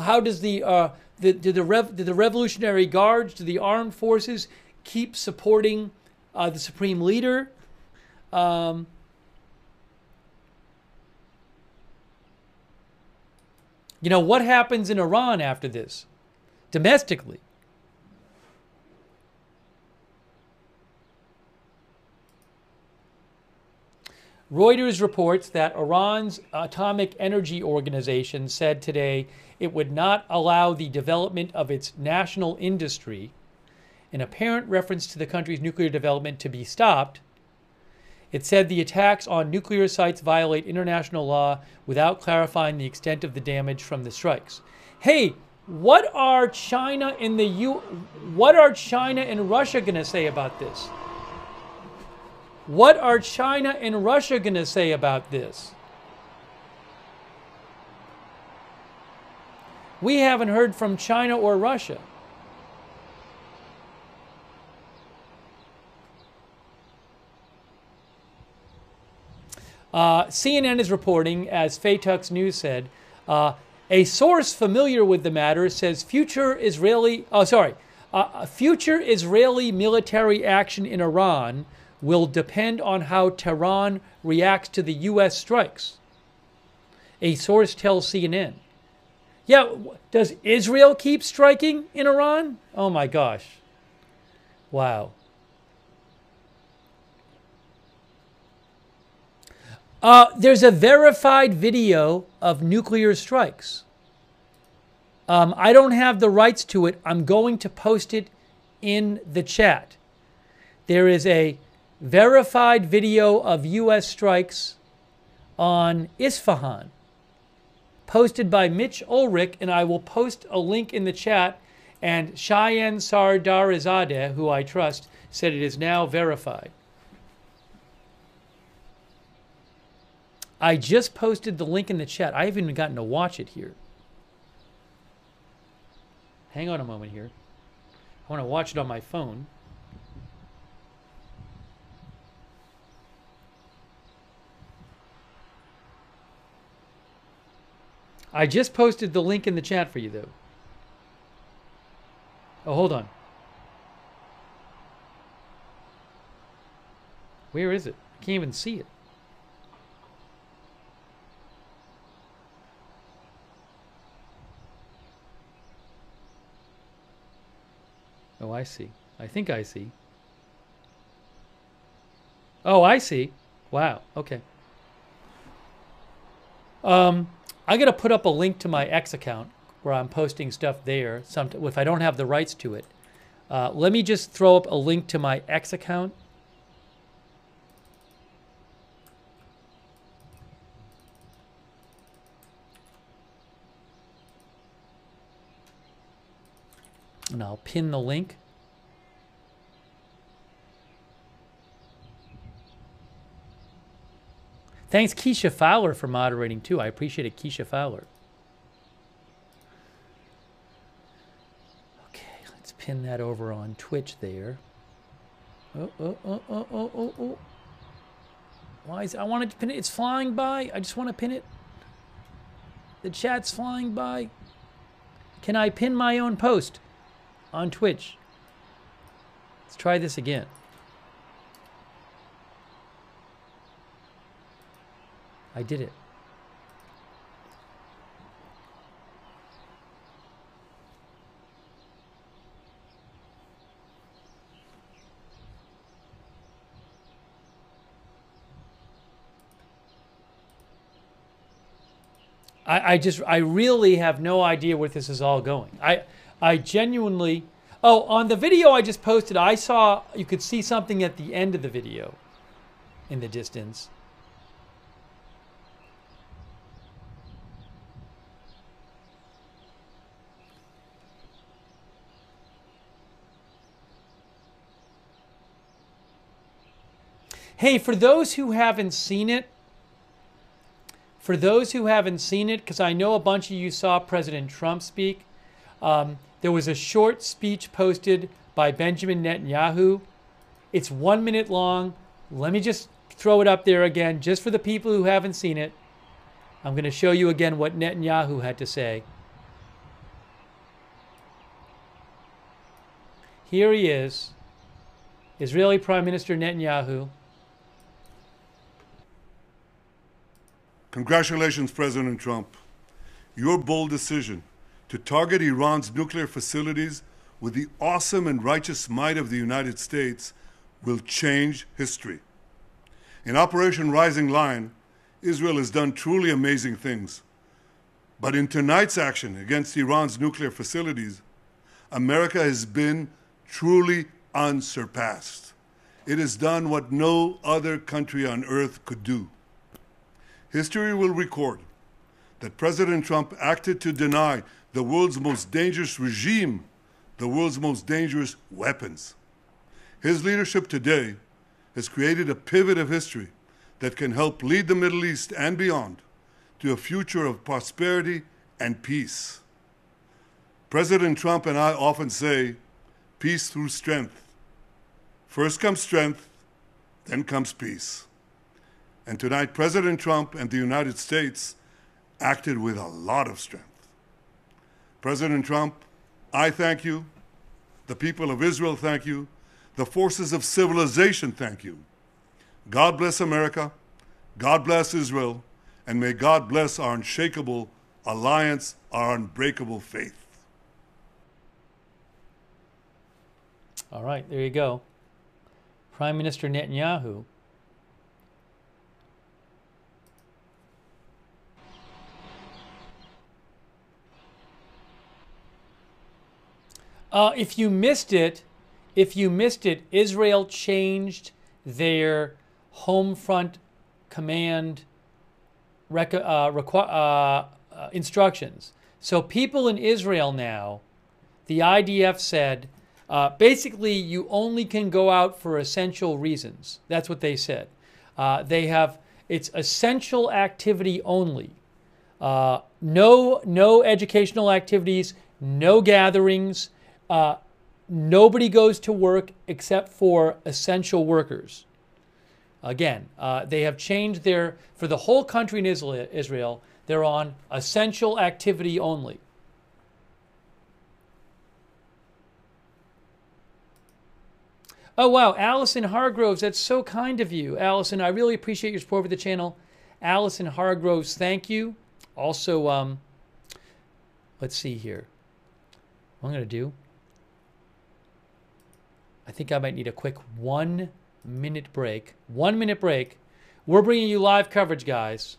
How does the Revolutionary Guards, do the armed forces keep supporting the Supreme Leader? What happens in Iran after this, domestically? Reuters reports that Iran's Atomic Energy Organization said today it would not allow the development of its national industry an apparent reference to the country's nuclear development to be stopped. It said the attacks on nuclear sites violate international law without clarifying the extent of the damage from the strikes. Hey, what are China and Russia going to say about this? What are China and Russia going to say about this? We haven't heard from China or Russia. CNN is reporting, as Faytux News said, a source familiar with the matter says future Israeli military action in Iran will depend on how Tehran reacts to the U.S. strikes. A source tells CNN. Yeah, does Israel keep striking in Iran? Oh my gosh. Wow. There's a verified video of nuclear strikes. I don't have the rights to it. I'm going to post it in the chat. There is a verified video of U.S. strikes on Isfahan, posted by Mitch Ulrich, and I will post a link in the chat. And Cheyenne Sardarizadeh, who I trust, said it is now verified. I just posted the link in the chat. I haven't even gotten to watch it here. Hang on a moment here. I want to watch it on my phone. I just posted the link in the chat for you, though. Oh, hold on. Where is it? I can't even see it. Oh, I see. I think I see. Oh, I see. Wow. Okay. I got to put up a link to my X account where I'm posting stuff there. If I don't have the rights to it, let me just throw up a link to my X account. And I'll pin the link. Thanks, Keisha Fowler, for moderating, too. I appreciate it, Keisha Fowler. Okay, let's pin that over on Twitch there. Oh. Why is it? I wanted to pin it. It's flying by. I just want to pin it. The chat's flying by. Can I pin my own post on Twitch? Let's try this again. I did it. I really have no idea where this is all going. I genuinely, on the video I just posted, you could see something at the end of the video in the distance. Hey, for those who haven't seen it, because I know a bunch of you saw President Trump speak, there was a short speech posted by Benjamin Netanyahu. It's 1 minute long. Let me just throw it up there again, just for the people who haven't seen it. I'm going to show you again what Netanyahu had to say. Here he is, Israeli Prime Minister Netanyahu. Congratulations, President Trump. Your bold decision to target Iran's nuclear facilities with the awesome and righteous might of the United States will change history. In Operation Rising Lion, Israel has done truly amazing things. But in tonight's action against Iran's nuclear facilities, America has been truly unsurpassed. It has done what no other country on earth could do. History will record that President Trump acted to deny the world's most dangerous regime the world's most dangerous weapons. His leadership today has created a pivot of history that can help lead the Middle East and beyond to a future of prosperity and peace. President Trump and I often say, peace through strength. First comes strength, then comes peace. And tonight, President Trump and the United States acted with a lot of strength. President Trump, I thank you. The people of Israel thank you. The forces of civilization thank you. God bless America. God bless Israel. And may God bless our unshakable alliance, our unbreakable faith. All right, there you go. Prime Minister Netanyahu. If you missed it, Israel changed their home front command instructions. So people in Israel now, the IDF said, basically you only can go out for essential reasons. That's what they said. It's essential activity only. No educational activities, no gatherings. Nobody goes to work except for essential workers. Again, they have changed for the whole country in Israel, they're on essential activity only. Oh, wow. Allison Hargroves, that's so kind of you. Allison, I really appreciate your support for the channel. Allison Hargroves, thank you. Also, let's see here. What I'm going to do, I think I might need a quick 1 minute break. 1 minute break. We're bringing you live coverage, guys.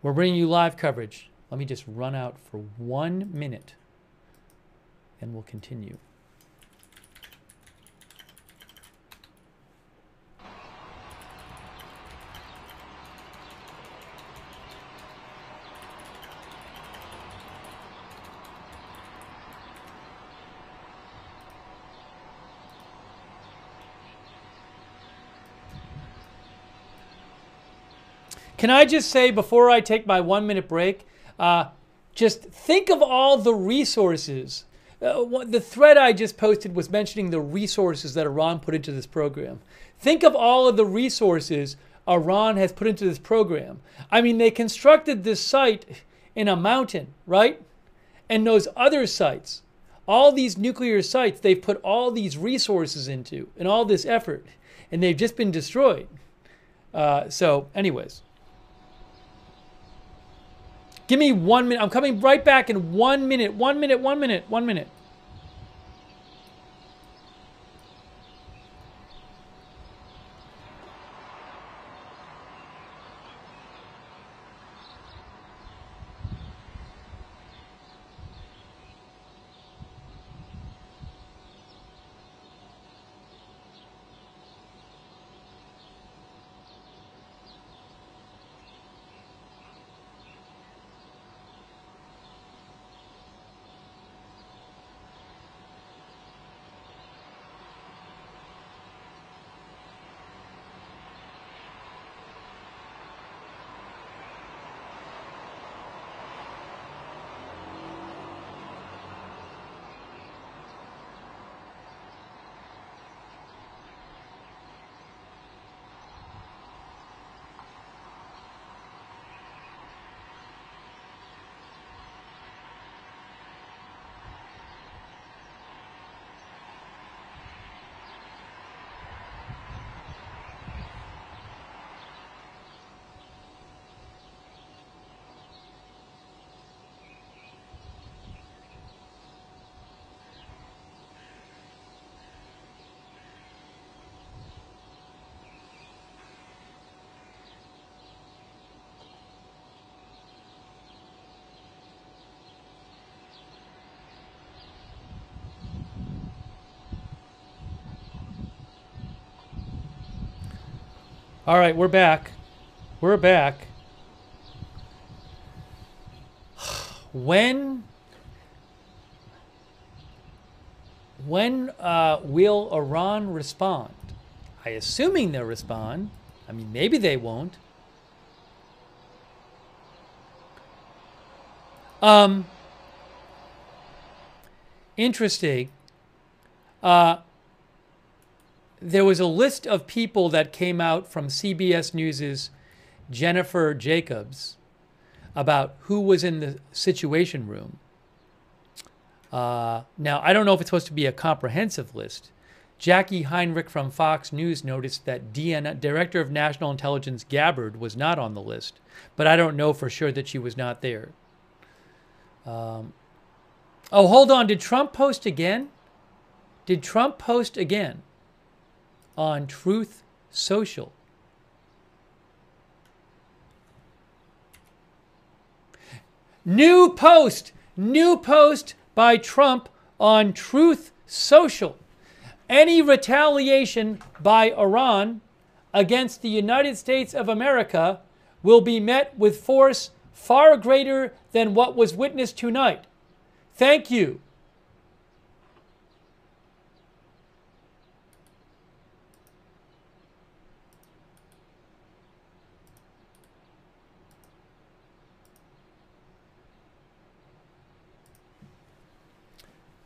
We're bringing you live coverage. Let me just run out for 1 minute, and we'll continue. Can I just say, before I take my 1 minute break, just think of all the resources. The thread I just posted was mentioning the resources that Iran put into this program. Think of all of the resources Iran has put into this program. I mean, they constructed this site in a mountain, right? And those other sites, all these nuclear sites, they've put all these resources into and all this effort, and they've just been destroyed. So anyways. Give me 1 minute. I'm coming right back in 1 minute. 1 minute, 1 minute, 1 minute. All right, we're back. We're back. When will Iran respond? I assuming they'll respond. I mean, maybe they won't. Interesting. There was a list of people that came out from CBS News's Jennifer Jacobs about who was in the Situation Room. Now, I don't know if it's supposed to be a comprehensive list. Jackie Heinrich from Fox News noticed that Director of National Intelligence Gabbard was not on the list, but I don't know for sure that she was not there. Oh, hold on. Did Trump post again? Did Trump post again on Truth Social? New post by Trump on Truth Social. Any retaliation by Iran against the United States of America will be met with force far greater than what was witnessed tonight. Thank you.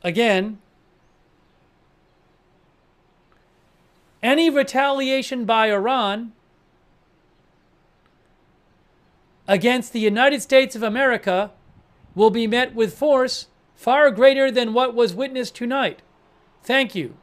Again, any retaliation by Iran against the United States of America will be met with force far greater than what was witnessed tonight. Thank you.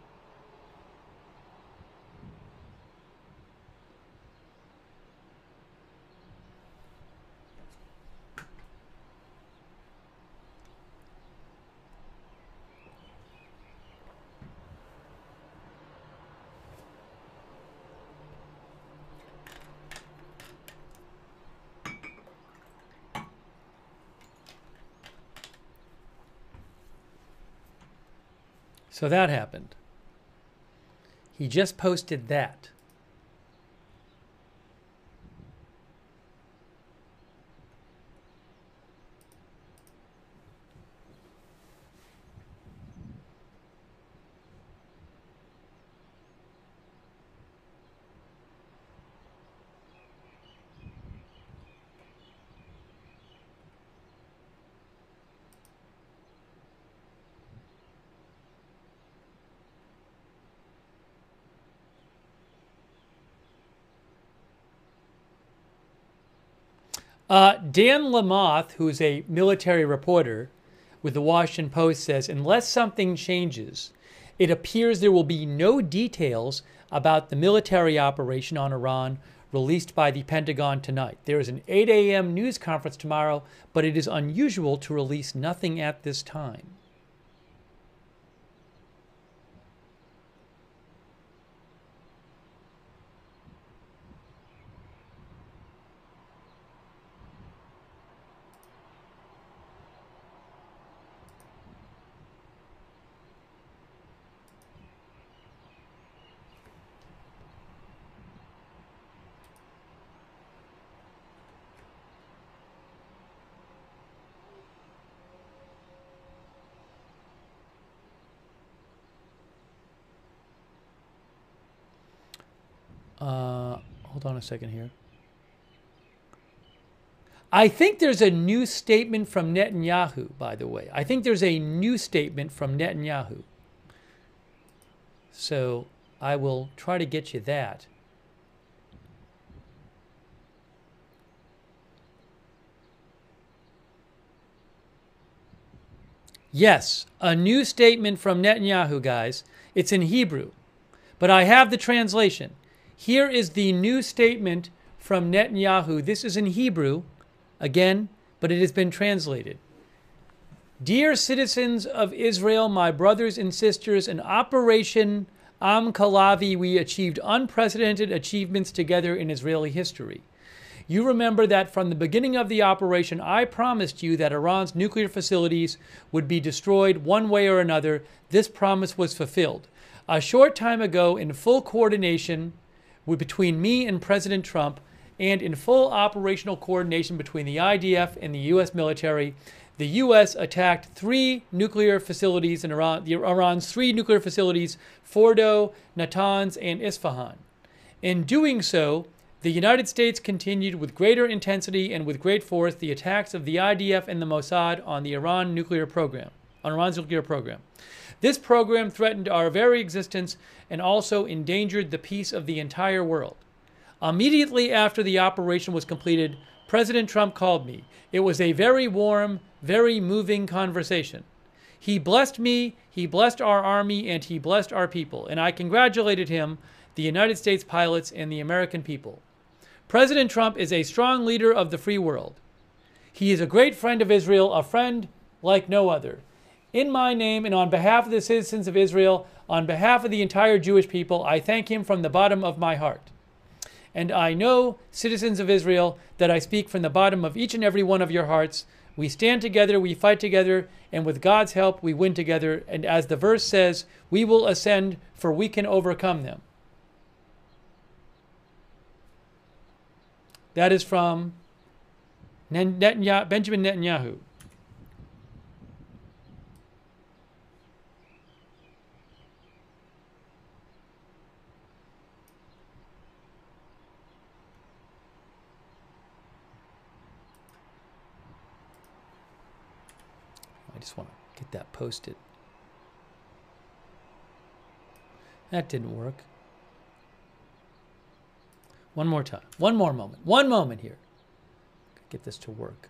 So that happened. He just posted that. Dan Lamothe, who's a military reporter with the Washington Post, says, unless something changes, it appears there will be no details about the military operation on Iran released by the Pentagon tonight. There is an 8 a.m. news conference tomorrow, but it is unusual to release nothing at this time. Hold on a second here. I think there's a new statement from Netanyahu, by the way. I think there's a new statement from Netanyahu. So I will try to get you that. Yes, a new statement from Netanyahu, guys. It's in Hebrew, but I have the translation. Here is the new statement from Netanyahu. This is in Hebrew, again, but it has been translated. Dear citizens of Israel, my brothers and sisters, in Operation Am Kalavi, we achieved unprecedented achievements together in Israeli history. You remember that from the beginning of the operation, I promised you that Iran's nuclear facilities would be destroyed one way or another. This promise was fulfilled. A short time ago, in full coordination between me and President Trump, and in full operational coordination between the IDF and the U.S. military, the U.S. attacked 3 nuclear facilities in Iran, Iran's 3 nuclear facilities, Fordow, Natanz, and Isfahan. In doing so, the United States continued with greater intensity and with great force the attacks of the IDF and the Mossad on Iran's nuclear program. This program threatened our very existence and also endangered the peace of the entire world. Immediately after the operation was completed, President Trump called me. It was a very warm, very moving conversation. He blessed me, he blessed our army, and he blessed our people. And I congratulated him, the United States pilots, and the American people. President Trump is a strong leader of the free world. He is a great friend of Israel, a friend like no other. In my name and on behalf of the citizens of Israel, on behalf of the entire Jewish people, I thank him from the bottom of my heart. And I know, citizens of Israel, that I speak from the bottom of each and every one of your hearts. We stand together, we fight together, and with God's help, we win together. And as the verse says, we will ascend, for we can overcome them. That is from Benjamin Netanyahu. I just want to get that posted. That didn't work. One more time. One more moment. One moment here. Get this to work.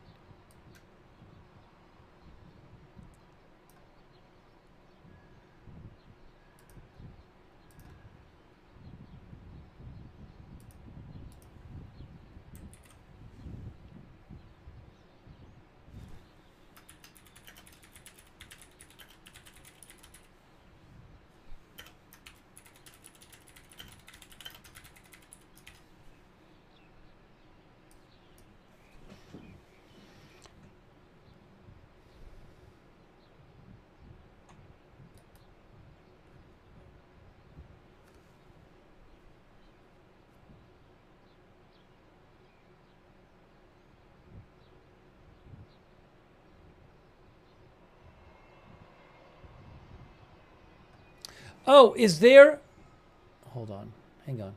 Oh, is there... Hold on. Hang on.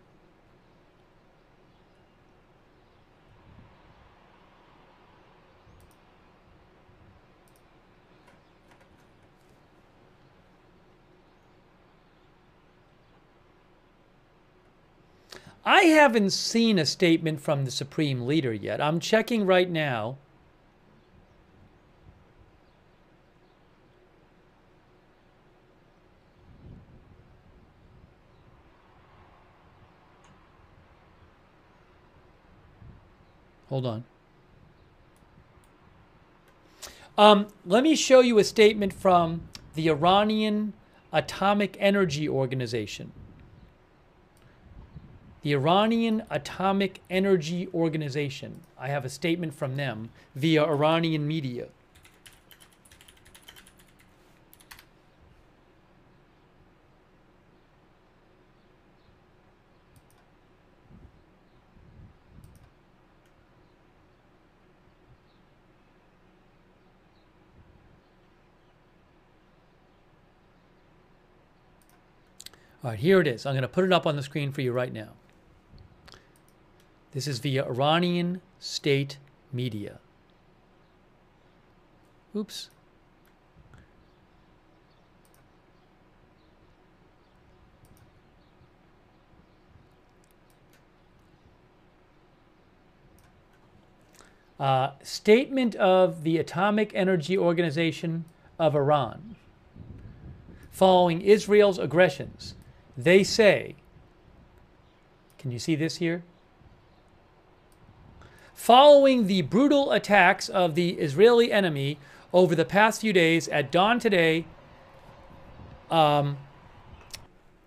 I haven't seen a statement from the Supreme Leader yet. I'm checking right now. Hold on. Let me show you a statement from the Iranian Atomic Energy Organization. The Iranian Atomic Energy Organization. I have a statement from them via Iranian media. All right, here it is. I'm going to put it up on the screen for you right now. This is via Iranian state media. Oops. Statement of the Atomic Energy Organization of Iran. Following Israel's aggressions, they say, can you see this here? Following the brutal attacks of the Israeli enemy over the past few days, at dawn today,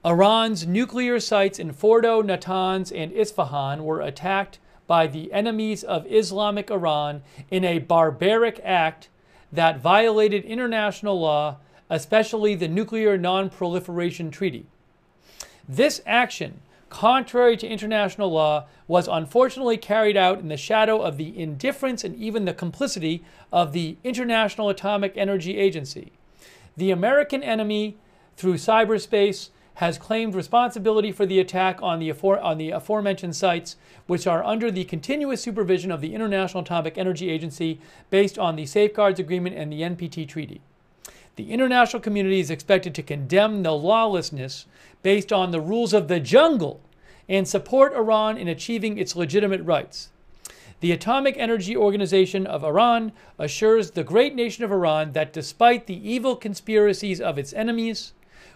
Iran's nuclear sites in Fordow, Natanz, and Isfahan were attacked by the enemies of Islamic Iran in a barbaric act that violated international law, especially the Nuclear Non-Proliferation Treaty. This action contrary to international law, was unfortunately carried out in the shadow of the indifference and even the complicity of the International Atomic Energy Agency. The American enemy, through cyberspace, has claimed responsibility for the attack on the aforementioned sites, which are under the continuous supervision of the International Atomic Energy Agency based on the Safeguards Agreement and the NPT Treaty. The international community is expected to condemn the lawlessness based on the rules of the jungle and support Iran in achieving its legitimate rights. The Atomic Energy Organization of Iran assures the great nation of Iran that despite the evil conspiracies of its enemies,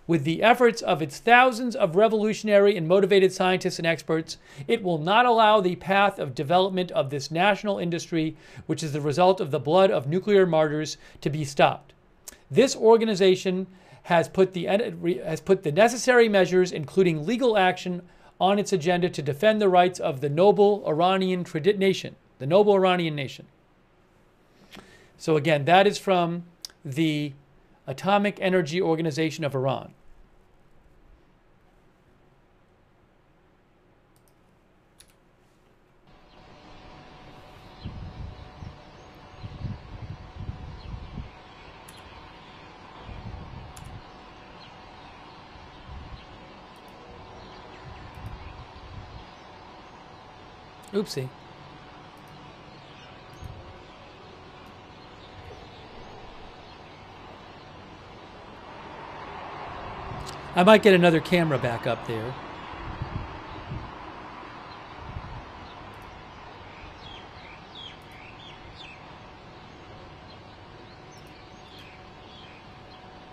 with the efforts of its thousands of revolutionary and motivated scientists and experts, it will not allow the path of development of this national industry, which is the result of the blood of nuclear martyrs, to be stopped. This organization has put the necessary measures, including legal action, on its agenda to defend the rights of the noble Iranian nation, the noble Iranian nation. So again, that is from the Atomic Energy Organization of Iran. Oopsie. I might get another camera back up there.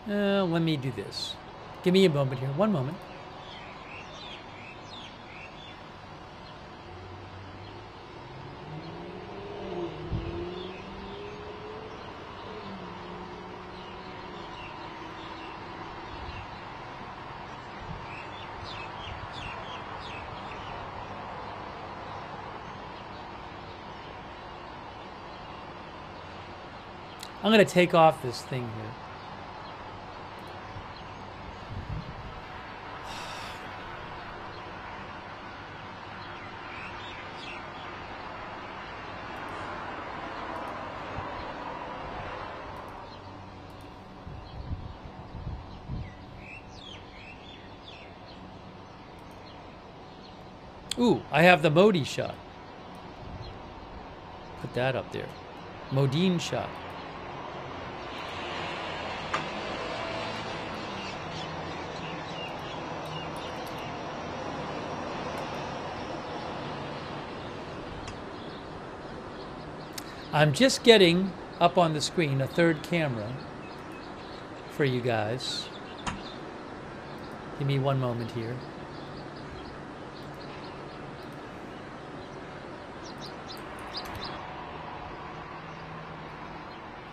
Let me do this. Give me a moment here. One moment. I'm going to take off this thing here. Ooh, I have the Modi shot. Put that up there. Modine shot. I'm just getting up on the screen a third camera for you guys. Give me one moment here.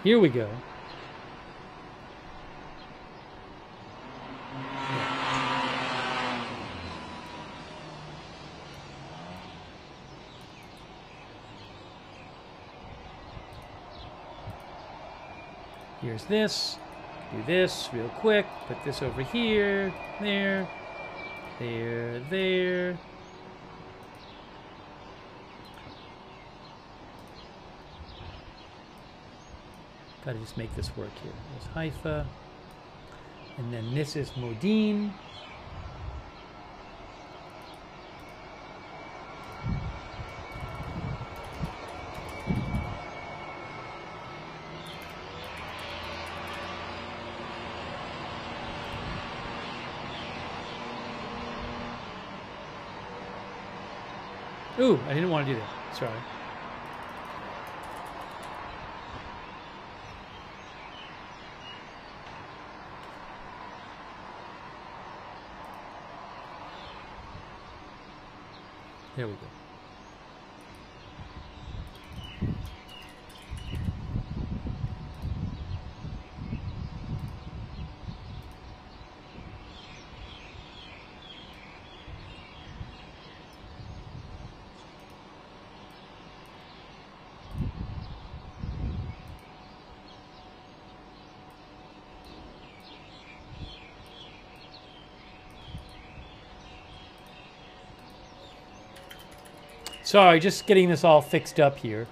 Here we go. Here's this. Do this real quick. Put this over here. There. There. There. Gotta just make this work here. There's Haifa. And then this is Modine. Ooh, I didn't want to do that. Sorry. There we go. Sorry, just getting this all fixed up here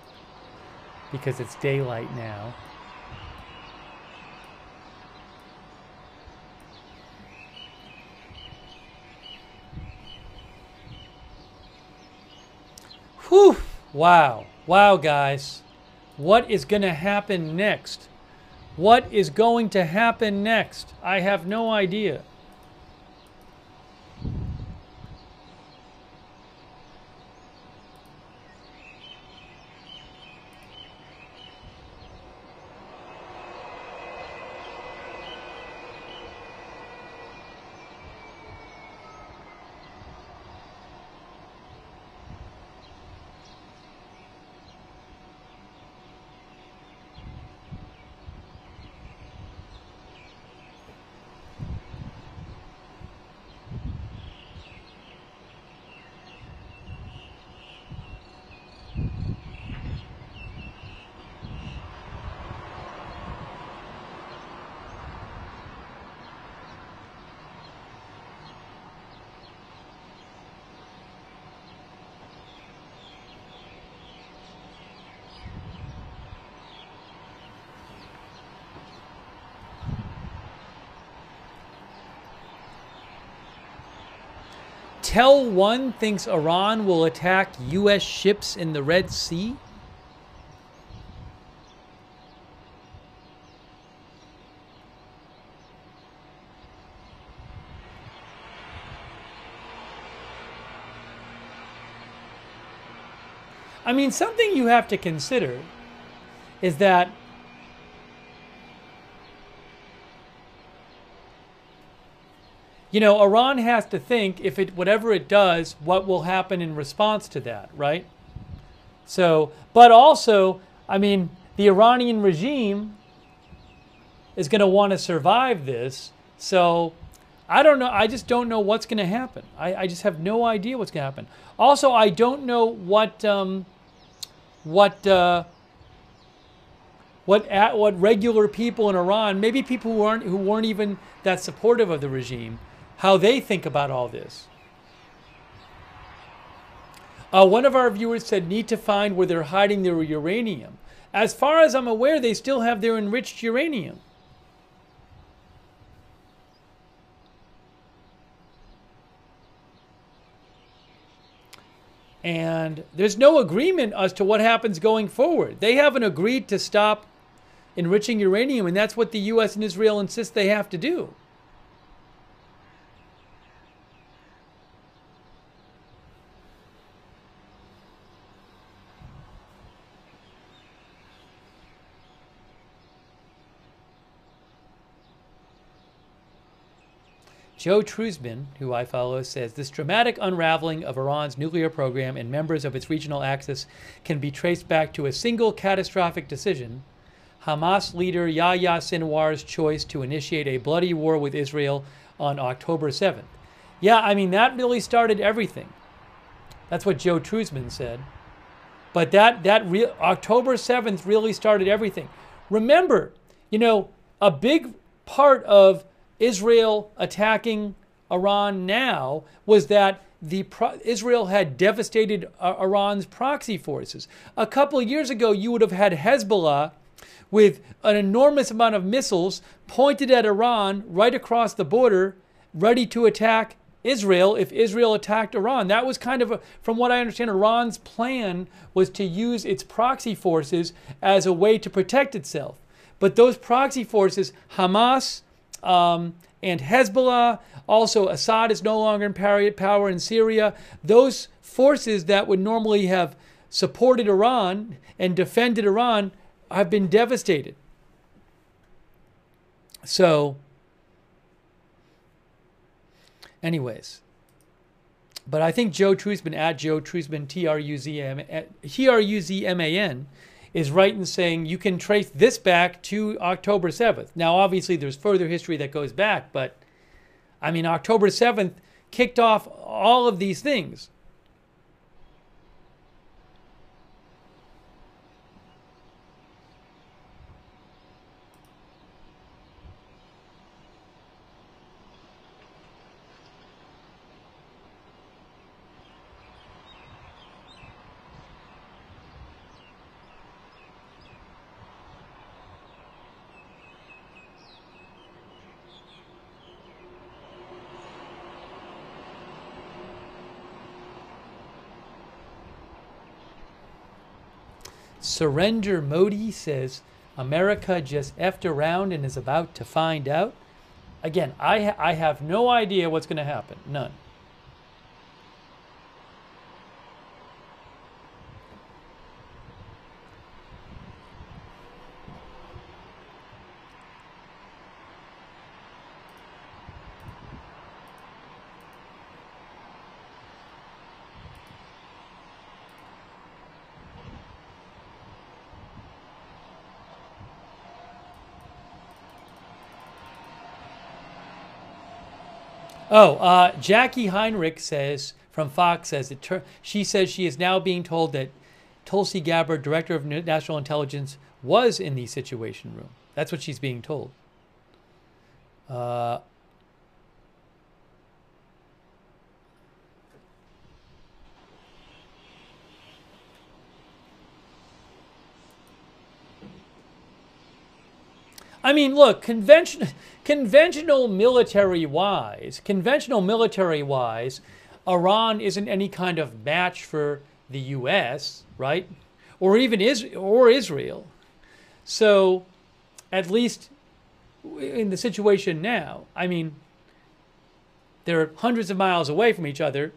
because it's daylight now. Whew! Wow. Wow, guys. What is going to happen next? What is going to happen next? I have no idea. Tell One thinks Iran will attack U.S. ships in the Red Sea? I mean, something you have to consider is that Iran has to think if whatever it does, what will happen in response to that, right? So, but also, I mean, the Iranian regime is going to want to survive this. So, I don't know. I just don't know what's going to happen. I just have no idea what's going to happen. Also, I don't know what regular people in Iran, maybe people who weren't even that supportive of the regime, how they think about all this. One of our viewers said, need to find where they're hiding their uranium. As far as I'm aware, they still have their enriched uranium. And there's no agreement as to what happens going forward. They haven't agreed to stop enriching uranium, and that's what the U.S. and Israel insist they have to do. Joe Trusman, who I follow, says, this dramatic unraveling of Iran's nuclear program and members of its regional axis can be traced back to a single catastrophic decision, Hamas leader Yahya Sinwar's choice to initiate a bloody war with Israel on October 7th. Yeah, I mean, that really started everything. That's what Joe Trusman said. But October 7th really started everything. Remember, a big part of Israel attacking Iran now was that Israel had devastated Iran's proxy forces. A couple of years ago, you would have had Hezbollah with an enormous amount of missiles pointed at Iran right across the border, ready to attack Israel if Israel attacked Iran. That was kind of, from what I understand, Iran's plan was to use its proxy forces as a way to protect itself. But those proxy forces, Hamas, and Hezbollah, also Assad is no longer in power in Syria. Those forces that would normally have supported Iran and defended Iran have been devastated. So, anyways, but I think Joe Trusman, at Joe Trusman, Truzman, is right in saying you can trace this back to October 7th. Now, obviously, there's further history that goes back, but I mean, October 7th kicked off all of these things. Surrender Modi says America just effed around and is about to find out. Again, I have no idea what's going to happen. None. Oh, Jackie Heinrich says from Fox says she says she is now being told that Tulsi Gabbard, director of national intelligence, was in the Situation Room. That's what she's being told. I mean, look, conventional military wise, Iran isn't any kind of match for the U.S., right? Or even Israel. So, at least in the situation now, I mean, they're hundreds of miles away from each other,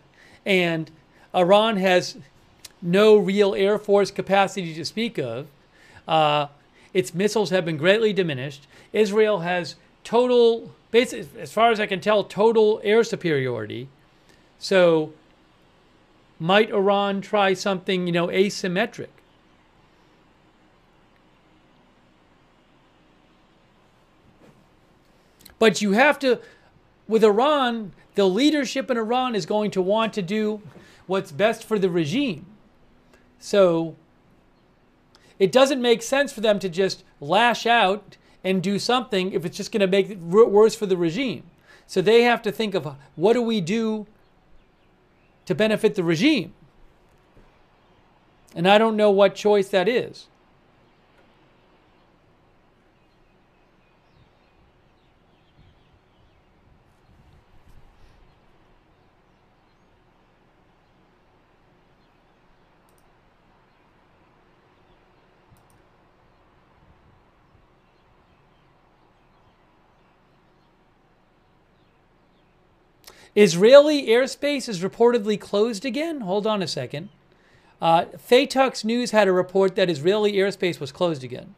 and Iran has no real air force capacity to speak of. Its missiles have been greatly diminished. Israel has total, basically, as far as I can tell, total air superiority. So, might Iran try something, asymmetric? But you have to, with Iran, the leadership in Iran is going to want to do what's best for the regime. So, it doesn't make sense for them to just lash out and do something if it's just going to make it worse for the regime. So they have to think of, what do we do to benefit the regime? And I don't know what choice that is. Israeli airspace is reportedly closed again. Hold on a second. Faytux News had a report that Israeli airspace was closed again.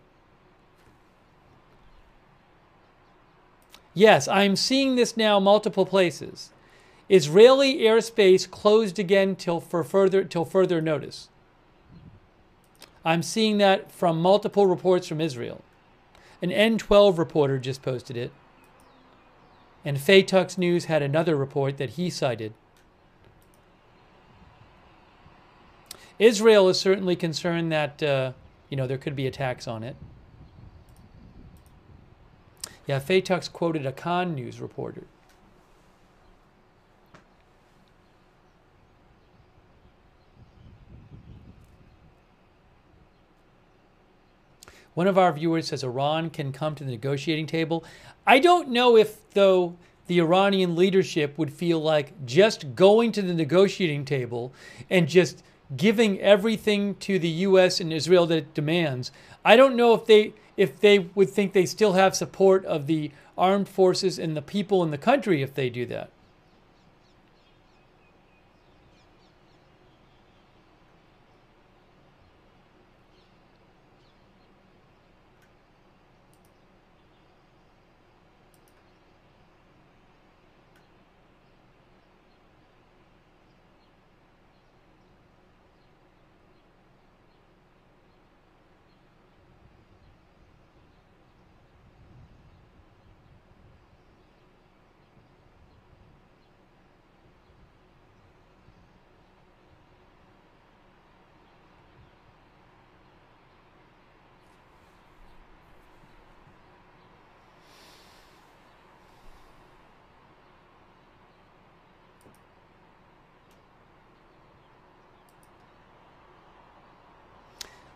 Yes, I'm seeing this now multiple places. Israeli airspace closed again till further notice. I'm seeing that from multiple reports from Israel. An N12 reporter just posted it. And Faytux News had another report that he cited. Israel is certainly concerned that, there could be attacks on it. Yeah, Faytux quoted a Khan News reporter. One of our viewers says Iran can come to the negotiating table. I don't know if, though, the Iranian leadership would feel like just going to the negotiating table and just giving everything to the U.S. and Israel that it demands. I don't know if they would think they still have support of the armed forces and the people in the country if they do that.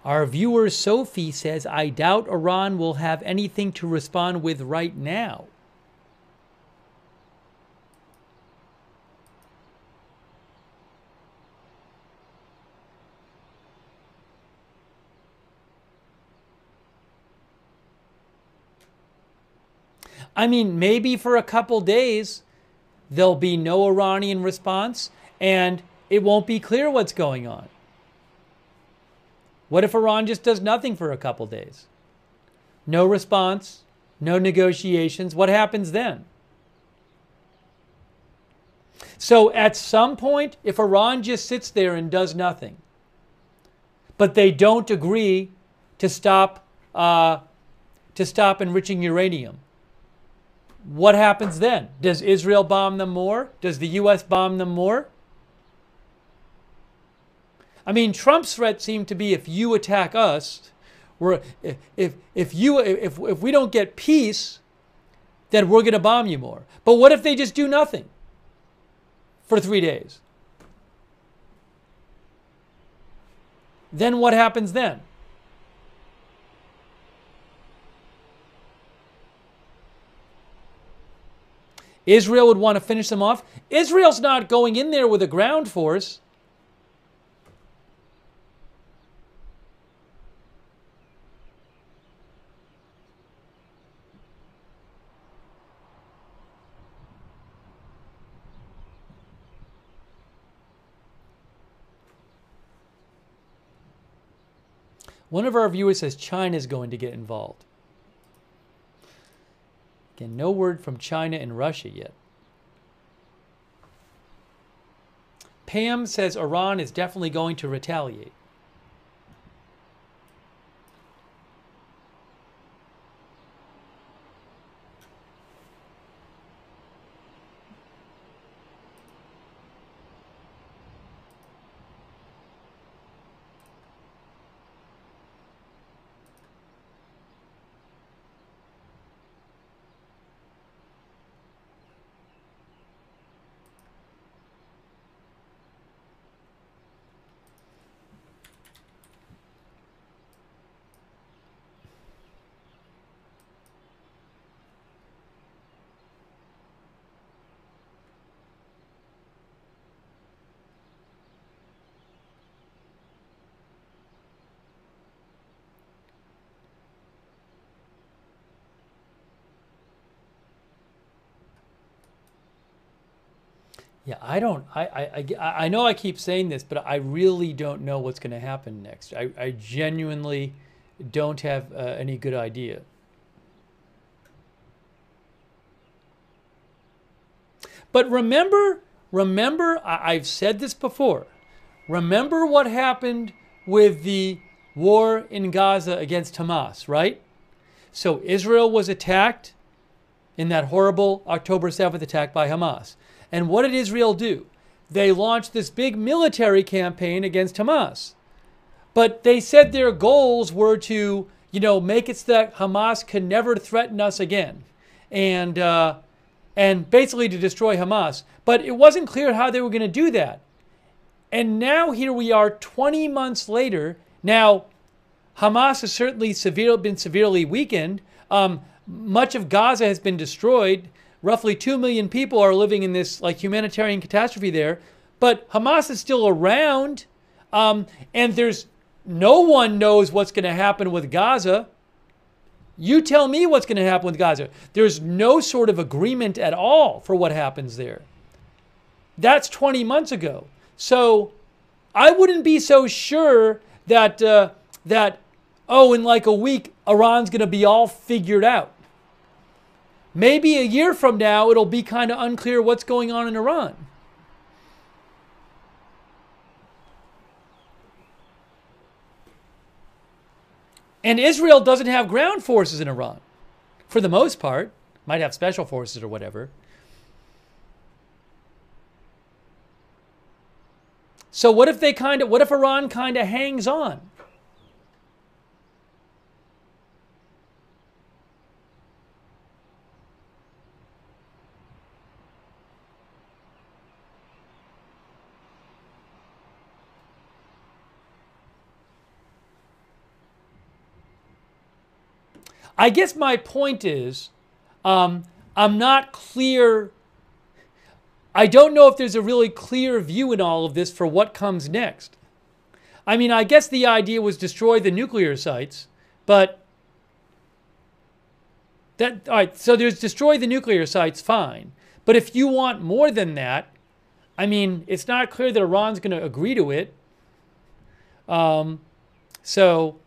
Our viewer Sophie says, I doubt Iran will have anything to respond with right now. I mean, maybe for a couple days, there'll be no Iranian response and it won't be clear what's going on. What if Iran just does nothing for a couple days? No response, no negotiations. What happens then? So at some point, if Iran just sits there and does nothing, but they don't agree to stop enriching uranium, what happens then? Does Israel bomb them more? Does the U.S. bomb them more? I mean, Trump's threat seemed to be, if you attack us, if we don't get peace, then we're going to bomb you more. But what if they just do nothing for 3 days? Then what happens then? Israel would want to finish them off. Israel's not going in there with a ground force. One of our viewers says China is going to get involved. Again, no word from China and Russia yet. Pam says Iran is definitely going to retaliate. Yeah, I know I keep saying this, but I really don't know what's going to happen next. I genuinely don't have any good idea. But remember, I've said this before. Remember what happened with the war in Gaza against Hamas, right? So Israel was attacked in that horrible October 7th attack by Hamas. And what did Israel do? They launched this big military campaign against Hamas. But they said their goals were to, make it so that Hamas can never threaten us again. And basically to destroy Hamas. But it wasn't clear how they were going to do that. And now here we are 20 months later. Now, Hamas has certainly been severely weakened. Much of Gaza has been destroyed. Roughly 2 million people are living in this humanitarian catastrophe there. But Hamas is still around. And no one knows what's going to happen with Gaza. You tell me what's going to happen with Gaza. There's no sort of agreement at all for what happens there. That's 20 months ago. So I wouldn't be so sure that, in a week, Iran's going to be all figured out. Maybe a year from now, it'll be kind of unclear what's going on in Iran. And Israel doesn't have ground forces in Iran, for the most part. Might have special forces or whatever. So what if Iran kind of hangs on? I guess my point is, I'm not clear. I don't know if there's a really clear view in all of this for what comes next. I mean, I guess the idea was destroy the nuclear sites, but All right, so there's destroy the nuclear sites, fine. But if you want more than that, I mean, it's not clear that Iran's going to agree to it. So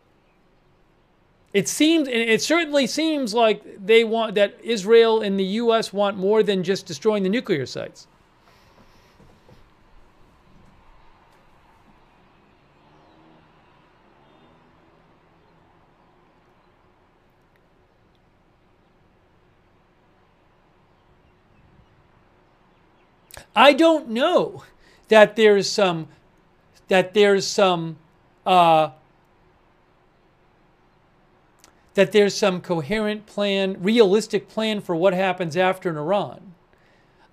it certainly seems like they want that Israel and the U.S. want more than just destroying the nuclear sites. I don't know that there's some uh, coherent plan, realistic plan for what happens after in Iran.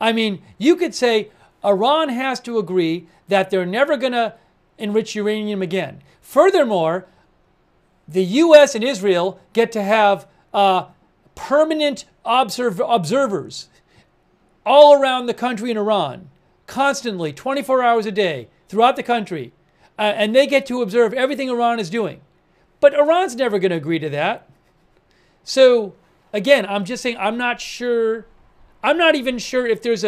I mean, you could say Iran has to agree that they're never going to enrich uranium again. Furthermore, the U.S. and Israel get to have permanent observers all around the country in Iran, constantly, 24 hours a day, throughout the country. And they get to observe everything Iran is doing. But Iran's never going to agree to that. So, again, I'm just saying I'm not sure. I'm not even sure if there's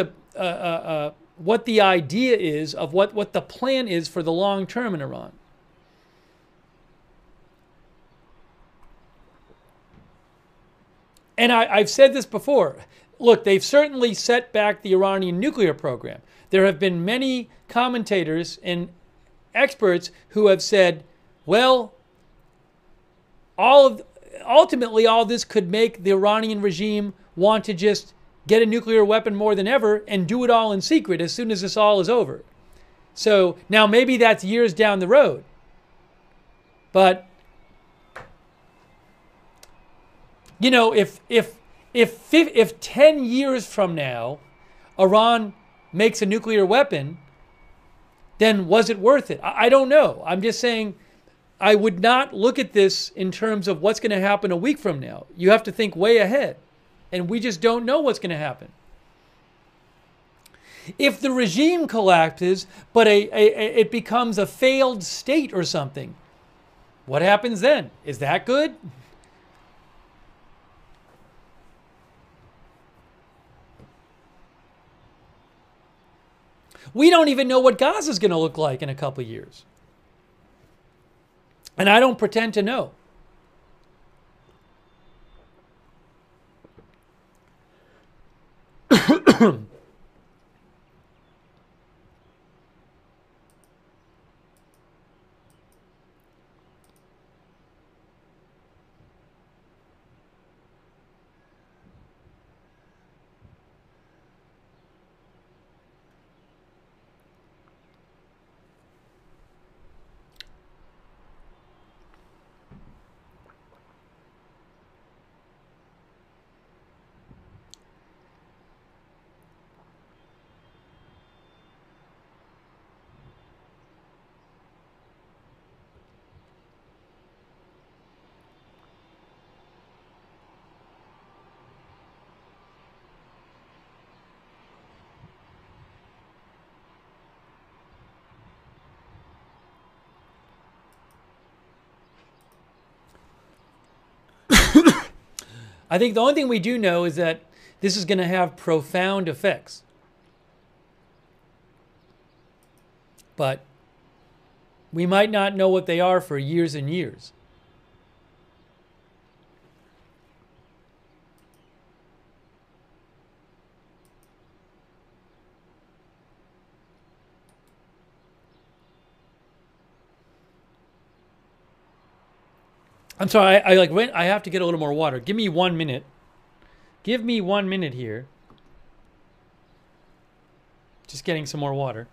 what the idea is of what the plan is for the long term in Iran. And I've said this before. Look, they've certainly set back the Iranian nuclear program. There have been many commentators and experts who have said, well, ultimately all this could make the Iranian regime want to just get a nuclear weapon more than ever and do it all in secret as soon as this all is over. So now maybe that's years down the road. But, you know, if 10 years from now Iran makes a nuclear weapon, then was it worth it? I don't know. I'm just saying I would not look at this in terms of what's going to happen a week from now. You have to think way ahead. And we just don't know what's going to happen. If the regime collapses, but it becomes a failed state or something, what happens then? Is that good? We don't even know what Gaza is going to look like in a couple of years. And I don't pretend to know. I think the only thing we do know is that this is going to have profound effects. But we might not know what they are for years and years. I'm sorry, I have to get a little more water. Give me 1 minute. Give me 1 minute here. Just getting some more water.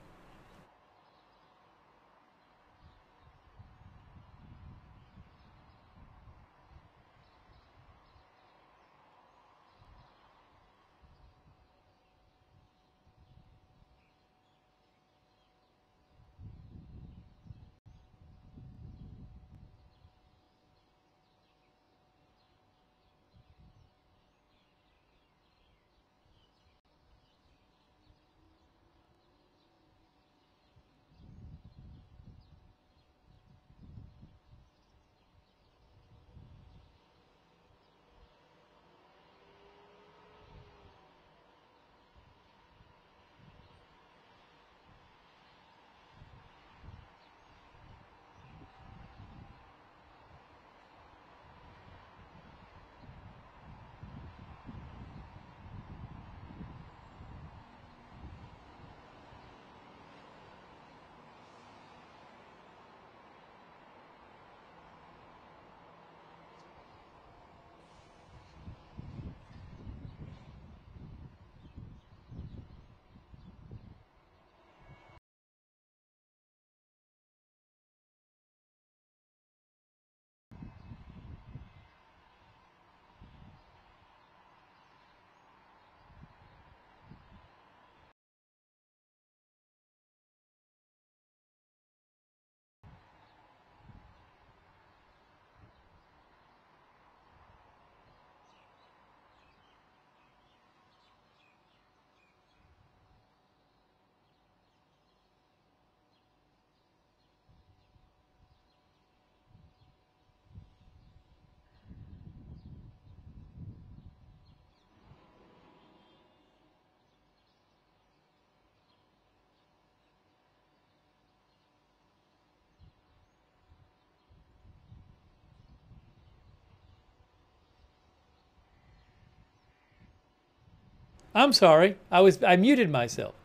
I'm sorry. I muted myself.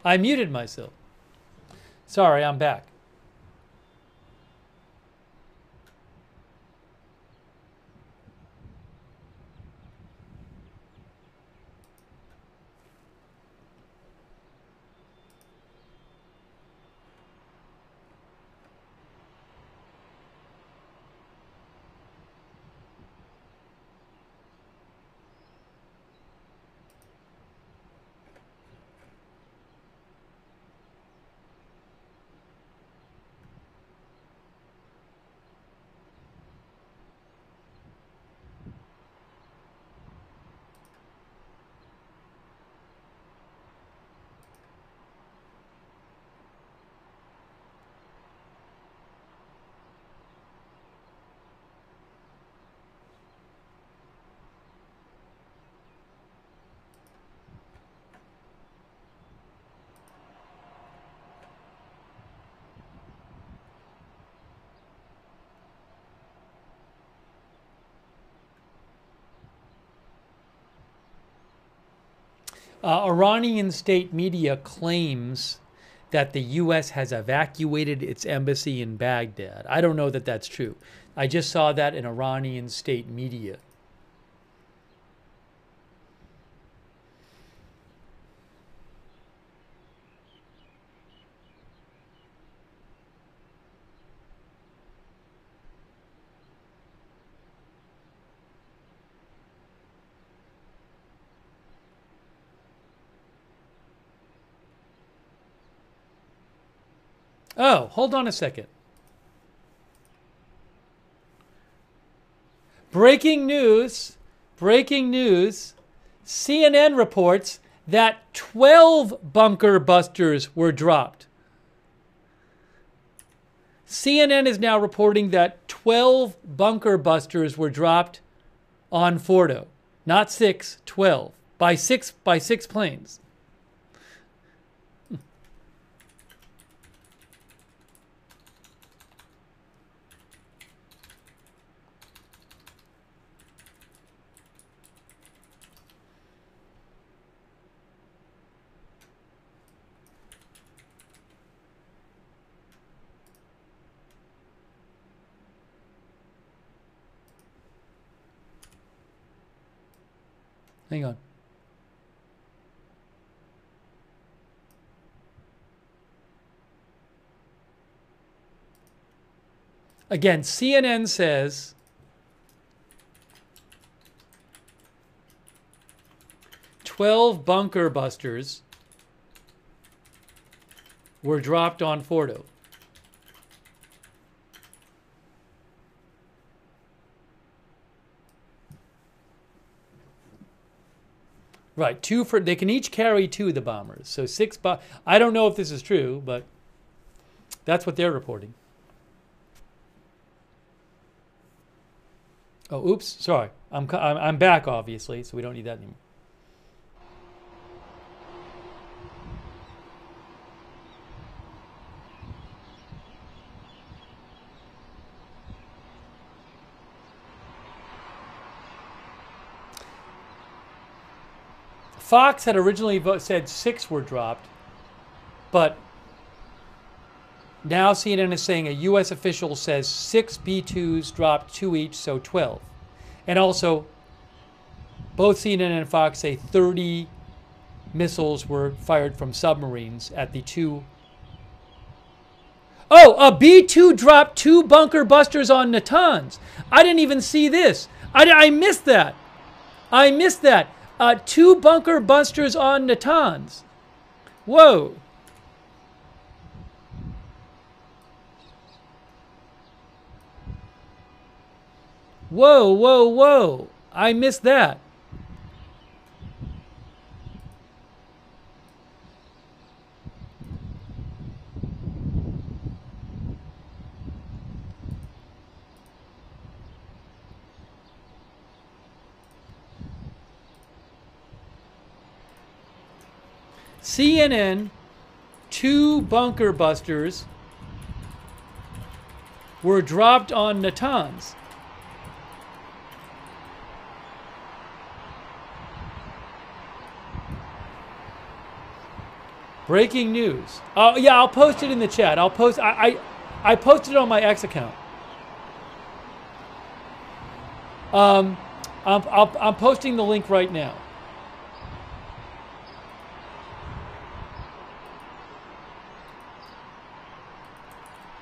I muted myself. Sorry, I'm back. Iranian state media claims that the U.S. has evacuated its embassy in Baghdad. I don't know that that's true. I just saw that in Iranian state media. Oh, hold on a second. Breaking news. CNN reports that 12 bunker busters were dropped. CNN is now reporting that 12 bunker busters were dropped on Fordow. Not 6, 12. By six planes. Hang on. Again, CNN says "12 bunker busters were dropped on Fordow." Right, they can each carry 2 of the bombers. So 6 I don't know if this is true, but that's what they're reporting. Oh, oops, sorry. I'm back, obviously, so we don't need that anymore. Fox had originally said 6 were dropped, but now CNN is saying a U.S. official says 6 B-2s dropped, 2 each, so 12. And also, both CNN and Fox say 30 missiles were fired from submarines at the 2. Oh, a B-2 dropped 2 bunker busters on Natanz. I didn't even see this. I missed that. 2 bunker busters on Natanz. Whoa. Whoa. I missed that. CNN, 2 bunker busters were dropped on Natanz. Breaking news. Oh yeah, I'll post it in the chat. I'll post. I posted it on my X account. I'm posting the link right now.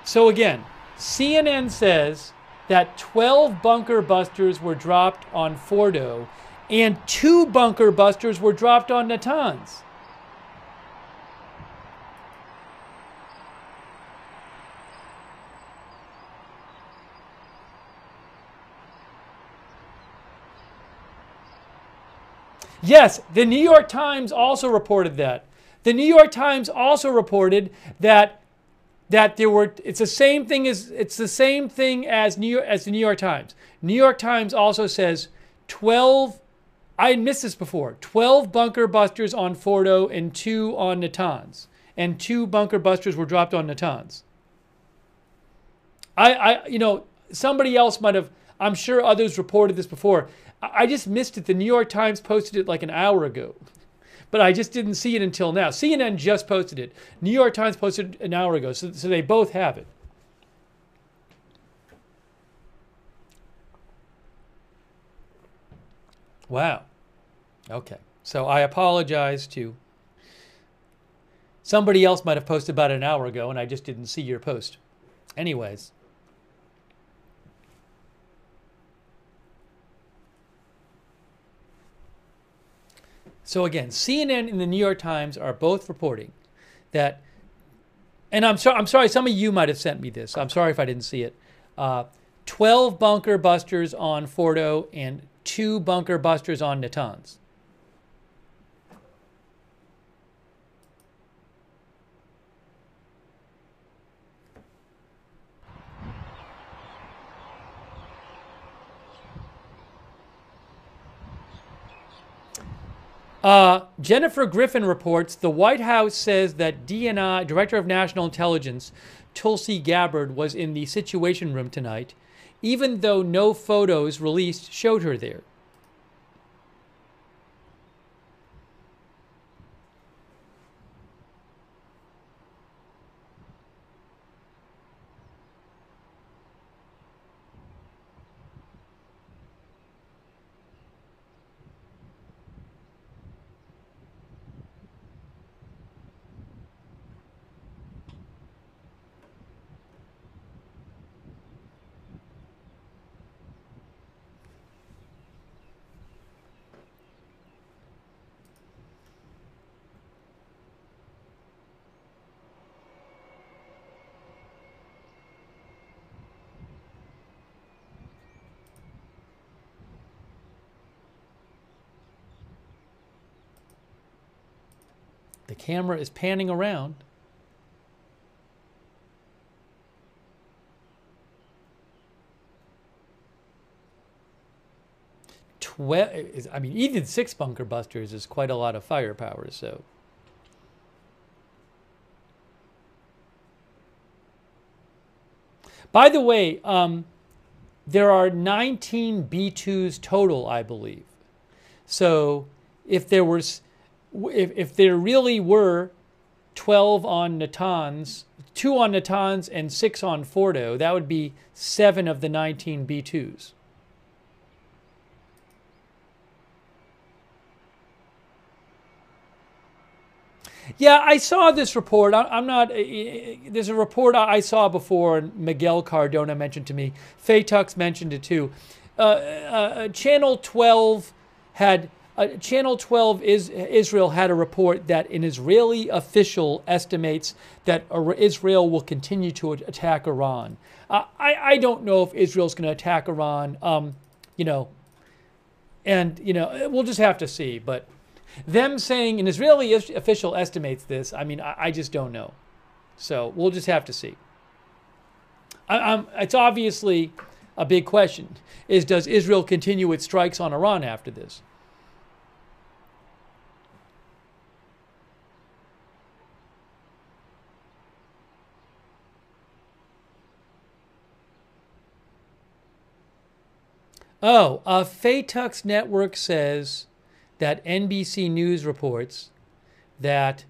So again, CNN says that 12 bunker busters were dropped on Fordow and 2 bunker busters were dropped on Natanz. Yes, the New York Times also reported that. The New York Times also reported that there were. It's the same thing as the New York Times. New York Times also says 12. I had missed this before. 12 bunker busters on Fordow and 2 on Natanz, and 2 bunker busters were dropped on Natanz. Somebody else might have. I'm sure others reported this before. I just missed it. The New York Times posted it like an hour ago, but I just didn't see it until now. CNN just posted it. New York Times posted it an hour ago, so they both have it. Wow. Okay. So I apologize to somebody else might have posted about an hour ago, and I just didn't see your post. Anyways. So again, CNN and the New York Times are both reporting that, and I'm sorry, some of you might have sent me this. I'm sorry if I didn't see it. 12 bunker busters on Fordow and 2 bunker busters on Natanz. Jennifer Griffin reports the White House says that DNI, Director of National Intelligence, Tulsi Gabbard, was in the Situation Room tonight, even though no photos released showed her there. The camera is panning around. I mean, even 6 bunker busters is quite a lot of firepower, so. By the way, there are 19 B2s total, I believe. So if there really were 12 on Natanz, 2 on Natanz and 6 on Fordow, that would be 7 of the 19 B2s. Yeah, I saw this report. There's a report I saw before, and Miguel Cardona mentioned to me. Faytux mentioned it too. Channel 12 Israel had a report that an Israeli official estimates that Israel will continue to attack Iran. I don't know if Israel's going to attack Iran, we'll just have to see. But them saying an Israeli official estimates this, I mean, I just don't know. So we'll just have to see. It's obviously a big question, does Israel continue its strikes on Iran after this? Faytux Network says that NBC News reports that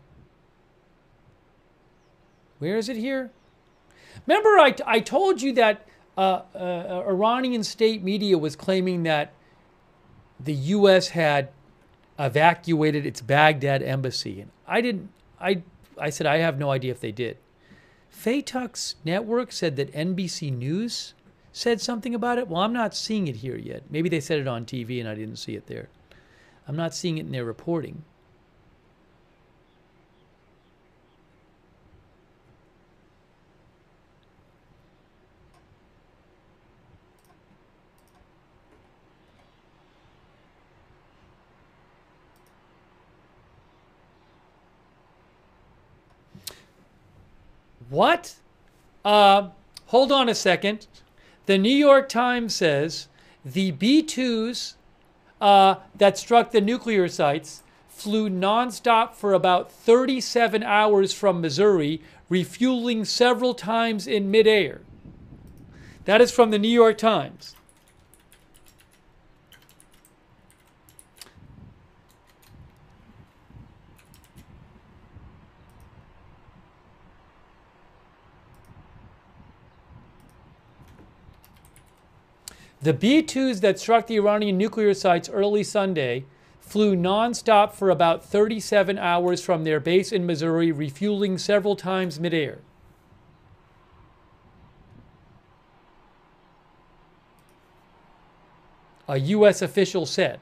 Where is it here? Remember, I told you that Iranian state media was claiming that the U.S. had evacuated its Baghdad embassy, and I said I have no idea if they did. Faytuck's network said that NBC News said something about it. Well, I'm not seeing it here yet. Maybe they said it on TV and I didn't see it there. I'm not seeing it in their reporting. What? Hold on a second. The New York Times says the B-2s that struck the nuclear sites flew nonstop for about 37 hours from Missouri, refueling several times in midair. That is from the New York Times. The B-2s that struck the Iranian nuclear sites early Sunday flew nonstop for about 37 hours from their base in Missouri, refueling several times midair. A U.S. official said.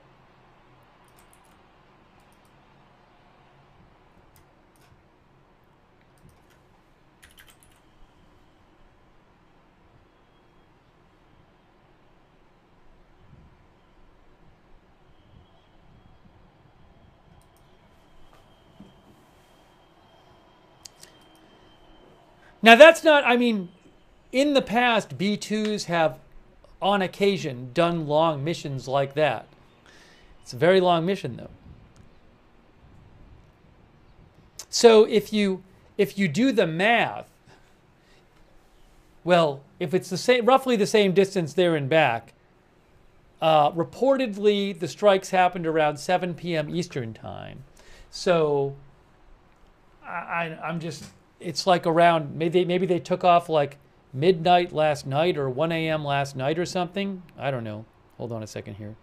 Now that's not, I mean, in the past, B-2s have, on occasion, done long missions like that. It's a very long mission, though. So if you do the math, well, if it's the same, roughly the same distance there and back, reportedly the strikes happened around 7 p.m. Eastern time. So I'm just, it's like around, maybe they took off like midnight last night or 1 a.m. last night or something. I don't know. Hold on a second here.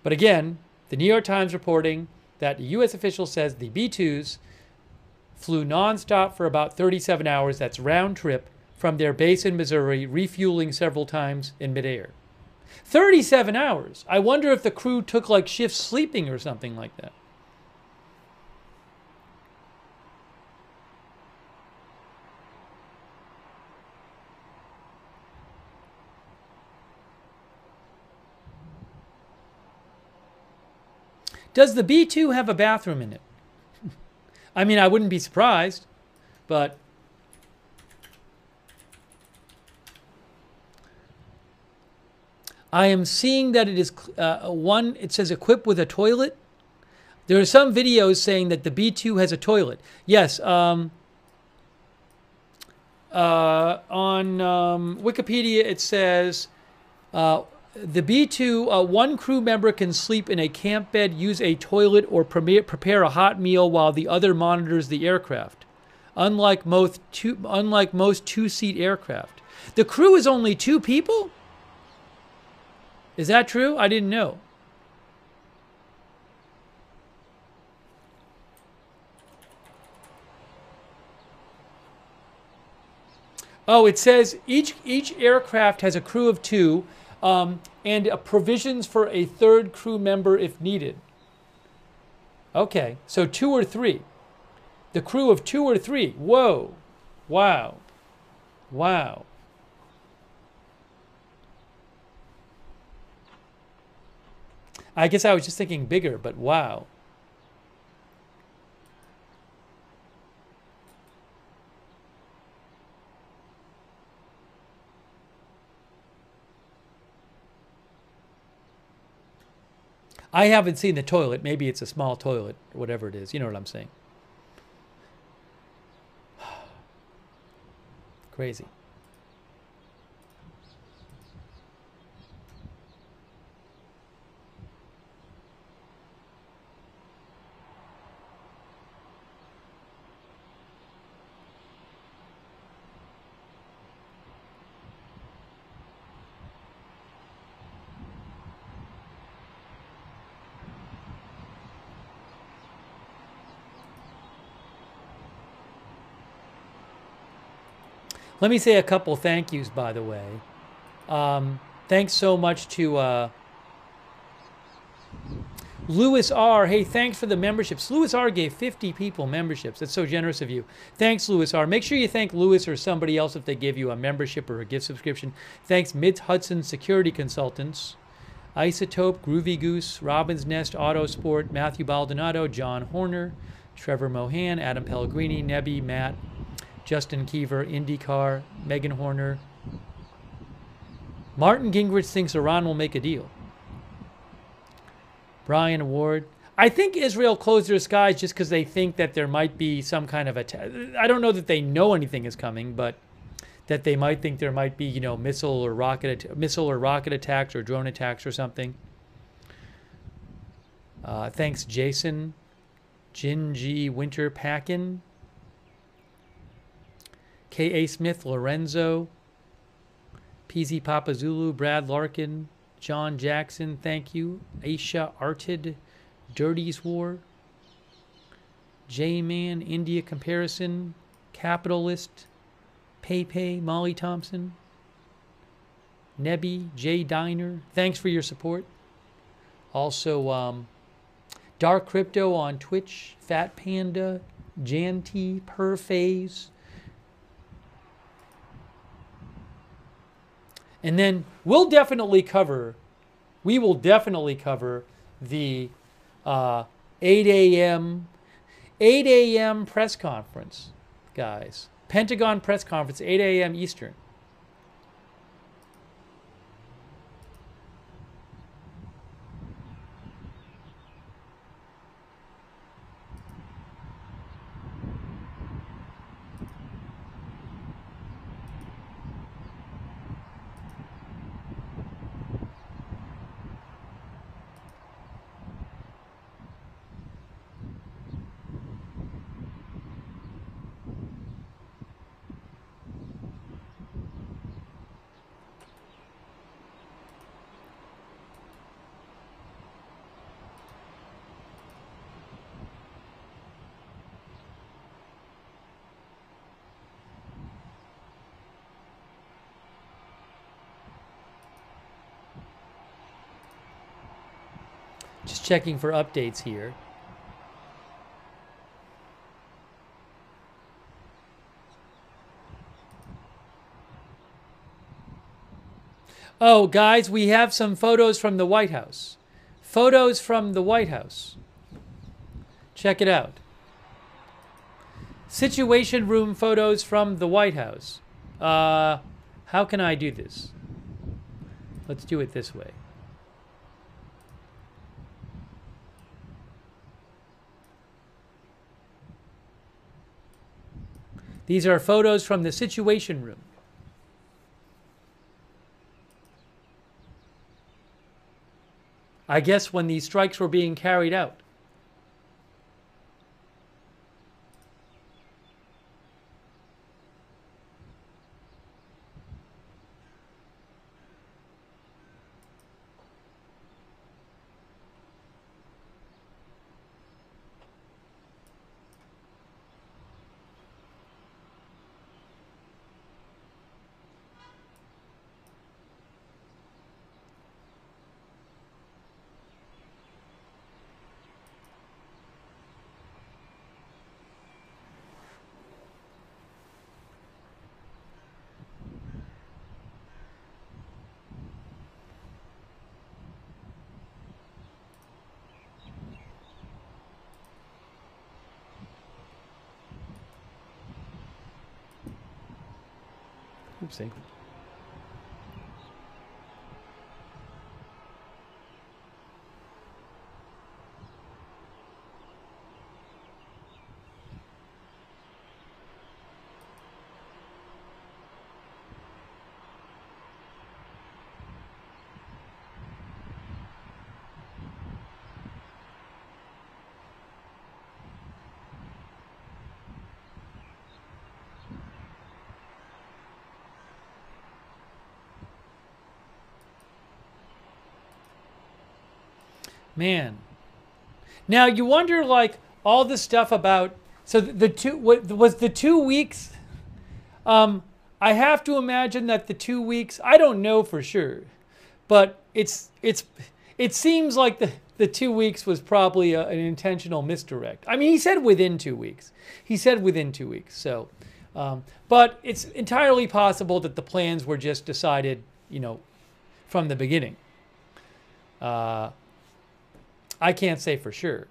But again, the New York Times reporting that a U.S. official says the B-2s flew nonstop for about 37 hours, that's round trip, from their base in Missouri, refueling several times in midair. 37 hours. I wonder if the crew took like shifts sleeping or something like that. Does the B-2 have a bathroom in it? I mean, I wouldn't be surprised, but I am seeing that it is it says equipped with a toilet. There are some videos saying that the B-2 has a toilet. Yes, on Wikipedia it says the B-2, one crew member can sleep in a camp bed, use a toilet, or prepare a hot meal while the other monitors the aircraft. Unlike most two-seat aircraft. The crew is only 2 people? Is that true? I didn't know. Oh, it says each aircraft has a crew of 2. And provisions for a 3rd crew member if needed. Okay, so 2 or 3. The crew of 2 or 3. Whoa. Wow. Wow. I guess I was just thinking bigger, but wow. I haven't seen the toilet. Maybe it's a small toilet or whatever it is. You know what I'm saying? Crazy. Let me say a couple thank yous, by the way. Thanks so much to Louis R. Hey, thanks for the memberships. Louis R. gave 50 people memberships. That's so generous of you. Thanks, Louis R. Make sure you thank Louis or somebody else if they give you a membership or a gift subscription. Thanks, Mids Hudson Security Consultants, Isotope, Groovy Goose, Robin's Nest Autosport, Matthew Baldonado, John Horner, Trevor Mohan, Adam Pellegrini, Nebby, Matt, Justin Kiever, IndyCar, Megan Horner. Martin Gingrich thinks Iran will make a deal. Brian Ward. I think Israel closed their skies just because they think that there might be some kind of attack. I don't know that they know anything is coming, but that they might think there might be, you know, missile or rocket attacks or drone attacks or something. Thanks, Jason. Jin G. Winter Packin. K.A. Smith, Lorenzo, PZ Papazulu, Brad Larkin, John Jackson, thank you. Aisha Arted, Dirty's War, J-Man, India Comparison, Capitalist, Pepe, Molly Thompson, Nebby, J Diner, thanks for your support. Also, Dark Crypto on Twitch, Fat Panda, Janty, Perphase. And then we will definitely cover the 8 a.m. press conference, guys. Pentagon press conference, 8 a.m. Eastern. Just checking for updates here. Oh, guys, we have some photos from the White House. Photos from the White House. Check it out. Situation room photos from the White House. How can I do this? Let's do it this way. These are photos from the Situation Room. I guess when these strikes were being carried out. Oopsie. Man. Now you wonder, like, all the stuff about, so the two, what was the 2 weeks? I have to imagine that the 2 weeks, I don't know for sure, but it seems like the 2 weeks was probably an intentional misdirect. I mean, he said within 2 weeks. He said within 2 weeks. So, but it's entirely possible that the plans were just decided, from the beginning. I can't say for sure.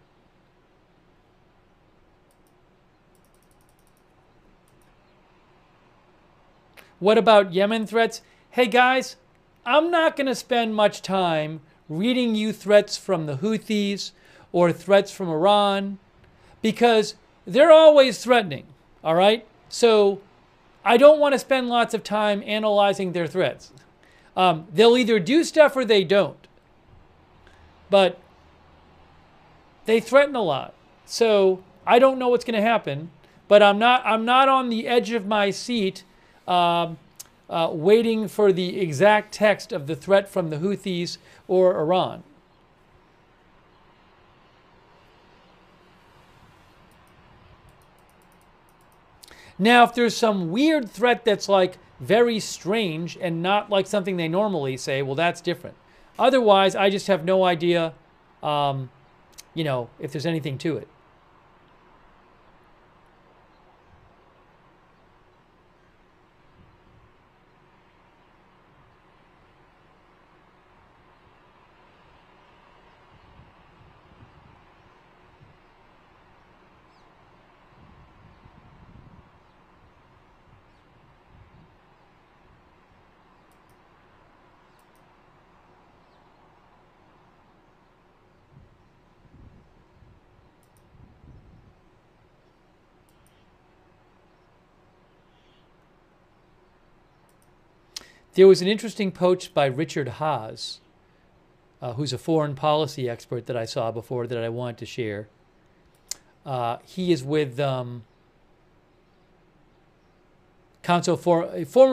What about Yemen threats? Hey guys, I'm not going to spend much time reading you threats from the Houthis or threats from Iran because they're always threatening, all right? So I don't want to spend lots of time analyzing their threats. They'll either do stuff or they don't. But they threaten a lot. So I don't know what's going to happen, but I'm not on the edge of my seat waiting for the exact text of the threat from the Houthis or Iran. Now, if there's some weird threat that's like very strange and not like something they normally say, well, that's different. Otherwise, I just have no idea, if there's anything to it. There was an interesting post by Richard Haas, who's a foreign policy expert that I saw before that I wanted to share. He is with former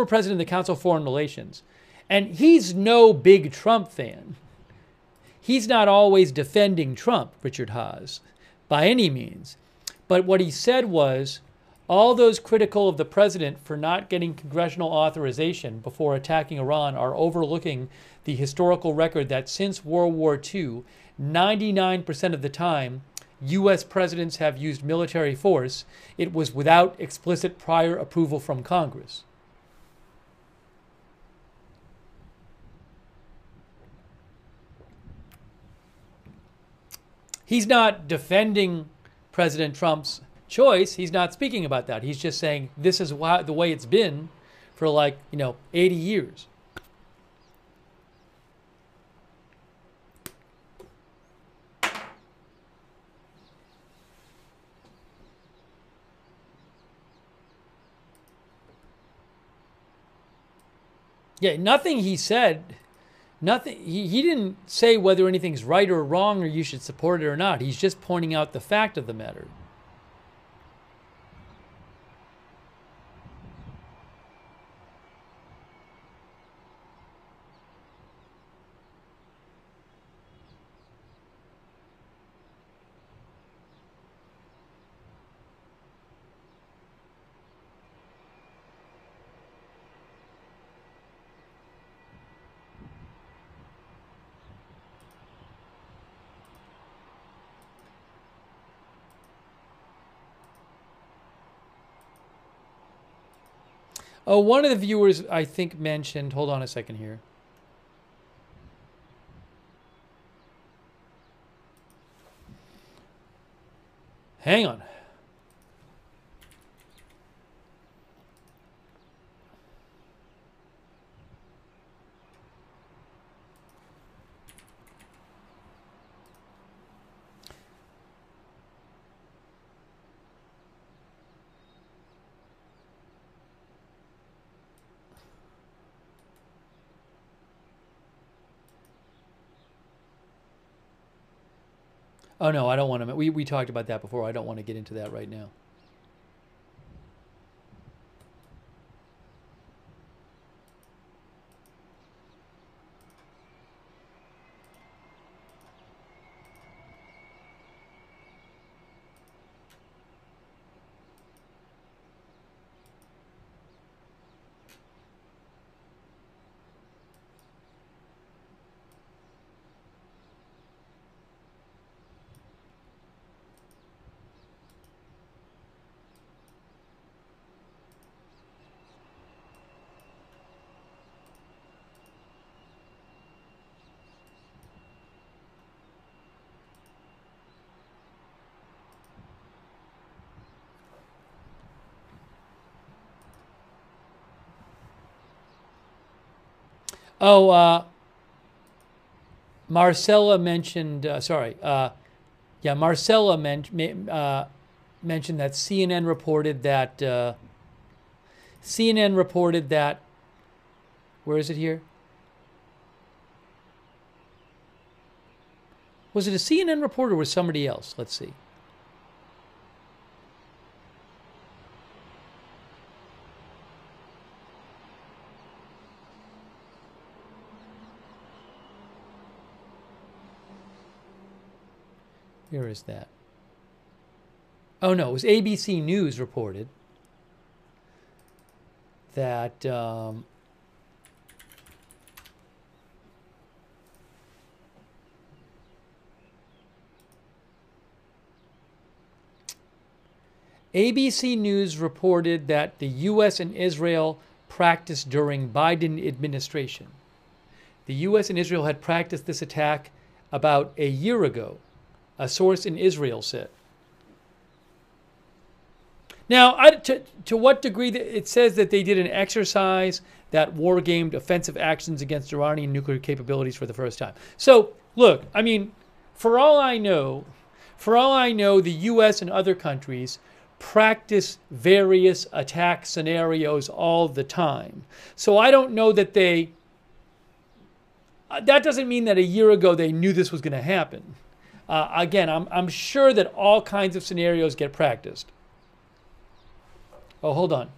president of the Council of Foreign Relations. And he's no big Trump fan. He's not always defending Trump, Richard Haas, by any means. But what he said was, all those critical of the president for not getting congressional authorization before attacking Iran are overlooking the historical record that since World War II, 99% of the time, U.S. presidents have used military force. It was without explicit prior approval from Congress. He's not defending President Trump's choice. He's not speaking about that. He's just saying this is the way it's been for 80 years. Yeah, nothing he said, he didn't say whether anything's right or wrong or you should support it or not. He's just pointing out the fact of the matter. Oh, one of the viewers, I think, mentioned, hold on a second here. Hang on. Oh, no, I don't want to. We talked about that before. I don't want to get into that right now. Oh, Marcella mentioned, Marcella mentioned that CNN reported that, where is it here? Was it a CNN report or was somebody else? Let's see. Where is that? Oh, no, it was ABC News reported that ABC News reported that the U.S. and Israel practiced during Biden administration. The U.S. and Israel had practiced this attack about a year ago, a source in Israel said. Now, to what degree it says that they did an exercise that war-gamed offensive actions against Iranian nuclear capabilities for the first time. So, look, I mean, for all I know, the U.S. and other countries practice various attack scenarios all the time. So I don't know that that doesn't mean that a year ago they knew this was going to happen. Again, I'm sure that all kinds of scenarios get practiced. Oh, hold on.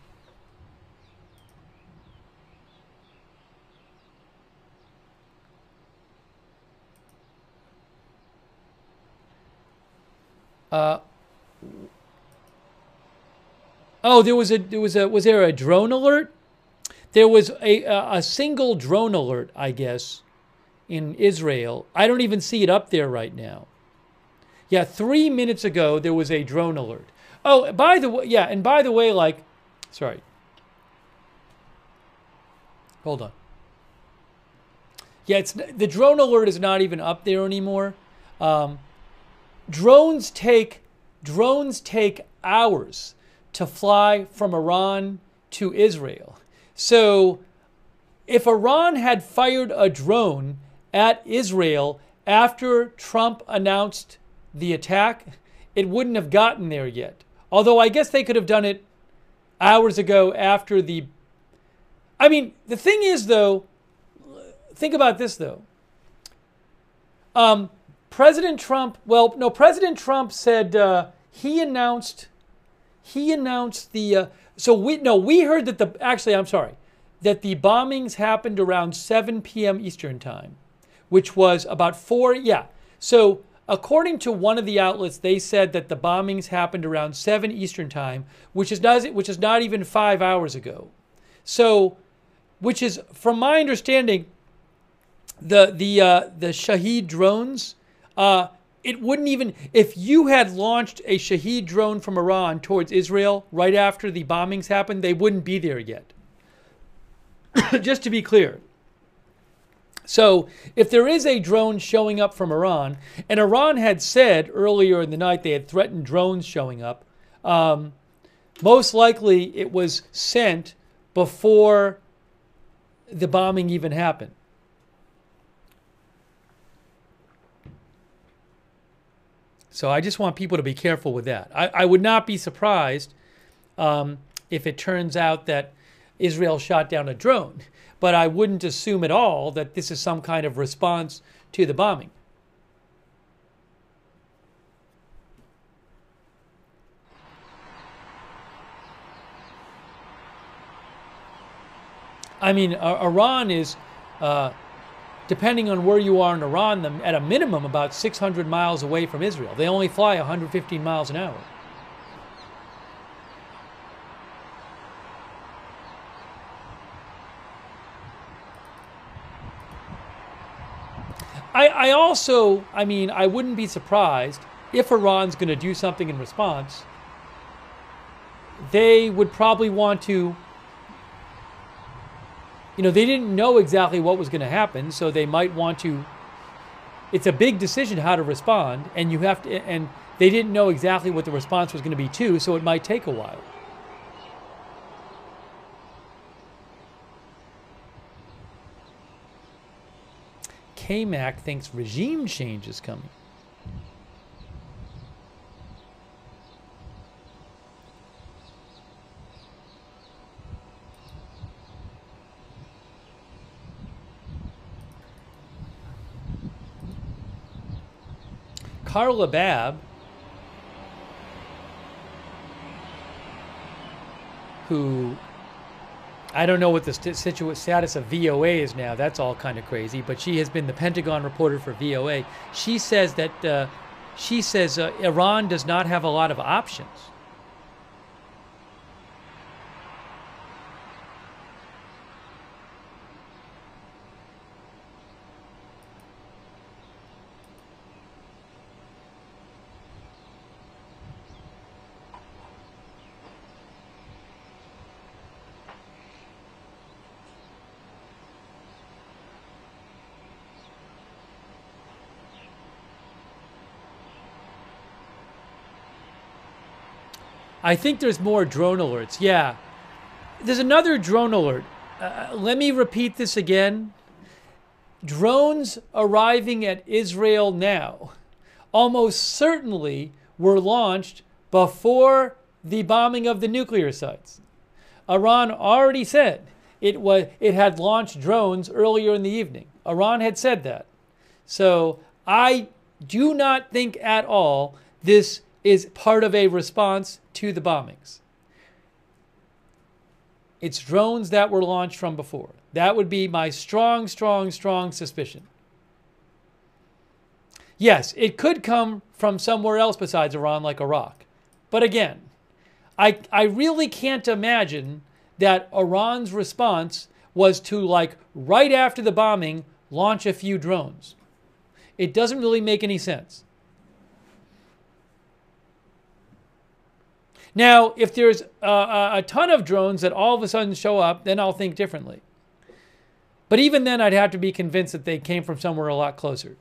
Oh, was there a drone alert? There was a single drone alert, I guess, in Israel. I don't even see it up there right now. Yeah, 3 minutes ago there was a drone alert. Oh, by the way, yeah, and by the way, like, sorry. Hold on. Yeah, the drone alert is not even up there anymore. Drones take hours to fly from Iran to Israel. So if Iran had fired a drone at Israel after Trump announced the attack, it wouldn't have gotten there yet. Although I guess they could have done it hours ago after the... I mean, the thing is, though, think about this, though. President Trump said he announced the... we heard that that the bombings happened around 7 p.m. Eastern time, which was about 4, So according to one of the outlets, they said that the bombings happened around 7 Eastern time, which is not even 5 hours ago. So, which is, from my understanding, the Shahed drones, it wouldn't even, if you had launched a Shahed drone from Iran towards Israel right after the bombings happened, they wouldn't be there yet. Just to be clear. So if there is a drone showing up from Iran, and Iran had said earlier in the night they had threatened drones showing up, most likely it was sent before the bombing even happened. So I just want people to be careful with that. I would not be surprised if it turns out that Israel shot down a drone, but I wouldn't assume at all that this is some kind of response to the bombing. I mean, Iran is, depending on where you are in Iran, at a minimum about 600 miles away from Israel. They only fly 115 miles an hour. I wouldn't be surprised if Iran's going to do something in response. They would probably want to, they didn't know exactly what was going to happen, so they might want to, it's a big decision how to respond, and and they didn't know exactly what the response was going to be too, so it might take a while. K-Mac thinks regime change is coming. Carla Babb, who, I don't know what the status of VOA is now. That's all kind of crazy. But she has been the Pentagon reporter for VOA. She says that Iran does not have a lot of options. I think there's more drone alerts. Yeah. There's another drone alert. Let me repeat this again. Drones arriving at Israel now almost certainly were launched before the bombing of the nuclear sites. Iran already said it had launched drones earlier in the evening. Iran had said that. So I do not think at all this is part of a response to the bombings. It's drones that were launched from before. That would be my strong, strong, strong suspicion. Yes, it could come from somewhere else besides Iran, like Iraq. But again, I really can't imagine that Iran's response was to, like, right after the bombing, launch a few drones. It doesn't really make any sense. Now, if there's a ton of drones that all of a sudden show up, then I'll think differently. But even then, I'd have to be convinced that they came from somewhere a lot closer.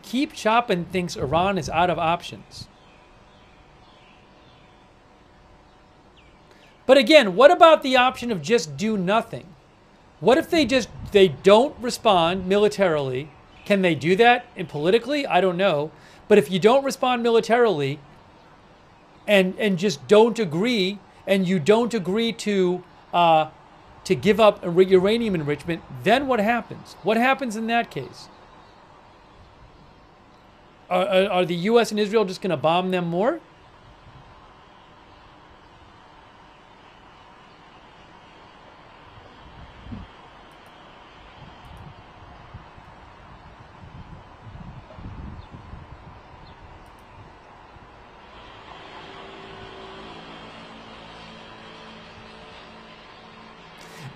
Keep Choppin thinks Iran is out of options. But again, what about the option of just do nothing? What if they don't respond militarily? Can they do that politically? I don't know. But if you don't respond militarily and just don't agree, and you don't agree to give up uranium enrichment, then what happens? What happens in that case? Are the U.S. and Israel just going to bomb them more?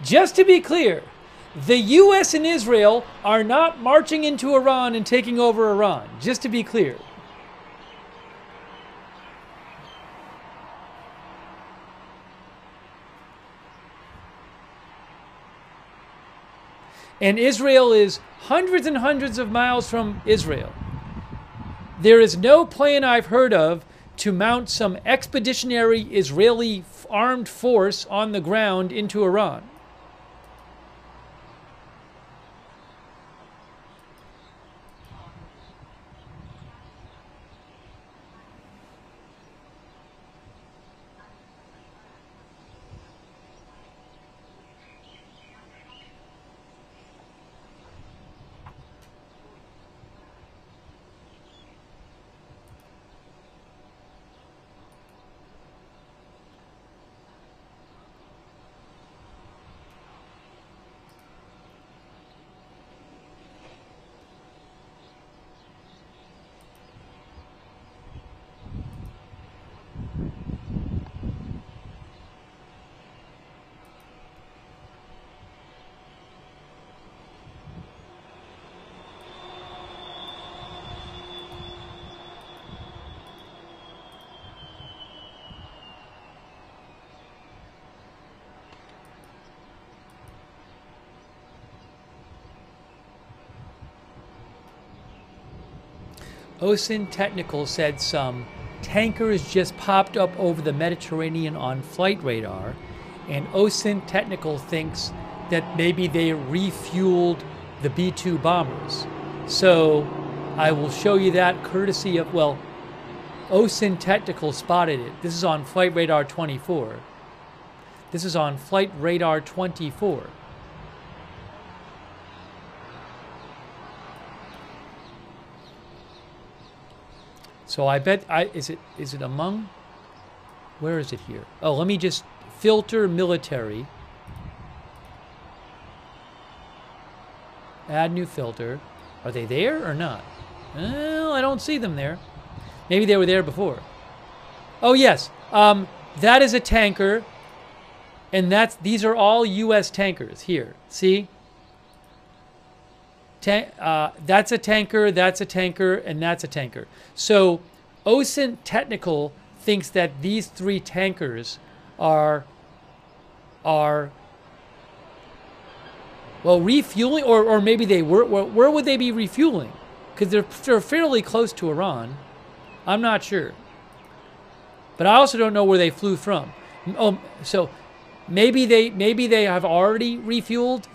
Just to be clear, the U.S. and Israel are not marching into Iran and taking over Iran. Just to be clear. And Israel is hundreds and hundreds of miles from Israel. There is no plan I've heard of to mount some expeditionary Israeli armed force on the ground into Iran. OSINT Technical said some tankers just popped up over the Mediterranean on flight radar, and OSINT Technical thinks that maybe they refueled the B-2 bombers. So I will show you that courtesy of, well, OSINT Technical spotted it. This is on Flight Radar 24. This is on Flight Radar 24. So I bet, is it among? Where is it here? Oh, let me just filter military. Add new filter. Are they there or not? Well, I don't see them there. Maybe they were there before. Oh yes, that is a tanker, and these are all U.S. tankers here. See? That's a tanker, that's a tanker, and that's a tanker. So OSINT Technical thinks that these three tankers are well, refueling, or maybe they were. Where would they be refueling? Because they're fairly close to Iran. I'm not sure. But I also don't know where they flew from. Oh, so maybe they have already refueled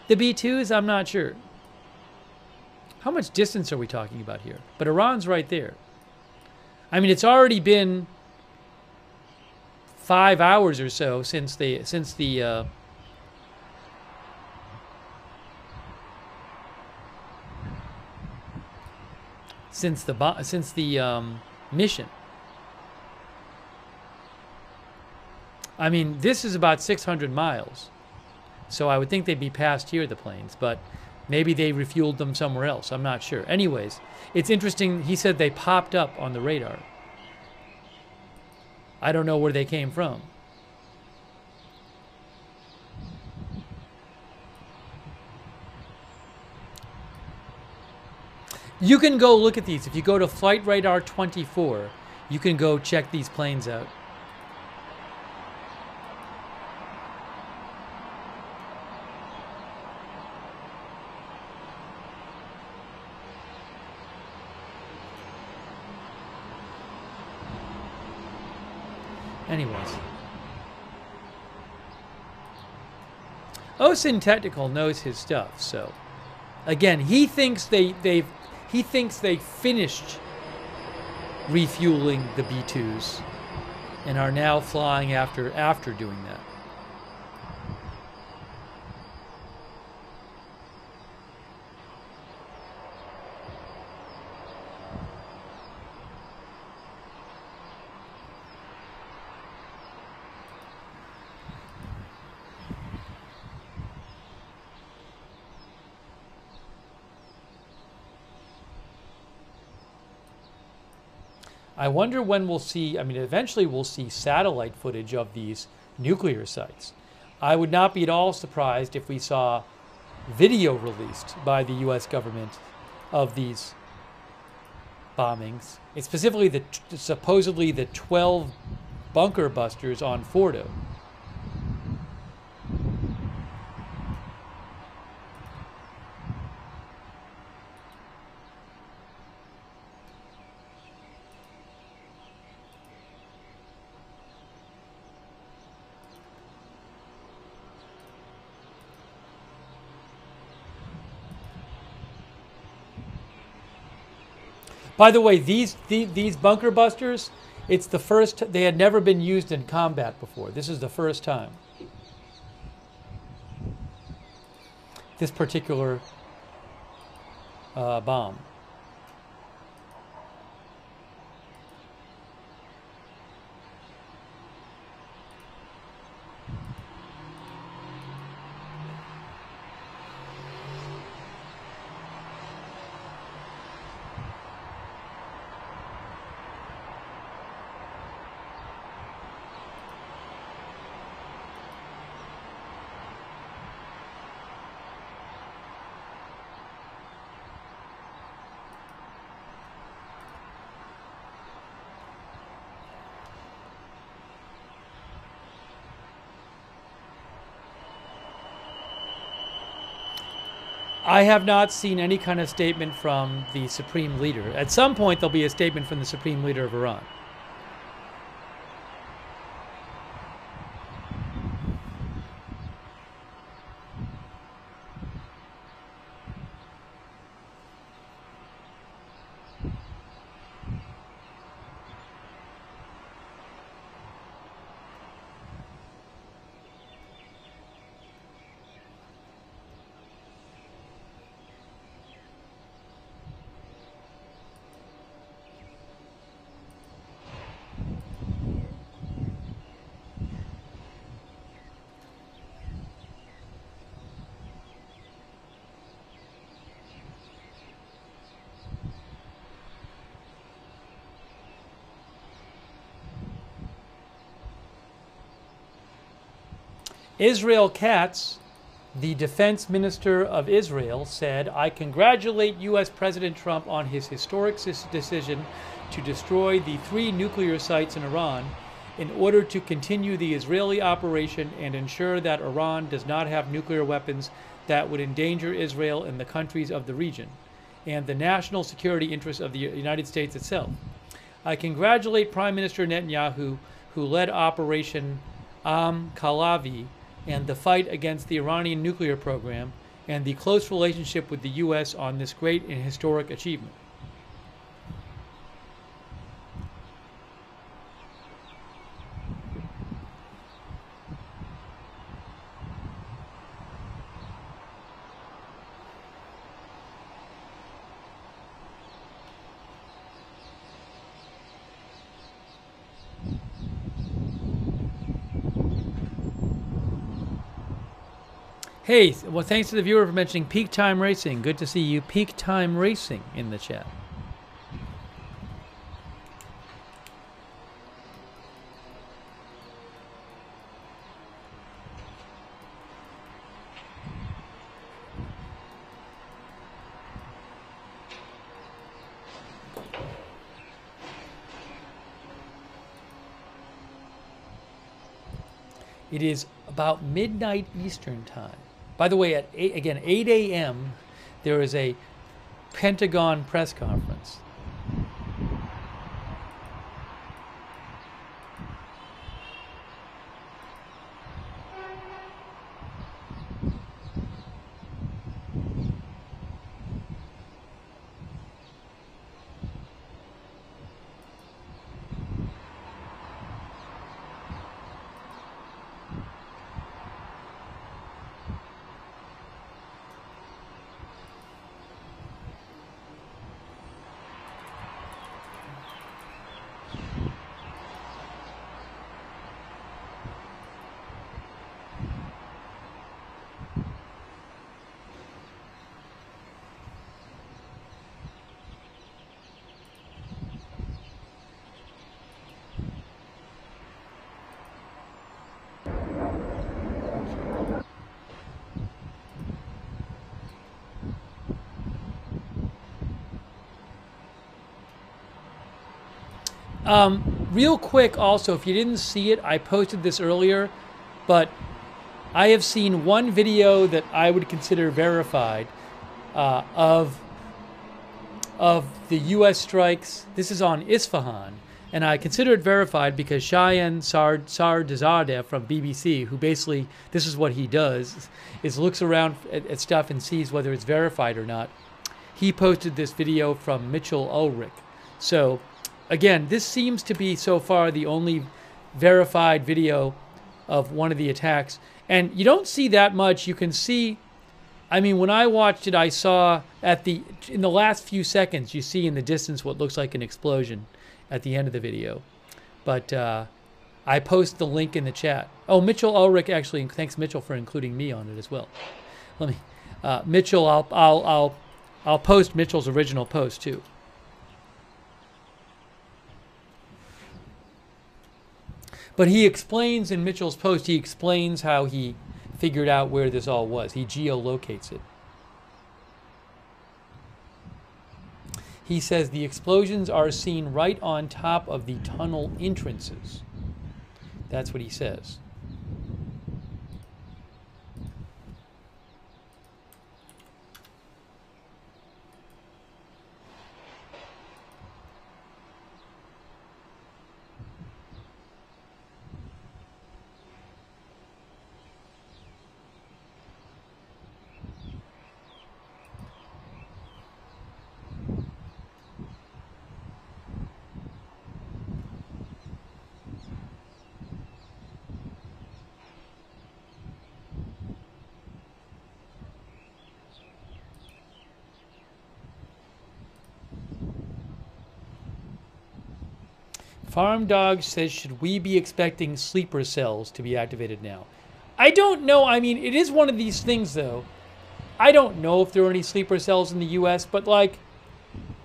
the B-2s. I'm not sure. How much distance are we talking about here? But Iran's right there. I mean, it's already been 5 hours or so since the mission. I mean, this is about 600 miles. So I would think they'd be past here, the planes, but maybe they refueled them somewhere else. I'm not sure. Anyways, it's interesting. He said they popped up on the radar. I don't know where they came from. You can go look at these. If you go to Flight Radar 24, you can go check these planes out. Anyways, OSINT Technical knows his stuff. So, again, he thinks they finished refueling the B-2s and are now flying after doing that. I wonder when we'll see, I mean, eventually we'll see satellite footage of these nuclear sites. I would not be at all surprised if we saw video released by the U.S. government of these bombings. It's specifically supposedly the 12 bunker busters on Fordow. By the way, these bunker busters, it's the first, they had never been used in combat before. This is the first time. This particular bomb. I have not seen any kind of statement from the supreme leader. At some point, there'll be a statement from the supreme leader of Iran. Israel Katz, the defense minister of Israel, said, "I congratulate U.S. President Trump on his historic decision to destroy the 3 nuclear sites in Iran in order to continue the Israeli operation and ensure that Iran does not have nuclear weapons that would endanger Israel and the countries of the region and the national security interests of the United States itself. I congratulate Prime Minister Netanyahu, who led Operation Kalavi and the fight against the Iranian nuclear program and the close relationship with the U.S. on this great and historic achievement." Hey, well, thanks to the viewer for mentioning Peak Time Racing. Good to see you, Peak Time Racing, in the chat. It is about midnight Eastern time. By the way, at 8 a.m., there is a Pentagon press conference. Real quick, also, if you didn't see it, I posted this earlier, but I have seen one video that I would consider verified of the U.S. strikes. This is on Isfahan, and I consider it verified because Shayan Sardizadeh from BBC, who basically, this is what he does, is looks around at stuff and sees whether it's verified or not. He posted this video from Mitchell Ulrich. So, again, this seems to be so far the only verified video of one of the attacks. And you don't see that much. You can see, I mean, when I watched it, I saw in the last few seconds, you see in the distance what looks like an explosion at the end of the video. But I post the link in the chat. Oh, Mitchell Ulrich, actually, thanks Mitchell for including me on it as well. Let me, Mitchell, I'll post Mitchell's original post too. But he explains in Mitchell's post, he explains how he figured out where this all was. He geolocates it. He says the explosions are seen right on top of the tunnel entrances. That's what he says. Farm Dog says, should we be expecting sleeper cells to be activated now? I don't know. I mean, it is one of these things, though. I don't know if there are any sleeper cells in the U.S., but, like,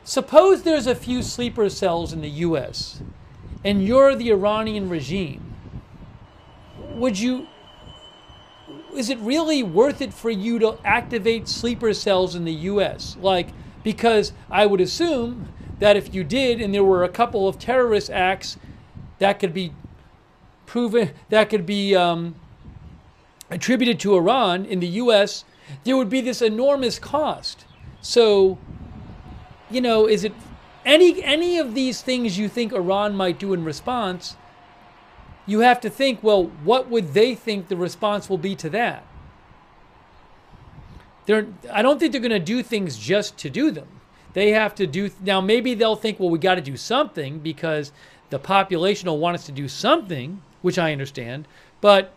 suppose there's a few sleeper cells in the U.S., and you're the Iranian regime. Is it really worth it for you to activate sleeper cells in the U.S.? Like, because I would assume that if you did, and there were a couple of terrorist acts that could be proven, that could be attributed to Iran in the U.S., there would be this enormous cost. So, you know, is it any of these things you think Iran might do in response? You have to think, well, what would they think the response will be to that? I don't think they're going to do things just to do them. They have to do, now maybe they'll think, well, we got to do something because the population will want us to do something, which I understand, but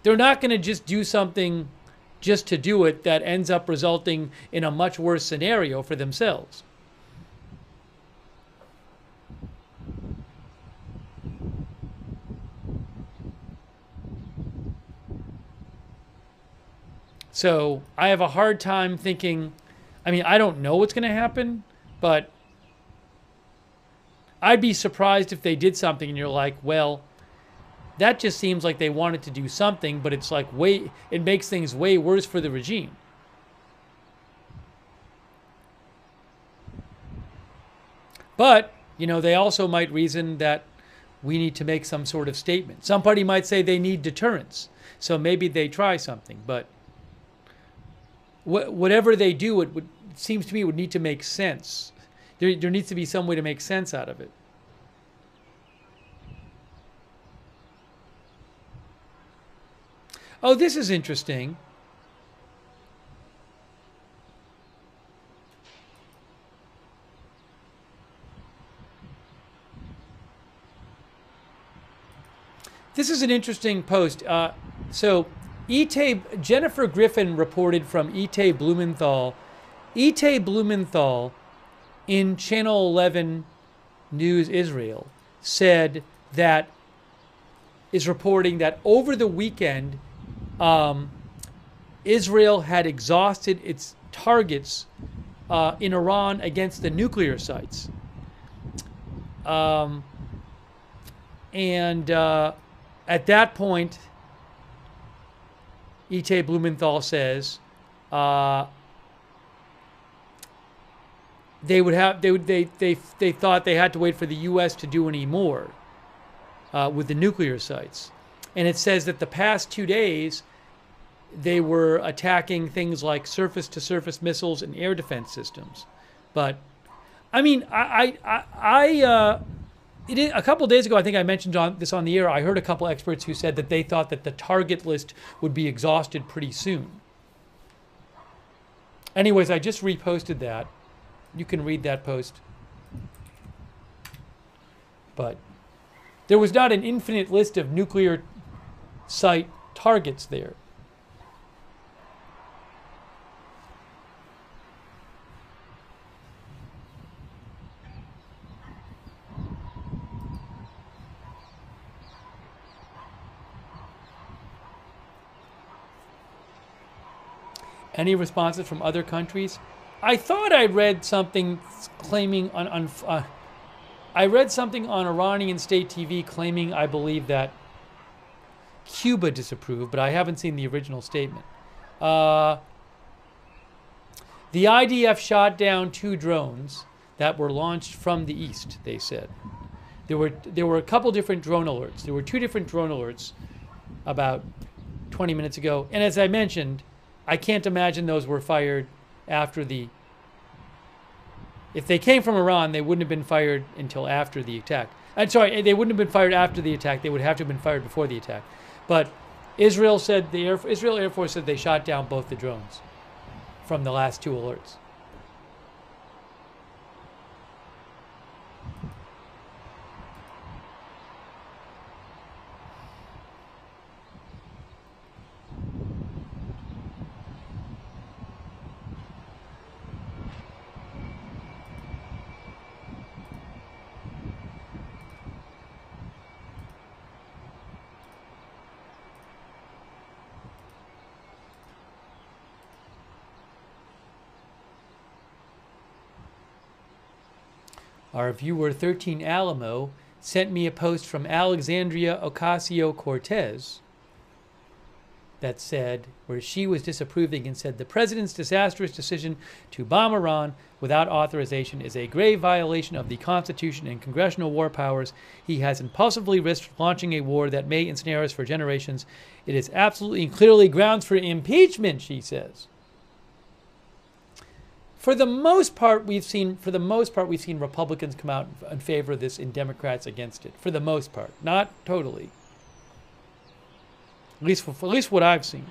they're not going to just do something just to do it that ends up resulting in a much worse scenario for themselves. So I have a hard time thinking, I mean, I don't know what's going to happen, but I'd be surprised if they did something and you're like, well, that just seems like they wanted to do something, but it's like it makes things way worse for the regime. But, you know, they also might reason that we need to make some sort of statement. Somebody might say they need deterrence. So maybe they try something, but whatever they do, it seems to me it would need to make sense. There needs to be some way to make sense out of it. Oh, this is interesting. This is an interesting post. So Jennifer Griffin reported from Itay Blumenthal. Itay Blumenthal in Channel 11 News Israel is reporting that over the weekend, Israel had exhausted its targets in Iran against the nuclear sites. At that point, Itay Blumenthal says they thought they had to wait for the U.S. to do any more with the nuclear sites. And it says that the past 2 days, they were attacking things like surface-to-surface missiles and air defense systems. But, I mean, a couple of days ago, I think I mentioned this on the air, I heard a couple experts who said that they thought that the target list would be exhausted pretty soon. Anyways, I just reposted that. You can read that post. But there was not an infinite list of nuclear site targets there. Any responses from other countries? I thought I read something claiming I read something on Iranian state TV claiming, I believe, that Cuba disapproved, but I haven't seen the original statement. The IDF shot down 2 drones that were launched from the east, they said. There were a couple different drone alerts. There were 2 different drone alerts about 20 minutes ago. And as I mentioned, I can't imagine those were fired after the... If they came from Iran, they wouldn't have been fired until after the attack. I'm sorry, they wouldn't have been fired after the attack. They would have to have been fired before the attack. But Israel said, Israel Air Force said they shot down both the drones from the last 2 alerts. Our viewer 13 Alamo sent me a post from Alexandria Ocasio-Cortez that said, where she was disapproving and said, the president's disastrous decision to bomb Iran without authorization is a grave violation of the Constitution and congressional war powers. He has impulsively risked launching a war that may ensnare us for generations. It is absolutely and clearly grounds for impeachment, she says. For the most part, we've seen Republicans come out in favor of this and Democrats against it. For the most part, not totally. At least what I've seen.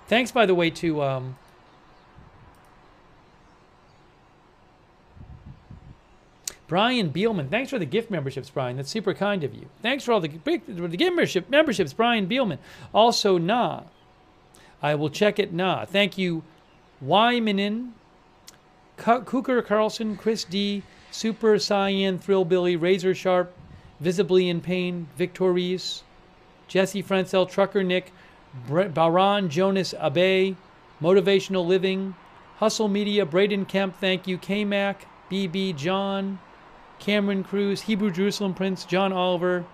Thanks, by the way, to Brian Beelman. Thanks for the gift memberships, Brian. That's super kind of you. Thanks for all the gift memberships, Brian Beelman. Also, Nah. I will check it, Nah. Thank you, Wymanin, Cooker Carlson, Chris D, Super Cyan, Thrillbilly, Razor Sharp, Visibly in Pain, Victor Reese, Jesse Frenzel, Trucker Nick, Baran Jonas Abe, Motivational Living, Hustle Media, Braden Kemp, thank you, K-Mac, BB John, Cameron Cruz, Hebrew Jerusalem Prince, John Oliver,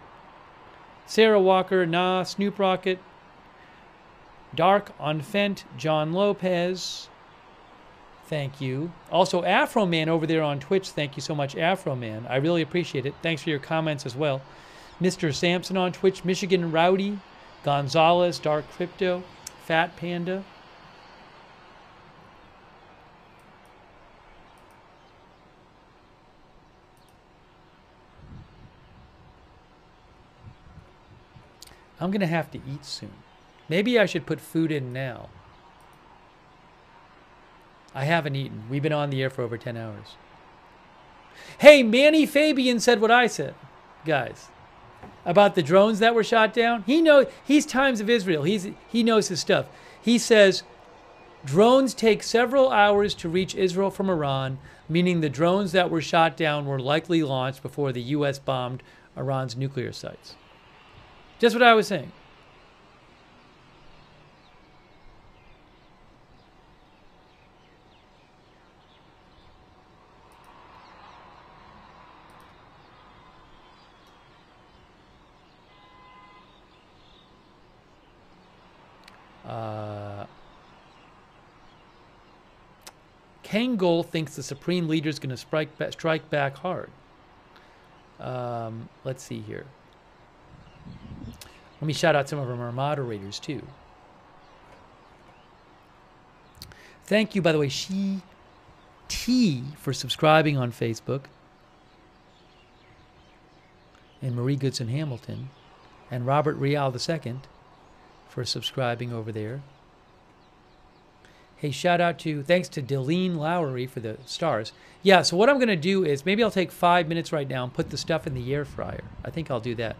Sarah Walker, Nah, Snoop Rocket, Dark on Fent, John Lopez, thank you. Also, Afro Man over there on Twitch, thank you so much, Afro Man. I really appreciate it. Thanks for your comments as well. Mr. Sampson on Twitch, Michigan Rowdy, Gonzalez, Dark Crypto, Fat Panda. I'm going to have to eat soon. Maybe I should put food in now. I haven't eaten. We've been on the air for over 10 hours. Hey, Manny Fabian said what I said, guys, about the drones that were shot down. He's Times of Israel. He knows his stuff. He says drones take several hours to reach Israel from Iran, meaning the drones that were shot down were likely launched before the U.S. bombed Iran's nuclear sites. Just what I was saying. Kangol thinks the supreme leader is going to strike back hard. Let's see here. Let me shout out some of our moderators, too. Thank you, by the way, She T for subscribing on Facebook. And Marie Goodson Hamilton. And Robert Real II for subscribing over there. Hey, thanks to Deline Lowry for the stars. Yeah, so what I'm going to do is, maybe I'll take 5 minutes right now and put the stuff in the air fryer. I think I'll do that.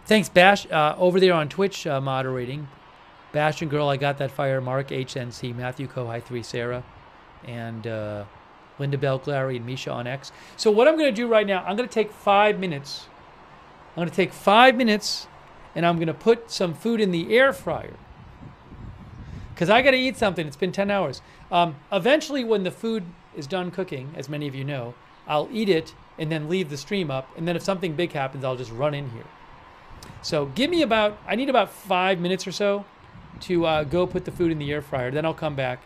Thanks, Bash, over there on Twitch moderating. Bastion Girl, I Got That Fire, Mark HNC, Matthew Kohai 3, Sarah, and Linda Bell, Larry, and Misha on X. So what I'm going to do right now, I'm going to take 5 minutes. I'm going to take 5 minutes, and I'm going to put some food in the air fryer. Because I got to eat something. It's been 10 hours. Eventually, when the food is done cooking, as many of you know, I'll eat it and then leave the stream up. And then if something big happens, I'll just run in here. So I need about 5 minutes or so to go put the food in the air fryer. Then I'll come back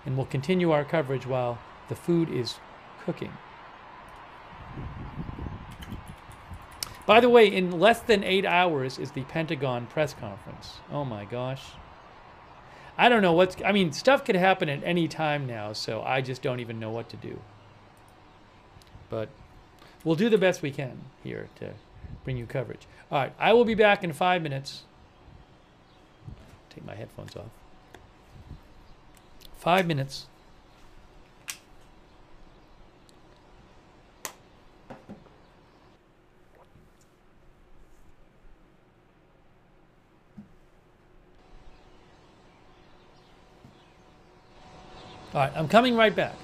and we'll continue our coverage while the food is cooking. By the way, in less than 8 hours is the Pentagon press conference. Oh my gosh. I don't know stuff could happen at any time now, so I just don't even know what to do. But we'll do the best we can here to bring you coverage. All right, I will be back in 5 minutes. Take my headphones off. 5 minutes. All right, I'm coming right back.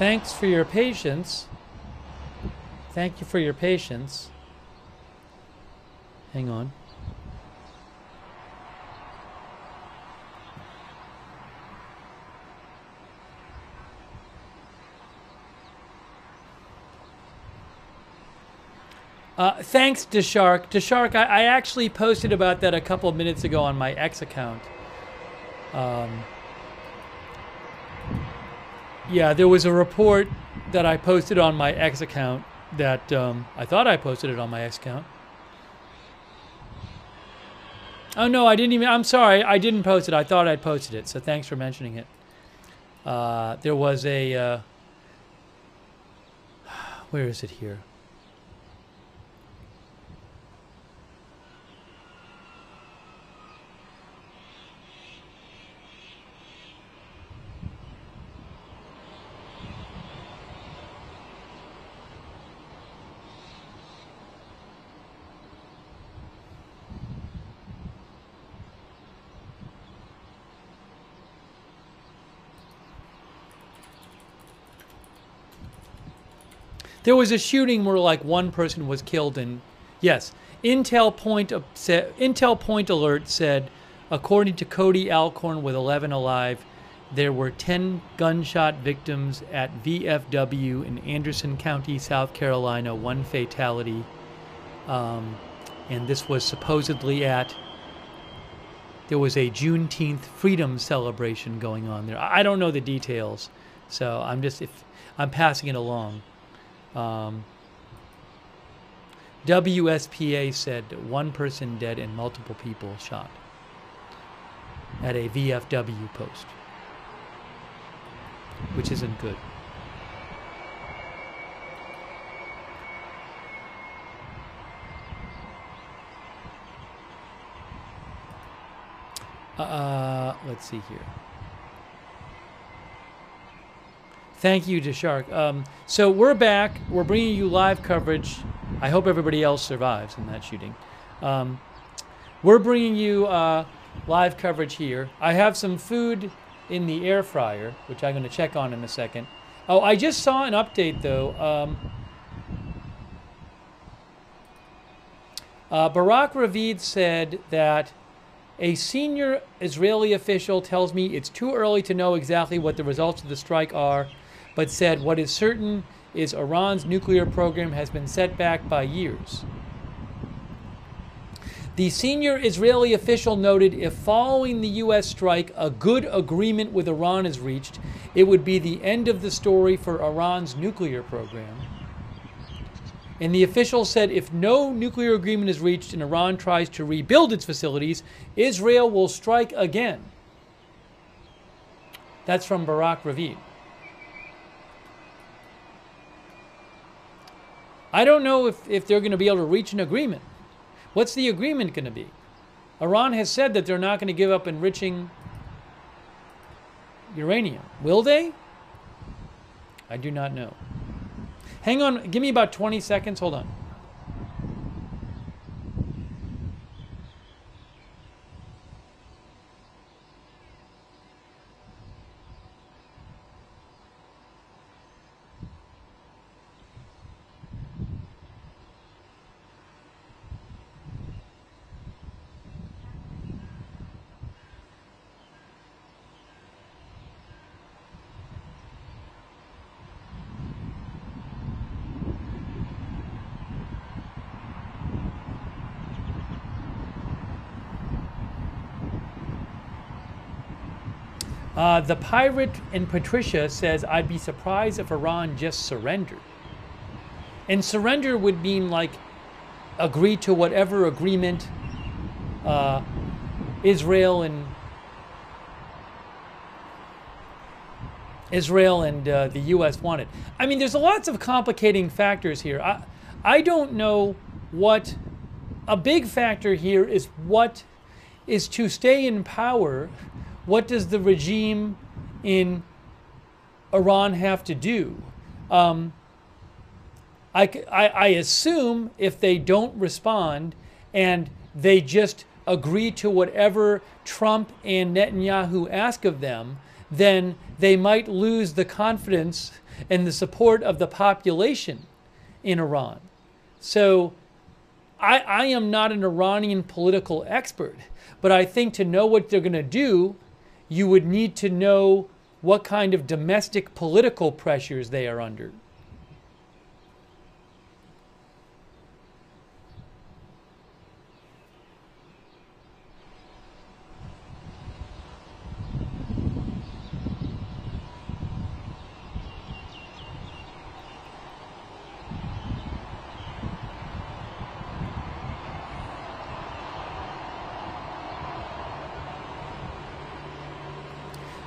thanks for your patience. Thank you for your patience. Hang on. Thanks, Deshark. Deshark, I actually posted about that a couple of minutes ago on my X account. Yeah, there was a report that I posted on my X account that I thought I posted it on my X account. Oh, no, I didn't even. I'm sorry. I didn't post it. I thought I'd posted it. So thanks for mentioning it. There was a. Where is it here? There was a shooting where like one person was killed, and yes, Intel Point Alert said, according to Cody Alcorn with 11 Alive, there were 10 gunshot victims at VFW in Anderson County, South Carolina, 1 fatality, and this was supposedly there was a Juneteenth freedom celebration going on there. I don't know the details, so I'm passing it along. WSPA said 1 person dead and multiple people shot at a VFW post, which isn't good. Let's see here. Thank you, Deshark. So we're back. We're bringing you live coverage. I hope everybody else survives in that shooting. We're bringing you live coverage here. I have some food in the air fryer, which I'm going to check on in a second. Oh, I just saw an update, though. Barak Ravid said that a senior Israeli official tells me it's too early to know exactly what the results of the strike are, but said what is certain is Iran's nuclear program has been set back by years. The senior Israeli official noted if following the U.S. strike a good agreement with Iran is reached, it would be the end of the story for Iran's nuclear program. And the official said if no nuclear agreement is reached and Iran tries to rebuild its facilities, Israel will strike again. That's from Barak Ravid. I don't know if they're going to be able to reach an agreement. What's the agreement going to be? Iran has said that they're not going to give up enriching uranium. Will they? I do not know. Hang on. Give me about 20 seconds. Hold on. The Pirate and Patricia says, I'd be surprised if Iran just surrendered. And surrender would mean, like, agree to whatever agreement Israel and the U.S. wanted. I mean, there's lots of complicating factors here. I don't know what... A big factor here is what is to stay in power. What does the regime in Iran have to do? I assume if they don't respond and they just agree to whatever Trump and Netanyahu ask of them, then they might lose the confidence and the support of the population in Iran. So I am not an Iranian political expert, but I think to know what they're going to do, you would need to know what kind of domestic political pressures they are under.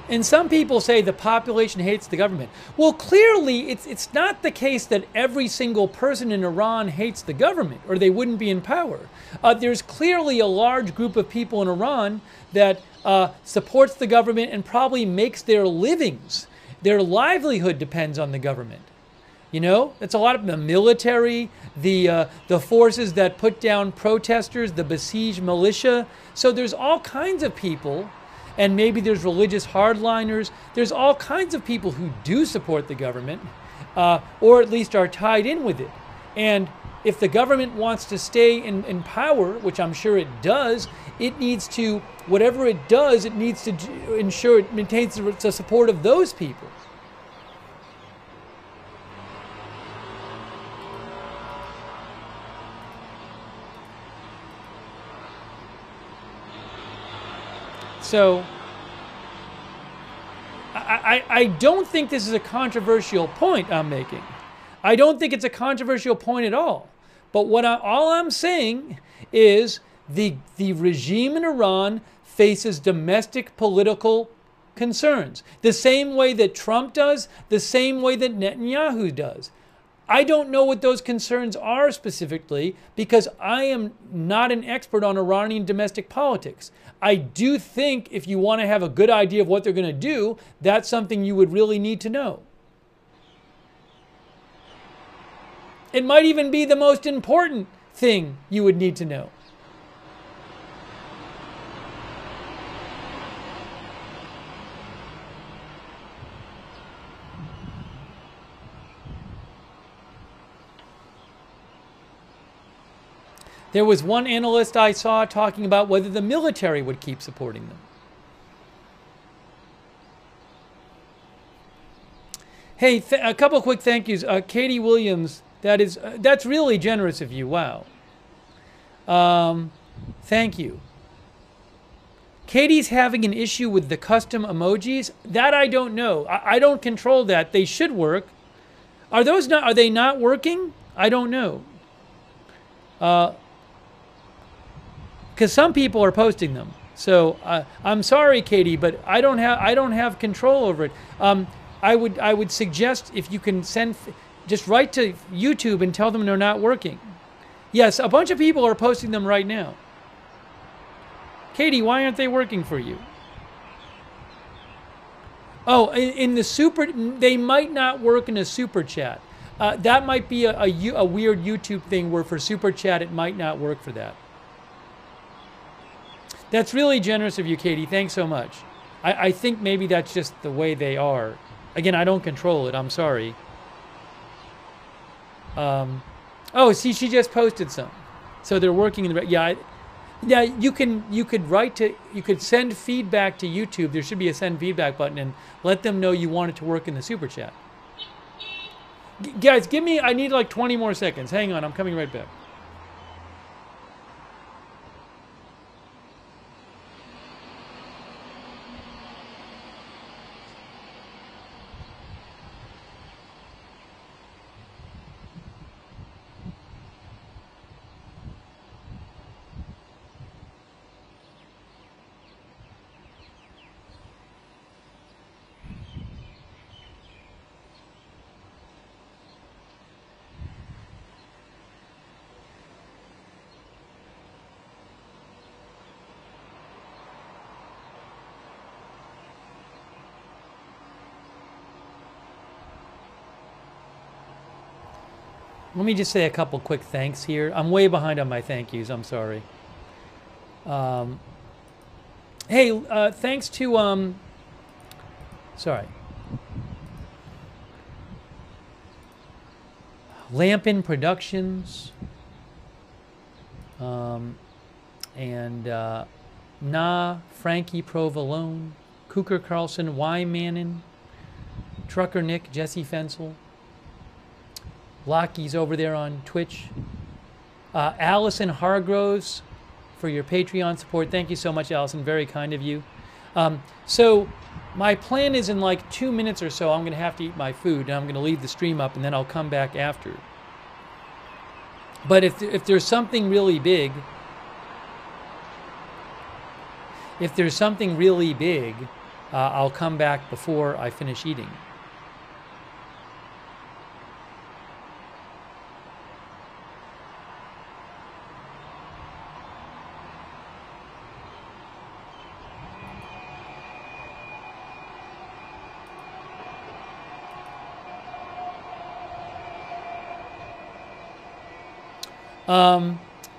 And some people say the population hates the government. Well, clearly, it's not the case that every single person in Iran hates the government, or they wouldn't be in power. There's clearly a large group of people in Iran that supports the government and probably makes their livings. Their livelihood depends on the government. You know, it's a lot of the military, the forces that put down protesters, the besieged militia. So there's all kinds of people. And maybe there's religious hardliners. There's all kinds of people who do support the government, or at least are tied in with it. And if the government wants to stay in power, which I'm sure it does, it needs to, whatever it does, it needs to ensure it maintains the support of those people. So I don't think this is a controversial point I'm making. I don't think it's a controversial point at all. But all I'm saying is the regime in Iran faces domestic political concerns. The same way that Trump does, the same way that Netanyahu does. I don't know what those concerns are specifically because I am not an expert on Iranian domestic politics. I do think if you want to have a good idea of what they're going to do, that's something you would really need to know. It might even be the most important thing you would need to know. There was one analyst I saw talking about whether the military would keep supporting them. Hey, a couple quick thank yous. Katie Williams, that's really generous of you. Wow. Thank you. Katie's having an issue with the custom emojis. That I don't know. I don't control that. They should work. Are they not working? I don't know. Because some people are posting them. So I'm sorry, Katie, but I don't have control over it. I would suggest if you can just write to YouTube and tell them they're not working. Yes, a bunch of people are posting them right now. Katie, why aren't they working for you? Oh, they might not work in a super chat. That might be a weird YouTube thing where for super chat it might not work for that. That's really generous of you, Katie. Thanks so much. I think maybe that's just the way they are. Again, I don't control it. I'm sorry. Oh, see, she just posted some. So they're working in the... Yeah, you could send feedback to YouTube. There should be a send feedback button and let them know you want it to work in the super chat. Guys, I need like 20 more seconds. Hang on, I'm coming right back. Let me just say a couple quick thanks here. I'm way behind on my thank yous. I'm sorry. Hey, thanks to sorry. Lampin Productions, and Frankie Provolone, Cooker Carlson, Wymanin, Trucker Nick, Jesse Fensel, Lockie's over there on Twitch, Allison Hargroves for your Patreon support. Thank you so much, Allison. Very kind of you. So my plan is in like 2 minutes or so, I'm going to have to eat my food, and I'm going to leave the stream up, and then I'll come back after. But if there's something really big, I'll come back before I finish eating.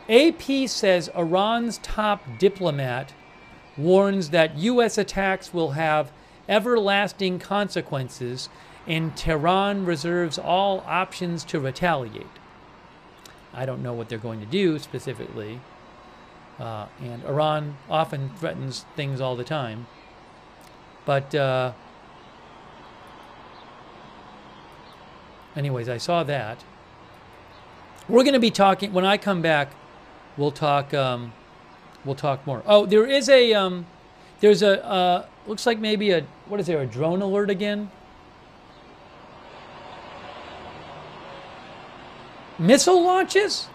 AP says Iran's top diplomat warns that U.S. attacks will have everlasting consequences, and Tehran reserves all options to retaliate. I don't know what they're going to do specifically, and Iran often threatens things all the time. But anyways, I saw that. We're going to be talking, when I come back, we'll talk more. Oh, there is a, there's a, looks like maybe a, what is there, a drone alert again? Missile launches?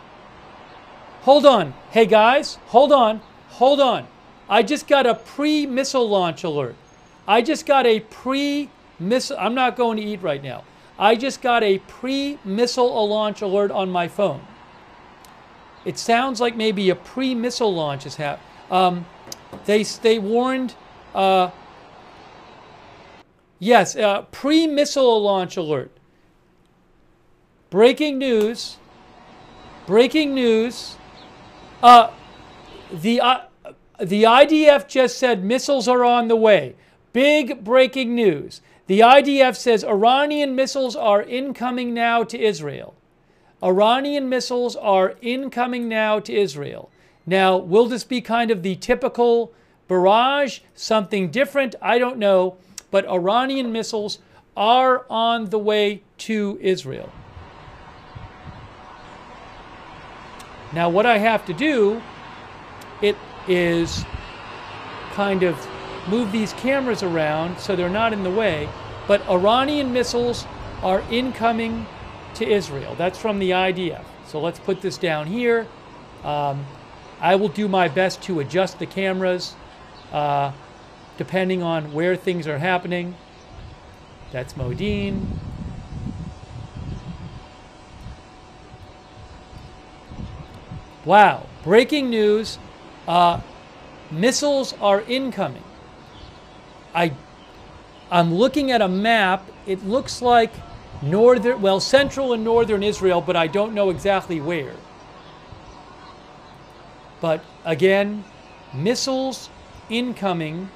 Hold on. Hey guys, hold on. I just got a pre-missile launch alert. I just got a pre-missile, I'm not going to eat right now. I just got a pre-missile launch alert on my phone. It sounds like maybe a pre-missile launch is happening. They warned, yes, pre-missile launch alert. Breaking news. The IDF just said missiles are on the way. Big breaking news. The IDF says Iranian missiles are incoming now to Israel. Iranian missiles are incoming now to Israel. Now, will this be kind of the typical barrage, something different? I don't know. But Iranian missiles are on the way to Israel. Now, what I have to do, it is kind of move these cameras around so they're not in the way. But Iranian missiles are incoming to Israel. That's from the IDF. So let's put this down here. I will do my best to adjust the cameras depending on where things are happening. That's Modine. Wow, breaking news. Missiles are incoming. I'm looking at a map. It looks like central and northern Israel, but I don't know exactly where. But again, missiles incoming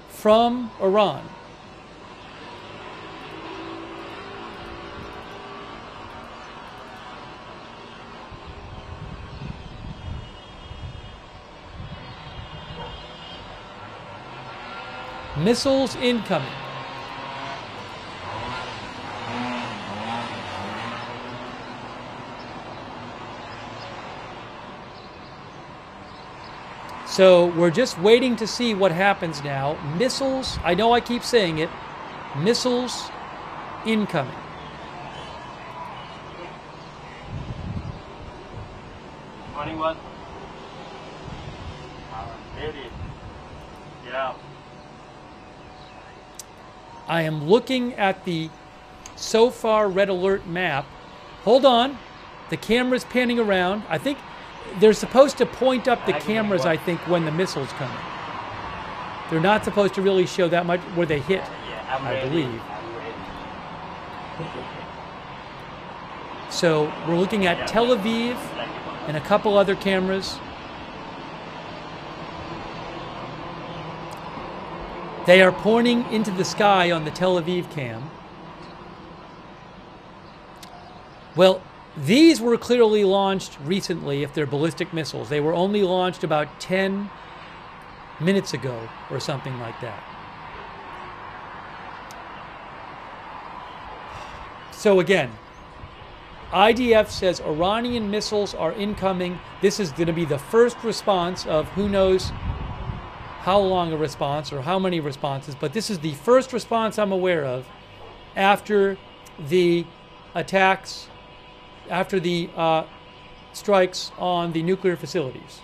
from Iran. Missiles incoming. So we're just waiting to see what happens now. Missiles, I know I keep saying it, missiles incoming. Morning, one. Ready. Yeah. I am looking at the so far red alert map. Hold on. The camera's panning around. I think they're supposed to point up the cameras, I think, when the missiles come in. They're not supposed to really show that much where they hit, I believe. So we're looking at Tel Aviv and a couple other cameras. They are pointing into the sky on the Tel Aviv cam. Well, these were clearly launched recently, if they're ballistic missiles. They were only launched about 10 minutes ago or something like that. So again, IDF says Iranian missiles are incoming. This is going to be the first response of who knows how long a response or how many responses, but this is the first response I'm aware of after the attacks, after the strikes on the nuclear facilities.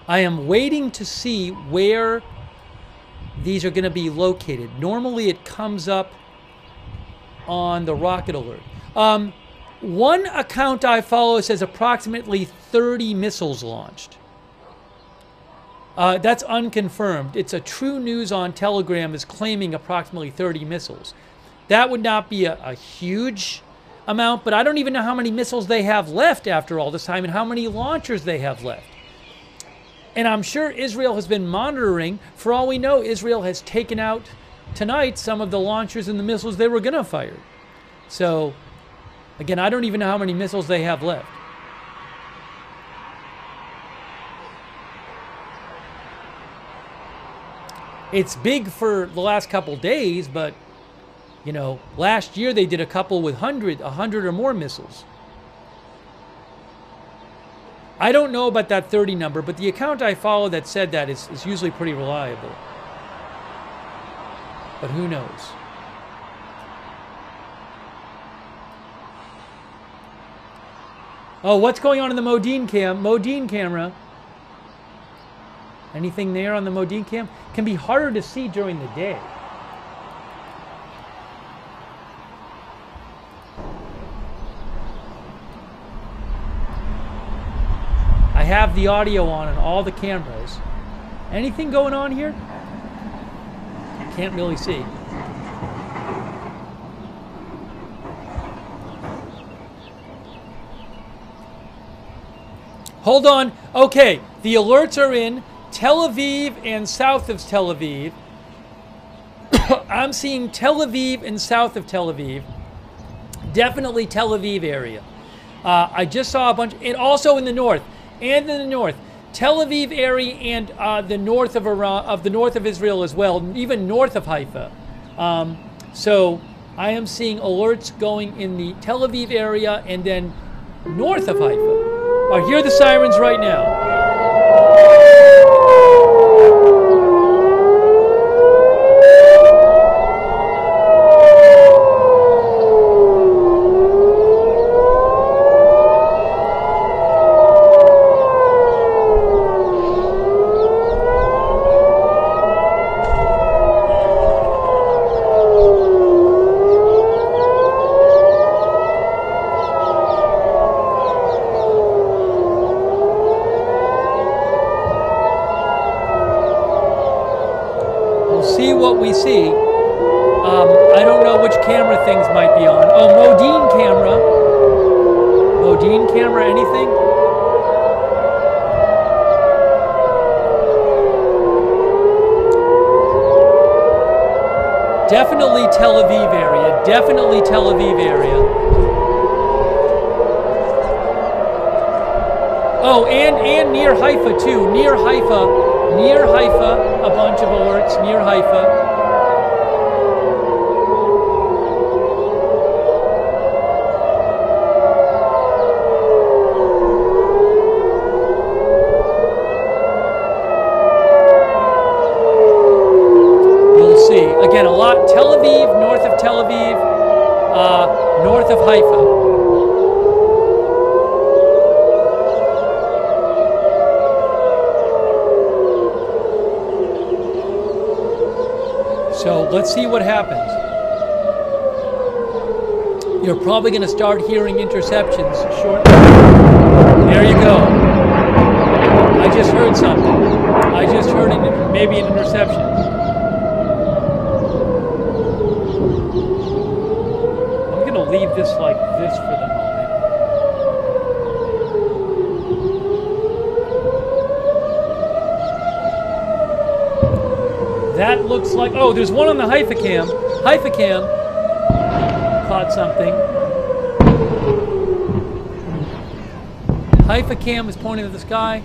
I am waiting to see where these are going to be located. Normally it comes up on the rocket alert. One account I follow says approximately 30 missiles launched. That's unconfirmed. It's a True News on Telegram is claiming approximately 30 missiles. That would not be a huge amount, but I don't even know how many missiles they have left after all this time and how many launchers they have left. And I'm sure Israel has been monitoring. For all we know, Israel has taken out tonight some of the launchers and the missiles they were going to fire. So, again, I don't even know how many missiles they have left. It's big for the last couple days, but, you know, last year they did a couple with 100 or more missiles. I don't know about that 30 number, but the account I follow that said that is usually pretty reliable. But who knows? Oh, what's going on in the Modine camera? Anything there on the Modine cam? Can be harder to see during the day. I have the audio on all the cameras. Anything going on here? Can't really see. Hold on. Okay, the alerts are in Tel Aviv and south of Tel Aviv. I'm seeing Tel Aviv and south of Tel Aviv. Definitely Tel Aviv area. I just saw a bunch, and also in the north. And in the north, Tel Aviv area and the north of Iran, the north of Israel as well, even north of Haifa. So I am seeing alerts going in the Tel Aviv area and then north of Haifa. I hear the sirens right now. What we see. I don't know which camera things might be on. Oh, Modine camera. Modine camera, anything? Definitely Tel Aviv area. Definitely Tel Aviv area. Oh, and near Haifa too. Near Haifa, a bunch of alerts near Haifa. You'll see. Again, a lot. Tel Aviv, north of Tel Aviv, north of Haifa. So let's see what happens. You're probably going to start hearing interceptions shortly. There you go. I just heard something. I just heard maybe an interception. going to leave this like this for the moment. That looks like, oh, there's one on the Haifa cam. Haifa cam caught something. Haifa cam is pointing at the sky.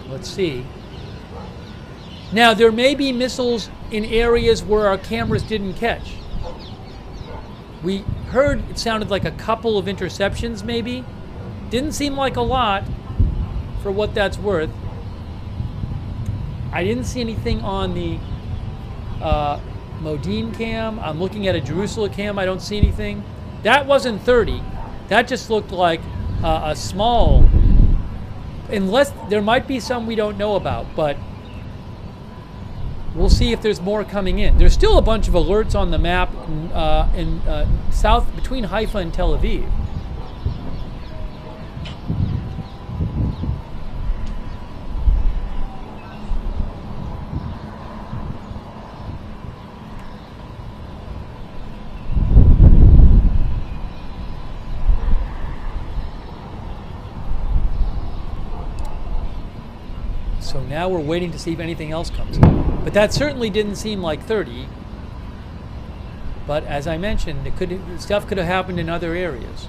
Let's see. Now, there may be missiles in areas where our cameras didn't catch. We heard it sounded like a couple of interceptions, maybe. Didn't seem like a lot for what that's worth. I didn't see anything on the Modine cam. I'm looking at a Jerusalem cam. I don't see anything. That wasn't 30. That just looked like a small, unless there might be some we don't know about, but we'll see if there's more coming in. There's still a bunch of alerts on the map in south, between Haifa and Tel Aviv. So now we're waiting to see if anything else comes in. But that certainly didn't seem like 30. But as I mentioned, stuff could have happened in other areas.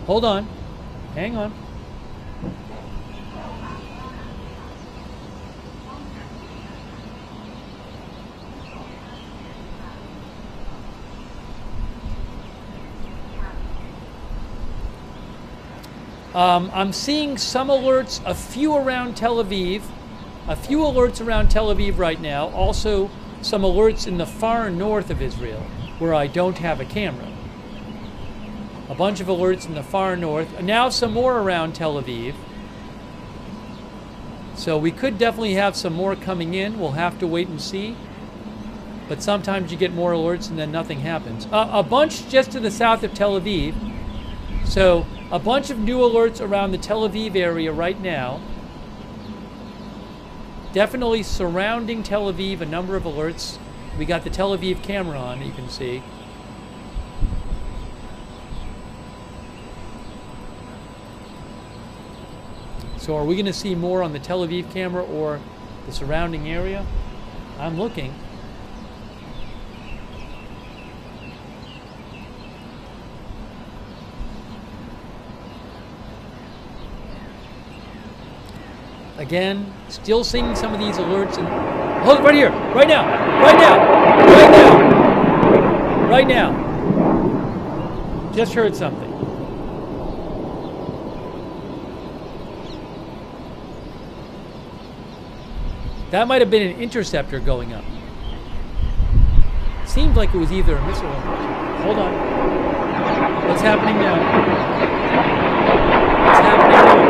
Hold on. Hang on. I'm seeing some alerts, a few around Tel Aviv, right now. Also, some alerts in the far north of Israel, where I don't have a camera. A bunch of alerts in the far north. And now some more around Tel Aviv. So we could definitely have some more coming in. We'll have to wait and see. But sometimes you get more alerts and then nothing happens. A bunch just to the south of Tel Aviv. So a bunch of new alerts around the Tel Aviv area right now. Definitely surrounding Tel Aviv, a number of alerts. We got the Tel Aviv camera on, you can see. So are we going to see more on the Tel Aviv camera or the surrounding area? I'm looking. Again, still seeing some of these alerts. And hold it right here, right now, right now, right now, right now. Just heard something. That might have been an interceptor going up. Seemed like it was either a missile or not. Hold on. What's happening now? What's happening now?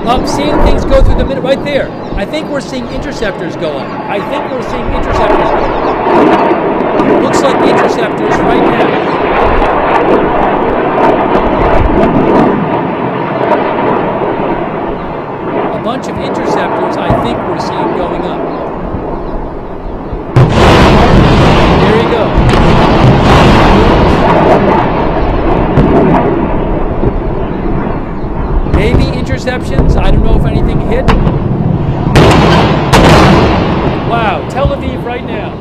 I'm seeing things go through the middle, right there. I think we're seeing interceptors go up. I think we're seeing interceptors go up. Looks like the interceptors right now. A bunch of interceptors I think we're seeing going up. There you go. Maybe interceptions. I don't know if anything hit. Wow, Tel Aviv right now.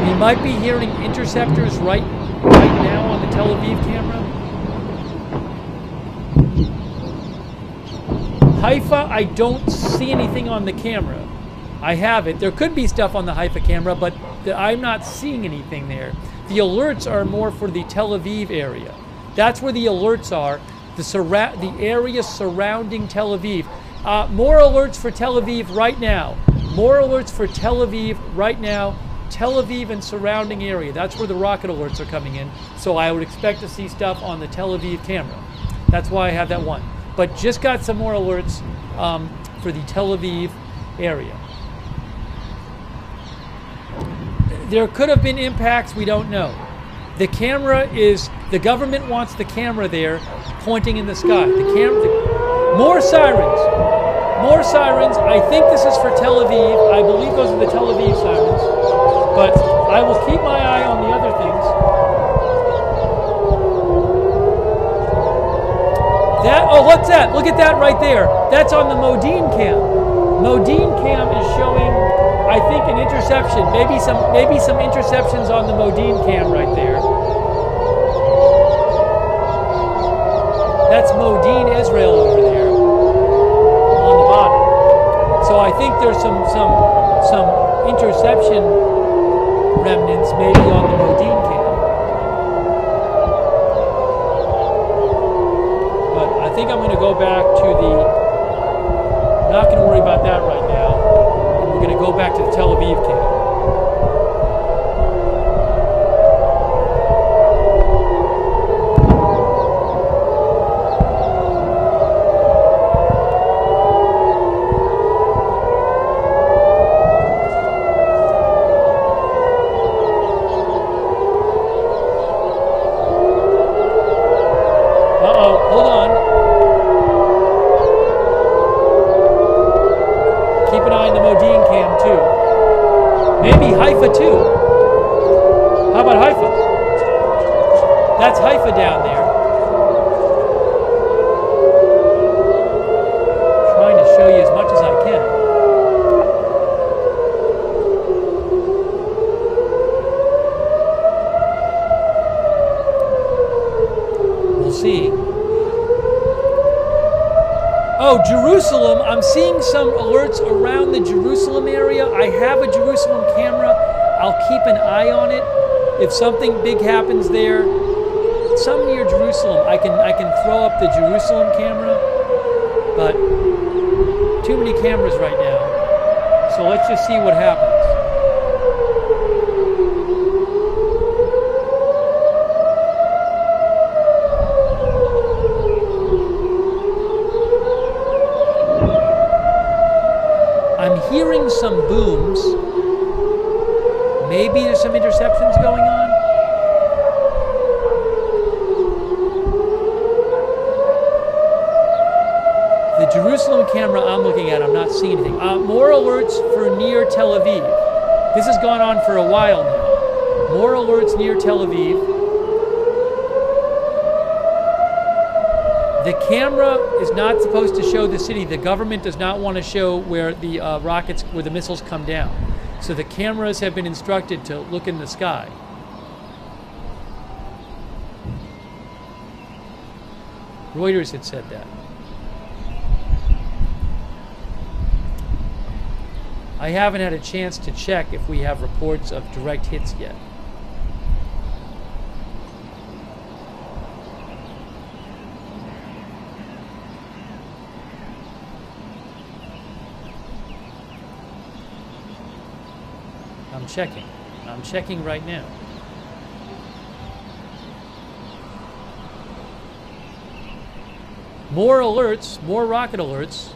We might be hearing interceptors right now on the Tel Aviv camera. Haifa, I don't see anything on the camera. I have it. There could be stuff on the Haifa camera, but I'm not seeing anything there. The alerts are more for the Tel Aviv area. That's where the alerts are, the area surrounding Tel Aviv. More alerts for Tel Aviv right now. More alerts for Tel Aviv right now. Tel Aviv and surrounding area. That's where the rocket alerts are coming in. So I would expect to see stuff on the Tel Aviv camera. That's why I have that one. But just got some more alerts for the Tel Aviv area. there could have been impacts, we don't know. The government wants the camera there pointing in the sky. More sirens. More sirens. I think this is for Tel Aviv. I believe those are the Tel Aviv sirens. But I will keep my eye on the other things. What's that? Look at that right there. That's on the Modine cam. Modine cam is showing, I think, an interception. Maybe some interceptions on the Modine cam right there. That's Modine, Israel over there on the bottom. So I think there's some interception remnants maybe on the Modine cam. But I think I'm going to go back to I'm not going to worry about that right now. And we're going to go back to the Tel Aviv cam. Jerusalem, I'm seeing some alerts around the Jerusalem area. I have a Jerusalem camera. I'll keep an eye on it. If something big happens there, some near Jerusalem, I can throw up the Jerusalem camera, but too many cameras right now. So let's just see what happens. Hearing some booms. Maybe there's some interceptions going on. The Jerusalem camera I'm looking at, I'm not seeing anything. More alerts for near Tel Aviv. This has gone on for a while now. More alerts near Tel Aviv. The camera is not supposed to show the city. The government does not want to show where the where the missiles come down. So the cameras have been instructed to look in the sky. Reuters had said that. I haven't had a chance to check if we have reports of direct hits yet. I'm checking right now. More alerts, more rocket alerts.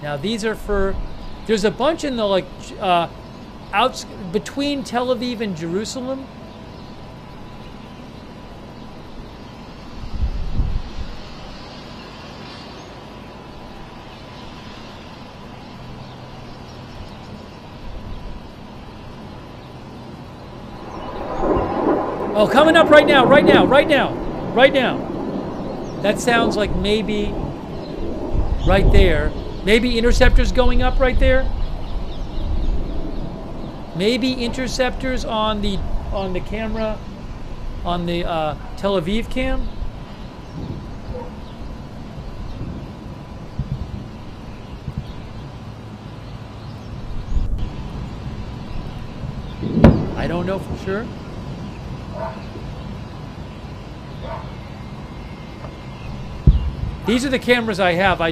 Now these are for, there's a bunch in the between Tel Aviv and Jerusalem. Oh, coming up right now, right now, right now, right now. That sounds like maybe right there. Maybe interceptors going up right there. Maybe interceptors on the camera, on the Tel Aviv cam. I don't know for sure. These are the cameras I have.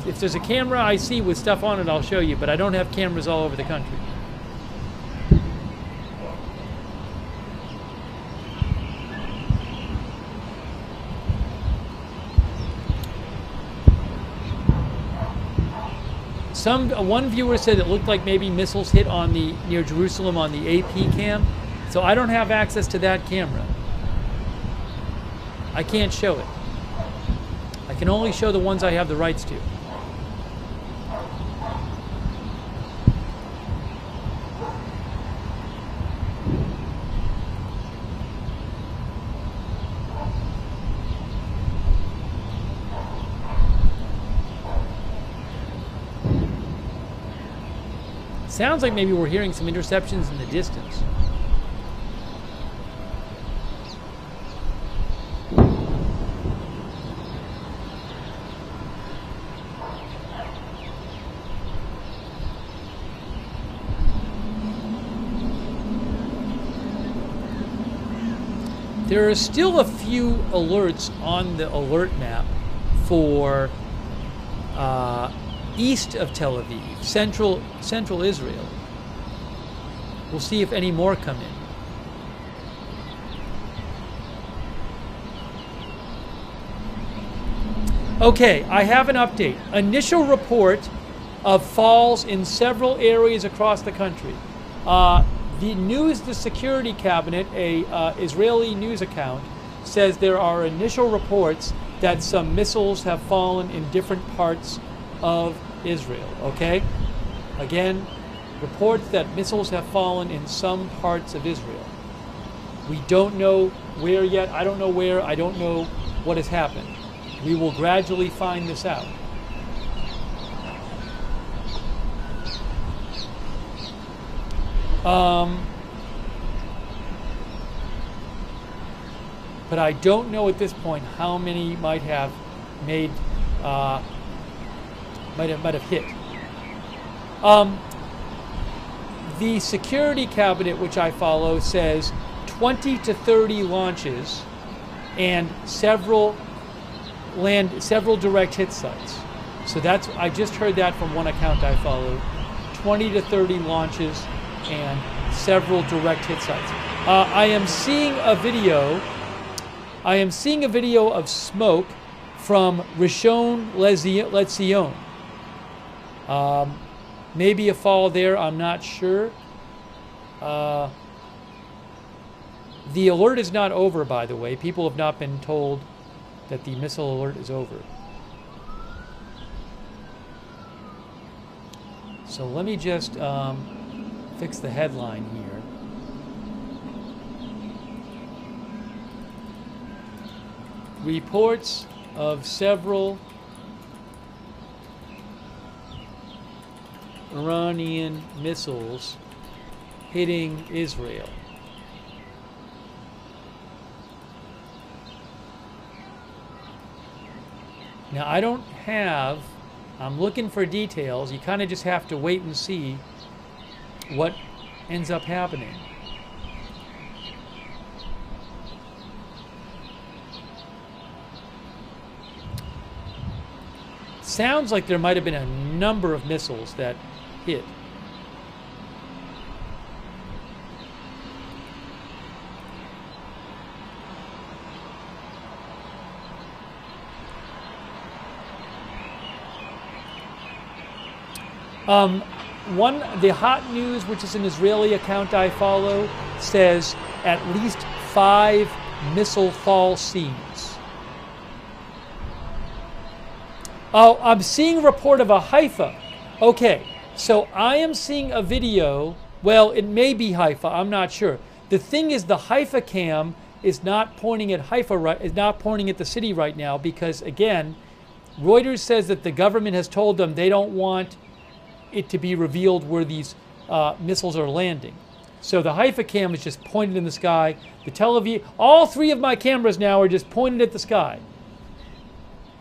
If there's a camera I see with stuff on it, I'll show you, but I don't have cameras all over the country. One viewer said it looked like maybe missiles hit on the near Jerusalem on the AP cam. So I don't have access to that camera. I can't show it. I can only show the ones I have the rights to. Sounds like maybe we're hearing some interceptions in the distance. There are still a few alerts on the alert map for east of Tel Aviv, central Israel. We'll see if any more come in. Okay, I have an update. Initial report of falls in several areas across the country. The Security Cabinet, a Israeli news account, says there are initial reports that some missiles have fallen in different parts of Israel, okay? Again, reports that missiles have fallen in some parts of Israel. We don't know where yet. I don't know where. I don't know what has happened. We will gradually find this out. But I don't know at this point how many might have made, might have hit. The Security Cabinet, which I follow, says 20 to 30 launches and several direct hit sites. So I just heard that from one account I follow. 20 to 30 launches and several direct hit sites. I am seeing a video of smoke from Rishon LeZion. Maybe a fall there, I'm not sure. The alert is not over, by the way. People have not been told that the missile alert is over. So let me just fix the headline here. Reports of several Iranian missiles hitting Israel. Now I'm looking for details. You kind of just have to wait and see what ends up happening. Sounds like there might have been a number of missiles that hit. The Hot News, which is an Israeli account I follow, says at least 5 missile fall scenes. Oh, I'm seeing a report of a Haifa. Okay, so I am seeing a video. Well, it may be Haifa. I'm not sure. The thing is, the Haifa cam is not pointing at Haifa. Is not pointing at the city right now because, again, Reuters says that the government has told them they don't want it to be revealed where these missiles are landing. So the Haifa cam is just pointed in the sky. The Tel Aviv, all 3 of my cameras now are just pointed at the sky.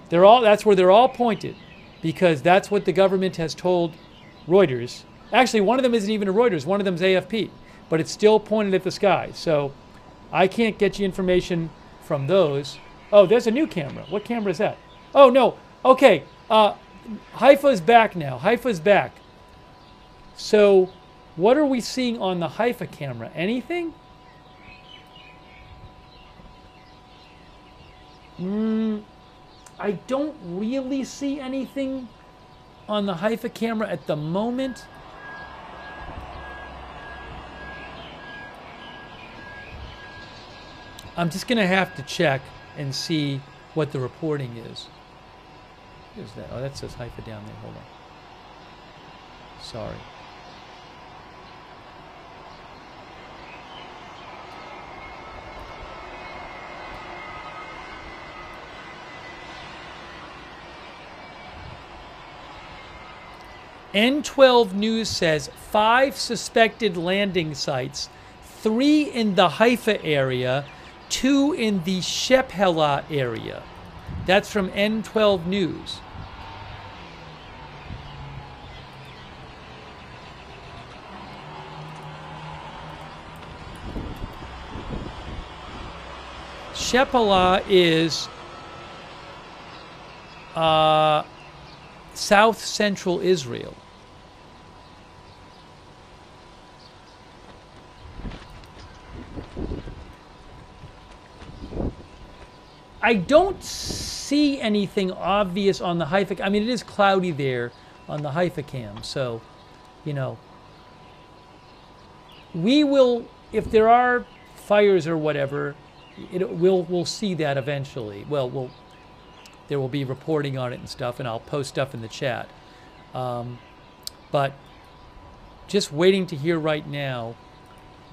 That's where they're all pointed because that's what the government has told Reuters. Actually, one of them isn't even a Reuters. One of them's AFP, but it's still pointed at the sky. So I can't get you information from those. Oh, there's a new camera. What camera is that? Oh, no. Okay. Haifa's back now. Haifa's back. So what are we seeing on the Haifa camera? Anything? I don't really see anything on the Haifa camera at the moment. I'm just going to have to check and see what the reporting is. What is that? Oh, that says Haifa down there. Hold on. Sorry. N12 News says 5 suspected landing sites, 3 in the Haifa area, 2 in the Shephelah area. That's from N12 News. Shephelah is south central Israel. I don't see anything obvious on the Haifa. I mean, it is cloudy there on the Haifa cam, so, you know, we will, if there are fires or whatever, we'll see that eventually. Well, there will be reporting on it and stuff, and I'll post stuff in the chat. But just waiting to hear right now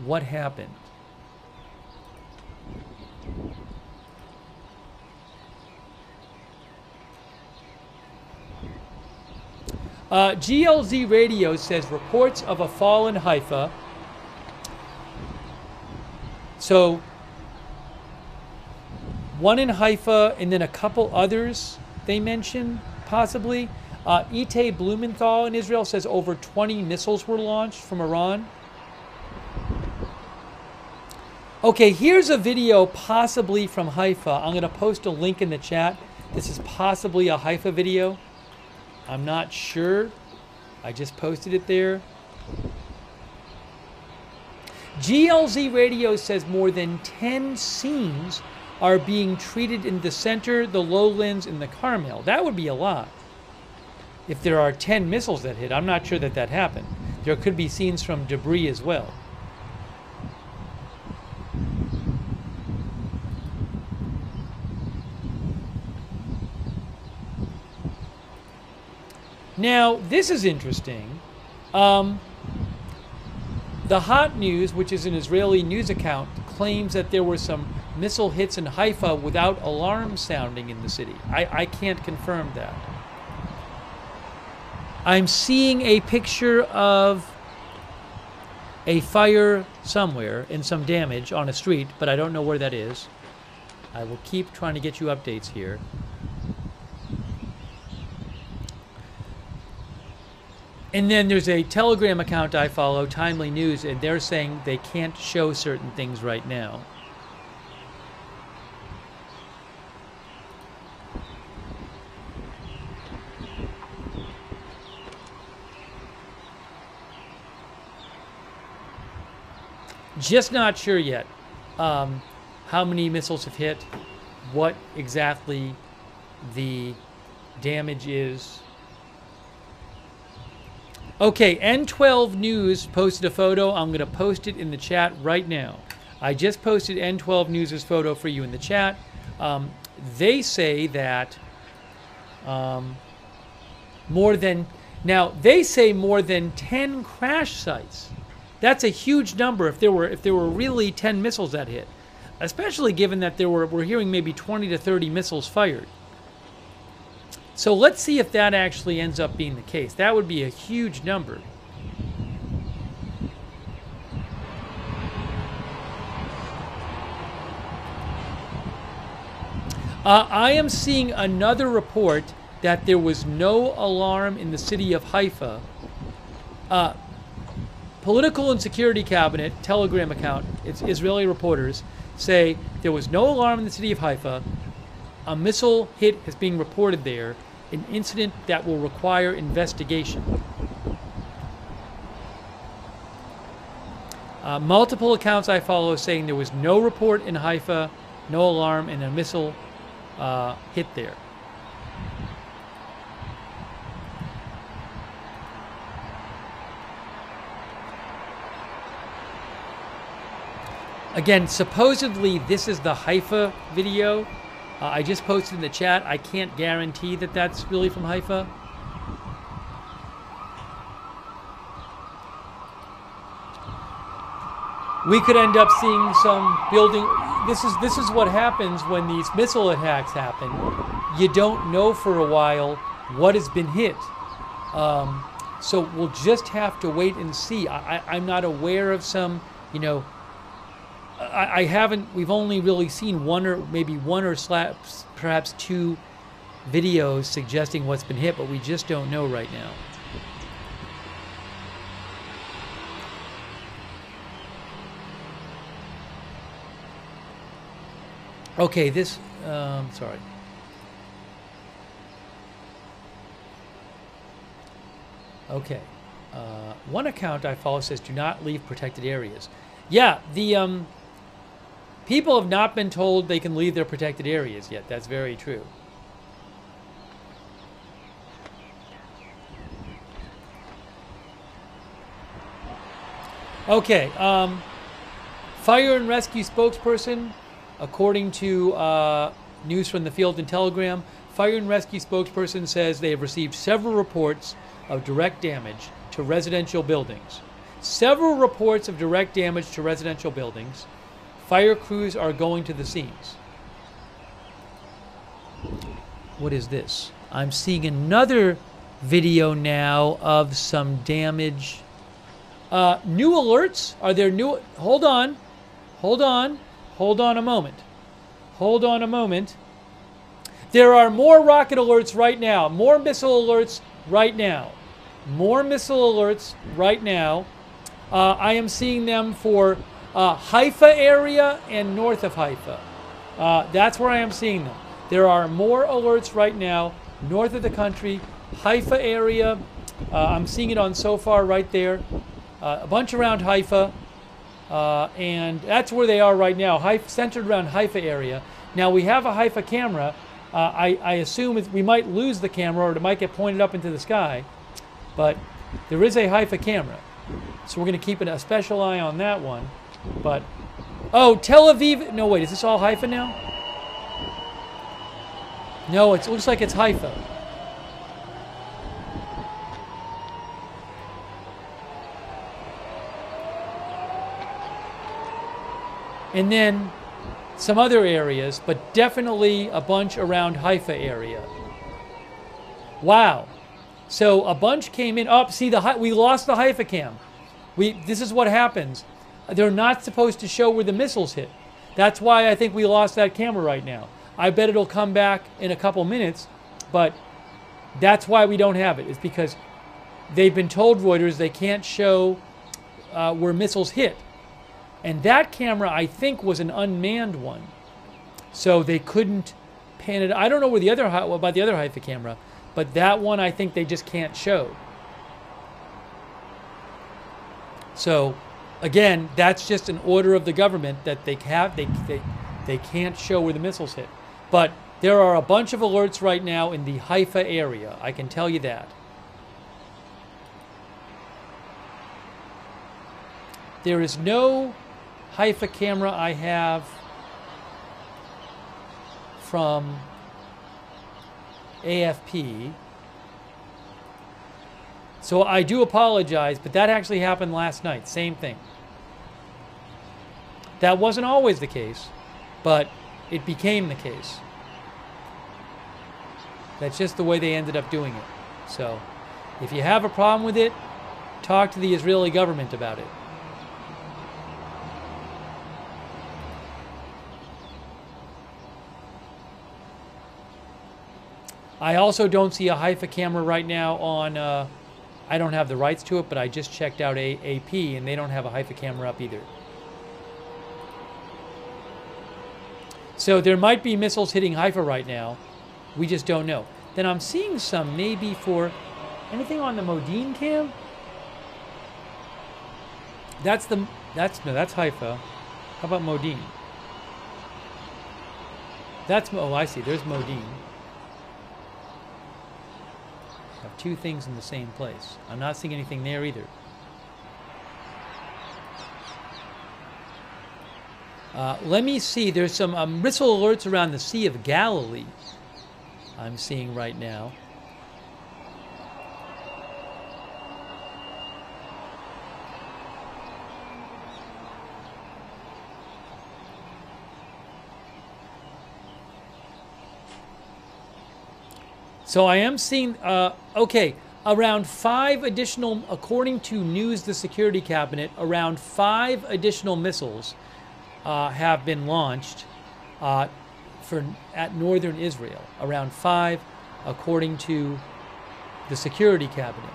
what happened. GLZ Radio says reports of a fall in Haifa. So, one in Haifa and then a couple others they mention, possibly. Itay Blumenthal in Israel says over 20 missiles were launched from Iran. Okay, here's a video possibly from Haifa. I'm going to post a link in the chat. This is possibly a Haifa video. I'm not sure. I just posted it there. GLZ Radio says more than 10 scenes are being treated in the center, the lowlands, and the Carmel. That would be a lot. If there are 10 missiles that hit, I'm not sure that that happened. There could be scenes from debris as well. Now, this is interesting. The Hot News, which is an Israeli news account, claims that there were some missile hits in Haifa without alarm sounding in the city. I can't confirm that. I'm seeing a picture of a fire somewhere and some damage on a street, but I don't know where that is. I will keep trying to get you updates here. And then there's a Telegram account I follow, Timely News, and they're saying they can't show certain things right now. Just not sure yet how many missiles have hit, what exactly the damage is. Okay, N12 News posted a photo. I'm going to post it in the chat right now. I just posted N12 News' photo for you in the chat. They say that more than 10 crash sites. That's a huge number if there were really 10 missiles that hit, especially given that we're hearing maybe 20 to 30 missiles fired. So let's see if that actually ends up being the case. That would be a huge number. I am seeing another report that there was no alarm in the city of Haifa. Political and Security Cabinet Telegram account, it's Israeli reporters, say there was no alarm in the city of Haifa. A missile hit is being reported there, an incident that will require investigation. Multiple accounts I follow saying there was no report in Haifa, no alarm, and a missile hit there. Again, supposedly this is the Haifa video. I just posted in the chat. I can't guarantee that that's really from Haifa. We could end up seeing some building. This is what happens when these missile attacks happen. You don't know for a while what has been hit. So we'll just have to wait and see. I'm not aware of some, you know, I haven't, we've only really seen one or maybe one or perhaps two videos suggesting what's been hit, but we just don't know right now. Okay, this, sorry. Okay. One account I follow says do not leave protected areas. Yeah, the people have not been told they can leave their protected areas yet. That's very true. Okay, fire and rescue spokesperson, according to news from the Field and Telegram, fire and rescue spokesperson says they have received several reports of direct damage to residential buildings. Several reports of direct damage to residential buildings. Fire crews are going to the scenes. What is this? I'm seeing another video now of some damage. New alerts? Are there new? Hold on. Hold on. Hold on a moment. Hold on a moment. There are more rocket alerts right now. More missile alerts right now. More missile alerts right now. I am seeing them for Haifa area and north of Haifa. That's where I am seeing them. There are more alerts right now north of the country, Haifa area. I'm seeing it on so far right there. A bunch around Haifa. And that's where they are right now, centered around Haifa area. Now we have a Haifa camera. I assume we might lose the camera or it might get pointed up into the sky. But there is a Haifa camera. So we're going to keep a special eye on that one. But, oh, Tel Aviv. No, wait, is this all Haifa now? No, it looks like it's Haifa. And then some other areas, but definitely a bunch around Haifa area. Wow. So a bunch came in. Oh, see, we lost the Haifa cam. This is what happens. They're not supposed to show where the missiles hit. That's why I think we lost that camera right now. I bet it'll come back in a couple minutes, but that's why we don't have it. It's because they've been told, Reuters, they can't show where missiles hit. And that camera, I think, was an unmanned one. So they couldn't pan it. I don't know where about the other Haifa camera, but that one I think they just can't show. So, again, that's just an order of the government that they can't show where the missiles hit. But there are a bunch of alerts right now in the Haifa area. I can tell you that. There is no Haifa camera I have from AFP. So I do apologize, but that actually happened last night. Same thing. That wasn't always the case, but it became the case. That's just the way they ended up doing it. So if you have a problem with it, talk to the Israeli government about it. I also don't see a Haifa camera right now on, I don't have the rights to it, but I just checked out AP and they don't have a Haifa camera up either. So there might be missiles hitting Haifa right now. We just don't know. Then I'm seeing some maybe for anything on the Modin cam. That's Haifa. How about Modin? Oh, I see. There's Modin. Have two things in the same place. I'm not seeing anything there either. Let me see. There's some missile alerts around the Sea of Galilee I'm seeing right now. So I am seeing, okay, around 5 additional, according to News the Security Cabinet, around 5 additional missiles have been launched at northern Israel. Around 5, according to the Security Cabinet.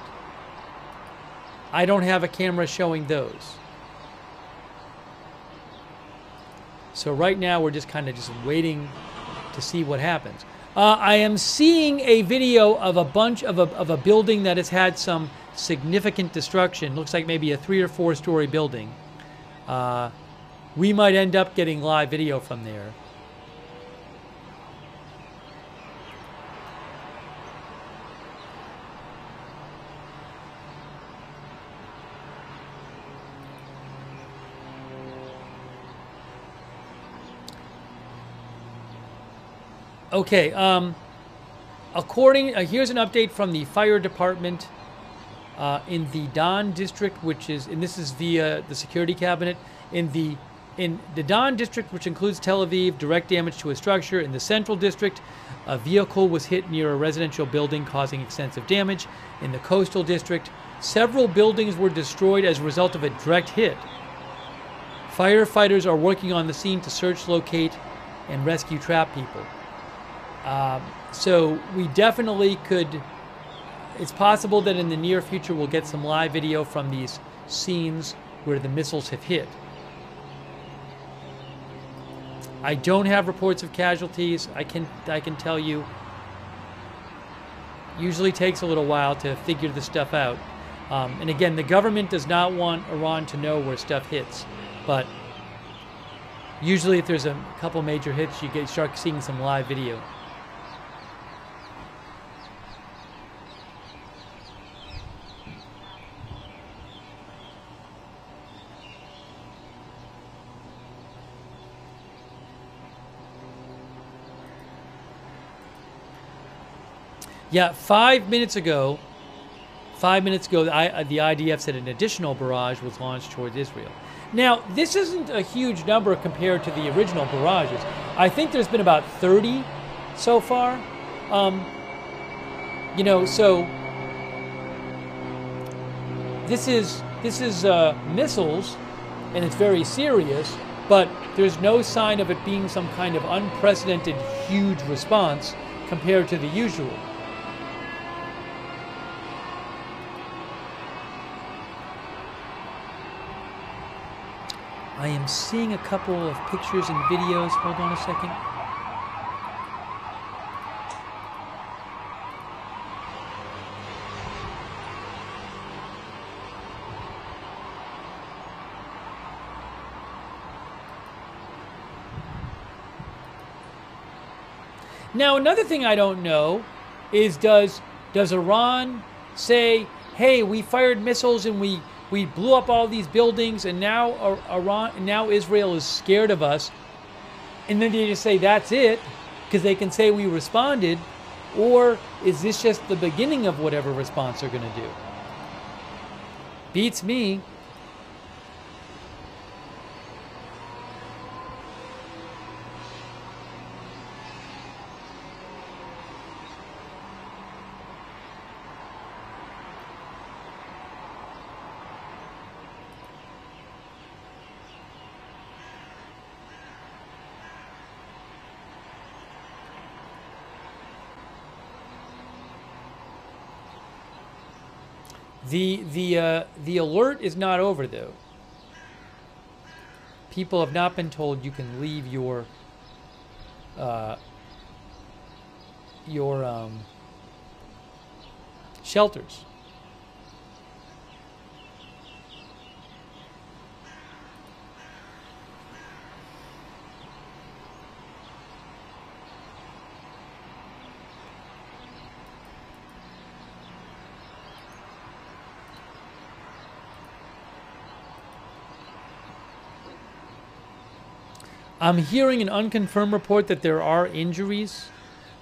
I don't have a camera showing those. So right now we're just kind of just waiting to see what happens. I am seeing a video of a bunch of a building that has had some significant destruction. Looks like maybe a 3 or 4 story building. We might end up getting live video from there. Okay, here's an update from the fire department in the Don district, which is, and this is via the security cabinet, in the Don district, which includes Tel Aviv, direct damage to a structure. In the central district, a vehicle was hit near a residential building, causing extensive damage. In the coastal district, several buildings were destroyed as a result of a direct hit. Firefighters are working on the scene to search, locate, and rescue trapped people. So we definitely could, it's possible that in the near future we'll get some live video from these scenes where the missiles have hit. I don't have reports of casualties. I can tell you, usually takes a little while to figure this stuff out. And again, the government does not want Iran to know where stuff hits, but usually if there's a couple major hits, you start seeing some live video. Yeah, 5 minutes ago, the IDF said an additional barrage was launched towards Israel. Now, this isn't a huge number compared to the original barrages. I think there's been about 30 so far. You know, so this is missiles, and it's very serious, but there's no sign of it being some kind of unprecedented huge response compared to the usual. I am seeing a couple of pictures and videos. Hold on a second. Now, another thing I don't know is does Iran say, hey, we fired missiles and we blew up all these buildings, and now Israel is scared of us, and then they just say that's it because they can say we responded, or is this just the beginning of whatever response they're going to do? Beats me. The alert is not over though. People have not been told you can leave your shelters. I'm hearing an unconfirmed report that there are injuries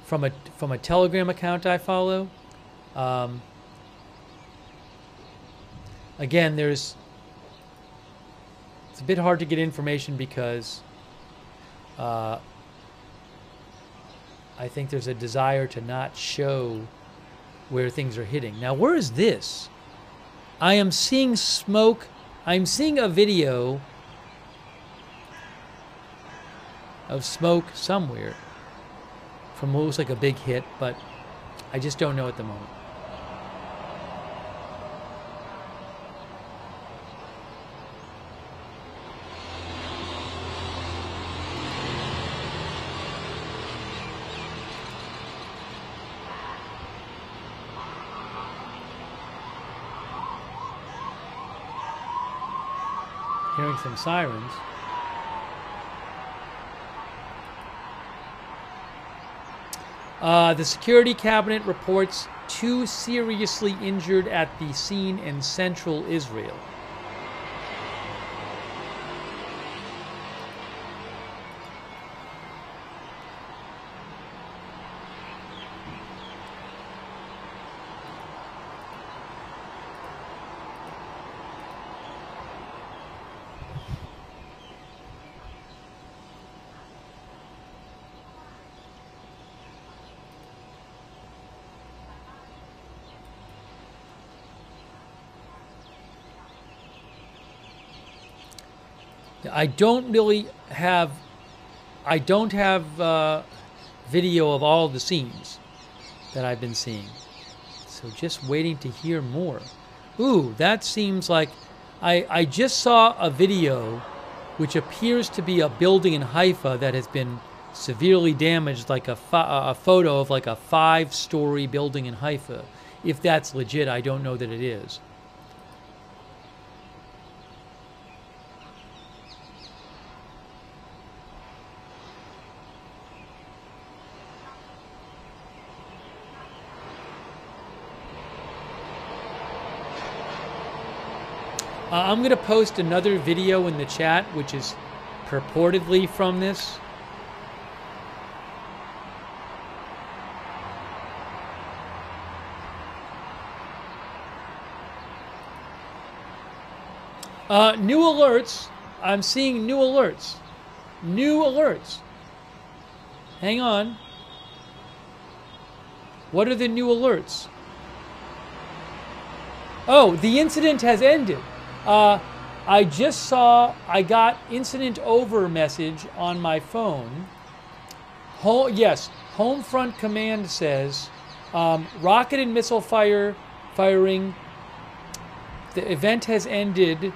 from a Telegram account I follow. Again, it's a bit hard to get information because I think there's a desire to not show where things are hitting. Now, where is this? I am seeing smoke. I'm seeing a video of smoke somewhere from what looks like a big hit, but I just don't know at the moment. Hearing some sirens. The security cabinet reports 2 seriously injured at the scene in central Israel. I don't have video of all the scenes that I've been seeing. So just waiting to hear more. Ooh, that seems like I just saw a video which appears to be a building in Haifa that has been severely damaged, like a photo of like a 5-story building in Haifa. If that's legit, I don't know that it is. I'm going to post another video in the chat, which is purportedly from this. New alerts. I'm seeing new alerts. New alerts. Hang on. What are the new alerts? Oh, the incident has ended. I just saw, I got incident over message on my phone. Yes, Home Front Command says rocket and missile firing. The event has ended,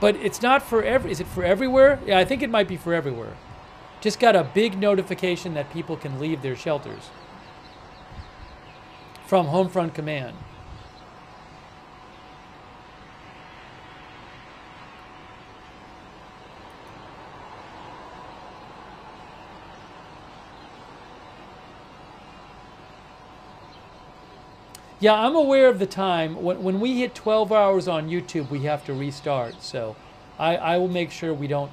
but it's not for is it for everywhere? Yeah, I think it might be for everywhere. Just got a big notification that people can leave their shelters from Home Front Command. Yeah, I'm aware of the time. When we hit 12 hours on YouTube, we have to restart. So I will make sure we don't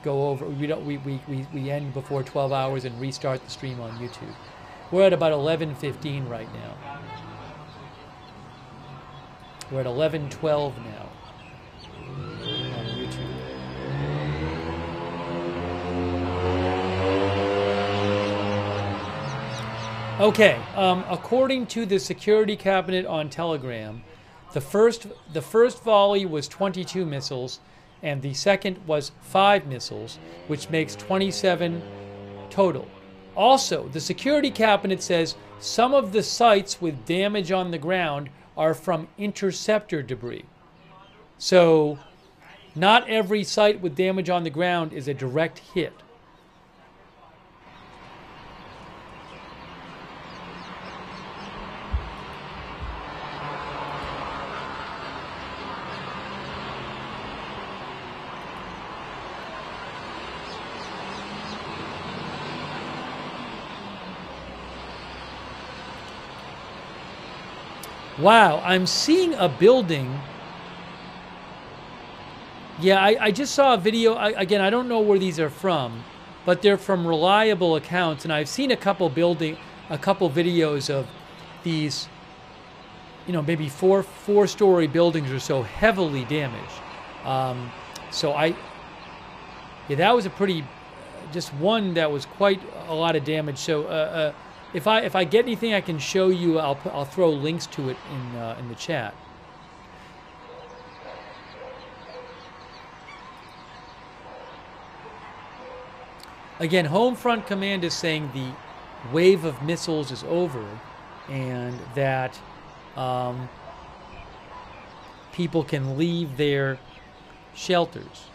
go over. We end before 12 hours and restart the stream on YouTube. We're at about 11:15 right now. We're at 11:12 now on YouTube. Okay, according to the security cabinet on Telegram, the first volley was 22 missiles, and the second was 5 missiles, which makes 27 total. Also, the security cabinet says some of the sites with damage on the ground are from interceptor debris. So, not every site with damage on the ground is a direct hit. Wow, I'm seeing a building Yeah, I just saw a video. Again, I don't know where these are from, but they're from reliable accounts, and I've seen a couple videos of these, maybe four-story buildings or so heavily damaged. Yeah, that was a pretty, just one that was quite a lot of damage. So if I get anything I can show you, I'll throw links to it in the chat. Again, Home Front Command is saying the wave of missiles is over, and that people can leave their shelters.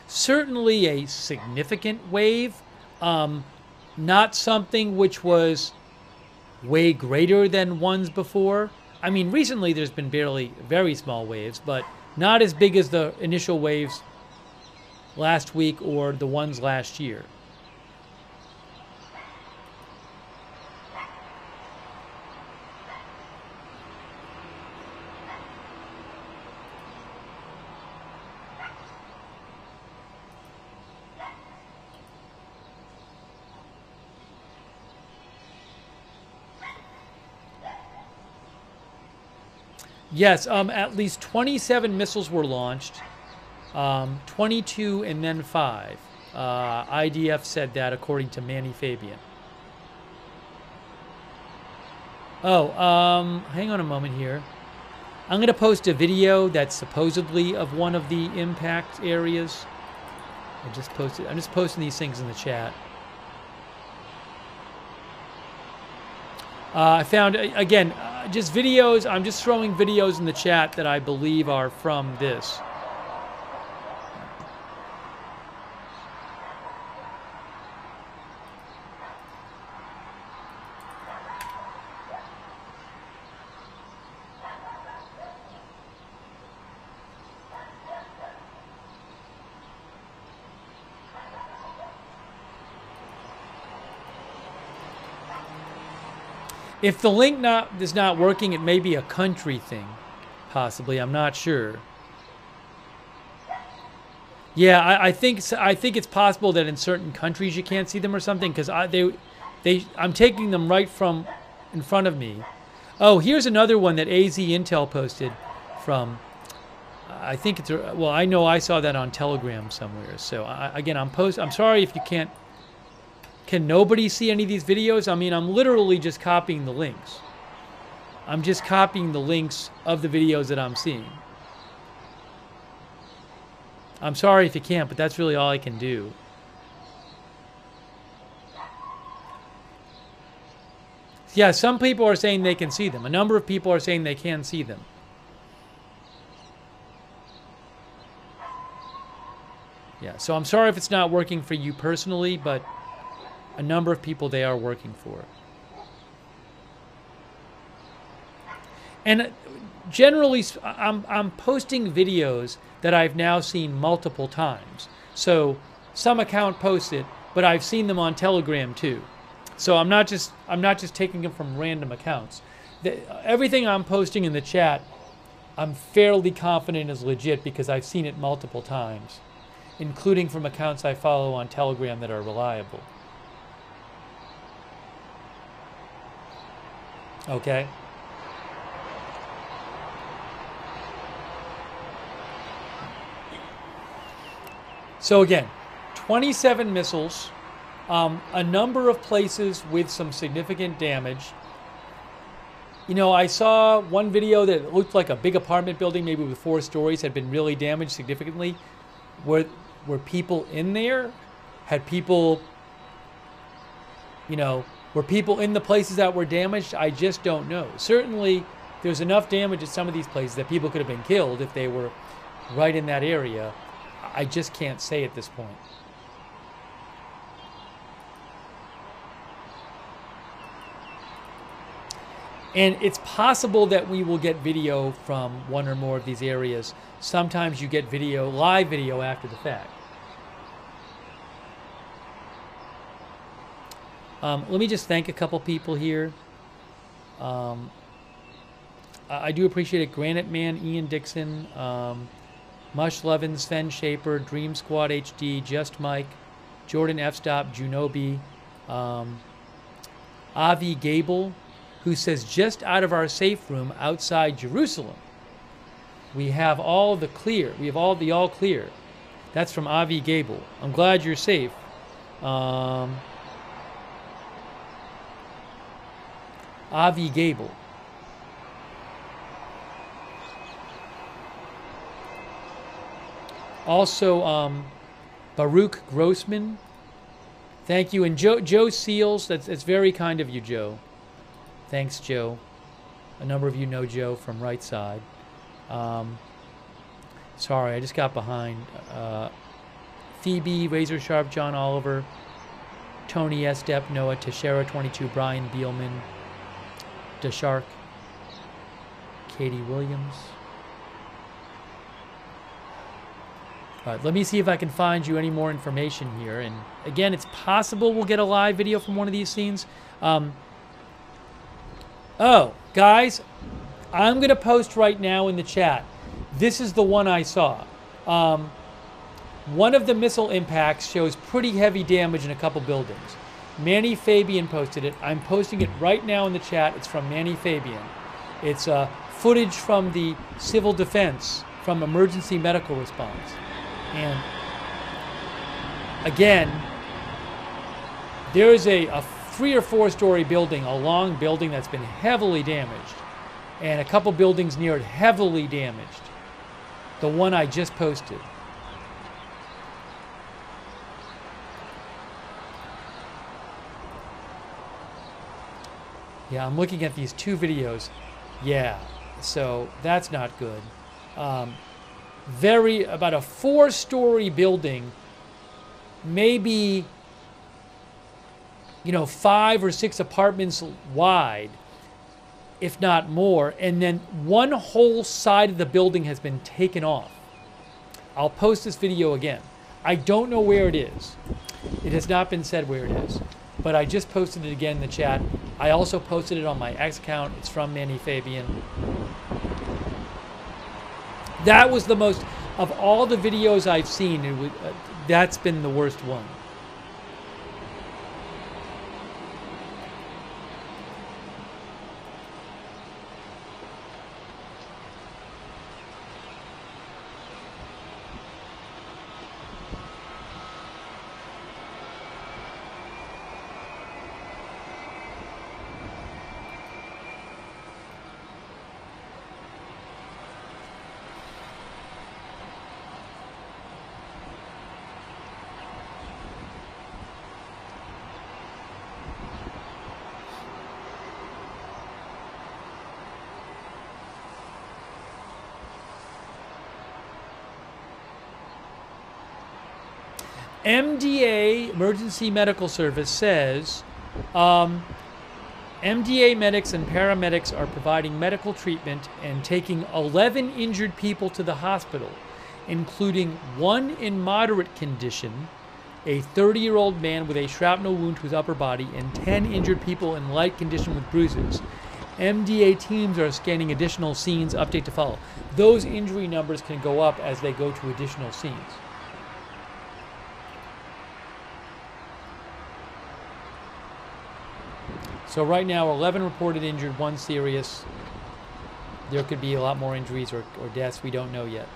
Certainly a significant wave, not something which was way greater than ones before. I mean, recently there's been very small waves, but not as big as the initial waves last week or the ones last year. Yes, at least 27 missiles were launched, 22 and then 5. IDF said that according to Manny Fabian. Oh, hang on a moment here. I'm going to post a video that's supposedly of one of the impact areas. I'm just posting these things in the chat. I found, again, just videos. I'm just throwing videos in the chat that I believe are from this. If the link is not working, it may be a country thing, possibly. I'm not sure. Yeah, I think it's possible that in certain countries you can't see them or something, because I'm taking them right from in front of me. Oh, here's another one that AZ Intel posted from. I think it's well. I know I saw that on Telegram somewhere. So I'm sorry if you can't. Can nobody see any of these videos? I mean, I'm literally just copying the links. I'm just copying the links of the videos that I'm seeing. I'm sorry if you can't, but that's really all I can do. Yeah, some people are saying they can see them. A number of people are saying they can see them. Yeah, so I'm sorry if it's not working for you personally, but a number of people they are working for. And generally, I'm posting videos that I've now seen multiple times. So some account posts it, but I've seen them on Telegram too. So I'm not just taking them from random accounts. Everything I'm posting in the chat, I'm fairly confident is legit because I've seen it multiple times, including from accounts I follow on Telegram that are reliable. Okay. So again, 27 missiles, a number of places with some significant damage. You know, I saw one video that looked like a big apartment building, maybe with 4 stories, had been really damaged significantly. Were people in there? Had people, were people in the places that were damaged? I just don't know. Certainly, there's enough damage at some of these places that people could have been killed if they were right in that area. I just can't say at this point. And it's possible that we will get video from one or more of these areas. Sometimes you get live video after the fact. Let me just thank a couple people here. I do appreciate it. Granite Man, Ian Dixon, Mush Levin, Sven Shaper, Dream Squad HD, Just Mike, Jordan F. Stop, Junobi, Avi Gable, who says, just out of our safe room outside Jerusalem, we have all the clear. We have all the all clear. That's from Avi Gable. I'm glad you're safe. Avi Gable. Also, Baruch Grossman. Thank you. And Joe Seals. That's very kind of you, Joe. Thanks, Joe. A number of you know Joe from Right Side. Sorry, I just got behind. Phoebe, Razor Sharp, John Oliver, Tony S. Depp, Noah Teixeira 22, Brian Beelman, DeShark, Katie Williams. All right, let me see if I can find you any more information here. And again, it's possible we'll get a live video from one of these scenes. Oh, guys, I'm going to post right now in the chat. This is the one I saw. One of the missile impacts shows pretty heavy damage in a couple buildings. Manny Fabian posted it. I'm posting it right now in the chat. It's from Manny Fabian. It's footage from the civil defense, from emergency medical response. And again, there is a 3 or 4 story building, a long building that's been heavily damaged, and a couple buildings near it heavily damaged. The one I just posted. Yeah, I'm looking at these 2 videos. Yeah, so that's not good. About a 4-story building, maybe, 5 or 6 apartments wide, if not more, and then one whole side of the building has been taken off. I'll post this video again. I don't know where it is. It has not been said where it is, but I just posted it again in the chat. I also posted it on my X account. It's from Manny Fabian. That was the most, of all the videos I've seen, that's been the worst one. MDA, Emergency Medical Service, says MDA medics and paramedics are providing medical treatment and taking 11 injured people to the hospital, including 1 in moderate condition, a 30-year-old man with a shrapnel wound to his upper body, and 10 injured people in light condition with bruises. MDA teams are scanning additional scenes. Update to follow. Those injury numbers can go up as they go to additional scenes. So right now, 11 reported injured, 1 serious. There could be a lot more injuries or deaths. We don't know yet.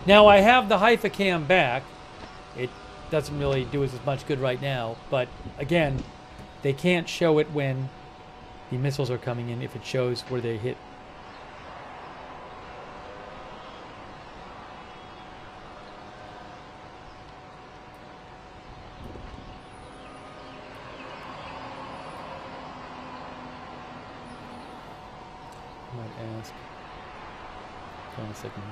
Now I have the Haifa cam back. It doesn't really do us as much good right now, but again, they can't show it when the missiles are coming in if it shows where they hit. I might ask. Hold on a second.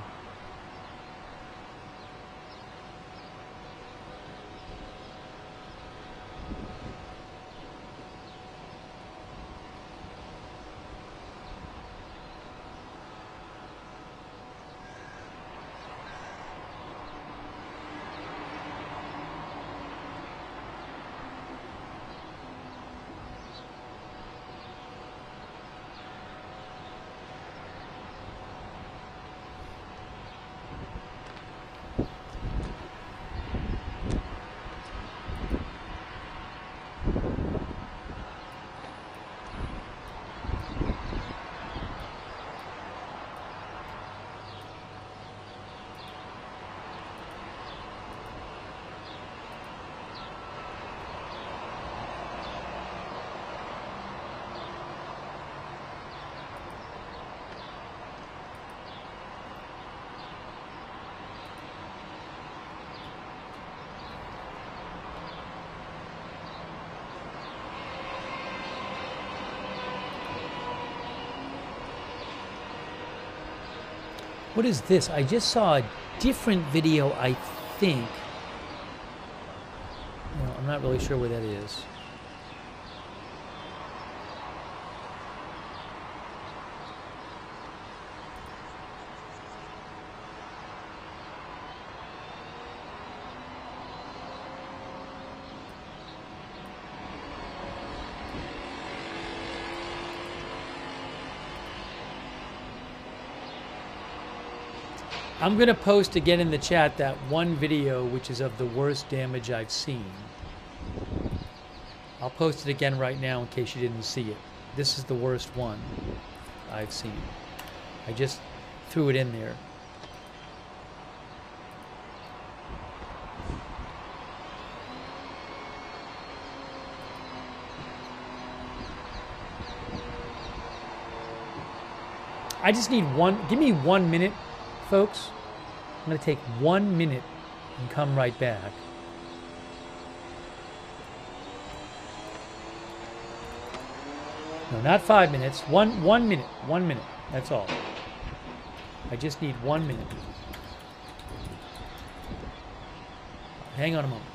What is this? I just saw a different video, I think. No, I'm not really sure where that is. I'm going to post again in the chat that one video which is of the worst damage I've seen. I'll post it again right now in case you didn't see it. This is the worst one I've seen. I just threw it in there. I just need give me 1 minute, folks. I'm going to take 1 minute and come right back. No, not 5 minutes. One minute. 1 minute. That's all. I just need 1 minute. Hang on a moment.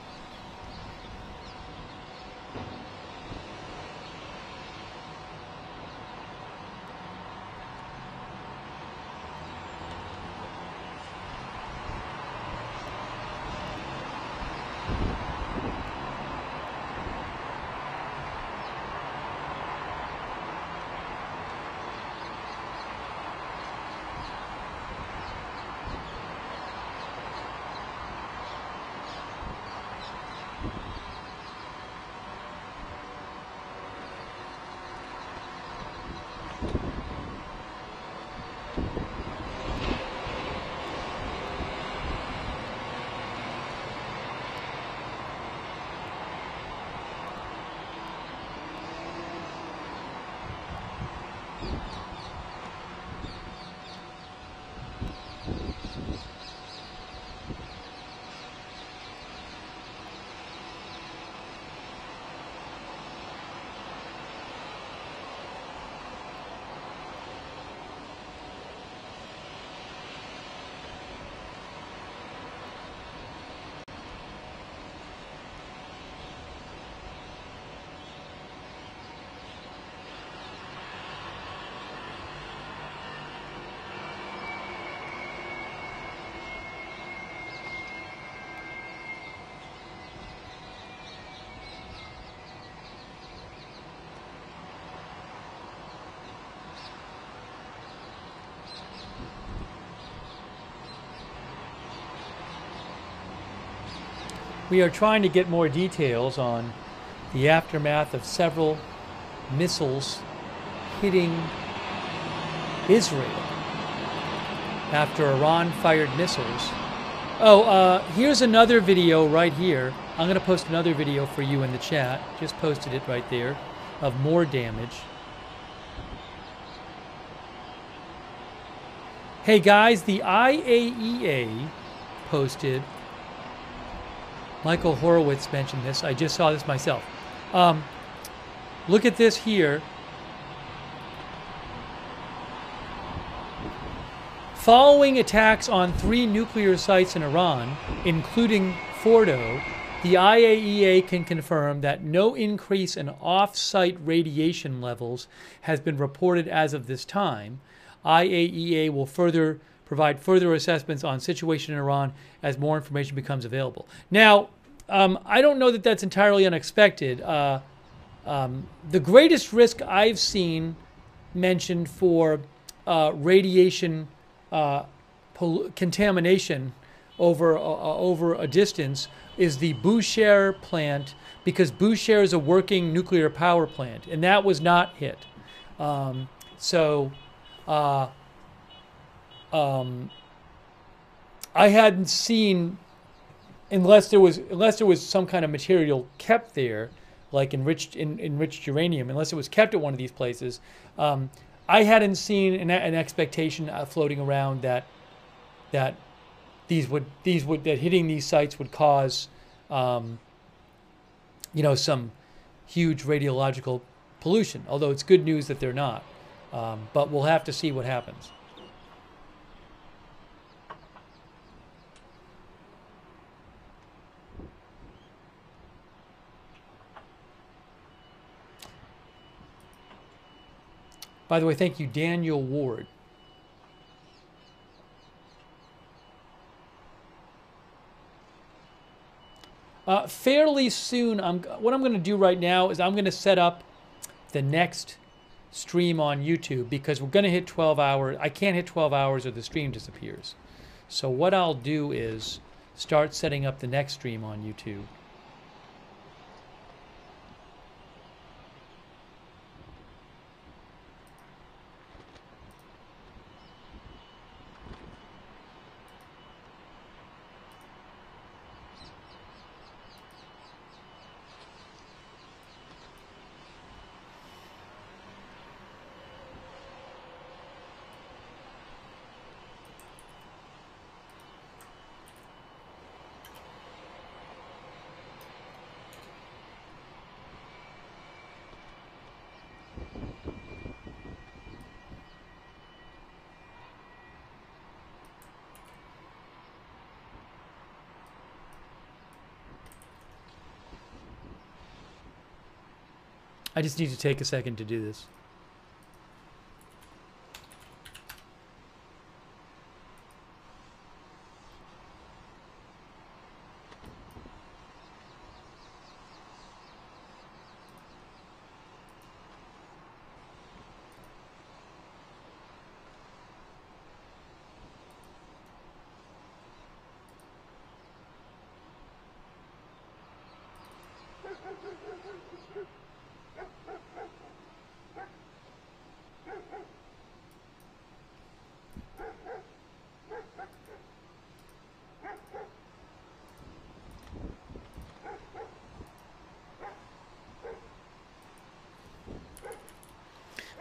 We are trying to get more details on the aftermath of several missiles hitting Israel after Iran fired missiles. Oh, here's another video right here. I'm going to post another video for you in the chat. Just posted it right there of more damage. Hey guys, the IAEA posted, Michael Horowitz mentioned this. I just saw this myself. Look at this here. Following attacks on 3 nuclear sites in Iran, including Fordow, the IAEA can confirm that no increase in off-site radiation levels has been reported as of this time. IAEA will provide further assessments on situation in Iran as more information becomes available. Now, I don't know that that's entirely unexpected. The greatest risk I've seen mentioned for radiation contamination over a distance is the Bushehr plant, because Bushehr is a working nuclear power plant, and that was not hit. I hadn't seen, unless there was some kind of material kept there, like enriched uranium, unless it was kept at one of these places, I hadn't seen an expectation floating around that hitting these sites would cause, some huge radiological pollution. Although it's good news that they're not, but we'll have to see what happens. By the way, thank you, Daniel Ward. Fairly soon, what I'm going to do right now is I'm going to set up the next stream on YouTube because we're going to hit 12 hours. I can't hit 12 hours or the stream disappears. So what I'll do is start setting up the next stream on YouTube. I just need to take a second to do this.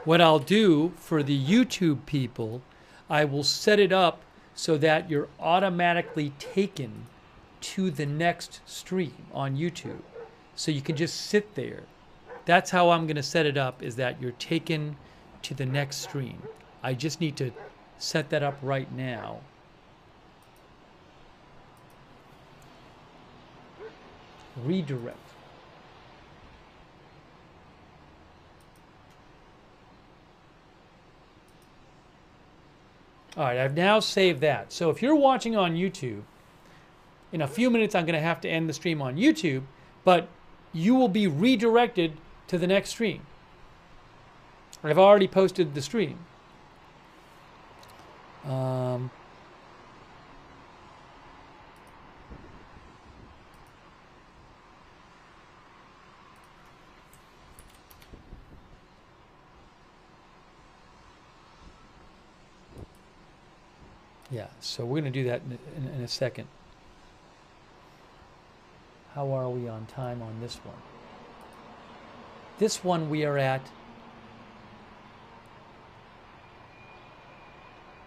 What I'll do for the YouTube people, I will set it up so that you're automatically taken to the next stream on YouTube. So you can just sit there. That's how I'm going to set it up, is that you're taken to the next stream. I just need to set that up right now. Redirect. All right, I've now saved that. So if you're watching on YouTube, in a few minutes I'm going to have to end the stream on YouTube, but you will be redirected to the next stream. I've already posted the stream. Yeah, so we're going to do that in a second. How are we on time on this one? This one we are at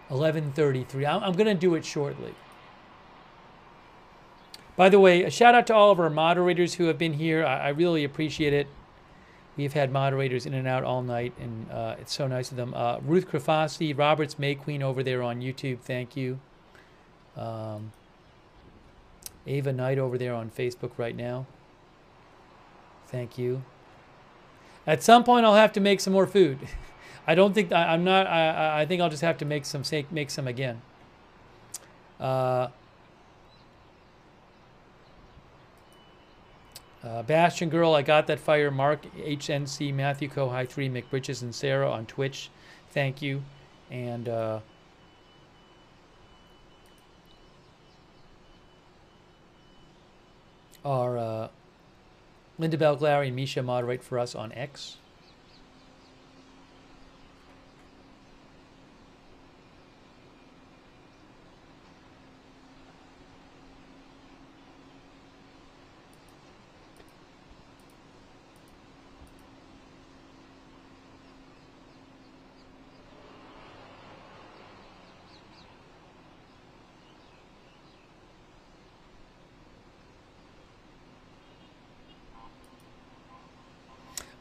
11:33. I'm going to do it shortly. By the way, a shout out to all of our moderators who have been here. I really appreciate it. We've had moderators in and out all night, and it's so nice of them. Ruth Krafasi, Roberts May Queen over there on YouTube, thank you. Ava Knight over there on Facebook right now. Thank you. At some point, I'll have to make some more food. I don't think I'm not. I think I'll just have to make some again. Bastion Girl, I got that fire. Mark HNC, Matthew Co, High 3, McBridges, and Sarah on Twitch. Thank you. And our Linda Bell, Glary, and Misha moderate for us on X.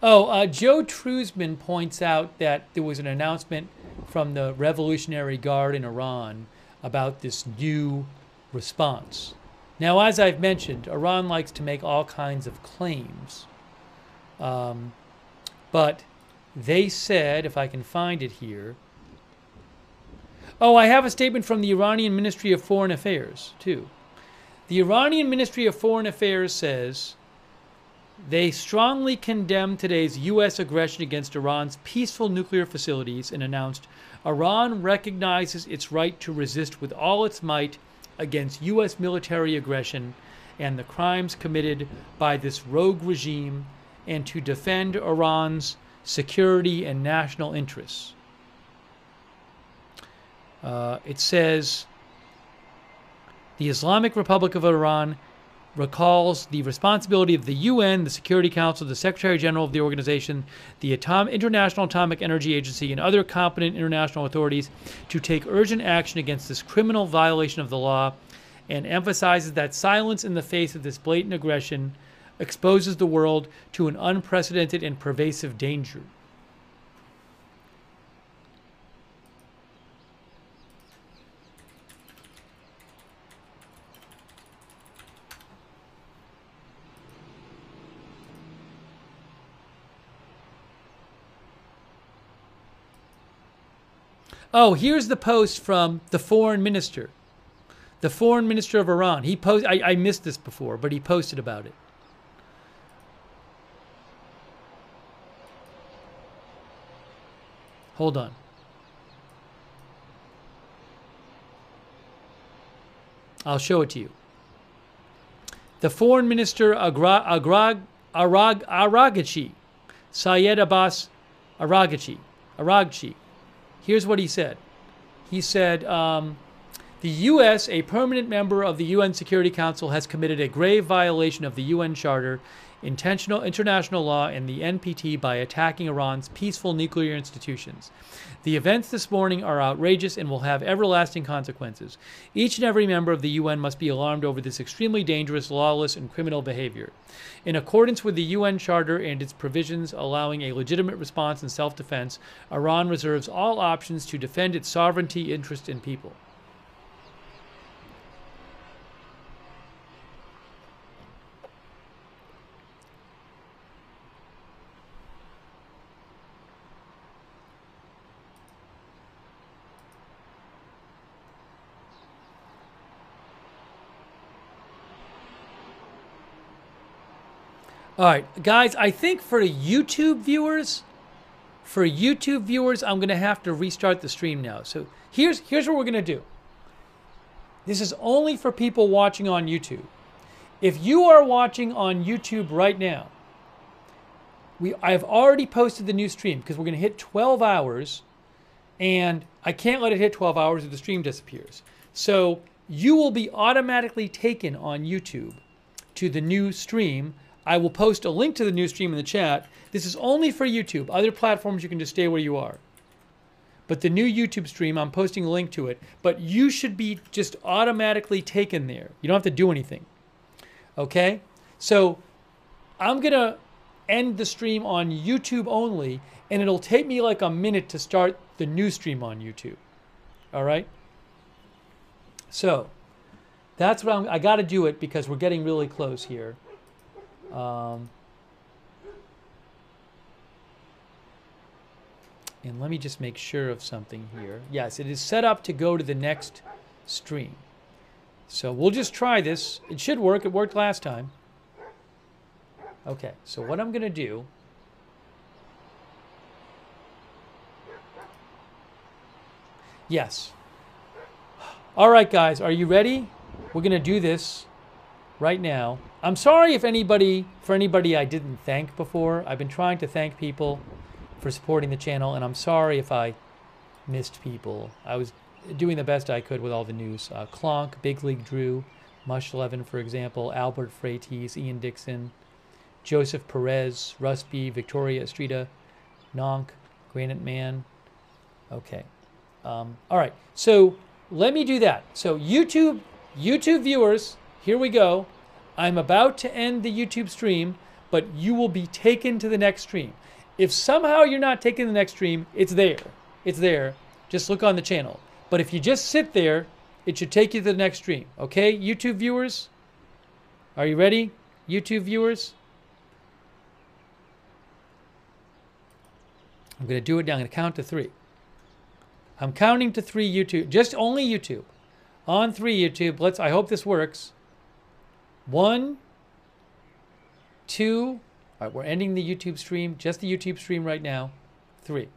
Oh, Joe Trusman points out that there was an announcement from the Revolutionary Guard in Iran about this new response. Now, as I've mentioned, Iran likes to make all kinds of claims. But they said, if I can find it here. Oh, I have a statement from the Iranian Ministry of Foreign Affairs, too. The Iranian Ministry of Foreign Affairs says they strongly condemn today's U.S. aggression against Iran's peaceful nuclear facilities and announced Iran recognizes its right to resist with all its might against U.S. military aggression and the crimes committed by this rogue regime and to defend Iran's security and national interests. It says the Islamic Republic of Iran recalls the responsibility of the UN, the Security Council, the Secretary General of the organization, the International Atomic Energy Agency, and other competent international authorities to take urgent action against this criminal violation of the law, and emphasizes that silence in the face of this blatant aggression exposes the world to an unprecedented and pervasive danger. Oh, here's the post from the foreign minister. The foreign minister of Iran. He I missed this before, but he posted about it. Hold on. I'll show it to you. The foreign minister Aragchi, Syed Abbas Aragchi. Here's what he said. He said, the U.S., a permanent member of the UN Security Council, has committed a grave violation of the UN Charter, international law, and the NPT by attacking Iran's peaceful nuclear institutions. The events this morning are outrageous and will have everlasting consequences. Each and every member of the UN must be alarmed over this extremely dangerous, lawless, and criminal behavior. In accordance with the UN Charter and its provisions allowing a legitimate response in self-defense, Iran reserves all options to defend its sovereignty, interest, and people. All right, guys, I think for YouTube viewers, I'm going to have to restart the stream now. So here's what we're going to do. This is only for people watching on YouTube. If you are watching on YouTube right now, I've already posted the new stream because we're going to hit 12 hours, and I can't let it hit 12 hours if the stream disappears. So you will be automatically taken on YouTube to the new stream. I will post a link to the new stream in the chat. This is only for YouTube. Other platforms, you can just stay where you are. But the new YouTube stream, I'm posting a link to it. But you should be just automatically taken there. You don't have to do anything. Okay? So I'm going to end the stream on YouTube only, and it'll take me like a minute to start the new stream on YouTube. All right? So that's what I got to do it because we're getting really close here. And let me just make sure of something here. Yes, it is set up to go to the next stream. So we'll just try this. It should work. It worked last time. Okay, so what I'm going to do... Yes. All right, guys, are you ready? We're going to do this right now. I'm sorry for anybody I didn't thank before. I've been trying to thank people for supporting the channel, and I'm sorry if I missed people. I was doing the best I could with all the news. Clonk, Big League Drew, Mush11, for example, Albert Freites, Ian Dixon, Joseph Perez, Rusby, Victoria Estrida, Nonk, Granite Man. Okay. All right. So let me do that. So YouTube viewers, here we go. I'm about to end the YouTube stream, but you will be taken to the next stream. If somehow you're not taken to the next stream, it's there. It's there. Just look on the channel. But if you just sit there, it should take you to the next stream. Okay, YouTube viewers? Are you ready, YouTube viewers? I'm going to do it now. I'm going to count to 3. I'm counting to 3 YouTube. Just only YouTube. On 3 YouTube. I hope this works. 1, 2. All right, we're ending the YouTube stream. Just the YouTube stream right now. 3.